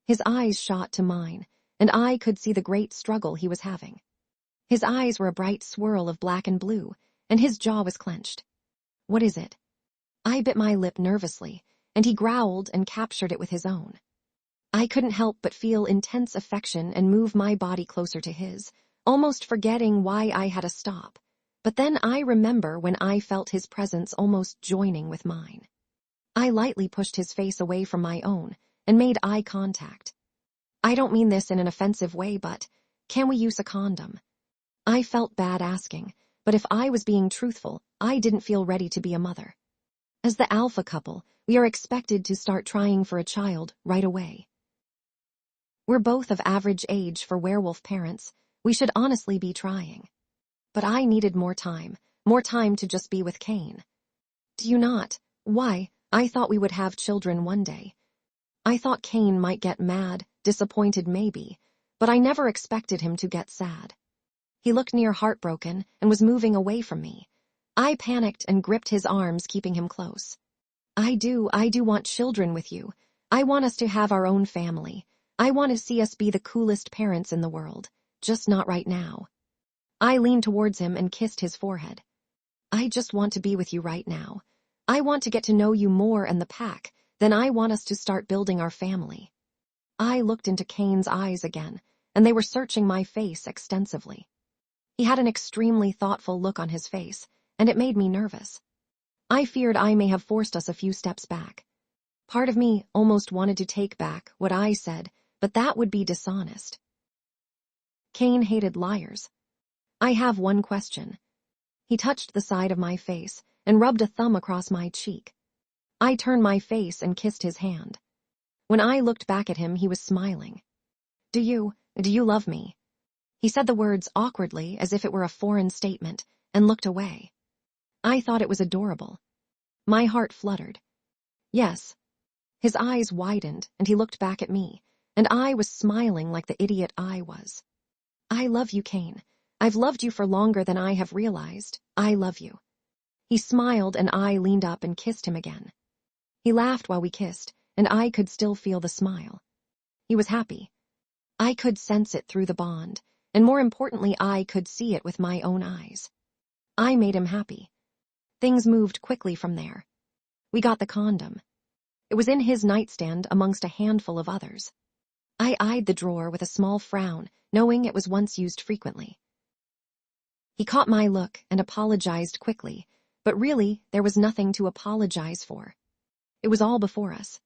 His eyes shot to mine, and I could see the great struggle he was having. His eyes were a bright swirl of black and blue, and his jaw was clenched. "What is it?" I bit my lip nervously, and he growled and captured it with his own. I couldn't help but feel intense affection and move my body closer to his, almost forgetting why I had to stop. But then I remember when I felt his presence almost joining with mine. I lightly pushed his face away from my own, and made eye contact. I don't mean this in an offensive way, but can we use a condom? I felt bad asking, but if I was being truthful, I didn't feel ready to be a mother. As the alpha couple, we are expected to start trying for a child right away. We're both of average age for werewolf parents. We should honestly be trying. But I needed more time to just be with Cain. Do you not? Why? I thought we would have children one day. I thought Cain might get mad, disappointed maybe, but I never expected him to get sad. He looked near heartbroken and was moving away from me. I panicked and gripped his arms, keeping him close. I do want children with you. I want us to have our own family. I want to see us be the coolest parents in the world, just not right now. I leaned towards him and kissed his forehead. I just want to be with you right now. I want to get to know you more and the pack, then I want us to start building our family. I looked into Cain's eyes again, and they were searching my face extensively. He had an extremely thoughtful look on his face, and it made me nervous. I feared I may have forced us a few steps back. Part of me almost wanted to take back what I said, but that would be dishonest. Cain hated liars. I have one question. He touched the side of my face and rubbed a thumb across my cheek. I turned my face and kissed his hand. When I looked back at him, he was smiling. Do you love me? He said the words awkwardly as if it were a foreign statement and looked away. I thought it was adorable. My heart fluttered. Yes. His eyes widened and he looked back at me, and I was smiling like the idiot I was. I love you, Cain. I've loved you for longer than I have realized. I love you. He smiled and I leaned up and kissed him again. He laughed while we kissed, and I could still feel the smile. He was happy. I could sense it through the bond, and more importantly, I could see it with my own eyes. I made him happy. Things moved quickly from there. We got the condom. It was in his nightstand amongst a handful of others. I eyed the drawer with a small frown, knowing it was once used frequently. He caught my look and apologized quickly, but really, there was nothing to apologize for. It was all before us.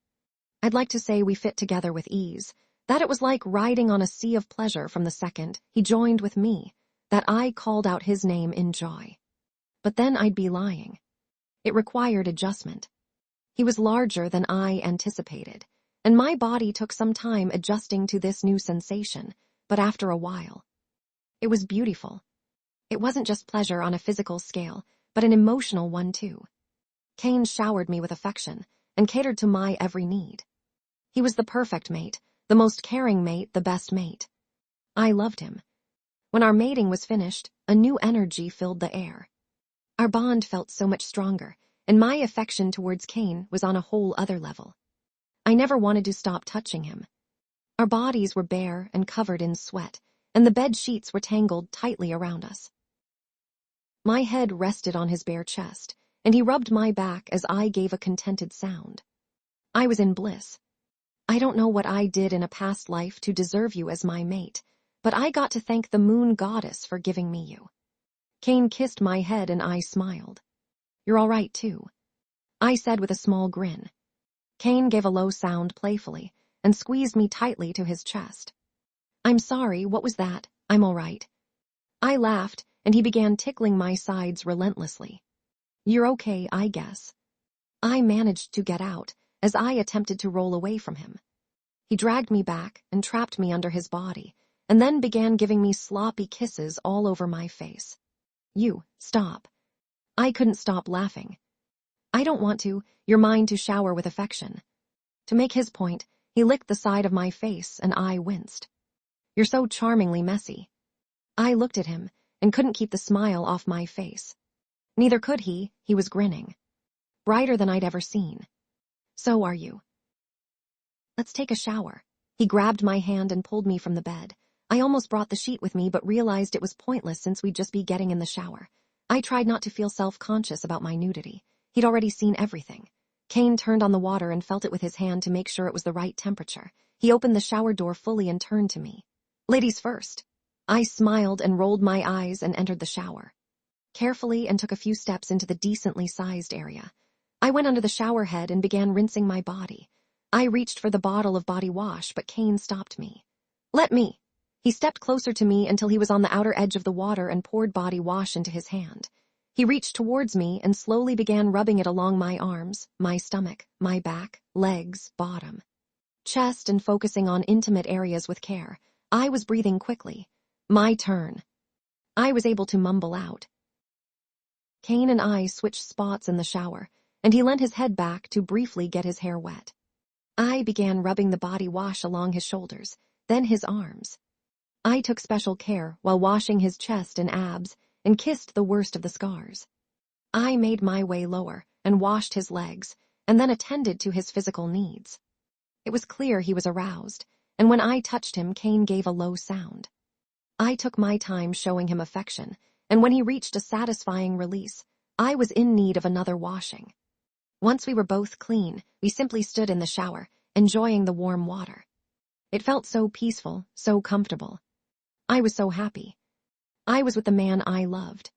I'd like to say we fit together with ease, that it was like riding on a sea of pleasure from the second he joined with me, that I called out his name in joy. But then I'd be lying. It required adjustment. He was larger than I anticipated, and my body took some time adjusting to this new sensation, but after a while. It was beautiful. It wasn't just pleasure on a physical scale, but an emotional one too. Cain showered me with affection and catered to my every need. He was the perfect mate, the most caring mate, the best mate. I loved him. When our mating was finished, a new energy filled the air. Our bond felt so much stronger, and my affection towards Cain was on a whole other level. I never wanted to stop touching him. Our bodies were bare and covered in sweat, and the bed sheets were tangled tightly around us. My head rested on his bare chest, and he rubbed my back as I gave a contented sound. I was in bliss. I don't know what I did in a past life to deserve you as my mate, but I got to thank the moon goddess for giving me you. Cain kissed my head and I smiled. You're all right, too, I said with a small grin. Cain gave a low sound playfully and squeezed me tightly to his chest. I'm sorry, what was that? I'm all right. I laughed, and he began tickling my sides relentlessly. You're okay, I guess. I managed to get out as I attempted to roll away from him. He dragged me back and trapped me under his body, and then began giving me sloppy kisses all over my face. You, stop. I couldn't stop laughing. I don't want to, you're mine to shower with affection. To make his point, he licked the side of my face and I winced. You're so charmingly messy. I looked at him and couldn't keep the smile off my face. Neither could he was grinning. Brighter than I'd ever seen. So are you. Let's take a shower. He grabbed my hand and pulled me from the bed. I almost brought the sheet with me but realized it was pointless since we'd just be getting in the shower. I tried not to feel self-conscious about my nudity. He'd already seen everything. Cain turned on the water and felt it with his hand to make sure it was the right temperature. He opened the shower door fully and turned to me. Ladies first. I smiled and rolled my eyes and entered the shower. Carefully and took a few steps into the decently sized area. I went under the shower head and began rinsing my body. I reached for the bottle of body wash, but Cain stopped me. Let me. He stepped closer to me until he was on the outer edge of the water and poured body wash into his hand. He reached towards me and slowly began rubbing it along my arms, my stomach, my back, legs, bottom, chest, and focusing on intimate areas with care. I was breathing quickly. My turn. I was able to mumble out. Cain and I switched spots in the shower, and he leant his head back to briefly get his hair wet. I began rubbing the body wash along his shoulders, then his arms. I took special care while washing his chest and abs and kissed the worst of the scars. I made my way lower and washed his legs and then attended to his physical needs. It was clear he was aroused, and when I touched him, Cain gave a low sound. I took my time showing him affection, and when he reached a satisfying release, I was in need of another washing. Once we were both clean, we simply stood in the shower, enjoying the warm water. It felt so peaceful, so comfortable. I was so happy. I was with the man I loved.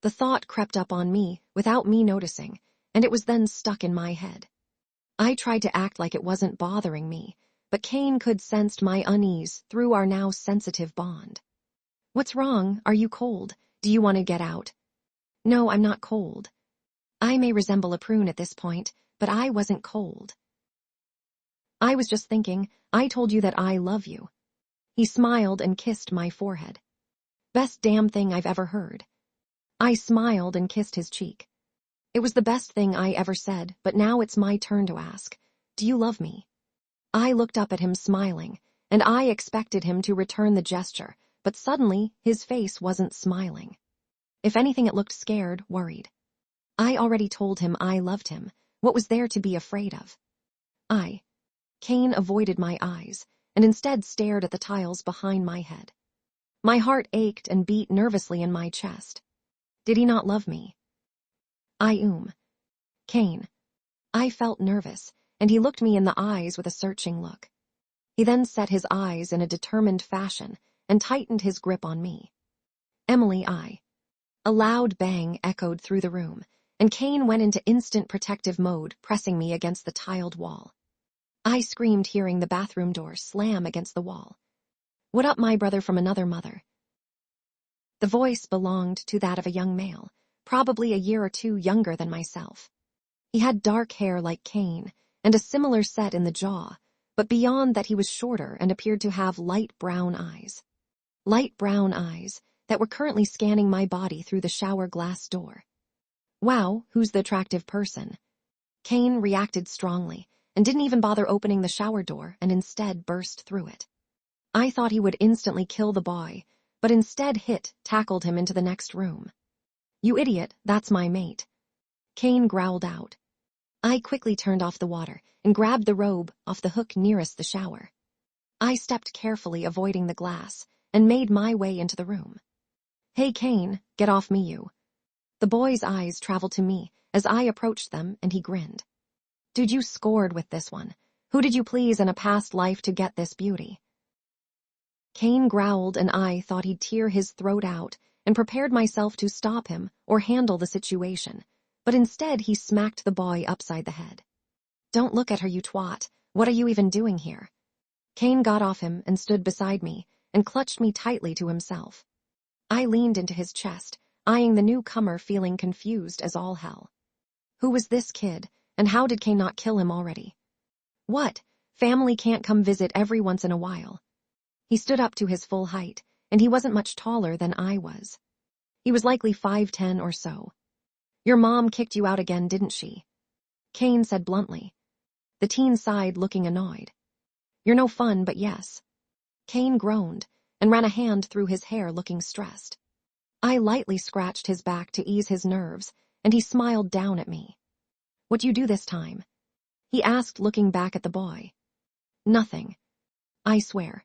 The thought crept up on me without me noticing, and it was then stuck in my head. I tried to act like it wasn't bothering me, but Cain could sense my unease through our now sensitive bond. What's wrong? Are you cold? Do you want to get out? No, I'm not cold. I may resemble a prune at this point, but I wasn't cold. I was just thinking, I told you that I love you. He smiled and kissed my forehead. Best damn thing I've ever heard. I smiled and kissed his cheek. It was the best thing I ever said, but now it's my turn to ask, do you love me? I looked up at him smiling, and I expected him to return the gesture, but suddenly his face wasn't smiling. If anything, it looked scared, worried. I already told him I loved him. What was there to be afraid of? Cain avoided my eyes, and instead stared at the tiles behind my head. My heart ached and beat nervously in my chest. Did he not love me? Cain. I felt nervous, and he looked me in the eyes with a searching look. He then set his eyes in a determined fashion and tightened his grip on me. Emily, A loud bang echoed through the room, and Cain went into instant protective mode, pressing me against the tiled wall. I screamed, hearing the bathroom door slam against the wall. What up, my brother from another mother? The voice belonged to that of a young male, probably a year or two younger than myself. He had dark hair like Cain, and a similar set in the jaw, but beyond that he was shorter and appeared to have light brown eyes. Light brown eyes that were currently scanning my body through the shower glass door. Wow, who's the attractive person? Cain reacted strongly, and didn't even bother opening the shower door and instead burst through it. I thought he would instantly kill the boy, but instead tackled him into the next room. You idiot, that's my mate. Cain growled out. I quickly turned off the water and grabbed the robe off the hook nearest the shower. I stepped carefully, avoiding the glass, and made my way into the room. Hey Cain, get off me, you. The boy's eyes traveled to me as I approached them, and he grinned. Dude, you scored with this one. Who did you please in a past life to get this beauty? Cain growled, and I thought he'd tear his throat out, and prepared myself to stop him or handle the situation, but instead he smacked the boy upside the head. Don't look at her, you twat. What are you even doing here? Cain got off him and stood beside me and clutched me tightly to himself. I leaned into his chest, eyeing the newcomer, feeling confused as all hell. Who was this kid, and how did Cain not kill him already? What? Family can't come visit every once in a while. He stood up to his full height, and he wasn't much taller than I was. He was likely 5'10" or so. Your mom kicked you out again, didn't she? Cain said bluntly. The teen sighed, looking annoyed. You're no fun, but yes. Cain groaned and ran a hand through his hair, looking stressed. I lightly scratched his back to ease his nerves, and he smiled down at me. What'd you do this time? He asked, looking back at the boy. Nothing. I swear.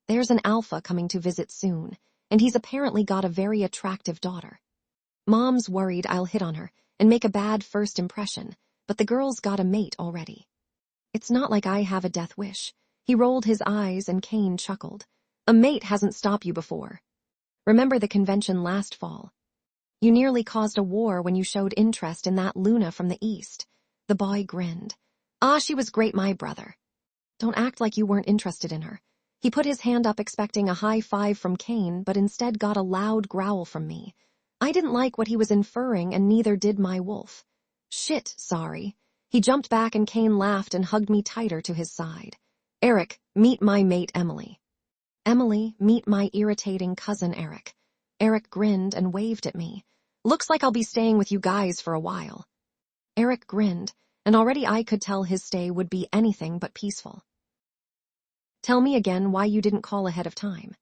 There's an alpha coming to visit soon, and he's apparently got a very attractive daughter. Mom's worried I'll hit on her and make a bad first impression, but the girl's got a mate already. It's not like I have a death wish. He rolled his eyes, and Cain chuckled. A mate hasn't stopped you before. Remember the convention last fall? You nearly caused a war when you showed interest in that Luna from the east. The boy grinned. Ah, she was great, my brother. Don't act like you weren't interested in her. He put his hand up expecting a high five from Cain, but instead got a loud growl from me. I didn't like what he was inferring, and neither did my wolf. Shit, sorry. He jumped back and Cain laughed and hugged me tighter to his side. Eric, meet my mate Emily. Emily, meet my irritating cousin Eric. Eric grinned and waved at me. Looks like I'll be staying with you guys for a while. Eric grinned, and already I could tell his stay would be anything but peaceful. Tell me again why you didn't call ahead of time.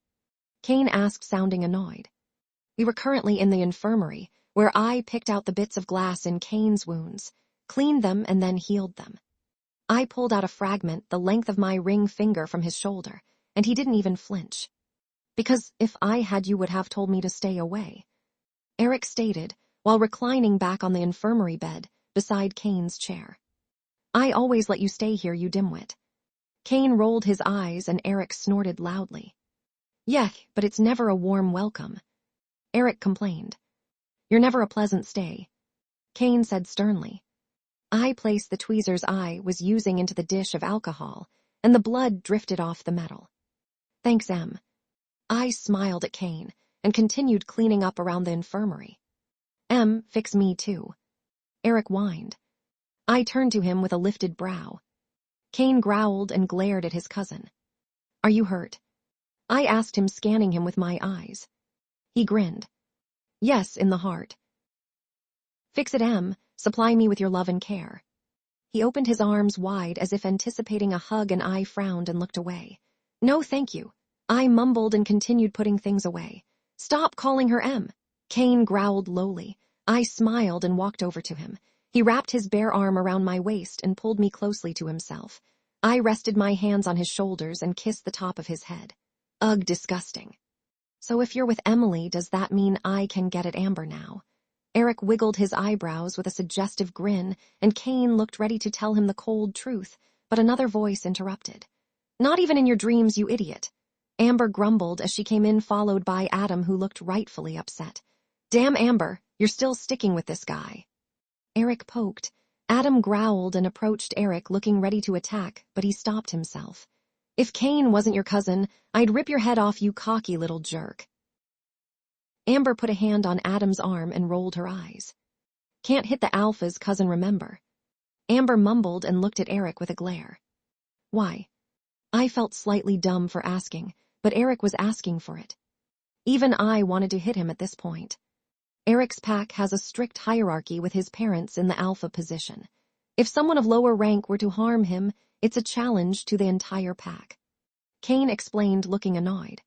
Cain asked, sounding annoyed. We were currently in the infirmary, where I picked out the bits of glass in Cain's wounds, cleaned them, and then healed them. I pulled out a fragment the length of my ring finger from his shoulder, and he didn't even flinch. Because if I had, you would have told me to stay away, Eric stated, while reclining back on the infirmary bed beside Cain's chair. I always let you stay here, you dimwit. Cain rolled his eyes and Eric snorted loudly. Yeah, but it's never a warm welcome. Eric complained. You're never a pleasant stay. Cain said sternly. I placed the tweezers I was using into the dish of alcohol, and the blood drifted off the metal. Thanks, Em. I smiled at Cain and continued cleaning up around the infirmary. Em, fix me too. Eric whined. I turned to him with a lifted brow. Cain growled and glared at his cousin. Are you hurt? I asked him, scanning him with my eyes. He grinned. Yes, in the heart. Fix it, Em. Supply me with your love and care. He opened his arms wide as if anticipating a hug, and I frowned and looked away. No, thank you. I mumbled and continued putting things away. Stop calling her Em. Cain growled lowly. I smiled and walked over to him. He wrapped his bare arm around my waist and pulled me closely to himself. I rested my hands on his shoulders and kissed the top of his head. Ugh, disgusting. So if you're with Emily, does that mean I can get at Amber now? Eric wiggled his eyebrows with a suggestive grin, and Cain looked ready to tell him the cold truth, but another voice interrupted. Not even in your dreams, you idiot. Amber grumbled as she came in, followed by Adam, who looked rightfully upset. Damn, Amber, you're still sticking with this guy. Eric poked. Adam growled and approached Eric, looking ready to attack, but he stopped himself. If Cain wasn't your cousin, I'd rip your head off, you cocky little jerk. Amber put a hand on Adam's arm and rolled her eyes. Can't hit the alphas, cousin, remember. Amber mumbled and looked at Eric with a glare. Why? I felt slightly dumb for asking, but Eric was asking for it. Even I wanted to hit him at this point. Eric's pack has a strict hierarchy with his parents in the alpha position. If someone of lower rank were to harm him, it's a challenge to the entire pack. Cain explained, looking annoyed.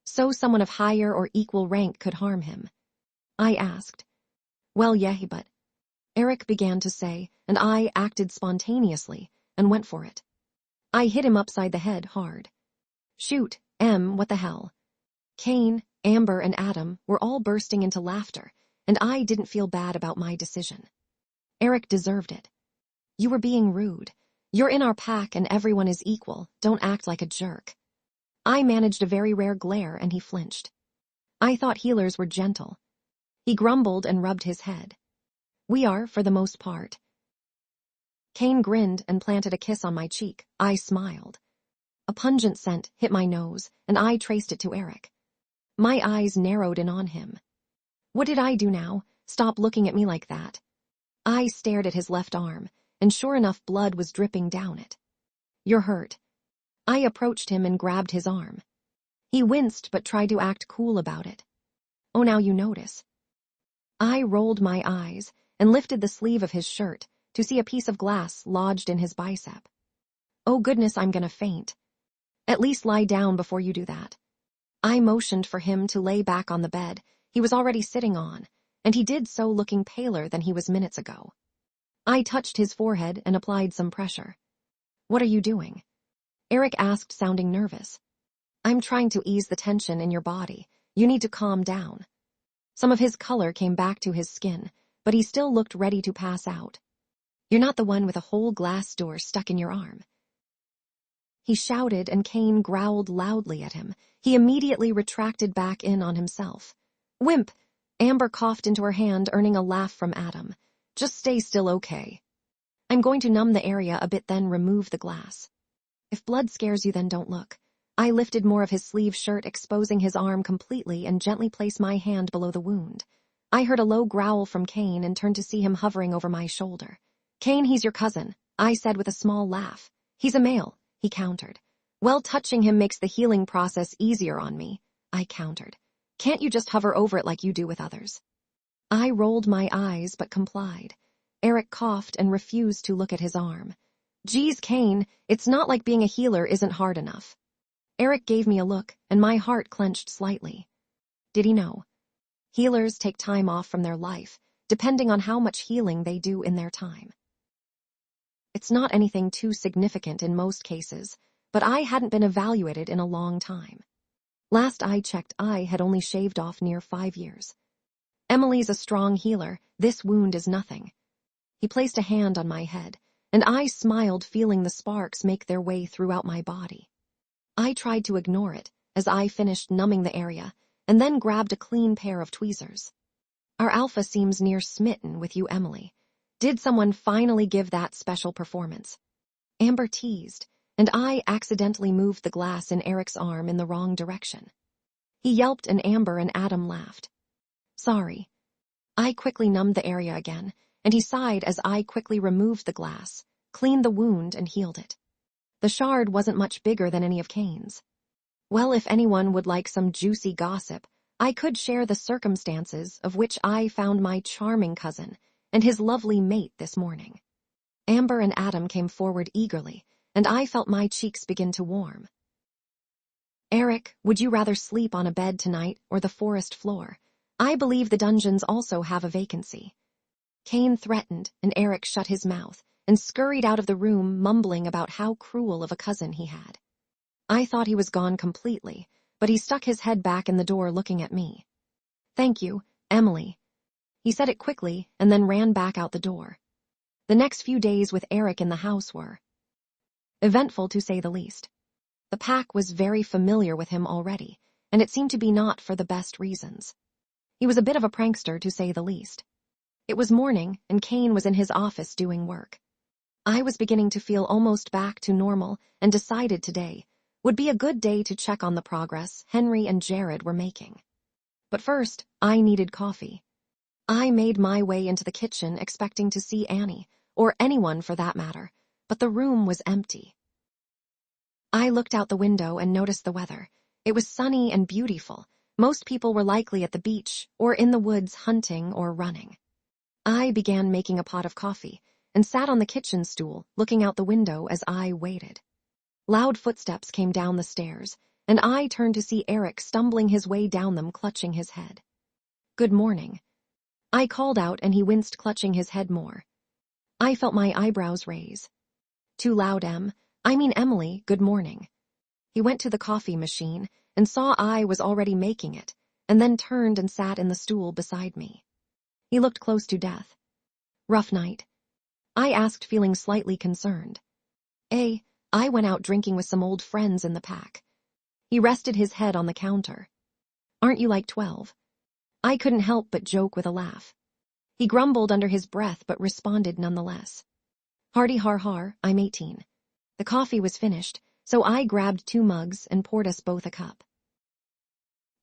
So someone of higher or equal rank could harm him? I asked. Well, yeah, but... Eric began to say, and I acted spontaneously and went for it. I hit him upside the head hard. Shoot, Em, what the hell? Cain, Amber, and Adam were all bursting into laughter, and I didn't feel bad about my decision. Eric deserved it. You were being rude. You're in our pack and everyone is equal. Don't act like a jerk. I managed a very rare glare and he flinched. I thought healers were gentle. He grumbled and rubbed his head. We are, for the most part. Cain grinned and planted a kiss on my cheek. I smiled. A pungent scent hit my nose, and I traced it to Eric. My eyes narrowed in on him. What did I do now? Stop looking at me like that. I stared at his left arm, and sure enough, blood was dripping down it. You're hurt. I approached him and grabbed his arm. He winced but tried to act cool about it. Oh, now you notice. I rolled my eyes and lifted the sleeve of his shirt to see a piece of glass lodged in his bicep. Oh goodness, I'm gonna faint. At least lie down before you do that. I motioned for him to lay back on the bed he was already sitting on, and he did so, looking paler than he was minutes ago. I touched his forehead and applied some pressure. What are you doing? Eric asked, sounding nervous. I'm trying to ease the tension in your body. You need to calm down. Some of his color came back to his skin, but he still looked ready to pass out. You're not the one with a whole glass door stuck in your arm. He shouted, and Cain growled loudly at him. He immediately retracted back in on himself. Wimp! Amber coughed into her hand, earning a laugh from Adam. Just stay still, okay? I'm going to numb the area a bit, then remove the glass. If blood scares you, then don't look. I lifted more of his sleeve shirt, exposing his arm completely, and gently placed my hand below the wound. I heard a low growl from Cain and turned to see him hovering over my shoulder. Cain, he's your cousin, I said with a small laugh. He's a male, he countered. Well, touching him makes the healing process easier on me, I countered. Can't you just hover over it like you do with others? I rolled my eyes but complied. Eric coughed and refused to look at his arm. Geez, Cain, it's not like being a healer isn't hard enough. Eric gave me a look, and my heart clenched slightly. Did he know? Healers take time off from their life, depending on how much healing they do in their time. It's not anything too significant in most cases, but I hadn't been evaluated in a long time. Last I checked, I had only shaved off near 5 years. Emily's a strong healer, this wound is nothing. He placed a hand on my head, and I smiled, feeling the sparks make their way throughout my body. I tried to ignore it as I finished numbing the area, and then grabbed a clean pair of tweezers. Our alpha seems near smitten with you, Emily. Did someone finally give that special performance? Amber teased, and I accidentally moved the glass in Eric's arm in the wrong direction. He yelped, and Amber and Adam laughed. Sorry. I quickly numbed the area again, and he sighed as I quickly removed the glass, cleaned the wound, and healed it. The shard wasn't much bigger than any of Cain's. Well, if anyone would like some juicy gossip, I could share the circumstances of which I found my charming cousin and his lovely mate this morning. Amber and Adam came forward eagerly, and I felt my cheeks begin to warm. Eric, would you rather sleep on a bed tonight or the forest floor? I believe the dungeons also have a vacancy. Cain threatened, and Eric shut his mouth and scurried out of the room, mumbling about how cruel of a cousin he had. I thought he was gone completely, but he stuck his head back in the door, looking at me. Thank you, Emily. He said it quickly and then ran back out the door. The next few days with Eric in the house were eventful, to say the least. The pack was very familiar with him already, and it seemed to be not for the best reasons. He was a bit of a prankster, to say the least. It was morning, and Cain was in his office doing work. I was beginning to feel almost back to normal and decided today would be a good day to check on the progress Henry and Jared were making. But first, I needed coffee. I made my way into the kitchen expecting to see Annie, or anyone for that matter, but the room was empty. I looked out the window and noticed the weather. It was sunny and beautiful. Most people were likely at the beach or in the woods hunting or running. I began making a pot of coffee and sat on the kitchen stool, looking out the window as I waited. Loud footsteps came down the stairs, and I turned to see Eric stumbling his way down them, clutching his head. Good morning. I called out, and he winced, clutching his head more. I felt my eyebrows raise. Too loud, Emily, good morning. He went to the coffee machine and saw I was already making it, and then turned and sat in the stool beside me. He looked close to death. Rough night? I asked, feeling slightly concerned. I went out drinking with some old friends in the pack. He rested his head on the counter. Aren't you like 12? I couldn't help but joke with a laugh. He grumbled under his breath but responded nonetheless. Hardy har har, I'm 18. The coffee was finished, so I grabbed 2 mugs and poured us both a cup.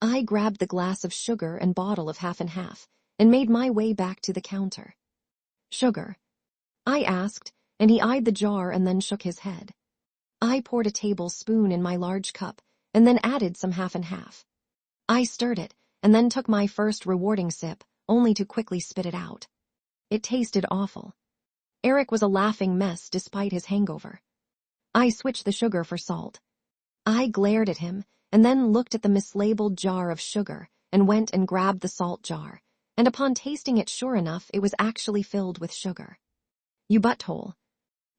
I grabbed the glass of sugar and bottle of half and half and made my way back to the counter. Sugar? I asked, and he eyed the jar and then shook his head. I poured a tablespoon in my large cup and then added some half and half. I stirred it and then took my first rewarding sip, only to quickly spit it out. It tasted awful. Eric was a laughing mess despite his hangover. I switched the sugar for salt. I glared at him and then looked at the mislabeled jar of sugar and went and grabbed the salt jar, and upon tasting it, sure enough, it was actually filled with sugar. You butthole.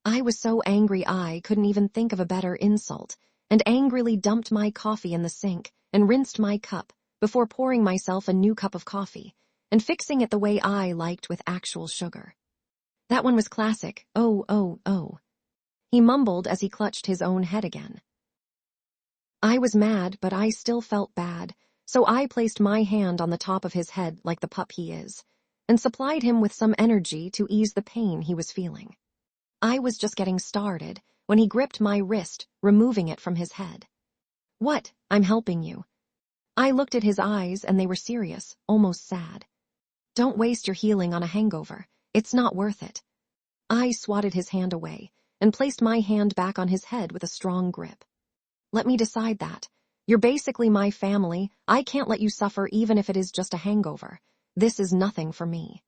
I was so angry I couldn't even think of a better insult, and angrily dumped my coffee in the sink and rinsed my cup before pouring myself a new cup of coffee and fixing it the way I liked, with actual sugar. That one was classic. Oh. He mumbled as he clutched his own head again. I was mad, but I still felt bad, so I placed my hand on the top of his head like the pup he is, and supplied him with some energy to ease the pain he was feeling. I was just getting started when he gripped my wrist, removing it from his head. "What? I'm helping you." I looked at his eyes and they were serious, almost sad. "Don't waste your healing on a hangover. It's not worth it." I swatted his hand away and placed my hand back on his head with a strong grip. "Let me decide that. You're basically my family. I can't let you suffer even if it is just a hangover. This is nothing for me."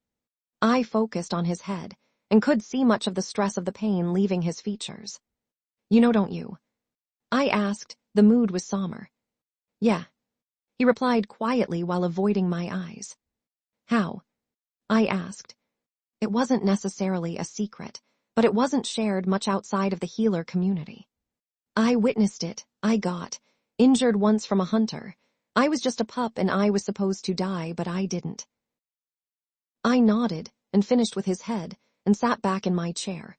I focused on his head and could see much of the stress of the pain leaving his features. "You know, don't you?" I asked. The mood was somber. "Yeah," he replied quietly while avoiding my eyes. "How?" I asked. It wasn't necessarily a secret, but it wasn't shared much outside of the healer community. "I witnessed it. I got injured once from a hunter. I was just a pup and I was supposed to die, but I didn't." I nodded and finished with his head and sat back in my chair.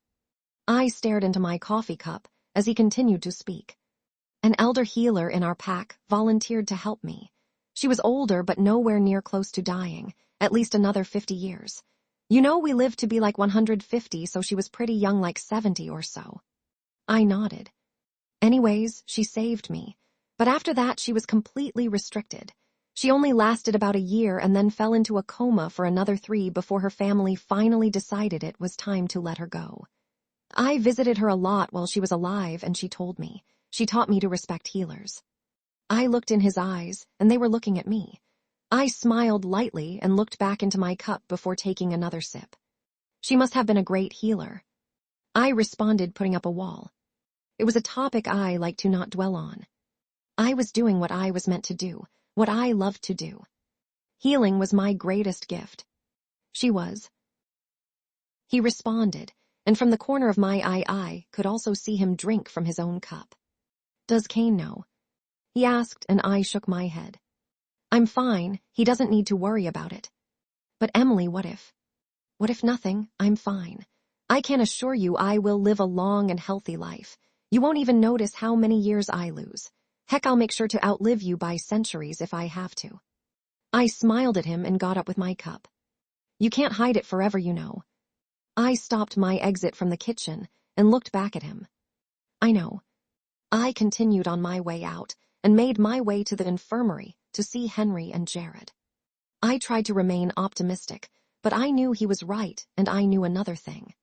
I stared into my coffee cup as he continued to speak. "An elder healer in our pack volunteered to help me. She was older but nowhere near close to dying, at least another 50 years. You know, we lived to be like 150, so she was pretty young, like 70 or so." I nodded. "Anyways, she saved me. But after that, she was completely restricted. She only lasted about a year and then fell into a coma for another 3 before her family finally decided it was time to let her go. I visited her a lot while she was alive and she told me. She taught me to respect healers." I looked in his eyes and they were looking at me. I smiled lightly and looked back into my cup before taking another sip. "She must have been a great healer." I responded, putting up a wall. It was a topic I like to not dwell on. I was doing what I was meant to do, what I loved to do. Healing was my greatest gift. "She was." He responded, and from the corner of my eye I could also see him drink from his own cup. "Does Cain know?" he asked, and I shook my head. "I'm fine. He doesn't need to worry about it." "But Emily, what if?" "What if nothing? I'm fine. I can assure you I will live a long and healthy life. You won't even notice how many years I lose. Heck, I'll make sure to outlive you by centuries if I have to." I smiled at him and got up with my cup. "You can't hide it forever, you know." I stopped my exit from the kitchen and looked back at him. "I know." I continued on my way out and made my way to the infirmary to see Henry and Jared. I tried to remain optimistic, but I knew he was right, and I knew another thing.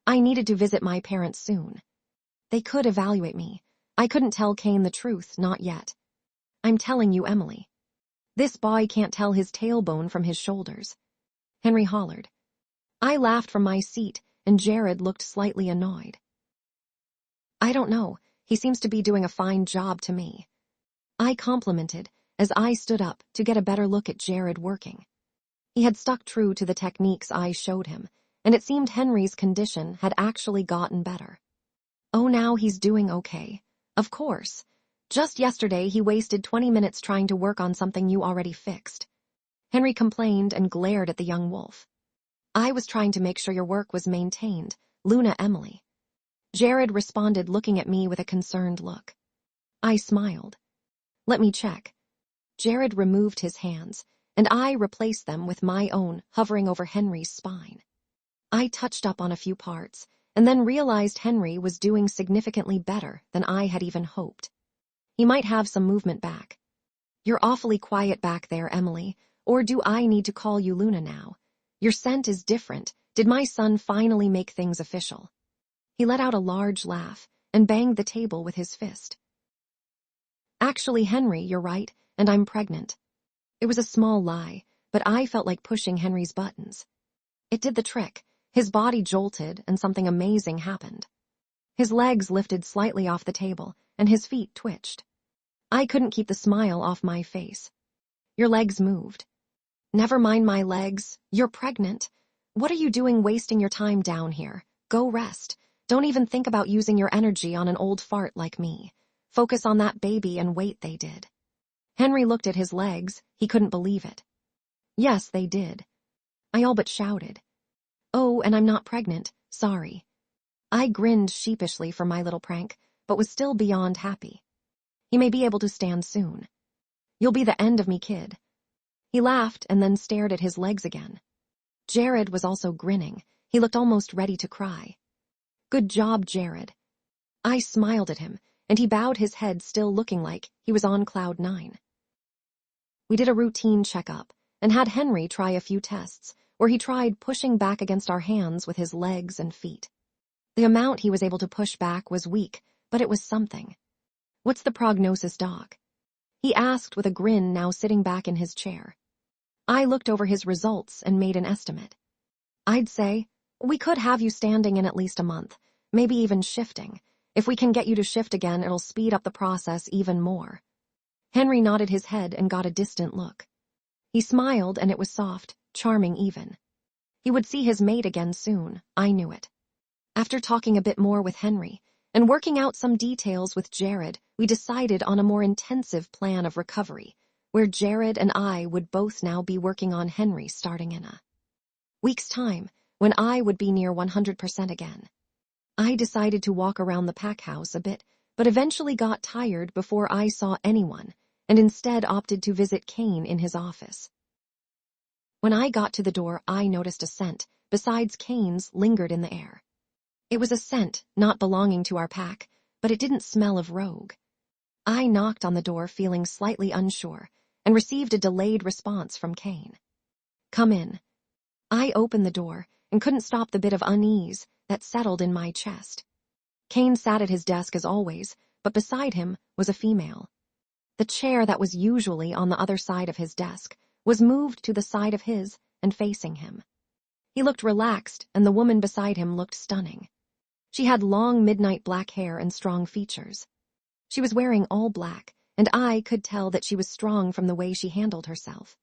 I needed to visit my parents soon. They could evaluate me. I couldn't tell Cain the truth, not yet. "I'm telling you, Emily. This boy can't tell his tailbone from his shoulders," Henry hollered. I laughed from my seat, and Jared looked slightly annoyed. "I don't know. He seems to be doing a fine job to me," I complimented as I stood up to get a better look at Jared working. He had stuck true to the techniques I showed him, and it seemed Henry's condition had actually gotten better. "Oh, now he's doing okay. Of course. Just yesterday he wasted 20 minutes trying to work on something you already fixed." Henry complained and glared at the young wolf. "I was trying to make sure your work was maintained, Luna Emily." Jared responded, looking at me with a concerned look. I smiled. "Let me check." Jared removed his hands, and I replaced them with my own, hovering over Henry's spine. I touched up on a few parts, and then realized Henry was doing significantly better than I had even hoped. He might have some movement back. "You're awfully quiet back there, Emily, or do I need to call you Luna now? Your scent is different. Did my son finally make things official?" He let out a large laugh and banged the table with his fist. "Actually, Henry, you're right, and I'm pregnant." It was a small lie, but I felt like pushing Henry's buttons. It did the trick. His body jolted, and something amazing happened. His legs lifted slightly off the table, and his feet twitched. I couldn't keep the smile off my face. "Your legs moved." "Never mind my legs. You're pregnant. What are you doing wasting your time down here? Go rest. Don't even think about using your energy on an old fart like me. Focus on that baby and wait," they did. Henry looked at his legs. He couldn't believe it. "Yes, they did." I all but shouted. "Oh, and I'm not pregnant. Sorry." I grinned sheepishly for my little prank, but was still beyond happy. "He may be able to stand soon." "You'll be the end of me, kid." He laughed and then stared at his legs again. Jared was also grinning. He looked almost ready to cry. Good job, Jared. I smiled at him, and he bowed his head, still looking like he was on cloud 9. We did a routine checkup and had Henry try a few tests, where he tried pushing back against our hands with his legs and feet. The amount he was able to push back was weak, but it was something. What's the prognosis, Doc? He asked with a grin, now sitting back in his chair. I looked over his results and made an estimate. I'd say, we could have you standing in at least a month, maybe even shifting. If we can get you to shift again, it'll speed up the process even more. Henry nodded his head and got a distant look. He smiled, and it was soft, charming even. He would see his mate again soon, I knew it. After talking a bit more with Henry and working out some details with Jared, we decided on a more intensive plan of recovery, where Jared and I would both now be working on Henry starting in a week's time, when I would be near 100% again. I decided to walk around the pack house a bit, but eventually got tired before I saw anyone, and instead opted to visit Cain in his office. When I got to the door, I noticed a scent, besides Cain's, lingered in the air. It was a scent not belonging to our pack, but it didn't smell of rogue. I knocked on the door, feeling slightly unsure, and received a delayed response from Cain. Come in. I opened the door and couldn't stop the bit of unease that settled in my chest. Cain sat at his desk as always, but beside him was a female. The chair that was usually on the other side of his desk was moved to the side of his and facing him. He looked relaxed, and the woman beside him looked stunning. She had long midnight black hair and strong features. She was wearing all black, and I could tell that she was strong from the way she handled herself.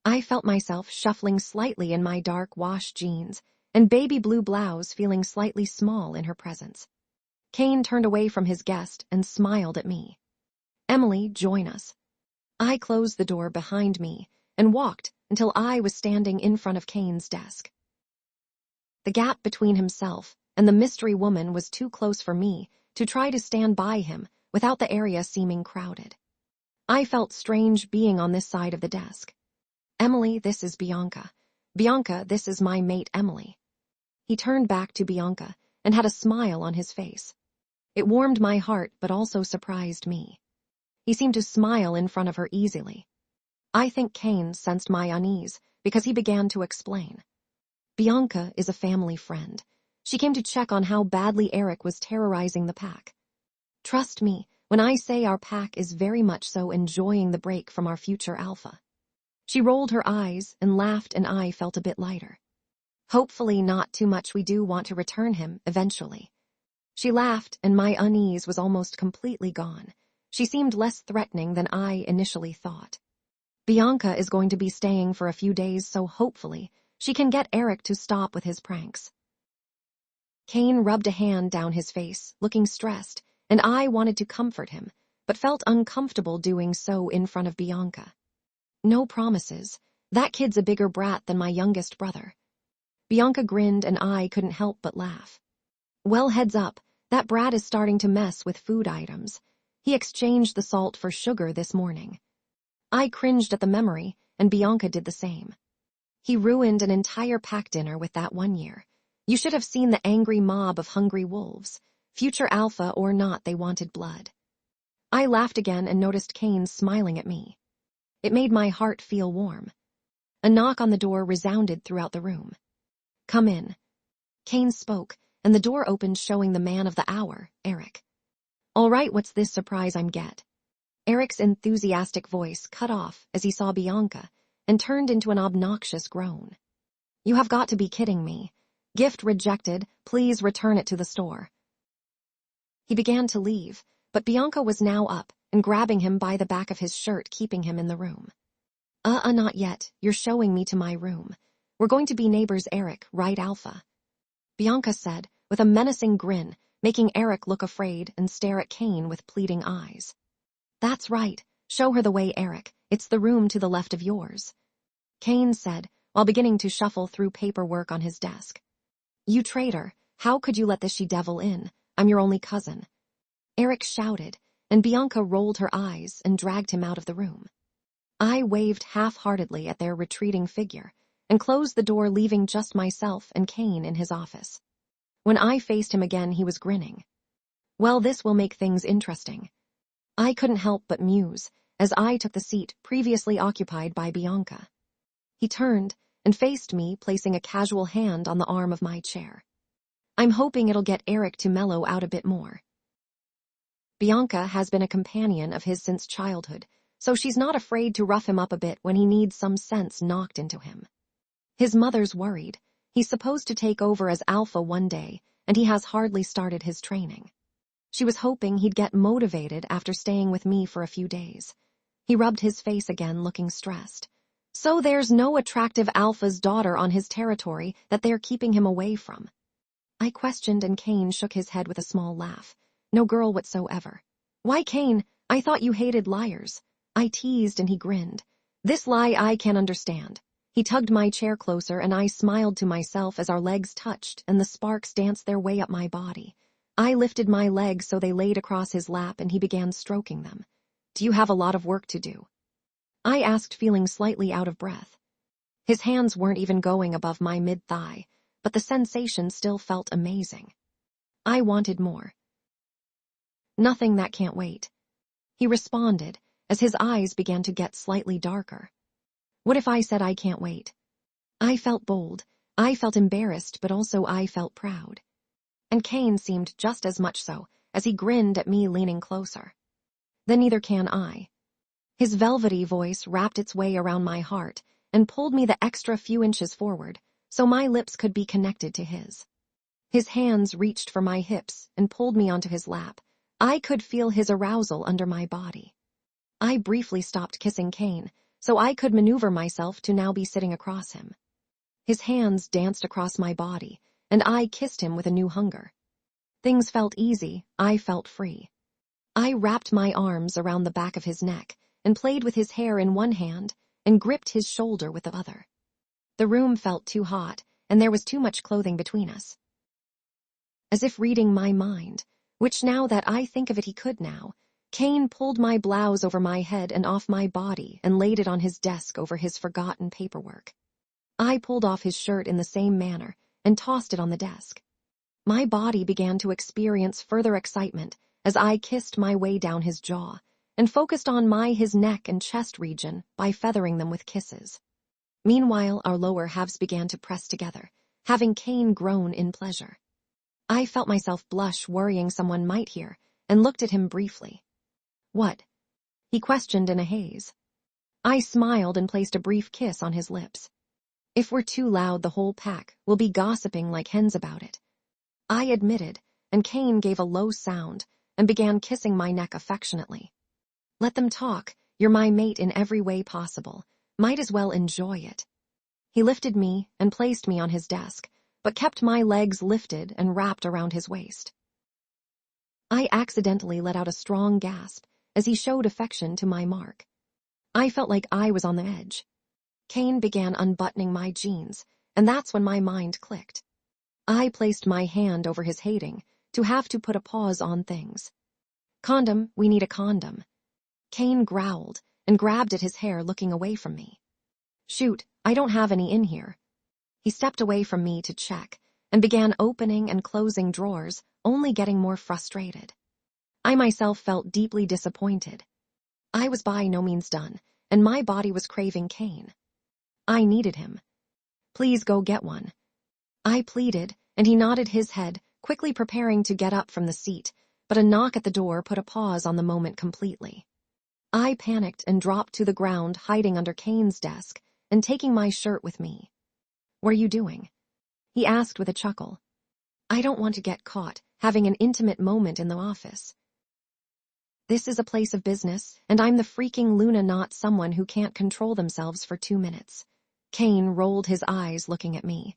I felt myself shuffling slightly in my dark wash jeans and baby blue blouse, feeling slightly small in her presence. Cain turned away from his guest and smiled at me. Emily, join us. I closed the door behind me and walked until I was standing in front of Cain's desk. The gap between himself and the mystery woman was too close for me to try to stand by him without the area seeming crowded. I felt strange being on this side of the desk. Emily, this is Bianca. Bianca, this is my mate Emily. He turned back to Bianca and had a smile on his face. It warmed my heart, but also surprised me. He seemed to smile in front of her easily. I think Cain sensed my unease because he began to explain. Bianca is a family friend. She came to check on how badly Eric was terrorizing the pack. Trust me when I say our pack is very much so enjoying the break from our future alpha. She rolled her eyes and laughed, and I felt a bit lighter. Hopefully not too much. We do want to return him eventually. She laughed, and my unease was almost completely gone. She seemed less threatening than I initially thought. Bianca is going to be staying for a few days, so hopefully she can get Eric to stop with his pranks. Cain rubbed a hand down his face, looking stressed, and I wanted to comfort him, but felt uncomfortable doing so in front of Bianca. No promises. That kid's a bigger brat than my youngest brother. Bianca grinned, and I couldn't help but laugh. Well, heads up, that brat is starting to mess with food items. He exchanged the salt for sugar this morning. I cringed at the memory, and Bianca did the same. He ruined an entire pack dinner with that one year. You should have seen the angry mob of hungry wolves. Future alpha or not, they wanted blood. I laughed again and noticed Cain smiling at me. It made my heart feel warm. A knock on the door resounded throughout the room. Come in. Cain spoke, and the door opened, showing the man of the hour, Eric. All right, what's this surprise I'm get? Eric's enthusiastic voice cut off as he saw Bianca and turned into an obnoxious groan. You have got to be kidding me. Gift rejected, please return it to the store. He began to leave, but Bianca was now up and grabbing him by the back of his shirt, keeping him in the room. Not yet, you're showing me to my room. We're going to be neighbors, Eric, right, Alpha? Bianca said, with a menacing grin, making Eric look afraid and stare at Cain with pleading eyes. That's right, show her the way, Eric, it's the room to the left of yours. Cain said, while beginning to shuffle through paperwork on his desk. You traitor, how could you let this she-devil in? I'm your only cousin. Eric shouted, and Bianca rolled her eyes and dragged him out of the room. I waved half-heartedly at their retreating figure and closed the door, leaving just myself and Cain in his office. When I faced him again, he was grinning. Well, this will make things interesting. I couldn't help but muse as I took the seat previously occupied by Bianca. He turned and faced me, placing a casual hand on the arm of my chair. I'm hoping it'll get Eric to mellow out a bit more. Bianca has been a companion of his since childhood, so she's not afraid to rough him up a bit when he needs some sense knocked into him. His mother's worried. He's supposed to take over as alpha one day, and he has hardly started his training. She was hoping he'd get motivated after staying with me for a few days. He rubbed his face again, looking stressed. So there's no attractive alpha's daughter on his territory that they're keeping him away from. I questioned, and Cain shook his head with a small laugh. No girl whatsoever. Why, Cain, I thought you hated liars. I teased, and he grinned. This lie I can understand. He tugged my chair closer, and I smiled to myself as our legs touched and the sparks danced their way up my body. I lifted my legs so they laid across his lap, and he began stroking them. Do you have a lot of work to do? I asked, feeling slightly out of breath. His hands weren't even going above my mid-thigh, but the sensation still felt amazing. I wanted more. Nothing that can't wait. He responded as his eyes began to get slightly darker. What if I said I can't wait? I felt bold. I felt embarrassed, but also I felt proud. And Cain seemed just as much so, as he grinned at me, leaning closer. Then neither can I. His velvety voice wrapped its way around my heart and pulled me the extra few inches forward, so my lips could be connected to his. His hands reached for my hips and pulled me onto his lap. I could feel his arousal under my body. I briefly stopped kissing Cain, so I could maneuver myself to now be sitting across him. His hands danced across my body, and I kissed him with a new hunger. Things felt easy. I felt free. I wrapped my arms around the back of his neck and played with his hair in one hand and gripped his shoulder with the other. The room felt too hot, and there was too much clothing between us. As if reading my mind, which now that I think of it he could now, Cain pulled my blouse over my head and off my body and laid it on his desk over his forgotten paperwork. I pulled off his shirt in the same manner and tossed it on the desk. My body began to experience further excitement as I kissed my way down his jaw and focused on his neck and chest region by feathering them with kisses. Meanwhile, our lower halves began to press together, having Cain groan in pleasure. I felt myself blush, worrying someone might hear, and looked at him briefly. What? He questioned in a haze. I smiled and placed a brief kiss on his lips. If we're too loud, the whole pack will be gossiping like hens about it. I admitted, and Cain gave a low sound and began kissing my neck affectionately. Let them talk. You're my mate in every way possible. Might as well enjoy it. He lifted me and placed me on his desk, but kept my legs lifted and wrapped around his waist. I accidentally let out a strong gasp as he showed affection to my mark. I felt like I was on the edge. Cain began unbuttoning my jeans, and that's when my mind clicked. I placed my hand over his, hating to have to put a pause on things. Condom, we need a condom. Cain growled and grabbed at his hair, looking away from me. Shoot, I don't have any in here. He stepped away from me to check and began opening and closing drawers, only getting more frustrated. I myself felt deeply disappointed. I was by no means done, and my body was craving Cain. I needed him. Please go get one. I pleaded, and he nodded his head, quickly preparing to get up from the seat, but a knock at the door put a pause on the moment completely. I panicked and dropped to the ground, hiding under Cain's desk and taking my shirt with me. What are you doing? He asked with a chuckle. I don't want to get caught having an intimate moment in the office. This is a place of business, and I'm the freaking Luna, not someone who can't control themselves for 2 minutes. Cain rolled his eyes, looking at me.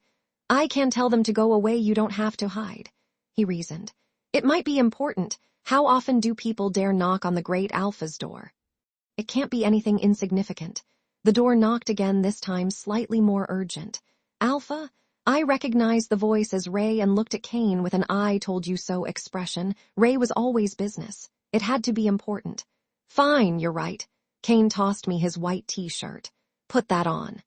I can tell them to go away. You don't have to hide, he reasoned. It might be important. How often do people dare knock on the great Alpha's door? It can't be anything insignificant. The door knocked again, this time slightly more urgent. Alpha? I recognized the voice as Ray and looked at Cain with an "I told you so" expression. Ray was always business. It had to be important. Fine, you're right. Cain tossed me his white t-shirt. Put that on.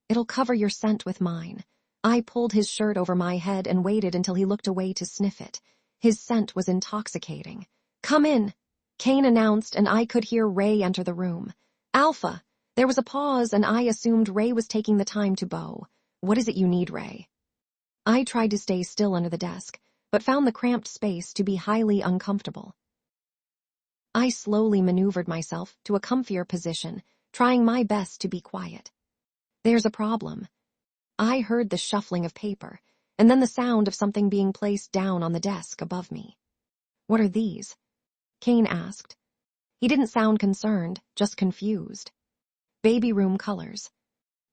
It'll cover your scent with mine. I pulled his shirt over my head and waited until he looked away to sniff it. His scent was intoxicating. "Come in," Cain announced, and I could hear Ray enter the room. "Alpha." There was a pause, and I assumed Ray was taking the time to bow. "What is it you need, Ray?" I tried to stay still under the desk, but found the cramped space to be highly uncomfortable. I slowly maneuvered myself to a comfier position, trying my best to be quiet. "There's a problem." I heard the shuffling of paper, and then the sound of something being placed down on the desk above me. "What are these?" Cain asked. He didn't sound concerned, just confused. "Baby room colors.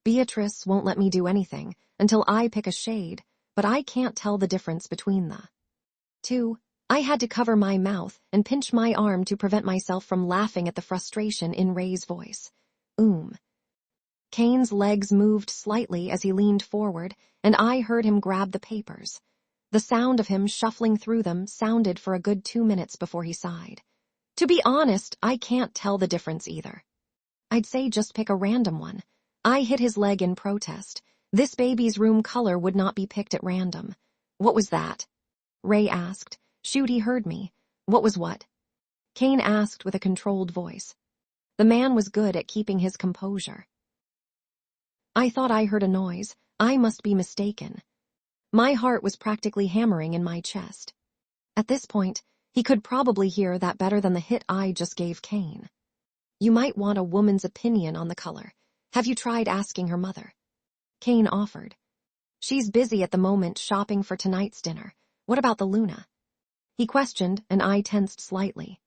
Beatrice won't let me do anything until I pick a shade, but I can't tell the difference between the two." I had to cover my mouth and pinch my arm to prevent myself from laughing at the frustration in Ray's voice. Cain's legs moved slightly as he leaned forward, and I heard him grab the papers. The sound of him shuffling through them sounded for a good 2 minutes before he sighed. "To be honest, I can't tell the difference either." "I'd say just pick a random one." I hit his leg in protest. This baby's room color would not be picked at random. "What was that?" Ray asked. "Shoot, he heard me." "What was what?" Cain asked with a controlled voice. The man was good at keeping his composure. I thought I heard a noise. I must be mistaken. My heart was practically hammering in my chest. At this point, he could probably hear that better than the hit I just gave Cain. "You might want a woman's opinion on the color. Have you tried asking her mother?" Cain offered. "She's busy at the moment shopping for tonight's dinner. What about the Luna?" He questioned, and I tensed slightly.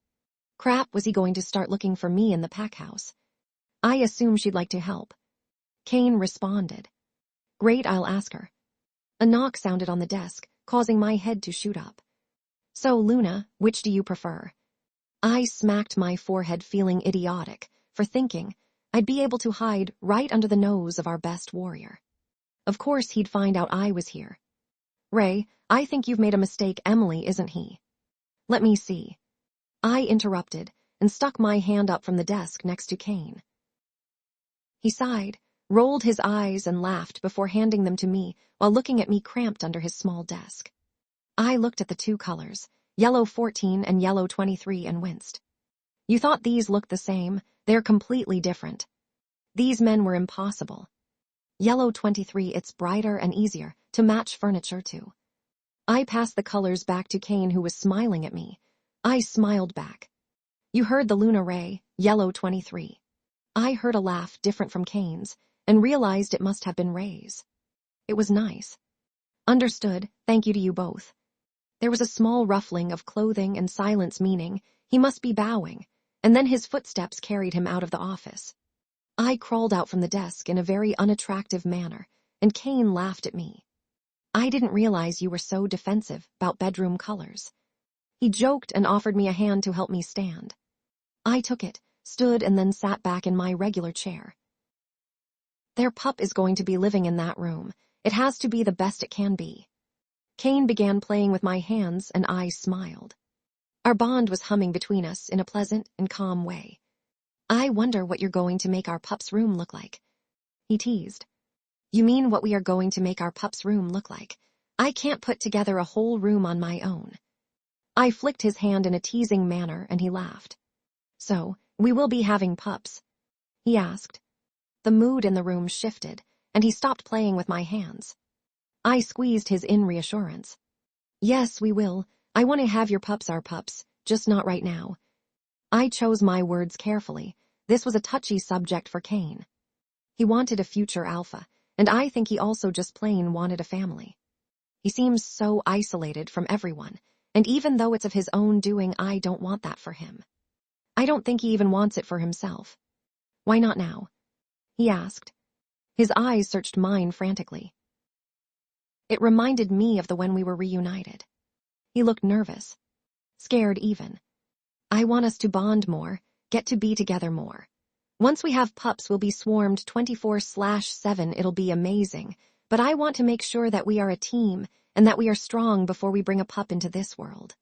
Crap, was he going to start looking for me in the pack house? I assume she'd like to help. Cain responded. "Great, I'll ask her." A knock sounded on the desk, causing my head to shoot up. "So, Luna, which do you prefer?" I smacked my forehead, feeling idiotic for thinking I'd be able to hide right under the nose of our best warrior. Of course he'd find out I was here. "Ray, I think you've made a mistake. Emily, isn't he?" "Let me see." I interrupted and stuck my hand up from the desk next to Cain. He sighed, rolled his eyes, and laughed before handing them to me while looking at me cramped under his small desk. I looked at the two colors, yellow 14 and yellow 23, and winced. "You thought these looked the same? They're completely different." These men were impossible. Yellow 23, it's brighter and easier to match furniture to. I passed the colors back to Cain, who was smiling at me. I smiled back. "You heard the Luna, Ray, yellow 23. I heard a laugh different from Cain's and realized it must have been Ray's. It was nice. "Understood, thank you to you both." There was a small ruffling of clothing and silence, meaning he must be bowing, and then his footsteps carried him out of the office. I crawled out from the desk in a very unattractive manner, and Cain laughed at me. "I didn't realize you were so defensive about bedroom colors." He joked and offered me a hand to help me stand. I took it, stood, and then sat back in my regular chair. "Their pup is going to be living in that room. It has to be the best it can be." Cain began playing with my hands, and I smiled. Our bond was humming between us in a pleasant and calm way. "I wonder what you're going to make our pup's room look like," he teased. "You mean what we are going to make our pup's room look like? I can't put together a whole room on my own." I flicked his hand in a teasing manner, and he laughed. "So, we will be having pups?" he asked. The mood in the room shifted, and he stopped playing with my hands. I squeezed his in reassurance. "Yes, we will. I want to have your pups, our pups, just not right now." I chose my words carefully. This was a touchy subject for Cain. He wanted a future alpha, and I think he also just plain wanted a family. He seems so isolated from everyone, and even though it's of his own doing, I don't want that for him. I don't think he even wants it for himself. "Why not now?" he asked. His eyes searched mine frantically. It reminded me of the when we were reunited. He looked nervous, scared even. "I want us to bond more, get to be together more. Once we have pups, we'll be swarmed 24/7. It'll be amazing, but I want to make sure that we are a team and that we are strong before we bring a pup into this world."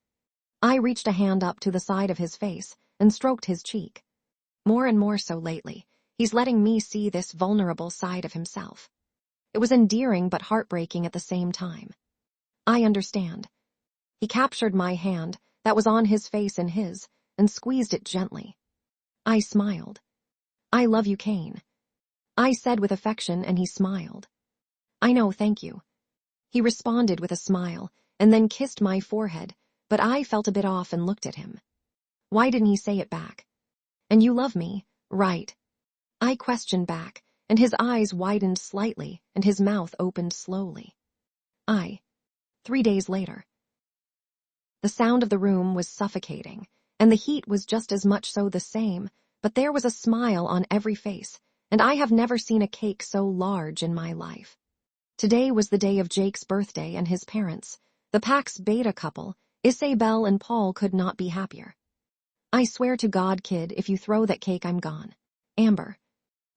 I reached a hand up to the side of his face and stroked his cheek. More and more so lately, he's letting me see this vulnerable side of himself. It was endearing but heartbreaking at the same time. I understand. He captured my hand that was on his face in his and squeezed it gently. I smiled. I love you, Cain. I said with affection, and he smiled. I know, thank you. He responded with a smile and then kissed my forehead, but I felt a bit off and looked at him. Why didn't he say it back? And you love me, right? I questioned back, and his eyes widened slightly and his mouth opened slowly. 3 days later. The sound of the room was suffocating, and the heat was just as much so the same, but there was a smile on every face, and I have never seen a cake so large in my life. Today was the day of Jake's birthday and his parents, the Pack's beta couple. Isabel and Paul could not be happier. I swear to God, kid, if you throw that cake, I'm gone. Amber.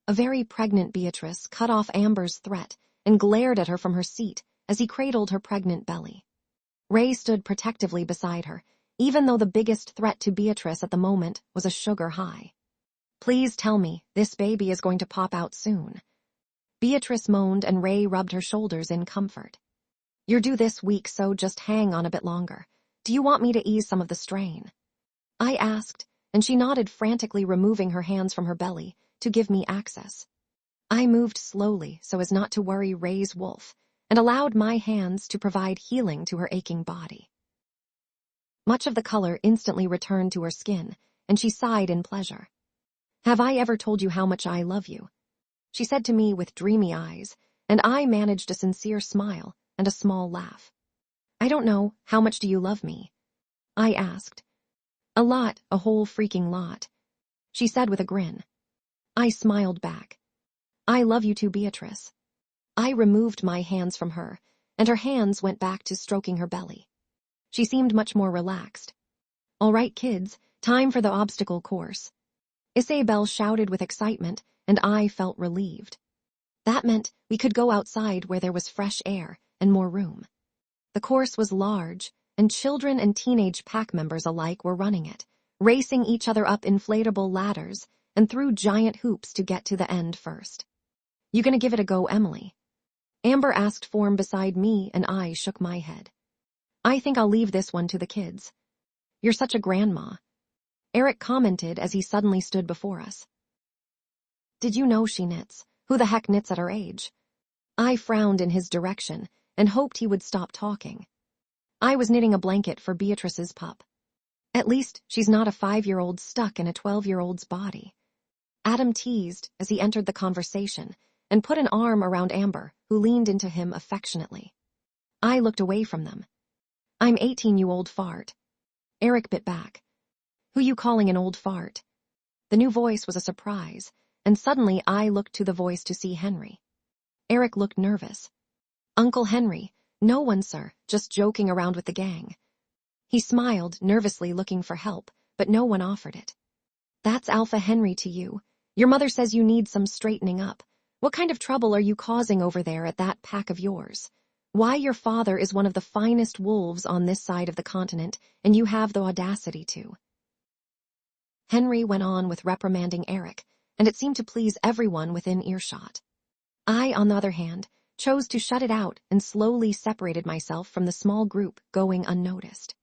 A very pregnant Beatrice cut off Amber's threat and glared at her from her seat as he cradled her pregnant belly. Ray stood protectively beside her, even though the biggest threat to Beatrice at the moment was a sugar high. Please tell me, this baby is going to pop out soon. Beatrice moaned and Ray rubbed her shoulders in comfort. You're due this week, so just hang on a bit longer. Do you want me to ease some of the strain? I asked, and she nodded, frantically removing her hands from her belly to give me access. I moved slowly so as not to worry Ray's wolf, and allowed my hands to provide healing to her aching body. Much of the color instantly returned to her skin, and she sighed in pleasure. Have I ever told you how much I love you? She said to me with dreamy eyes, and I managed a sincere smile and a small laugh. I don't know, how much do you love me? I asked. A lot, a whole freaking lot, she said with a grin. I smiled back. I love you too, Beatrice. I removed my hands from her, and her hands went back to stroking her belly. She seemed much more relaxed. All right, kids, time for the obstacle course. Isabel shouted with excitement, and I felt relieved. That meant we could go outside where there was fresh air and more room. The course was large, and children and teenage pack members alike were running it, racing each other up inflatable ladders and through giant hoops to get to the end first. You gonna give it a go, Emily? Amber asked form beside me, and I shook my head. I think I'll leave this one to the kids. You're such a grandma, Eric commented as he suddenly stood before us. Did you know she knits? Who the heck knits at her age? I frowned in his direction and hoped he would stop talking. I was knitting a blanket for Beatrice's pup. At least she's not a 5-year-old stuck in a 12-year-old's body. Adam teased as he entered the conversation and put an arm around Amber, who leaned into him affectionately. I looked away from them. I'm 18, you old fart. Eric bit back. Who you calling an old fart? The new voice was a surprise, and suddenly I looked to the voice to see Henry. Eric looked nervous. Uncle Henry, no one, sir, just joking around with the gang. He smiled, nervously looking for help, but no one offered it. That's Alpha Henry to you. Your mother says you need some straightening up. What kind of trouble are you causing over there at that pack of yours? Why, your father is one of the finest wolves on this side of the continent, and you have the audacity to. Henry went on with reprimanding Eric, and it seemed to please everyone within earshot. I, on the other hand, chose to shut it out and slowly separated myself from the small group, going unnoticed.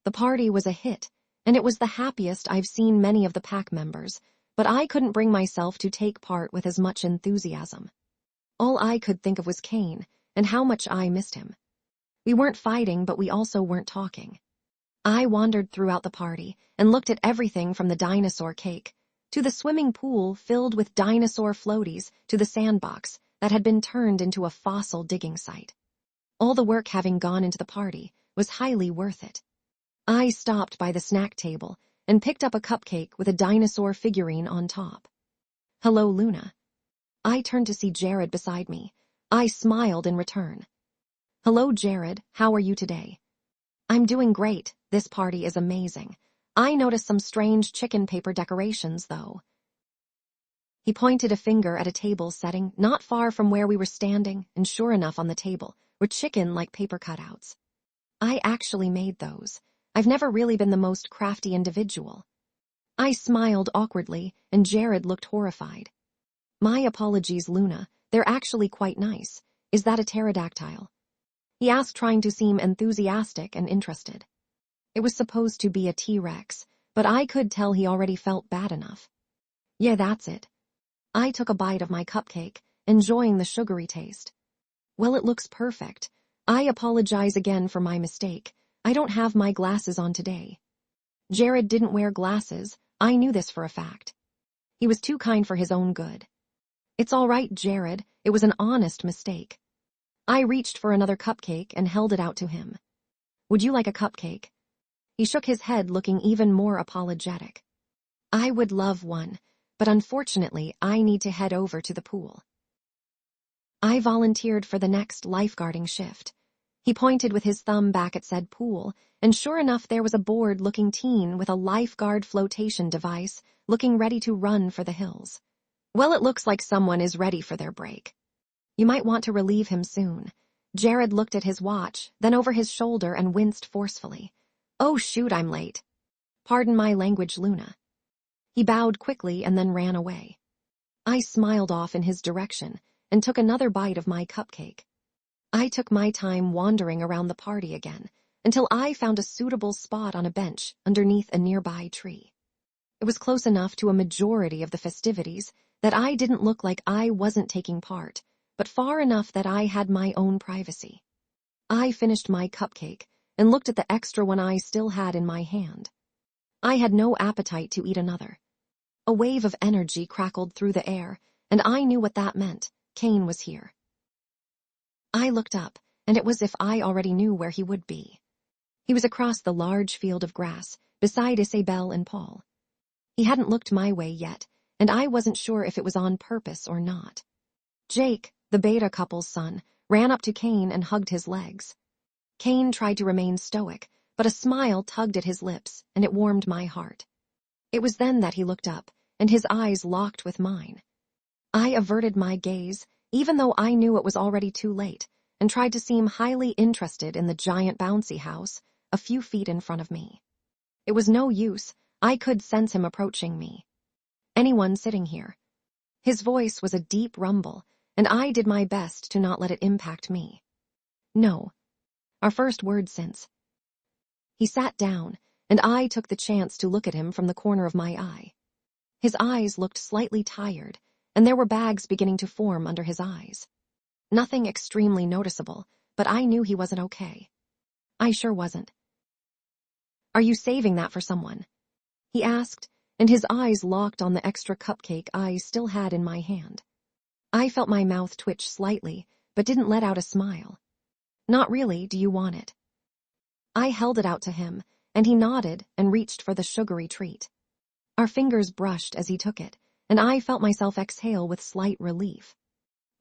The party was a hit, and it was the happiest I've seen many of the pack members, but I couldn't bring myself to take part with as much enthusiasm. All I could think of was Cain, and how much I missed him. We weren't fighting, but we also weren't talking. I wandered throughout the party and looked at everything from the dinosaur cake to the swimming pool filled with dinosaur floaties to the sandbox that had been turned into a fossil digging site. All the work having gone into the party was highly worth it. I stopped by the snack table and picked up a cupcake with a dinosaur figurine on top. Hello, Luna. I turned to see Jared beside me. I smiled in return. Hello, Jared, how are you today? I'm doing great, this party is amazing. I noticed some strange chicken paper decorations, though. He pointed a finger at a table setting not far from where we were standing, and sure enough on the table were chicken-like paper cutouts. I actually made those. I've never really been the most crafty individual. I smiled awkwardly, and Jared looked horrified. My apologies, Luna. They're actually quite nice. Is that a pterodactyl? He asked, trying to seem enthusiastic and interested. It was supposed to be a T-Rex, but I could tell he already felt bad enough. Yeah, that's it. I took a bite of my cupcake, enjoying the sugary taste. Well, it looks perfect. I apologize again for my mistake. I don't have my glasses on today. Jared didn't wear glasses. I knew this for a fact. He was too kind for his own good. It's all right, Jared. It was an honest mistake. I reached for another cupcake and held it out to him. Would you like a cupcake? He shook his head, looking even more apologetic. I would love one, but unfortunately I need to head over to the pool. I volunteered for the next lifeguarding shift. He pointed with his thumb back at said pool, and sure enough there was a bored-looking teen with a lifeguard flotation device, looking ready to run for the hills. Well, it looks like someone is ready for their break. You might want to relieve him soon. Jared looked at his watch, then over his shoulder and winced forcefully. Oh shoot, I'm late. Pardon my language, Luna. He bowed quickly and then ran away. I smiled off in his direction and took another bite of my cupcake. I took my time wandering around the party again until I found a suitable spot on a bench underneath a nearby tree. It was close enough to a majority of the festivities that I didn't look like I wasn't taking part, but far enough that I had my own privacy. I finished my cupcake and looked at the extra one I still had in my hand. I had no appetite to eat another. A wave of energy crackled through the air, and I knew what that meant. Cain was here. I looked up, and it was as if I already knew where he would be. He was across the large field of grass, beside Isabel and Paul. He hadn't looked my way yet, and I wasn't sure if it was on purpose or not. Jake, the beta couple's son, ran up to Cain and hugged his legs. Cain tried to remain stoic, but a smile tugged at his lips, and it warmed my heart. It was then that he looked up, and his eyes locked with mine. I averted my gaze, even though I knew it was already too late, and tried to seem highly interested in the giant bouncy house a few feet in front of me. It was no use. I could sense him approaching me. Anyone sitting here? His voice was a deep rumble, and I did my best to not let it impact me. No. Our first word since. He sat down, and I took the chance to look at him from the corner of my eye. His eyes looked slightly tired, and there were bags beginning to form under his eyes. Nothing extremely noticeable, but I knew he wasn't okay. I sure wasn't. Are you saving that for someone? He asked, and his eyes locked on the extra cupcake I still had in my hand. I felt my mouth twitch slightly, but didn't let out a smile. Not really. Do you want it? I held it out to him, and he nodded and reached for the sugary treat. Our fingers brushed as he took it, and I felt myself exhale with slight relief.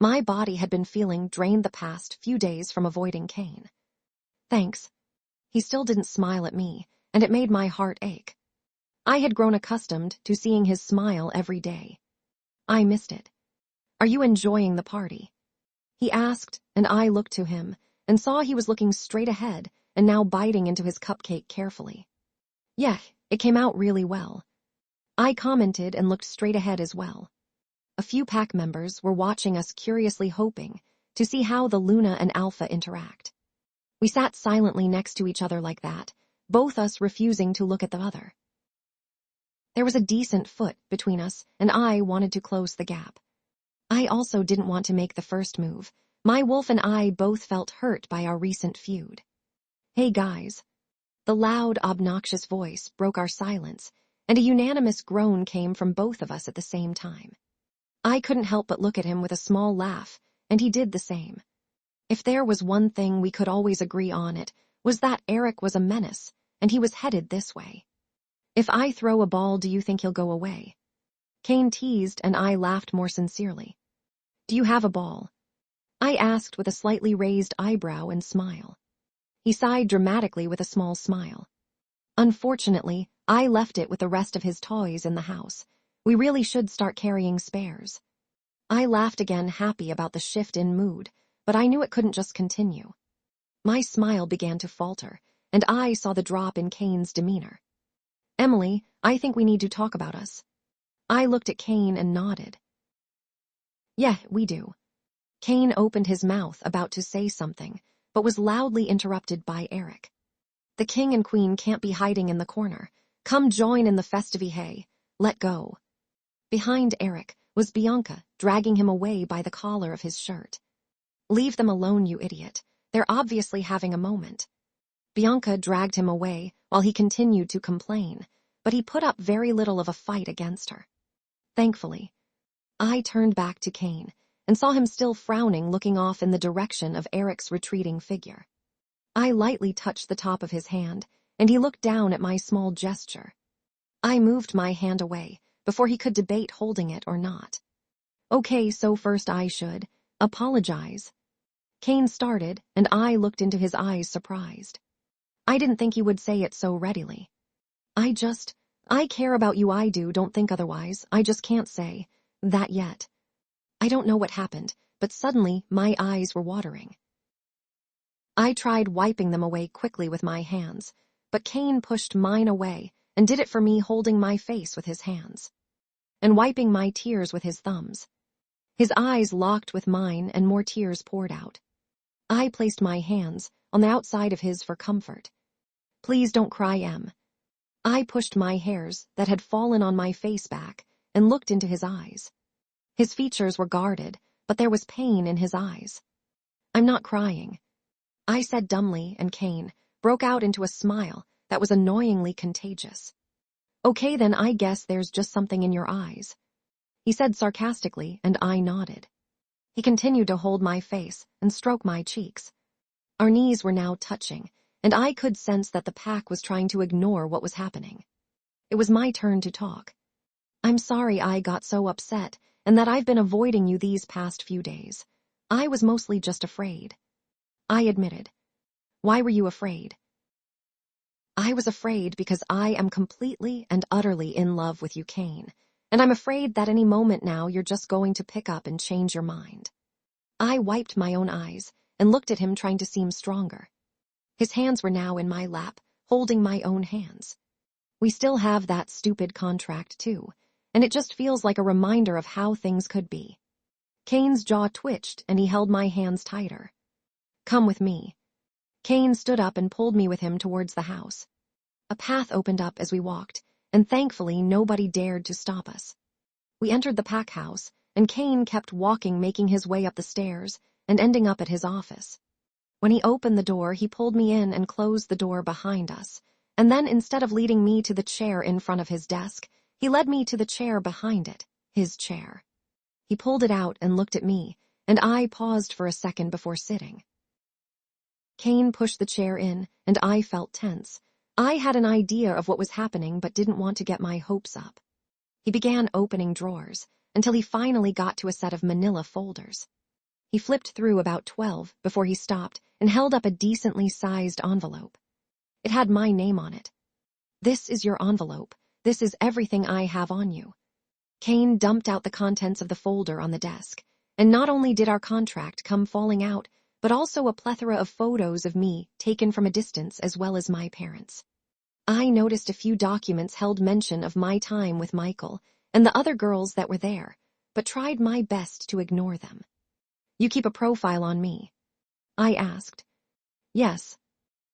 My body had been feeling drained the past few days from avoiding Cain. Thanks. He still didn't smile at me, and it made my heart ache. I had grown accustomed to seeing his smile every day. I missed it. Are you enjoying the party? He asked, and I looked to him and saw he was looking straight ahead and now biting into his cupcake carefully. Yeah, it came out really well. I commented and looked straight ahead as well. A few pack members were watching us curiously, hoping to see how the Luna and Alpha interact. We sat silently next to each other like that, both us refusing to look at the other. There was a decent foot between us, and I wanted to close the gap. I also didn't want to make the first move. My wolf and I both felt hurt by our recent feud. Hey guys. The loud, obnoxious voice broke our silence, and a unanimous groan came from both of us at the same time. I couldn't help but look at him with a small laugh, and he did the same. If there was one thing we could always agree on, it was that Eric was a menace, and he was headed this way. If I throw a ball, do you think he'll go away? Cain teased, and I laughed more sincerely. Do you have a ball? I asked with a slightly raised eyebrow and smile. He sighed dramatically with a small smile. Unfortunately, I left it with the rest of his toys in the house. We really should start carrying spares. I laughed again, happy about the shift in mood, but I knew it couldn't just continue. My smile began to falter, and I saw the drop in Cain's demeanor. Emily, I think we need to talk about us. I looked at Cain and nodded. Yeah, we do. Cain opened his mouth about to say something, but was loudly interrupted by Eric. The king and queen can't be hiding in the corner. Come join in the festivity. Let go. Behind Eric was Bianca, dragging him away by the collar of his shirt. Leave them alone, you idiot. They're obviously having a moment. Bianca dragged him away while he continued to complain, but he put up very little of a fight against her. Thankfully, I turned back to Cain and saw him still frowning, looking off in the direction of Eric's retreating figure. I lightly touched the top of his hand, and he looked down at my small gesture. I moved my hand away before he could debate holding it or not. Okay, so first I should apologize. Cain started, and I looked into his eyes surprised. I didn't think he would say it so readily. I care about you, I do, don't think otherwise. I just can't say that yet. I don't know what happened, but suddenly my eyes were watering. I tried wiping them away quickly with my hands, but Cain pushed mine away and did it for me, holding my face with his hands and wiping my tears with his thumbs. His eyes locked with mine and more tears poured out. I placed my hands on the outside of his for comfort. Please don't cry, Em. I pushed my hairs that had fallen on my face back and looked into his eyes. His features were guarded, but there was pain in his eyes. I'm not crying, I said dumbly, and Cain broke out into a smile that was annoyingly contagious. Okay, then I guess there's just something in your eyes, he said sarcastically, and I nodded. He continued to hold my face and stroke my cheeks. Our knees were now touching, and I could sense that the pack was trying to ignore what was happening. It was my turn to talk. I'm sorry I got so upset and that I've been avoiding you these past few days. I was mostly just afraid, I admitted. Why were you afraid? I was afraid because I am completely and utterly in love with you, Cain, and I'm afraid that any moment now you're just going to pick up and change your mind. I wiped my own eyes and looked at him, trying to seem stronger. His hands were now in my lap, holding my own hands. We still have that stupid contract too, and it just feels like a reminder of how things could be. Cain's jaw twitched and he held my hands tighter. Come with me. Cain stood up and pulled me with him towards the house. A path opened up as we walked, and thankfully nobody dared to stop us. We entered the pack house, and Cain kept walking, making his way up the stairs and ending up at his office. When he opened the door, he pulled me in and closed the door behind us, and then instead of leading me to the chair in front of his desk, he led me to the chair behind it, his chair. He pulled it out and looked at me, and I paused for a second before sitting. Cain pushed the chair in, and I felt tense. I had an idea of what was happening but didn't want to get my hopes up. He began opening drawers until he finally got to a set of manila folders. He flipped through about 12 before he stopped and held up a decently sized envelope. It had my name on it. This is your envelope. This is everything I have on you. Cain dumped out the contents of the folder on the desk, and not only did our contract come falling out, but also a plethora of photos of me taken from a distance, as well as my parents. I noticed a few documents held mention of my time with Michael and the other girls that were there, but tried my best to ignore them. You keep a profile on me? I asked. Yes.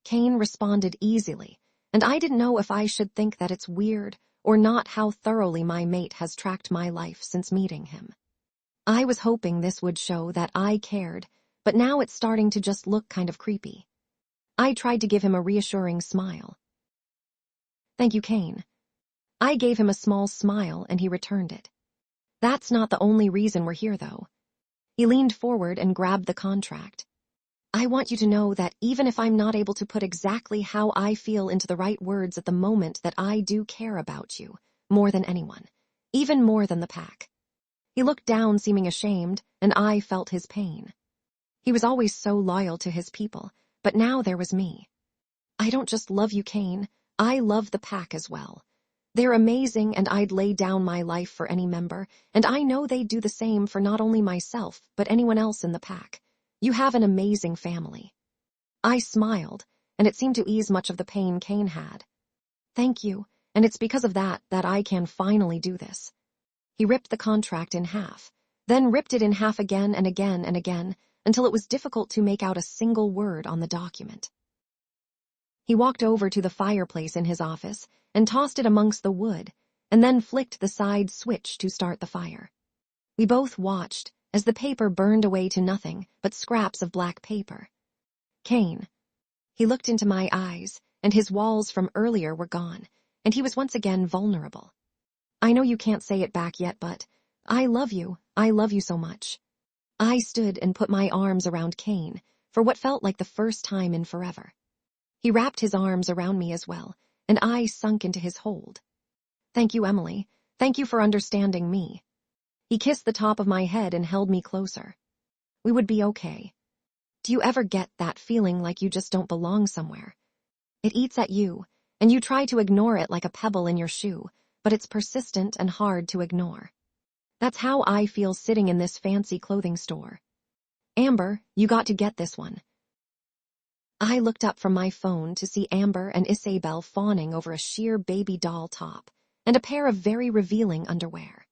Cain responded easily, and I didn't know if I should think that it's weird or not how thoroughly my mate has tracked my life since meeting him. I was hoping this would show that I cared, but now it's starting to just look kind of creepy. I tried to give him a reassuring smile. Thank you, Cain. I gave him a small smile and he returned it. That's not the only reason we're here, though. He leaned forward and grabbed the contract. I want you to know that even if I'm not able to put exactly how I feel into the right words at the moment, that I do care about you more than anyone, even more than the pack. He looked down, seeming ashamed, and I felt his pain. He was always so loyal to his people, but now there was me. I don't just love you, Cain. I love the pack as well. They're amazing, and I'd lay down my life for any member, and I know they'd do the same for not only myself, but anyone else in the pack. You have an amazing family. I smiled, and it seemed to ease much of the pain Cain had. Thank you, and it's because of that I can finally do this. He ripped the contract in half, then ripped it in half again and again and again until it was difficult to make out a single word on the document. He walked over to the fireplace in his office and tossed it amongst the wood, and then flicked the side switch to start the fire. We both watched as the paper burned away to nothing but scraps of black paper. Cain. He looked into my eyes, and his walls from earlier were gone, and he was once again vulnerable. I know you can't say it back yet, but I love you so much. I stood and put my arms around Cain for what felt like the first time in forever. He wrapped his arms around me as well, and I sunk into his hold. Thank you, Emily. Thank you for understanding me. He kissed the top of my head and held me closer. We would be okay. Do you ever get that feeling like you just don't belong somewhere? It eats at you, and you try to ignore it like a pebble in your shoe, but it's persistent and hard to ignore. That's how I feel sitting in this fancy clothing store. Amber, you got to get this one. I looked up from my phone to see Amber and Isabel fawning over a sheer baby doll top and a pair of very revealing underwear.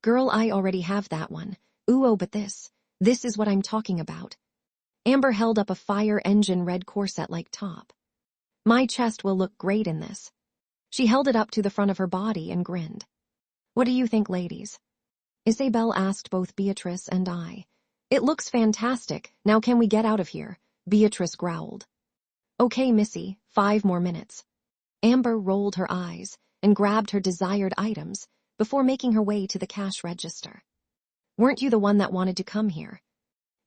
Girl, I already have that one. Ooh, oh, but this is what I'm talking about. Amber held up a fire engine red corset-like top. My chest will look great in this. She held it up to the front of her body and grinned. What do you think, ladies? Isabel asked both Beatrice and I. It looks fantastic. Now can we get out of here? Beatrice growled. Okay, Missy, 5 more minutes. Amber rolled her eyes and grabbed her desired items before making her way to the cash register. Weren't you the one that wanted to come here?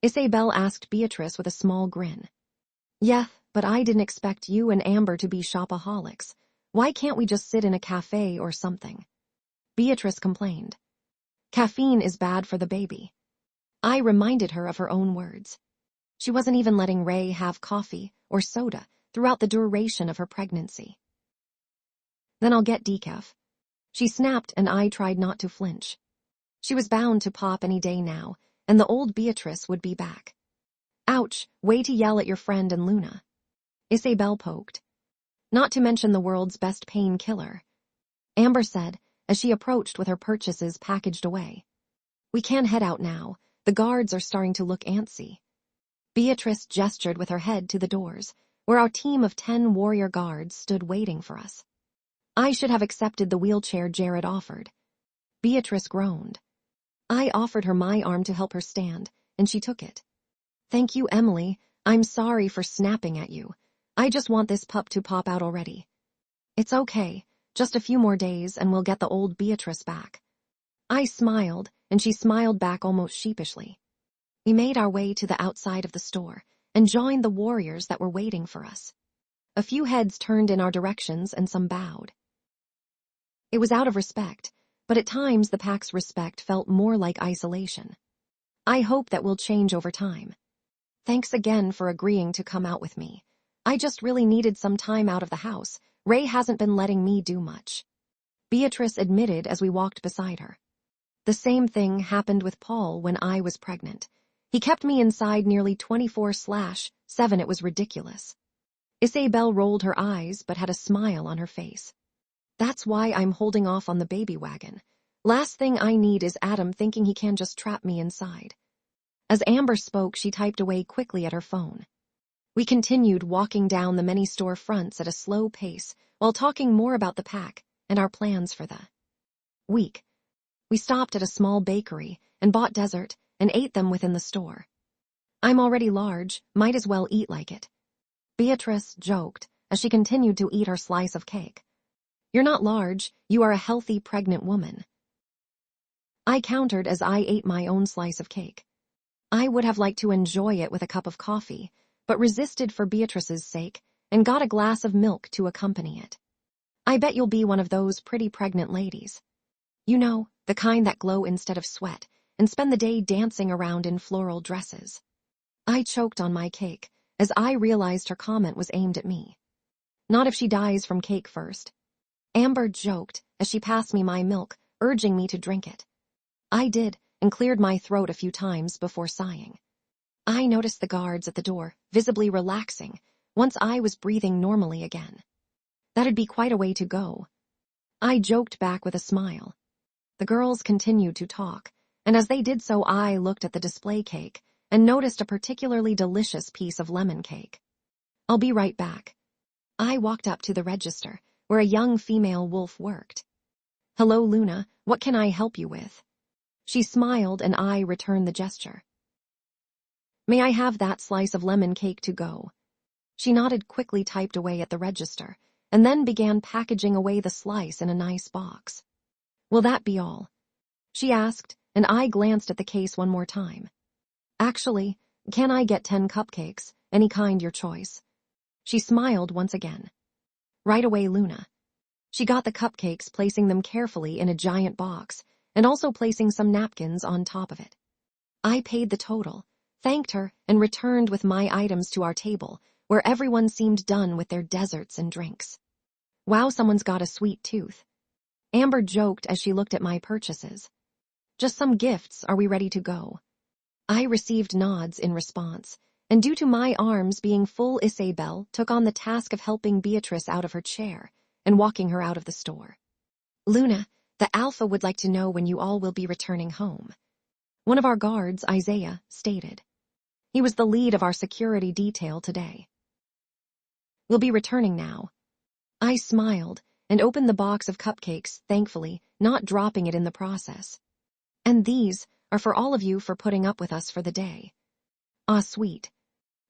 Isabel asked Beatrice with a small grin. Yeah, but I didn't expect you and Amber to be shopaholics. Why can't we just sit in a cafe or something? Beatrice complained. Caffeine is bad for the baby. I reminded her of her own words. She wasn't even letting Ray have coffee or soda throughout the duration of her pregnancy. Then I'll get decaf. She snapped, and I tried not to flinch. She was bound to pop any day now, and the old Beatrice would be back. Ouch, way to yell at your friend and Luna. Isabel poked. Not to mention the world's best painkiller, Amber said as she approached with her purchases packaged away. We can head out now. The guards are starting to look antsy. Beatrice gestured with her head to the doors, where our team of 10 warrior guards stood waiting for us. I should have accepted the wheelchair Jared offered. Beatrice groaned. I offered her my arm to help her stand, and she took it. Thank you, Emily. I'm sorry for snapping at you. I just want this pup to pop out already. It's okay. Just a few more days and we'll get the old Beatrice back. I smiled, and she smiled back almost sheepishly. We made our way to the outside of the store and joined the warriors that were waiting for us. A few heads turned in our directions and some bowed. It was out of respect, but at times the pack's respect felt more like isolation. I hope that will change over time. Thanks again for agreeing to come out with me. I just really needed some time out of the house. Ray hasn't been letting me do much. Beatrice admitted as we walked beside her. The same thing happened with Paul when I was pregnant. He kept me inside nearly 24/7. It was ridiculous. Isabel rolled her eyes but had a smile on her face. That's why I'm holding off on the baby wagon. Last thing I need is Adam thinking he can just trap me inside. As Amber spoke, she typed away quickly at her phone. We continued walking down the many store fronts at a slow pace while talking more about the pack and our plans for the week. We stopped at a small bakery and bought dessert and ate them within the store. I'm already large, might as well eat like it. Beatrice joked as she continued to eat her slice of cake. You're not large, you are a healthy pregnant woman. I countered as I ate my own slice of cake. I would have liked to enjoy it with a cup of coffee, but resisted for Beatrice's sake and got a glass of milk to accompany it. I bet you'll be one of those pretty pregnant ladies. You know, the kind that glow instead of sweat and spend the day dancing around in floral dresses. I choked on my cake as I realized her comment was aimed at me. Not if she dies from cake first. Amber joked as she passed me my milk, urging me to drink it. I did, and cleared my throat a few times before sighing. I noticed the guards at the door, visibly relaxing, once I was breathing normally again. That'd be quite a way to go. I joked back with a smile. The girls continued to talk, and as they did so, I looked at the display cake and noticed a particularly delicious piece of lemon cake. "I'll be right back." I walked up to the register, where a young female wolf worked. "Hello, Luna, what can I help you with?" She smiled and I returned the gesture. "May I have that slice of lemon cake to go?" She nodded, quickly typed away at the register, and then began packaging away the slice in a nice box. "Will that be all?" she asked, and I glanced at the case one more time. "Actually, can I get 10 cupcakes, any kind, your choice?" She smiled once again. "Right away, Luna." She got the cupcakes, placing them carefully in a giant box, and also placing some napkins on top of it. I paid the total, thanked her, and returned with my items to our table, where everyone seemed done with their desserts and drinks. "Wow, someone's got a sweet tooth," Amber joked as she looked at my purchases. "Just some gifts, are we ready to go?" I received nods in response, and due to my arms being full, Isabel took on the task of helping Beatrice out of her chair and walking her out of the store. "Luna, the Alpha would like to know when you all will be returning home," one of our guards, Isaiah, stated. He was the lead of our security detail today. "We'll be returning now." I smiled and opened the box of cupcakes, thankfully, not dropping it in the process. "And these are for all of you for putting up with us for the day." "Ah, sweet,"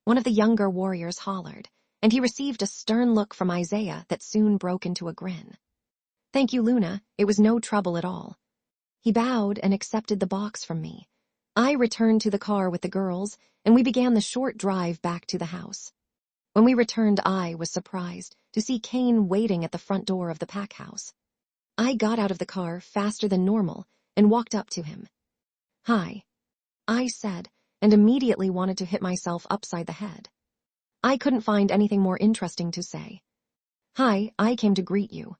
one of the younger warriors hollered, and he received a stern look from Isaiah that soon broke into a grin. "Thank you, Luna, it was no trouble at all." He bowed and accepted the box from me. I returned to the car with the girls, and we began the short drive back to the house. When we returned, I was surprised to see Cain waiting at the front door of the pack house. I got out of the car faster than normal and walked up to him. "Hi," I said, and immediately wanted to hit myself upside the head. I couldn't find anything more interesting to say. "Hi, I came to greet you."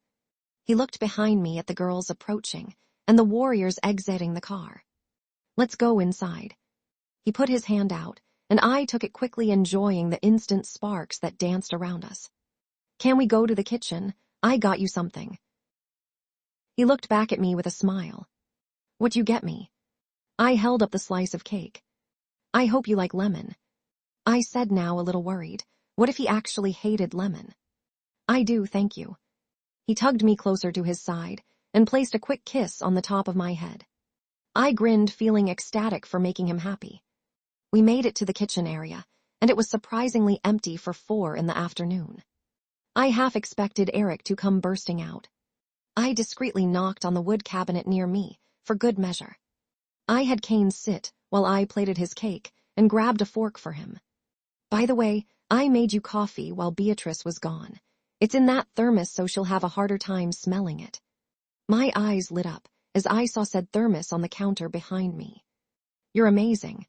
He looked behind me at the girls approaching and the warriors exiting the car. "Let's go inside." He put his hand out, and I took it quickly, enjoying the instant sparks that danced around us. "Can we go to the kitchen? I got you something." He looked back at me with a smile. "What'd you get me?" I held up the slice of cake. "I hope you like lemon." I said, now a little worried. What if he actually hated lemon? "I do, thank you." He tugged me closer to his side and placed a quick kiss on the top of my head. I grinned, feeling ecstatic for making him happy. We made it to the kitchen area, and it was surprisingly empty for 4 in the afternoon. I half expected Eric to come bursting out. I discreetly knocked on the wood cabinet near me, for good measure. I had Cain sit while I plated his cake and grabbed a fork for him. "By the way, I made you coffee while Beatrice was gone. It's in that thermos, so she'll have a harder time smelling it." My eyes lit up as I saw said thermos on the counter behind me. "You're amazing."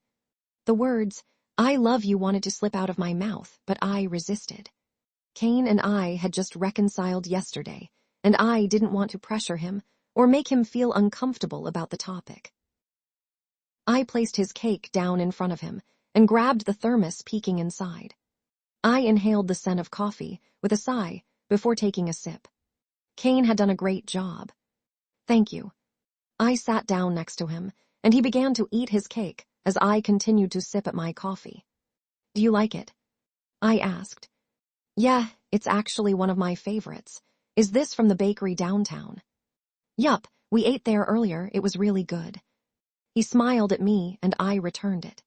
The words, "I love you," wanted to slip out of my mouth, but I resisted. Cain and I had just reconciled yesterday, and I didn't want to pressure him or make him feel uncomfortable about the topic. I placed his cake down in front of him and grabbed the thermos, peeking inside. I inhaled the scent of coffee with a sigh before taking a sip. Cain had done a great job. "Thank you." I sat down next to him, and he began to eat his cake as I continued to sip at my coffee. "Do you like it?" I asked. "Yeah, it's actually one of my favorites. Is this from the bakery downtown?" "Yup, we ate there earlier, it was really good." He smiled at me, and I returned it.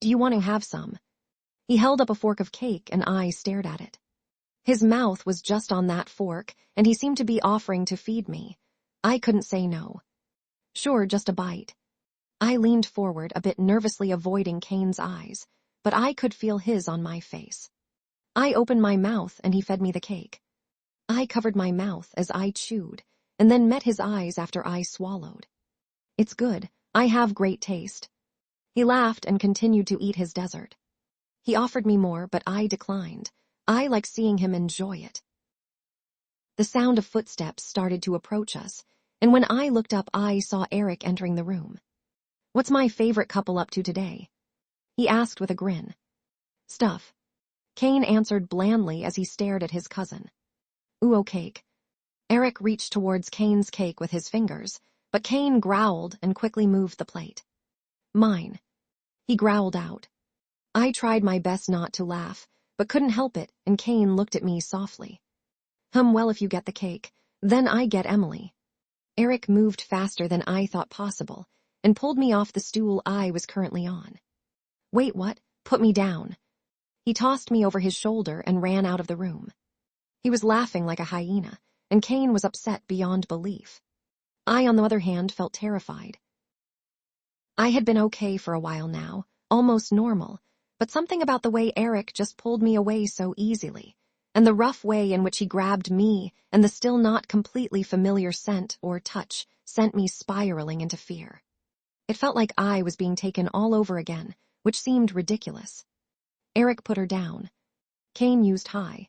"Do you want to have some?" He held up a fork of cake, and I stared at it. His mouth was just on that fork, and he seemed to be offering to feed me. I couldn't say no. "Sure, just a bite." I leaned forward, a bit nervously avoiding Cain's eyes, but I could feel his on my face. I opened my mouth, and he fed me the cake. I covered my mouth as I chewed, and then met his eyes after I swallowed. "It's good, I have great taste." He laughed and continued to eat his dessert. He offered me more, but I declined. I like seeing him enjoy it. The sound of footsteps started to approach us, and when I looked up, I saw Eric entering the room. "What's my favorite couple up to today?" he asked with a grin. "Stuff," Cain answered blandly as he stared at his cousin. "Ooh, cake." Eric reached towards Cain's cake with his fingers, but Cain growled and quickly moved the plate. Mine, he growled out. I tried my best not to laugh, but couldn't help it, and Cain looked at me softly. Well, if you get the cake, then I get Emily. Eric moved faster than I thought possible and pulled me off the stool I was currently on. Wait, what? Put me down. He tossed me over his shoulder and ran out of the room. He was laughing like a hyena, and Cain was upset beyond belief. I, on the other hand, felt terrified. I had been okay for a while now, almost normal, but something about the way Eric just pulled me away so easily, and the rough way in which he grabbed me and the still not completely familiar scent or touch sent me spiraling into fear. It felt like I was being taken all over again, which seemed ridiculous. Eric put her down. Cain used high.